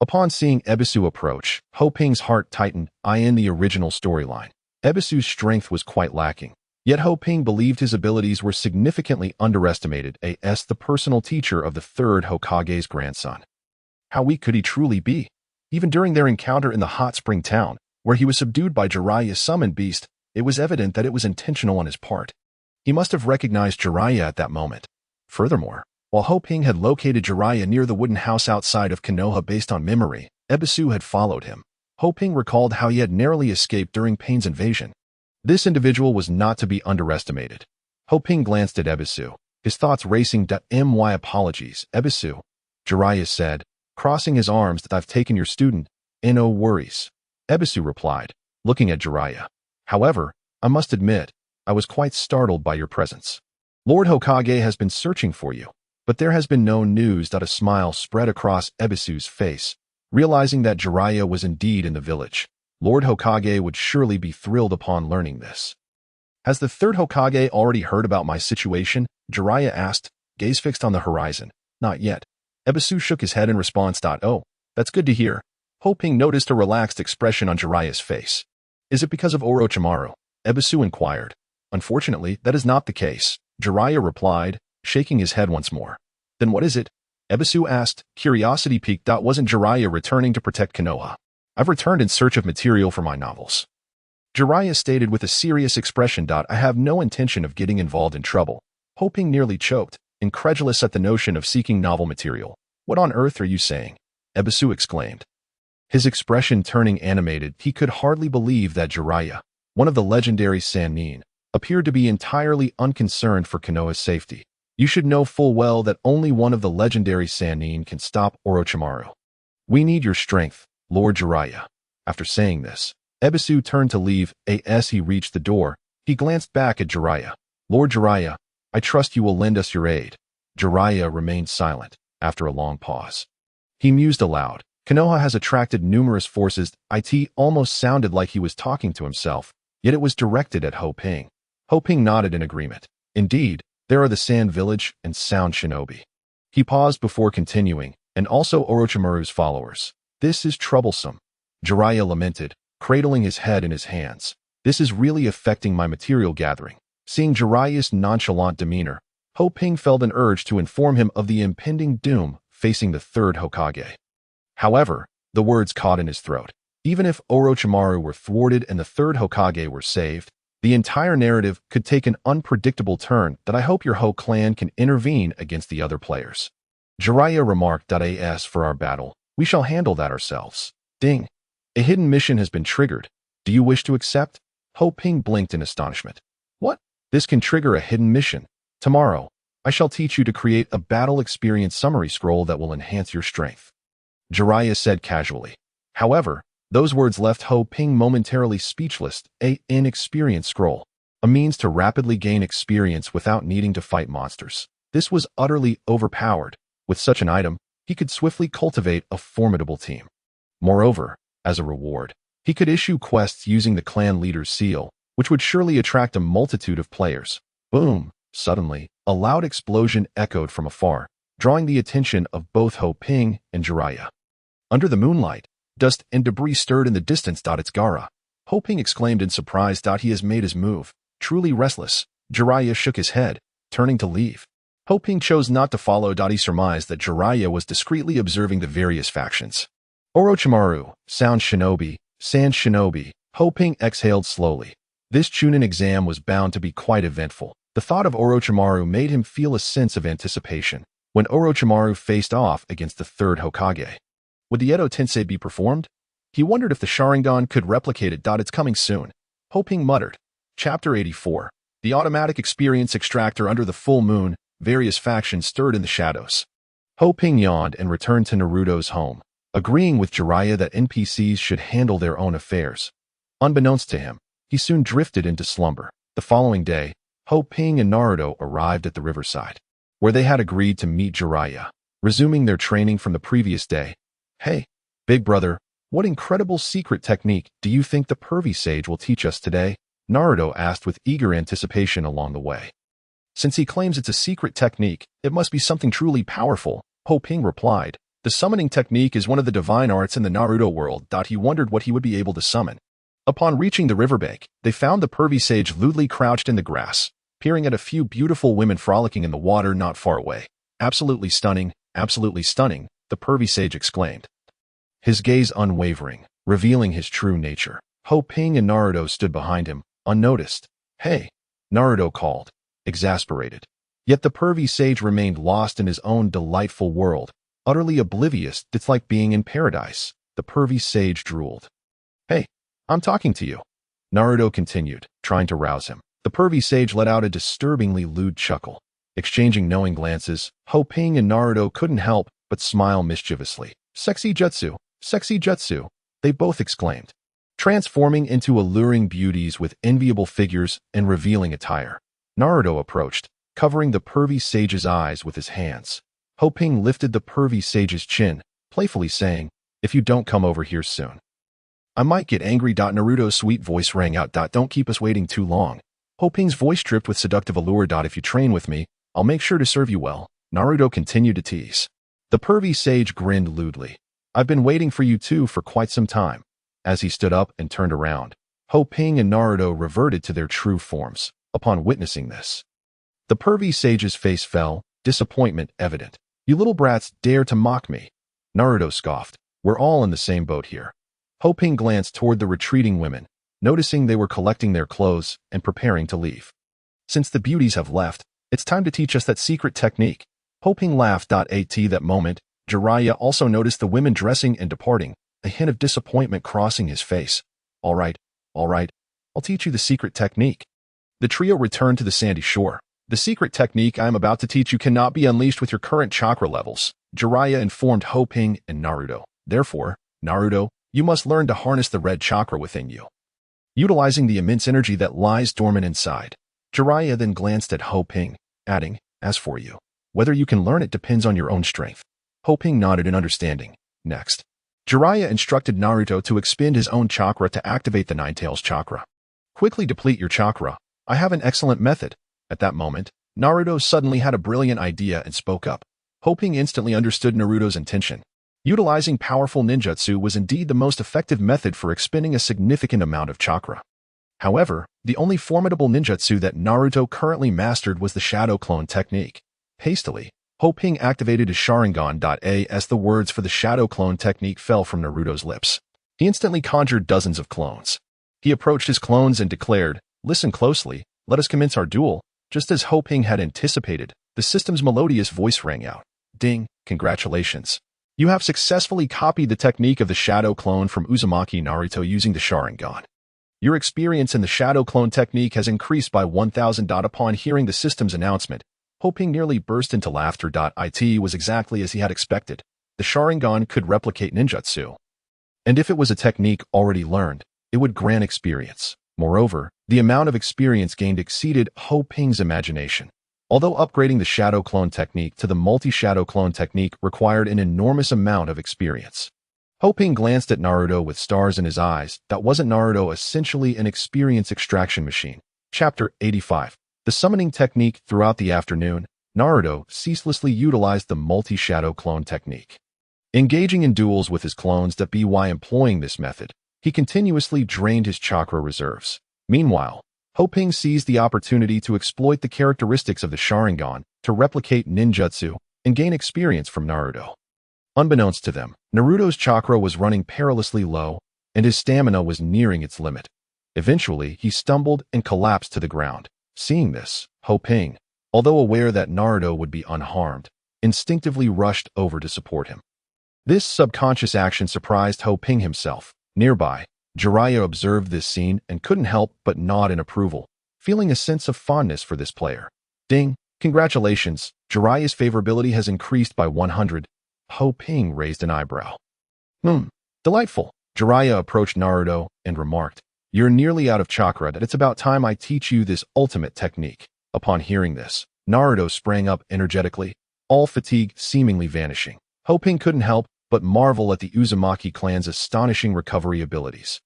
Upon seeing Ebisu approach, Ho Ping's heart tightened. In the original storyline, Ebisu's strength was quite lacking. Yet Ho Ping believed his abilities were significantly underestimated. As the personal teacher of the third Hokage's grandson. How weak could he truly be? Even during their encounter in the hot spring town, where he was subdued by Jiraiya's summoned beast, it was evident that it was intentional on his part. He must have recognized Jiraiya at that moment. Furthermore, while Ho Ping had located Jiraiya near the wooden house outside of Konoha based on memory, Ebisu had followed him. Ho Ping recalled how he had narrowly escaped during Pain's invasion. This individual was not to be underestimated. Ho Ping glanced at Ebisu, his thoughts racing. My apologies, Ebisu, Jiraiya said, crossing his arms. I've taken your student. No worries, Ebisu replied, looking at Jiraiya. However, I must admit, I was quite startled by your presence. Lord Hokage has been searching for you, but there has been no news. A smile spread across Ebisu's face, realizing that Jiraiya was indeed in the village. Lord Hokage would surely be thrilled upon learning this. Has the third Hokage already heard about my situation? Jiraiya asked, gaze fixed on the horizon. Not yet. Ebisu shook his head in response. Oh, that's good to hear. Ho Ping noticed a relaxed expression on Jiraiya's face. Is it because of Orochimaru? Ebisu inquired. Unfortunately, that is not the case, Jiraiya replied, shaking his head once more. Then what is it? Ebisu asked, curiosity piqued. Wasn't Jiraiya returning to protect Konoha? I've returned in search of material for my novels. Jiraiya stated with a serious expression. I have no intention of getting involved in trouble. Ho Ping nearly choked, incredulous at the notion of seeking novel material. What on earth are you saying? Ebisu exclaimed. His expression turning animated. He could hardly believe that Jiraiya, one of the legendary Sannin, appeared to be entirely unconcerned for Konoha's safety. You should know full well that only one of the legendary Sannin can stop Orochimaru. We need your strength, Lord Jiraiya. After saying this, Ebisu turned to leave. As he reached the door, he glanced back at Jiraiya. Lord Jiraiya, I trust you will lend us your aid. Jiraiya remained silent after a long pause. He mused aloud. Konoha has attracted numerous forces. It almost sounded like he was talking to himself, yet it was directed at Ho Ping. Ho Ping nodded in agreement. Indeed, there are the Sand Village and Sound Shinobi. He paused before continuing, and also Orochimaru's followers. This is troublesome, Jiraiya lamented, cradling his head in his hands. This is really affecting my material gathering. Seeing Jiraiya's nonchalant demeanor, Ho Ping felt an urge to inform him of the impending doom facing the third Hokage. However, the words caught in his throat. Even if Orochimaru were thwarted and the third Hokage were saved, the entire narrative could take an unpredictable turn. I hope your Ho clan can intervene against the other players. Jiraiya remarked. As for our battle, we shall handle that ourselves. Ding. A hidden mission has been triggered. Do you wish to accept? Ho Ping blinked in astonishment. What? This can trigger a hidden mission. Tomorrow, I shall teach you to create a battle experience summary scroll that will enhance your strength, Jiraiya said casually. However, those words left Ho Ping momentarily speechless. An experience scroll, a means to rapidly gain experience without needing to fight monsters. This was utterly overpowered. With such an item, he could swiftly cultivate a formidable team. Moreover, as a reward, he could issue quests using the clan leader's seal, which would surely attract a multitude of players. Boom! Suddenly, a loud explosion echoed from afar, drawing the attention of both Ho Ping and Jiraiya. Under the moonlight, dust and debris stirred in the distance. It's Gaara. Ho Ping exclaimed in surprise. He has made his move. Truly restless. Jiraiya shook his head, turning to leave. Ho Ping chose not to follow. He surmised that Jiraiya was discreetly observing the various factions. Orochimaru, Sound Shinobi, Sand Shinobi. Ho Ping exhaled slowly. This Chunin exam was bound to be quite eventful. The thought of Orochimaru made him feel a sense of anticipation. When Orochimaru faced off against the third Hokage, would the Edo Tensei be performed? He wondered if the Sharingan could replicate it. It's coming soon. Ho Ping muttered. Chapter 84. The automatic experience extractor under the full moon. Various factions stirred in the shadows. Ho Ping yawned and returned to Naruto's home, agreeing with Jiraiya that NPCs should handle their own affairs. Unbeknownst to him, he soon drifted into slumber. The following day, Ho Ping and Naruto arrived at the riverside, where they had agreed to meet Jiraiya, resuming their training from the previous day. Hey, big brother, what incredible secret technique do you think the pervy sage will teach us today? Naruto asked with eager anticipation along the way. Since he claims it's a secret technique, it must be something truly powerful, Ho Ping replied. The summoning technique is one of the divine arts in the Naruto world. He wondered what he would be able to summon. Upon reaching the riverbank, they found the pervy sage lewdly crouched in the grass, peering at a few beautiful women frolicking in the water not far away. Absolutely stunning, the pervy sage exclaimed, his gaze unwavering, revealing his true nature. Ho Ping and Naruto stood behind him, unnoticed. Hey, Naruto called, exasperated. Yet the pervy sage remained lost in his own delightful world, utterly oblivious. It's like being in paradise. The pervy sage drooled. Hey, I'm talking to you, Naruto continued, trying to rouse him. The pervy sage let out a disturbingly lewd chuckle. Exchanging knowing glances, Ho Ping and Naruto couldn't help but smile mischievously. Sexy jutsu, they both exclaimed, transforming into alluring beauties with enviable figures and revealing attire. Naruto approached, covering the pervy sage's eyes with his hands. Ho Ping lifted the pervy sage's chin, playfully saying, if you don't come over here soon, I might get angry. Naruto's sweet voice rang out. Don't keep us waiting too long. Ho Ping's voice dripped with seductive allure. If you train with me, I'll make sure to serve you well, Naruto continued to tease. The pervy sage grinned lewdly. I've been waiting for you two for quite some time. As he stood up and turned around, Ho Ping and Naruto reverted to their true forms. Upon witnessing this, the pervy sage's face fell, disappointment evident. You little brats dare to mock me, Naruto scoffed. We're all in the same boat here. Ho Ping glanced toward the retreating women, noticing they were collecting their clothes and preparing to leave. Since the beauties have left, it's time to teach us that secret technique. Ho Ping laughed. At that moment, Jiraiya also noticed the women dressing and departing, a hint of disappointment crossing his face. All right, I'll teach you the secret technique. The trio returned to the sandy shore. The secret technique I am about to teach you cannot be unleashed with your current chakra levels, Jiraiya informed Ho Ping and Naruto. Therefore, Naruto, you must learn to harness the red chakra within you, utilizing the immense energy that lies dormant inside. Jiraiya then glanced at Ho Ping, adding, as for you, whether you can learn it depends on your own strength. Ho Ping nodded in understanding. Next, Jiraiya instructed Naruto to expend his own chakra to activate the Ninetails chakra. Quickly deplete your chakra. I have an excellent method. At that moment, Naruto suddenly had a brilliant idea and spoke up. Ho Ping instantly understood Naruto's intention. Utilizing powerful ninjutsu was indeed the most effective method for expending a significant amount of chakra. However, the only formidable ninjutsu that Naruto currently mastered was the shadow clone technique. Hastily, Ho Ping activated his Sharingan. As the words for the shadow clone technique fell from Naruto's lips, he instantly conjured dozens of clones. He approached his clones and declared, listen closely, let us commence our duel. Just as Ho Ping had anticipated, the system's melodious voice rang out. Ding, congratulations. You have successfully copied the technique of the shadow clone from Uzumaki Naruto using the Sharingan. Your experience in the shadow clone technique has increased by 1,000. Upon hearing the system's announcement, Ho Ping nearly burst into laughter. It was exactly as he had expected. The Sharingan could replicate ninjutsu. And if it was a technique already learned, it would grant experience. Moreover, the amount of experience gained exceeded Ho Ping's imagination. Although upgrading the shadow clone technique to the multi-shadow clone technique required an enormous amount of experience. Ho Ping glanced at Naruto with stars in his eyes. Wasn't Naruto essentially an experience extraction machine? Chapter 85. The summoning technique. Throughout the afternoon, Naruto ceaselessly utilized the multi-shadow clone technique. Engaging in duels with his clones. By employing this method, he continuously drained his chakra reserves. Meanwhile, Ho Ping seized the opportunity to exploit the characteristics of the Sharingan to replicate ninjutsu and gain experience from Naruto. Unbeknownst to them, Naruto's chakra was running perilously low, and his stamina was nearing its limit. Eventually, he stumbled and collapsed to the ground. Seeing this, Ho Ping, although aware that Naruto would be unharmed, instinctively rushed over to support him. This subconscious action surprised Ho Ping himself. Nearby, Jiraiya observed this scene and couldn't help but nod in approval, feeling a sense of fondness for this player. Ding! Congratulations, Jiraiya's favorability has increased by 100. Ho Ping raised an eyebrow. Delightful. Jiraiya approached Naruto and remarked, "You're nearly out of chakra, and it's about time I teach you this ultimate technique." Upon hearing this, Naruto sprang up energetically, all fatigue seemingly vanishing. Ho Ping couldn't help but marvel at the Uzumaki clan's astonishing recovery abilities.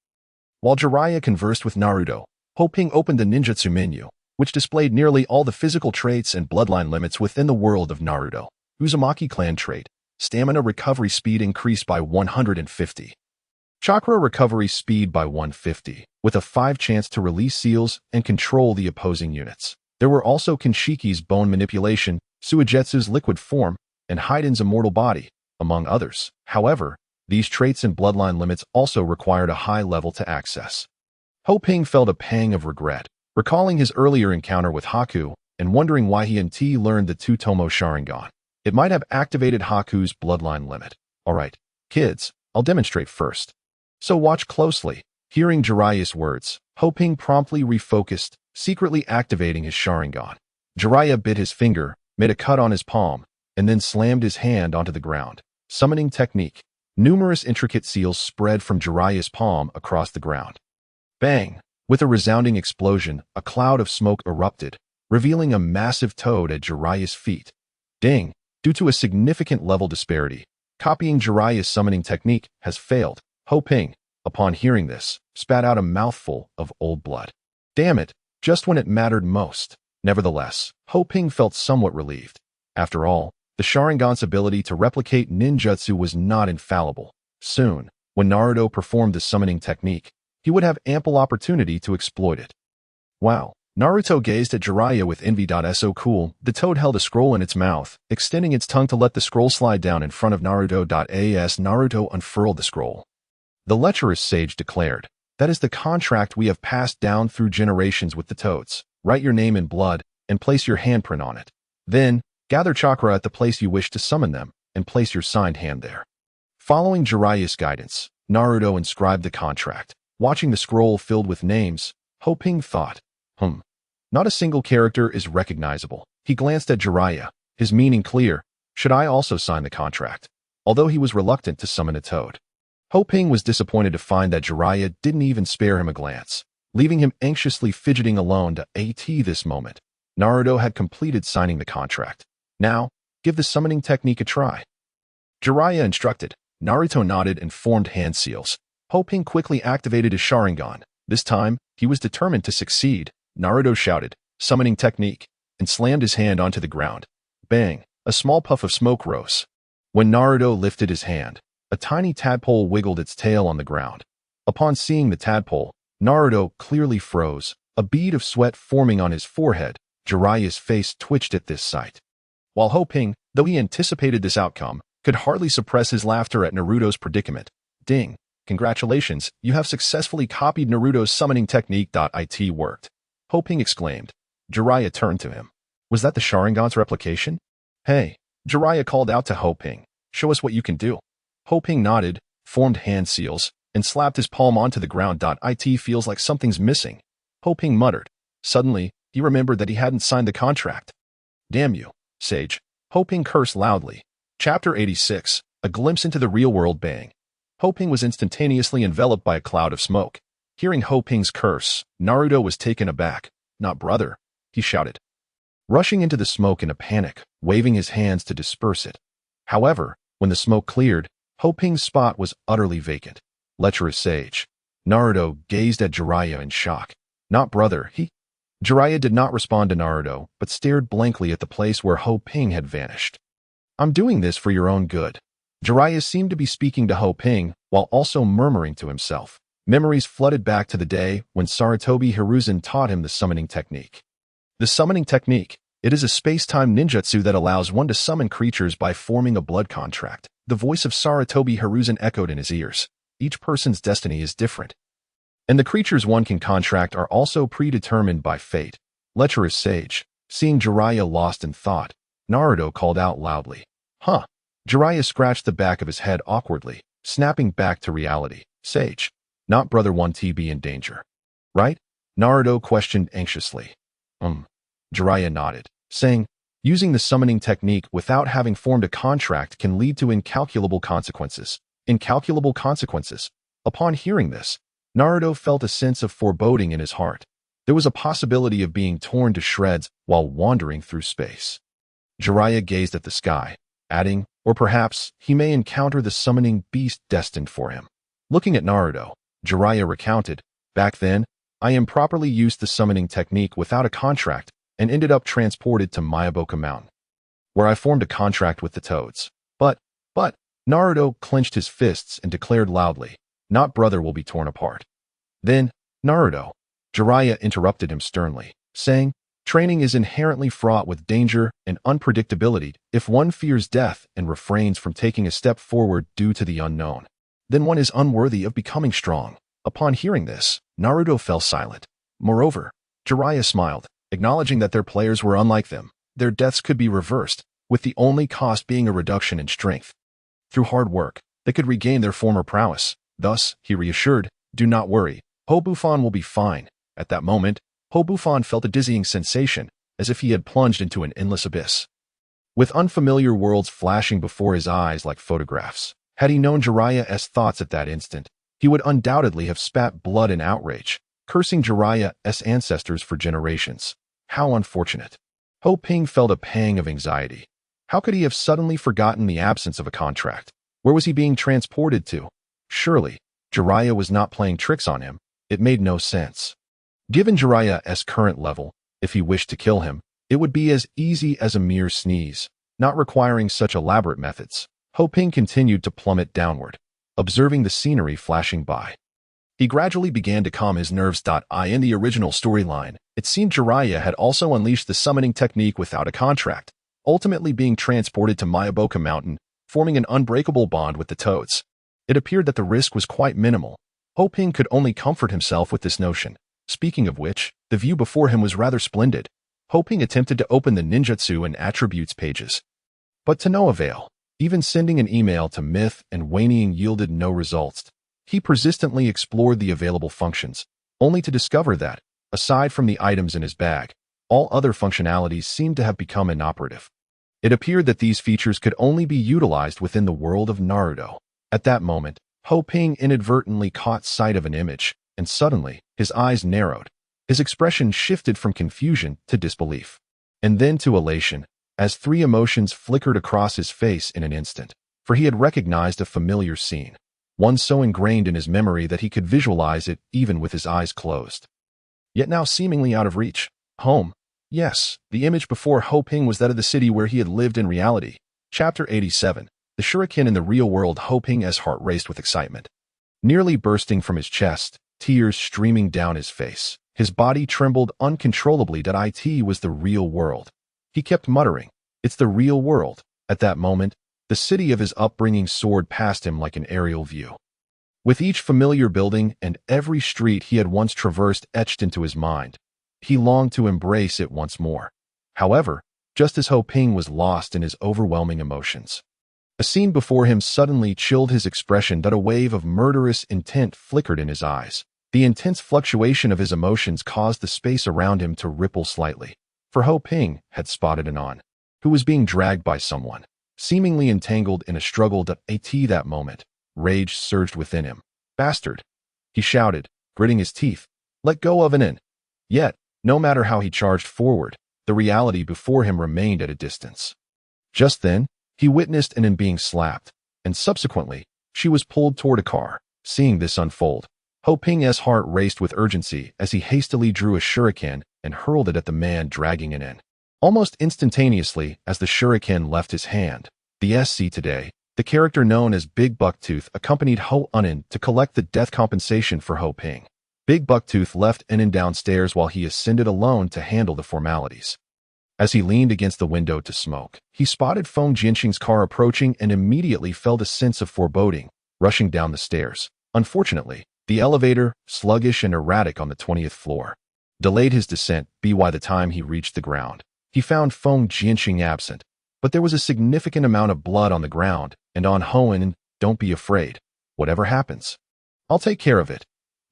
While Jiraiya conversed with Naruto, Ho Ping opened the ninjutsu menu, which displayed nearly all the physical traits and bloodline limits within the world of Naruto. Uzumaki clan trait: stamina recovery speed increased by 150. Chakra recovery speed by 150, with a 5 chance to release seals and control the opposing units. There were also Kinshiki's bone manipulation, Suigetsu's liquid form, and Haiden's immortal body, among others. However, these traits and bloodline limits also required a high level to access. Ho Ping felt a pang of regret, recalling his earlier encounter with Haku and wondering why he and T learned the Two-Tomo Sharingan. It might have activated Haku's bloodline limit. Alright, kids, I'll demonstrate first. So watch closely. Hearing Jiraiya's words, Ho Ping promptly refocused, secretly activating his Sharingan. Jiraiya bit his finger, made a cut on his palm, and then slammed his hand onto the ground. Summoning technique. Numerous intricate seals spread from Jiraiya's palm across the ground. Bang! With a resounding explosion, a cloud of smoke erupted, revealing a massive toad at Jiraiya's feet. Ding! Due to a significant level disparity, copying Jiraiya's summoning technique has failed. Ho Ping, upon hearing this, spat out a mouthful of old blood. Damn it, just when it mattered most. Nevertheless, Ho Ping felt somewhat relieved. After all, the Sharingan's ability to replicate ninjutsu was not infallible. Soon, when Naruto performed the summoning technique, he would have ample opportunity to exploit it. Wow! Naruto gazed at Jiraiya with envy. So cool. The toad held a scroll in its mouth, extending its tongue to let the scroll slide down in front of Naruto. As Naruto unfurled the scroll, the lecherous sage declared, "That is the contract we have passed down through generations with the toads. Write your name in blood and place your handprint on it. Then, gather chakra at the place you wish to summon them and place your signed hand there." Following Jiraiya's guidance, Naruto inscribed the contract. Watching the scroll filled with names, Ho Ping thought, not a single character is recognizable. He glanced at Jiraiya, his meaning clear. Should I also sign the contract? Although he was reluctant to summon a toad. Ho Ping was disappointed to find that Jiraiya didn't even spare him a glance, leaving him anxiously fidgeting alone. This moment, Naruto had completed signing the contract. Now, give the summoning technique a try. Jiraiya instructed. Naruto nodded and formed hand seals. Ho Ping quickly activated his Sharingan. This time, he was determined to succeed. Naruto shouted, "Summoning technique," and slammed his hand onto the ground. Bang! A small puff of smoke rose. When Naruto lifted his hand, a tiny tadpole wiggled its tail on the ground. Upon seeing the tadpole, Naruto clearly froze, a bead of sweat forming on his forehead. Jiraiya's face twitched at this sight. While Ho Ping, though he anticipated this outcome, could hardly suppress his laughter at Naruto's predicament. Ding! Congratulations, you have successfully copied Naruto's summoning technique. It worked. Ho Ping exclaimed. Jiraiya turned to him. Was that the Sharingan's replication? Hey, Jiraiya called out to Ho Ping. Show us what you can do. Ho Ping nodded, formed hand seals, and slapped his palm onto the ground. It feels like something's missing. Ho Ping muttered. Suddenly, he remembered that he hadn't signed the contract. Damn you, sage. Ho Ping cursed loudly. Chapter 86, A Glimpse into the Real World. Bang. Ho Ping was instantaneously enveloped by a cloud of smoke. Hearing Ho Ping's curse, Naruto was taken aback. Not brother, he shouted, rushing into the smoke in a panic, waving his hands to disperse it. However, when the smoke cleared, Ho Ping's spot was utterly vacant. Lecherous sage. Naruto gazed at Jiraiya in shock. Not brother, he... Jiraiya did not respond to Naruto, but stared blankly at the place where Ho Ping had vanished. I'm doing this for your own good. Jiraiya seemed to be speaking to Ho Ping, while also murmuring to himself. Memories flooded back to the day when Sarutobi Hiruzen taught him the summoning technique. The summoning technique, it is a space-time ninjutsu that allows one to summon creatures by forming a blood contract. The voice of Sarutobi Hiruzen echoed in his ears. Each person's destiny is different, and the creatures one can contract are also predetermined by fate. Lecherous sage. Seeing Jiraiya lost in thought, Naruto called out loudly. Huh? Jiraiya scratched the back of his head awkwardly, snapping back to reality. Sage. not brother 1TB in danger. Right? Naruto questioned anxiously. Jiraiya nodded, saying, using the summoning technique without having formed a contract can lead to incalculable consequences. Incalculable consequences. Upon hearing this, Naruto felt a sense of foreboding in his heart. There was a possibility of being torn to shreds while wandering through space. Jiraiya gazed at the sky, adding, or perhaps he may encounter the summoning beast destined for him. Looking at Naruto, Jiraiya recounted, back then, I improperly used the summoning technique without a contract and ended up transported to Miyaboka Mountain, where I formed a contract with the toads. But, Naruto clenched his fists and declared loudly, not brother will be torn apart. Then, Naruto, Jiraiya interrupted him sternly, saying, training is inherently fraught with danger and unpredictability. If one fears death and refrains from taking a step forward due to the unknown, then one is unworthy of becoming strong. Upon hearing this, Naruto fell silent. Moreover, Jiraiya smiled, acknowledging that their players were unlike them. Their deaths could be reversed, with the only cost being a reduction in strength. Through hard work, they could regain their former prowess. Thus, he reassured, do not worry, Hobufan will be fine. At that moment, Hobufan felt a dizzying sensation, as if he had plunged into an endless abyss, with unfamiliar worlds flashing before his eyes like photographs. Had he known Jiraiya's thoughts at that instant, he would undoubtedly have spat blood in outrage, cursing Jiraiya's ancestors for generations. How unfortunate. Ho Ping felt a pang of anxiety. How could he have suddenly forgotten the absence of a contract? Where was he being transported to? Surely, Jiraiya was not playing tricks on him. It made no sense. Given Jiraiya's current level, if he wished to kill him, it would be as easy as a mere sneeze, not requiring such elaborate methods. Ho Ping continued to plummet downward, observing the scenery flashing by. He gradually began to calm his nerves. In the original storyline, it seemed Jiraiya had also unleashed the summoning technique without a contract, ultimately being transported to Miyaboka Mountain, forming an unbreakable bond with the toads. It appeared that the risk was quite minimal. Ho Ping could only comfort himself with this notion. Speaking of which, the view before him was rather splendid. Ho Ping attempted to open the ninjutsu and attributes pages, but to no avail. Even sending an email to Myth and Wanying yielded no results. He persistently explored the available functions, only to discover that, aside from the items in his bag, all other functionalities seemed to have become inoperative. It appeared that these features could only be utilized within the world of Naruto. At that moment, Ho Ping inadvertently caught sight of an image, and suddenly, his eyes narrowed. His expression shifted from confusion to disbelief, and then to elation, as three emotions flickered across his face in an instant, for he had recognized a familiar scene, one so ingrained in his memory that he could visualize it even with his eyes closed. Yet now seemingly out of reach. Home. Yes, the image before Ho Ping was that of the city where he had lived in reality. Chapter 87. The Shuriken in the real world. Ho Ping's heart raced with excitement, nearly bursting from his chest, tears streaming down his face. His body trembled uncontrollably. It was the real world. He kept muttering, it's the real world. At that moment, the city of his upbringing soared past him like an aerial view, with each familiar building and every street he had once traversed etched into his mind. He longed to embrace it once more. However, just as Ho Ping was lost in his overwhelming emotions, a scene before him suddenly chilled his expression. A wave of murderous intent flickered in his eyes. The intense fluctuation of his emotions caused the space around him to ripple slightly, for Ho Ping had spotted Anon, who was being dragged by someone, seemingly entangled in a struggle. At that moment, rage surged within him. Bastard! He shouted, gritting his teeth. Let go of Anon! Yet, no matter how he charged forward, the reality before him remained at a distance. Just then, he witnessed Anon being slapped, and subsequently, she was pulled toward a car. Seeing this unfold, Ho Ping's heart raced with urgency as he hastily drew a shuriken and hurled it at the man dragging it in. Almost instantaneously as the shuriken left his hand, the SC today, the character known as Big Bucktooth accompanied Ho Anon to collect the death compensation for Ho Ping. Big Bucktooth left Anon downstairs while he ascended alone to handle the formalities. As he leaned against the window to smoke, he spotted Feng Jianxing's car approaching and immediately felt a sense of foreboding, rushing down the stairs. Unfortunately, the elevator, sluggish and erratic on the 20th floor, delayed his descent. By the time he reached the ground, he found Feng Jianxing absent, but there was a significant amount of blood on the ground and on Ho Anon. Don't be afraid. Whatever happens, I'll take care of it.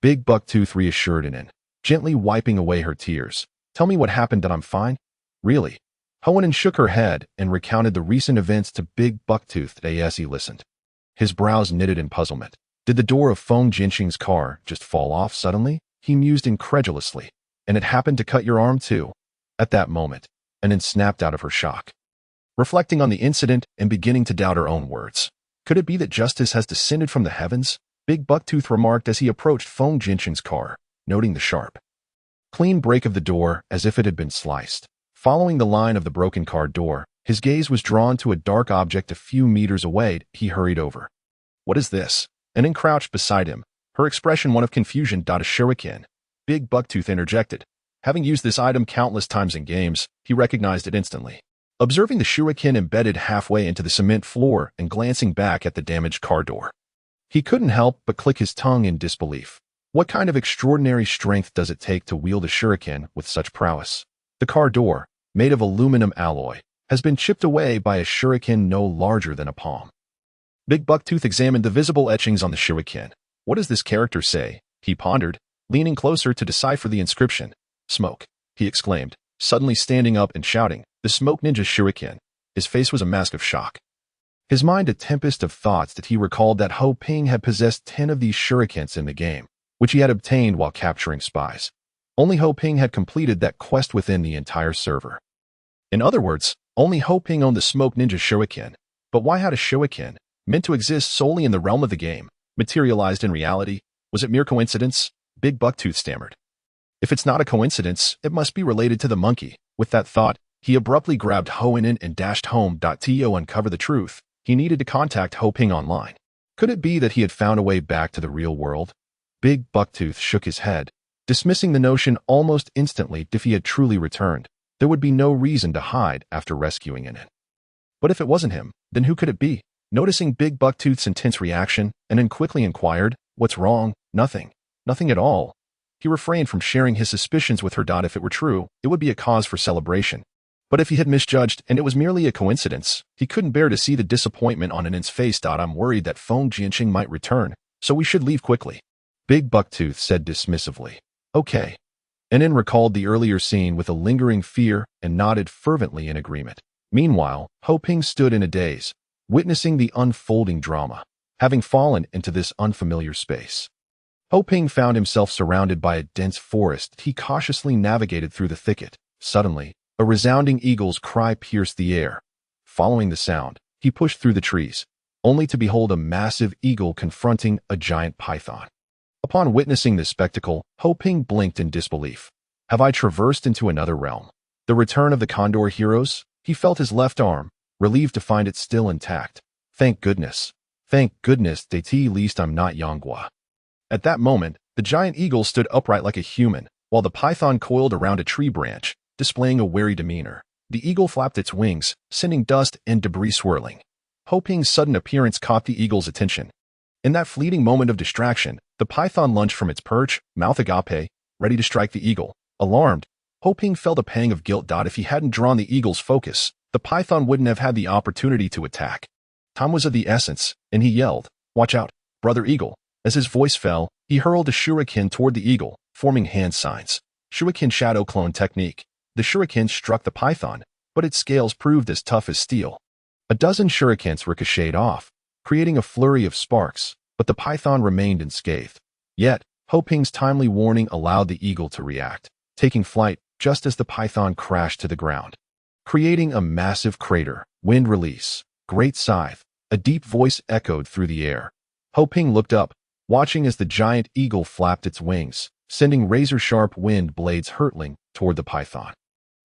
Big Bucktooth reassured Inen, gently wiping away her tears. Tell me what happened, that I'm fine? Really? Hoenn shook her head and recounted the recent events to Big Bucktooth as he listened. His brows knitted in puzzlement. Did the door of Feng Jinxing's car just fall off suddenly? He mused incredulously. And it happened to cut your arm too? At that moment, Inen snapped out of her shock. Reflecting on the incident and beginning to doubt her own words. Could it be that justice has descended from the heavens? Big Bucktooth remarked as he approached Feng Jinxing's car, noting the sharp, clean break of the door as if it had been sliced. Following the line of the broken car door, his gaze was drawn to a dark object a few meters away. He hurried over. What is this? Inen crouched beside him, her expression one of confusion. A shuriken. Big Bucktooth interjected. Having used this item countless times in games, he recognized it instantly. Observing the shuriken embedded halfway into the cement floor and glancing back at the damaged car door, he couldn't help but click his tongue in disbelief. What kind of extraordinary strength does it take to wield a shuriken with such prowess? The car door, made of aluminum alloy, has been chipped away by a shuriken no larger than a palm. Big Bucktooth examined the visible etchings on the shuriken. What does this character say? He pondered, leaning closer to decipher the inscription. Smoke, he exclaimed, suddenly standing up and shouting, the Smoke Ninja Shuriken. His face was a mask of shock. His mind a tempest of thoughts that he recalled that Ho Ping had possessed 10 of these shurikens in the game, which he had obtained while capturing spies. Only Ho Ping had completed that quest within the entire server. In other words, only Ho Ping owned the Smoke Ninja Shuriken. But why had a shuriken, meant to exist solely in the realm of the game, materialized in reality? Was it mere coincidence? Big Bucktooth stammered. If it's not a coincidence, it must be related to the monkey. With that thought, he abruptly grabbed Hoenn and dashed home. To uncover the truth, he needed to contact Ho Ping online. Could it be that he had found a way back to the real world? Big Bucktooth shook his head, dismissing the notion almost instantly. If he had truly returned, there would be no reason to hide after rescuing Inen. But if it wasn't him, then who could it be? Noticing Big Bucktooth's intense reaction, Inen quickly inquired, what's wrong? Nothing. Nothing at all. He refrained from sharing his suspicions with her. If it were true, it would be a cause for celebration. But if he had misjudged and it was merely a coincidence, he couldn't bear to see the disappointment on Inen's face. I'm worried that Feng Jinxing might return, so we should leave quickly. Big Bucktooth said dismissively. Okay. Inen recalled the earlier scene with a lingering fear and nodded fervently in agreement. Meanwhile, Ho Ping stood in a daze, witnessing the unfolding drama. Having fallen into this unfamiliar space, Ho Ping found himself surrounded by a dense forest. He cautiously navigated through the thicket. Suddenly, a resounding eagle's cry pierced the air. Following the sound, he pushed through the trees, only to behold a massive eagle confronting a giant python. Upon witnessing this spectacle, Ho Ping blinked in disbelief. Have I traversed into another realm? The return of the Condor heroes? He felt his left arm, relieved to find it still intact. Thank goodness. Thank goodness, at least I'm not Yanghua. At that moment, the giant eagle stood upright like a human, while the python coiled around a tree branch, displaying a wary demeanor. The eagle flapped its wings, sending dust and debris swirling. Ho Ping's sudden appearance caught the eagle's attention. In that fleeting moment of distraction, the python lunged from its perch, mouth agape, ready to strike the eagle. Alarmed, Ho Ping felt a pang of guilt. If he hadn't drawn the eagle's focus, the python wouldn't have had the opportunity to attack. Time was of the essence, and he yelled, "Watch out, brother eagle." As his voice fell, he hurled a shuriken toward the eagle, forming hand signs. Shuriken shadow clone technique. The shuriken struck the python, but its scales proved as tough as steel. A dozen shurikens ricocheted off, creating a flurry of sparks, but the python remained unscathed. Yet, Ho Ping's timely warning allowed the eagle to react, taking flight just as the python crashed to the ground, creating a massive crater. Wind release. Great scythe. A deep voice echoed through the air. Ho Ping looked up, watching as the giant eagle flapped its wings, sending razor-sharp wind blades hurtling toward the python.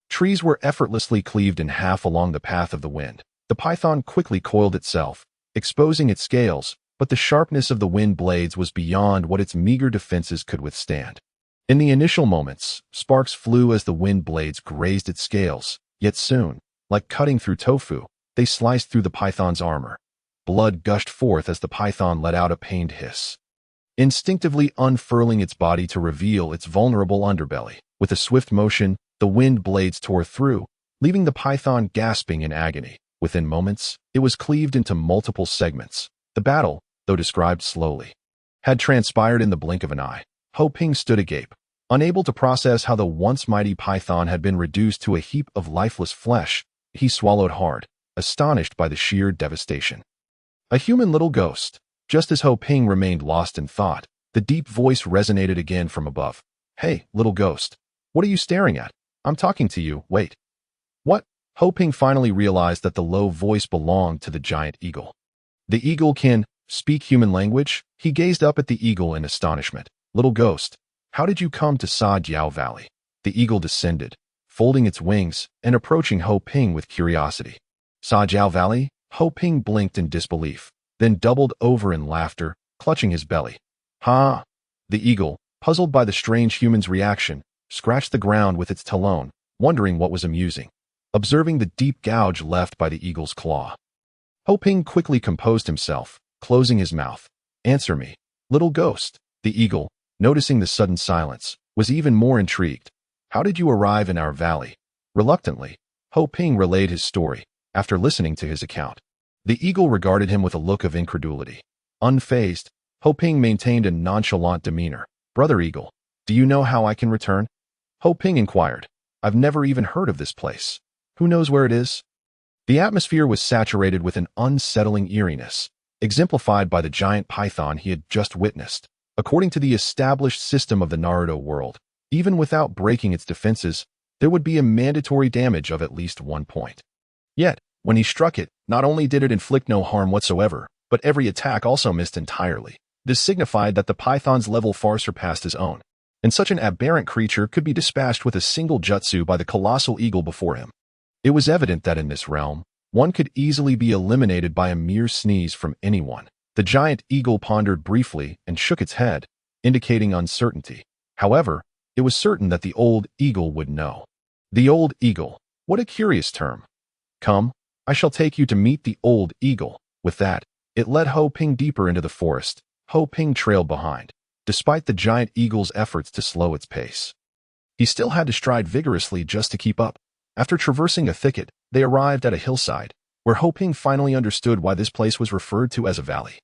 Trees were effortlessly cleaved in half along the path of the wind. The python quickly coiled itself, exposing its scales, but the sharpness of the wind blades was beyond what its meager defenses could withstand. In the initial moments, sparks flew as the wind blades grazed its scales, yet soon, like cutting through tofu, they sliced through the python's armor. Blood gushed forth as the python let out a pained hiss, instinctively unfurling its body to reveal its vulnerable underbelly. With a swift motion, the wind blades tore through, leaving the python gasping in agony. Within moments, it was cleaved into multiple segments. The battle, though described slowly, had transpired in the blink of an eye. Ho Ping stood agape, unable to process how the once mighty python had been reduced to a heap of lifeless flesh. He swallowed hard, astonished by the sheer devastation. A human little ghost. Just as Ho Ping remained lost in thought, the deep voice resonated again from above. Hey, little ghost. What are you staring at? I'm talking to you, wait. What? Ho Ping finally realized that the low voice belonged to the giant eagle. The eagle can speak human language? He gazed up at the eagle in astonishment. Little ghost, how did you come to Sa Jiao Valley? The eagle descended, folding its wings and approaching Ho Ping with curiosity. Sa Jiao Valley? Ho Ping blinked in disbelief, then doubled over in laughter, clutching his belly. Ha! The eagle, puzzled by the strange human's reaction, scratched the ground with its talon, wondering what was amusing, observing the deep gouge left by the eagle's claw. Ho Ping quickly composed himself, closing his mouth. Answer me, little ghost. The eagle, noticing the sudden silence, was even more intrigued. How did you arrive in our valley? Reluctantly, Ho Ping relayed his story, after listening to his account. The eagle regarded him with a look of incredulity. Unfazed, Ho Ping maintained a nonchalant demeanor. Brother Eagle, do you know how I can return? Ho Ping inquired. I've never even heard of this place. Who knows where it is? The atmosphere was saturated with an unsettling eeriness, exemplified by the giant python he had just witnessed. According to the established system of the Naruto world, even without breaking its defenses, there would be a mandatory damage of at least 1 point. Yet, when he struck it, not only did it inflict no harm whatsoever, but every attack also missed entirely. This signified that the python's level far surpassed his own, and such an aberrant creature could be dispatched with a single jutsu by the colossal eagle before him. It was evident that in this realm, one could easily be eliminated by a mere sneeze from anyone. The giant eagle pondered briefly and shook its head, indicating uncertainty. However, it was certain that the old eagle would know. The old eagle. What a curious term. Come, I shall take you to meet the old eagle. With that, it led Ho Ping deeper into the forest. Ho Ping trailed behind, despite the giant eagle's efforts to slow its pace. He still had to stride vigorously just to keep up. After traversing a thicket, they arrived at a hillside, where Ho Ping finally understood why this place was referred to as a valley.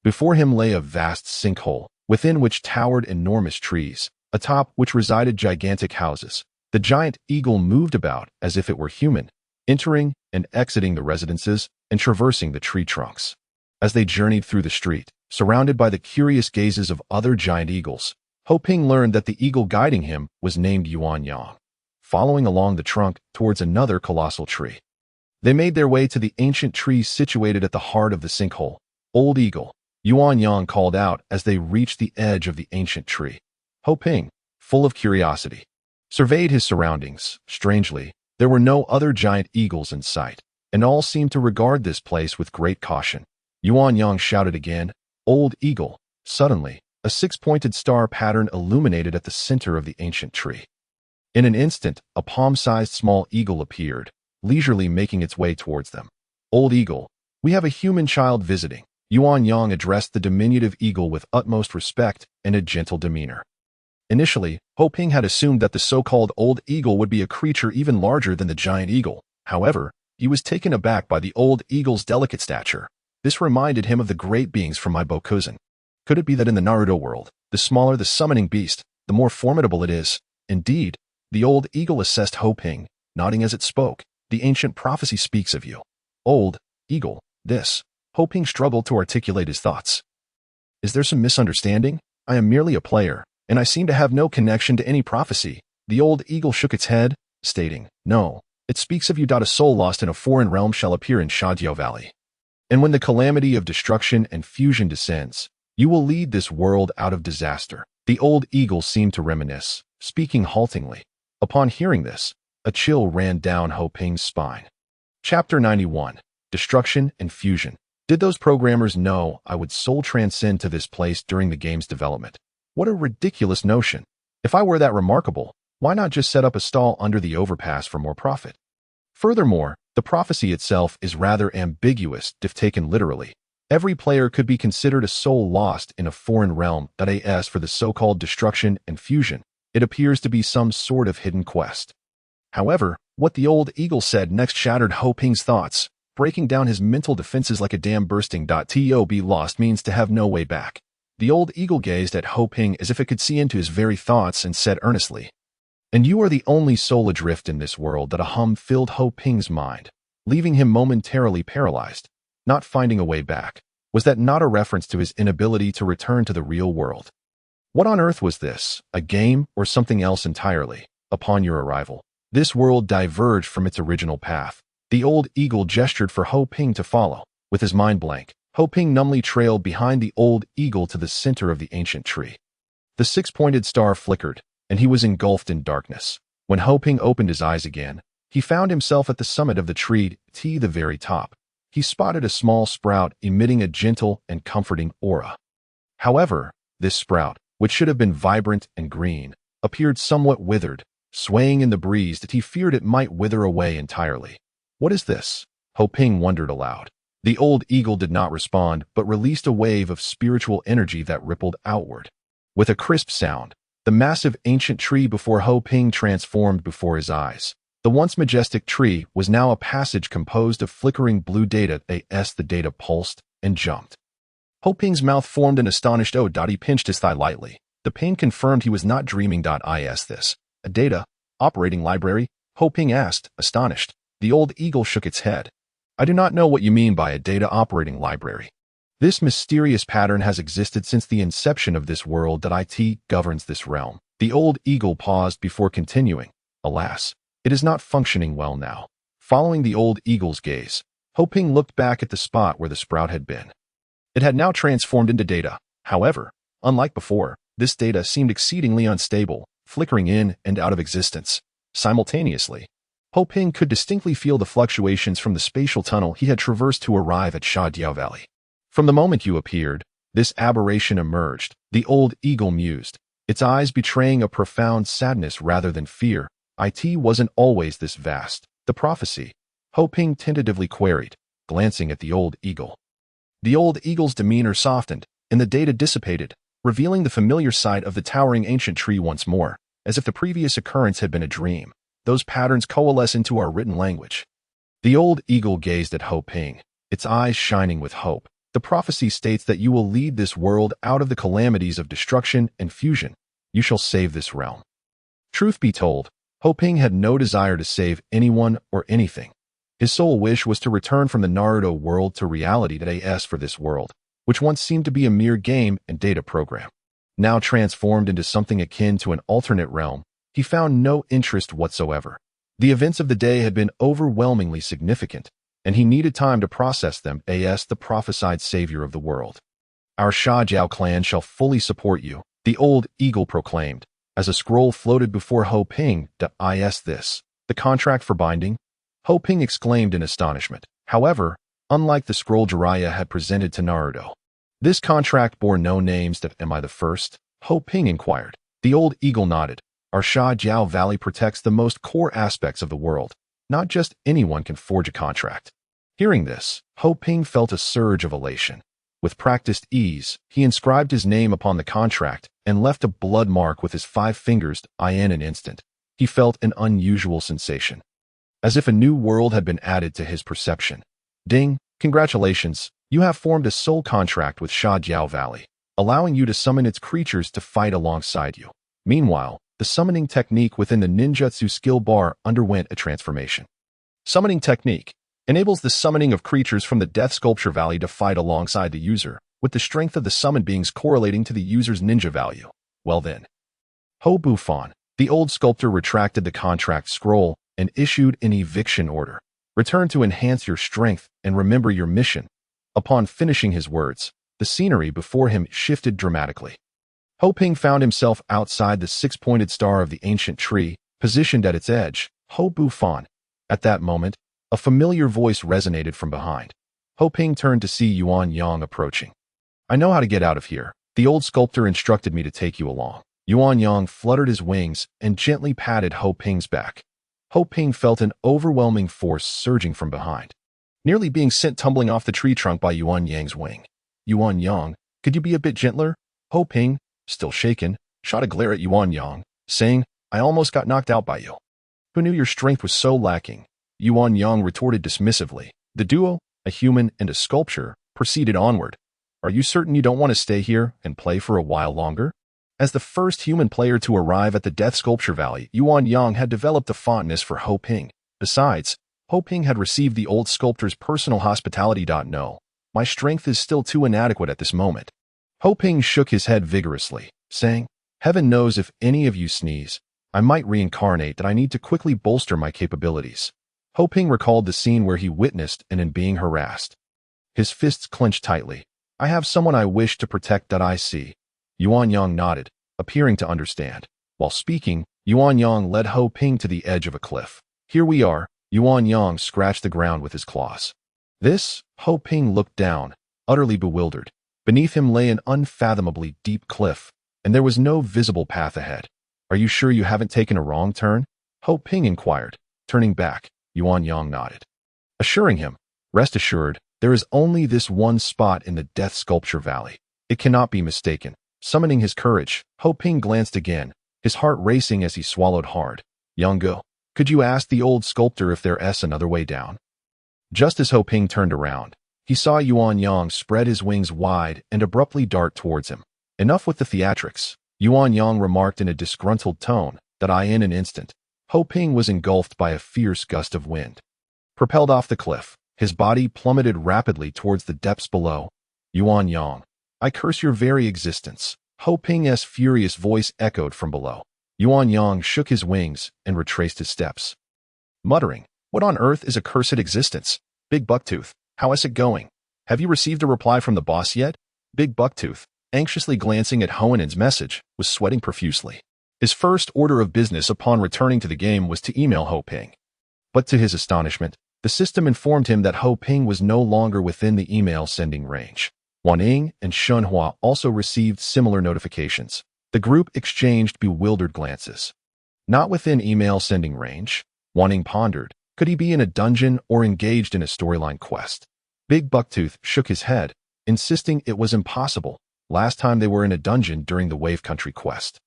Before him lay a vast sinkhole, within which towered enormous trees, atop which resided gigantic houses. The giant eagle moved about as if it were human, entering and exiting the residences and traversing the tree trunks. As they journeyed through the street, surrounded by the curious gazes of other giant eagles, Ho Ping learned that the eagle guiding him was named Yuan Yang, following along the trunk towards another colossal tree. They made their way to the ancient tree situated at the heart of the sinkhole. Old Eagle, Yuan Yang called out as they reached the edge of the ancient tree. Ho Ping, full of curiosity, surveyed his surroundings. Strangely, there were no other giant eagles in sight, and all seemed to regard this place with great caution. Yuan Yang shouted again, Old Eagle. Suddenly, a six-pointed star pattern illuminated at the center of the ancient tree. In an instant, a palm-sized small eagle appeared, leisurely making its way towards them. Old Eagle, we have a human child visiting. Yuan Yang addressed the diminutive eagle with utmost respect and a gentle demeanor. Initially, Ho Ping had assumed that the so-called Old Eagle would be a creature even larger than the giant eagle. However, he was taken aback by the Old Eagle's delicate stature. This reminded him of the great beings from my Bokuzen. Could it be that in the Naruto world, the smaller the summoning beast, the more formidable it is? Indeed, the Old Eagle assessed Ho Ping, nodding as it spoke. The ancient prophecy speaks of you. Old Eagle, this. Ho Ping struggled to articulate his thoughts. Is there some misunderstanding? I am merely a player, and I seem to have no connection to any prophecy. The Old Eagle shook its head, stating, No, it speaks of you. A soul lost in a foreign realm shall appear in Sa Jiao Valley. And when the calamity of destruction and fusion descends, you will lead this world out of disaster. The Old Eagle seemed to reminisce, speaking haltingly. Upon hearing this, a chill ran down Ho Ping's spine. Chapter 91. Destruction and Fusion. Did those programmers know I would soul transcend to this place during the game's development? What a ridiculous notion. If I were that remarkable, why not just set up a stall under the overpass for more profit? Furthermore, the prophecy itself is rather ambiguous if taken literally. Every player could be considered a soul lost in a foreign realm. As for the so-called destruction and fusion, it appears to be some sort of hidden quest. However, what the Old Eagle said next shattered Ho Ping's thoughts, breaking down his mental defenses like a dam bursting. To be lost means to have no way back. The old eagle gazed at Ho Ping as if it could see into his very thoughts and said earnestly, "And you are the only soul adrift in this world." That a hum filled Ho Ping's mind, leaving him momentarily paralyzed, not finding a way back. Was that not a reference to his inability to return to the real world? What on earth was this, a game or something else entirely? Upon your arrival, this world diverged from its original path. The old eagle gestured for Ho Ping to follow. With his mind blank, Ho Ping numbly trailed behind the old eagle to the center of the ancient tree. The six-pointed star flickered, and he was engulfed in darkness. When Ho Ping opened his eyes again, he found himself at the summit of the tree, the very top. He spotted a small sprout emitting a gentle and comforting aura. However, this sprout, which should have been vibrant and green, appeared somewhat withered, swaying in the breeze that he feared it might wither away entirely. "What is this?" Ho Ping wondered aloud. The old eagle did not respond, but released a wave of spiritual energy that rippled outward. With a crisp sound, the massive ancient tree before Ho Ping transformed before his eyes. The once majestic tree was now a passage composed of flickering blue data. The data pulsed and jumped. Ho Ping's mouth formed an astonished "oh." He pinched his thigh lightly. The pain confirmed he was not dreaming. Is this a data operating library? Ho Ping asked, astonished. The old eagle shook its head. "I do not know what you mean by a data operating library. This mysterious pattern has existed since the inception of this world. It governs this realm." The old eagle paused before continuing. "Alas, it is not functioning well now." Following the old eagle's gaze, Ho Ping looked back at the spot where the sprout had been. It had now transformed into data. However, unlike before, this data seemed exceedingly unstable, flickering in and out of existence. Simultaneously, Ho Ping could distinctly feel the fluctuations from the spatial tunnel he had traversed to arrive at Sha Diao Valley. "From the moment you appeared, this aberration emerged," the old eagle mused, its eyes betraying a profound sadness rather than fear. "It wasn't always this vast." "The prophecy?" Ho Ping tentatively queried, glancing at the old eagle. The old eagle's demeanor softened, and the data dissipated, revealing the familiar sight of the towering ancient tree once more, as if the previous occurrence had been a dream. "Those patterns coalesce into our written language." The old eagle gazed at Ho Ping, its eyes shining with hope. "The prophecy states that you will lead this world out of the calamities of destruction and fusion. You shall save this realm." Truth be told, Ho Ping had no desire to save anyone or anything. His sole wish was to return from the Naruto world to reality. For this world, which once seemed to be a mere game and data program, now transformed into something akin to an alternate realm, he found no interest whatsoever. The events of the day had been overwhelmingly significant, and he needed time to process them. The prophesied savior of the world. "Our Sha Jiao clan shall fully support you," the old eagle proclaimed, as a scroll floated before Ho Ping. "Is this the contract for binding?" Ho Ping exclaimed in astonishment. However, unlike the scroll Jiraiya had presented to Naruto, this contract bore no names. "Am I the first?" Ho Ping inquired. The old eagle nodded. "Our Sha Jiao Valley protects the most core aspects of the world. Not just anyone can forge a contract." Hearing this, Ho Ping felt a surge of elation. With practiced ease, he inscribed his name upon the contract and left a blood mark with his 5 fingers. In an instant, he felt an unusual sensation, as if a new world had been added to his perception. "Ding! Congratulations! You have formed a soul contract with Sha Jiao Valley, allowing you to summon its creatures to fight alongside you." Meanwhile, the summoning technique within the ninjutsu skill bar underwent a transformation. Summoning technique enables the summoning of creatures from the Death Sculpture Valley to fight alongside the user, with the strength of the summoned beings correlating to the user's ninja value. Well then. Ho Bufan, the old sculptor, retracted the contract scroll and issued an eviction order. "Return to enhance your strength and remember your mission." Upon finishing his words, the scenery before him shifted dramatically. Ho Ping found himself outside the 6-pointed star of the ancient tree, positioned at its edge. "Ho Bufan." At that moment, a familiar voice resonated from behind. Ho Ping turned to see Yuan Yang approaching. "I know how to get out of here. The old sculptor instructed me to take you along." Yuan Yang fluttered his wings and gently patted Ho Ping's back. Ho Ping felt an overwhelming force surging from behind, nearly being sent tumbling off the tree trunk by Yuan Yang's wing. "Yuan Yang, could you be a bit gentler?" Ho Ping, still shaken, shot a glare at Yuan Yang, saying, "I almost got knocked out by you." "Who knew your strength was so lacking?" Yuan Yang retorted dismissively. The duo, a human and a sculpture, proceeded onward. Are you certain you don't want to stay here and play for a while longer? As the first human player to arrive at the Death Sculpture Valley, Yuan Yang had developed a fondness for Ho Ping. Besides, Ho Ping had received the old sculptor's personal hospitality. No, my strength is still too inadequate at this moment. Ho Ping shook his head vigorously, saying, Heaven knows if any of you sneeze, I might reincarnate that I need to quickly bolster my capabilities. Ho Ping recalled the scene where he witnessed and in being harassed. His fists clenched tightly. I have someone I wish to protect. I see. Yuan Yang nodded, appearing to understand. While speaking, Yuan Yang led Ho Ping to the edge of a cliff. Here we are. Yuan Yang scratched the ground with his claws. This? Ho Ping looked down, utterly bewildered. Beneath him lay an unfathomably deep cliff, and there was no visible path ahead. Are you sure you haven't taken a wrong turn? Ho Ping inquired. Turning back, Yuan Yang nodded, assuring him, rest assured, there is only this one spot in the Death Sculpture Valley. It cannot be mistaken. Summoning his courage, Ho Ping glanced again, his heart racing as he swallowed hard. Yanggo, could you ask the old sculptor if there's another way down? Just as Ho Ping turned around, he saw Yuan Yang spread his wings wide and abruptly dart towards him. Enough with the theatrics, Yuan Yang remarked in a disgruntled tone, in an instant, Ho Ping was engulfed by a fierce gust of wind. Propelled off the cliff, his body plummeted rapidly towards the depths below. Yuan Yang, I curse your very existence. Ho Ping's furious voice echoed from below. Yuan Yang shook his wings and retraced his steps. Muttering, what on earth is a cursed existence? Big Bucktooth, how is it going? Have you received a reply from the boss yet? Big Bucktooth, anxiously glancing at Hoenen's message, was sweating profusely. His first order of business upon returning to the game was to email Ho Ping. But to his astonishment, the system informed him that Ho Ping was no longer within the email sending range. Wan Ying and Shenhua also received similar notifications. The group exchanged bewildered glances. Not within email sending range, Wan Ying pondered. Could he be in a dungeon or engaged in a storyline quest? Big Bucktooth shook his head, insisting it was impossible. Last time they were in a dungeon during the Wave Country quest.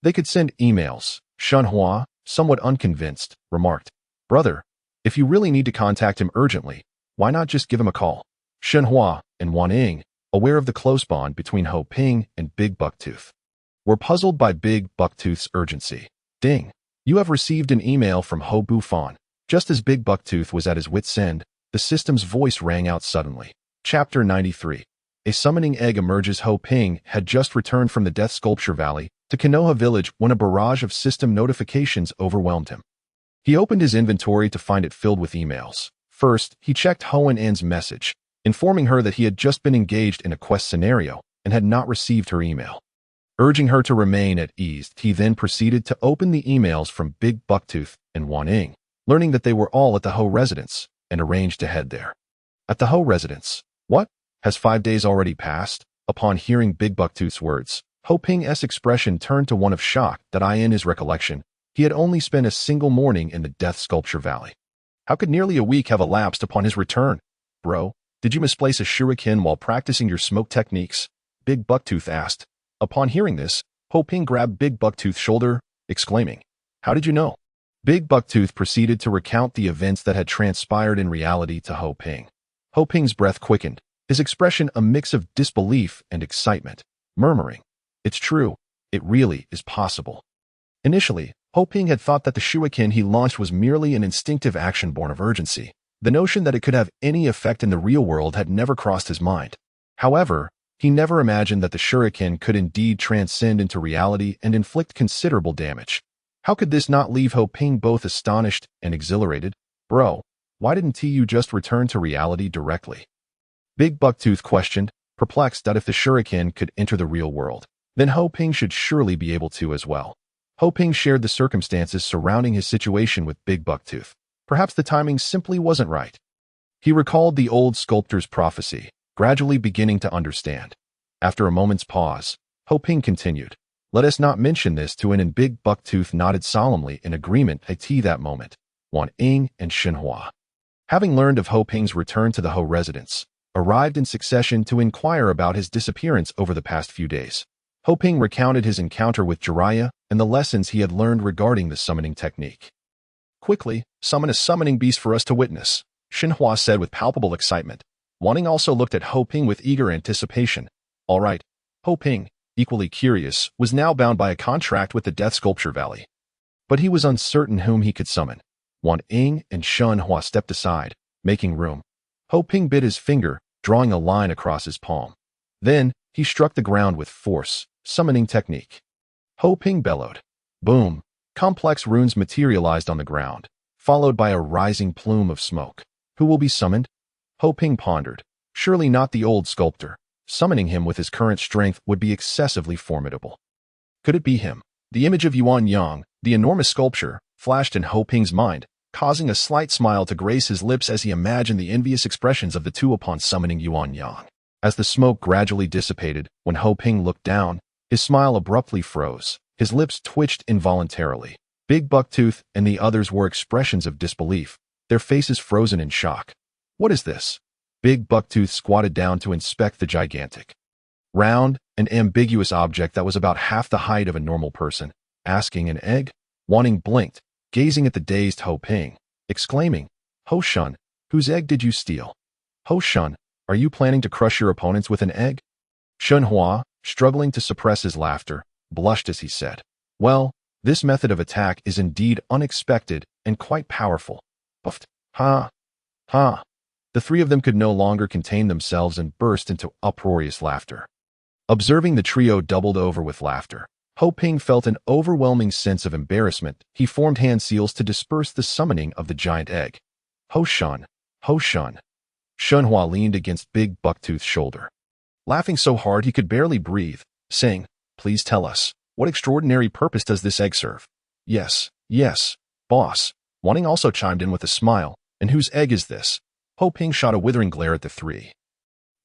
They could send emails. Shenhua, somewhat unconvinced, remarked, Brother, if you really need to contact him urgently, why not just give him a call? Shenhua and Wan Ying, aware of the close bond between Ho Ping and Big Bucktooth, were puzzled by Big Bucktooth's urgency. Ding! You have received an email from Ho Bufan. Just as Big Bucktooth was at his wit's end, the system's voice rang out suddenly. Chapter 93. A summoning egg emerges. Ho Ping had just returned from the Death Sculpture Valley to Konoha Village when a barrage of system notifications overwhelmed him. He opened his inventory to find it filled with emails. First, he checked Hoenen's message, informing her that he had just been engaged in a quest scenario and had not received her email. Urging her to remain at ease, he then proceeded to open the emails from Big Bucktooth and Wan Ying, learning that they were all at the Ho residence, and arranged to head there. At the Ho residence. What? Has 5 days already passed? Upon hearing Big Bucktooth's words, Ho Ping's expression turned to one of shock. In his recollection, he had only spent a single morning in the Death Sculpture Valley. How could nearly a week have elapsed upon his return? Bro, did you misplace a shuriken while practicing your smoke techniques? Big Bucktooth asked. Upon hearing this, Ho Ping grabbed Big Bucktooth's shoulder, exclaiming, How did you know? Big Bucktooth proceeded to recount the events that had transpired in reality to Ho Ping. Ho Ping's breath quickened, his expression a mix of disbelief and excitement, murmuring, It's true, it really is possible. Initially, Ho Ping had thought that the shuriken he launched was merely an instinctive action born of urgency. The notion that it could have any effect in the real world had never crossed his mind. However, he never imagined that the shuriken could indeed transcend into reality and inflict considerable damage. How could this not leave Ho Ping both astonished and exhilarated? Bro, why didn't you just return to reality directly? Big Bucktooth questioned, perplexed that if the shuriken could enter the real world, then Ho Ping should surely be able to as well. Ho Ping shared the circumstances surrounding his situation with Big Bucktooth. Perhaps the timing simply wasn't right. He recalled the old sculptor's prophecy, gradually beginning to understand. After a moment's pause, Ho Ping continued, Let us not mention this to and Big Bucktooth nodded solemnly in agreement at that moment. Wan Ying and Shenhua, having learned of Ho Ping's return to the Ho residence, arrived in succession to inquire about his disappearance over the past few days. Ho Ping recounted his encounter with Jiraiya and the lessons he had learned regarding the summoning technique. Quickly, summon a summoning beast for us to witness, Shenhua said with palpable excitement. Wanting also looked at Ho Ping with eager anticipation. All right. Ho Ping, equally curious, was now bound by a contract with the Death Sculpture Valley. But he was uncertain whom he could summon. Wan Ying and Shen Hua stepped aside, making room. Ho Ping bit his finger, drawing a line across his palm. Then, he struck the ground with force, summoning technique. Ho Ping bellowed. Boom! Complex runes materialized on the ground, followed by a rising plume of smoke. Who will be summoned? Ho Ping pondered. Surely not the old sculptor. Summoning him with his current strength would be excessively formidable. Could it be him? The image of Yuan Yang, the enormous sculpture, flashed in Ho Ping's mind, causing a slight smile to grace his lips as he imagined the envious expressions of the two upon summoning Yuan Yang. As the smoke gradually dissipated, when Ho Ping looked down, his smile abruptly froze. His lips twitched involuntarily. Big Bucktooth and the others wore expressions of disbelief, their faces frozen in shock. What is this? Big Bucktooth squatted down to inspect the gigantic, round, and ambiguous object that was about half the height of a normal person. Asking an egg? Wanting blinked, gazing at the dazed Ho Ping, exclaiming, Ho Shun, whose egg did you steal? Ho Shun, are you planning to crush your opponents with an egg? Shen Hua, struggling to suppress his laughter, blushed as he said, Well, this method of attack is indeed unexpected and quite powerful. Puffed. Ha! Ha! The three of them could no longer contain themselves and burst into uproarious laughter. Observing the trio doubled over with laughter, Ho Ping felt an overwhelming sense of embarrassment. He formed hand seals to disperse the summoning of the giant egg. Ho Shun! Ho Shun! Shen Hua leaned against Big Bucktooth's shoulder, laughing so hard he could barely breathe, saying, Please tell us, what extraordinary purpose does this egg serve? Yes, boss. Wanting also chimed in with a smile. And whose egg is this? Ho Ping shot a withering glare at the three,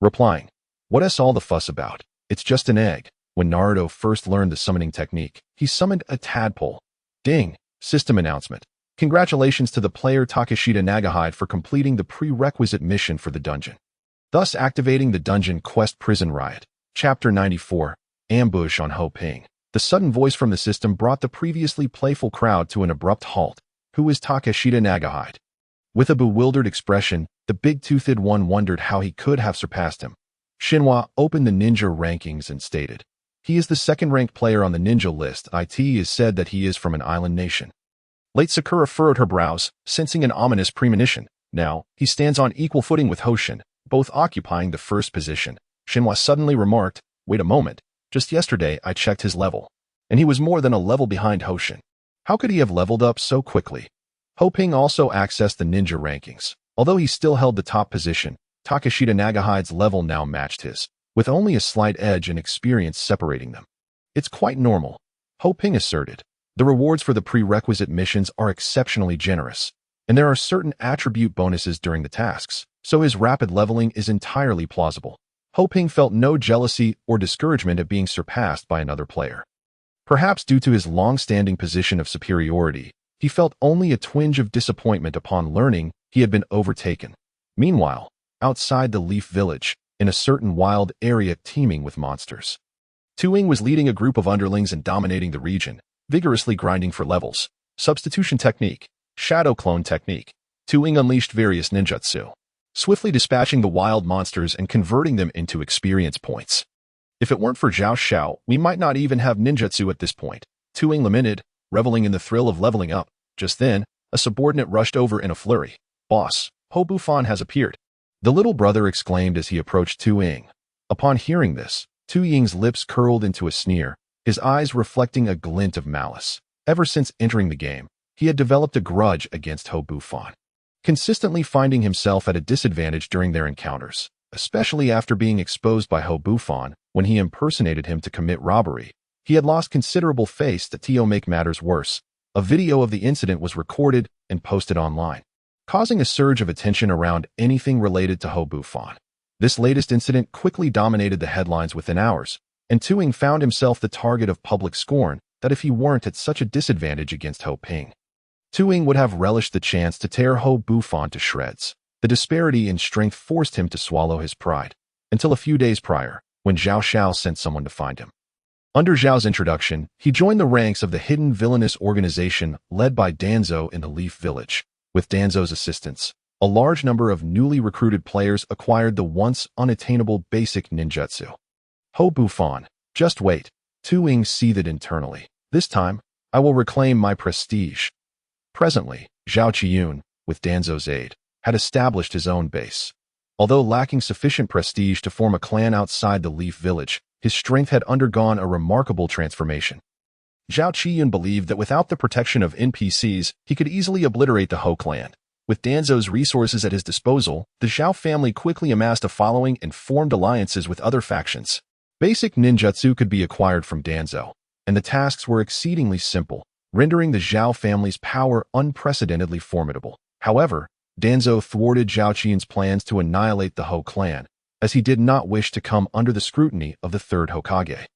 replying, What's all the fuss about? It's just an egg. When Naruto first learned the summoning technique, he summoned a tadpole. Ding! System announcement. Congratulations to the player Takeshita Nagahide for completing the prerequisite mission for the dungeon, thus activating the dungeon quest Prison Riot. Chapter 94. Ambush on Ho Ping. The sudden voice from the system brought the previously playful crowd to an abrupt halt. Who is Takeshita Nagahide? With a bewildered expression, the big-toothed one wondered how he could have surpassed him. Shinhua opened the ninja rankings and stated, He is the second-ranked player on the ninja list. It is said that he is from an island nation. Late Sakura furrowed her brows, sensing an ominous premonition. Now, he stands on equal footing with Hoshin, both occupying the first position. Shinhua suddenly remarked, Wait a moment. Just yesterday I checked his level, and he was more than a level behind Hoshin. How could he have leveled up so quickly? Ho Ping also accessed the ninja rankings. Although he still held the top position, Takeshita Nagahide's level now matched his, with only a slight edge in experience separating them. It's quite normal, Ho Ping asserted. The rewards for the prerequisite missions are exceptionally generous, and there are certain attribute bonuses during the tasks, so his rapid leveling is entirely plausible. Ho Ping felt no jealousy or discouragement at being surpassed by another player. Perhaps due to his long-standing position of superiority, he felt only a twinge of disappointment upon learning he had been overtaken. Meanwhile, outside the Leaf Village, in a certain wild area teeming with monsters, Tuing was leading a group of underlings and dominating the region, vigorously grinding for levels. Substitution technique, shadow clone technique. Tuing unleashed various ninjutsu, swiftly dispatching the wild monsters and converting them into experience points. If it weren't for Zhao Xiao, we might not even have ninjutsu at this point, Tuing lamented, reveling in the thrill of leveling up. Just then, a subordinate rushed over in a flurry. Boss, Ho Bufan has appeared, the little brother exclaimed as he approached Tu Ying. Upon hearing this, Tu Ying's lips curled into a sneer, his eyes reflecting a glint of malice. Ever since entering the game, he had developed a grudge against Ho Bufan, consistently finding himself at a disadvantage during their encounters, especially after being exposed by Ho Bufan when he impersonated him to commit robbery. He had lost considerable face. To make matters worse, a video of the incident was recorded and posted online, causing a surge of attention around anything related to Ho Bufan. This latest incident quickly dominated the headlines within hours, and Tuing found himself the target of public scorn that if he weren't at such a disadvantage against Ho Ping, Tuing would have relished the chance to tear Ho Bufan to shreds. The disparity in strength forced him to swallow his pride, until a few days prior, when Zhao Xiao sent someone to find him. Under Zhao's introduction, he joined the ranks of the hidden villainous organization led by Danzo in the Leaf Village. With Danzo's assistance, A large number of newly recruited players acquired the once unattainable basic ninjutsu. Ho Bufan, just wait. Tu Ying seethed internally. This time, I will reclaim my prestige. Presently, Zhao Qiyun, with Danzo's aid, had established his own base. Although lacking sufficient prestige to form a clan outside the Leaf Village, his strength had undergone a remarkable transformation. Zhao Qiyun believed that without the protection of NPCs, he could easily obliterate the Ho clan. With Danzo's resources at his disposal, the Zhao family quickly amassed a following and formed alliances with other factions. Basic ninjutsu could be acquired from Danzo, and the tasks were exceedingly simple, rendering the Zhao family's power unprecedentedly formidable. However, Danzo thwarted Zhao Qiyun's plans to annihilate the Ho clan, as he did not wish to come under the scrutiny of the third Hokage.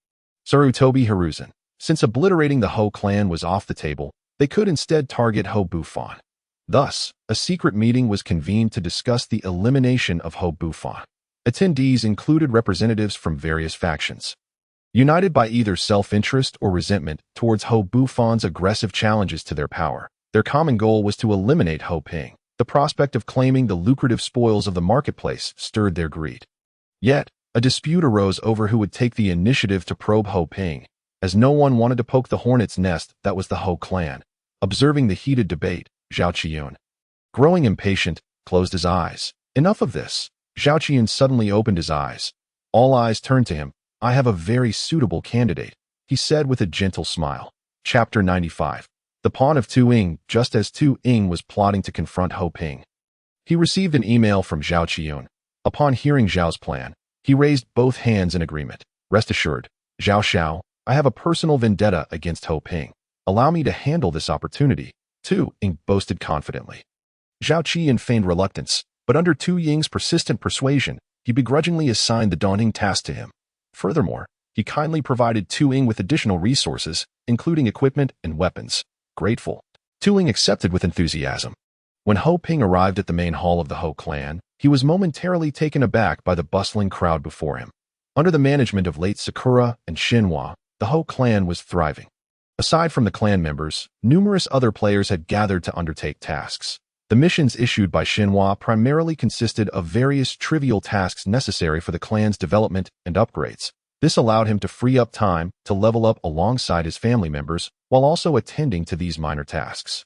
Sarutobi Hiruzen. Since obliterating the Ho clan was off the table, they could instead target Ho Bufan. Thus, a secret meeting was convened to discuss the elimination of Ho Bufan. Attendees included representatives from various factions. United by either self-interest or resentment towards Ho Bufan's aggressive challenges to their power, their common goal was to eliminate Ho Ping. The prospect of claiming the lucrative spoils of the marketplace stirred their greed. Yet, a dispute arose over who would take the initiative to probe Ho Ping, as no one wanted to poke the hornet's nest that was the Ho clan. Observing the heated debate, Zhao Qiyun, growing impatient, closed his eyes. Enough of this. Zhao Qiyun suddenly opened his eyes. All eyes turned to him. I have a very suitable candidate, he said with a gentle smile. Chapter 95. The pawn of Tu Ying. Just as Tu Ying was plotting to confront Ho Ping, he received an email from Zhao Qiyun. Upon hearing Zhao's plan, he raised both hands in agreement. Rest assured, Zhao Xiao, I have a personal vendetta against Ho Ping. Allow me to handle this opportunity, Tu Ying boasted confidently. Zhao Qiyun feigned reluctance, but under Tu Ying's persistent persuasion, he begrudgingly assigned the daunting task to him. Furthermore, he kindly provided Tu Ying with additional resources, including equipment and weapons. Grateful, Tu Ying accepted with enthusiasm. When Ho Ping arrived at the main hall of the Ho clan, he was momentarily taken aback by the bustling crowd before him. Under the management of late Sakura and Shinhua, the Ho clan was thriving. Aside from the clan members, numerous other players had gathered to undertake tasks. The missions issued by Shinhua primarily consisted of various trivial tasks necessary for the clan's development and upgrades. This allowed him to free up time to level up alongside his family members while also attending to these minor tasks.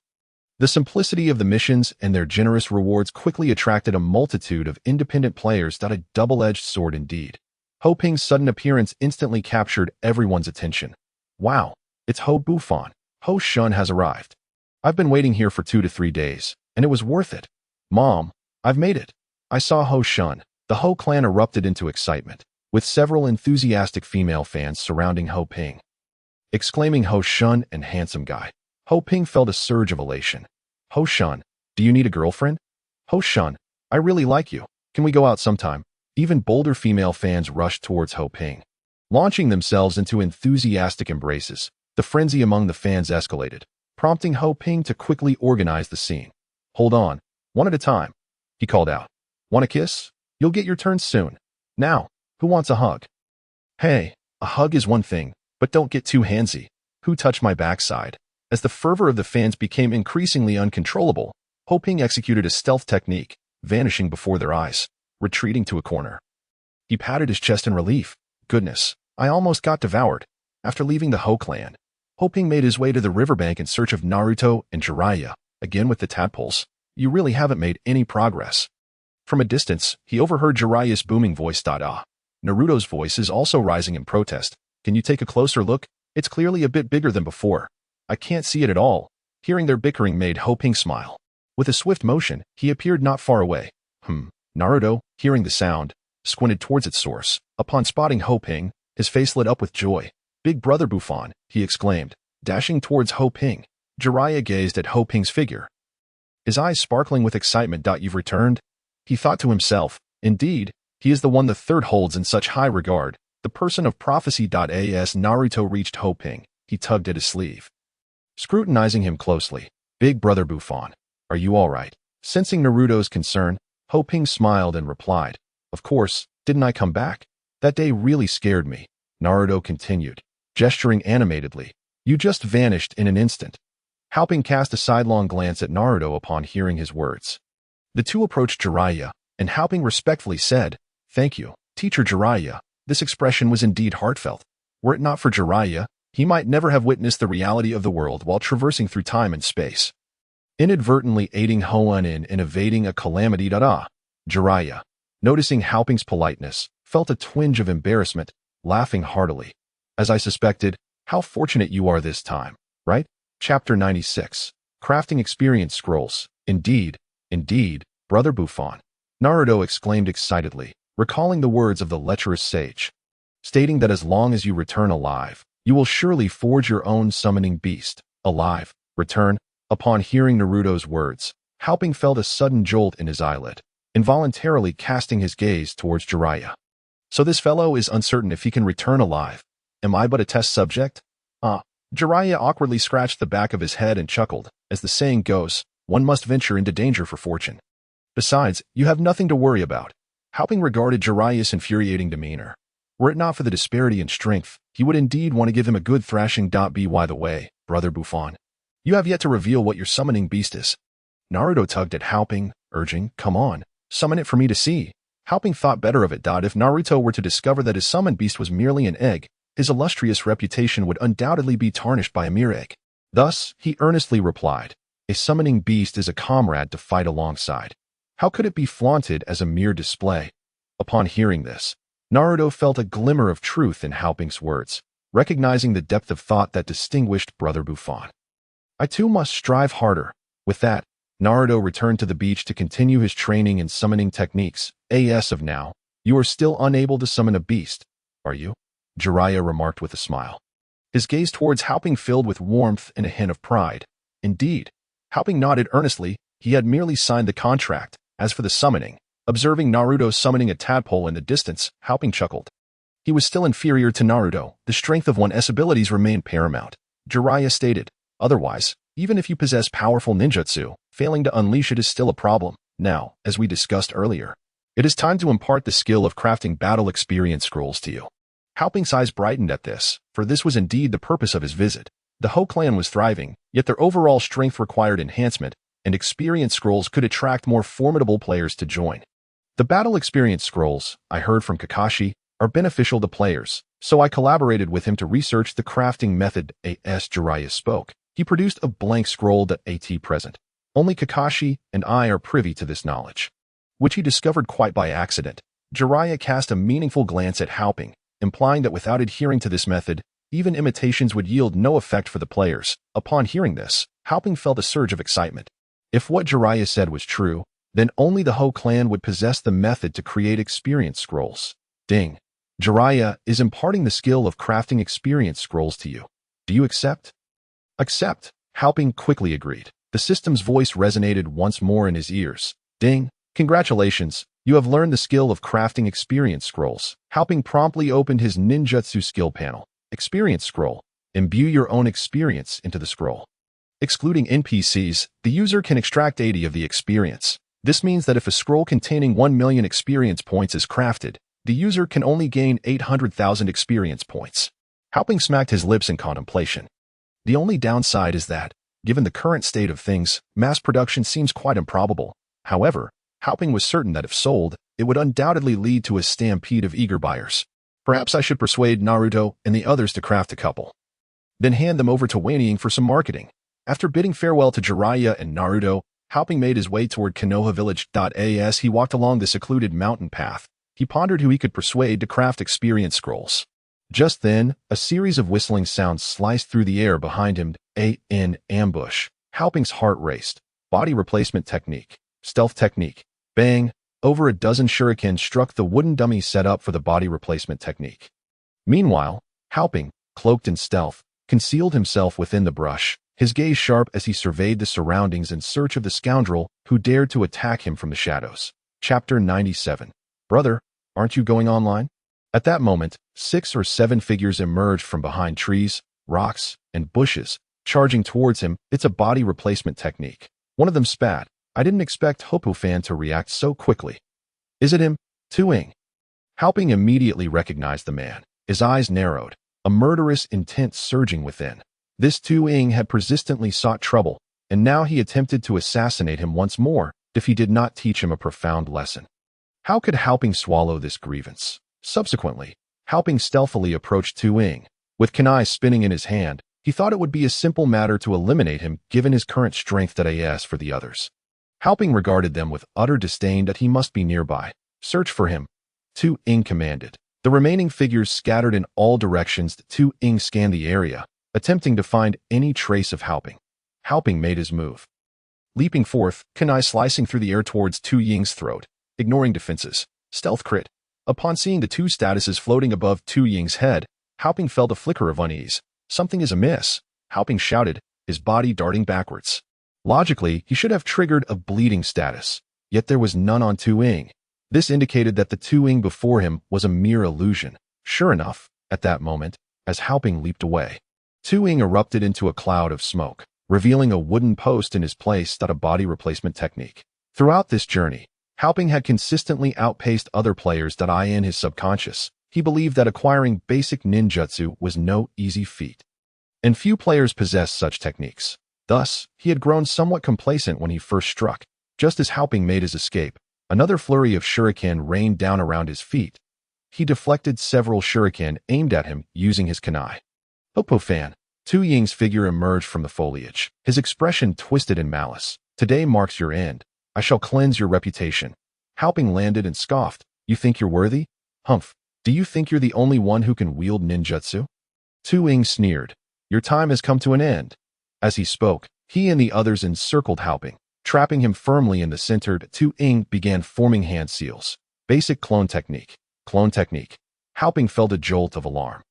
The simplicity of the missions and their generous rewards quickly attracted a multitude of independent players. A double-edged sword indeed. Ho Ping's sudden appearance instantly captured everyone's attention. Wow, it's Ho Bufan. Ho Shun has arrived. I've been waiting here for 2 to 3 days, and it was worth it. Mom, I've made it. I saw Ho Shun. The Ho clan erupted into excitement, with several enthusiastic female fans surrounding Ho Ping. Exclaiming Ho Shun and handsome guy, Ho Ping felt a surge of elation. Ho Shun, do you need a girlfriend? Ho Shun, I really like you. Can we go out sometime? Even bolder female fans rushed towards Ho Ping. Launching themselves into enthusiastic embraces, the frenzy among the fans escalated, prompting Ho Ping to quickly organize the scene. Hold on, one at a time, he called out. Want a kiss? You'll get your turn soon. Now, who wants a hug? Hey, a hug is one thing, but don't get too handsy. Who touched my backside? As the fervor of the fans became increasingly uncontrollable, Ho Ping executed a stealth technique, vanishing before their eyes, retreating to a corner. He patted his chest in relief. Goodness, I almost got devoured. After leaving the Ho clan, Ho Ping made his way to the riverbank in search of Naruto and Jiraiya. Again with the tadpoles, you really haven't made any progress. From a distance, he overheard Jiraiya's booming voice. Naruto's voice is also rising in protest. Can you take a closer look? It's clearly a bit bigger than before. I can't see it at all. Hearing their bickering made Ho Ping smile. With a swift motion, he appeared not far away. Naruto, hearing the sound, squinted towards its source. Upon spotting Ho Ping, his face lit up with joy. Big brother Bufan, he exclaimed, dashing towards Ho Ping. Jiraiya gazed at Ho Ping's figure, his eyes sparkling with excitement. You've returned? He thought to himself. Indeed, he is the one the third holds in such high regard, the person of prophecy. As Naruto reached Ho Ping, he tugged at his sleeve, scrutinizing him closely. Big brother Bufan, are you all right? Sensing Naruto's concern, Ho Ping smiled and replied, of course, didn't I come back? That day really scared me. Naruto continued, gesturing animatedly. You just vanished in an instant. Ho Ping cast a sidelong glance at Naruto upon hearing his words. The two approached Jiraiya, and Haoping respectfully said, "Thank you, Teacher Jiraiya." This expression was indeed heartfelt. Were it not for Jiraiya, he might never have witnessed the reality of the world while traversing through time and space, inadvertently aiding Hoenn in evading a calamity. Jiraiya, noticing Haoping's politeness, felt a twinge of embarrassment, laughing heartily. "As I suspected, how fortunate you are this time, right?" Chapter 96. Crafting Experience Scrolls. Indeed, Brother Buffon, Naruto exclaimed excitedly, recalling the words of the lecherous sage, stating that as long as you return alive, you will surely forge your own summoning beast. Alive, return. Upon hearing Naruto's words, Haoping felt a sudden jolt in his eyelid, involuntarily casting his gaze towards Jiraiya. So this fellow is uncertain if he can return alive. Am I but a test subject? Jiraiya awkwardly scratched the back of his head and chuckled. As the saying goes, one must venture into danger for fortune. Besides, you have nothing to worry about. Haoping regarded Jiraiya's infuriating demeanor. Were it not for the disparity in strength, he would indeed want to give him a good thrashing. By the way, Brother Buffon, you have yet to reveal what your summoning beast is. Naruto tugged at Haoping, urging, "Come on, summon it for me to see." Haoping thought better of it. If Naruto were to discover that his summoned beast was merely an egg, his illustrious reputation would undoubtedly be tarnished by a mere egg. Thus, he earnestly replied, "A summoning beast is a comrade to fight alongside. How could it be flaunted as a mere display?" Upon hearing this, Naruto felt a glimmer of truth in Haoping's words, recognizing the depth of thought that distinguished Brother Buffon. I too must strive harder. With that, Naruto returned to the beach to continue his training in summoning techniques. As of now, you are still unable to summon a beast, are you? Jiraiya remarked with a smile. His gaze towards Haoping filled with warmth and a hint of pride. Indeed, Haoping nodded earnestly. He had merely signed the contract. As for the summoning, observing Naruto summoning a tadpole in the distance, Haoping chuckled. He was still inferior to Naruto. The strength of one's abilities remained paramount. Jiraiya stated, "Otherwise, even if you possess powerful ninjutsu, failing to unleash it is still a problem. Now, as we discussed earlier, it is time to impart the skill of crafting battle experience scrolls to you." Haoping's eyes brightened at this, for this was indeed the purpose of his visit. The Ho clan was thriving, yet their overall strength required enhancement, and experience scrolls could attract more formidable players to join. The battle experience scrolls, I heard from Kakashi, are beneficial to players, so I collaborated with him to research the crafting method. As Jiraiya spoke, he produced a blank scroll. At present, only Kakashi and I are privy to this knowledge, which he discovered quite by accident. Jiraiya cast a meaningful glance at Haoping, implying that without adhering to this method, even imitations would yield no effect for the players. Upon hearing this, Haoping felt a surge of excitement. If what Jiraiya said was true, then only the Ho clan would possess the method to create experience scrolls. Ding. Jiraiya is imparting the skill of crafting experience scrolls to you. Do you accept? Accept. Haoping quickly agreed. The system's voice resonated once more in his ears. Ding. Congratulations. You have learned the skill of crafting experience scrolls. Haoping promptly opened his ninjutsu skill panel. Experience scroll. Imbue your own experience into the scroll. Excluding NPCs, the user can extract 80 of the experience. This means that if a scroll containing 1 million experience points is crafted, the user can only gain 800,000 experience points. Haoping smacked his lips in contemplation. The only downside is that, given the current state of things, mass production seems quite improbable. However, Haoping was certain that if sold, it would undoubtedly lead to a stampede of eager buyers. Perhaps I should persuade Naruto and the others to craft a couple, then hand them over to Wanying for some marketing. After bidding farewell to Jiraiya and Naruto, Haoping made his way toward Konoha village. As he walked along the secluded mountain path, he pondered who he could persuade to craft experience scrolls. Just then, a series of whistling sounds sliced through the air behind him. In ambush. Haoping's heart raced. Body replacement technique. Stealth technique. Bang! Over a dozen shurikens struck the wooden dummy set up for the body replacement technique. Meanwhile, Haoping, cloaked in stealth, concealed himself within the brush, his gaze sharp as he surveyed the surroundings in search of the scoundrel who dared to attack him from the shadows. Chapter 97. Brother, aren't you going online? At that moment, 6 or 7 figures emerged from behind trees, rocks, and bushes, charging towards him. It's a body replacement technique. One of them spat. I didn't expect Hopufan to react so quickly. Is it him? Tuing. Haoping immediately recognized the man. His eyes narrowed, a murderous intent surging within. This Tuing had persistently sought trouble, and now he attempted to assassinate him once more. if he did not teach him a profound lesson. How could Haoping swallow this grievance? Subsequently, Haoping stealthily approached Tu Ying. With kunai spinning in his hand, he thought it would be a simple matter to eliminate him given his current strength as for the others. Haoping regarded them with utter disdain that he must be nearby. Search for him, Tu Ying commanded. The remaining figures scattered in all directions. Tu Ying scanned the area, attempting to find any trace of Haoping. Haoping made his move. Leaping forth, kunai slicing through the air towards Tu Ying's throat, ignoring defenses. Stealth crit. Upon seeing the two statuses floating above Tu Ying's head, Haoping felt a flicker of unease. Something is amiss, Haoping shouted, his body darting backwards. Logically, he should have triggered a bleeding status, yet there was none on Tu Ying. This indicated that the Tu Ying before him was a mere illusion. Sure enough, at that moment, as Haoping leaped away, Tu Ying erupted into a cloud of smoke, revealing a wooden post in his place that a body replacement technique. Throughout this journey, Haoping had consistently outpaced other players that in his subconscious. He believed that acquiring basic ninjutsu was no easy feat, and few players possessed such techniques. Thus, he had grown somewhat complacent when he first struck. Just as Haoping made his escape, another flurry of shuriken rained down around his feet. He deflected several shuriken aimed at him using his kunai. Hopofan. Tu Ying's figure emerged from the foliage, his expression twisted in malice. Today marks your end. I shall cleanse your reputation. Haoping landed and scoffed. You think you're worthy? Humph. Do you think you're the only one who can wield ninjutsu? Tu Ying sneered. Your time has come to an end. As he spoke, he and the others encircled Haoping, trapping him firmly in the center. Tu Ying began forming hand seals. Basic clone technique. Clone technique. Haoping felt a jolt of alarm.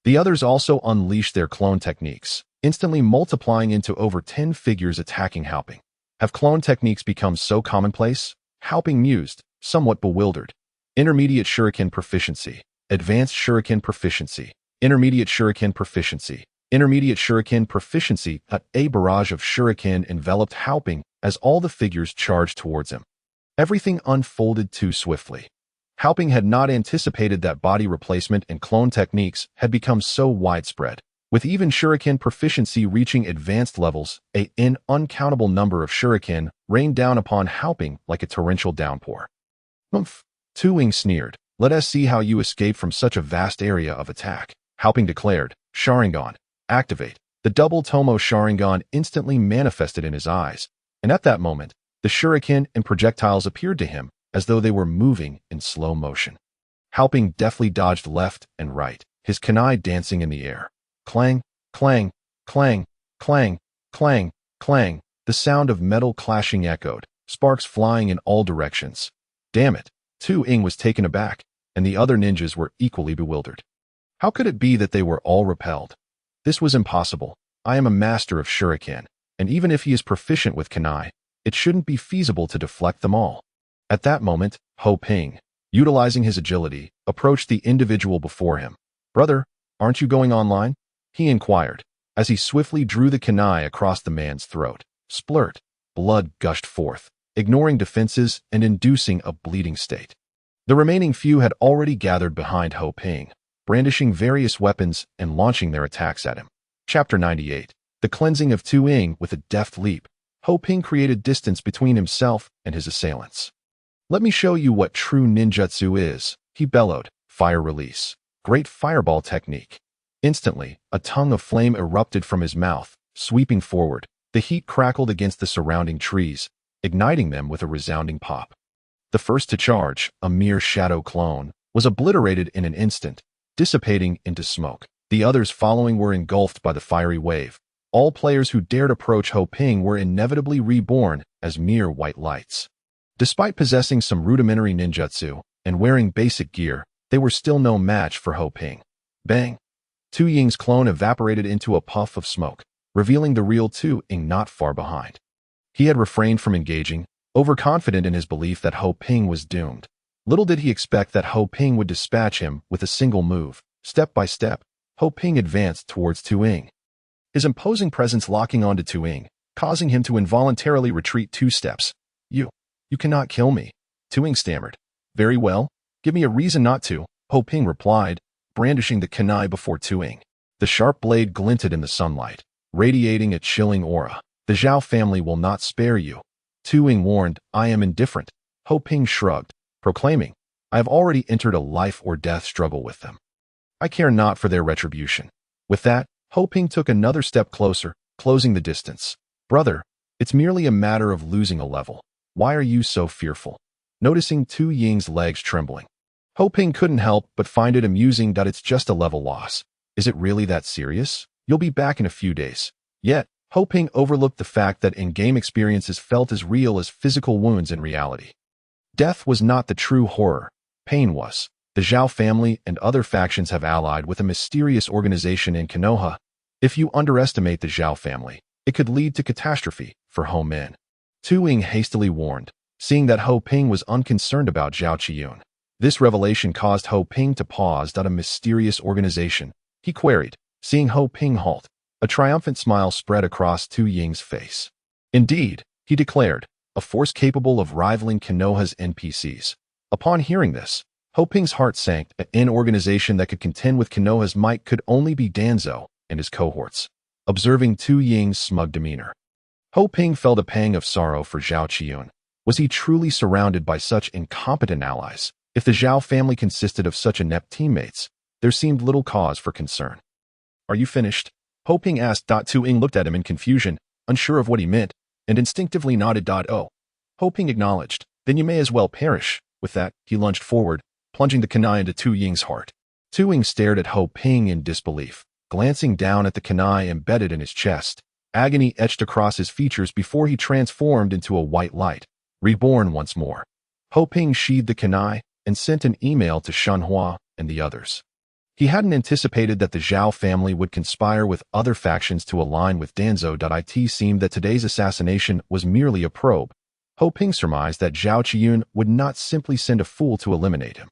The others also unleashed their clone techniques, instantly multiplying into over 10 figures attacking Haoping. Have clone techniques become so commonplace? Haoping mused, somewhat bewildered. Intermediate shuriken proficiency. Advanced shuriken proficiency. Intermediate shuriken proficiency. Intermediate shuriken proficiency. A barrage of shuriken enveloped Haoping as all the figures charged towards him. Everything unfolded too swiftly. Haoping had not anticipated that body replacement and clone techniques had become so widespread, with even shuriken proficiency reaching advanced levels. An uncountable number of shuriken rained down upon Haoping like a torrential downpour. Humph. Tu Ying sneered. Let us see how you escape from such a vast area of attack. Haoping declared. Sharingan. Activate. The double Tomo Sharingan instantly manifested in his eyes, and at that moment, the shuriken and projectiles appeared to him as though they were moving in slow motion. Haoping deftly dodged left and right, his kunai dancing in the air. Clang, clang, clang, clang, clang, clang. The sound of metal clashing echoed, sparks flying in all directions. Damn it. Tu Ying was taken aback, and the other ninjas were equally bewildered. How could it be that they were all repelled? This was impossible. I am a master of shuriken, and even if he is proficient with kunai, it shouldn't be feasible to deflect them all. At that moment, Haoping, utilizing his agility, approached the individual before him. Brother, aren't you going online? He inquired, as he swiftly drew the kunai across the man's throat. Splurt. Blood gushed forth, ignoring defenses and inducing a bleeding state. The remaining few had already gathered behind Haoping, brandishing various weapons and launching their attacks at him. Chapter 98. The cleansing of Tu Ying. With a deft leap, Haoping created distance between himself and his assailants. Let me show you what true ninjutsu is, he bellowed. Fire release. Great fireball technique. Instantly, a tongue of flame erupted from his mouth, sweeping forward. The heat crackled against the surrounding trees, igniting them with a resounding pop. The first to charge, a mere shadow clone, was obliterated in an instant, dissipating into smoke. The others following were engulfed by the fiery wave. All players who dared approach Haoping were inevitably reborn as mere white lights. Despite possessing some rudimentary ninjutsu and wearing basic gear, they were still no match for Haoping. Bang! Tu Ying's clone evaporated into a puff of smoke, revealing the real Tu Ying not far behind. He had refrained from engaging, overconfident in his belief that Haoping was doomed. Little did he expect that Haoping would dispatch him with a single move. Step by step, Haoping advanced towards Tu Ying, his imposing presence locking onto Tu Ying, causing him to involuntarily retreat 2 steps. You cannot kill me, Tu Ying stammered. Very well, give me a reason not to, Haoping replied, brandishing the kunai before Tu Ying. The sharp blade glinted in the sunlight, radiating a chilling aura. The Zhao family will not spare you. Tu Ying warned, I am indifferent. Ho Ping shrugged, proclaiming, I have already entered a life or death struggle with them. I care not for their retribution. With that, Ho Ping took another step closer, closing the distance. Brother, it's merely a matter of losing a level. Why are you so fearful? Noticing Tu Ying's legs trembling, Ho Ping couldn't help but find it amusing that it's just a level loss. Is it really that serious? You'll be back in a few days. Yet, Ho Ping overlooked the fact that in-game experiences felt as real as physical wounds in reality. Death was not the true horror. Pain was. The Zhao family and other factions have allied with a mysterious organization in Konoha. If you underestimate the Zhao family, it could lead to catastrophe for Ho Min. Tu Ying hastily warned, seeing that Ho Ping was unconcerned about Zhao Qiyun. This revelation caused Ho Ping to pause at a mysterious organization. He queried, seeing Ho Ping halt. A triumphant smile spread across Tu Ying's face. Indeed, he declared, a force capable of rivaling Konoha's NPCs. Upon hearing this, Ho Ping's heart sank. An organization that could contend with Konoha's might could only be Danzo and his cohorts. Observing Tu Ying's smug demeanor, Ho Ping felt a pang of sorrow for Zhao Qiyun. Was he truly surrounded by such incompetent allies? If the Zhao family consisted of such inept teammates, there seemed little cause for concern. Are you finished? Ho Ping asked. Tu Ying looked at him in confusion, unsure of what he meant, and instinctively nodded. Oh. Ho Ping acknowledged, then you may as well perish. With that, he lunged forward, plunging the kunai into Tu Ying's heart. Tu Ying stared at Ho Ping in disbelief, glancing down at the kunai embedded in his chest. Agony etched across his features before he transformed into a white light, reborn once more. Ho Ping sheathed the kunai and sent an email to Shenhua and the others. He hadn't anticipated that the Zhao family would conspire with other factions to align with Danzo. It seemed that today's assassination was merely a probe. Ho Ping surmised that Zhao Qiyun would not simply send a fool to eliminate him.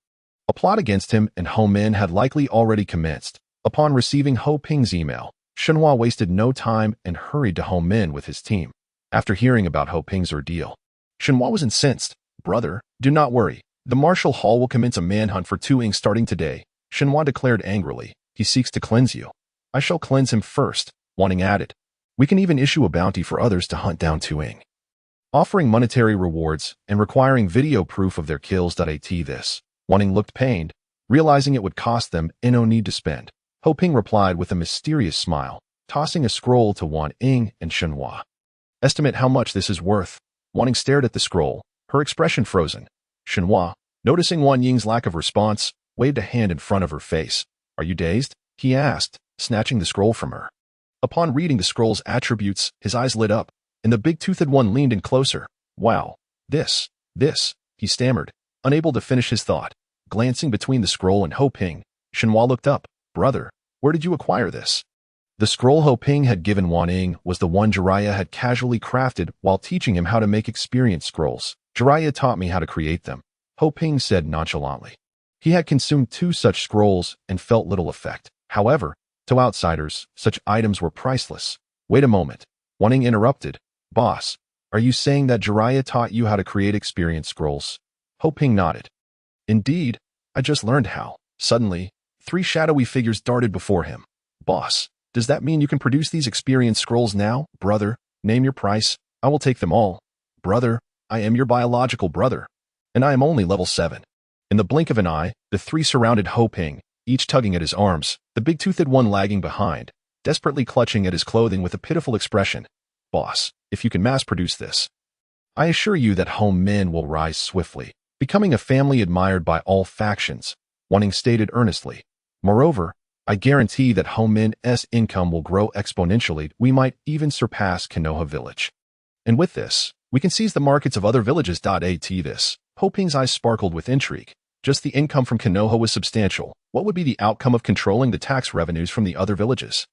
A plot against him and Ho Min had likely already commenced. Upon receiving Ho Ping's email, Shenhua wasted no time and hurried to Ho Min with his team. After hearing about Ho Ping's ordeal, Shenhua was incensed. Brother, do not worry. The Martial Hall will commence a manhunt for Tu Ying starting today. Shenhua declared angrily. He seeks to cleanse you. I shall cleanse him first, Wanting added. We can even issue a bounty for others to hunt down Tu Ying, offering monetary rewards and requiring video proof of their kills. This. Wanting looked pained, realizing it would cost them no need to spend. Ho Ping replied with a mysterious smile, tossing a scroll to Wan Ying and Shenhua. Estimate how much this is worth. Wanting stared at the scroll, her expression frozen. Shenhua, noticing Wan Ying's lack of response, waved a hand in front of her face. Are you dazed? He asked, snatching the scroll from her. Upon reading the scroll's attributes, his eyes lit up, and the big-toothed one leaned in closer. Wow. This, he stammered, unable to finish his thought. Glancing between the scroll and Ho Ping, Shenhua looked up. Brother, where did you acquire this? The scroll Ho Ping had given Wan Ying was the one Jiraiya had casually crafted while teaching him how to make experience scrolls. Jiraiya taught me how to create them, Ho Ping said nonchalantly. He had consumed 2 such scrolls and felt little effect. However, to outsiders, such items were priceless. Wait a moment. Wan Ying interrupted. Boss, are you saying that Jiraiya taught you how to create experience scrolls? Ho Ping nodded. Indeed, I just learned how. Suddenly, 3 shadowy figures darted before him. Boss, does that mean you can produce these experience scrolls now? Brother, name your price. I will take them all. Brother, I am your biological brother, and I am only level 7. In the blink of an eye, the 3 surrounded Ho Ping, each tugging at his arms, the big-toothed one lagging behind, desperately clutching at his clothing with a pitiful expression. Boss, if you can mass-produce this, I assure you that Ho Min will rise swiftly, becoming a family admired by all factions, Wanting stated earnestly. Moreover, I guarantee that Ho Min's income will grow exponentially. We might even surpass Konoha village. And with this, we can seize the markets of other villages. This. Ho Ping's eyes sparkled with intrigue. Just the income from Konoha was substantial. What would be the outcome of controlling the tax revenues from the other villages?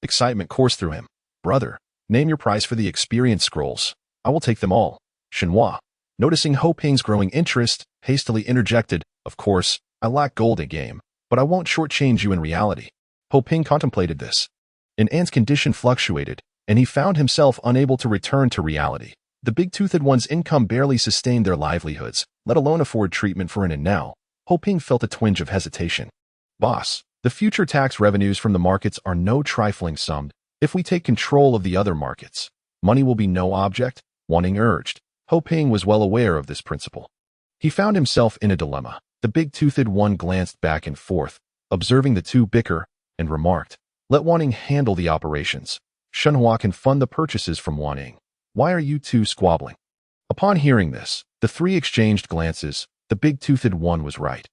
Excitement coursed through him. Brother, name your price for the experience scrolls. I will take them all. Shenhua, noticing Ho Ping's growing interest, hastily interjected. Of course, I lack gold in game, but I won't shortchange you in reality. Ho Ping contemplated this. An ant's condition fluctuated, and he found himself unable to return to reality. The big-toothed one's income barely sustained their livelihoods, let alone afford treatment for and now. Ho Ping felt a twinge of hesitation. Boss, the future tax revenues from the markets are no trifling sum. If we take control of the other markets, money will be no object, Wanting urged. Ho Ping was well aware of this principle. He found himself in a dilemma. The big-toothed one glanced back and forth, observing the two bicker, and remarked, "Let Waning handle the operations. Shenhua can fund the purchases from Waning. Why are you two squabbling?" Upon hearing this, the three exchanged glances. The big-toothed one was right.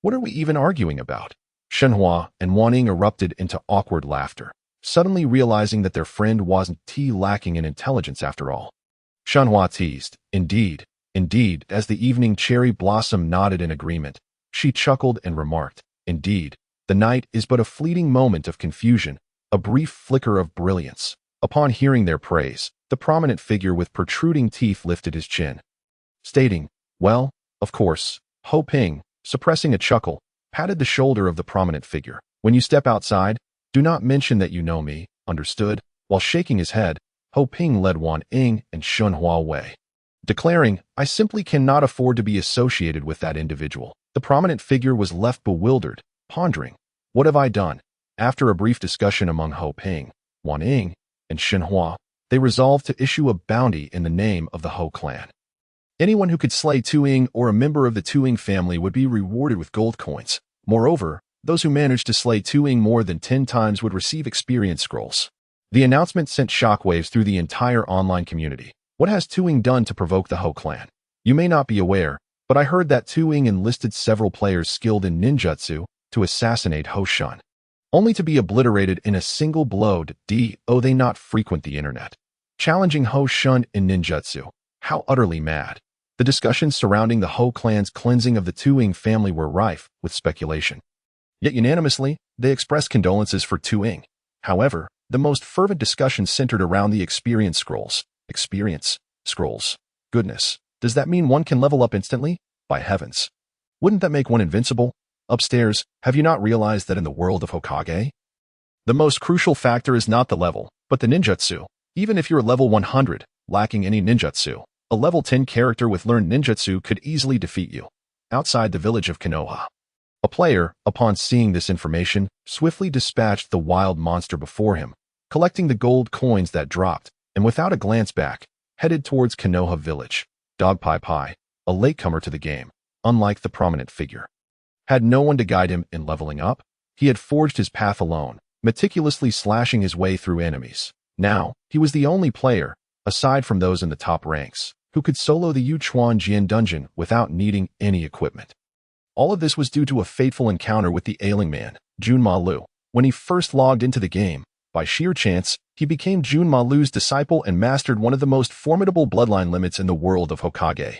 What are we even arguing about? Shenhua and Waning erupted into awkward laughter, suddenly realizing that their friend wasn't lacking in intelligence after all. Shenhua teased, Indeed, as the evening cherry blossom nodded in agreement. She chuckled and remarked, "Indeed, the night is but a fleeting moment of confusion, a brief flicker of brilliance." Upon hearing their praise, the prominent figure with protruding teeth lifted his chin, stating, "Well, of course." Ho Ping, suppressing a chuckle, patted the shoulder of the prominent figure. "When you step outside, do not mention that you know me, understood?" While shaking his head, Ho Ping led Wan Ying and Shenhua away, declaring, "I simply cannot afford to be associated with that individual." The prominent figure was left bewildered, pondering, "What have I done?" After a brief discussion among Ho Ping, Wan Ying, and Shenhua, they resolved to issue a bounty in the name of the Ho clan. Anyone who could slay Tuing or a member of the Tuing family would be rewarded with gold coins. Moreover, those who managed to slay Tuing more than 10 times would receive experience scrolls. The announcement sent shockwaves through the entire online community. What has Tuing done to provoke the Ho clan? You may not be aware, but I heard that Tuing enlisted several players skilled in ninjutsu to assassinate Ho Shun, only to be obliterated in a single blow. They not frequent the internet, challenging Ho Shun in ninjutsu. How utterly mad. The discussions surrounding the Ho clan's cleansing of the Tuing family were rife with speculation. Yet unanimously, they expressed condolences for Tuing. However, the most fervent discussion centered around the experience scrolls. Experience scrolls. Goodness, does that mean one can level up instantly? By heavens. Wouldn't that make one invincible? Upstairs, have you not realized that in the world of Hokage, the most crucial factor is not the level, but the ninjutsu? Even if you're level 100, lacking any ninjutsu, a level 10 character with learned ninjutsu could easily defeat you. Outside the village of Konoha, a player, upon seeing this information, swiftly dispatched the wild monster before him, collecting the gold coins that dropped, and without a glance back, headed towards Konoha village. Dog Pai Pai, a latecomer to the game, unlike the prominent figure, had no one to guide him in leveling up. He had forged his path alone, meticulously slashing his way through enemies. Now, he was the only player, aside from those in the top ranks, who could solo the Yuchuan Jian dungeon without needing any equipment. All of this was due to a fateful encounter with the ailing man, Jun Ma Lu. When he first logged into the game, by sheer chance, he became Jun Ma Lu's disciple and mastered one of the most formidable bloodline limits in the world of Hokage,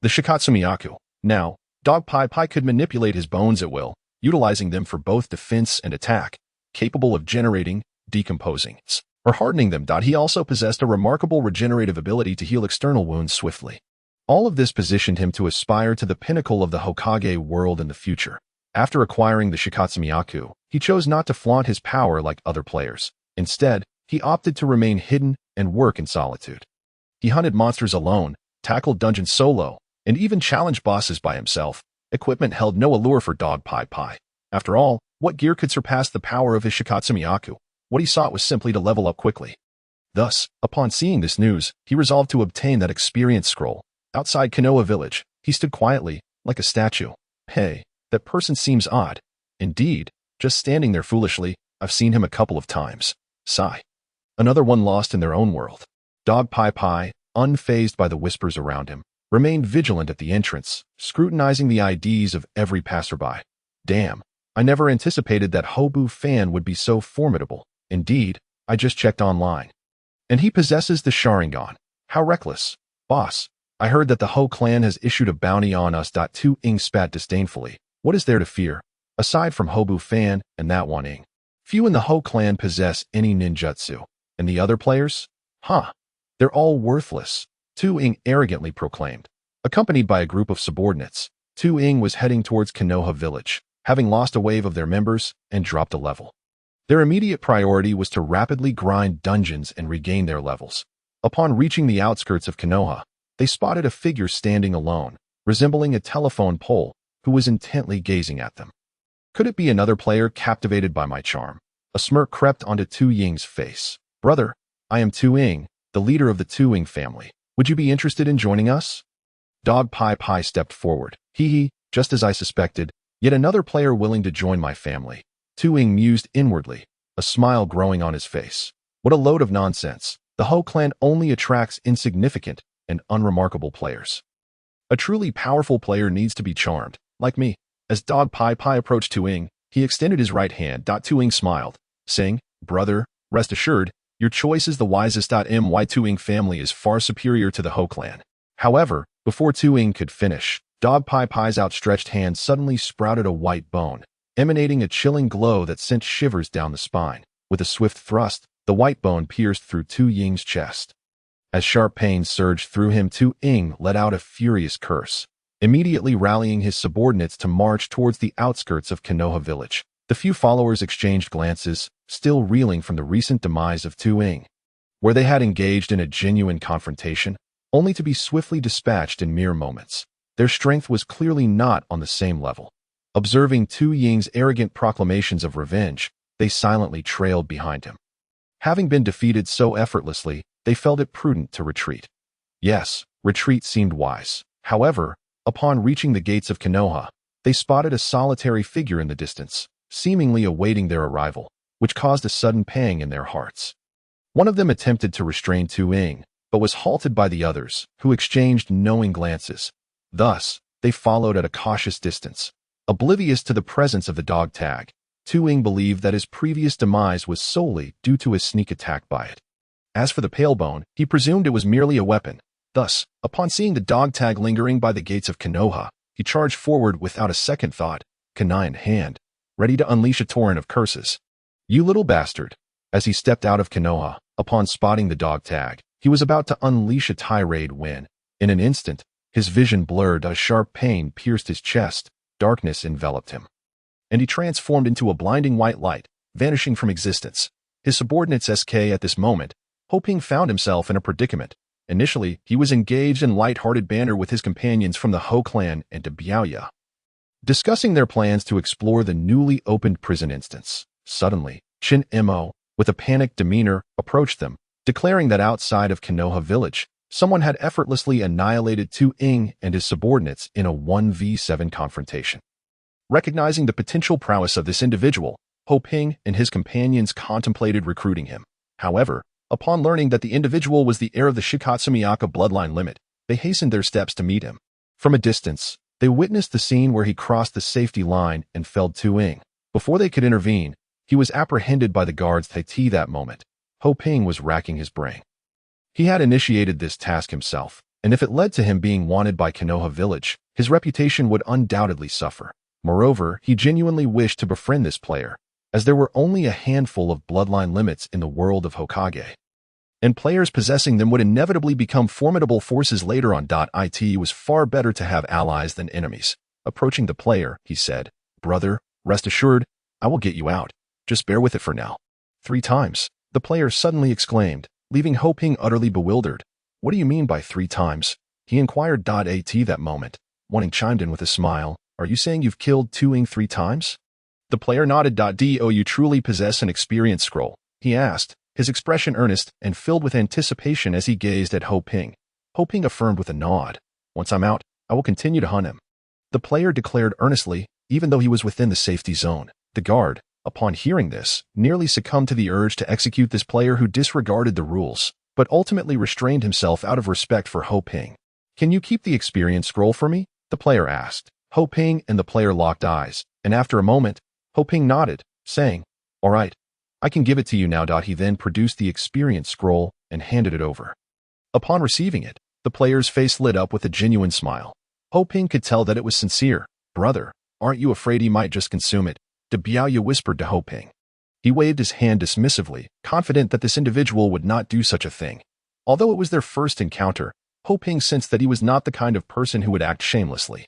the Shikatsumiyaku. Now, Dog Pai Pai could manipulate his bones at will, utilizing them for both defense and attack, capable of generating, decomposing, or hardening them. He also possessed a remarkable regenerative ability to heal external wounds swiftly. All of this positioned him to aspire to the pinnacle of the Hokage world in the future. After acquiring the Shikatsumiyaku, he chose not to flaunt his power like other players. Instead, he opted to remain hidden and work in solitude. He hunted monsters alone, tackled dungeons solo, and even challenged bosses by himself. Equipment held no allure for Dog Pai Pai. After all, what gear could surpass the power of his Shikatsumiyaku? What he sought was simply to level up quickly. Thus, upon seeing this news, he resolved to obtain that experience scroll. Outside Konoha village, he stood quietly, like a statue. Hey, that person seems odd. Indeed, just standing there foolishly. I've seen him a couple of times. Sigh. Another one lost in their own world. Dog Pai Pai, unfazed by the whispers around him, remained vigilant at the entrance, scrutinizing the IDs of every passerby. Damn, I never anticipated that Hobu fan would be so formidable. Indeed, I just checked online. And he possesses the Sharingan. How reckless. Boss, I heard that the Ho clan has issued a bounty on us. Tu Ing spat disdainfully. What is there to fear? Aside from Hobu fan and that one Ing, few in the Ho clan possess any ninjutsu. And the other players? They're all worthless, Tu Ing arrogantly proclaimed. Accompanied by a group of subordinates, Tu Ing was heading towards Konoha village, having lost a wave of their members and dropped a level. Their immediate priority was to rapidly grind dungeons and regain their levels. Upon reaching the outskirts of Konoha, they spotted a figure standing alone, resembling a telephone pole, who was intently gazing at them. Could it be another player captivated by my charm? A smirk crept onto Tu Ying's face. Brother, I am Tu Ing, the leader of the Tu Ing family. Would you be interested in joining us? Dog Pai Pai stepped forward. Hee hee, just as I suspected, yet another player willing to join my family. Tu-Ing mused inwardly, a smile growing on his face. What a load of nonsense. The Ho clan only attracts insignificant and unremarkable players. A truly powerful player needs to be charmed, like me. As Dog Pai Pai approached Tu-Ing, he extended his right hand. Tu-Ing smiled, saying, Brother, rest assured, your choice is the wisest. My Tu-Ing family is far superior to the Ho clan. However, before Tu-Ing could finish, Dog Pai Pai's outstretched hand suddenly sprouted a white bone, emanating a chilling glow that sent shivers down the spine. With a swift thrust, the white bone pierced through Tu-Ying's chest. As sharp pain surged through him, Tu-Ing let out a furious curse, immediately rallying his subordinates to march towards the outskirts of Konoha village. The few followers exchanged glances, still reeling from the recent demise of Tu-Ing, where they had engaged in a genuine confrontation, only to be swiftly dispatched in mere moments. Their strength was clearly not on the same level. Observing Tu-Ying's arrogant proclamations of revenge, they silently trailed behind him. Having been defeated so effortlessly, they felt it prudent to retreat. Yes, retreat seemed wise. However, upon reaching the gates of Konoha, they spotted a solitary figure in the distance, seemingly awaiting their arrival, which caused a sudden pang in their hearts. One of them attempted to restrain Tu-Ing, but was halted by the others, who exchanged knowing glances. Thus, they followed at a cautious distance. Oblivious to the presence of the dog tag, Tu-Ing believed that his previous demise was solely due to his sneak attack by it. As for the pale bone, he presumed it was merely a weapon. Thus, upon seeing the dog tag lingering by the gates of Konoha, he charged forward without a second thought, kunai in hand, ready to unleash a torrent of curses. You little bastard! As he stepped out of Konoha, upon spotting the dog tag, he was about to unleash a tirade when, in an instant, his vision blurred. A sharp pain pierced his chest, darkness enveloped him, and he transformed into a blinding white light, vanishing from existence. His subordinates SK at this moment, Ho-Ping found himself in a predicament. Initially, he was engaged in light-hearted banter with his companions from the Ho clan and Biaoya, discussing their plans to explore the newly opened prison instance. Suddenly, Chin Mo, with a panicked demeanor, approached them, declaring that outside of Konoha village, someone had effortlessly annihilated Tu-Ing and his subordinates in a 1v7 confrontation. Recognizing the potential prowess of this individual, Ho-Ping and his companions contemplated recruiting him. However, upon learning that the individual was the heir of the Shikatsumiyaka bloodline limit, they hastened their steps to meet him. From a distance, they witnessed the scene where he crossed the safety line and felled Tu-Ing. Before they could intervene, he was apprehended by the guards. That moment, Ho-Ping was racking his brain. He had initiated this task himself, and if it led to him being wanted by Konoha village, his reputation would undoubtedly suffer. Moreover, he genuinely wished to befriend this player, as there were only a handful of bloodline limits in the world of Hokage, and players possessing them would inevitably become formidable forces later on. It was far better to have allies than enemies. Approaching the player, he said, Brother, rest assured, I will get you out. Just bear with it for now. 3 times, the player suddenly exclaimed, leaving Ho-Ping utterly bewildered. What do you mean by 3 times? He inquired. At that moment, Wanting chimed in with a smile. Are you saying you've killed Tu-Ing 3 times? The player nodded. Do you truly possess an experience scroll? He asked, his expression earnest and filled with anticipation as he gazed at Ho-Ping. Ho-Ping affirmed with a nod. Once I'm out, I will continue to hunt him. The player declared earnestly, even though he was within the safety zone. The guard, upon hearing this, nearly succumbed to the urge to execute this player who disregarded the rules, but ultimately restrained himself out of respect for Ho-Ping. Can you keep the experience scroll for me? The player asked. Ho-Ping and the player locked eyes, and after a moment, Ho-Ping nodded, saying, All right, I can give it to you now. He then produced the experience scroll and handed it over. Upon receiving it, the player's face lit up with a genuine smile. Ho-Ping could tell that it was sincere. Brother, aren't you afraid he might just consume it? Biaoya whispered to Ho-Ping. He waved his hand dismissively, confident that this individual would not do such a thing. Although it was their first encounter, Ho-Ping sensed that he was not the kind of person who would act shamelessly.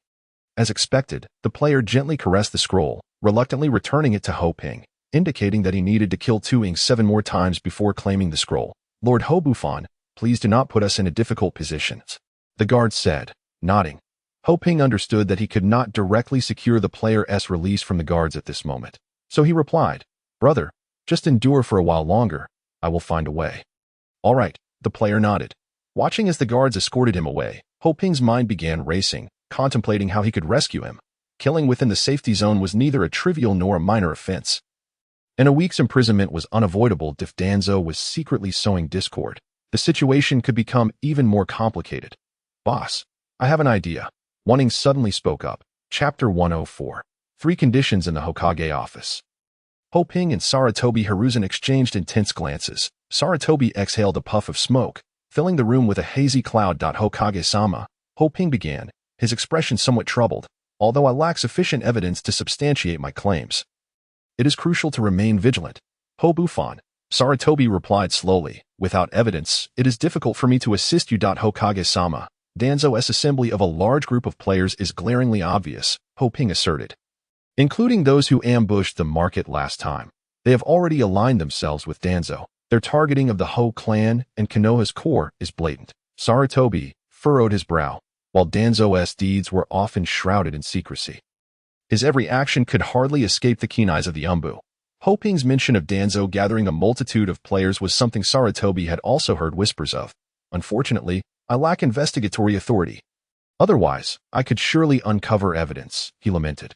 As expected, the player gently caressed the scroll, reluctantly returning it to Ho-Ping, indicating that he needed to kill Tu-Ing 7 more times before claiming the scroll. Lord Ho-Bufan, please do not put us in a difficult position, the guard said, nodding. Ho-Ping understood that he could not directly secure the player's release from the guards at this moment. So he replied, Brother, just endure for a while longer. I will find a way. All right, the player nodded. Watching as the guards escorted him away, Ho Ping's mind began racing, contemplating how he could rescue him. Killing within the safety zone was neither a trivial nor a minor offense, and a week's imprisonment was unavoidable if Danzo was secretly sowing discord. The situation could become even more complicated. Boss, I have an idea. Wanting suddenly spoke up. Chapter 104. 3 Conditions in the Hokage Office. Ho Ping and Sarutobi Hiruzen exchanged intense glances. Sarutobi exhaled a puff of smoke, filling the room with a hazy cloud. Hokage-sama, Ho Ping began, his expression somewhat troubled, although I lack sufficient evidence to substantiate my claims. It is crucial to remain vigilant. Ho Bufan, Sarutobi replied slowly. Without evidence, it is difficult for me to assist you. Hokage-sama, Danzo's assembly of a large group of players is glaringly obvious, Ho Ping asserted. Including those who ambushed the market last time. They have already aligned themselves with Danzo. Their targeting of the Ho clan and Konoha's core is blatant. Sarutobi furrowed his brow, while Danzo's deeds were often shrouded in secrecy. His every action could hardly escape the keen eyes of the Umbu. Ho Ping's mention of Danzo gathering a multitude of players was something Sarutobi had also heard whispers of. Unfortunately, I lack investigatory authority. Otherwise, I could surely uncover evidence, he lamented.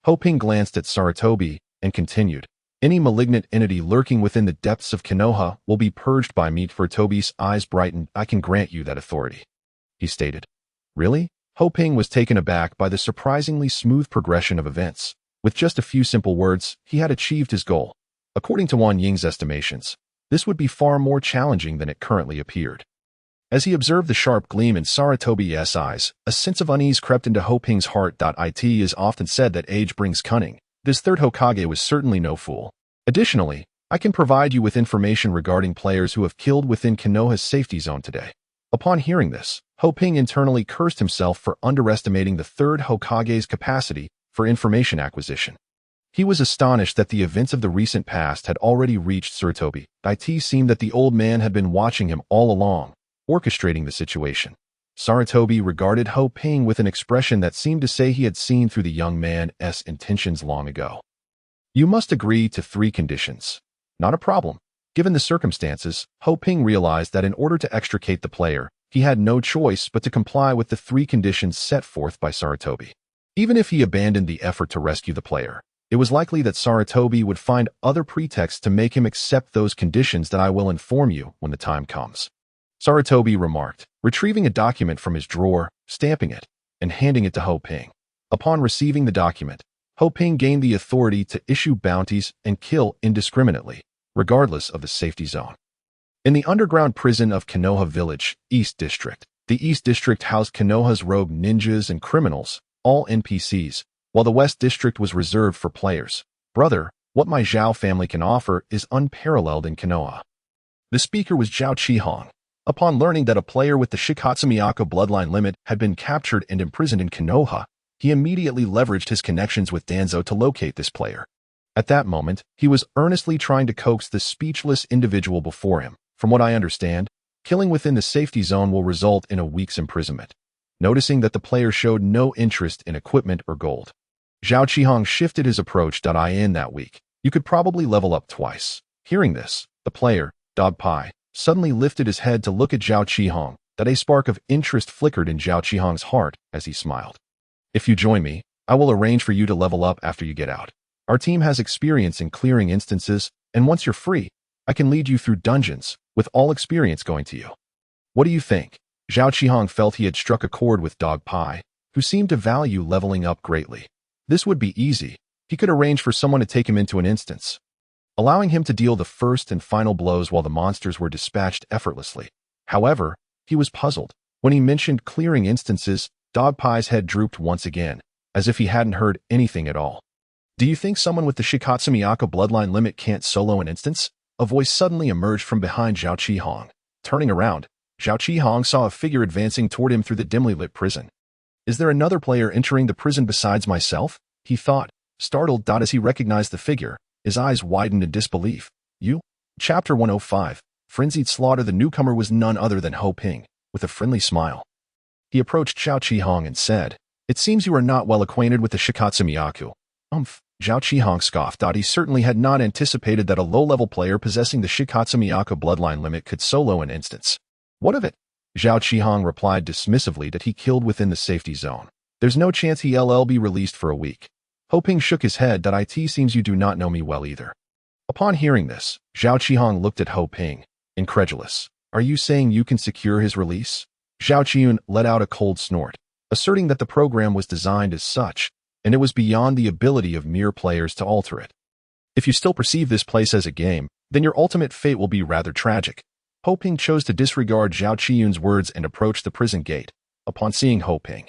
Ho Ping glanced at Sarutobi and continued. Any malignant entity lurking within the depths of Konoha will be purged by me. Sarutobi's eyes brightened. I can grant you that authority, he stated. Really? Ho Ping was taken aback by the surprisingly smooth progression of events. With just a few simple words, he had achieved his goal. According to Wan Ying's estimations, this would be far more challenging than it currently appeared. As he observed the sharp gleam in Sarutobi's eyes, a sense of unease crept into Ho Ping's heart. It is often said that age brings cunning. This third Hokage was certainly no fool. Additionally, I can provide you with information regarding players who have killed within Konoha's safety zone today. Upon hearing this, Ho Ping internally cursed himself for underestimating the third Hokage's capacity for information acquisition. He was astonished that the events of the recent past had already reached Sarutobi. It seemed that the old man had been watching him all along, orchestrating the situation. Sarutobi regarded Ho Ping with an expression that seemed to say he had seen through the young man's intentions long ago. You must agree to 3 conditions. Not a problem. Given the circumstances, Ho Ping realized that in order to extricate the player, he had no choice but to comply with the 3 conditions set forth by Sarutobi. Even if he abandoned the effort to rescue the player, it was likely that Sarutobi would find other pretexts to make him accept those conditions that I will inform you when the time comes. Sarutobi remarked, retrieving a document from his drawer, stamping it, and handing it to Ho Ping. Upon receiving the document, Ho Ping gained the authority to issue bounties and kill indiscriminately, regardless of the safety zone. In the underground prison of Konoha Village, East District, the East District housed Konoha's rogue ninjas and criminals, all NPCs, while the West District was reserved for players. Brother, what my Zhao family can offer is unparalleled in Konoha. The speaker was Zhao Qihong. Upon learning that a player with the Shikatsu-miyako bloodline limit had been captured and imprisoned in Konoha, he immediately leveraged his connections with Danzo to locate this player. At that moment, he was earnestly trying to coax the speechless individual before him. From what I understand, killing within the safety zone will result in a week's imprisonment. Noticing that the player showed no interest in equipment or gold, Zhao Qihong shifted his approach. In that week, you could probably level up twice. Hearing this, the player, Dog Pai, suddenly lifted his head to look at Zhao Qihong. A spark of interest flickered in Zhao Qihong's heart as he smiled. If you join me, I will arrange for you to level up after you get out. Our team has experience in clearing instances, and once you're free, I can lead you through dungeons, with all experience going to you. What do you think? Zhao Qihong felt he had struck a chord with Dog Pai, who seemed to value leveling up greatly. This would be easy. He could arrange for someone to take him into an instance, allowing him to deal the first and final blows while the monsters were dispatched effortlessly. However, he was puzzled. When he mentioned clearing instances, Dog Pai's head drooped once again, as if he hadn't heard anything at all. Do you think someone with the Shikatsu-miyako bloodline limit can't solo an instance? A voice suddenly emerged from behind Zhao Qihong. Turning around, Zhao Qihong saw a figure advancing toward him through the dimly lit prison. Is there another player entering the prison besides myself? He thought, startled. As he recognized the figure, his eyes widened in disbelief. You? Chapter 105. Frenzied Slaughter. The newcomer was none other than Ho Ping, with a friendly smile. He approached Zhao Qihong and said, It seems you are not well acquainted with the Shikatsu-miyako. Zhao Qihong scoffed. He certainly had not anticipated that a low-level player possessing the Shikatsu-miyako bloodline limit could solo an instance. What of it? Zhao Qihong replied dismissively that he killed within the safety zone. There's no chance he'll be released for a week. Ho Ping shook his head that it seems you do not know me well either. Upon hearing this, Zhao Qihong looked at Ho Ping, incredulous. Are you saying you can secure his release? Zhao Qiun let out a cold snort, asserting that the program was designed as such, and it was beyond the ability of mere players to alter it. If you still perceive this place as a game, then your ultimate fate will be rather tragic. Ho Ping chose to disregard Zhao Qiun's words and approached the prison gate. Upon seeing Ho Ping,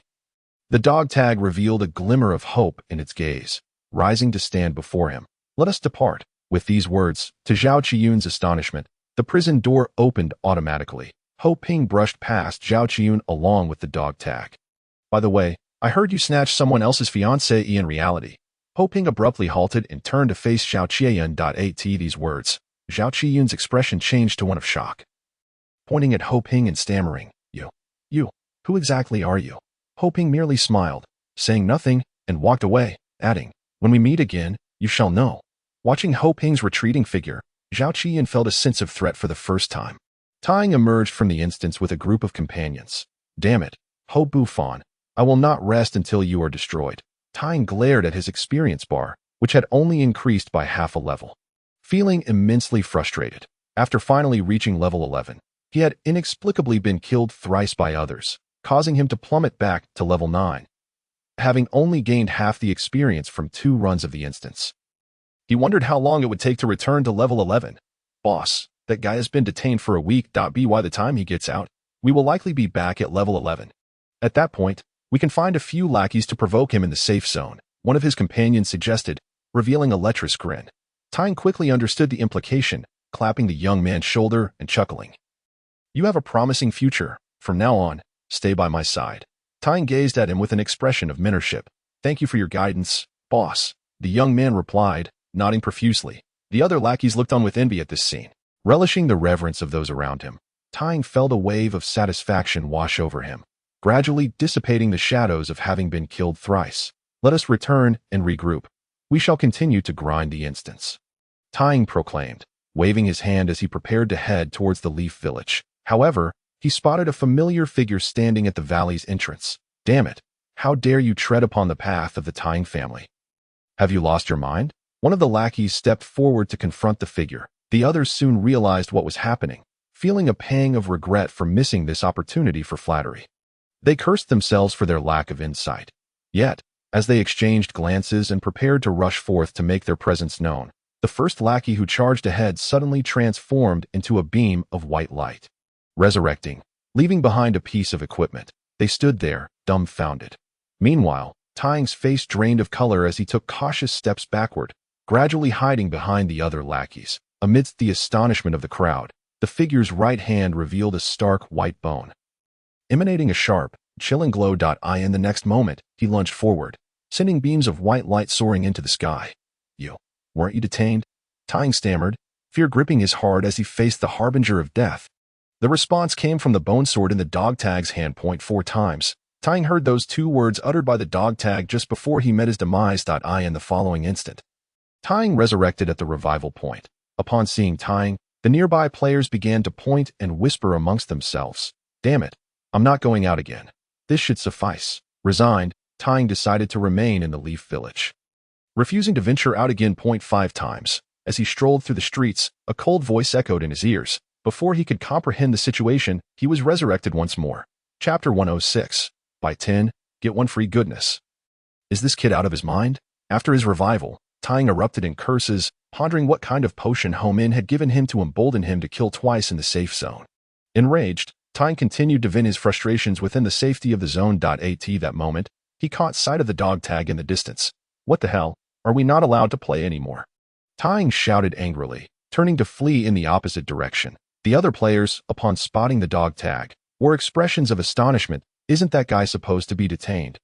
the dog tag revealed a glimmer of hope in its gaze, rising to stand before him. Let us depart. With these words, to Zhao Qiun's astonishment, the prison door opened automatically. Ho Ping brushed past Zhao Qiun along with the dog tag. By the way, I heard you snatched someone else's fiancée in reality. Ho Ping abruptly halted and turned to face Zhao Qian. At these words, Zhao Qiyun's expression changed to one of shock. Pointing at Ho Ping and stammering, You, who exactly are you? Ho Ping merely smiled, saying nothing, and walked away, adding, when we meet again, you shall know. Watching Ho Ping's retreating figure, Zhao Qian felt a sense of threat for the first time. Tying emerged from the instance with a group of companions. Damn it, Ho Bufan, I will not rest until you are destroyed. Tying glared at his experience bar, which had only increased by half a level. Feeling immensely frustrated, after finally reaching level 11, he had inexplicably been killed thrice by others, causing him to plummet back to level 9, having only gained half the experience from 2 runs of the instance. He wondered how long it would take to return to level 11. Boss, that guy has been detained for a week. By the time he gets out, we will likely be back at level 11. At that point, we can find a few lackeys to provoke him in the safe zone, one of his companions suggested, revealing a lecherous grin. Tying quickly understood the implication, clapping the young man's shoulder and chuckling. You have a promising future. From now on, stay by my side. Tying gazed at him with an expression of mentorship. Thank you for your guidance, boss, the young man replied, nodding profusely. The other lackeys looked on with envy at this scene. Relishing the reverence of those around him, Tying felt a wave of satisfaction wash over him, gradually dissipating the shadows of having been killed thrice. Let us return and regroup. We shall continue to grind the instance. Tying proclaimed, waving his hand as he prepared to head towards the Leaf Village. However, he spotted a familiar figure standing at the valley's entrance. Damn it, how dare you tread upon the path of the Tying family? Have you lost your mind? One of the lackeys stepped forward to confront the figure. The others soon realized what was happening, feeling a pang of regret for missing this opportunity for flattery. They cursed themselves for their lack of insight. Yet, as they exchanged glances and prepared to rush forth to make their presence known, the first lackey who charged ahead suddenly transformed into a beam of white light. Resurrecting, leaving behind a piece of equipment, they stood there, dumbfounded. Meanwhile, Tying's face drained of color as he took cautious steps backward, gradually hiding behind the other lackeys. Amidst the astonishment of the crowd, the figure's right hand revealed a stark white bone, emanating a sharp, chilling glow. In the next moment, he lunged forward, sending beams of white light soaring into the sky. You, weren't you detained? Tying stammered, fear gripping his heart as he faced the harbinger of death. The response came from the bone sword in the dog tag's hand. 4 times. Tying heard those 2 words uttered by the dog tag just before he met his demise. In the following instant, Tying resurrected at the revival point. Upon seeing Tying, the nearby players began to point and whisper amongst themselves. Damn it, I'm not going out again. This should suffice. Resigned, Tying decided to remain in the Leaf Village, refusing to venture out again. 5 times. As he strolled through the streets, a cold voice echoed in his ears. Before he could comprehend the situation, he was resurrected once more. Chapter 106. Buy 10, get 1 free. Goodness. Is this kid out of his mind? After his revival, Tying erupted in curses, pondering what kind of potion Ho Min had given him to embolden him to kill twice in the safe zone. Enraged, Tying continued to vent his frustrations within the safety of the zone. At that moment, he caught sight of the dog tag in the distance. What the hell? Are we not allowed to play anymore? Tying shouted angrily, turning to flee in the opposite direction. The other players, upon spotting the dog tag, wore expressions of astonishment. Isn't that guy supposed to be detained?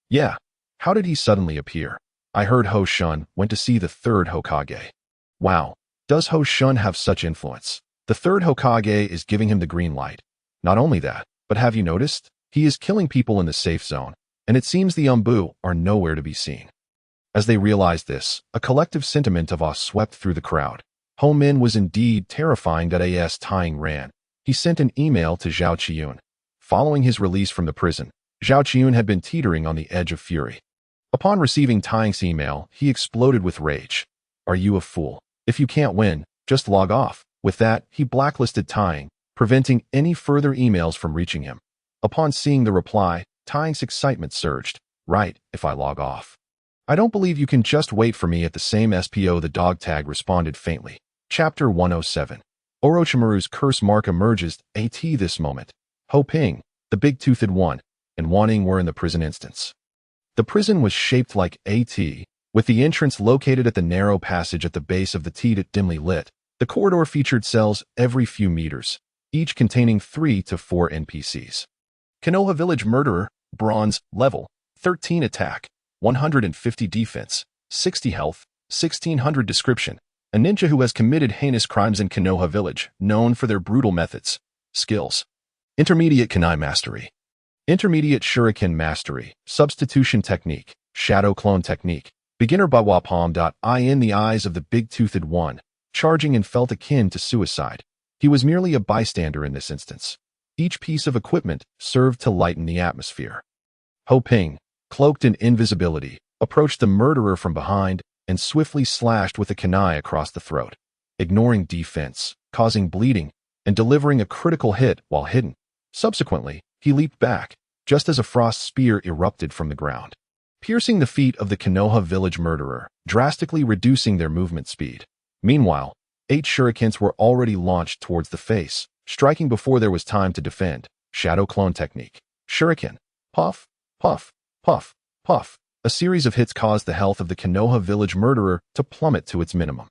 Yeah. How did he suddenly appear? I heard Ho Shun went to see the 3rd Hokage. Wow. Does Ho Shun have such influence? The 3rd Hokage is giving him the green light. Not only that, but have you noticed? He is killing people in the safe zone, and it seems the Umbu are nowhere to be seen. As they realized this, a collective sentiment of awe swept through the crowd. Ho Min was indeed terrifying. As Tying ran, He sent an email to Zhao Qiun. Following his release from the prison, Zhao Qiun had been teetering on the edge of fury. Upon receiving Tang's email, he exploded with rage. "Are you a fool? If you can't win, just log off." With that, he blacklisted Tang, preventing any further emails from reaching him. Upon seeing the reply, Tang's excitement surged. "Right, if I log off. I don't believe you can just wait for me at the same SPO," the dog tag responded faintly. Chapter 107. Orochimaru's curse mark emerges at this moment. Ho Ping, the big-toothed one, and Wanning were in the prison instance. The prison was shaped like AT, with the entrance located at the narrow passage at the base of the T that dimly lit. The corridor featured cells every few meters, each containing 3 to 4 NPCs. Konoha Village Murderer, Bronze, Level, 13 Attack, 150 Defense, 60 Health, 1600 Description. A ninja who has committed heinous crimes in Konoha Village, known for their brutal methods. Skills: Intermediate Kunai Mastery, Intermediate Shuriken Mastery, Substitution Technique, Shadow Clone Technique. Beginner Bawapom.I. In the eyes of the big-toothed one, charging and felt akin to suicide. He was merely a bystander in this instance. Each piece of equipment served to lighten the atmosphere. Ho Ping, cloaked in invisibility, approached the murderer from behind and swiftly slashed with a kunai across the throat, ignoring defense, causing bleeding, and delivering a critical hit while hidden. Subsequently, he leaped back, just as a frost spear erupted from the ground, piercing the feet of the Konoha Village Murderer, drastically reducing their movement speed. Meanwhile, 8 shurikens were already launched towards the face, striking before there was time to defend. Shadow Clone Technique. Shuriken. Puff, puff, puff, puff. A series of hits caused the health of the Konoha Village Murderer to plummet to its minimum.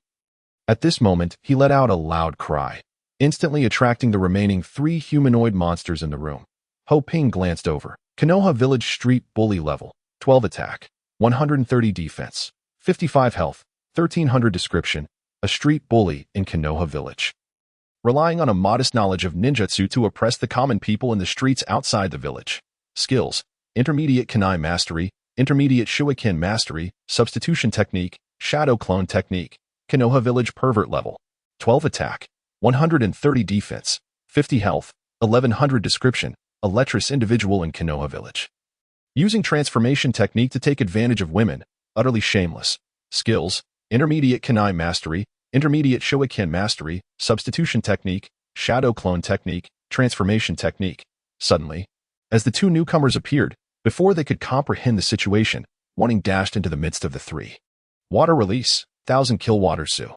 At this moment, he let out a loud cry, instantly attracting the remaining 3 humanoid monsters in the room. Ho Ping glanced over. Konoha Village Street Bully Level, 12 Attack, 130 Defense, 55 Health, 1300 Description. A street bully in Konoha Village, relying on a modest knowledge of ninjutsu to oppress the common people in the streets outside the village. Skills: Intermediate Kunai Mastery, Intermediate Shuriken Mastery, Substitution Technique, Shadow Clone Technique. Konoha Village Pervert Level, 12 Attack, 130 Defense, 50 Health, 1100 Description. A lecherous individual in Konoha Village, using transformation technique to take advantage of women, utterly shameless. Skills: Intermediate Kunai Mastery, Intermediate Shuriken Mastery, Substitution Technique, Shadow Clone Technique, Transformation Technique. Suddenly, as the 2 newcomers appeared, before they could comprehend the situation, Wanting dashed into the midst of the 3. Water Release, 1000 Kill Water Su.